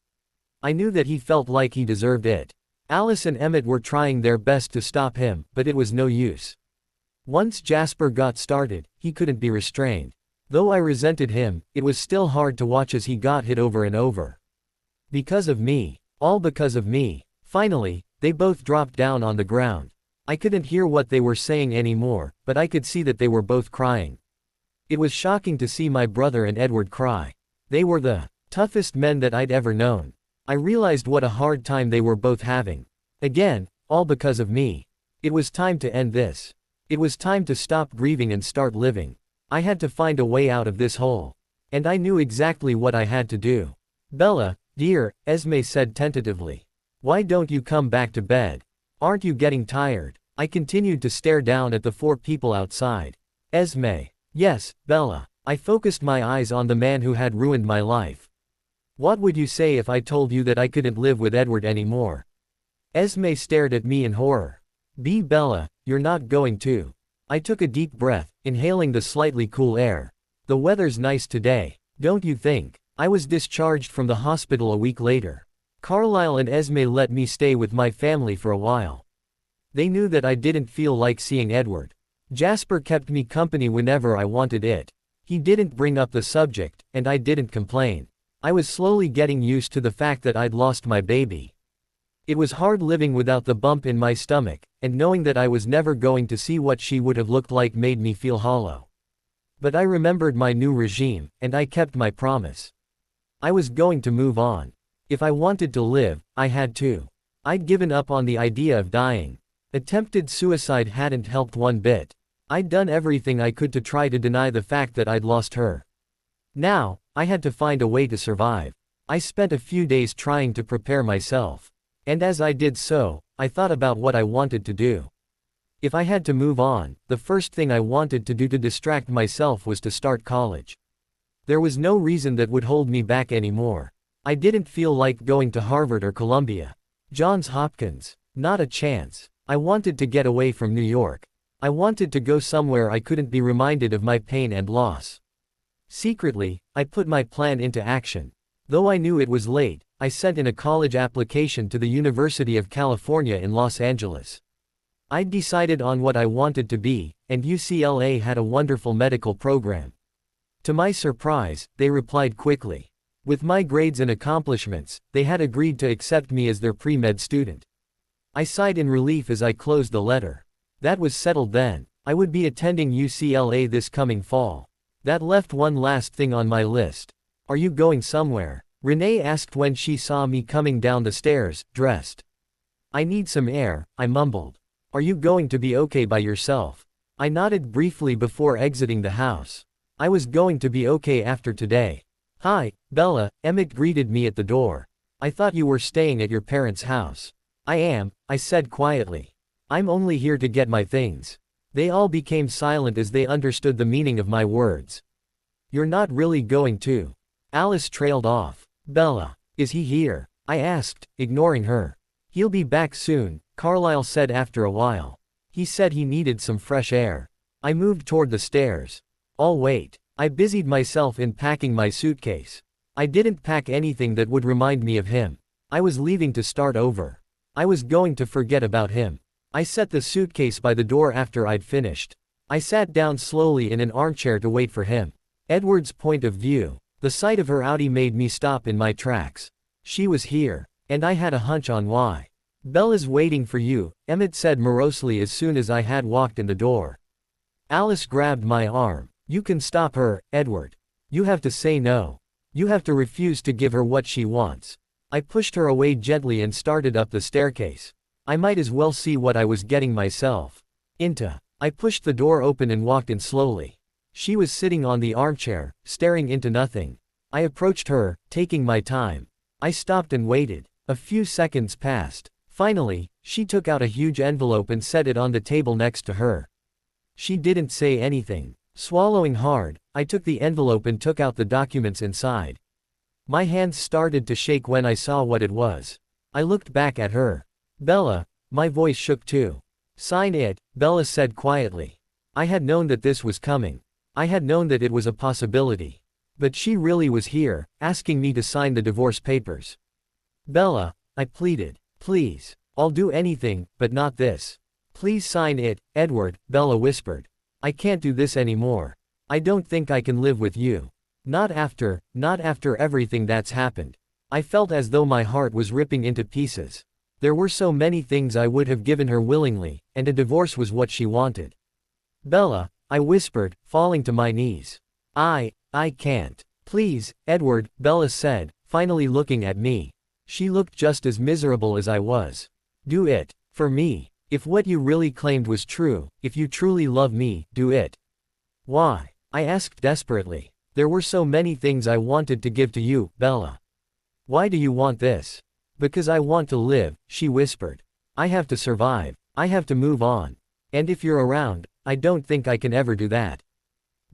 I knew that he felt like he deserved it. Alice and Emmett were trying their best to stop him, but it was no use. Once Jasper got started, he couldn't be restrained. Though I resented him, it was still hard to watch as he got hit over and over. Because of me. All because of me. Finally, they both dropped down on the ground. I couldn't hear what they were saying anymore, but I could see that they were both crying. It was shocking to see my brother and Edward cry. They were the toughest men that I'd ever known. I realized what a hard time they were both having. Again, all because of me. It was time to end this. It was time to stop grieving and start living. I had to find a way out of this hole. And I knew exactly what I had to do. Bella, dear, Esme said tentatively. Why don't you come back to bed? Aren't you getting tired? I continued to stare down at the four people outside. Esme. Yes, Bella. I focused my eyes on the man who had ruined my life. What would you say if I told you that I couldn't live with Edward anymore? Esme stared at me in horror. Bella, you're not going to. I took a deep breath, inhaling the slightly cool air. The weather's nice today, don't you think? I was discharged from the hospital a week later. Carlisle and Esme let me stay with my family for a while. They knew that I didn't feel like seeing Edward. Jasper kept me company whenever I wanted it. He didn't bring up the subject, and I didn't complain. I was slowly getting used to the fact that I'd lost my baby. It was hard living without the bump in my stomach, and knowing that I was never going to see what she would have looked like made me feel hollow. But I remembered my new regime, and I kept my promise. I was going to move on. If I wanted to live, I had to. I'd given up on the idea of dying. Attempted suicide hadn't helped one bit. I'd done everything I could to try to deny the fact that I'd lost her. Now, I had to find a way to survive. I spent a few days trying to prepare myself. And as I did so, I thought about what I wanted to do. If I had to move on, the first thing I wanted to do to distract myself was to start college. There was no reason that would hold me back anymore. I didn't feel like going to Harvard or Columbia. Johns Hopkins. Not a chance. I wanted to get away from New York. I wanted to go somewhere I couldn't be reminded of my pain and loss. Secretly, I put my plan into action. Though I knew it was late, I sent in a college application to the University of California in Los Angeles. I'd decided on what I wanted to be, and UCLA had a wonderful medical program. To my surprise, they replied quickly. With my grades and accomplishments, they had agreed to accept me as their pre-med student. I sighed in relief as I closed the letter. That was settled then. I would be attending UCLA this coming fall. That left one last thing on my list. Are you going somewhere? Renee asked when she saw me coming down the stairs, dressed. I need some air, I mumbled. Are you going to be okay by yourself? I nodded briefly before exiting the house. I was going to be okay after today. Hi, Bella, Emmett greeted me at the door. I thought you were staying at your parents' house. I am, I said quietly. I'm only here to get my things. They all became silent as they understood the meaning of my words. You're not really going to. Alice trailed off. Bella, is he here? I asked, ignoring her. He'll be back soon, Carlisle said after a while. He said he needed some fresh air. I moved toward the stairs. I'll wait. I busied myself in packing my suitcase. I didn't pack anything that would remind me of him. I was leaving to start over. I was going to forget about him. I set the suitcase by the door after I'd finished. I sat down slowly in an armchair to wait for him. Edward's point of view. The sight of her Audi made me stop in my tracks. She was here, and I had a hunch on why. Bella's waiting for you, Emmett said morosely as soon as I had walked in the door. Alice grabbed my arm. You can stop her, Edward. You have to say no. You have to refuse to give her what she wants. I pushed her away gently and started up the staircase. I might as well see what I was getting myself into. I pushed the door open and walked in slowly. She was sitting on the armchair, staring into nothing. I approached her, taking my time. I stopped and waited. A few seconds passed. Finally, she took out a huge envelope and set it on the table next to her. She didn't say anything. Swallowing hard, I took the envelope and took out the documents inside. My hands started to shake when I saw what it was. I looked back at her. Bella, my voice shook too. Sign it, Bella said quietly. I had known that this was coming. I had known that it was a possibility. But she really was here, asking me to sign the divorce papers. Bella, I pleaded. Please. I'll do anything, but not this. Please sign it, Edward, Bella whispered. I can't do this anymore. I don't think I can live with you. Not after everything that's happened. I felt as though my heart was ripping into pieces. There were so many things I would have given her willingly, and a divorce was what she wanted. Bella, I whispered, falling to my knees. I can't. Please, Edward, Bella said, finally looking at me. She looked just as miserable as I was. Do it. For me. If what you really claimed was true, if you truly love me, do it. Why? I asked desperately. There were so many things I wanted to give to you, Bella. Why do you want this? Because I want to live, she whispered. I have to survive. I have to move on. And if you're around, I don't think I can ever do that.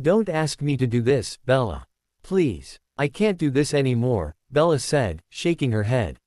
Don't ask me to do this, Bella. Please. I can't do this anymore, Bella said, shaking her head.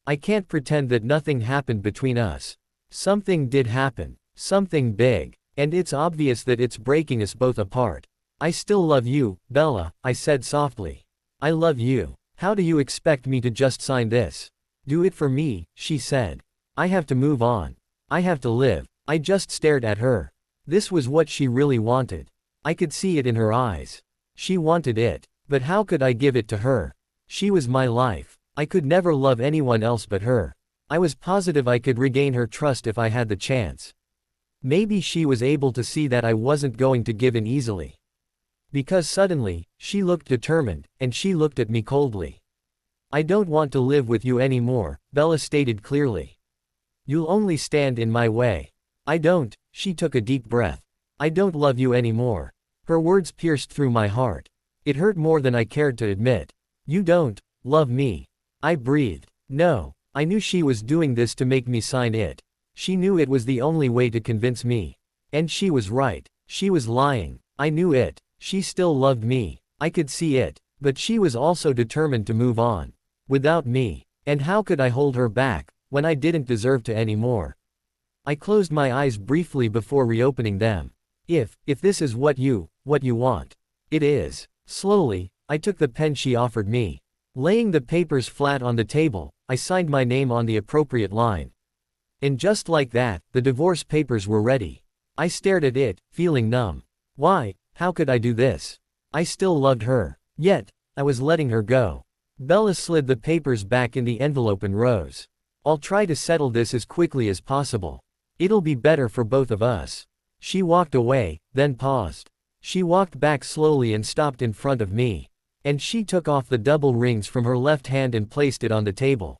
I can't pretend that nothing happened between us. Something did happen. Something big. And it's obvious that it's breaking us both apart. I still love you, Bella, I said softly. I love you. How do you expect me to just sign this? Do it for me, she said. I have to move on. I have to live. I just stared at her. This was what she really wanted. I could see it in her eyes. She wanted it. But how could I give it to her? She was my life. I could never love anyone else but her. I was positive I could regain her trust if I had the chance. Maybe she was able to see that I wasn't going to give in easily. Because suddenly, she looked determined, and she looked at me coldly. I don't want to live with you anymore, Bella stated clearly. You'll only stand in my way. I don't, she took a deep breath. I don't love you anymore. Her words pierced through my heart. It hurt more than I cared to admit. You don't love me. I breathed. No. I knew she was doing this to make me sign it. She knew it was the only way to convince me. And she was right. She was lying. I knew it. She still loved me. I could see it. But she was also determined to move on. Without me. And how could I hold her back, when I didn't deserve to anymore? I closed my eyes briefly before reopening them. If this is what you want. It is. Slowly, I took the pen she offered me. Laying the papers flat on the table, I signed my name on the appropriate line. And just like that, the divorce papers were ready. I stared at it, feeling numb. Why? How could I do this? I still loved her. Yet, I was letting her go. Bella slid the papers back in the envelope and rose. I'll try to settle this as quickly as possible. It'll be better for both of us. She walked away, then paused. She walked back slowly and stopped in front of me. And she took off the double rings from her left hand and placed it on the table.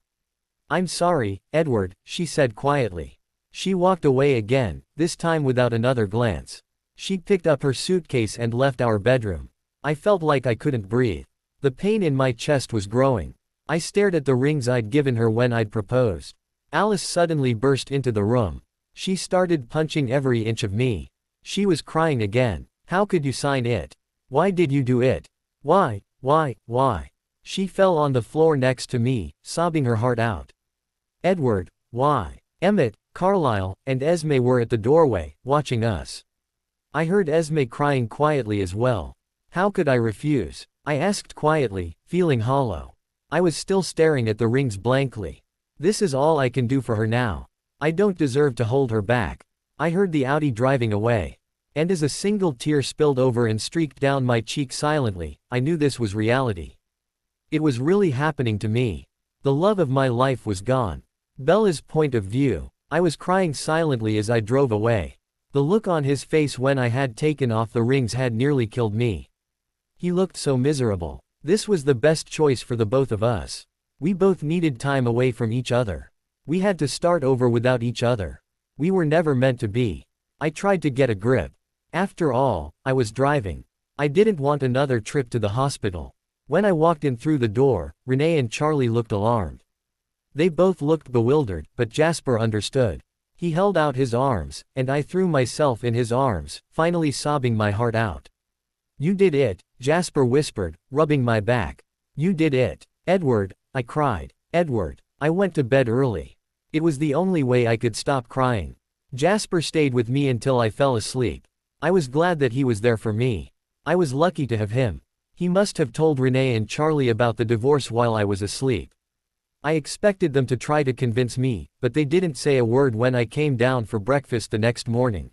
I'm sorry, Edward, she said quietly. She walked away again, this time without another glance. She picked up her suitcase and left our bedroom. I felt like I couldn't breathe. The pain in my chest was growing. I stared at the rings I'd given her when I'd proposed. Alice suddenly burst into the room. She started punching every inch of me. She was crying again. How could you sign it? Why did you do it? Why? She fell on the floor next to me, sobbing her heart out. Edward, why? Emmett, Carlisle, and Esme were at the doorway, watching us. I heard Esme crying quietly as well. How could I refuse? I asked quietly, feeling hollow. I was still staring at the rings blankly. This is all I can do for her now. I don't deserve to hold her back. I heard the Audi driving away. And as a single tear spilled over and streaked down my cheek silently, I knew this was reality. It was really happening to me. The love of my life was gone. Bella's point of view. I was crying silently as I drove away. The look on his face when I had taken off the rings had nearly killed me. He looked so miserable. This was the best choice for the both of us. We both needed time away from each other. We had to start over without each other. We were never meant to be. I tried to get a grip. After all, I was driving. I didn't want another trip to the hospital. When I walked in through the door, Renee and Charlie looked alarmed. They both looked bewildered, but Jasper understood. He held out his arms, and I threw myself in his arms, finally sobbing my heart out. You did it, Jasper whispered, rubbing my back. You did it. Edward, I cried. Edward. I went to bed early. It was the only way I could stop crying. Jasper stayed with me until I fell asleep. I was glad that he was there for me. I was lucky to have him. He must have told Renee and Charlie about the divorce while I was asleep. I expected them to try to convince me, but they didn't say a word when I came down for breakfast the next morning.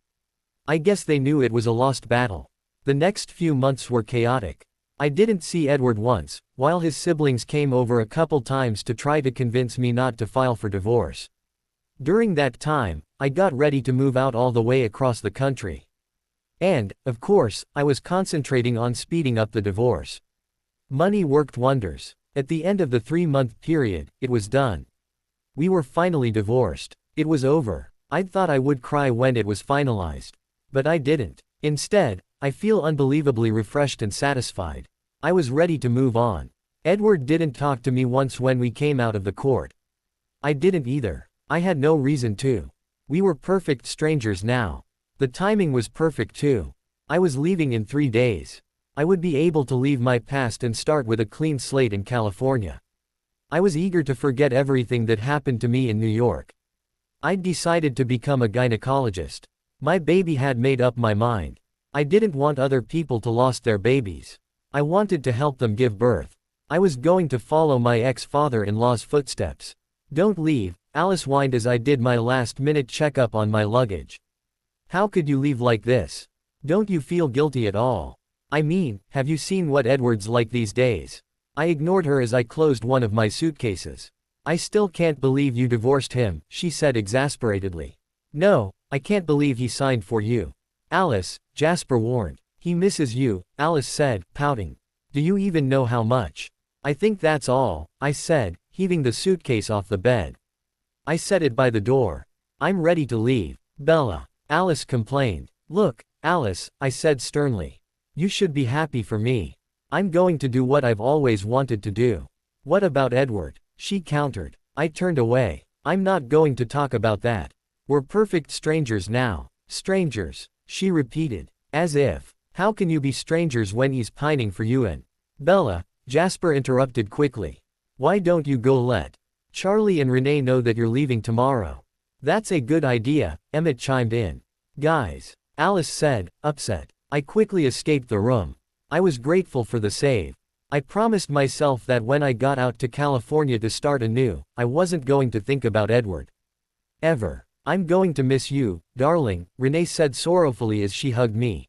I guess they knew it was a lost battle. The next few months were chaotic. I didn't see Edward once, while his siblings came over a couple times to try to convince me not to file for divorce. During that time, I got ready to move out all the way across the country. And, of course, I was concentrating on speeding up the divorce. Money worked wonders. At the end of the 3-month period, it was done. We were finally divorced. It was over. I'd thought I would cry when it was finalized. But I didn't. Instead, I feel unbelievably refreshed and satisfied. I was ready to move on. Edward didn't talk to me once when we came out of the court. I didn't either. I had no reason to. We were perfect strangers now. The timing was perfect too. I was leaving in 3 days. I would be able to leave my past and start with a clean slate in California. I was eager to forget everything that happened to me in New York. I'd decided to become a gynecologist. My baby had made up my mind. I didn't want other people to lose their babies. I wanted to help them give birth. I was going to follow my ex-father-in-law's footsteps. Don't leave, Alice whined as I did my last-minute checkup on my luggage. How could you leave like this? Don't you feel guilty at all? I mean, have you seen what Edward's like these days? I ignored her as I closed one of my suitcases. I still can't believe you divorced him, she said exasperatedly. No, I can't believe he signed for you. Alice, Jasper warned. He misses you, Alice said, pouting. Do you even know how much? I think that's all, I said, heaving the suitcase off the bed. I set it by the door. I'm ready to leave. Bella, Alice complained. Look, Alice, I said sternly. You should be happy for me. I'm going to do what I've always wanted to do. What about Edward? She countered. I turned away. I'm not going to talk about that. We're perfect strangers now. Strangers, she repeated. As if. How can you be strangers when he's pining for you and Bella, Jasper interrupted quickly. Why don't you go let Charlie and Renee know that you're leaving tomorrow? That's a good idea, Emmett chimed in. Guys, Alice said, upset. I quickly escaped the room. I was grateful for the save. I promised myself that when I got out to California to start anew, I wasn't going to think about Edward. Ever. I'm going to miss you, darling, Renee said sorrowfully as she hugged me.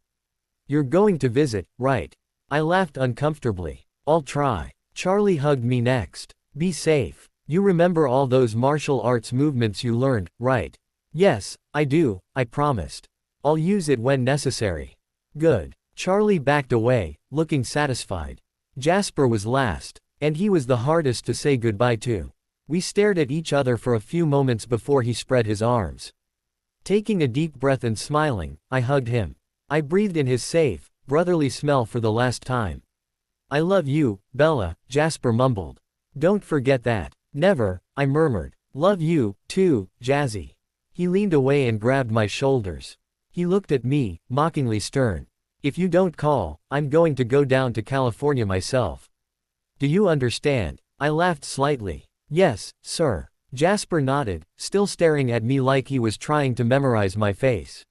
You're going to visit, right? I laughed uncomfortably. I'll try. Charlie hugged me next. Be safe. You remember all those martial arts movements you learned, right? Yes, I do, I promised. I'll use it when necessary. Good. Charlie backed away, looking satisfied. Jasper was last, and he was the hardest to say goodbye to. We stared at each other for a few moments before he spread his arms. Taking a deep breath and smiling, I hugged him. I breathed in his safe, brotherly smell for the last time. I love you, Bella, Jasper mumbled. Don't forget that. Never, I murmured. Love you, too, Jazzy. He leaned away and grabbed my shoulders. He looked at me, mockingly stern. If you don't call, I'm going to go down to California myself. Do you understand? I laughed slightly. Yes, sir. Jasper nodded, still staring at me like he was trying to memorize my face.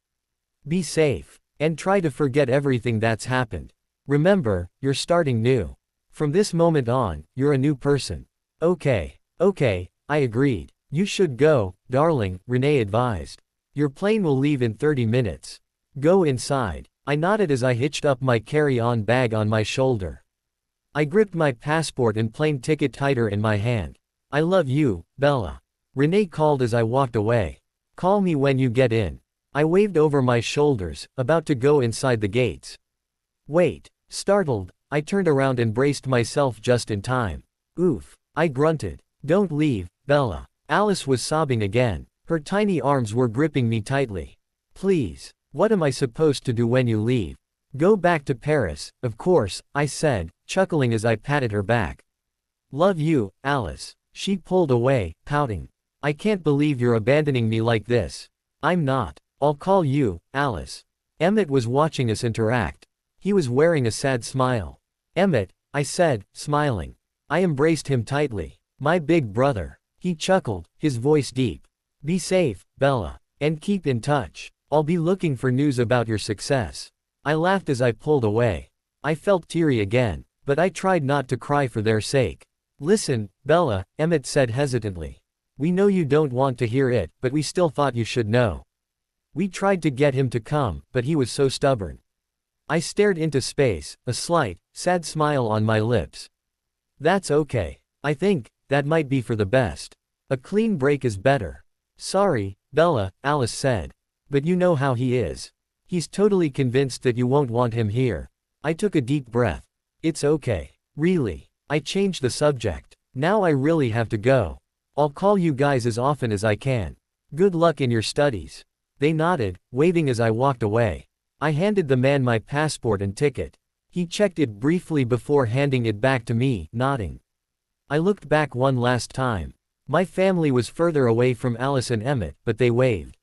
Be safe. And try to forget everything that's happened. Remember, you're starting new. From this moment on, you're a new person. Okay, I agreed. You should go, darling, Renee advised. Your plane will leave in 30 minutes. Go inside. I nodded as I hitched up my carry-on bag on my shoulder. I gripped my passport and plane ticket tighter in my hand. I love you, Bella. Renee called as I walked away. Call me when you get in. I waved over my shoulders, about to go inside the gates. Wait. Startled, I turned around and braced myself just in time. Oof. I grunted. Don't leave, Bella. Alice was sobbing again. Her tiny arms were gripping me tightly. Please. What am I supposed to do when you leave? Go back to Paris, of course, I said, chuckling as I patted her back. Love you, Alice. She pulled away, pouting. I can't believe you're abandoning me like this. I'm not. I'll call you, Alice. Emmett was watching us interact. He was wearing a sad smile. Emmett, I said, smiling. I embraced him tightly. My big brother. He chuckled, his voice deep. Be safe, Bella. And keep in touch. I'll be looking for news about your success. I laughed as I pulled away. I felt teary again, but I tried not to cry for their sake. Listen, Bella, Emmett said hesitantly. We know you don't want to hear it, but we still thought you should know. We tried to get him to come, but he was so stubborn. I stared into space, a slight, sad smile on my lips. That's okay. I think that might be for the best. A clean break is better. Sorry, Bella, Alice said. But you know how he is. He's totally convinced that you won't want him here. I took a deep breath. It's okay. Really. I changed the subject. Now I really have to go. I'll call you guys as often as I can. Good luck in your studies. They nodded, waving as I walked away. I handed the man my passport and ticket. He checked it briefly before handing it back to me, nodding. I looked back one last time. My family was further away from Alice and Emmett, but they waved.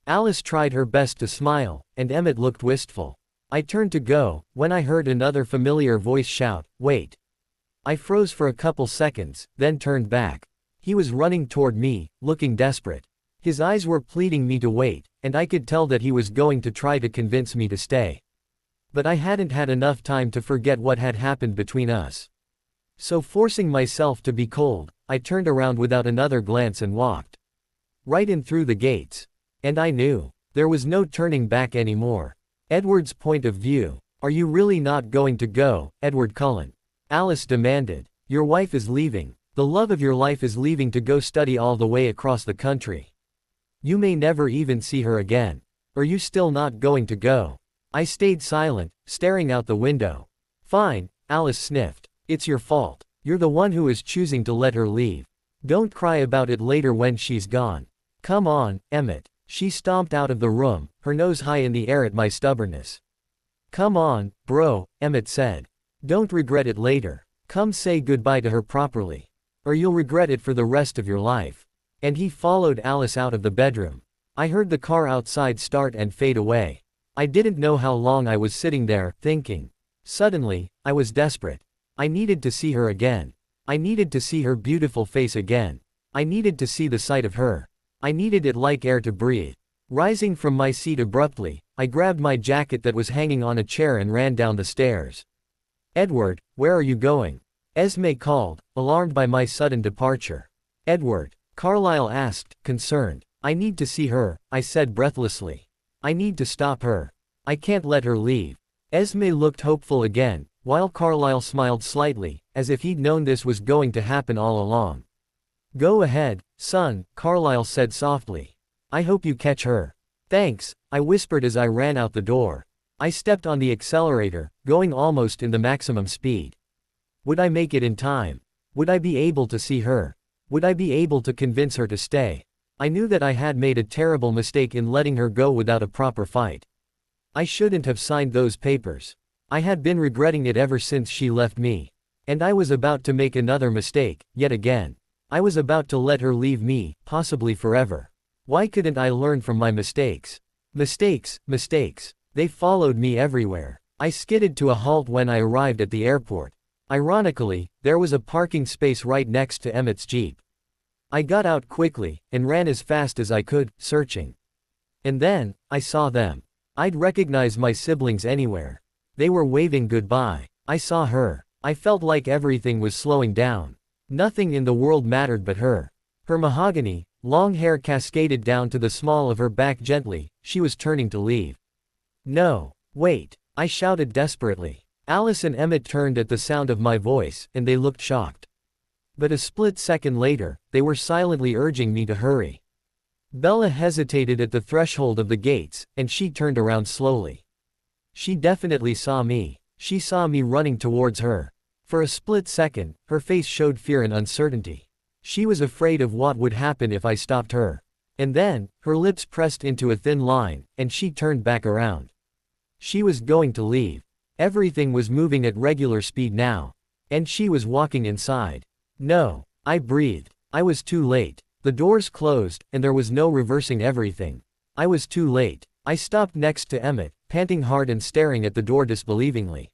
Alice tried her best to smile, and Emmett looked wistful. I turned to go, when I heard another familiar voice shout, "Wait." I froze for a couple seconds, then turned back. He was running toward me, looking desperate. His eyes were pleading me to wait, and I could tell that he was going to try to convince me to stay. But I hadn't had enough time to forget what had happened between us. So forcing myself to be cold, I turned around without another glance and walked right in through the gates. And I knew there was no turning back anymore. Edward's point of view. Are you really not going to go, Edward Cullen? Alice demanded. Your wife is leaving. The love of your life is leaving to go study all the way across the country. You may never even see her again. Are you still not going to go? I stayed silent, staring out the window. Fine, Alice sniffed. It's your fault. You're the one who is choosing to let her leave. Don't cry about it later when she's gone. Come on, Emmett. She stomped out of the room, her nose high in the air at my stubbornness. Come on, bro, Emmett said. Don't regret it later. Come say goodbye to her properly. Or you'll regret it for the rest of your life. And he followed Alice out of the bedroom. I heard the car outside start and fade away. I didn't know how long I was sitting there, thinking. Suddenly, I was desperate. I needed to see her again. I needed to see her beautiful face again. I needed to see the sight of her. I needed it like air to breathe. Rising from my seat abruptly, I grabbed my jacket that was hanging on a chair and ran down the stairs. Edward, where are you going? Esme called, alarmed by my sudden departure. Edward, Carlyle asked, concerned. I need to see her, I said breathlessly. I need to stop her. I can't let her leave. Esme looked hopeful again, while Carlyle smiled slightly, as if he'd known this was going to happen all along. Go ahead, son, Carlyle said softly. I hope you catch her. Thanks, I whispered as I ran out the door. I stepped on the accelerator, going almost in the maximum speed. Would I make it in time? Would I be able to see her? Would I be able to convince her to stay? I knew that I had made a terrible mistake in letting her go without a proper fight. I shouldn't have signed those papers. I had been regretting it ever since she left me. And I was about to make another mistake, yet again. I was about to let her leave me, possibly forever. Why couldn't I learn from my mistakes? Mistakes, mistakes. They followed me everywhere. I skidded to a halt when I arrived at the airport. Ironically, there was a parking space right next to Emmett's Jeep. I got out quickly, and ran as fast as I could, searching. And then, I saw them. I'd recognize my siblings anywhere. They were waving goodbye. I saw her. I felt like everything was slowing down. Nothing in the world mattered but her. Her mahogany, long hair cascaded down to the small of her back gently. She was turning to leave. No, wait, I shouted desperately. Alice and Emmett turned at the sound of my voice, and they looked shocked. But a split second later, they were silently urging me to hurry. Bella hesitated at the threshold of the gates, and she turned around slowly. She definitely saw me. She saw me running towards her. For a split second, her face showed fear and uncertainty. She was afraid of what would happen if I stopped her. And then, her lips pressed into a thin line, and she turned back around. She was going to leave. Everything was moving at regular speed now. And she was walking inside. No, I breathed. I was too late. The doors closed, and there was no reversing everything. I was too late. I stopped next to Emmett, panting hard and staring at the door disbelievingly.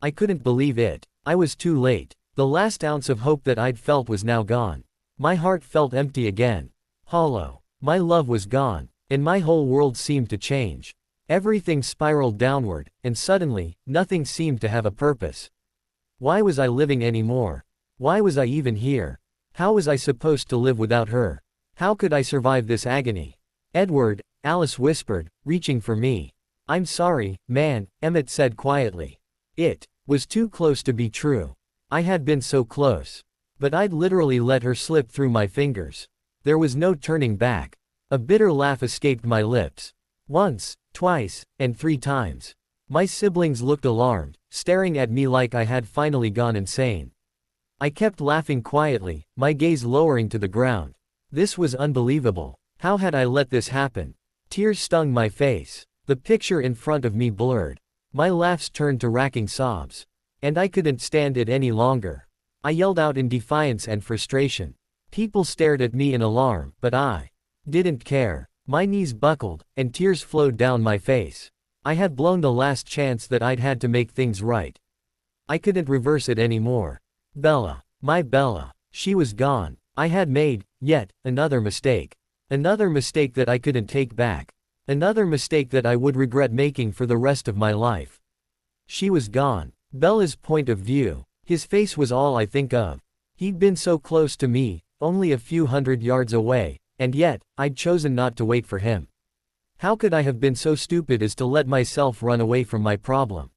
I couldn't believe it. I was too late. The last ounce of hope that I'd felt was now gone. My heart felt empty again. Hollow. My love was gone, and my whole world seemed to change. Everything spiraled downward, and suddenly, nothing seemed to have a purpose. Why was I living anymore? Why was I even here? How was I supposed to live without her? How could I survive this agony? Edward, Alice whispered, reaching for me. I'm sorry, man, Emmett said quietly. It was too close to be true. I had been so close. But I'd literally let her slip through my fingers. There was no turning back. A bitter laugh escaped my lips. Once, twice, and 3 times. My siblings looked alarmed, staring at me like I had finally gone insane. I kept laughing quietly, my gaze lowering to the ground. This was unbelievable. How had I let this happen? Tears stung my face. The picture in front of me blurred. My laughs turned to racking sobs. And I couldn't stand it any longer. I yelled out in defiance and frustration. People stared at me in alarm, but I didn't care. My knees buckled, and tears flowed down my face. I had blown the last chance that I'd had to make things right. I couldn't reverse it anymore. Bella. My Bella. She was gone. I had made, yet, another mistake. Another mistake that I couldn't take back. Another mistake that I would regret making for the rest of my life. She was gone. Bella's point of view. His face was all I think of. He'd been so close to me, only a few hundred yards away, and yet, I'd chosen not to wait for him. How could I have been so stupid as to let myself run away from my problem?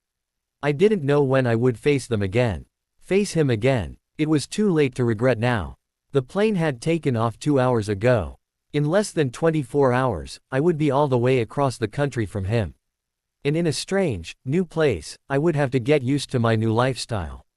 I didn't know when I would face them again. Face him again. It was too late to regret now. The plane had taken off 2 hours ago. In less than 24 hours, I would be all the way across the country from him. And in a strange, new place, I would have to get used to my new lifestyle.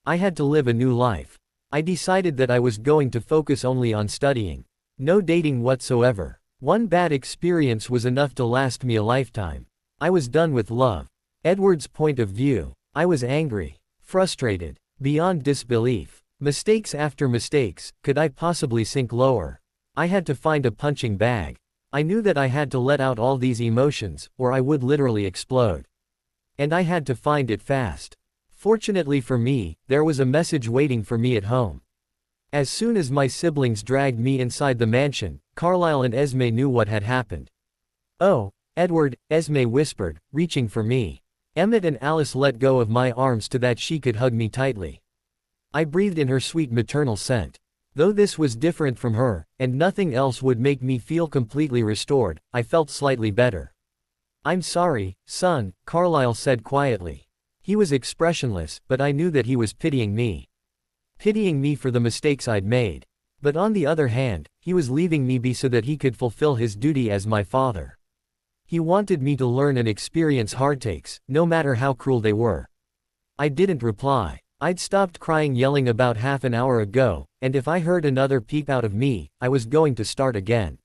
I had to live a new life. I decided that I was going to focus only on studying. No dating whatsoever. One bad experience was enough to last me a lifetime. I was done with love. Edward's point of view. I was angry. Frustrated. Beyond disbelief. Mistakes after mistakes. Could I possibly sink lower? I had to find a punching bag. I knew that I had to let out all these emotions, or I would literally explode. And I had to find it fast. Fortunately for me, there was a message waiting for me at home. As soon as my siblings dragged me inside the mansion, Carlisle and Esme knew what had happened. Oh, Edward, Esme whispered, reaching for me. Emmett and Alice let go of my arms so that she could hug me tightly. I breathed in her sweet maternal scent. Though this was different from her, and nothing else would make me feel completely restored, I felt slightly better. I'm sorry, son, Carlisle said quietly. He was expressionless, but I knew that he was pitying me. Pitying me for the mistakes I'd made. But on the other hand, he was leaving me be so that he could fulfill his duty as my father. He wanted me to learn and experience heartaches, no matter how cruel they were. I didn't reply. I'd stopped crying yelling about half an hour ago, and if I heard another peep out of me, I was going to start again.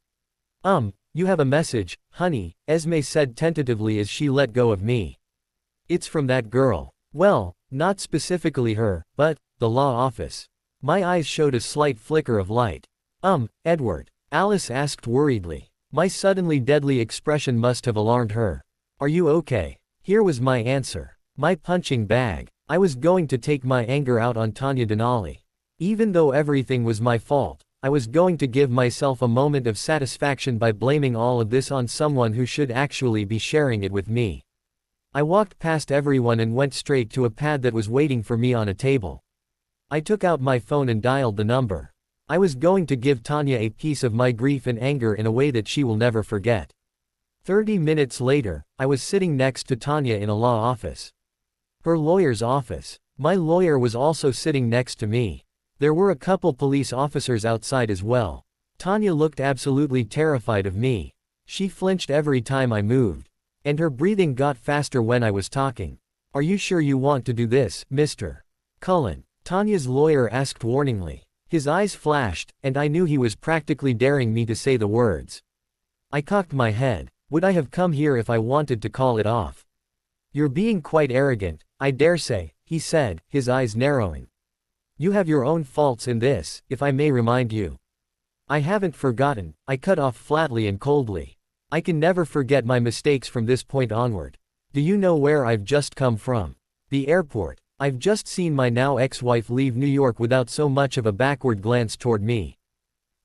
You have a message, honey, Esme said tentatively as she let go of me. It's from that girl. Well, not specifically her, but the law office. My eyes showed a slight flicker of light. Edward? Alice asked worriedly. My suddenly deadly expression must have alarmed her. Are you okay? Here was my answer. My punching bag. I was going to take my anger out on Tanya Denali. Even though everything was my fault, I was going to give myself a moment of satisfaction by blaming all of this on someone who should actually be sharing it with me. I walked past everyone and went straight to a pad that was waiting for me on a table. I took out my phone and dialed the number. I was going to give Tanya a piece of my grief and anger in a way that she will never forget. 30 minutes later, I was sitting next to Tanya in a law office. Her lawyer's office. My lawyer was also sitting next to me. There were a couple police officers outside as well. Tanya looked absolutely terrified of me. She flinched every time I moved. And her breathing got faster when I was talking. Are you sure you want to do this, Mr. Cullen? Tanya's lawyer asked warningly. His eyes flashed, and I knew he was practically daring me to say the words. I cocked my head. Would I have come here if I wanted to call it off? You're being quite arrogant, I dare say, he said, his eyes narrowing. You have your own faults in this, if I may remind you. I haven't forgotten, I cut off flatly and coldly. I can never forget my mistakes from this point onward. Do you know where I've just come from? The airport. I've just seen my now ex-wife leave New York without so much of a backward glance toward me.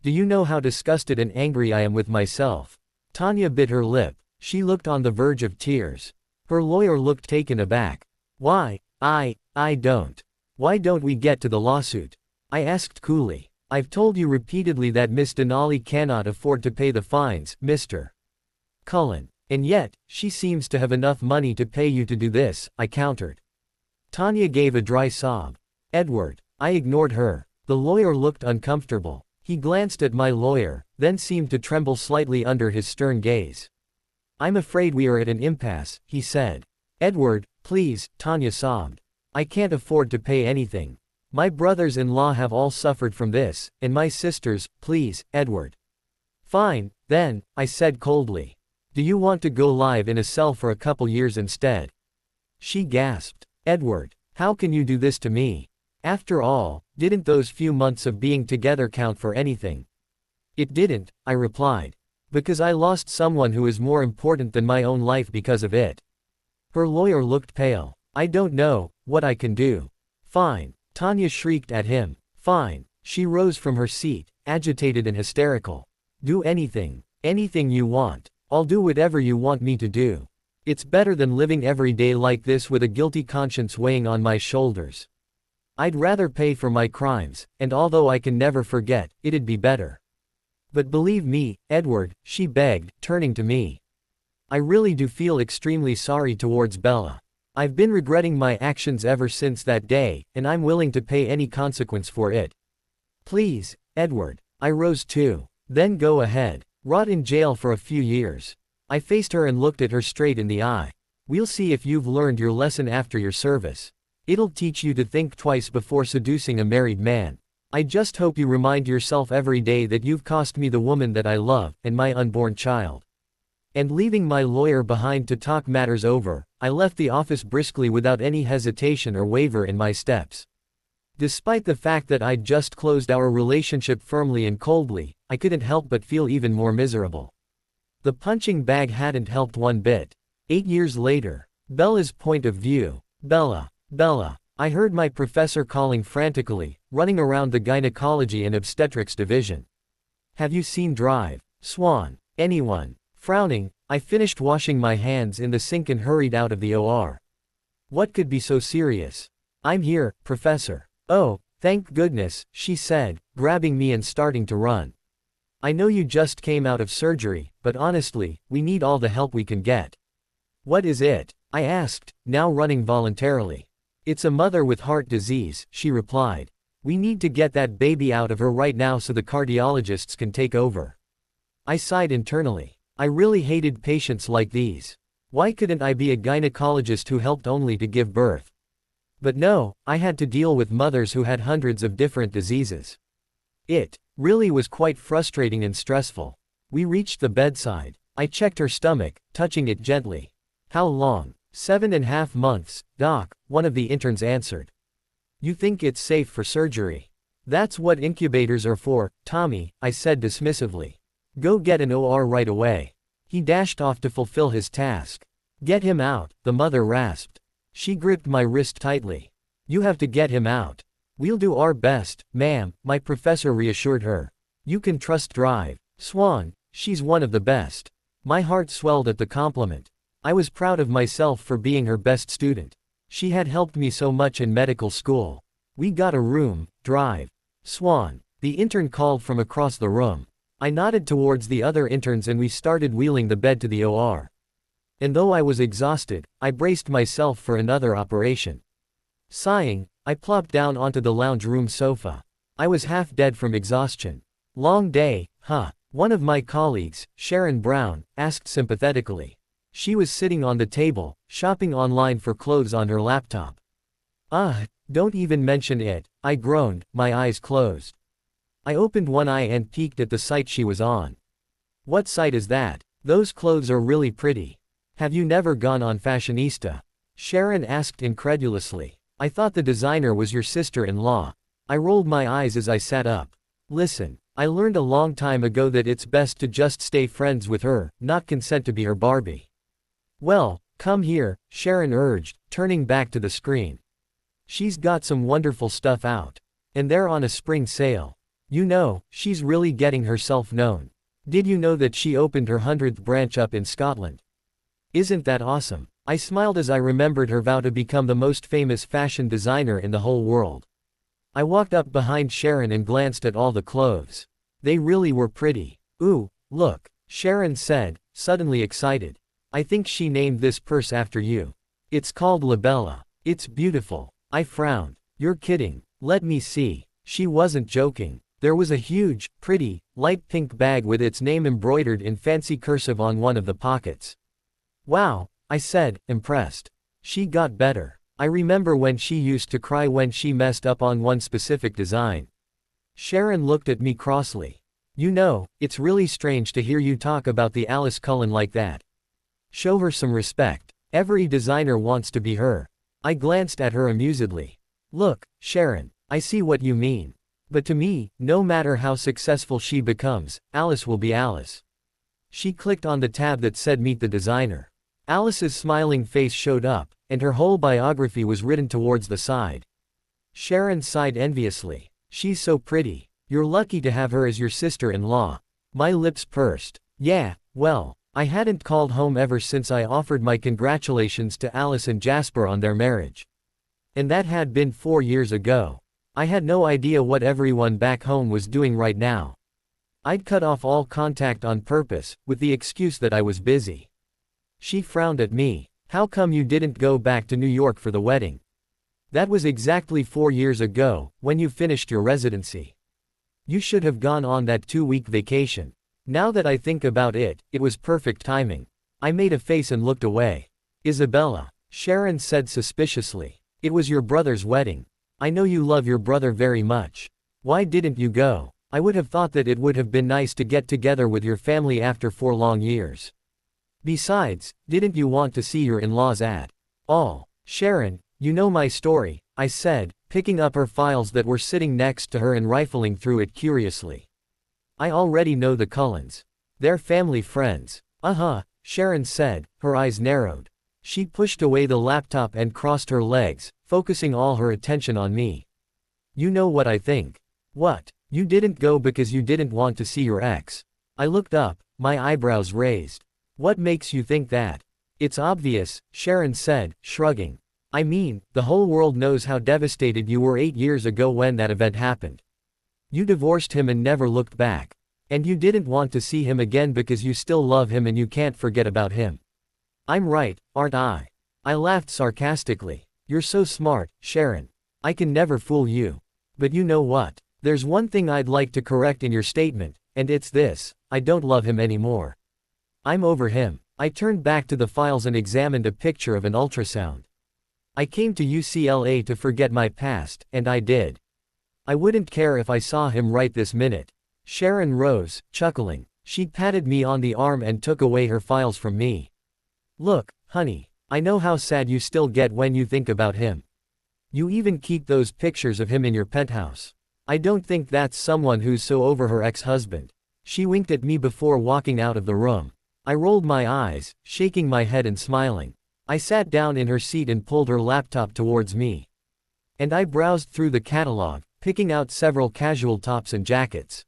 Do you know how disgusted and angry I am with myself? Tanya bit her lip. She looked on the verge of tears. Her lawyer looked taken aback. Why, I don't. Why don't we get to the lawsuit? I asked coolly. I've told you repeatedly that Miss Denali cannot afford to pay the fines, Mr. Cullen. And yet, she seems to have enough money to pay you to do this, I countered. Tanya gave a dry sob. Edward. I ignored her. The lawyer looked uncomfortable. He glanced at my lawyer, then seemed to tremble slightly under his stern gaze. I'm afraid we are at an impasse, he said. Edward, please, Tanya sobbed. I can't afford to pay anything. My brothers-in-law have all suffered from this, and my sisters, please, Edward. Fine, then, I said coldly. Do you want to go live in a cell for a couple years instead? She gasped. Edward, how can you do this to me? After all, didn't those few months of being together count for anything? It didn't, I replied. Because I lost someone who is more important than my own life because of it. Her lawyer looked pale. I don't know what I can do. Fine, Tanya shrieked at him. Fine. She rose from her seat, agitated and hysterical. Do anything. Anything you want. I'll do whatever you want me to do. It's better than living every day like this with a guilty conscience weighing on my shoulders. I'd rather pay for my crimes, and although I can never forget, it'd be better. But believe me, Edward, she begged, turning to me. I really do feel extremely sorry towards Bella. I've been regretting my actions ever since that day, and I'm willing to pay any consequence for it. Please, Edward. I rose too. Then go ahead. Rot in jail for a few years. I faced her and looked at her straight in the eye. We'll see if you've learned your lesson after your service. It'll teach you to think twice before seducing a married man. I just hope you remind yourself every day that you've cost me the woman that I love, and my unborn child. And leaving my lawyer behind to talk matters over, I left the office briskly without any hesitation or waver in my steps. Despite the fact that I'd just closed our relationship firmly and coldly, I couldn't help but feel even more miserable. The punching bag hadn't helped one bit. 8 years later. Bella's point of view. Bella. I heard my professor calling frantically, running around the gynecology and obstetrics division. Have you seen Drive? Swan. Anyone? Frowning, I finished washing my hands in the sink and hurried out of the OR. What could be so serious? I'm here, Professor. Oh, thank goodness, she said, grabbing me and starting to run. I know you just came out of surgery, but honestly, we need all the help we can get. What is it? I asked, now running voluntarily. It's a mother with heart disease, she replied. We need to get that baby out of her right now so the cardiologists can take over. I sighed internally. I really hated patients like these. Why couldn't I be a gynecologist who helped only to give birth? But no, I had to deal with mothers who had hundreds of different diseases. It really was quite frustrating and stressful. We reached the bedside. I checked her stomach, touching it gently. How long? 7.5 months, Doc, one of the interns answered. You think it's safe for surgery? That's what incubators are for, Tommy, I said dismissively. Go get an OR right away. He dashed off to fulfill his task. Get him out, the mother rasped. She gripped my wrist tightly. You have to get him out. We'll do our best, ma'am, my professor reassured her. You can trust Drive. Swan, she's one of the best. My heart swelled at the compliment. I was proud of myself for being her best student. She had helped me so much in medical school. We got a room, Drive. Swan. The intern called from across the room. I nodded towards the other interns and we started wheeling the bed to the OR. And though I was exhausted, I braced myself for another operation. Sighing, I plopped down onto the lounge room sofa. I was half dead from exhaustion. Long day, huh? One of my colleagues, Sharon Brown, asked sympathetically. She was sitting on the table, shopping online for clothes on her laptop. Don't even mention it, I groaned, my eyes closed. I opened one eye and peeked at the site she was on. What site is that? Those clothes are really pretty. Have you never gone on Fashionista? Sharon asked incredulously. I thought the designer was your sister-in-law. I rolled my eyes as I sat up. Listen, I learned a long time ago that it's best to just stay friends with her, not consent to be her Barbie. Well, come here, Sharon urged, turning back to the screen. She's got some wonderful stuff out. And they're on a spring sale. You know, she's really getting herself known. Did you know that she opened her 100th branch up in Scotland? Isn't that awesome? I smiled as I remembered her vow to become the most famous fashion designer in the whole world. I walked up behind Sharon and glanced at all the clothes. They really were pretty. Ooh, look, Sharon said, suddenly excited. I think she named this purse after you. It's called Labella. It's beautiful. I frowned. You're kidding. Let me see. She wasn't joking. There was a huge, pretty, light pink bag with its name embroidered in fancy cursive on one of the pockets. Wow, I said, impressed. She got better. I remember when she used to cry when she messed up on one specific design. Sharon looked at me crossly. You know, it's really strange to hear you talk about the Alice Cullen like that. Show her some respect. Every designer wants to be her. I glanced at her amusedly. Look, Sharon, I see what you mean. But to me, no matter how successful she becomes, Alice will be Alice. She clicked on the tab that said Meet the Designer. Alice's smiling face showed up, and her whole biography was written towards the side. Sharon sighed enviously. She's so pretty. You're lucky to have her as your sister-in-law. My lips pursed. Yeah, well, I hadn't called home ever since I offered my congratulations to Alice and Jasper on their marriage. And that had been 4 years ago. I had no idea what everyone back home was doing right now. I'd cut off all contact on purpose, with the excuse that I was busy. She frowned at me. How come you didn't go back to New York for the wedding? That was exactly 4 years ago, when you finished your residency. You should have gone on that 2-week vacation. Now that I think about it, it was perfect timing. I made a face and looked away. Isabella, Sharon said suspiciously. It was your brother's wedding. I know you love your brother very much. Why didn't you go? I would have thought that it would have been nice to get together with your family after 4 long years. Besides, didn't you want to see your in-laws at all? Sharon, you know my story, I said, picking up her files that were sitting next to her and rifling through it curiously. I already know the Cullens. They're family friends. Sharon said, her eyes narrowed. She pushed away the laptop and crossed her legs, focusing all her attention on me. You know what I think. What? You didn't go because you didn't want to see your ex. I looked up, my eyebrows raised. What makes you think that? It's obvious, Sharon said, shrugging. I mean, the whole world knows how devastated you were 8 years ago when that event happened. You divorced him and never looked back. And you didn't want to see him again because you still love him and you can't forget about him. I'm right, aren't I? I laughed sarcastically. You're so smart, Sharon. I can never fool you. But you know what? There's one thing I'd like to correct in your statement, and it's this: I don't love him anymore. I'm over him. I turned back to the files and examined a picture of an ultrasound. I came to UCLA to forget my past, and I did. I wouldn't care if I saw him right this minute. Sharon rose, chuckling. She patted me on the arm and took away her files from me. Look, honey, I know how sad you still get when you think about him. You even keep those pictures of him in your penthouse. I don't think that's someone who's so over her ex-husband. She winked at me before walking out of the room. I rolled my eyes, shaking my head and smiling. I sat down in her seat and pulled her laptop towards me. And I browsed through the catalog, picking out several casual tops and jackets.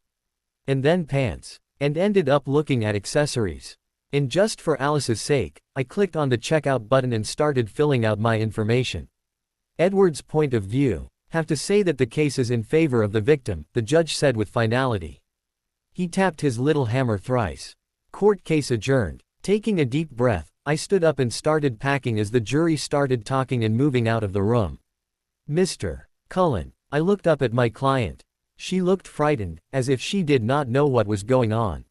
And then pants. And ended up looking at accessories. And just for Alice's sake, I clicked on the checkout button and started filling out my information. Edward's point of view. Have to say that the case is in favor of the victim, the judge said with finality. He tapped his little hammer thrice. Court case adjourned. Taking a deep breath, I stood up and started packing as the jury started talking and moving out of the room. Mr. Cullen. I looked up at my client. She looked frightened, as if she did not know what was going on.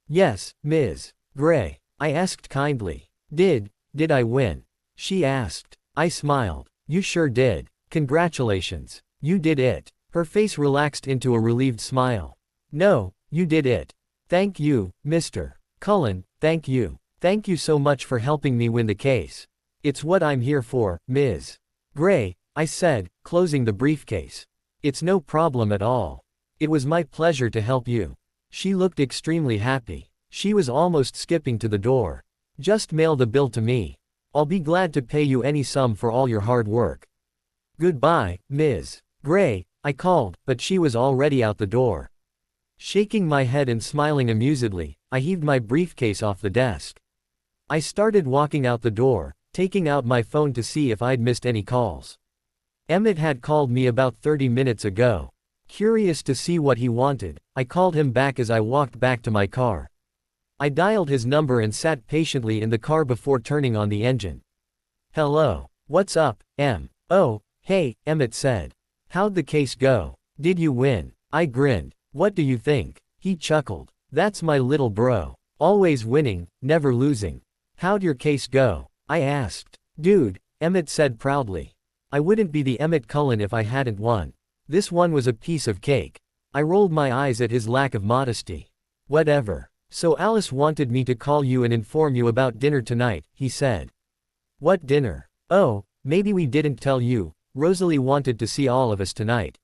Yes, Ms. Gray. I asked kindly. Did I win? She asked. I smiled. You sure did. Congratulations. You did it. Her face relaxed into a relieved smile. No, you did it. Thank you, Mr. Cullen, thank you. Thank you so much for helping me win the case. It's what I'm here for, Ms. Gray, I said, closing the briefcase. It's no problem at all. It was my pleasure to help you. She looked extremely happy. She was almost skipping to the door. Just mail the bill to me. I'll be glad to pay you any sum for all your hard work. Goodbye, Ms. Gray, I called, but she was already out the door. Shaking my head and smiling amusedly, I heaved my briefcase off the desk. I started walking out the door, taking out my phone to see if I'd missed any calls. Emmett had called me about 30 minutes ago. Curious to see what he wanted, I called him back as I walked back to my car. I dialed his number and sat patiently in the car before turning on the engine. Hello. What's up, Em? Oh, hey, Emmett said. How'd the case go? Did you win? I grinned. What do you think? He chuckled. That's my little bro. Always winning, never losing. How'd your case go? I asked. Dude, Emmett said proudly. I wouldn't be the Emmett Cullen if I hadn't won. This one was a piece of cake. I rolled my eyes at his lack of modesty. Whatever. So Alice wanted me to call you and inform you about dinner tonight, he said. What dinner? Oh, maybe we didn't tell you. Rosalie wanted to see all of us tonight.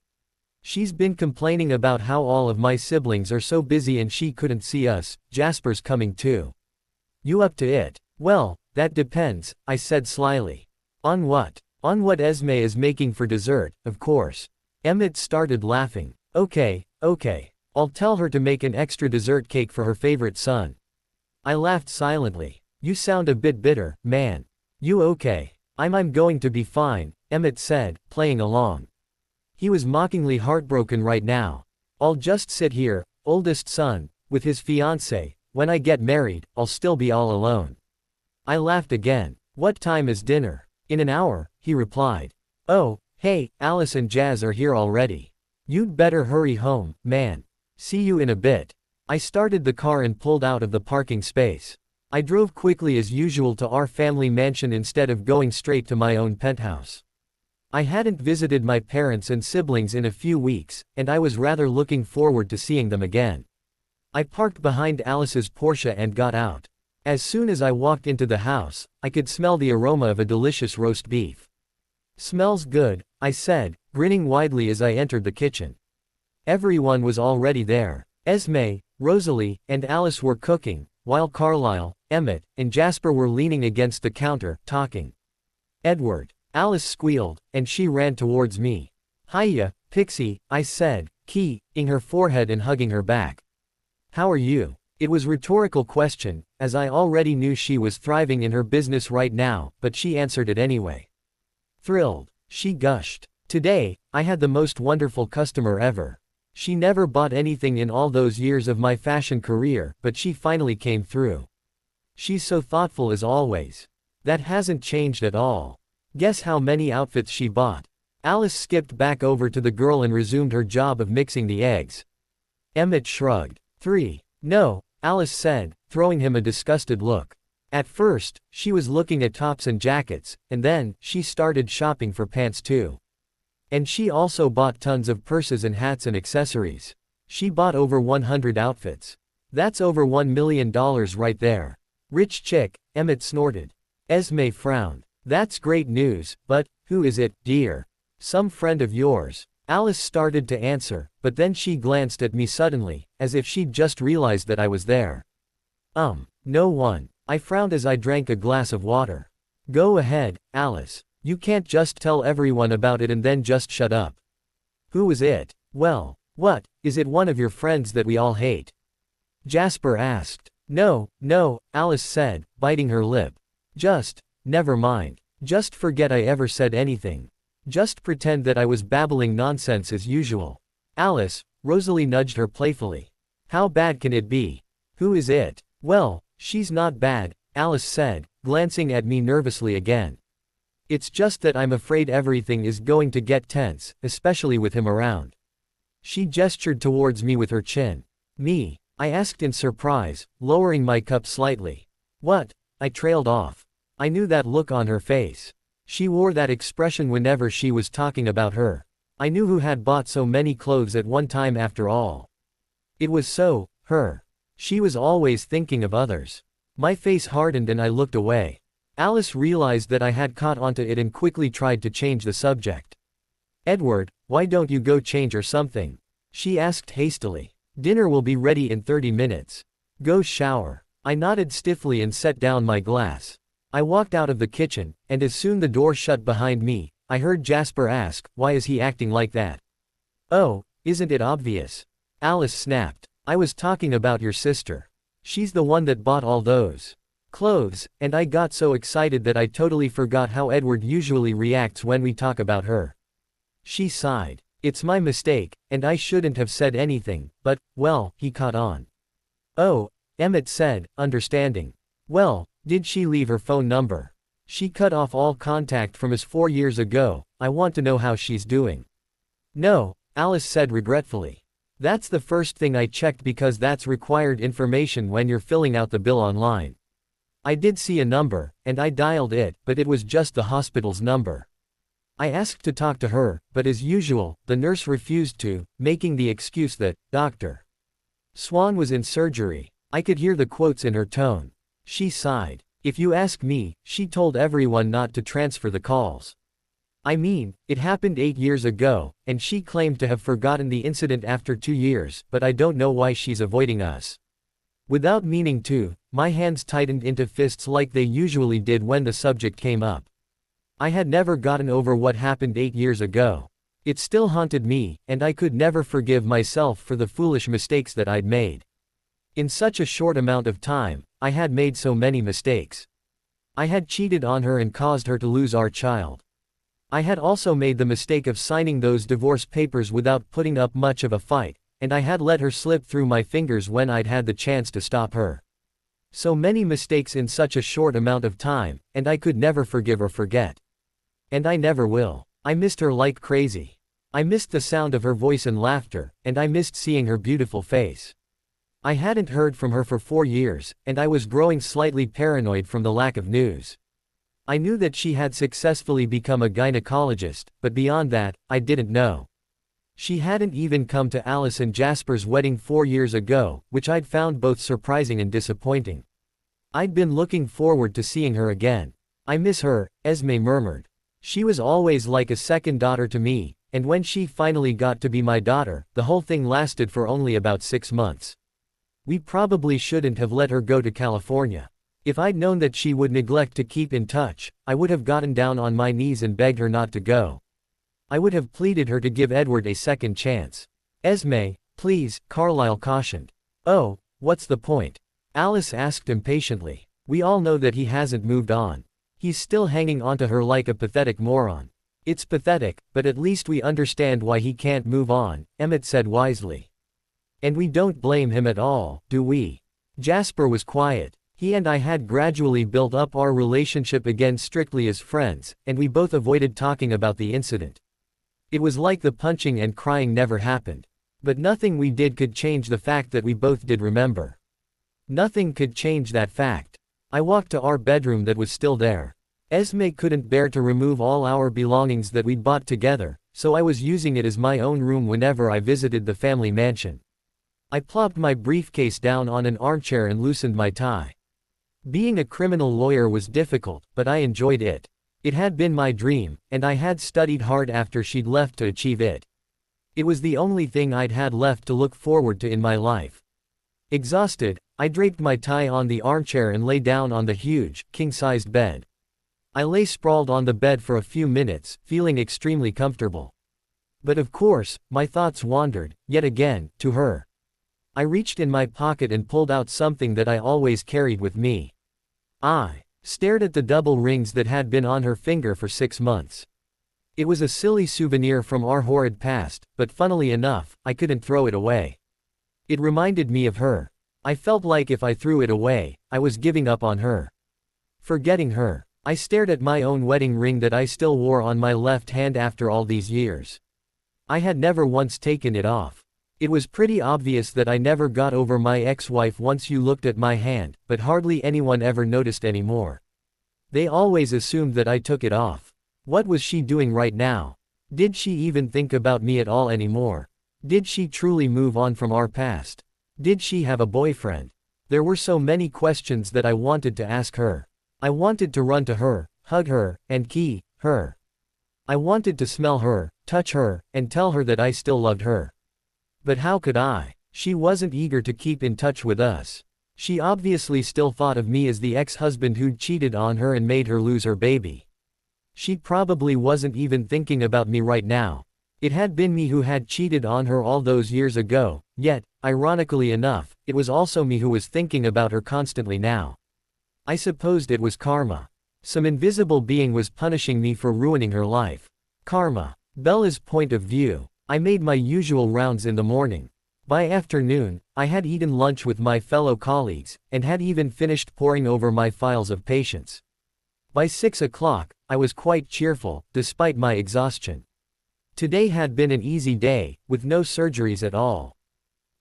She's been complaining about how all of my siblings are so busy and she couldn't see us. Jasper's coming too. You up to it? Well, that depends, I said slyly. On what? On what Esme is making for dessert, of course. Emmett started laughing. Okay. I'll tell her to make an extra dessert cake for her favorite son. I laughed silently. You sound a bit bitter, man. You okay? I'm going to be fine, Emmett said, playing along. He was mockingly heartbroken right now. I'll just sit here, oldest son, with his fiancée. When I get married, I'll still be all alone. I laughed again. What time is dinner? In an hour, he replied. Oh, hey, Alice and Jazz are here already. You'd better hurry home, man. See you in a bit. I started the car and pulled out of the parking space. I drove quickly as usual to our family mansion instead of going straight to my own penthouse. I hadn't visited my parents and siblings in a few weeks, and I was rather looking forward to seeing them again. I parked behind Alice's Porsche and got out. As soon as I walked into the house, I could smell the aroma of a delicious roast beef. Smells good, I said, grinning widely as I entered the kitchen. Everyone was already there. Esme, Rosalie, and Alice were cooking, while Carlisle, Emmett, and Jasper were leaning against the counter, talking. Edward, Alice squealed, and she ran towards me. Hiya, Pixie, I said, keying her forehead and hugging her back. How are you? It was a rhetorical question, as I already knew she was thriving in her business right now, but she answered it anyway. Thrilled, she gushed. Today, I had the most wonderful customer ever. She never bought anything in all those years of my fashion career, but she finally came through. She's so thoughtful as always. That hasn't changed at all. Guess how many outfits she bought? Alice skipped back over to the girl and resumed her job of mixing the eggs. Emmett shrugged. 3. No, Alice said, throwing him a disgusted look. At first, she was looking at tops and jackets, and then, she started shopping for pants too. And she also bought tons of purses and hats and accessories. She bought over 100 outfits. That's over $1 million right there. Rich chick, Emmett snorted. Esme frowned. That's great news, but, who is it, dear? Some friend of yours. Alice started to answer, but then she glanced at me suddenly, as if she'd just realized that I was there. No one. I frowned as I drank a glass of water. Go ahead, Alice. You can't just tell everyone about it and then just shut up. Who is it? Well, what, is it one of your friends that we all hate? Jasper asked. No, Alice said, biting her lip. Never mind. Just forget I ever said anything. Just pretend that I was babbling nonsense as usual. Alice, Rosalie nudged her playfully. How bad can it be? Who is it? Well, she's not bad, Alice said, glancing at me nervously again. It's just that I'm afraid everything is going to get tense, especially with him around. She gestured towards me with her chin. Me? I asked in surprise, lowering my cup slightly. What? I trailed off. I knew that look on her face. She wore that expression whenever she was talking about her. I knew who had bought so many clothes at one time after all. It was so, her. She was always thinking of others. My face hardened and I looked away. Alice realized that I had caught onto it and quickly tried to change the subject. Edward, why don't you go change or something? She asked hastily. Dinner will be ready in 30 minutes. Go shower. I nodded stiffly and set down my glass. I walked out of the kitchen, and as soon the door shut behind me, I heard Jasper ask, "Why is he acting like that?" "Oh, isn't it obvious?" Alice snapped. "I was talking about your sister. She's the one that bought all those clothes," and I got so excited that I totally forgot how Edward usually reacts when we talk about her. She sighed. "It's my mistake, and I shouldn't have said anything, but, well," he caught on. "Oh," Emmett said, understanding. "Well, did she leave her phone number?" "She cut off all contact from us 4 years ago. I want to know how she's doing." "No," Alice said regretfully. "That's the first thing I checked because that's required information when you're filling out the bill online. I did see a number, and I dialed it, but it was just the hospital's number. I asked to talk to her, but as usual, the nurse refused to, making the excuse that, Dr. Swan was in surgery." I could hear the quotes in her tone. She sighed. "If you ask me, she told everyone not to transfer the calls. I mean, it happened 8 years ago, and she claimed to have forgotten the incident after 2 years, but I don't know why she's avoiding us." Without meaning to, my hands tightened into fists like they usually did when the subject came up. I had never gotten over what happened 8 years ago. It still haunted me, and I could never forgive myself for the foolish mistakes that I'd made. In such a short amount of time, I had made so many mistakes. I had cheated on her and caused her to lose our child. I had also made the mistake of signing those divorce papers without putting up much of a fight, and I had let her slip through my fingers when I'd had the chance to stop her. So many mistakes in such a short amount of time, and I could never forgive or forget. And I never will. I missed her like crazy. I missed the sound of her voice and laughter, and I missed seeing her beautiful face. I hadn't heard from her for 4 years, and I was growing slightly paranoid from the lack of news. I knew that she had successfully become a gynecologist, but beyond that, I didn't know. She hadn't even come to Alice and Jasper's wedding 4 years ago, which I'd found both surprising and disappointing. I'd been looking forward to seeing her again. "I miss her," Esme murmured. "She was always like a second daughter to me, and when she finally got to be my daughter, the whole thing lasted for only about 6 months. We probably shouldn't have let her go to California. If I'd known that she would neglect to keep in touch, I would have gotten down on my knees and begged her not to go. I would have pleaded her to give Edward a second chance." "Esme, please," Carlyle cautioned. "Oh, what's the point?" Alice asked impatiently. "We all know that he hasn't moved on. He's still hanging onto her like a pathetic moron." "It's pathetic, but at least we understand why he can't move on," Emmett said wisely. "And we don't blame him at all, do we?" Jasper was quiet. He and I had gradually built up our relationship again strictly as friends, and we both avoided talking about the incident. It was like the punching and crying never happened. But nothing we did could change the fact that we both did remember. Nothing could change that fact. I walked to our bedroom that was still there. Esme couldn't bear to remove all our belongings that we'd bought together, so I was using it as my own room whenever I visited the family mansion. I plopped my briefcase down on an armchair and loosened my tie. Being a criminal lawyer was difficult, but I enjoyed it. It had been my dream, and I had studied hard after she'd left to achieve it. It was the only thing I'd had left to look forward to in my life. Exhausted, I draped my tie on the armchair and lay down on the huge, king-sized bed. I lay sprawled on the bed for a few minutes, feeling extremely comfortable. But of course, my thoughts wandered, yet again, to her. I reached in my pocket and pulled out something that I always carried with me. I stared at the double rings that had been on her finger for 6 months. It was a silly souvenir from our horrid past, but funnily enough, I couldn't throw it away. It reminded me of her. I felt like if I threw it away, I was giving up on her. Forgetting her. I stared at my own wedding ring that I still wore on my left hand after all these years. I had never once taken it off. It was pretty obvious that I never got over my ex-wife once you looked at my hand, but hardly anyone ever noticed anymore. They always assumed that I took it off. What was she doing right now? Did she even think about me at all anymore? Did she truly move on from our past? Did she have a boyfriend? There were so many questions that I wanted to ask her. I wanted to run to her, hug her, and kiss her. I wanted to smell her, touch her, and tell her that I still loved her. But how could I? She wasn't eager to keep in touch with us. She obviously still thought of me as the ex-husband who'd cheated on her and made her lose her baby. She probably wasn't even thinking about me right now. It had been me who had cheated on her all those years ago, yet, ironically enough, it was also me who was thinking about her constantly now. I supposed it was karma. Some invisible being was punishing me for ruining her life. Karma. Bella's point of view. I made my usual rounds in the morning. By afternoon, I had eaten lunch with my fellow colleagues, and had even finished poring over my files of patients. By 6 o'clock, I was quite cheerful, despite my exhaustion. Today had been an easy day, with no surgeries at all.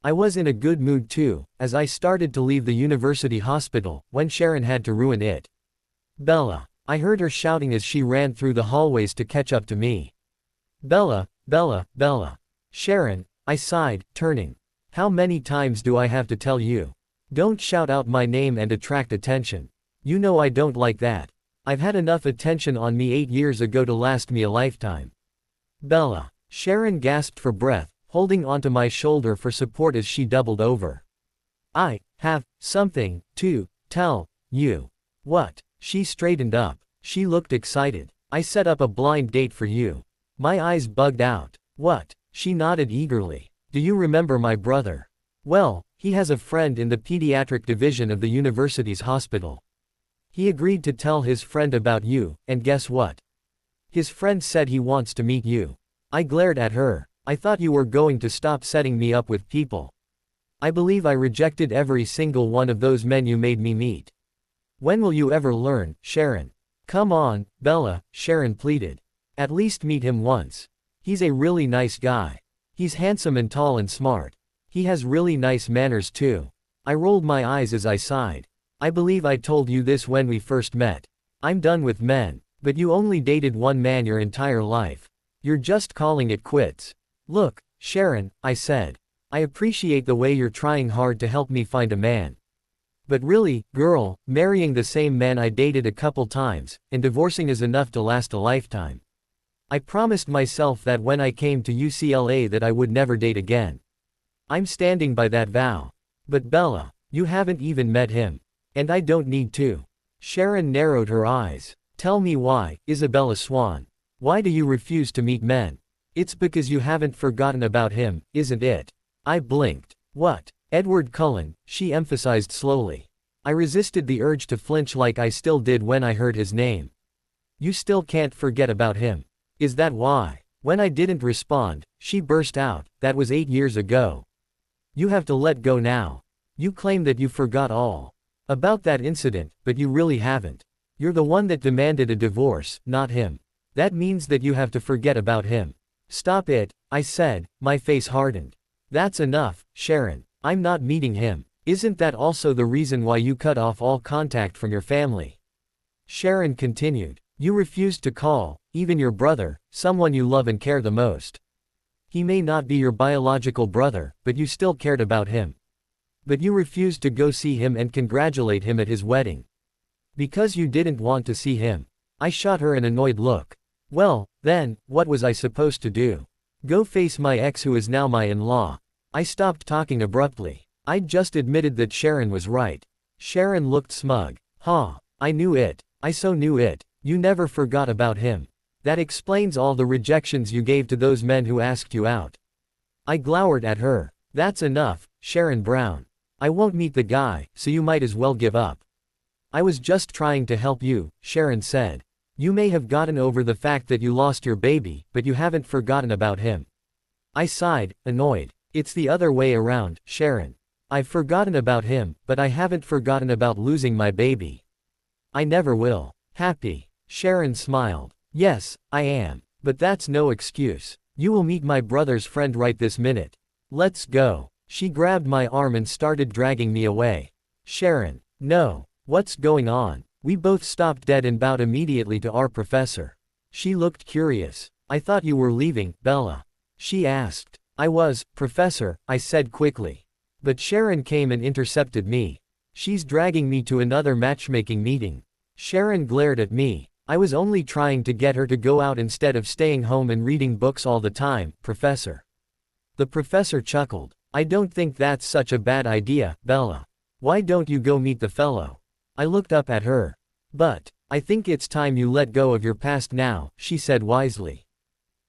I was in a good mood too, as I started to leave the university hospital, when Sharon had to ruin it. Bella. I heard her shouting as she ran through the hallways to catch up to me. Bella, Bella, Bella. Sharon, I sighed, turning. How many times do I have to tell you? Don't shout out my name and attract attention. You know I don't like that. I've had enough attention on me 8 years ago to last me a lifetime. Bella. Sharon gasped for breath, holding onto my shoulder for support as she doubled over. I have something to tell you. What? She straightened up. She looked excited. I set up a blind date for you. My eyes bugged out. What? She nodded eagerly. Do you remember my brother? Well, he has a friend in the pediatric division of the university's hospital. He agreed to tell his friend about you, and guess what? His friend said he wants to meet you. I glared at her. I thought you were going to stop setting me up with people. I believe I rejected every single one of those men you made me meet. When will you ever learn, Sharon? Come on, Bella, Sharon pleaded. At least meet him once. He's a really nice guy. He's handsome and tall and smart. He has really nice manners too. I rolled my eyes as I sighed. I believe I told you this when we first met. I'm done with men. But you only dated one man your entire life. You're just calling it quits. Look, Sharon, I said. I appreciate the way you're trying hard to help me find a man. But really, girl, marrying the same man I dated a couple times, and divorcing is enough to last a lifetime. I promised myself that when I came to UCLA that I would never date again. I'm standing by that vow. But Bella, you haven't even met him. And I don't need to. Sharon narrowed her eyes. Tell me why, Isabella Swan. Why do you refuse to meet men? It's because you haven't forgotten about him, isn't it? I blinked. What? Edward Cullen, she emphasized slowly. I resisted the urge to flinch like I still did when I heard his name. You still can't forget about him. Is that why? When I didn't respond, she burst out, that was 8 years ago. You have to let go now. You claim that you forgot all about that incident, but you really haven't. You're the one that demanded a divorce, not him. That means that you have to forget about him. Stop it, I said, my face hardened. That's enough, Sharon. I'm not meeting him. Isn't that also the reason why you cut off all contact from your family? Sharon continued. You refused to call, even your brother, someone you love and care the most. He may not be your biological brother, but you still cared about him. But you refused to go see him and congratulate him at his wedding. Because you didn't want to see him. I shot her an annoyed look. Well, then, what was I supposed to do? Go face my ex who is now my in-law. I stopped talking abruptly. I'd just admitted that Sharon was right. Sharon looked smug. Huh. I knew it. I so knew it. You never forgot about him. That explains all the rejections you gave to those men who asked you out. I glowered at her. That's enough, Sharon Brown. I won't meet the guy, so you might as well give up. I was just trying to help you, Sharon said. You may have gotten over the fact that you lost your baby, but you haven't forgotten about him. I sighed, annoyed. It's the other way around, Sharon. I've forgotten about him, but I haven't forgotten about losing my baby. I never will. Happy. Sharon smiled. Yes, I am. But that's no excuse. You will meet my brother's friend right this minute. Let's go. She grabbed my arm and started dragging me away. Sharon. No. What's going on? We both stopped dead and bowed immediately to our professor. She looked curious. I thought you were leaving, Bella. She asked. I was, Professor, I said quickly. But Sharon came and intercepted me. She's dragging me to another matchmaking meeting. Sharon glared at me. I was only trying to get her to go out instead of staying home and reading books all the time, Professor. The professor chuckled. I don't think that's such a bad idea, Bella. Why don't you go meet the fellow? I looked up at her. But, I think it's time you let go of your past now, she said wisely.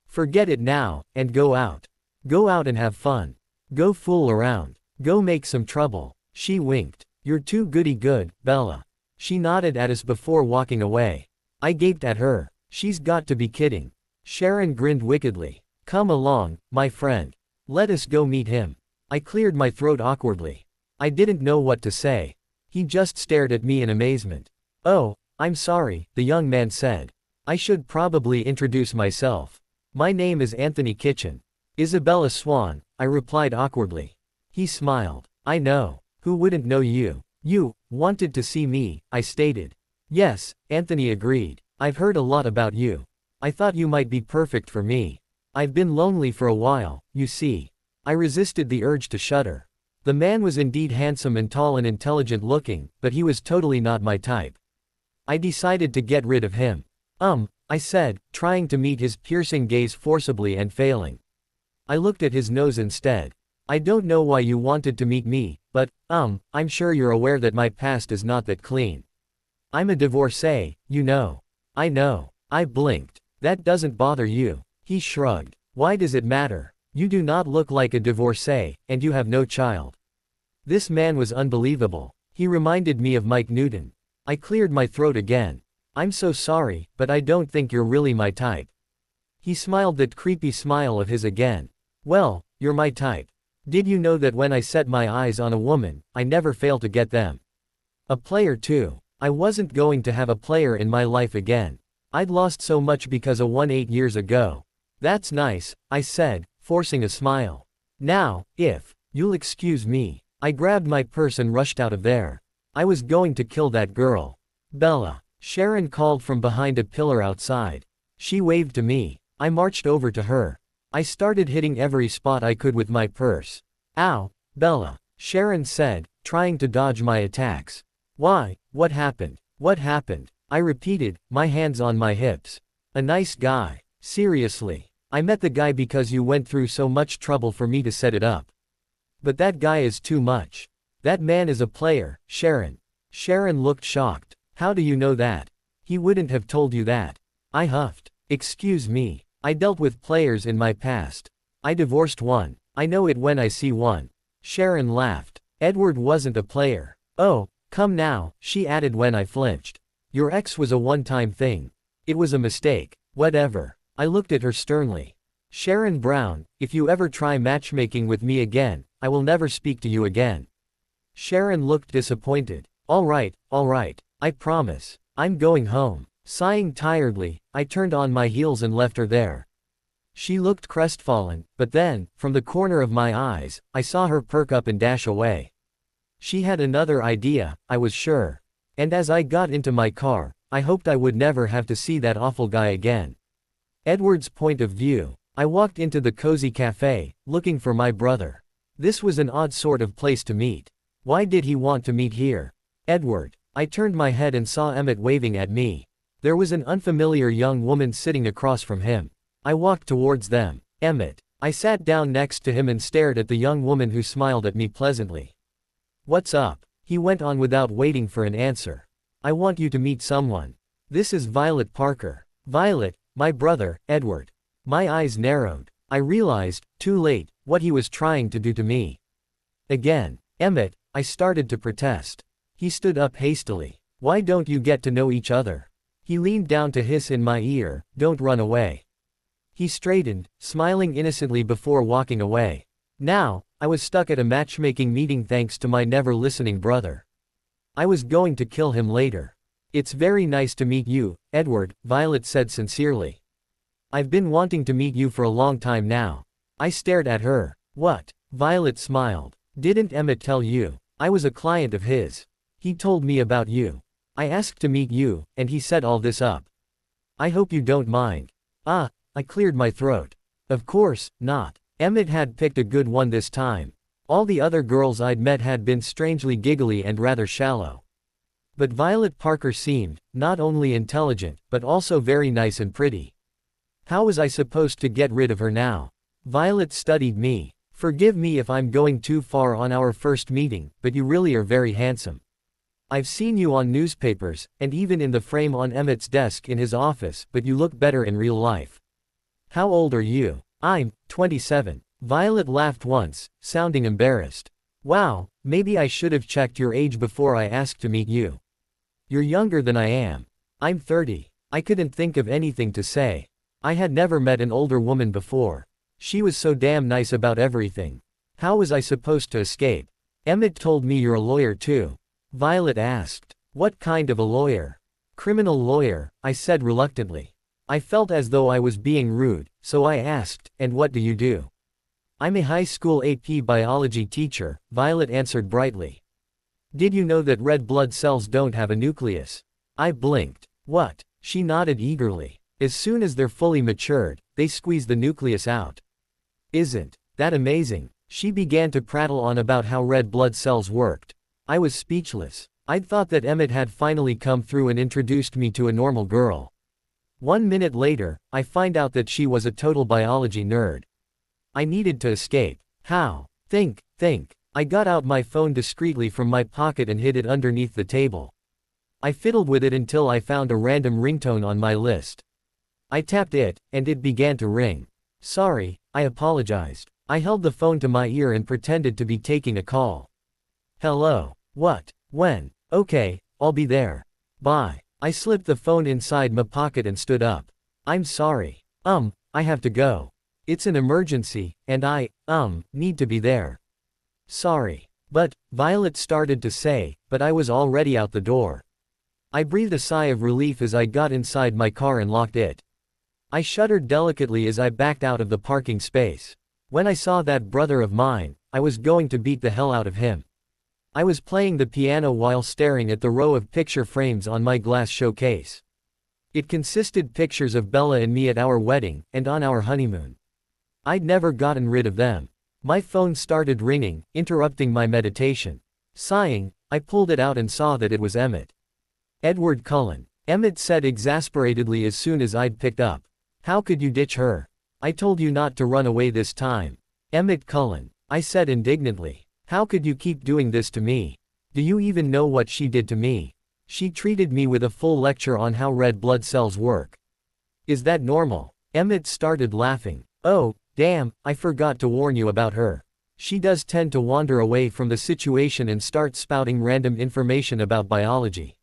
Forget it now, and go out. Go out and have fun. Go fool around. Go make some trouble. She winked. You're too goody-good, Bella. She nodded at us before walking away. I gaped at her. She's got to be kidding. Sharon grinned wickedly. Come along, my friend. Let us go meet him. I cleared my throat awkwardly. I didn't know what to say. He just stared at me in amazement. Oh, I'm sorry, the young man said. I should probably introduce myself. My name is Anthony Kitchen. Isabella Swan, I replied awkwardly. He smiled. I know. Who wouldn't know you? You wanted to see me, I stated. Yes, Anthony agreed. I've heard a lot about you. I thought you might be perfect for me. I've been lonely for a while, you see. I resisted the urge to shudder. The man was indeed handsome and tall and intelligent looking, but he was totally not my type. I decided to get rid of him. I said, trying to meet his piercing gaze forcibly and failing. I looked at his nose instead. I don't know why you wanted to meet me, but, I'm sure you're aware that my past is not that clean. I'm a divorcee, you know. I know. I blinked. That doesn't bother you. He shrugged. Why does it matter? You do not look like a divorcee, and you have no child. This man was unbelievable. He reminded me of Mike Newton. I cleared my throat again. I'm so sorry, but I don't think you're really my type. He smiled that creepy smile of his again. Well, you're my type. Did you know that when I set my eyes on a woman, I never fail to get them? A player too. I wasn't going to have a player in my life again. I'd lost so much because I won 8 years ago. That's nice, I said, forcing a smile. Now, if you'll excuse me. I grabbed my purse and rushed out of there. I was going to kill that girl. Bella. Sharon called from behind a pillar outside. She waved to me. I marched over to her. I started hitting every spot I could with my purse. Ow, Bella, Sharon said, trying to dodge my attacks. Why, what happened? What happened? I repeated, my hands on my hips. A nice guy. Seriously. I met the guy because you went through so much trouble for me to set it up. But that guy is too much. That man is a player, Sharon. Sharon looked shocked. How do you know that? He wouldn't have told you that. I huffed. Excuse me. I dealt with players in my past. I divorced one. I know it when I see one. Sharon laughed. Edward wasn't a player. Oh, come now, she added when I flinched. Your ex was a one-time thing. It was a mistake. Whatever. I looked at her sternly. Sharon Brown, if you ever try matchmaking with me again, I will never speak to you again. Sharon looked disappointed. All right, I promise. I'm going home. Sighing tiredly, I turned on my heels and left her there. She looked crestfallen, but then, from the corner of my eyes, I saw her perk up and dash away. She had another idea, I was sure. And as I got into my car, I hoped I would never have to see that awful guy again. Edward's point of view. I walked into the cozy cafe, looking for my brother. This was an odd sort of place to meet. Why did he want to meet here? Edward. I turned my head and saw Emmett waving at me. There was an unfamiliar young woman sitting across from him. I walked towards them. Emmett. I sat down next to him and stared at the young woman who smiled at me pleasantly. What's up? He went on without waiting for an answer. I want you to meet someone. This is Violet Parker. Violet, my brother, Edward. My eyes narrowed. I realized, too late, what he was trying to do to me. Again. Emmett, I started to protest. He stood up hastily. Why don't you get to know each other? He leaned down to hiss in my ear, don't run away. He straightened, smiling innocently before walking away. Now, I was stuck at a matchmaking meeting thanks to my never-listening brother. I was going to kill him later. It's very nice to meet you, Edward, Violet said sincerely. I've been wanting to meet you for a long time now. I stared at her. What? Violet smiled. Didn't Emmett tell you? I was a client of his. He told me about you. I asked to meet you, and he set all this up. I hope you don't mind. I cleared my throat. Of course, not. Emmett had picked a good one this time. All the other girls I'd met had been strangely giggly and rather shallow. But Violet Parker seemed, not only intelligent, but also very nice and pretty. How was I supposed to get rid of her now? Violet studied me. Forgive me if I'm going too far on our first meeting, but you really are very handsome. I've seen you on newspapers, and even in the frame on Emmett's desk in his office, but you look better in real life. How old are you? I'm 27. Violet laughed once, sounding embarrassed. Wow, maybe I should have checked your age before I asked to meet you. You're younger than I am. I'm 30. I couldn't think of anything to say. I had never met an older woman before. She was so damn nice about everything. How was I supposed to escape? Emmett told me you're a lawyer too. Violet asked. What kind of a lawyer? Criminal lawyer, I said reluctantly. I felt as though I was being rude, so I asked, and what do you do? I'm a high school AP biology teacher, Violet answered brightly. Did you know that red blood cells don't have a nucleus? I blinked. What? She nodded eagerly. As soon as they're fully matured, they squeeze the nucleus out. Isn't that amazing? She began to prattle on about how red blood cells worked. I was speechless. I'd thought that Emmett had finally come through and introduced me to a normal girl. 1 minute later, I find out that she was a total biology nerd. I needed to escape. How? Think. I got out my phone discreetly from my pocket and hid it underneath the table. I fiddled with it until I found a random ringtone on my list. I tapped it, and it began to ring. Sorry, I apologized. I held the phone to my ear and pretended to be taking a call. Hello. What? When? Okay, I'll be there. Bye. I slipped the phone inside my pocket and stood up. I'm sorry. I have to go. It's an emergency, and I need to be there. Sorry. But, Violet started to say, but I was already out the door. I breathed a sigh of relief as I got inside my car and locked it. I shuddered delicately as I backed out of the parking space. When I saw that brother of mine, I was going to beat the hell out of him. I was playing the piano while staring at the row of picture frames on my glass showcase. It consisted pictures of Bella and me at our wedding, and on our honeymoon. I'd never gotten rid of them. My phone started ringing, interrupting my meditation. Sighing, I pulled it out and saw that it was Emmett. Edward Cullen. Emmett said exasperatedly as soon as I'd picked up. How could you ditch her? I told you not to run away this time. Emmett Cullen. I said indignantly. How could you keep doing this to me? Do you even know what she did to me? She treated me with a full lecture on how red blood cells work. Is that normal? Emmett started laughing. Oh, damn, I forgot to warn you about her. She does tend to wander away from the situation and start spouting random information about biology.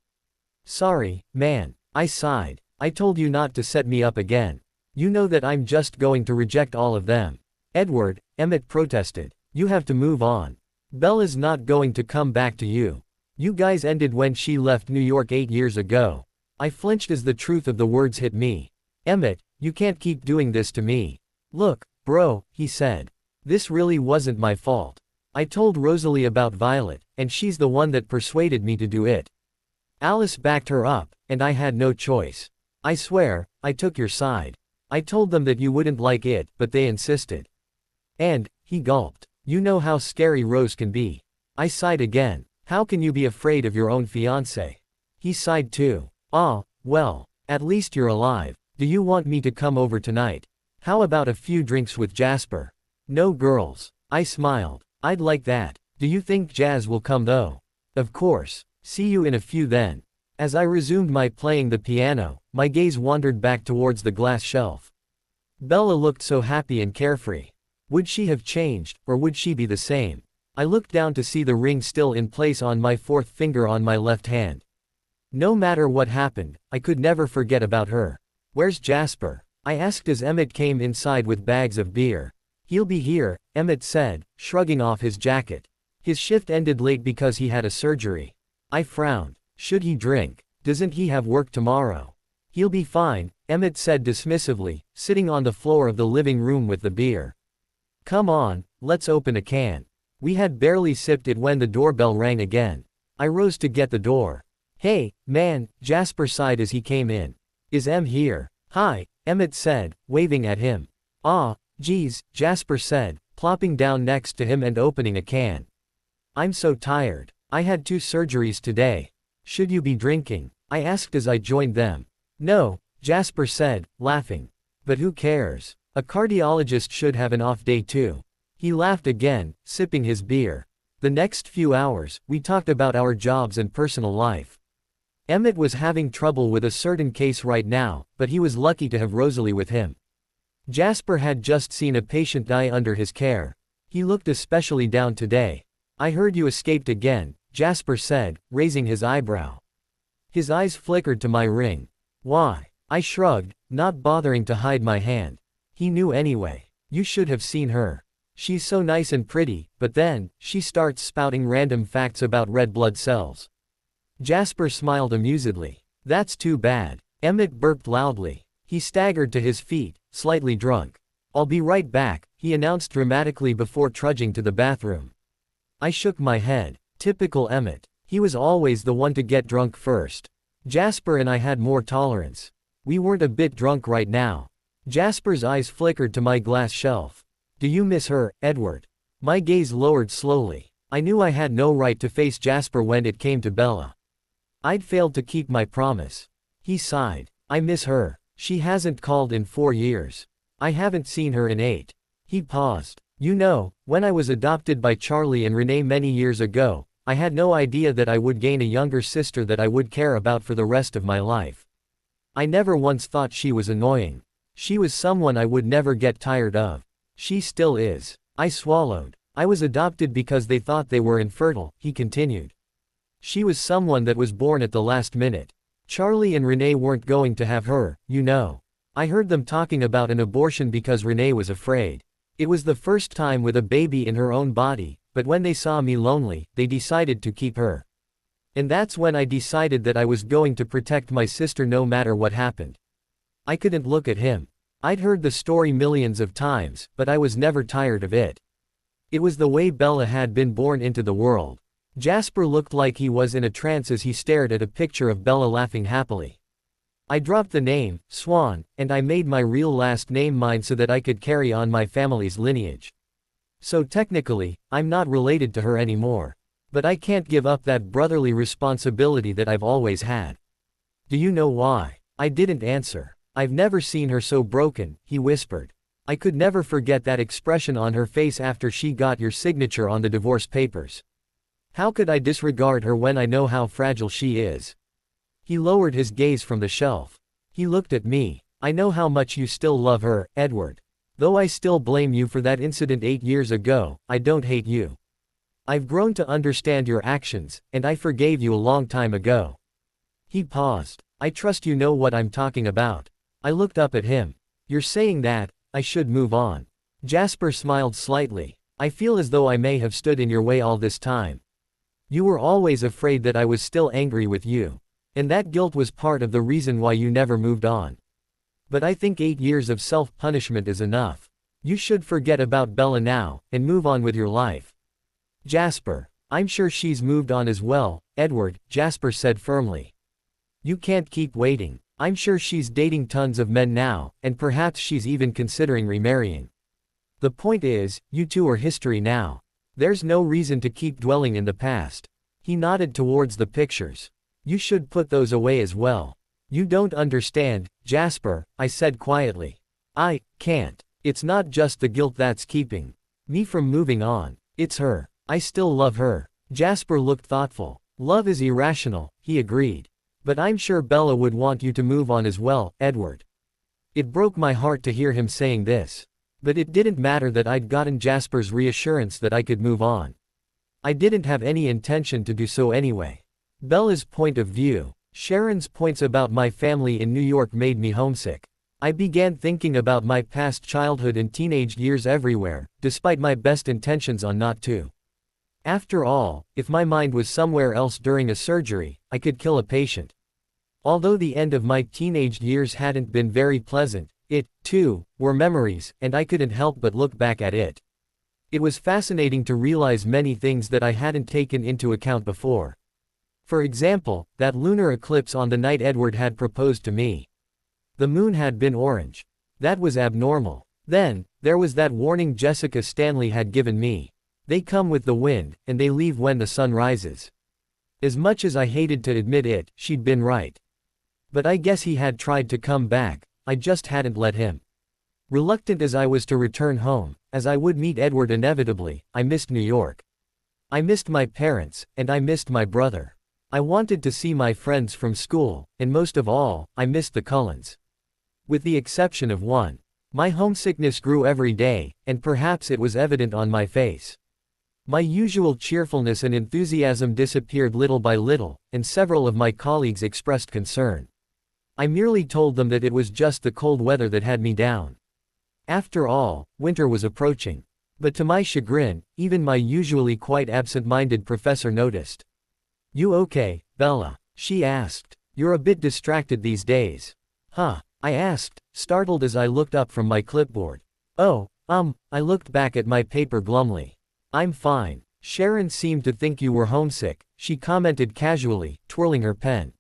Sorry, man. I sighed. I told you not to set me up again. You know that I'm just going to reject all of them. Edward, Emmett protested. You have to move on. Bella's not going to come back to you. You guys ended when she left New York 8 years ago. I flinched as the truth of the words hit me. Emmett, you can't keep doing this to me. Look, bro, he said. This really wasn't my fault. I told Rosalie about Violet, and she's the one that persuaded me to do it. Alice backed her up, and I had no choice. I swear, I took your side. I told them that you wouldn't like it, but they insisted. And, he gulped. You know how scary Rose can be. I sighed again. How can you be afraid of your own fiancé? He sighed too. Ah, well, at least you're alive. Do you want me to come over tonight? How about a few drinks with Jasper? No girls. I smiled. I'd like that. Do you think Jazz will come though? Of course. See you in a few then. As I resumed my playing the piano, my gaze wandered back towards the glass shelf. Bella looked so happy and carefree. Would she have changed, or would she be the same? I looked down to see the ring still in place on my fourth finger on my left hand. No matter what happened, I could never forget about her. Where's Jasper? I asked as Emmett came inside with bags of beer. He'll be here, Emmett said, shrugging off his jacket. His shift ended late because he had a surgery. I frowned. Should he drink? Doesn't he have work tomorrow? He'll be fine, Emmett said dismissively, sitting on the floor of the living room with the beer. Come on, let's open a can. We had barely sipped it when the doorbell rang again. I rose to get the door. Hey, man, Jasper sighed as he came in. Is Em here? Hi, Emmett said, waving at him. Ah, geez, Jasper said, plopping down next to him and opening a can. I'm so tired. I had 2 surgeries today. Should you be drinking? I asked as I joined them. No, Jasper said, laughing. But who cares? A cardiologist should have an off day too. He laughed again, sipping his beer. The next few hours, we talked about our jobs and personal life. Emmett was having trouble with a certain case right now, but he was lucky to have Rosalie with him. Jasper had just seen a patient die under his care. He looked especially down today. I heard you escaped again, Jasper said, raising his eyebrow. His eyes flickered to my ring. Why? I shrugged, not bothering to hide my hand. He knew anyway. You should have seen her. She's so nice and pretty, but then, she starts spouting random facts about red blood cells. Jasper smiled amusedly. That's too bad. Emmett burped loudly. He staggered to his feet, slightly drunk. I'll be right back, he announced dramatically before trudging to the bathroom. I shook my head. Typical Emmett. He was always the one to get drunk first. Jasper and I had more tolerance. We weren't a bit drunk right now. Jasper's eyes flickered to my glass shelf. Do you miss her, Edward? My gaze lowered slowly. I knew I had no right to face Jasper when it came to Bella. I'd failed to keep my promise. He sighed. I miss her. She hasn't called in 4 years. I haven't seen her in 8. He paused. You know, when I was adopted by Charlie and Renee many years ago, I had no idea that I would gain a younger sister that I would care about for the rest of my life. I never once thought she was annoying. She was someone I would never get tired of. She still is. I swallowed. I was adopted because they thought they were infertile, he continued. She was someone that was born at the last minute. Charlie and Renee weren't going to have her, you know. I heard them talking about an abortion because Renee was afraid. It was the first time with a baby in her own body, but when they saw me lonely, they decided to keep her. And that's when I decided that I was going to protect my sister no matter what happened. I couldn't look at him. I'd heard the story millions of times, but I was never tired of it. It was the way Bella had been born into the world. Jasper looked like he was in a trance as he stared at a picture of Bella laughing happily. I dropped the name, Swan, and I made my real last name mine so that I could carry on my family's lineage. So technically, I'm not related to her anymore. But I can't give up that brotherly responsibility that I've always had. Do you know why? I didn't answer. I've never seen her so broken, he whispered. I could never forget that expression on her face after she got your signature on the divorce papers. How could I disregard her when I know how fragile she is? He lowered his gaze from the shelf. He looked at me. I know how much you still love her, Edward. Though I still blame you for that incident 8 years ago, I don't hate you. I've grown to understand your actions, and I forgave you a long time ago. He paused. I trust you know what I'm talking about. I looked up at him. You're saying that I should move on. Jasper smiled slightly. I feel as though I may have stood in your way all this time. You were always afraid that I was still angry with you. And that guilt was part of the reason why you never moved on. But I think 8 years of self-punishment is enough. You should forget about Bella now, and move on with your life. Jasper, I'm sure she's moved on as well, Edward, Jasper said firmly. You can't keep waiting. I'm sure she's dating tons of men now, and perhaps she's even considering remarrying. The point is, you two are history now. There's no reason to keep dwelling in the past. He nodded towards the pictures. You should put those away as well. You don't understand, Jasper, I said quietly. I can't. It's not just the guilt that's keeping me from moving on. It's her. I still love her. Jasper looked thoughtful. Love is irrational, he agreed. But I'm sure Bella would want you to move on as well, Edward. It broke my heart to hear him saying this. But it didn't matter that I'd gotten Jasper's reassurance that I could move on. I didn't have any intention to do so anyway. Bella's point of view, Sharon's points about my family in New York made me homesick. I began thinking about my past childhood and teenage years everywhere, despite my best intentions on not to. After all, if my mind was somewhere else during a surgery, I could kill a patient. Although the end of my teenage years hadn't been very pleasant, it, too, were memories, and I couldn't help but look back at it. It was fascinating to realize many things that I hadn't taken into account before. For example, that lunar eclipse on the night Edward had proposed to me. The moon had been orange. That was abnormal. Then, there was that warning Jessica Stanley had given me. They come with the wind, and they leave when the sun rises. As much as I hated to admit it, she'd been right. But I guess he had tried to come back, I just hadn't let him. Reluctant as I was to return home, as I would meet Edward inevitably, I missed New York. I missed my parents, and I missed my brother. I wanted to see my friends from school, and most of all, I missed the Cullens. With the exception of one. My homesickness grew every day, and perhaps it was evident on my face. My usual cheerfulness and enthusiasm disappeared little by little, and several of my colleagues expressed concern. I merely told them that it was just the cold weather that had me down. After all, winter was approaching. But to my chagrin, even my usually quite absent-minded professor noticed. "You okay, Bella?" she asked. "You're a bit distracted these days." "Huh?" I asked, startled as I looked up from my clipboard. "Oh, I looked back at my paper glumly. "I'm fine. Sharon seemed to think you were homesick," she commented casually, twirling her pen.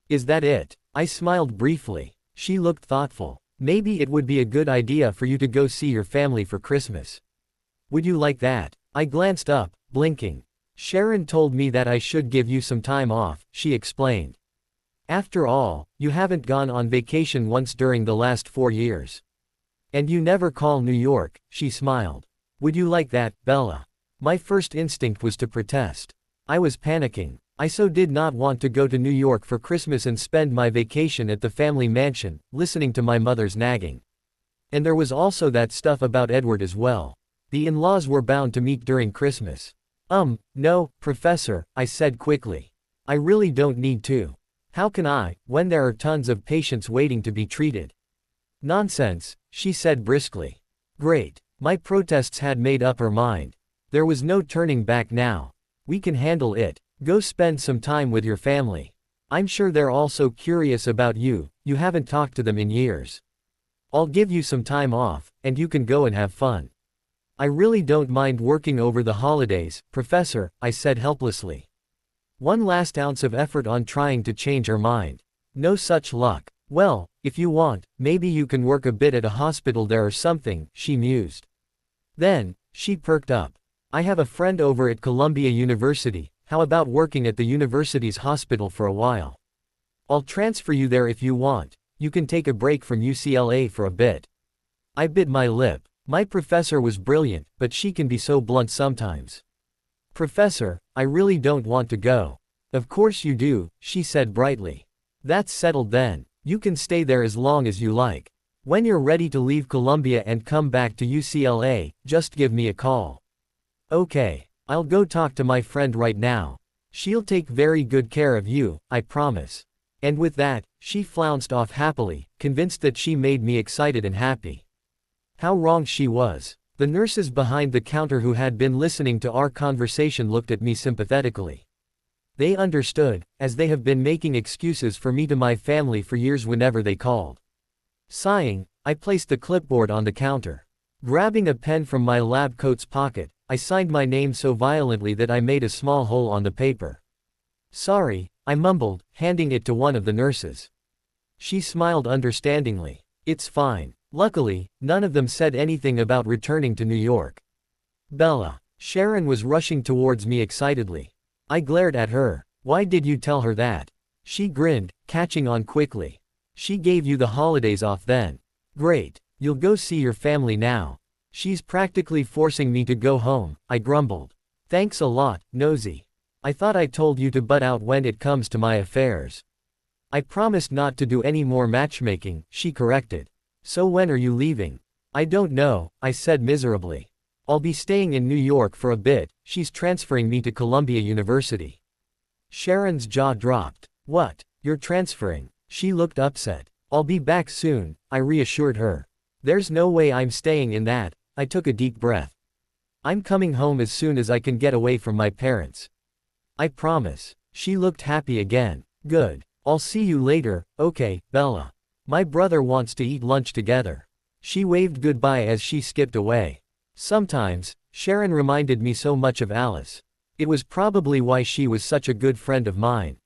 "Is that it?" I smiled briefly. She looked thoughtful. "Maybe it would be a good idea for you to go see your family for Christmas. Would you like that?" I glanced up, blinking. "Sharon told me that I should give you some time off," she explained. "After all, you haven't gone on vacation once during the last 4 years. And you never call New York," she smiled. "Would you like that, Bella?" My first instinct was to protest. I was panicking. I so did not want to go to New York for Christmas and spend my vacation at the family mansion, listening to my mother's nagging. And there was also that stuff about Edward as well. The in-laws were bound to meet during Christmas. No, Professor," I said quickly. "I really don't need to. How can I, when there are tons of patients waiting to be treated?" "Nonsense," she said briskly. Great. My protests had made up her mind. There was no turning back now. "We can handle it. Go spend some time with your family. I'm sure they're also curious about you, you haven't talked to them in years. I'll give you some time off, and you can go and have fun." "I really don't mind working over the holidays, Professor," I said helplessly. One last ounce of effort on trying to change her mind. No such luck. "Well, if you want, maybe you can work a bit at a hospital there or something," she mused. Then, she perked up. "I have a friend over at Columbia University, how about working at the university's hospital for a while? I'll transfer you there if you want, you can take a break from UCLA for a bit." I bit my lip. My professor was brilliant, but she can be so blunt sometimes. "Professor, I really don't want to go." "Of course you do," she said brightly. "That's settled then. You can stay there as long as you like. When you're ready to leave Columbia and come back to UCLA, just give me a call." "Okay. I'll go talk to my friend right now. She'll take very good care of you, I promise." And with that, she flounced off happily, convinced that she made me excited and happy. How wrong she was. The nurses behind the counter who had been listening to our conversation looked at me sympathetically. They understood, as they have been making excuses for me to my family for years whenever they called. Sighing, I placed the clipboard on the counter. Grabbing a pen from my lab coat's pocket, I signed my name so violently that I made a small hole on the paper. "Sorry," I mumbled, handing it to one of the nurses. She smiled understandingly. "It's fine." Luckily, none of them said anything about returning to New York. "Bella." Sharon was rushing towards me excitedly. I glared at her. "Why did you tell her that?" She grinned, catching on quickly. "She gave you the holidays off then. Great. You'll go see your family now." "She's practically forcing me to go home," I grumbled. "Thanks a lot, Nosy. I thought I told you to butt out when it comes to my affairs." "I promised not to do any more matchmaking," she corrected. "So when are you leaving?" "I don't know," I said miserably. "I'll be staying in New York for a bit, she's transferring me to Columbia University." Sharon's jaw dropped. "What? You're transferring?" She looked upset. "I'll be back soon," I reassured her. "There's no way I'm staying in that." I took a deep breath. "I'm coming home as soon as I can get away from my parents. I promise." She looked happy again. "Good. I'll see you later, okay, Bella. My brother wants to eat lunch together." She waved goodbye as she skipped away. Sometimes, Sharon reminded me so much of Alice. It was probably why she was such a good friend of mine.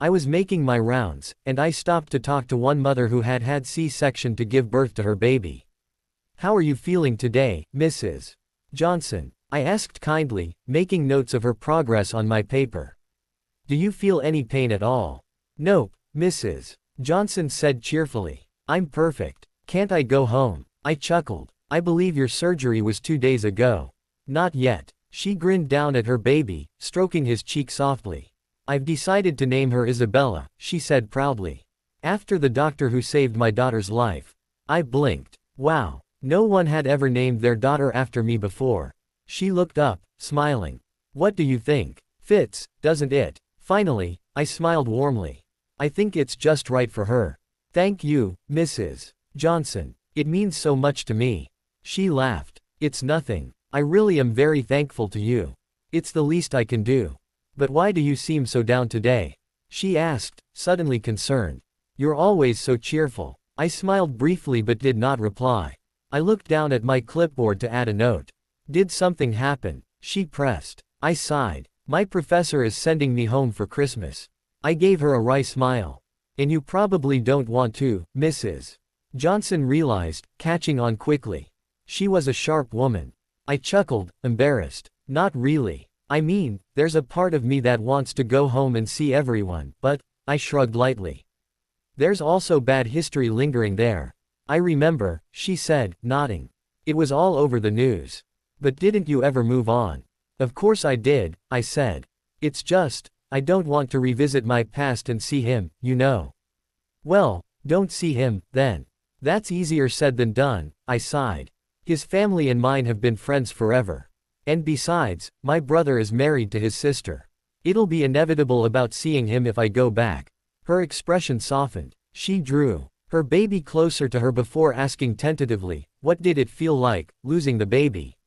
I was making my rounds, and I stopped to talk to one mother who had had C-section to give birth to her baby. "How are you feeling today, Mrs. Johnson?" I asked kindly, making notes of her progress on my paper. "Do you feel any pain at all?" "Nope, Mrs. Johnson said cheerfully. "I'm perfect. Can't I go home?" I chuckled. I believe your surgery was 2 days ago. Not yet. She grinned down at her baby, stroking his cheek softly. I've decided to name her Isabella, she said proudly. After the doctor who saved my daughter's life. I blinked. Wow. No one had ever named their daughter after me before. She looked up, smiling. What do you think? Fits, doesn't it? Finally, I smiled warmly. I think it's just right for her. Thank you, Mrs. Johnson. It means so much to me. She laughed. It's nothing. I really am very thankful to you. It's the least I can do. But why do you seem so down today? She asked, suddenly concerned. You're always so cheerful. I smiled briefly but did not reply. I looked down at my clipboard to add a note. Did something happen? She pressed. I sighed. My professor is sending me home for Christmas. I gave her a wry smile. And you probably don't want to, Mrs. Johnson realized, catching on quickly. She was a sharp woman. I chuckled, embarrassed. Not really. I mean, there's a part of me that wants to go home and see everyone, but, I shrugged lightly. There's also bad history lingering there. I remember, she said, nodding. It was all over the news. But didn't you ever move on? Of course I did, I said. It's just, I don't want to revisit my past and see him, you know. Well, don't see him, then. That's easier said than done, I sighed. His family and mine have been friends forever. And besides, my brother is married to his sister. It'll be inevitable about seeing him if I go back. Her expression softened. She drew her baby closer to her before asking tentatively, what did it feel like, losing the baby?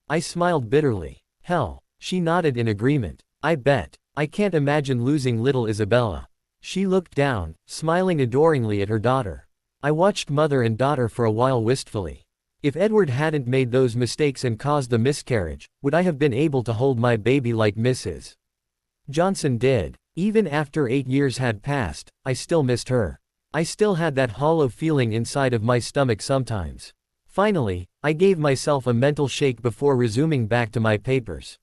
I smiled bitterly. Hell. She nodded in agreement. I bet. I can't imagine losing little Isabella. She looked down, smiling adoringly at her daughter. I watched mother and daughter for a while wistfully. If Edward hadn't made those mistakes and caused the miscarriage, would I have been able to hold my baby like Mrs. Johnson did? Even after 8 years had passed, I still missed her. I still had that hollow feeling inside of my stomach sometimes. Finally, I gave myself a mental shake before resuming back to my papers.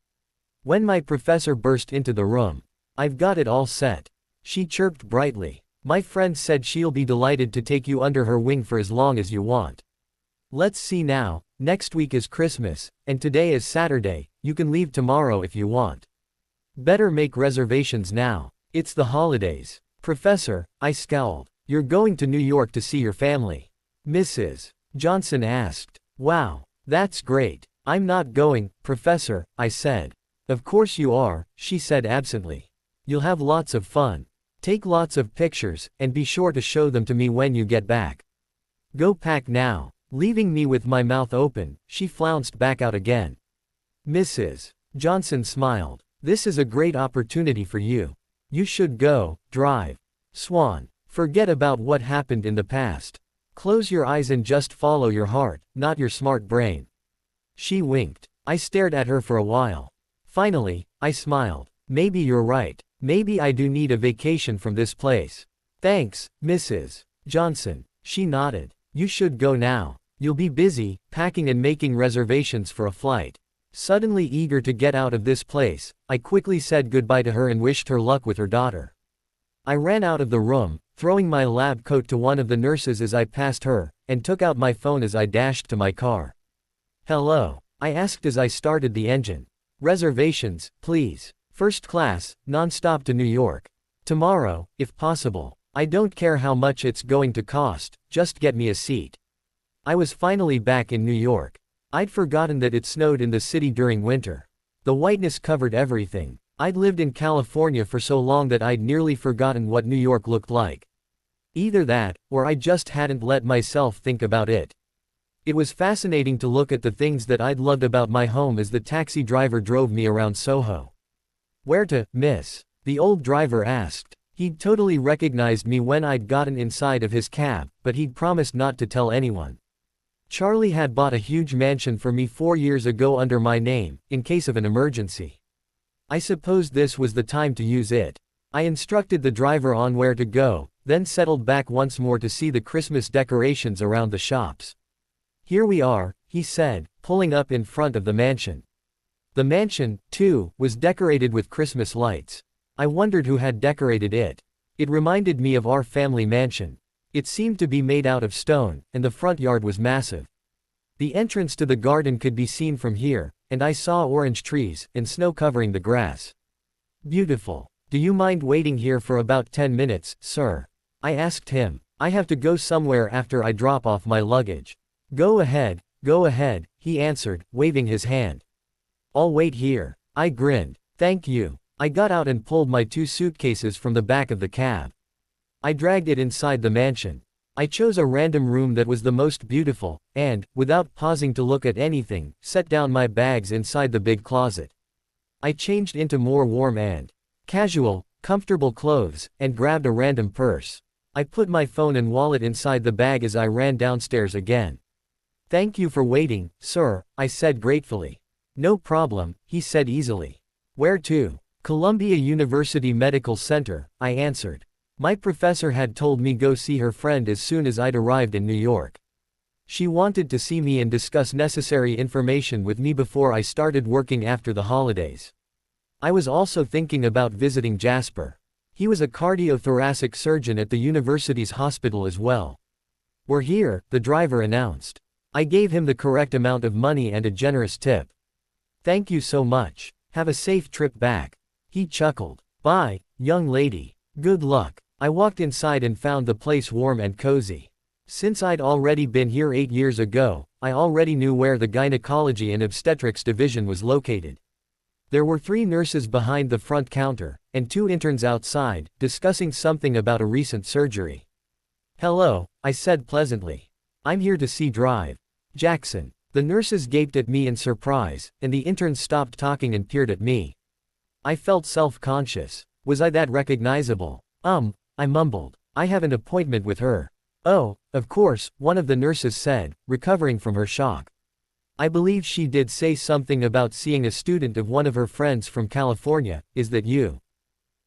When my professor burst into the room. I've got it all set. She chirped brightly. My friend said she'll be delighted to take you under her wing for as long as you want. Let's see now, next week is Christmas, and today is Saturday, you can leave tomorrow if you want. Better make reservations now. It's the holidays. Professor, I scowled. You're going to New York to see your family? Mrs. Johnson asked. Wow, that's great. I'm not going, Professor, I said. Of course you are, she said absently. You'll have lots of fun. Take lots of pictures, and be sure to show them to me when you get back. Go pack now. Leaving me with my mouth open, she flounced back out again. Mrs. Johnson smiled. This is a great opportunity for you. You should go, drive. Swan. Forget about what happened in the past. Close your eyes and just follow your heart, not your smart brain. She winked. I stared at her for a while. Finally, I smiled. Maybe you're right. Maybe I do need a vacation from this place. Thanks, Mrs. Johnson. She nodded. You should go now. You'll be busy, packing and making reservations for a flight. Suddenly eager to get out of this place, I quickly said goodbye to her and wished her luck with her daughter. I ran out of the room, throwing my lab coat to one of the nurses as I passed her, and took out my phone as I dashed to my car. Hello, I asked as I started the engine. Reservations, please. First class, non-stop to New York. Tomorrow, if possible. I don't care how much it's going to cost, just get me a seat. I was finally back in New York. I'd forgotten that it snowed in the city during winter. The whiteness covered everything. I'd lived in California for so long that I'd nearly forgotten what New York looked like. Either that, or I just hadn't let myself think about it. It was fascinating to look at the things that I'd loved about my home as the taxi driver drove me around Soho. Where to, miss? The old driver asked. He'd totally recognized me when I'd gotten inside of his cab, but he'd promised not to tell anyone. Charlie had bought a huge mansion for me 4 years ago under my name, in case of an emergency. I supposed this was the time to use it. I instructed the driver on where to go, then settled back once more to see the Christmas decorations around the shops. Here we are, he said, pulling up in front of the mansion. The mansion, too, was decorated with Christmas lights. I wondered who had decorated it. It reminded me of our family mansion. It seemed to be made out of stone, and the front yard was massive. The entrance to the garden could be seen from here, and I saw orange trees, and snow covering the grass. Beautiful. Do you mind waiting here for about 10 minutes, sir? I asked him. I have to go somewhere after I drop off my luggage. Go ahead, he answered, waving his hand. I'll wait here. I grinned. Thank you. I got out and pulled my 2 suitcases from the back of the cab. I dragged it inside the mansion. I chose a random room that was the most beautiful, and, without pausing to look at anything, set down my bags inside the big closet. I changed into more warm and casual, comfortable clothes, and grabbed a random purse. I put my phone and wallet inside the bag as I ran downstairs again. Thank you for waiting, sir, I said gratefully. No problem, he said easily. Where to? Columbia University Medical Center, I answered. My professor had told me go see her friend as soon as I'd arrived in New York. She wanted to see me and discuss necessary information with me before I started working after the holidays. I was also thinking about visiting Jasper. He was a cardiothoracic surgeon at the university's hospital as well. We're here, the driver announced. I gave him the correct amount of money and a generous tip. Thank you so much. Have a safe trip back. He chuckled. Bye, young lady. Good luck. I walked inside and found the place warm and cozy. Since I'd already been here 8 years ago, I already knew where the gynecology and obstetrics division was located. There were 3 nurses behind the front counter, and 2 interns outside, discussing something about a recent surgery. Hello, I said pleasantly. I'm here to see Drive Jackson. The nurses gaped at me in surprise, and the interns stopped talking and peered at me. I felt self-conscious. Was I that recognizable? I mumbled. I have an appointment with her. Oh, of course, one of the nurses said, recovering from her shock. I believe she did say something about seeing a student of one of her friends from California. Is that you?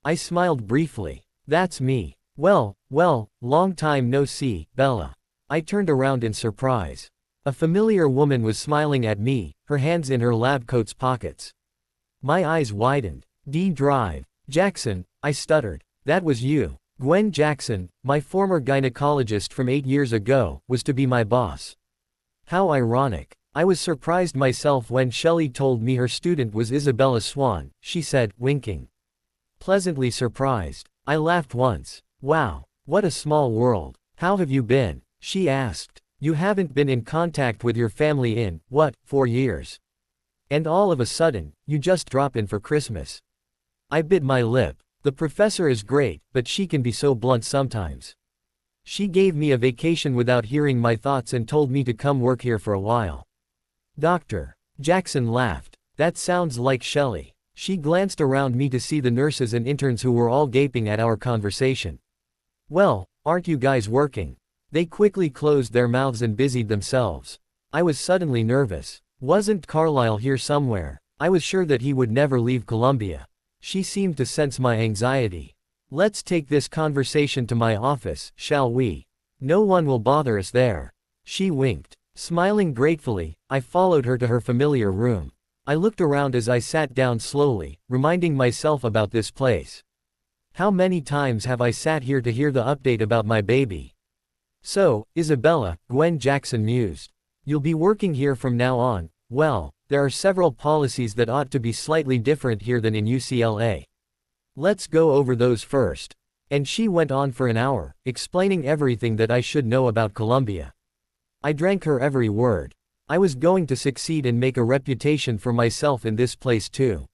I smiled briefly. That's me. Well, long time no see, Bella. I turned around in surprise. A familiar woman was smiling at me, her hands in her lab coat's pockets. My eyes widened. Drive Jackson, I stuttered. That was you. Gwen Jackson, my former gynecologist from 8 years ago, was to be my boss. How ironic. I was surprised myself when Shelley told me her student was Isabella Swan, she said, winking. Pleasantly surprised. I laughed once. Wow, what a small world. How have you been? She asked. You haven't been in contact with your family in, 4 years? And all of a sudden, you just drop in for Christmas. I bit my lip. The professor is great, but she can be so blunt sometimes. She gave me a vacation without hearing my thoughts and told me to come work here for a while. Dr. Jackson laughed. That sounds like Shelley. She glanced around me to see the nurses and interns who were all gaping at our conversation. Well, aren't you guys working? They quickly closed their mouths and busied themselves. I was suddenly nervous. Wasn't Carlisle here somewhere? I was sure that he would never leave Columbia. She seemed to sense my anxiety. Let's take this conversation to my office, shall we? No one will bother us there. She winked. Smiling gratefully, I followed her to her familiar room. I looked around as I sat down slowly, reminding myself about this place. How many times have I sat here to hear the update about my baby? So, Isabella, Gwen Jackson mused. You'll be working here from now on. Well, there are several policies that ought to be slightly different here than in UCLA. Let's go over those first. And she went on for an hour, explaining everything that I should know about Columbia. I drank her every word. I was going to succeed and make a reputation for myself in this place too.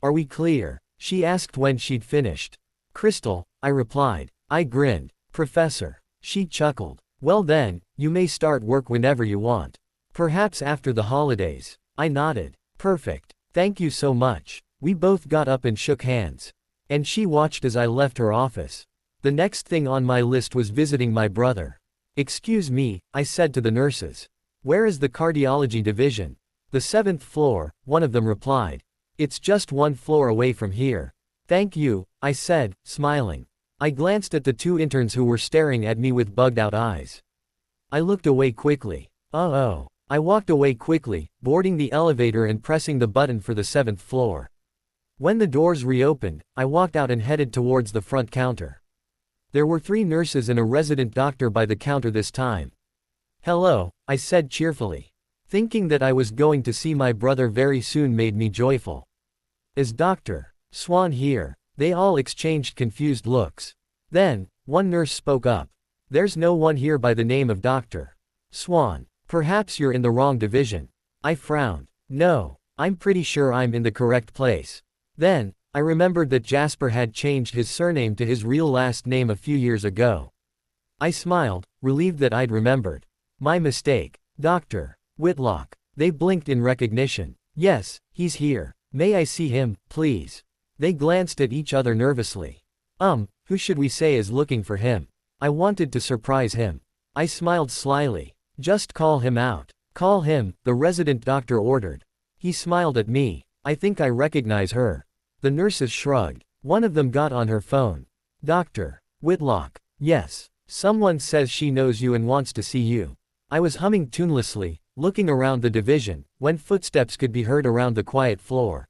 Are we clear? She asked when she'd finished. Crystal, I replied. I grinned. Professor. She chuckled. Well then, you may start work whenever you want. Perhaps after the holidays. I nodded. Perfect. Thank you so much. We both got up and shook hands. And she watched as I left her office. The next thing on my list was visiting my brother. Excuse me, I said to the nurses. Where is the cardiology division? The 7th floor, one of them replied. It's just 1 floor away from here. Thank you, I said, smiling. I glanced at the 2 interns who were staring at me with bugged-out eyes. I looked away quickly. Uh-oh. I walked away quickly, boarding the elevator and pressing the button for the 7th floor. When the doors reopened, I walked out and headed towards the front counter. There were 3 nurses and a resident doctor by the counter this time. "Hello," I said cheerfully. Thinking that I was going to see my brother very soon made me joyful. "Is Dr. Swan here?" They all exchanged confused looks. Then, one nurse spoke up. "There's no one here by the name of Dr. Swan. Perhaps you're in the wrong division." I frowned. "No, I'm pretty sure I'm in the correct place." Then, I remembered that Jasper had changed his surname to his real last name a few years ago. I smiled, relieved that I'd remembered. My mistake. "Dr. Whitlock." They blinked in recognition. "Yes, he's here. May I see him, please?" They glanced at each other nervously. Who should we say is looking for him?" I wanted to surprise him. I smiled slyly. "Just call him out." "Call him," the resident doctor ordered. He smiled at me. "I think I recognize her." The nurses shrugged. One of them got on her phone. "Dr. Whitlock." "Yes. Someone says she knows you and wants to see you." I was humming tunelessly, looking around the division, when footsteps could be heard around the quiet floor.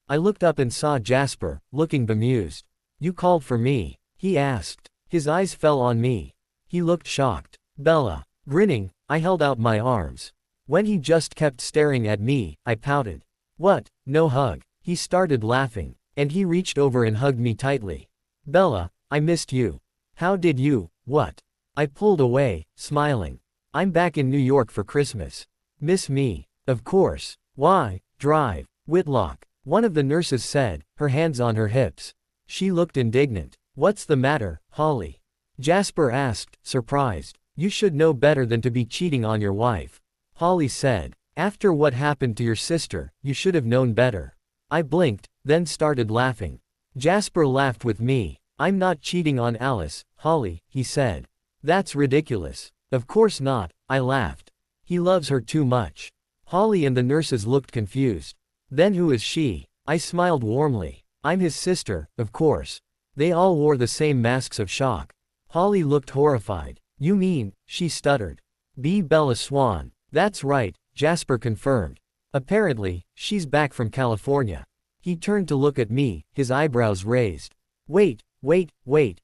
I looked up and saw Jasper, looking bemused. "You called for me?" he asked. His eyes fell on me. He looked shocked. "Bella." Grinning, I held out my arms. When he just kept staring at me, I pouted. "What, no hug?" He started laughing, and he reached over and hugged me tightly. "Bella, I missed you." "How did you, what?" I pulled away, smiling. "I'm back in New York for Christmas." "Miss me?" "Of course. Why, drive." "Whitlock," one of the nurses said, her hands on her hips. She looked indignant. "What's the matter, Holly?" Jasper asked, surprised. "You should know better than to be cheating on your wife." Holly said. "After what happened to your sister, you should have known better." I blinked, then started laughing. Jasper laughed with me. "I'm not cheating on Alice, Holly," he said. "That's ridiculous." "Of course not," I laughed. "He loves her too much." Holly and the nurses looked confused. "Then who is she?" I smiled warmly. "I'm his sister, of course." They all wore the same masks of shock. Holly looked horrified. "You mean," she stuttered. "Be Bella Swan." "That's right," Jasper confirmed. "Apparently, she's back from California." He turned to look at me, his eyebrows raised. Wait,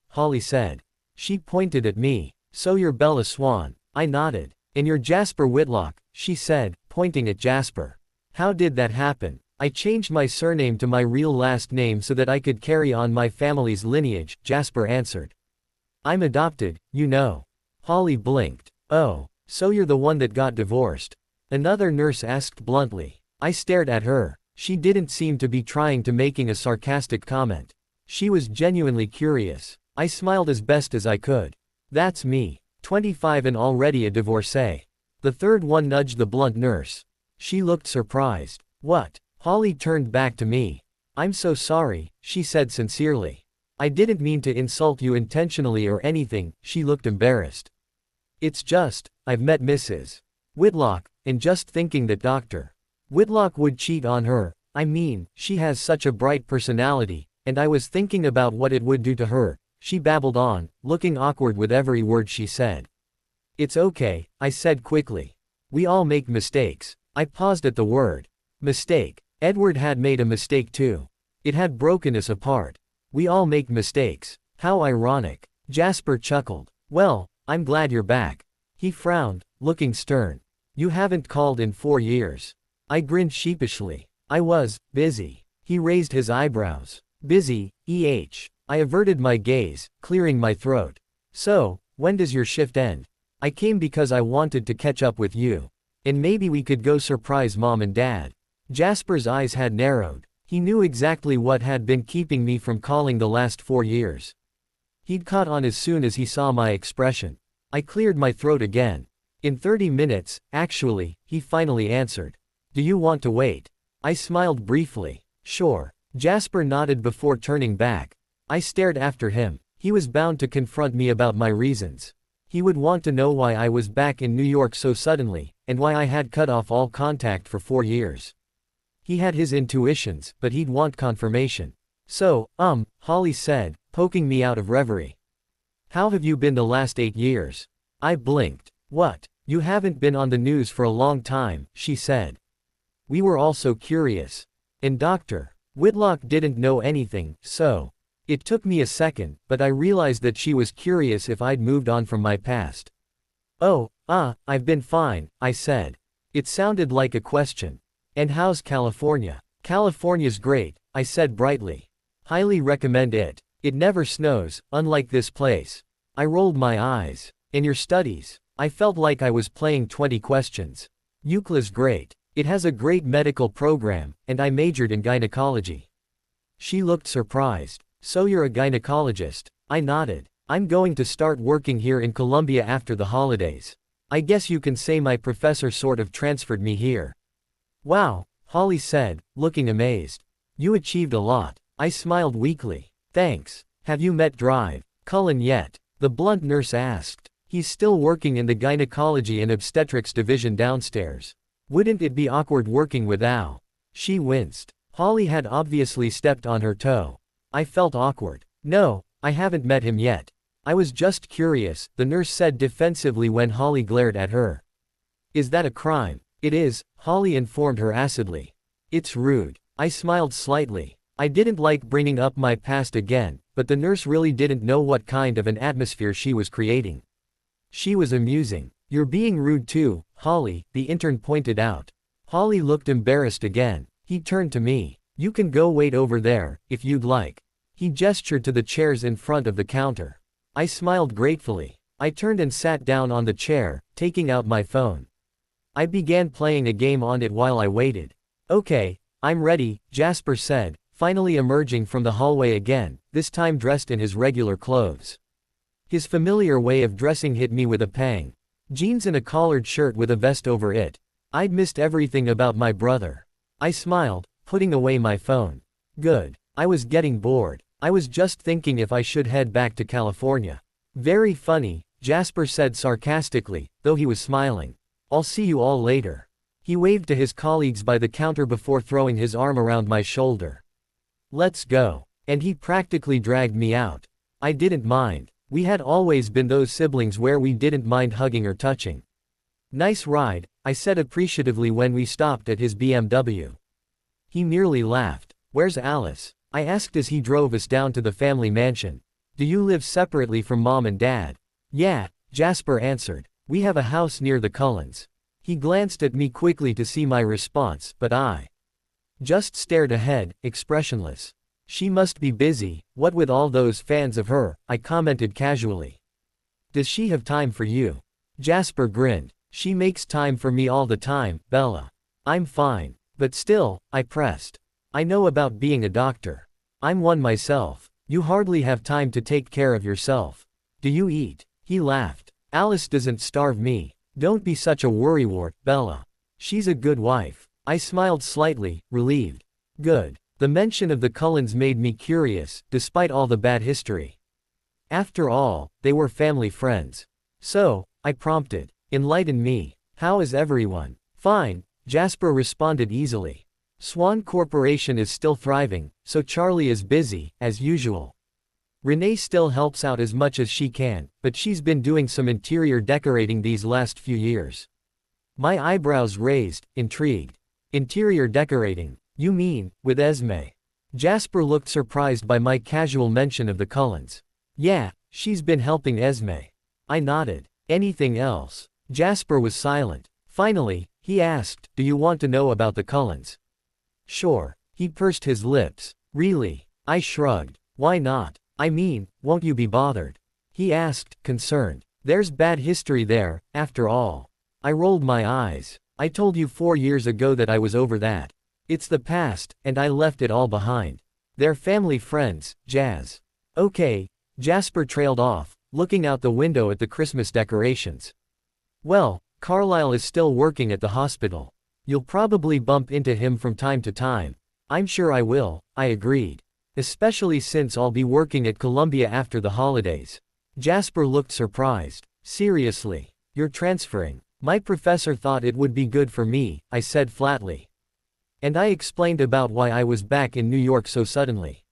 Holly said. She pointed at me. "So you're Bella Swan." I nodded. "And you're Jasper Whitlock," she said, pointing at Jasper. "How did that happen?" "I changed my surname to my real last name so that I could carry on my family's lineage," Jasper answered. "I'm adopted, you know." Holly blinked. "Oh, so you're the one that got divorced?" Another nurse asked bluntly. I stared at her. She didn't seem to be trying to making a sarcastic comment. She was genuinely curious. I smiled as best as I could. "That's me. 25 and already a divorcee." The third one nudged the blunt nurse. She looked surprised. "What?" Holly turned back to me. "I'm so sorry," she said sincerely. "I didn't mean to insult you intentionally or anything," she looked embarrassed. "It's just, I've met Mrs. Whitlock, and just thinking that Dr. Whitlock would cheat on her, I mean, she has such a bright personality, and I was thinking about what it would do to her," she babbled on, looking awkward with every word she said. "It's okay," I said quickly. "We all make mistakes." I paused at the word. Mistake. Edward had made a mistake too. It had broken us apart. We all make mistakes. How ironic. Jasper chuckled. "Well, I'm glad you're back." He frowned, looking stern. "You haven't called in 4 years." I grinned sheepishly. "I was busy." He raised his eyebrows. "Busy, I averted my gaze, clearing my throat. "So, when does your shift end?" "I came because I wanted to catch up with you. And maybe we could go surprise Mom and Dad." Jasper's eyes had narrowed. He knew exactly what had been keeping me from calling the last 4 years. He'd caught on as soon as he saw my expression. I cleared my throat again. "In 30 minutes, actually," he finally answered. "Do you want to wait?" I smiled briefly. "Sure." Jasper nodded before turning back. I stared after him. He was bound to confront me about my reasons. He would want to know why I was back in New York so suddenly, and why I had cut off all contact for 4 years. He had his intuitions, but he'd want confirmation. "So, Holly said, poking me out of reverie. "How have you been the last 8 years?" I blinked. "What? You haven't been on the news for a long time," she said. We were all so curious. And Dr. Whitlock didn't know anything, so. It took me a second, but I realized that she was curious if I'd moved on from my past. Oh, I've been fine, I said. It sounded like a question. And how's California? California's great, I said brightly. Highly recommend it. It never snows, unlike this place. I rolled my eyes. And your studies? I felt like I was playing 20 questions. UCLA's great. It has a great medical program, and I majored in gynecology. She looked surprised. So you're a gynecologist? I nodded. I'm going to start working here in Columbia after the holidays. I guess you can say my professor sort of transferred me here. Wow, Holly said, looking amazed. You achieved a lot. I smiled weakly. Thanks. Have you met Cullen yet? The blunt nurse asked. He's still working in the gynecology and obstetrics division downstairs. Wouldn't it be awkward working with Al? She winced. Holly had obviously stepped on her toe. I felt awkward. No, I haven't met him yet. I was just curious, the nurse said defensively when Holly glared at her. Is that a crime? It is, Holly informed her acidly. It's rude. I smiled slightly. I didn't like bringing up my past again, but the nurse really didn't know what kind of an atmosphere she was creating. She was amusing. You're being rude too, Holly, the intern pointed out. Holly looked embarrassed again. He turned to me. You can go wait over there, if you'd like. He gestured to the chairs in front of the counter. I smiled gratefully. I turned and sat down on the chair, taking out my phone. I began playing a game on it while I waited. Okay, I'm ready, Jasper said, finally emerging from the hallway again, this time dressed in his regular clothes. His familiar way of dressing hit me with a pang. Jeans and a collared shirt with a vest over it. I'd missed everything about my brother. I smiled, putting away my phone. Good. I was getting bored. I was just thinking if I should head back to California. Very funny, Jasper said sarcastically, though he was smiling. I'll see you all later. He waved to his colleagues by the counter before throwing his arm around my shoulder. Let's go. And he practically dragged me out. I didn't mind. We had always been those siblings where we didn't mind hugging or touching. Nice ride, I said appreciatively when we stopped at his BMW. He merely laughed. Where's Alice? I asked as he drove us down to the family mansion. Do you live separately from Mom and Dad? Yeah, Jasper answered. We have a house near the Cullens. He glanced at me quickly to see my response, but I just stared ahead, expressionless. She must be busy, what with all those fans of her, I commented casually. Does she have time for you? Jasper grinned. She makes time for me all the time, Bella. I'm fine. But still, I pressed. I know about being a doctor. I'm one myself. You hardly have time to take care of yourself. Do you eat? He laughed. Alice doesn't starve me. Don't be such a worrywart, Bella. She's a good wife. I smiled slightly, relieved. Good. The mention of the Cullens made me curious, despite all the bad history. After all, they were family friends. So, I prompted. Enlighten me. How is everyone? Fine, Jasper responded easily. Swan Corporation is still thriving, so Charlie is busy, as usual. Renee still helps out as much as she can, but she's been doing some interior decorating these last few years. My eyebrows raised, intrigued. Interior decorating? You mean, with Esme? Jasper looked surprised by my casual mention of the Cullens. Yeah, she's been helping Esme. I nodded. Anything else? Jasper was silent. Finally, he asked, do you want to know about the Cullens? Sure. He pursed his lips. Really? I shrugged. Why not? I mean, won't you be bothered? He asked, concerned. There's bad history there, after all. I rolled my eyes. I told you 4 years ago that I was over that. It's the past, and I left it all behind. They're family friends, Jazz. Okay. Jasper trailed off, looking out the window at the Christmas decorations. Well, Carlisle is still working at the hospital. You'll probably bump into him from time to time. I'm sure I will, I agreed. Especially since I'll be working at Columbia after the holidays. Jasper looked surprised. Seriously? You're transferring? My professor thought it would be good for me, I said flatly. And I explained about why I was back in New York so suddenly.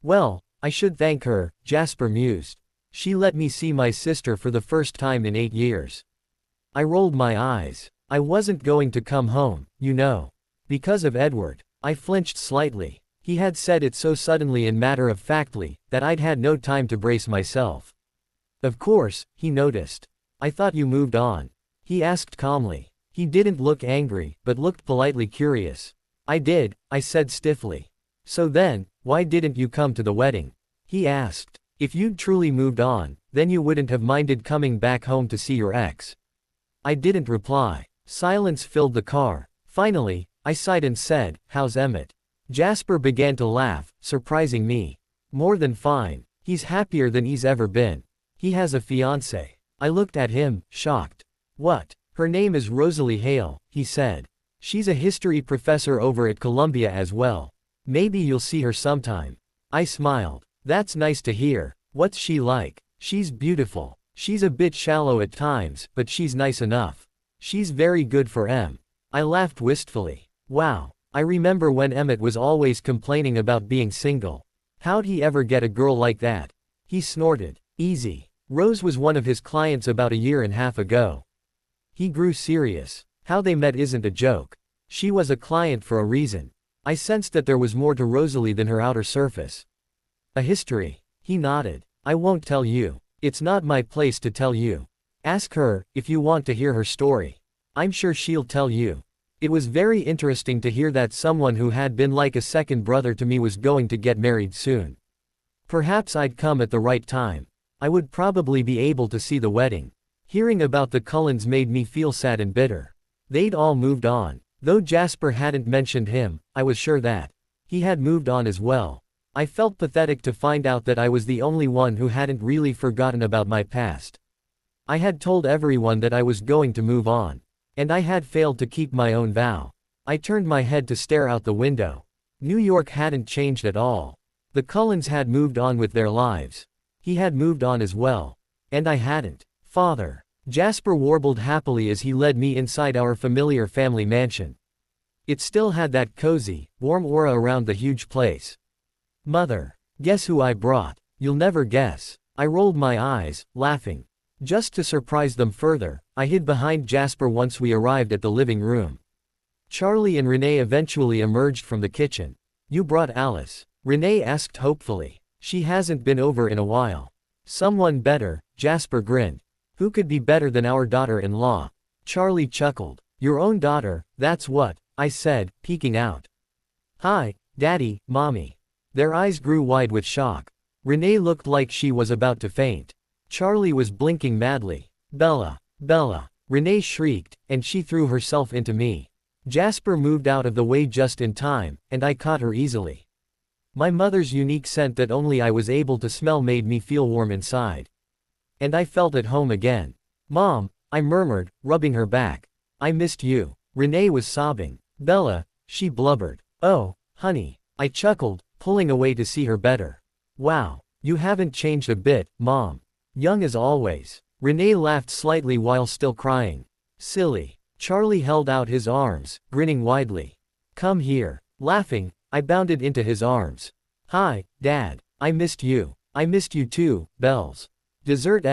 Well, I should thank her, Jasper mused. She let me see my sister for the first time in 8 years. I rolled my eyes. I wasn't going to come home, you know. Because of Edward. I flinched slightly. He had said it so suddenly and matter-of-factly, that I'd had no time to brace myself. Of course, he noticed. I thought you moved on. He asked calmly. He didn't look angry, but looked politely curious. I did, I said stiffly. So then, why didn't you come to the wedding? He asked. If you'd truly moved on, then you wouldn't have minded coming back home to see your ex. I didn't reply. Silence filled the car. Finally, I sighed and said, how's Emmett? Jasper began to laugh, surprising me. More than fine. He's happier than he's ever been. He has a fiancée. I looked at him, shocked. What? Her name is Rosalie Hale, he said. She's a history professor over at Columbia as well. Maybe you'll see her sometime. I smiled. That's nice to hear. What's she like? She's beautiful. She's a bit shallow at times, but she's nice enough. She's very good for Em. I laughed wistfully. Wow. I remember when Emmett was always complaining about being single. How'd he ever get a girl like that? He snorted. Easy. Rose was one of his clients about a year and a half ago. He grew serious. How they met isn't a joke. She was a client for a reason. I sensed that there was more to Rosalie than her outer surface. A history. He nodded. I won't tell you. It's not my place to tell you. Ask her, if you want to hear her story. I'm sure she'll tell you. It was very interesting to hear that someone who had been like a second brother to me was going to get married soon. Perhaps I'd come at the right time. I would probably be able to see the wedding. Hearing about the Cullens made me feel sad and bitter. They'd all moved on. Though Jasper hadn't mentioned him, I was sure that he had moved on as well. I felt pathetic to find out that I was the only one who hadn't really forgotten about my past. I had told everyone that I was going to move on. And I had failed to keep my own vow. I turned my head to stare out the window. New York hadn't changed at all. The Cullens had moved on with their lives. He had moved on as well. And I hadn't. Father. Jasper warbled happily as he led me inside our familiar family mansion. It still had that cozy, warm aura around the huge place. Mother. Guess who I brought? You'll never guess. I rolled my eyes, laughing. Just to surprise them further, I hid behind Jasper once we arrived at the living room. Charlie and Renee eventually emerged from the kitchen. You brought Alice? Renee asked hopefully. She hasn't been over in a while. Someone better, Jasper grinned. Who could be better than our daughter-in-law? Charlie chuckled. Your own daughter, that's what, I said, peeking out. Hi, Daddy, Mommy. Their eyes grew wide with shock. Renee looked like she was about to faint. Charlie was blinking madly. Bella, Bella. Renee shrieked, and she threw herself into me. Jasper moved out of the way just in time, and I caught her easily. My mother's unique scent that only I was able to smell made me feel warm inside. And I felt at home again. Mom, I murmured, rubbing her back. I missed you. Renee was sobbing. Bella, she blubbered. Oh, honey. I chuckled, pulling away to see her better. Wow, you haven't changed a bit, Mom. Young as always. Renee laughed slightly while still crying. Silly. Charlie held out his arms, grinning widely. Come here. Laughing, I bounded into his arms. Hi, Dad. I missed you. I missed you too, Bells. Dessert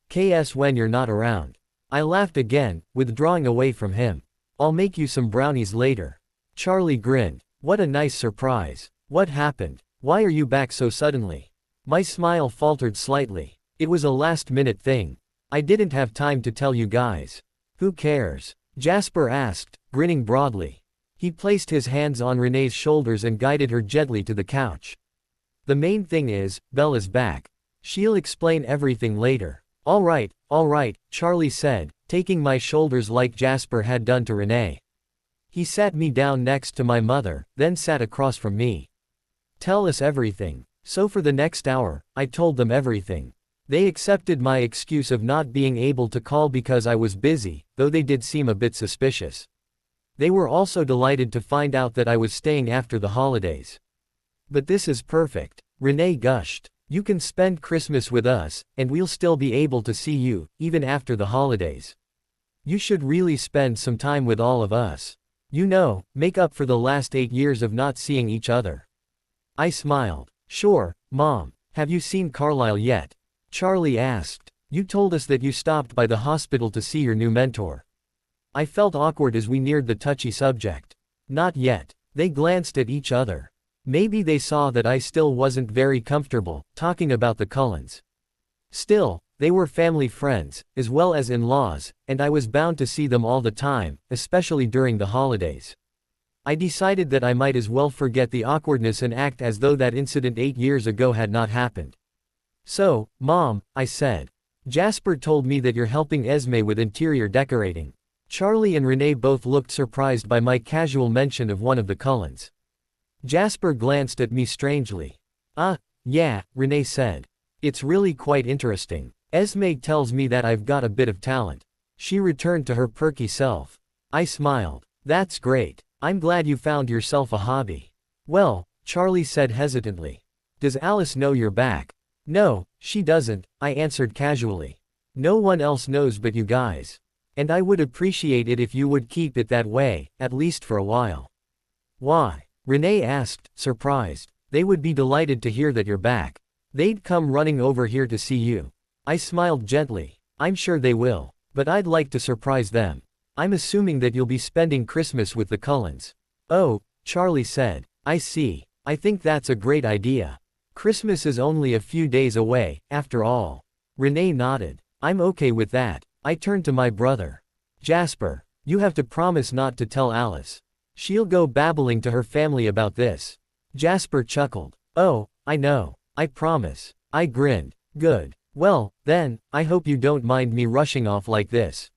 KS when you're not around. I laughed again, withdrawing away from him. I'll make you some brownies later. Charlie grinned. What a nice surprise. What happened? Why are you back so suddenly? My smile faltered slightly. It was a last-minute thing. I didn't have time to tell you guys. Who cares? Jasper asked, grinning broadly. He placed his hands on Renee's shoulders and guided her gently to the couch. The main thing is, Bella's back. She'll explain everything later. All right, Charlie said, taking my shoulders like Jasper had done to Renee. He sat me down next to my mother, then sat across from me. Tell us everything. So for the next hour, I told them everything. They accepted my excuse of not being able to call because I was busy, though they did seem a bit suspicious. They were also delighted to find out that I was staying after the holidays. But this is perfect. Renee gushed. You can spend Christmas with us, and we'll still be able to see you, even after the holidays. You should really spend some time with all of us. You know, make up for the last 8 years of not seeing each other. I smiled. Sure, Mom. Have you seen Carlisle yet? Charlie asked. You told us that you stopped by the hospital to see your new mentor. I felt awkward as we neared the touchy subject. Not yet. They glanced at each other. Maybe they saw that I still wasn't very comfortable talking about the Cullens. Still, they were family friends, as well as in-laws, and I was bound to see them all the time, especially during the holidays. I decided that I might as well forget the awkwardness and act as though that incident 8 years ago had not happened. "So, Mom," I said. "Jasper told me that you're helping Esme with interior decorating." Charlie and Renee both looked surprised by my casual mention of one of the Cullens. Jasper glanced at me strangely. Yeah," Renee said. "It's really quite interesting. Esme tells me that I've got a bit of talent." She returned to her perky self. I smiled. "That's great. I'm glad you found yourself a hobby." "Well," Charlie said hesitantly. "Does Alice know you're back?" "No, she doesn't," I answered casually. "No one else knows but you guys. And I would appreciate it if you would keep it that way, at least for a while." "Why?" Renee asked, surprised. "They would be delighted to hear that you're back. They'd come running over here to see you." I smiled gently. "I'm sure they will. But I'd like to surprise them. I'm assuming that you'll be spending Christmas with the Cullens." "Oh," Charlie said. "I see. I think that's a great idea. Christmas is only a few days away, after all." Renee nodded. "I'm okay with that." I turned to my brother. "Jasper, you have to promise not to tell Alice. She'll go babbling to her family about this." Jasper chuckled. "Oh, I know. I promise." I grinned. "Good. Well, then, I hope you don't mind me rushing off like this."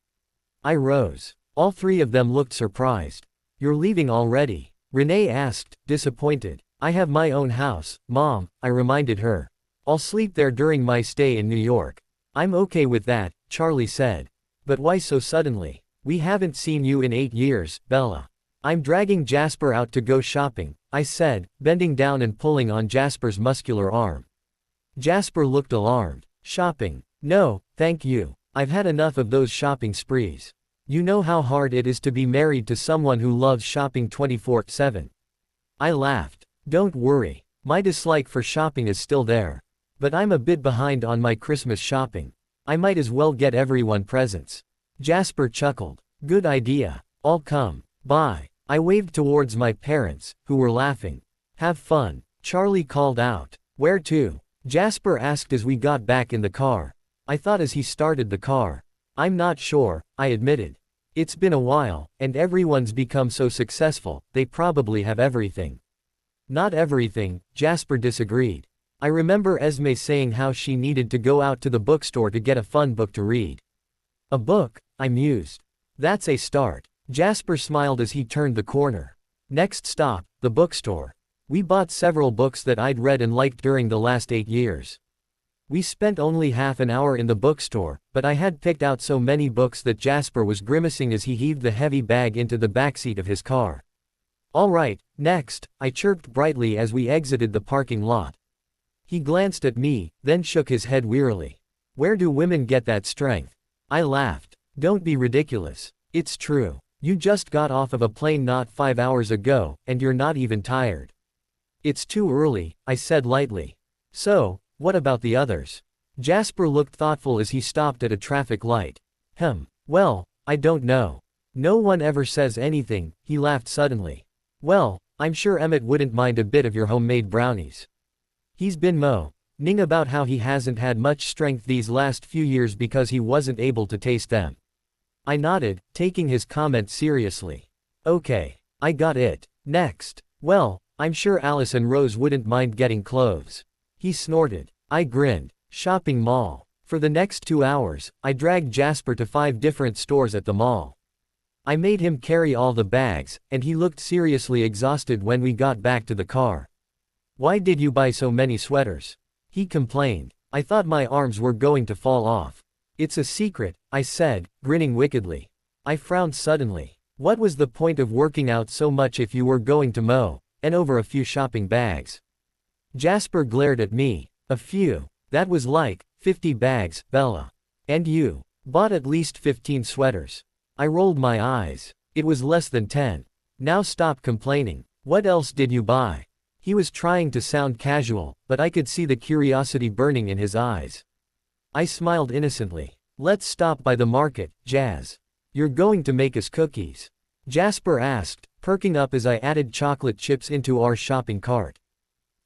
I rose. All three of them looked surprised. "You're leaving already?" Renee asked, disappointed. "I have my own house, Mom," I reminded her. "I'll sleep there during my stay in New York." "I'm okay with that," Charlie said. "But why so suddenly? We haven't seen you in 8 years, Bella." "I'm dragging Jasper out to go shopping," I said, bending down and pulling on Jasper's muscular arm. Jasper looked alarmed. "Shopping? No, thank you. I've had enough of those shopping sprees. You know how hard it is to be married to someone who loves shopping 24/7. I laughed. "Don't worry. My dislike for shopping is still there. But I'm a bit behind on my Christmas shopping. I might as well get everyone presents." Jasper chuckled. "Good idea. I'll come. Bye." I waved towards my parents, who were laughing. "Have fun," Charlie called out. "Where to?" Jasper asked as we got back in the car. I thought as he started the car. "I'm not sure," I admitted. "It's been a while, and everyone's become so successful, they probably have everything." "Not everything," Jasper disagreed. "I remember Esme saying how she needed to go out to the bookstore to get a fun book to read." "A book?" I mused. "That's a start." Jasper smiled as he turned the corner. Next stop, the bookstore. We bought several books that I'd read and liked during the last 8 years. We spent only half an hour in the bookstore, but I had picked out so many books that Jasper was grimacing as he heaved the heavy bag into the backseat of his car. "All right, next," I chirped brightly as we exited the parking lot. He glanced at me, then shook his head wearily. "Where do women get that strength?" I laughed. "Don't be ridiculous. It's true. You just got off of a plane not 5 hours ago, and you're not even tired." "It's too early," I said lightly. "So, what about the others?" Jasper looked thoughtful as he stopped at a traffic light. Well, I don't know. No one ever says anything," he laughed suddenly. "Well, I'm sure Emmett wouldn't mind a bit of your homemade brownies. He's been moaning about how he hasn't had much strength these last few years because he wasn't able to taste them." I nodded, taking his comment seriously. "Okay, I got it. Next." "Well, I'm sure Alice and Rose wouldn't mind getting clothes." He snorted. I grinned. "Shopping mall." For the next 2 hours, I dragged Jasper to 5 different stores at the mall. I made him carry all the bags, and he looked seriously exhausted when we got back to the car. "Why did you buy so many sweaters?" he complained. "I thought my arms were going to fall off." "It's a secret," I said, grinning wickedly. I frowned suddenly. What was the point of working out so much if you were going to mow, and over a few shopping bags? Jasper glared at me. "A few. That was like 50 bags, Bella. And you bought at least 15 sweaters." I rolled my eyes. "It was less than 10. Now stop complaining. What else did you buy?" He was trying to sound casual, but I could see the curiosity burning in his eyes. I smiled innocently. "Let's stop by the market, Jazz. You're going to make us cookies." Jasper asked, perking up as I added chocolate chips into our shopping cart.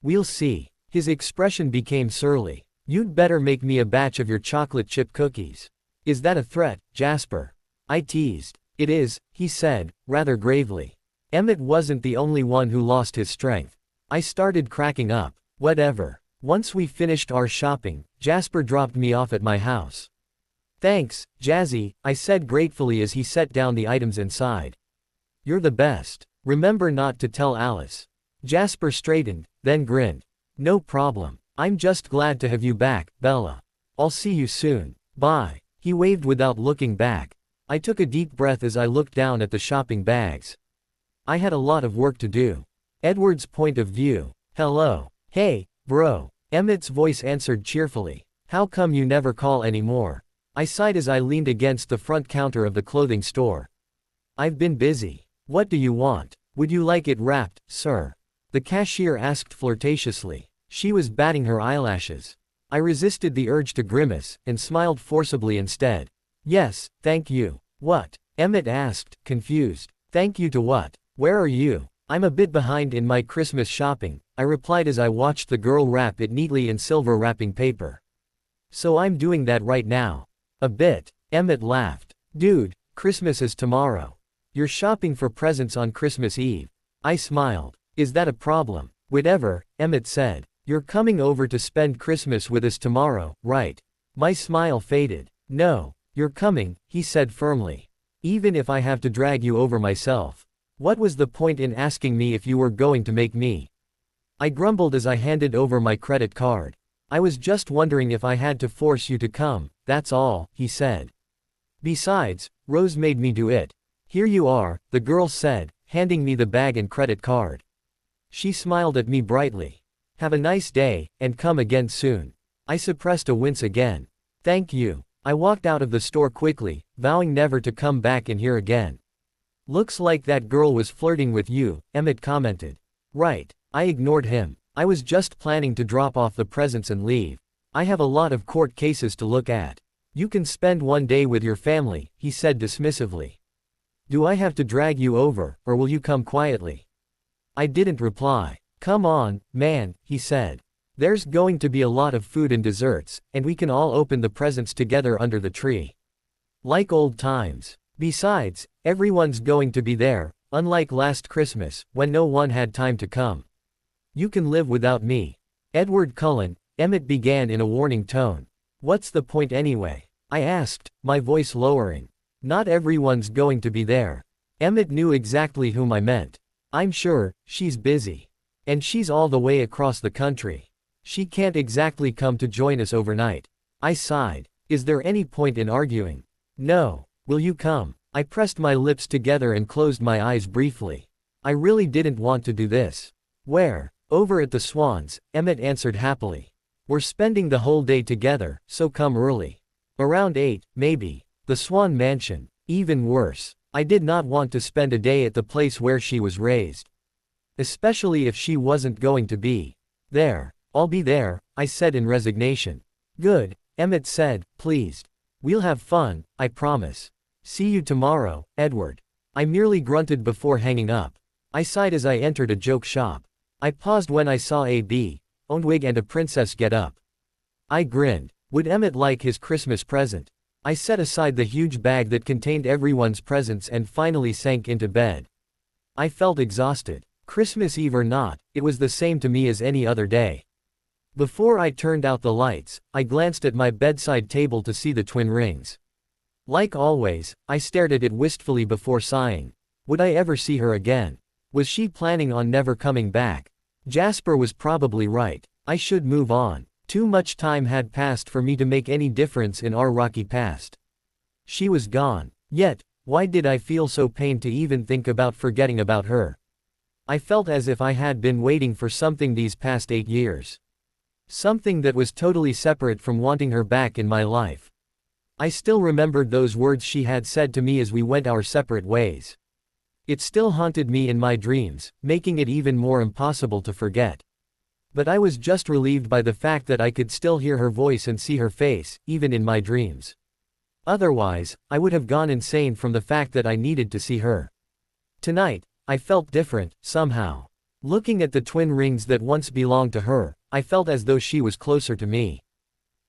We'll see. His expression became surly. You'd better make me a batch of your chocolate chip cookies. Is that a threat, Jasper? I teased. It is, he said, rather gravely. Emmett wasn't the only one who lost his strength. I started cracking up. Whatever. Once we finished our shopping, Jasper dropped me off at my house. Thanks, Jazzy, I said gratefully as he set down the items inside. You're the best. Remember not to tell Alice. Jasper straightened, then grinned. No problem. I'm just glad to have you back, Bella. I'll see you soon. Bye. He waved without looking back. I took a deep breath as I looked down at the shopping bags. I had a lot of work to do. Edward's point of view. Hello. Hey, bro. Emmett's voice answered cheerfully. How come you never call anymore? I sighed as I leaned against the front counter of the clothing store. I've been busy. What do you want? Would you like it wrapped, sir? The cashier asked flirtatiously. She was batting her eyelashes. I resisted the urge to grimace, and smiled forcibly instead. Yes, thank you. What? Emmett asked, confused. Thank you to what? Where are you? I'm a bit behind in my Christmas shopping, I replied as I watched the girl wrap it neatly in silver wrapping paper. So I'm doing that right now. A bit. Emmett laughed. Dude, Christmas is tomorrow. You're shopping for presents on Christmas Eve. I smiled. Is that a problem? Whatever, Emmett said. You're coming over to spend Christmas with us tomorrow, right? My smile faded. No, you're coming, he said firmly. Even if I have to drag you over myself. What was the point in asking me if you were going to make me? I grumbled as I handed over my credit card. I was just wondering if I had to force you to come, that's all, he said. Besides, Rose made me do it. Here you are, the girl said, handing me the bag and credit card. She smiled at me brightly. Have a nice day, and come again soon. I suppressed a wince again. Thank you. I walked out of the store quickly, vowing never to come back in here again. Looks like that girl was flirting with you, Emmett commented. Right. I ignored him. I was just planning to drop off the presents and leave. I have a lot of court cases to look at. You can spend one day with your family, he said dismissively. Do I have to drag you over, or will you come quietly? I didn't reply. Come on, man, he said. There's going to be a lot of food and desserts, and we can all open the presents together under the tree. Like old times. Besides, everyone's going to be there, unlike last Christmas, when no one had time to come. You can live without me. Edward Cullen, Emmett began in a warning tone. What's the point anyway? I asked, my voice lowering. Not everyone's going to be there. Emmett knew exactly whom I meant. I'm sure, she's busy. And she's all the way across the country. She can't exactly come to join us overnight. I sighed. Is there any point in arguing? No. Will you come? I pressed my lips together and closed my eyes briefly. I really didn't want to do this. Where? Over at the Swans, Emmett answered happily. We're spending the whole day together, so come early. Around 8, maybe. The Swan Mansion. Even worse. I did not want to spend a day at the place where she was raised. Especially if she wasn't going to be. There. I'll be there, I said in resignation. Good, Emmett said, pleased. We'll have fun, I promise. See you tomorrow, Edward. I merely grunted before hanging up. I sighed as I entered a joke shop. I paused when I saw a owned wig and a princess get up. I grinned. Would Emmett like his Christmas present? I set aside the huge bag that contained everyone's presents and finally sank into bed. I felt exhausted. Christmas Eve or not, it was the same to me as any other day. Before I turned out the lights, I glanced at my bedside table to see the twin rings. Like always, I stared at it wistfully before sighing. Would I ever see her again? Was she planning on never coming back? Jasper was probably right. I should move on. Too much time had passed for me to make any difference in our rocky past. She was gone. Yet, why did I feel so pained to even think about forgetting about her? I felt as if I had been waiting for something these past 8 years. Something that was totally separate from wanting her back in my life. I still remembered those words she had said to me as we went our separate ways. It still haunted me in my dreams, making it even more impossible to forget. But I was just relieved by the fact that I could still hear her voice and see her face, even in my dreams. Otherwise, I would have gone insane from the fact that I needed to see her. Tonight, I felt different, somehow. Looking at the twin rings that once belonged to her, I felt as though she was closer to me.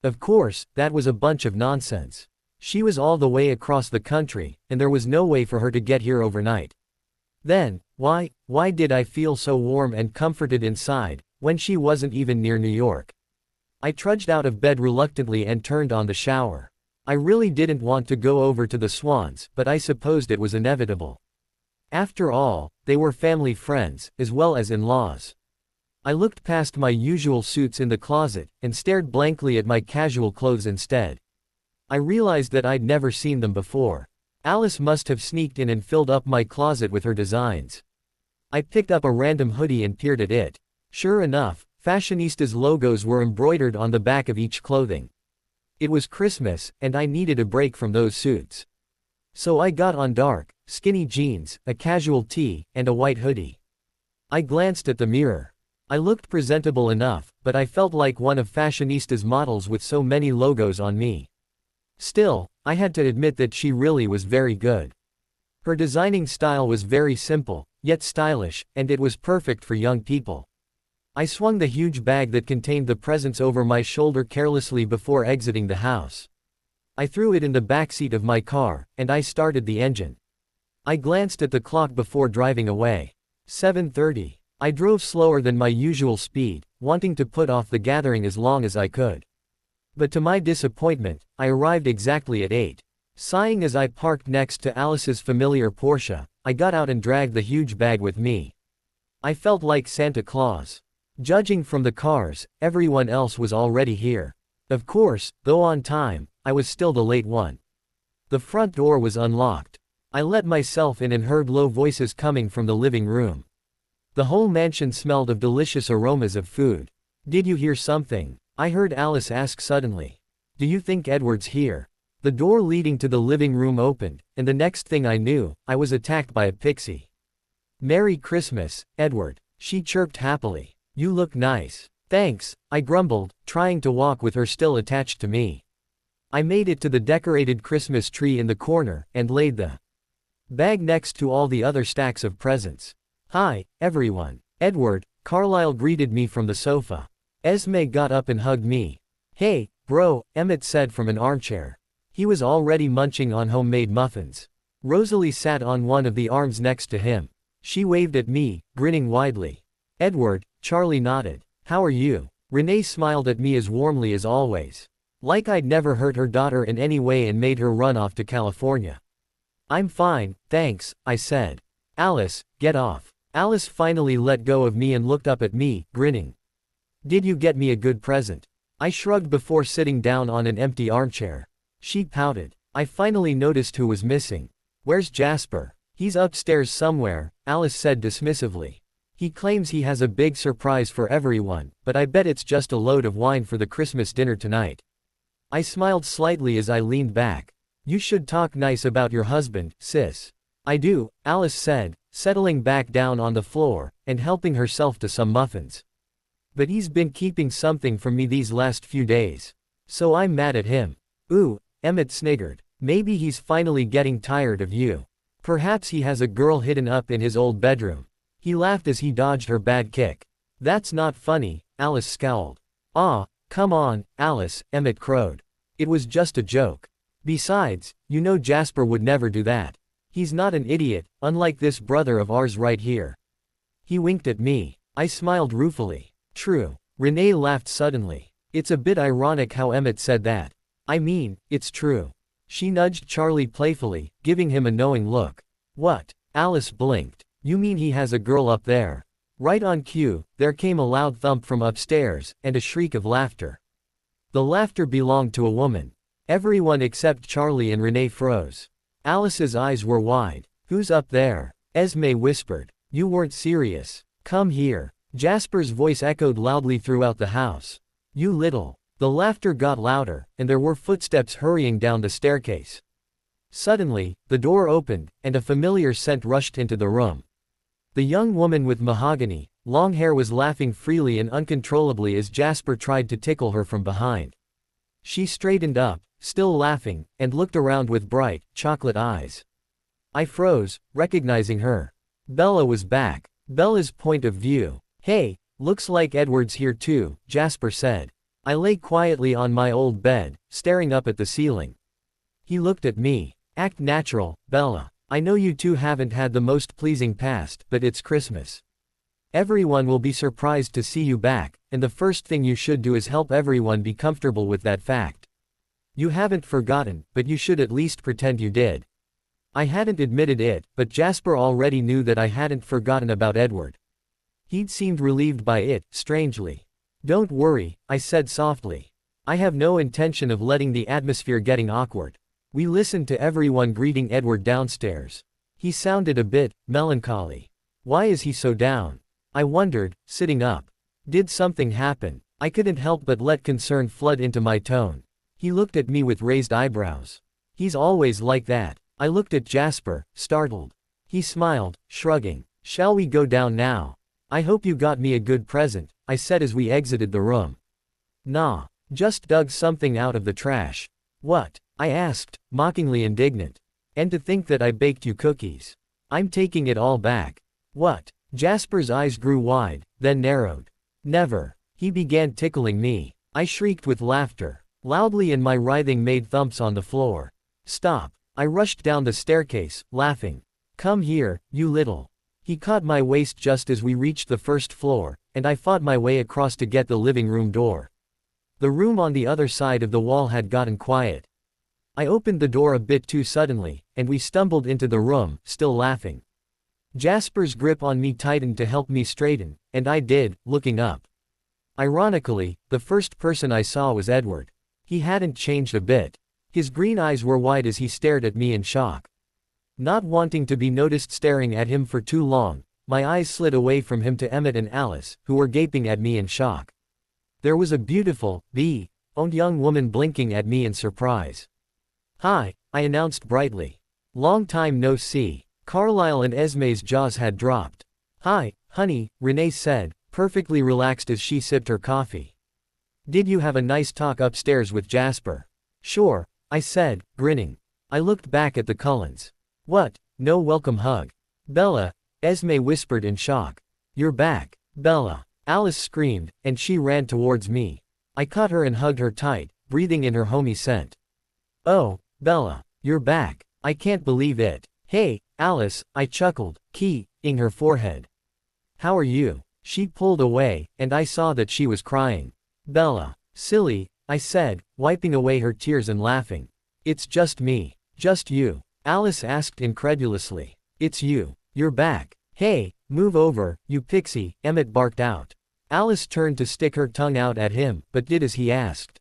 Of course, that was a bunch of nonsense. She was all the way across the country, and there was no way for her to get here overnight. Then, why did I feel so warm and comforted inside, when she wasn't even near New York? I trudged out of bed reluctantly and turned on the shower. I really didn't want to go over to the Swans, but I supposed it was inevitable. After all, they were family friends, as well as in-laws. I looked past my usual suits in the closet, and stared blankly at my casual clothes instead. I realized that I'd never seen them before. Alice must have sneaked in and filled up my closet with her designs. I picked up a random hoodie and peered at it. Sure enough, Fashionistas logos were embroidered on the back of each clothing. It was Christmas, and I needed a break from those suits. So I got on dark, skinny jeans, a casual tee, and a white hoodie. I glanced at the mirror. I looked presentable enough, but I felt like one of Fashionista's models with so many logos on me. Still, I had to admit that she really was very good. Her designing style was very simple, yet stylish, and it was perfect for young people. I swung the huge bag that contained the presents over my shoulder carelessly before exiting the house. I threw it in the backseat of my car, and I started the engine. I glanced at the clock before driving away. 7:30. I drove slower than my usual speed, wanting to put off the gathering as long as I could. But to my disappointment, I arrived exactly at 8. Sighing as I parked next to Alice's familiar Porsche, I got out and dragged the huge bag with me. I felt like Santa Claus. Judging from the cars, everyone else was already here. Of course, though on time, I was still the late one. The front door was unlocked. I let myself in and heard low voices coming from the living room. The whole mansion smelled of delicious aromas of food. "Did you hear something?" I heard Alice ask suddenly. "Do you think Edward's here?" The door leading to the living room opened, and the next thing I knew, I was attacked by a pixie. "Merry Christmas, Edward," she chirped happily. "You look nice." "Thanks," I grumbled, trying to walk with her still attached to me. I made it to the decorated Christmas tree in the corner, and laid the bag next to all the other stacks of presents. "Hi, everyone." "Edward," Carlisle greeted me from the sofa. Esme got up and hugged me. "Hey, bro," Emmett said from an armchair. He was already munching on homemade muffins. Rosalie sat on one of the arms next to him. She waved at me, grinning widely. "Edward," Charlie nodded. "How are you?" Renee smiled at me as warmly as always. Like I'd never hurt her daughter in any way and made her run off to California. "I'm fine, thanks," I said. "Alice, get off." Alice finally let go of me and looked up at me, grinning. "Did you get me a good present?" I shrugged before sitting down on an empty armchair. She pouted. I finally noticed who was missing. "Where's Jasper?" "He's upstairs somewhere," Alice said dismissively. "He claims he has a big surprise for everyone, but I bet it's just a load of wine for the Christmas dinner tonight." I smiled slightly as I leaned back. "You should talk nice about your husband, sis." "I do," Alice said, settling back down on the floor, and helping herself to some muffins. "But he's been keeping something from me these last few days. So I'm mad at him." "Ooh," Emmett sniggered. "Maybe he's finally getting tired of you. Perhaps he has a girl hidden up in his old bedroom." He laughed as he dodged her bad kick. "That's not funny," Alice scowled. "Aw, come on, Alice," Emmett crowed. "It was just a joke. Besides, you know Jasper would never do that. He's not an idiot, unlike this brother of ours right here." He winked at me. I smiled ruefully. "True." Renee laughed suddenly. "It's a bit ironic how Emmett said that. I mean, it's true." She nudged Charlie playfully, giving him a knowing look. "What?" Alice blinked. "You mean he has a girl up there?" Right on cue, there came a loud thump from upstairs, and a shriek of laughter. The laughter belonged to a woman. Everyone except Charlie and Renee froze. Alice's eyes were wide. "Who's up there?" Esme whispered. "You weren't serious. Come here." Jasper's voice echoed loudly throughout the house. "You little." The laughter got louder, and there were footsteps hurrying down the staircase. Suddenly, the door opened, and a familiar scent rushed into the room. The young woman with mahogany, long hair was laughing freely and uncontrollably as Jasper tried to tickle her from behind. She straightened up, still laughing, and looked around with bright, chocolate eyes. I froze, recognizing her. Bella was back. Bella's point of view. Hey, looks like Edward's here too, Jasper said. I lay quietly on my old bed, staring up at the ceiling. He looked at me. Act natural, Bella. I know you two haven't had the most pleasing past, but it's Christmas. Everyone will be surprised to see you back, and the first thing you should do is help everyone be comfortable with that fact. You haven't forgotten, but you should at least pretend you did. I hadn't admitted it, but Jasper already knew that I hadn't forgotten about Edward. He'd seemed relieved by it, strangely. Don't worry, I said softly. I have no intention of letting the atmosphere getting awkward. We listened to everyone greeting Edward downstairs. He sounded a bit melancholy. Why is he so down? I wondered, sitting up. Did something happen? I couldn't help but let concern flood into my tone. He looked at me with raised eyebrows. He's always like that. I looked at Jasper, startled. He smiled, shrugging. Shall we go down now? I hope you got me a good present, I said as we exited the room. Nah, just dug something out of the trash. What? I asked, mockingly indignant. And to think that I baked you cookies. I'm taking it all back. What? Jasper's eyes grew wide, then narrowed. Never. He began tickling me. I shrieked with laughter, loudly, and my writhing made thumps on the floor. Stop. I rushed down the staircase, laughing. Come here, you little. He caught my waist just as we reached the first floor, and I fought my way across to get the living room door. The room on the other side of the wall had gotten quiet. I opened the door a bit too suddenly, and we stumbled into the room, still laughing. Jasper's grip on me tightened to help me straighten, and I did, looking up. Ironically, the first person I saw was Edward. He hadn't changed a bit. His green eyes were wide as he stared at me in shock. Not wanting to be noticed staring at him for too long, my eyes slid away from him to Emmett and Alice, who were gaping at me in shock. There was a beautiful, blonde young woman blinking at me in surprise. Hi, I announced brightly. Long time no see. Carlisle and Esme's jaws had dropped. Hi, honey, Renee said, perfectly relaxed as she sipped her coffee. Did you have a nice talk upstairs with Jasper? Sure, I said, grinning. I looked back at the Cullens. What? No welcome hug. Bella, Esme whispered in shock. You're back, Bella. Alice screamed, and she ran towards me. I caught her and hugged her tight, breathing in her homey scent. Oh, Bella, you're back. I can't believe it. Hey, Alice, I chuckled, keying her forehead. How are you? She pulled away, and I saw that she was crying. Bella, silly, I said, wiping away her tears and laughing. It's just me. Just you. Alice asked incredulously. It's you. You're back. Hey, move over, you pixie, Emmett barked out. Alice turned to stick her tongue out at him, but did as he asked.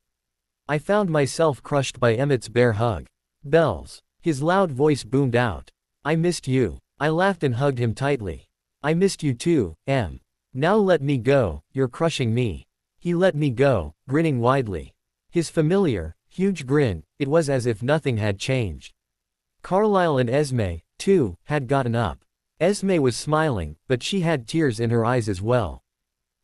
I found myself crushed by Emmett's bare hug. Bells. His loud voice boomed out. I missed you. I laughed and hugged him tightly. I missed you too, Em. Now let me go, you're crushing me. He let me go, grinning widely. His familiar, huge grin, it was as if nothing had changed. Carlisle and Esme, too, had gotten up. Esme was smiling, but she had tears in her eyes as well.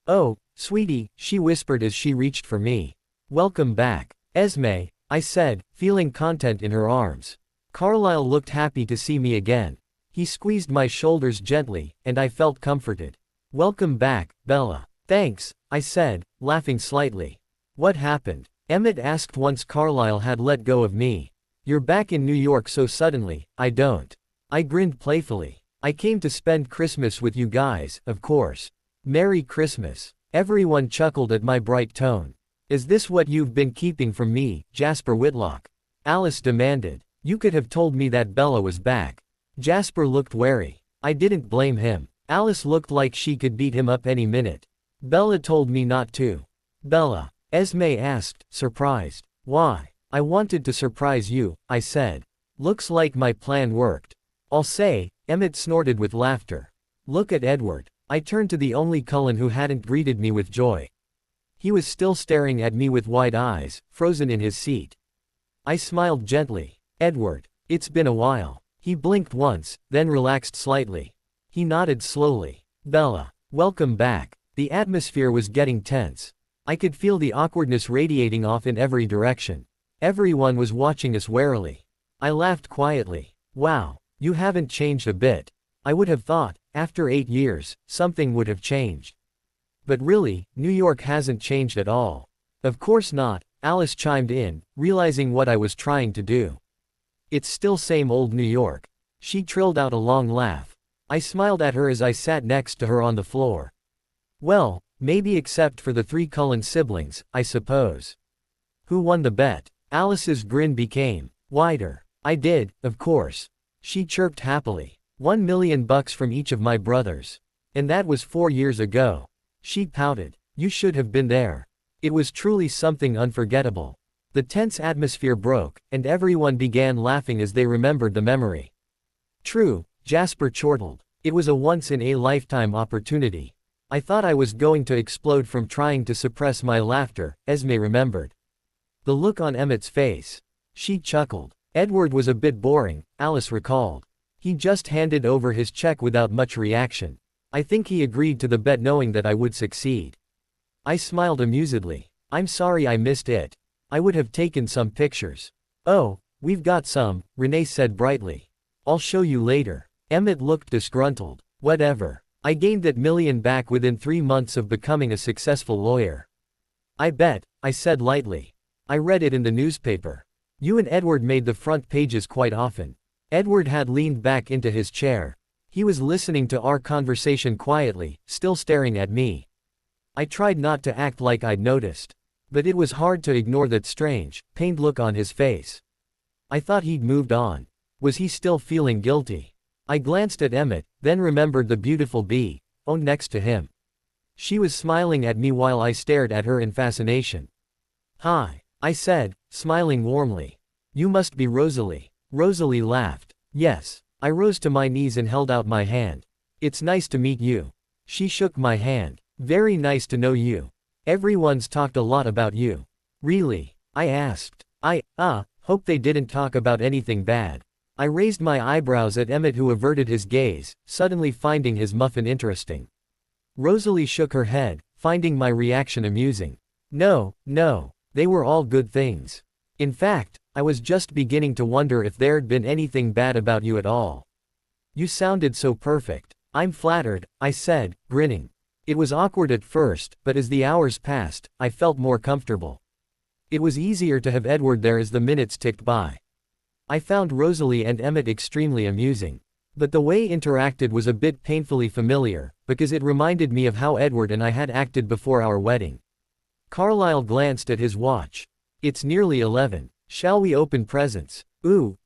Oh, sweetie, she whispered as she reached for me. Welcome back, Esme, I said, feeling content in her arms. Carlisle looked happy to see me again. He squeezed my shoulders gently, and I felt comforted. Welcome back, Bella. Thanks, I said, laughing slightly. What happened? Emmett asked once Carlisle had let go of me. You're back in New York so suddenly. I don't. I grinned playfully. I came to spend Christmas with you guys, of course. Merry Christmas. Everyone chuckled at my bright tone. Is this what you've been keeping from me, Jasper Whitlock? Alice demanded. You could have told me that Bella was back. Jasper looked wary. I didn't blame him. Alice looked like she could beat him up any minute. Bella told me not to. Bella, Esme asked, surprised. Why? I wanted to surprise you, I said. Looks like my plan worked. I'll say, Emmett snorted with laughter. Look at Edward. I turned to the only Cullen who hadn't greeted me with joy. He was still staring at me with wide eyes, frozen in his seat. I smiled gently. Edward, it's been a while. He blinked once, then relaxed slightly. He nodded slowly. Bella, welcome back. The atmosphere was getting tense. I could feel the awkwardness radiating off in every direction. Everyone was watching us warily. I laughed quietly. Wow, you haven't changed a bit. I would have thought, After 8 years, something would have changed. But really, New York hasn't changed at all. Of course not, Alice chimed in, realizing what I was trying to do. It's still same old New York. She trilled out a long laugh. I smiled at her as I sat next to her on the floor. Well, maybe except for the 3 Cullen siblings, I suppose. Who won the bet? Alice's grin became wider. I did, of course. She chirped happily. $1 million from each of my brothers. And that was 4 years ago. She pouted. You should have been there. It was truly something unforgettable. The tense atmosphere broke, and everyone began laughing as they remembered the memory. True, Jasper chortled. It was a once-in-a-lifetime opportunity. I thought I was going to explode from trying to suppress my laughter, Esme remembered. The look on Emmett's face. She chuckled. Edward was a bit boring, Alice recalled. He just handed over his check without much reaction. I think he agreed to the bet knowing that I would succeed. I smiled amusedly. I'm sorry I missed it. I would have taken some pictures. Oh, we've got some, Renee said brightly. I'll show you later. Emmett looked disgruntled. Whatever. I gained that million back within 3 months of becoming a successful lawyer. I bet, I said lightly. I read it in the newspaper. You and Edward made the front pages quite often. Edward had leaned back into his chair. He was listening to our conversation quietly, still staring at me. I tried not to act like I'd noticed. But it was hard to ignore that strange, pained look on his face. I thought he'd moved on. Was he still feeling guilty? I glanced at Emmett, then remembered the beautiful bee, next to him. She was smiling at me while I stared at her in fascination. Hi, I said, smiling warmly. You must be Rosalie. Rosalie laughed. Yes. I rose to my knees and held out my hand. It's nice to meet you. She shook my hand. Very nice to know you. Everyone's talked a lot about you. Really? I asked. Hope they didn't talk about anything bad. I raised my eyebrows at Emmett, who averted his gaze, suddenly finding his muffin interesting. Rosalie shook her head, finding my reaction amusing. No, they were all good things. In fact, I was just beginning to wonder if there'd been anything bad about you at all. You sounded so perfect. I'm flattered, I said, grinning. It was awkward at first, but as the hours passed, I felt more comfortable. It was easier to have Edward there as the minutes ticked by. I found Rosalie and Emmett extremely amusing. But the way interacted was a bit painfully familiar, because it reminded me of how Edward and I had acted before our wedding. Carlyle glanced at his watch. It's nearly 11. Shall we open presents? Ooh,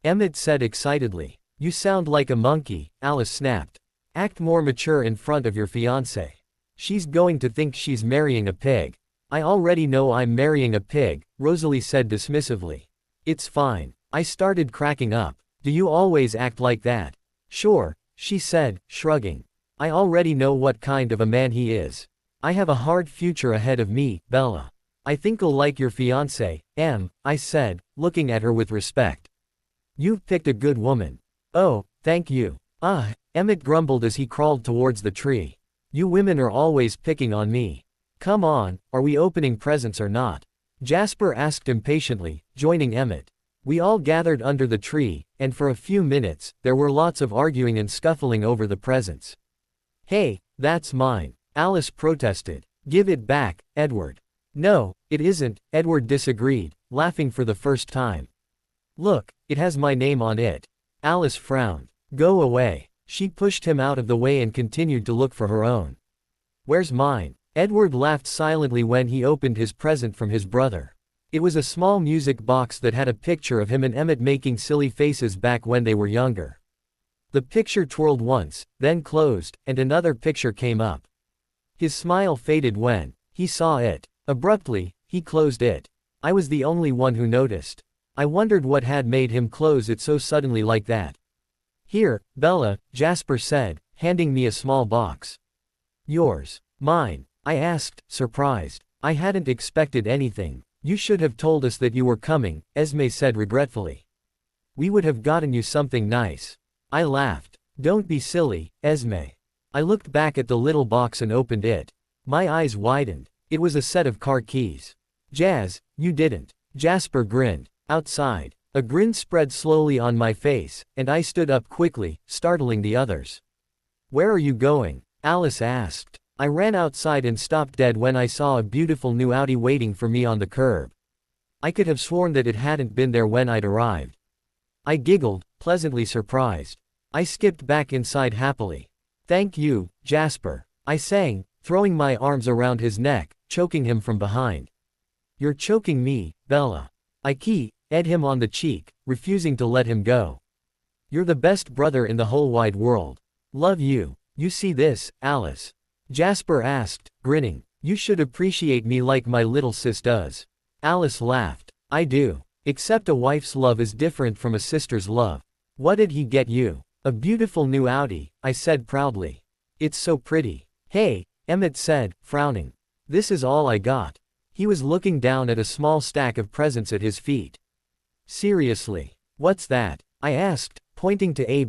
Emmett said excitedly. You sound like a monkey, Alice snapped. Act more mature in front of your fiancé. She's going to think she's marrying a pig. I already know I'm marrying a pig, Rosalie said dismissively. It's fine. I started cracking up. Do you always act like that? Sure, she said, shrugging. I already know what kind of a man he is. I have a hard future ahead of me, Bella. I think you'll like your fiancé, Em, I said, looking at her with respect. You've picked a good woman. Oh, thank you. Emmett grumbled as he crawled towards the tree. You women are always picking on me. Come on, are we opening presents or not? Jasper asked impatiently, joining Emmett. We all gathered under the tree, and for a few minutes, there were lots of arguing and scuffling over the presents. Hey, that's mine, Alice protested. Give it back, Edward. No, it isn't, Edward disagreed, laughing for the first time. Look, it has my name on it. Alice frowned. Go away. She pushed him out of the way and continued to look for her own. Where's mine? Edward laughed silently when he opened his present from his brother. It was a small music box that had a picture of him and Emmett making silly faces back when they were younger. The picture twirled once, then closed, and another picture came up. His smile faded when he saw it. Abruptly, he closed it. I was the only one who noticed. I wondered what had made him close it so suddenly like that. Here, Bella, Jasper said, handing me a small box. Yours. Mine, I asked, surprised. I hadn't expected anything. You should have told us that you were coming, Esme said regretfully. We would have gotten you something nice. I laughed. Don't be silly, Esme. I looked back at the little box and opened it. My eyes widened. It was a set of car keys. Jazz, you didn't. Jasper grinned. Outside. A grin spread slowly on my face, and I stood up quickly, startling the others. Where are you going? Alice asked. I ran outside and stopped dead when I saw a beautiful new Audi waiting for me on the curb. I could have sworn that it hadn't been there when I'd arrived. I giggled, pleasantly surprised. I skipped back inside happily. Thank you, Jasper, I sang, throwing my arms around his neck, choking him from behind. You're choking me, Bella. I kissed him on the cheek, refusing to let him go. You're the best brother in the whole wide world. Love you. You see this, Alice? Jasper asked, grinning. You should appreciate me like my little sis does. Alice laughed. I do. Except a wife's love is different from a sister's love. What did he get you? A beautiful new Audi, I said proudly. It's so pretty. Hey, Emmett said, frowning. This is all I got. He was looking down at a small stack of presents at his feet. Seriously? What's that? I asked, pointing to a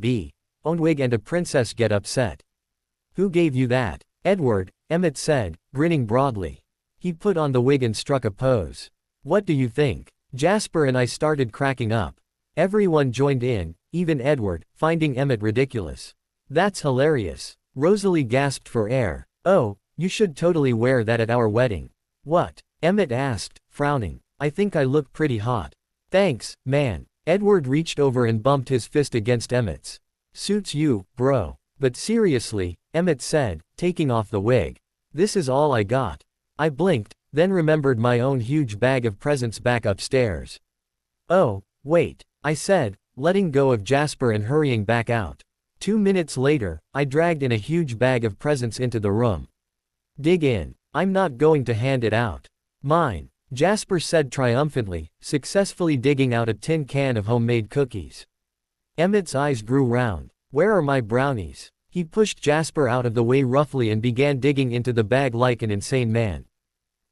own wig and a princess get-up set. Who gave you that? Edward, Emmett said, grinning broadly. He put on the wig and struck a pose. What do you think? Jasper and I started cracking up. Everyone joined in, even Edward, finding Emmett ridiculous. That's hilarious. Rosalie gasped for air. Oh, you should totally wear that at our wedding. What? Emmett asked, frowning. I think I look pretty hot. Thanks, man. Edward reached over and bumped his fist against Emmett's. Suits you, bro. But seriously, Emmett said, taking off the wig. This is all I got. I blinked, then remembered my own huge bag of presents back upstairs. Oh, wait, I said, letting go of Jasper and hurrying back out. 2 minutes later, I dragged in a huge bag of presents into the room. Dig in. I'm not going to hand it out. Mine, Jasper said triumphantly, successfully digging out a tin can of homemade cookies. Emmett's eyes grew round. Where are my brownies? He pushed Jasper out of the way roughly and began digging into the bag like an insane man.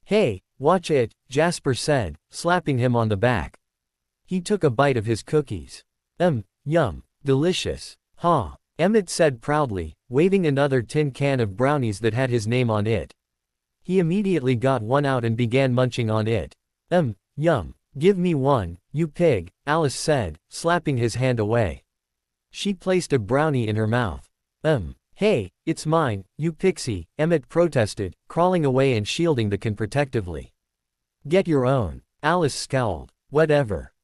Hey, watch it, Jasper said, slapping him on the back. He took a bite of his cookies. Yum, delicious. Huh, Emmett said proudly, waving another tin can of brownies that had his name on it. He immediately got one out and began munching on it. Yum. Give me one, you pig, Alice said, slapping his hand away. She placed a brownie in her mouth. Hey, it's mine, you pixie, Emmett protested, crawling away and shielding the can protectively. Get your own. Alice scowled. Whatever.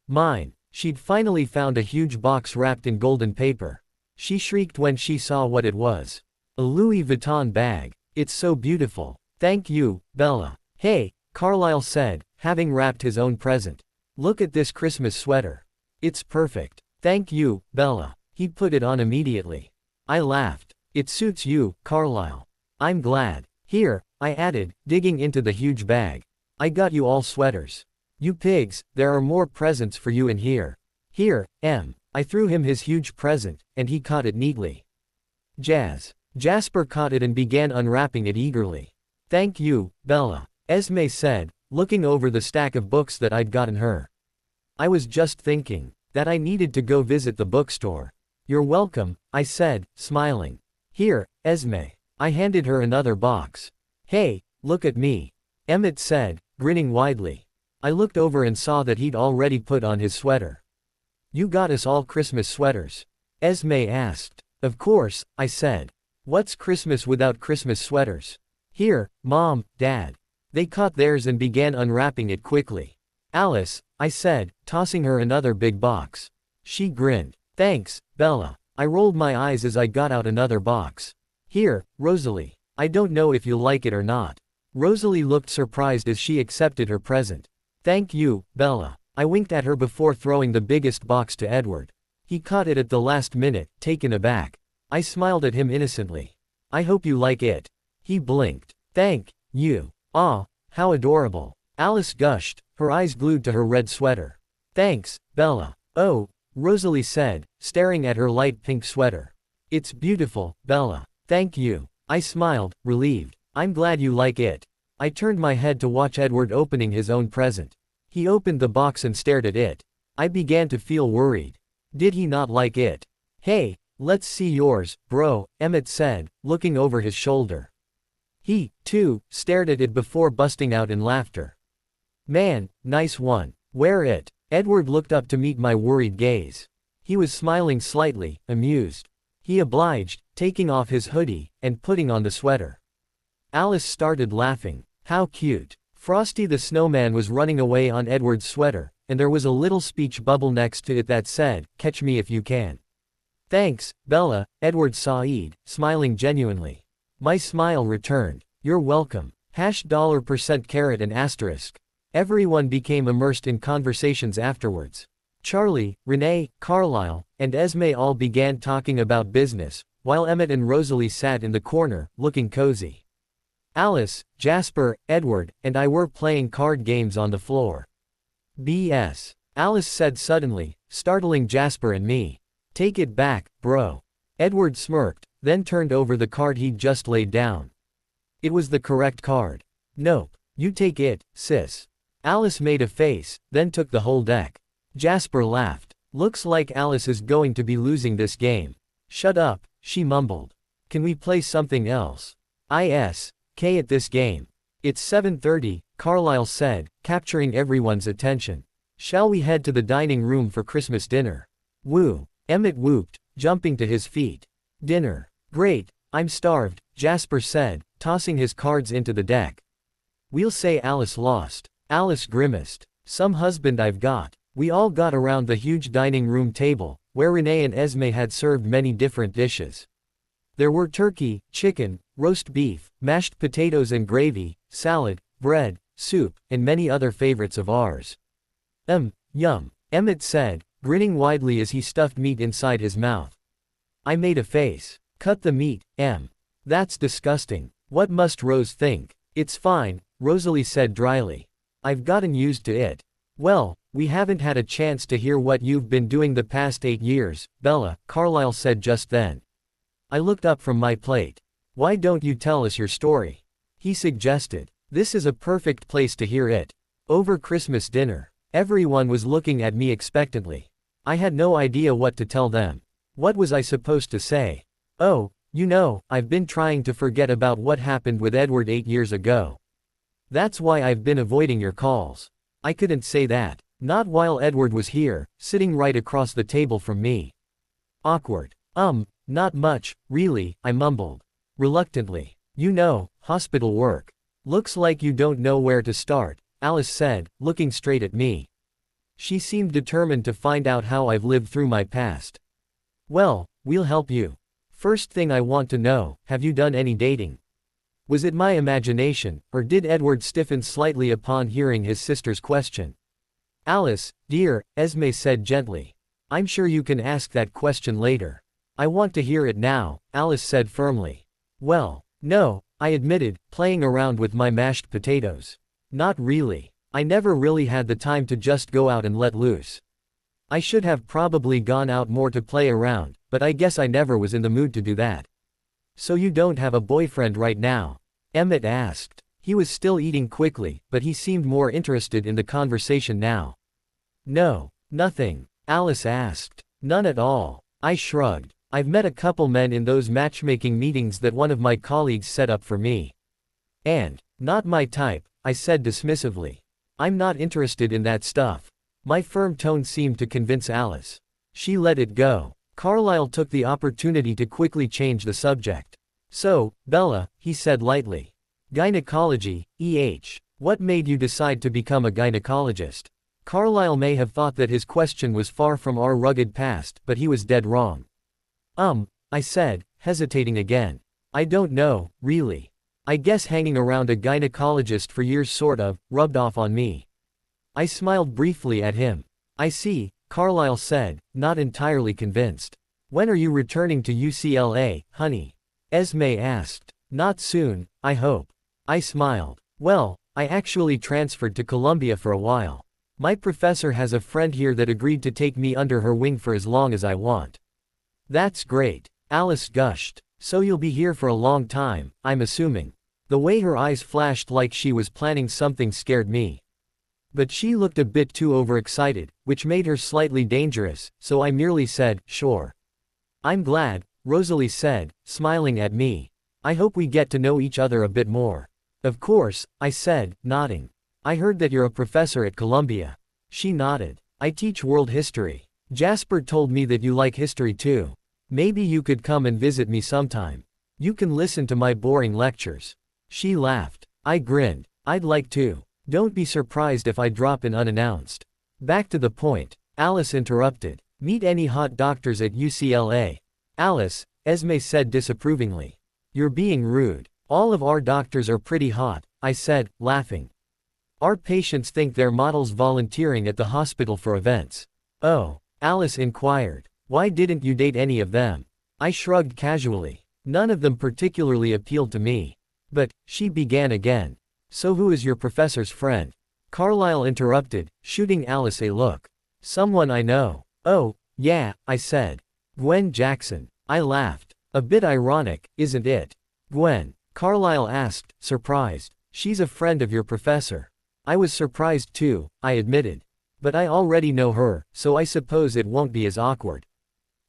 Mine. She'd finally found a huge box wrapped in golden paper. She shrieked when she saw what it was. A Louis Vuitton bag. It's so beautiful. Thank you, Bella. Hey, Carlisle said, having wrapped his own present. Look at this Christmas sweater. It's perfect. Thank you, Bella. He put it on immediately. I laughed. It suits you, Carlisle. I'm glad. Here, I added, digging into the huge bag. I got you all sweaters. You pigs, there are more presents for you in here. Here, I threw him his huge present, and he caught it neatly. Jasper caught it and began unwrapping it eagerly. Thank you, Bella, Esme said, looking over the stack of books that I'd gotten her. I was just thinking that I needed to go visit the bookstore. You're welcome, I said, smiling. Here, Esme. I handed her another box. Hey, look at me, Emmett said, grinning widely. I looked over and saw that he'd already put on his sweater. You got us all Christmas sweaters? Esme asked. Of course, I said. What's Christmas without Christmas sweaters? Here, Mom, Dad. They caught theirs and began unwrapping it quickly. Alice, I said, tossing her another big box. She grinned. Thanks, Bella. I rolled my eyes as I got out another box. Here, Rosalie. I don't know if you'll like it or not. Rosalie looked surprised as she accepted her present. Thank you, Bella. I winked at her before throwing the biggest box to Edward. He caught it at the last minute, taken aback. I smiled at him innocently. I hope you like it. He blinked. Thank you. Aw, how adorable. Alice gushed, her eyes glued to her red sweater. Thanks, Bella. Oh, Rosalie said, staring at her light pink sweater. It's beautiful, Bella. Thank you. I smiled, relieved. I'm glad you like it. I turned my head to watch Edward opening his own present. He opened the box and stared at it. I began to feel worried. Did he not like it? Hey, let's see yours, bro, Emmett said, looking over his shoulder. He, too, stared at it before busting out in laughter. Man, nice one. Wear it. Edward looked up to meet my worried gaze. He was smiling slightly, amused. He obliged, taking off his hoodie, and putting on the sweater. Alice started laughing. How cute. Frosty the Snowman was running away on Edward's sweater, and there was a little speech bubble next to it that said, "Catch me if you can." "Thanks, Bella," Edward sighed, smiling genuinely. My smile returned. "You're welcome." $% caret and asterisk. Everyone became immersed in conversations afterwards. Charlie, Renee, Carlisle, and Esme all began talking about business, while Emmett and Rosalie sat in the corner, looking cozy. Alice, Jasper, Edward, and I were playing card games on the floor. "BS," Alice said suddenly, startling Jasper and me. "Take it back, bro." Edward smirked, then turned over the card he'd just laid down. It was the correct card. "Nope. You take it, sis." Alice made a face, then took the whole deck. Jasper laughed. "Looks like Alice is going to be losing this game." "Shut up," she mumbled. "Can we play something else?" "ISK at this game." "It's 7:30, Carlisle said, capturing everyone's attention. "Shall we head to the dining room for Christmas dinner?" "Woo," Emmett whooped, jumping to his feet. "Dinner. Great, I'm starved," Jasper said, tossing his cards into the deck. "We'll say Alice lost." Alice grimaced. "Some husband I've got." We all got around the huge dining room table, where Renee and Esme had served many different dishes. There were turkey, chicken, roast beef, mashed potatoes and gravy, salad, bread, soup, and many other favorites of ours. Yum," Emmett said, grinning widely as he stuffed meat inside his mouth. I made a face. "Cut the meat, Em. That's disgusting." "What must Rose think?" "It's fine," Rosalie said dryly. "I've gotten used to it." "Well, we haven't had a chance to hear what you've been doing the past 8 years, Bella," Carlisle said just then. I looked up from my plate. "Why don't you tell us your story?" he suggested. "This is a perfect place to hear it. Over Christmas dinner." Everyone was looking at me expectantly. I had no idea what to tell them. What was I supposed to say? "Oh, you know, I've been trying to forget about what happened with Edward 8 years ago. That's why I've been avoiding your calls." I couldn't say that. Not while Edward was here, sitting right across the table from me. Awkward. Not much, really," I mumbled. Reluctantly. "You know, hospital work. Looks like you don't know where to start," Alice said, looking straight at me. She seemed determined to find out how I've lived through my past. "Well, we'll help you. First thing I want to know, have you done any dating?" Was it my imagination, or did Edward stiffen slightly upon hearing his sister's question? "Alice, dear," Esme said gently. "I'm sure you can ask that question later. I want to hear it now," Alice said firmly. "Well, no," I admitted, playing around with my mashed potatoes. "Not really. I never really had the time to just go out and let loose. I should have probably gone out more to play around, but I guess I never was in the mood to do that." "So you don't have a boyfriend right now?" Emmett asked. He was still eating quickly, but he seemed more interested in the conversation now. "No, nothing," Alice asked. "None at all." I shrugged. "I've met a couple men in those matchmaking meetings that one of my colleagues set up for me. And, not my type," I said dismissively. "I'm not interested in that stuff." My firm tone seemed to convince Alice. She let it go. Carlisle took the opportunity to quickly change the subject. "So, Bella," he said lightly. "Gynecology, What made you decide to become a gynecologist?" Carlisle may have thought that his question was far from our rugged past, but he was dead wrong. I said, hesitating again. "I don't know, really. I guess hanging around a gynecologist for years sort of rubbed off on me." I smiled briefly at him. "I see," Carlisle said, not entirely convinced. "When are you returning to UCLA, honey?" Esme asked. "Not soon, I hope." I smiled. "Well, I actually transferred to Columbia for a while. My professor has a friend here that agreed to take me under her wing for as long as I want." "That's great," Alice gushed. "So you'll be here for a long time, I'm assuming." The way her eyes flashed like she was planning something scared me. But she looked a bit too overexcited, which made her slightly dangerous, so I merely said, "Sure." "I'm glad," Rosalie said, smiling at me. "I hope we get to know each other a bit more." "Of course," I said, nodding. "I heard that you're a professor at Columbia." She nodded. "I teach world history. Jasper told me that you like history too." Maybe you could come and visit me sometime. You can listen to my boring lectures. She laughed. I grinned. I'd like to. Don't be surprised if I drop in unannounced. Back to the point. Alice interrupted. Meet any hot doctors at UCLA. Alice, Esme said disapprovingly. You're being rude. All of our doctors are pretty hot, I said, laughing. Our patients think they're models volunteering at the hospital for events. Oh, Alice inquired. Why didn't you date any of them? I shrugged casually. None of them particularly appealed to me. But, she began again. So who is your professor's friend? Carlyle interrupted, shooting Alice a look. Someone I know. Oh, yeah, I said. Gwen Jackson. I laughed. A bit ironic, isn't it? Gwen, Carlyle asked, surprised. She's a friend of your professor. I was surprised too, I admitted. But I already know her, so I suppose it won't be as awkward.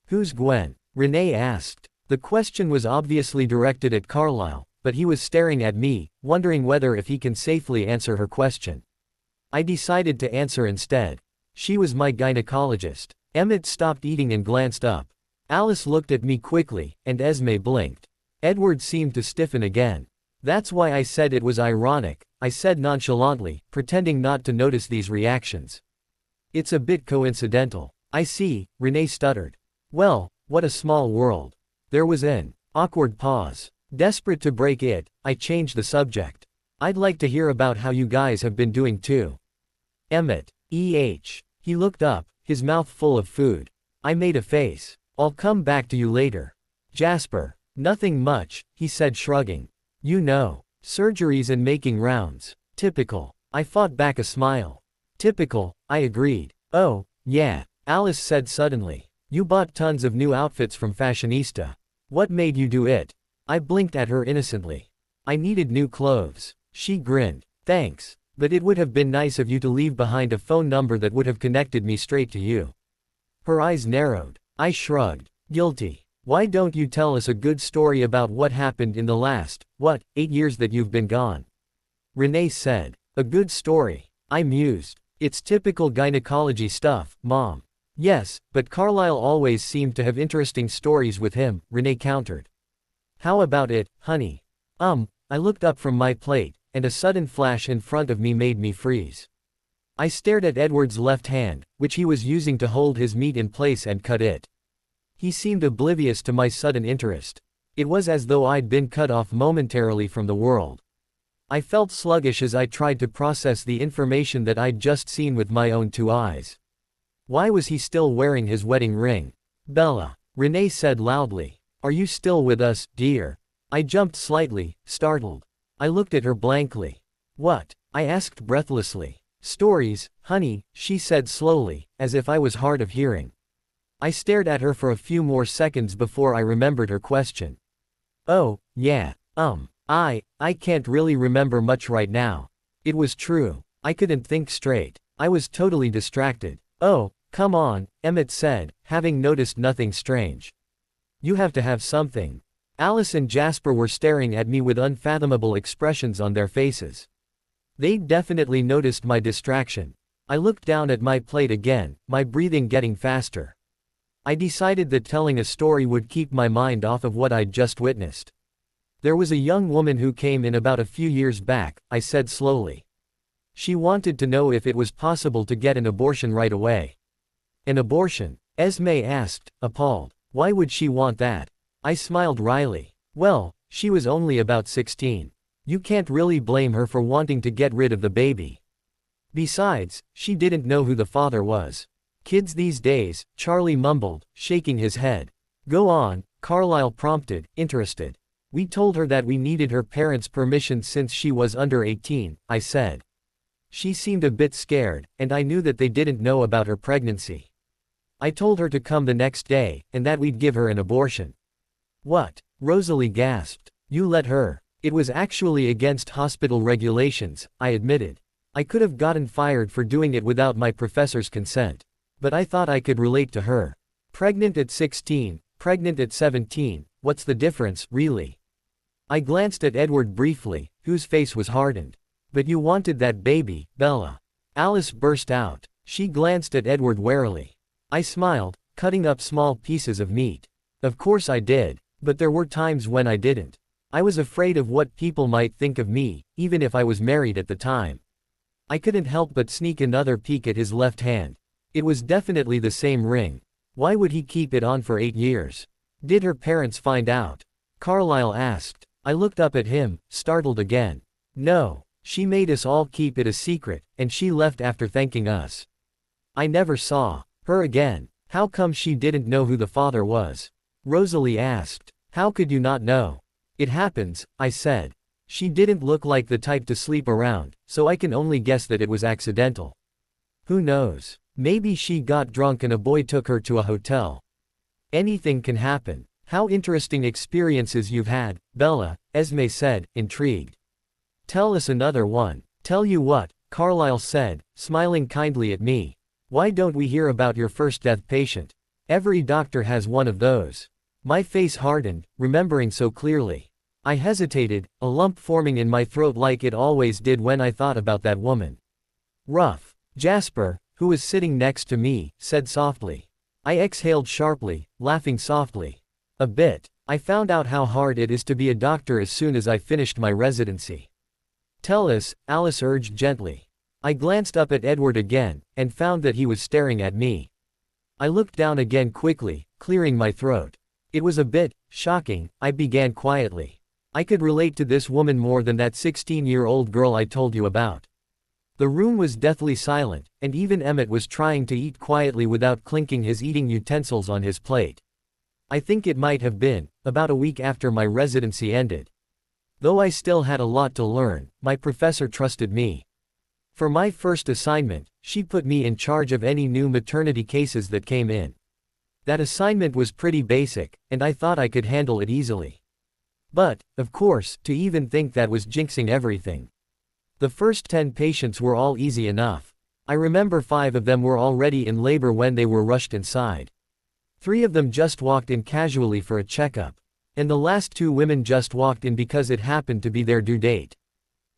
Who's Gwen? Renee asked. The question was obviously directed at Carlyle, but he was staring at me, wondering whether if he can safely answer her question. I decided to answer instead. She was my gynecologist. Emmett stopped eating and glanced up. Alice looked at me quickly, and Esme blinked. Edward seemed to stiffen again. That's why I said it was ironic, I said nonchalantly, pretending not to notice these reactions. It's a bit coincidental. I see, Renee stuttered. Well, what a small world. There was an awkward pause. Desperate to break it, I changed the subject. I'd like to hear about how you guys have been doing too. Emmett. He looked up, his mouth full of food. I made a face. I'll come back to you later. Jasper. Nothing much, he said shrugging. You know. Surgeries and making rounds. Typical. I fought back a smile. Typical, I agreed. Oh, yeah, Alice said suddenly. You bought tons of new outfits from Fashionista. What made you do it? I blinked at her innocently. I needed new clothes. She grinned. Thanks, but it would have been nice of you to leave behind a phone number that would have connected me straight to you. Her eyes narrowed. I shrugged. Guilty. Why don't you tell us a good story about what happened in the last, 8 years that you've been gone? Renee said. A good story. I mused. It's typical gynecology stuff, Mom. Yes, but Carlyle always seemed to have interesting stories with him, Renee countered. How about it, honey? I looked up from my plate, and a sudden flash in front of me made me freeze. I stared at Edward's left hand, which he was using to hold his meat in place and cut it. He seemed oblivious to my sudden interest. It was as though I'd been cut off momentarily from the world. I felt sluggish as I tried to process the information that I'd just seen with my own 2 eyes. Why was he still wearing his wedding ring? Bella, Renee said loudly. Are you still with us, dear? I jumped slightly, startled. I looked at her blankly. What? I asked breathlessly. Stories, honey, she said slowly, as if I was hard of hearing. I stared at her for a few more seconds before I remembered her question. Oh, yeah, I can't really remember much right now. It was true. I couldn't think straight. I was totally distracted. Oh, come on, Emmett said, having noticed nothing strange. You have to have something. Alice and Jasper were staring at me with unfathomable expressions on their faces. They'd definitely noticed my distraction. I looked down at my plate again, my breathing getting faster. I decided that telling a story would keep my mind off of what I'd just witnessed. There was a young woman who came in about a few years back, I said slowly. She wanted to know if it was possible to get an abortion right away. An abortion? Esme asked, appalled. Why would she want that? I smiled wryly. Well, she was only about 16. You can't really blame her for wanting to get rid of the baby. Besides, she didn't know who the father was. Kids these days, Charlie mumbled, shaking his head. Go on, Carlyle prompted, interested. We told her that we needed her parents' permission since she was under 18, I said. She seemed a bit scared, and I knew that they didn't know about her pregnancy. I told her to come the next day, and that we'd give her an abortion. What? Rosalie gasped. You let her? It was actually against hospital regulations, I admitted. I could have gotten fired for doing it without my professor's consent. But I thought I could relate to her. Pregnant at 16, pregnant at 17, what's the difference, really? I glanced at Edward briefly, whose face was hardened. But you wanted that baby, Bella. Alice burst out. She glanced at Edward warily. I smiled, cutting up small pieces of meat. Of course I did, but there were times when I didn't. I was afraid of what people might think of me, even if I was married at the time. I couldn't help but sneak another peek at his left hand. It was definitely the same ring. Why would he keep it on for 8 years? Did her parents find out? Carlyle asked. I looked up at him, startled again. No, she made us all keep it a secret, and she left after thanking us. I never saw her again. How come she didn't know who the father was? Rosalie asked. How could you not know? It happens, I said. She didn't look like the type to sleep around, so I can only guess that it was accidental. Who knows? Maybe she got drunk and a boy took her to a hotel. Anything can happen. How interesting experiences you've had, Bella, Esme said, intrigued. Tell us another one. Tell you what, Carlyle said, smiling kindly at me. Why don't we hear about your first death patient? Every doctor has one of those. My face hardened, remembering so clearly. I hesitated, a lump forming in my throat like it always did when I thought about that woman. Rough. Jasper, who was sitting next to me, said softly. I exhaled sharply, laughing softly. A bit. I found out how hard it is to be a doctor as soon as I finished my residency. Tell us, Alice urged gently. I glanced up at Edward again, and found that he was staring at me. I looked down again quickly, clearing my throat. It was a bit shocking, I began quietly. I could relate to this woman more than that 16-year-old girl I told you about. The room was deathly silent, and even Emmett was trying to eat quietly without clinking his eating utensils on his plate. I think it might have been about a week after my residency ended. Though I still had a lot to learn, my professor trusted me. For my first assignment, she put me in charge of any new maternity cases that came in. That assignment was pretty basic, and I thought I could handle it easily. But, of course, to even think that was jinxing everything. The first 10 patients were all easy enough. I remember 5 of them were already in labor when they were rushed inside. 3 of them just walked in casually for a checkup. And the last 2 women just walked in because it happened to be their due date.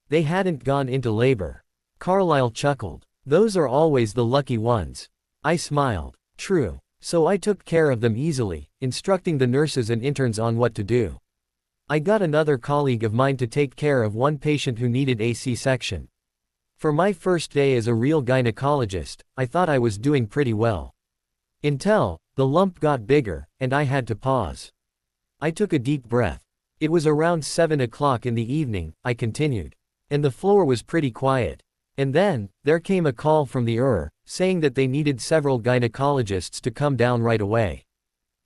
They hadn't gone into labor. Carlyle chuckled. Those are always the lucky ones. I smiled. True. So I took care of them easily, instructing the nurses and interns on what to do. I got another colleague of mine to take care of one patient who needed a C-section. For my first day as a real gynecologist, I thought I was doing pretty well. Until the lump got bigger, and I had to pause. I took a deep breath. It was around 7 o'clock in the evening, I continued. And the floor was pretty quiet. And then, there came a call from the saying that they needed several gynecologists to come down right away.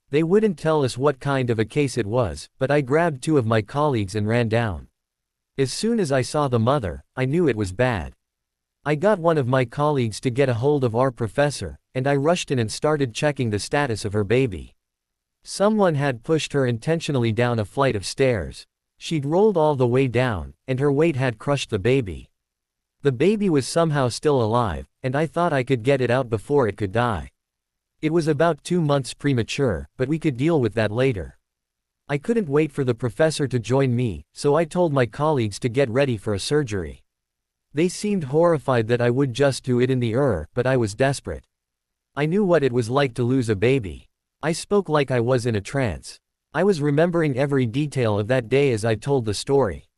They wouldn't tell us what kind of a case it was, but I grabbed 2 of my colleagues and ran down. As soon as I saw the mother, I knew it was bad. I got one of my colleagues to get a hold of our professor, and I rushed in and started checking the status of her baby. Someone had pushed her intentionally down a flight of stairs. She'd rolled all the way down, and her weight had crushed the baby. The baby was somehow still alive, and I thought I could get it out before it could die. It was about 2 months premature, but we could deal with that later. I couldn't wait for the professor to join me, so I told my colleagues to get ready for a surgery. They seemed horrified that I would just do it in the but I was desperate. I knew what it was like to lose a baby. I spoke like I was in a trance. I was remembering every detail of that day as I told the story.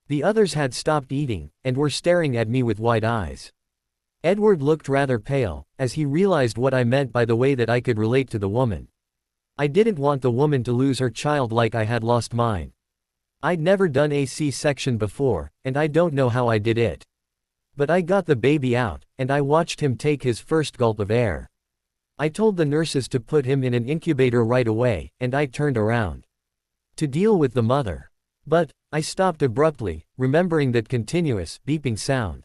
The others had stopped eating, and were staring at me with wide eyes. Edward looked rather pale, as he realized what I meant by the way that I could relate to the woman. I didn't want the woman to lose her child like I had lost mine. I'd never done a C-section before, and I don't know how I did it. But I got the baby out, and I watched him take his first gulp of air. I told the nurses to put him in an incubator right away, and I turned around to deal with the mother. But I stopped abruptly, remembering that continuous, beeping sound.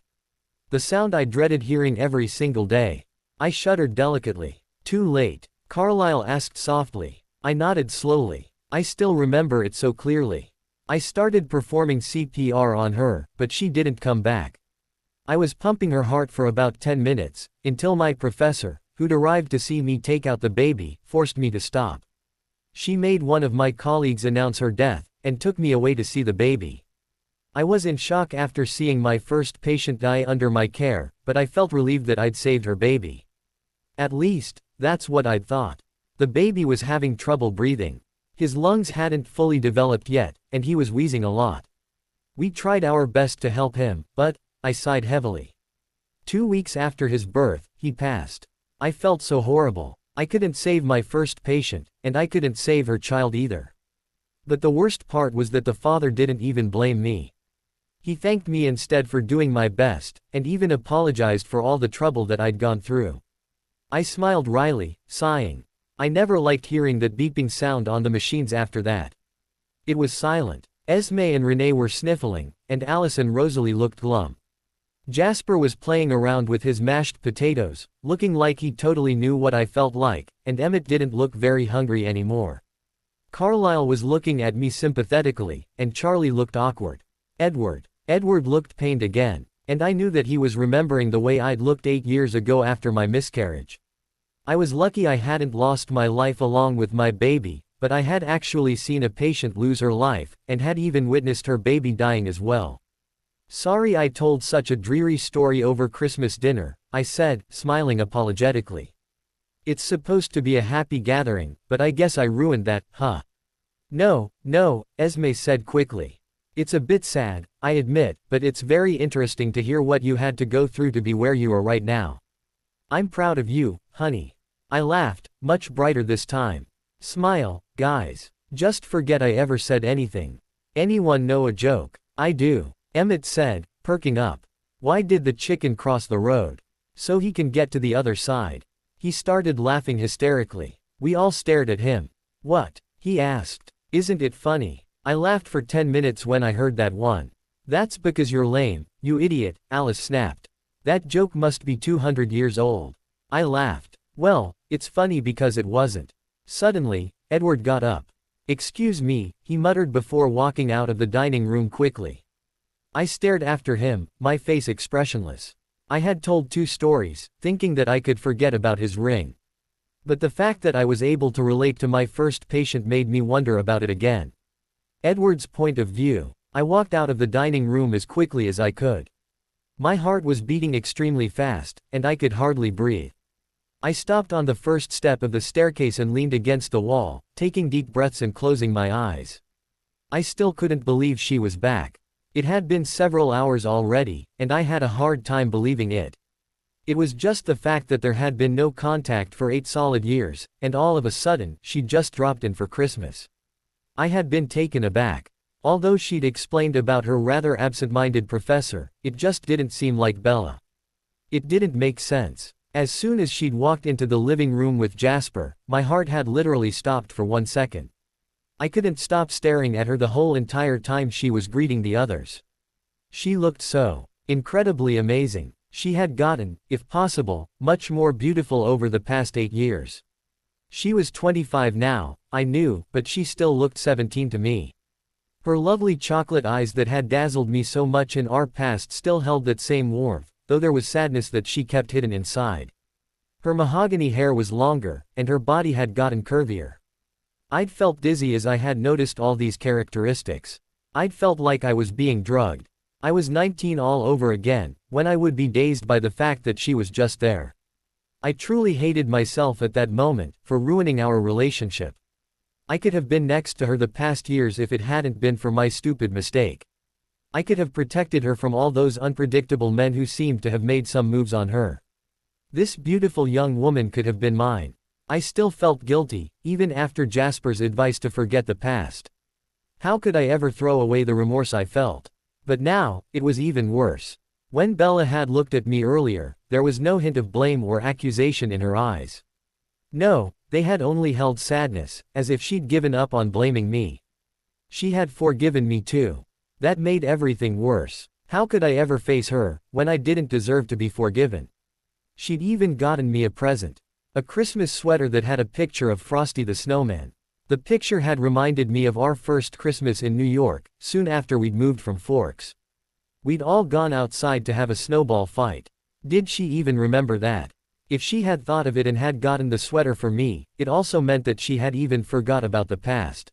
The sound I dreaded hearing every single day. I shuddered delicately. Too late? Carlyle asked softly. I nodded slowly. I still remember it so clearly. I started performing CPR on her, but she didn't come back. I was pumping her heart for about 10 minutes, until my professor, who'd arrived to see me take out the baby, forced me to stop. She made one of my colleagues announce her death, and took me away to see the baby. I was in shock after seeing my first patient die under my care, but I felt relieved that I'd saved her baby. At least, that's what I'd thought. The baby was having trouble breathing. His lungs hadn't fully developed yet, and he was wheezing a lot. We tried our best to help him, but, I sighed heavily. 2 weeks after his birth, he passed. I felt so horrible. I couldn't save my first patient, and I couldn't save her child either. But the worst part was that the father didn't even blame me. He thanked me instead for doing my best, and even apologized for all the trouble that I'd gone through. I smiled wryly, sighing. I never liked hearing that beeping sound on the machines after that. It was silent. Esme and Renee were sniffling, and Alice and Rosalie looked glum. Jasper was playing around with his mashed potatoes, looking like he totally knew what I felt like, and Emmett didn't look very hungry anymore. Carlisle was looking at me sympathetically, and Charlie looked awkward. Edward looked pained again, and I knew that he was remembering the way I'd looked 8 years ago after my miscarriage. I was lucky I hadn't lost my life along with my baby, but I had actually seen a patient lose her life, and had even witnessed her baby dying as well. Sorry I told such a dreary story over Christmas dinner, I said, smiling apologetically. It's supposed to be a happy gathering, but I guess I ruined that, huh? No, Esme said quickly. It's a bit sad, I admit, but it's very interesting to hear what you had to go through to be where you are right now. I'm proud of you, honey. I laughed, much brighter this time. Smile, guys. Just forget I ever said anything. Anyone know a joke? I do. Emmett said, perking up. Why did the chicken cross the road? So he can get to the other side. He started laughing hysterically. We all stared at him. What? He asked. Isn't it funny? I laughed for 10 minutes when I heard that one. That's because you're lame, you idiot, Alice snapped. That joke must be 200 years old. I laughed. Well, it's funny because it wasn't. Suddenly, Edward got up. Excuse me, he muttered before walking out of the dining room quickly. I stared after him, my face expressionless. I had told 2 stories, thinking that I could forget about his ring. But the fact that I was able to relate to my first patient made me wonder about it again. Edward's point of view. I walked out of the dining room as quickly as I could. My heart was beating extremely fast, and I could hardly breathe. I stopped on the first step of the staircase and leaned against the wall, taking deep breaths and closing my eyes. I still couldn't believe she was back. It had been several hours already, and I had a hard time believing it. It was just the fact that there had been no contact for 8 solid years, and all of a sudden, she'd just dropped in for Christmas. I had been taken aback. Although she'd explained about her rather absent-minded professor, it just didn't seem like Bella. It didn't make sense. As soon as she'd walked into the living room with Jasper, my heart had literally stopped for 1 second. I couldn't stop staring at her the whole entire time she was greeting the others. She looked so incredibly amazing. She had gotten, if possible, much more beautiful over the past 8 years. She was 25 now, I knew, but she still looked 17 to me. Her lovely chocolate eyes that had dazzled me so much in our past still held that same warmth, though there was sadness that she kept hidden inside. Her mahogany hair was longer, and her body had gotten curvier. I'd felt dizzy as I had noticed all these characteristics. I'd felt like I was being drugged. I was 19 all over again, when I would be dazed by the fact that she was just there. I truly hated myself at that moment, for ruining our relationship. I could have been next to her the past years if it hadn't been for my stupid mistake. I could have protected her from all those unpredictable men who seemed to have made some moves on her. This beautiful young woman could have been mine. I still felt guilty, even after Jasper's advice to forget the past. How could I ever throw away the remorse I felt? But now, it was even worse. When Bella had looked at me earlier, there was no hint of blame or accusation in her eyes. No, they had only held sadness, as if she'd given up on blaming me. She had forgiven me too. That made everything worse. How could I ever face her, when I didn't deserve to be forgiven? She'd even gotten me a present. A Christmas sweater that had a picture of Frosty the Snowman. The picture had reminded me of our first Christmas in New York, soon after we'd moved from Forks. We'd all gone outside to have a snowball fight. Did she even remember that? If she had thought of it and had gotten the sweater for me, it also meant that she had even forgot about the past.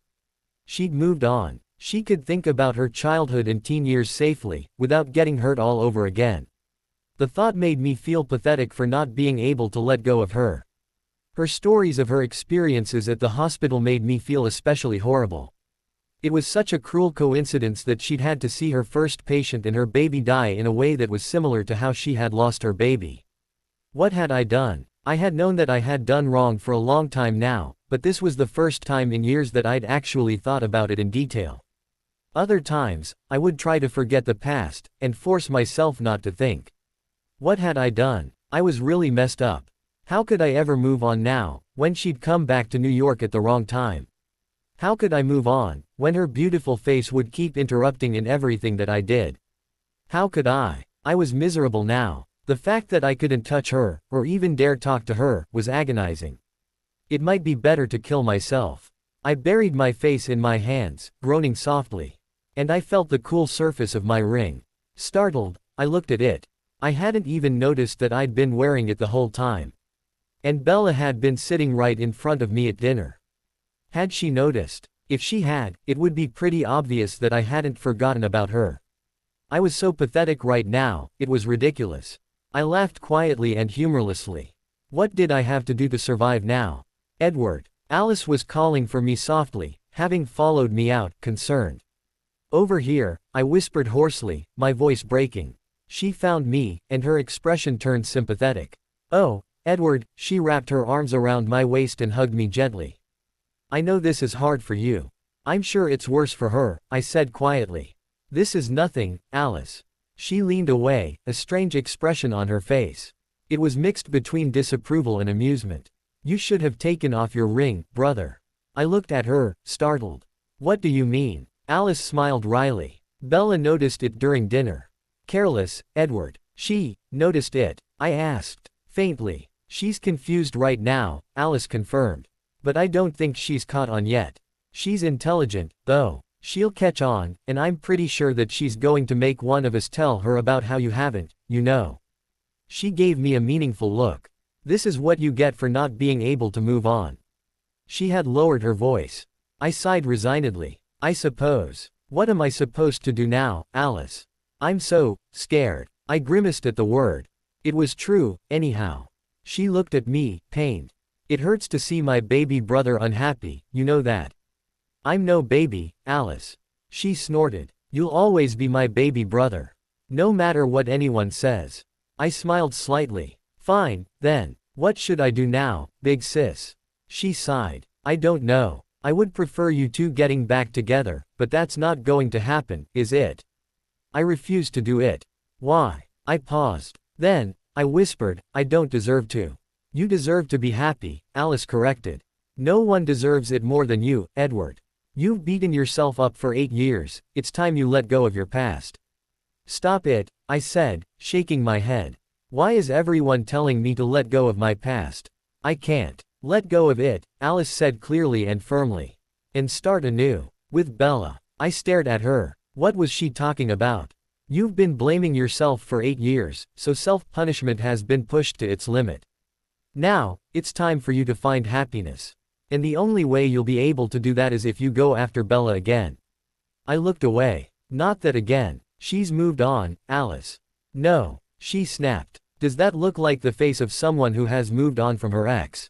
She'd moved on. She could think about her childhood and teen years safely, without getting hurt all over again. The thought made me feel pathetic for not being able to let go of her. Her stories of her experiences at the hospital made me feel especially horrible. It was such a cruel coincidence that she'd had to see her first patient and her baby die in a way that was similar to how she had lost her baby. What had I done? I had known that I had done wrong for a long time now, but this was the first time in years that I'd actually thought about it in detail. Other times, I would try to forget the past, and force myself not to think. What had I done? I was really messed up. How could I ever move on now, when she'd come back to New York at the wrong time? How could I move on, when her beautiful face would keep interrupting in everything that I did? How could I? I was miserable now. The fact that I couldn't touch her, or even dare talk to her, was agonizing. It might be better to kill myself. I buried my face in my hands, groaning softly. And I felt the cool surface of my ring. Startled, I looked at it. I hadn't even noticed that I'd been wearing it the whole time. And Bella had been sitting right in front of me at dinner. Had she noticed? If she had, it would be pretty obvious that I hadn't forgotten about her. I was so pathetic right now, it was ridiculous. I laughed quietly and humorlessly. What did I have to do to survive now? Edward. Alice was calling for me softly, having followed me out, concerned. Over here, I whispered hoarsely, my voice breaking. She found me, and her expression turned sympathetic. Oh, Edward, she wrapped her arms around my waist and hugged me gently. I know this is hard for you. I'm sure it's worse for her, I said quietly. This is nothing, Alice. She leaned away, a strange expression on her face. It was mixed between disapproval and amusement. You should have taken off your ring, brother. I looked at her, startled. What do you mean? Alice smiled wryly. Bella noticed it during dinner. Careless, Edward. She noticed it, I asked, faintly. She's confused right now, Alice confirmed. But I don't think she's caught on yet. She's intelligent, though. She'll catch on, and I'm pretty sure that she's going to make one of us tell her about how you haven't, you know. She gave me a meaningful look. This is what you get for not being able to move on. She had lowered her voice. I sighed resignedly. I suppose. What am I supposed to do now, Alice? I'm so scared. I grimaced at the word. It was true, anyhow. She looked at me, pained. It hurts to see my baby brother unhappy, you know that. I'm no baby, Alice. She snorted. You'll always be my baby brother. No matter what anyone says. I smiled slightly. Fine, then. What should I do now, big sis? She sighed. I don't know. I would prefer you two getting back together, but that's not going to happen, is it? I refuse to do it. Why? I paused. Then, I whispered, I don't deserve to. You deserve to be happy, Alice corrected. No one deserves it more than you, Edward. You've beaten yourself up for 8 years, it's time you let go of your past. Stop it, I said, shaking my head. Why is everyone telling me to let go of my past? I can't. Let go of it, Alice said clearly and firmly. And start anew. With Bella. I stared at her. What was she talking about? You've been blaming yourself for 8 years, so self-punishment has been pushed to its limit. Now, it's time for you to find happiness. And the only way you'll be able to do that is if you go after Bella again. I looked away. Not that again. She's moved on, Alice. No, she snapped. Does that look like the face of someone who has moved on from her ex?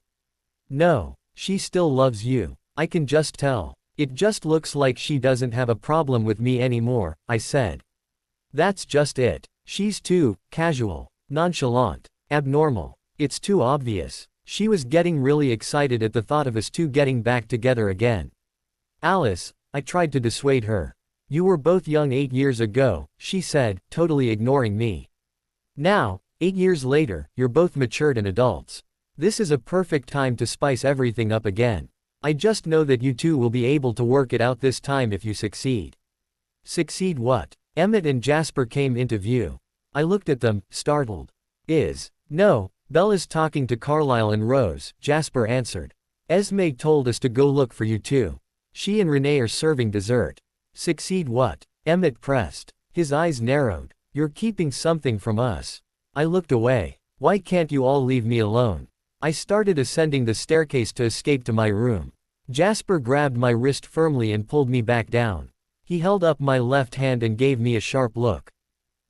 No, she still loves you. I can just tell. It just looks like she doesn't have a problem with me anymore, I said. That's just it. She's too casual, nonchalant, abnormal. It's too obvious. She was getting really excited at the thought of us two getting back together again. Alice, I tried to dissuade her. You were both young 8 years ago, she said, totally ignoring me. Now, 8 years later, you're both matured and adults. This is a perfect time to spice everything up again. I just know that you two will be able to work it out this time if you succeed. Succeed what? Emmett and Jasper came into view. I looked at them, startled. No, Bella's talking to Carlisle and Rose, Jasper answered. Esme told us to go look for you two. She and Renee are serving dessert. Succeed what? Emmett pressed. His eyes narrowed. You're keeping something from us. I looked away. Why can't you all leave me alone? I started ascending the staircase to escape to my room. Jasper grabbed my wrist firmly and pulled me back down. He held up my left hand and gave me a sharp look.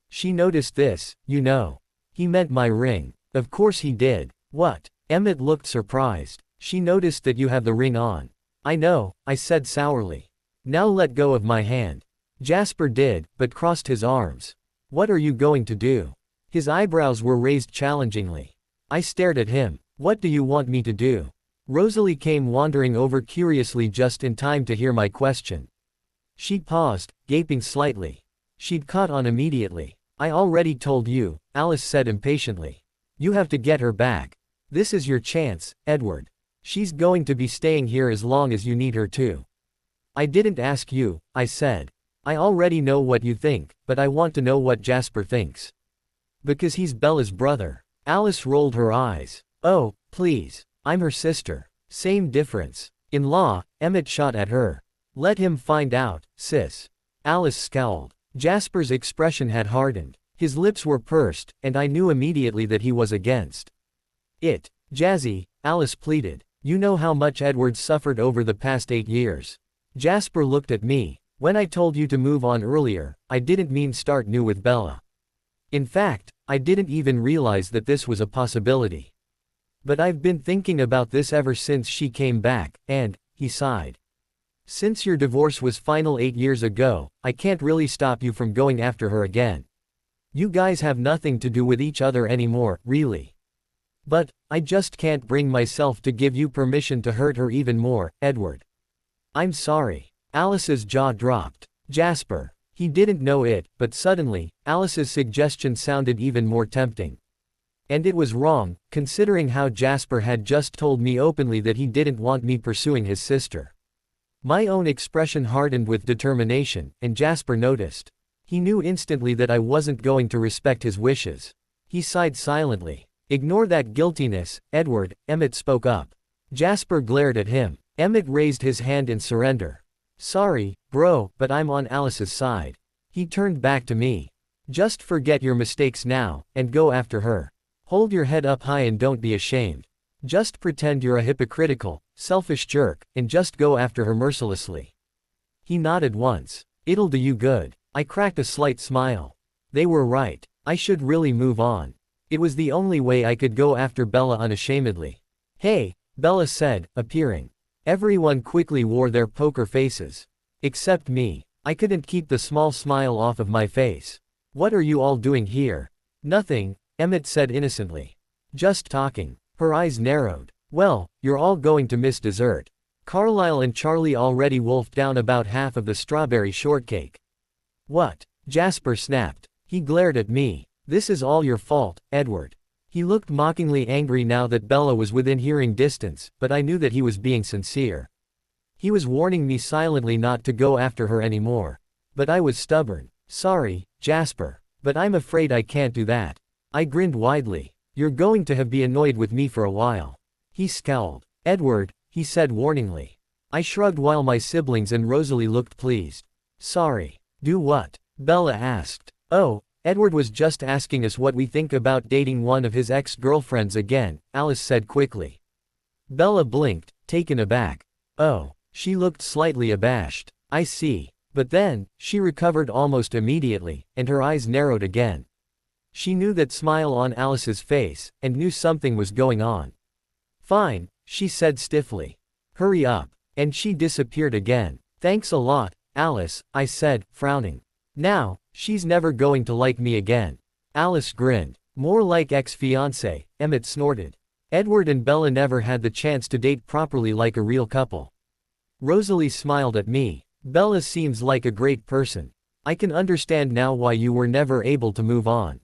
She noticed this, you know. He meant my ring. Of course he did. What? Emmett looked surprised. She noticed that you have the ring on. I know, I said sourly. Now let go of my hand. Jasper did, but crossed his arms. What are you going to do? His eyebrows were raised challengingly. I stared at him. What do you want me to do? Rosalie came wandering over curiously just in time to hear my question. She paused, gaping slightly. She'd caught on immediately. I already told you, Alice said impatiently. You have to get her back. This is your chance, Edward. She's going to be staying here as long as you need her to. I didn't ask you, I said. I already know what you think, but I want to know what Jasper thinks. Because he's Bella's brother. Alice rolled her eyes. Oh, please. I'm her sister. Same difference. In law, Emmett shot at her. Let him find out, sis. Alice scowled. Jasper's expression had hardened. His lips were pursed, and I knew immediately that he was against it. Jazzy, Alice pleaded. You know how much Edward suffered over the past 8 years. Jasper looked at me. When I told you to move on earlier, I didn't mean start new with Bella. In fact, I didn't even realize that this was a possibility. But I've been thinking about this ever since she came back, and, he sighed. Since your divorce was final 8 years ago, I can't really stop you from going after her again. You guys have nothing to do with each other anymore, really. But, I just can't bring myself to give you permission to hurt her even more, Edward. I'm sorry. Alice's jaw dropped. Jasper. He didn't know it, but suddenly, Alice's suggestion sounded even more tempting. And it was wrong, considering how Jasper had just told me openly that he didn't want me pursuing his sister. My own expression hardened with determination, and Jasper noticed. He knew instantly that I wasn't going to respect his wishes. He sighed silently. Ignore that guiltiness, Edward, Emmett spoke up. Jasper glared at him. Emmett raised his hand in surrender. Sorry, bro, but I'm on Alice's side. He turned back to me. Just forget your mistakes now, and go after her. Hold your head up high and don't be ashamed. Just pretend you're a hypocritical, selfish jerk, and just go after her mercilessly. He nodded once. It'll do you good. I cracked a slight smile. They were right. I should really move on. It was the only way I could go after Bella unashamedly. Hey, Bella said, appearing. Everyone quickly wore their poker faces. Except me. I couldn't keep the small smile off of my face. What are you all doing here? Nothing, Emmett said innocently. Just talking. Her eyes narrowed. Well, you're all going to miss dessert. Carlisle and Charlie already wolfed down about half of the strawberry shortcake. What? Jasper snapped. He glared at me. This is all your fault, Edward. He looked mockingly angry now that Bella was within hearing distance, but I knew that he was being sincere. He was warning me silently not to go after her anymore. But I was stubborn. Sorry, Jasper. But I'm afraid I can't do that. I grinned widely. You're going to be annoyed with me for a while. He scowled. Edward, he said warningly. I shrugged while my siblings and Rosalie looked pleased. Sorry. Do what? Bella asked. Oh, Edward was just asking us what we think about dating one of his ex-girlfriends again, Alice said quickly. Bella blinked, taken aback. Oh, she looked slightly abashed. I see. But then, she recovered almost immediately, and her eyes narrowed again. She knew that smile on Alice's face, and knew something was going on. Fine, she said stiffly. Hurry up. And she disappeared again. Thanks a lot, Alice, I said, frowning. Now, she's never going to like me again. Alice grinned. More like ex-fiancé, Emmett snorted. Edward and Bella never had the chance to date properly like a real couple. Rosalie smiled at me. Bella seems like a great person. I can understand now why you were never able to move on.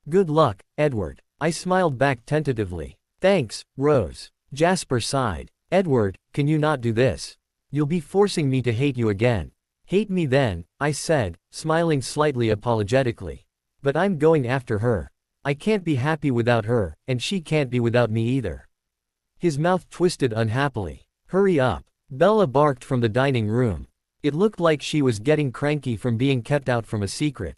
Good luck, Edward. I smiled back tentatively. Thanks, Rose. Jasper sighed. Edward, can you not do this? You'll be forcing me to hate you again. Hate me then, I said, smiling slightly apologetically. But I'm going after her. I can't be happy without her, and she can't be without me either. His mouth twisted unhappily. Hurry up. Bella barked from the dining room. It looked like she was getting cranky from being kept out from a secret.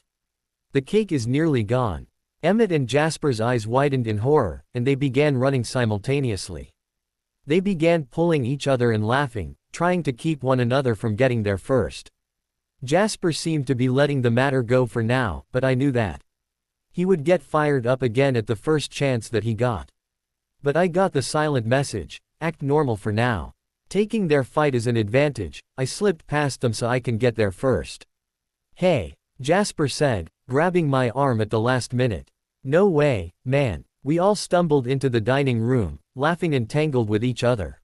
The cake is nearly gone. Emmett and Jasper's eyes widened in horror, and they began running simultaneously. They began pulling each other and laughing, trying to keep one another from getting there first. Jasper seemed to be letting the matter go for now, but I knew that he would get fired up again at the first chance that he got. But I got the silent message, act normal for now. Taking their fight as an advantage, I slipped past them so I can get there first. Hey, Jasper said, grabbing my arm at the last minute. No way, man. We all stumbled into the dining room, laughing and tangled with each other.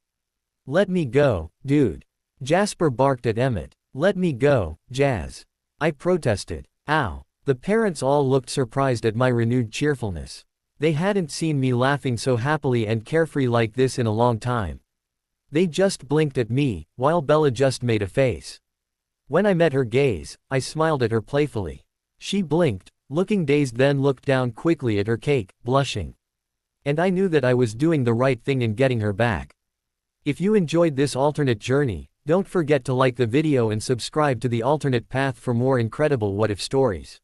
Let me go, dude. Jasper barked at Emmett. Let me go, Jazz. I protested. Ow. The parents all looked surprised at my renewed cheerfulness. They hadn't seen me laughing so happily and carefree like this in a long time. They just blinked at me, while Bella just made a face. When I met her gaze, I smiled at her playfully. She blinked, looking dazed, then looked down quickly at her cake, blushing. And I knew that I was doing the right thing in getting her back. If you enjoyed this alternate journey, don't forget to like the video and subscribe to the alternate path for more incredible what if stories.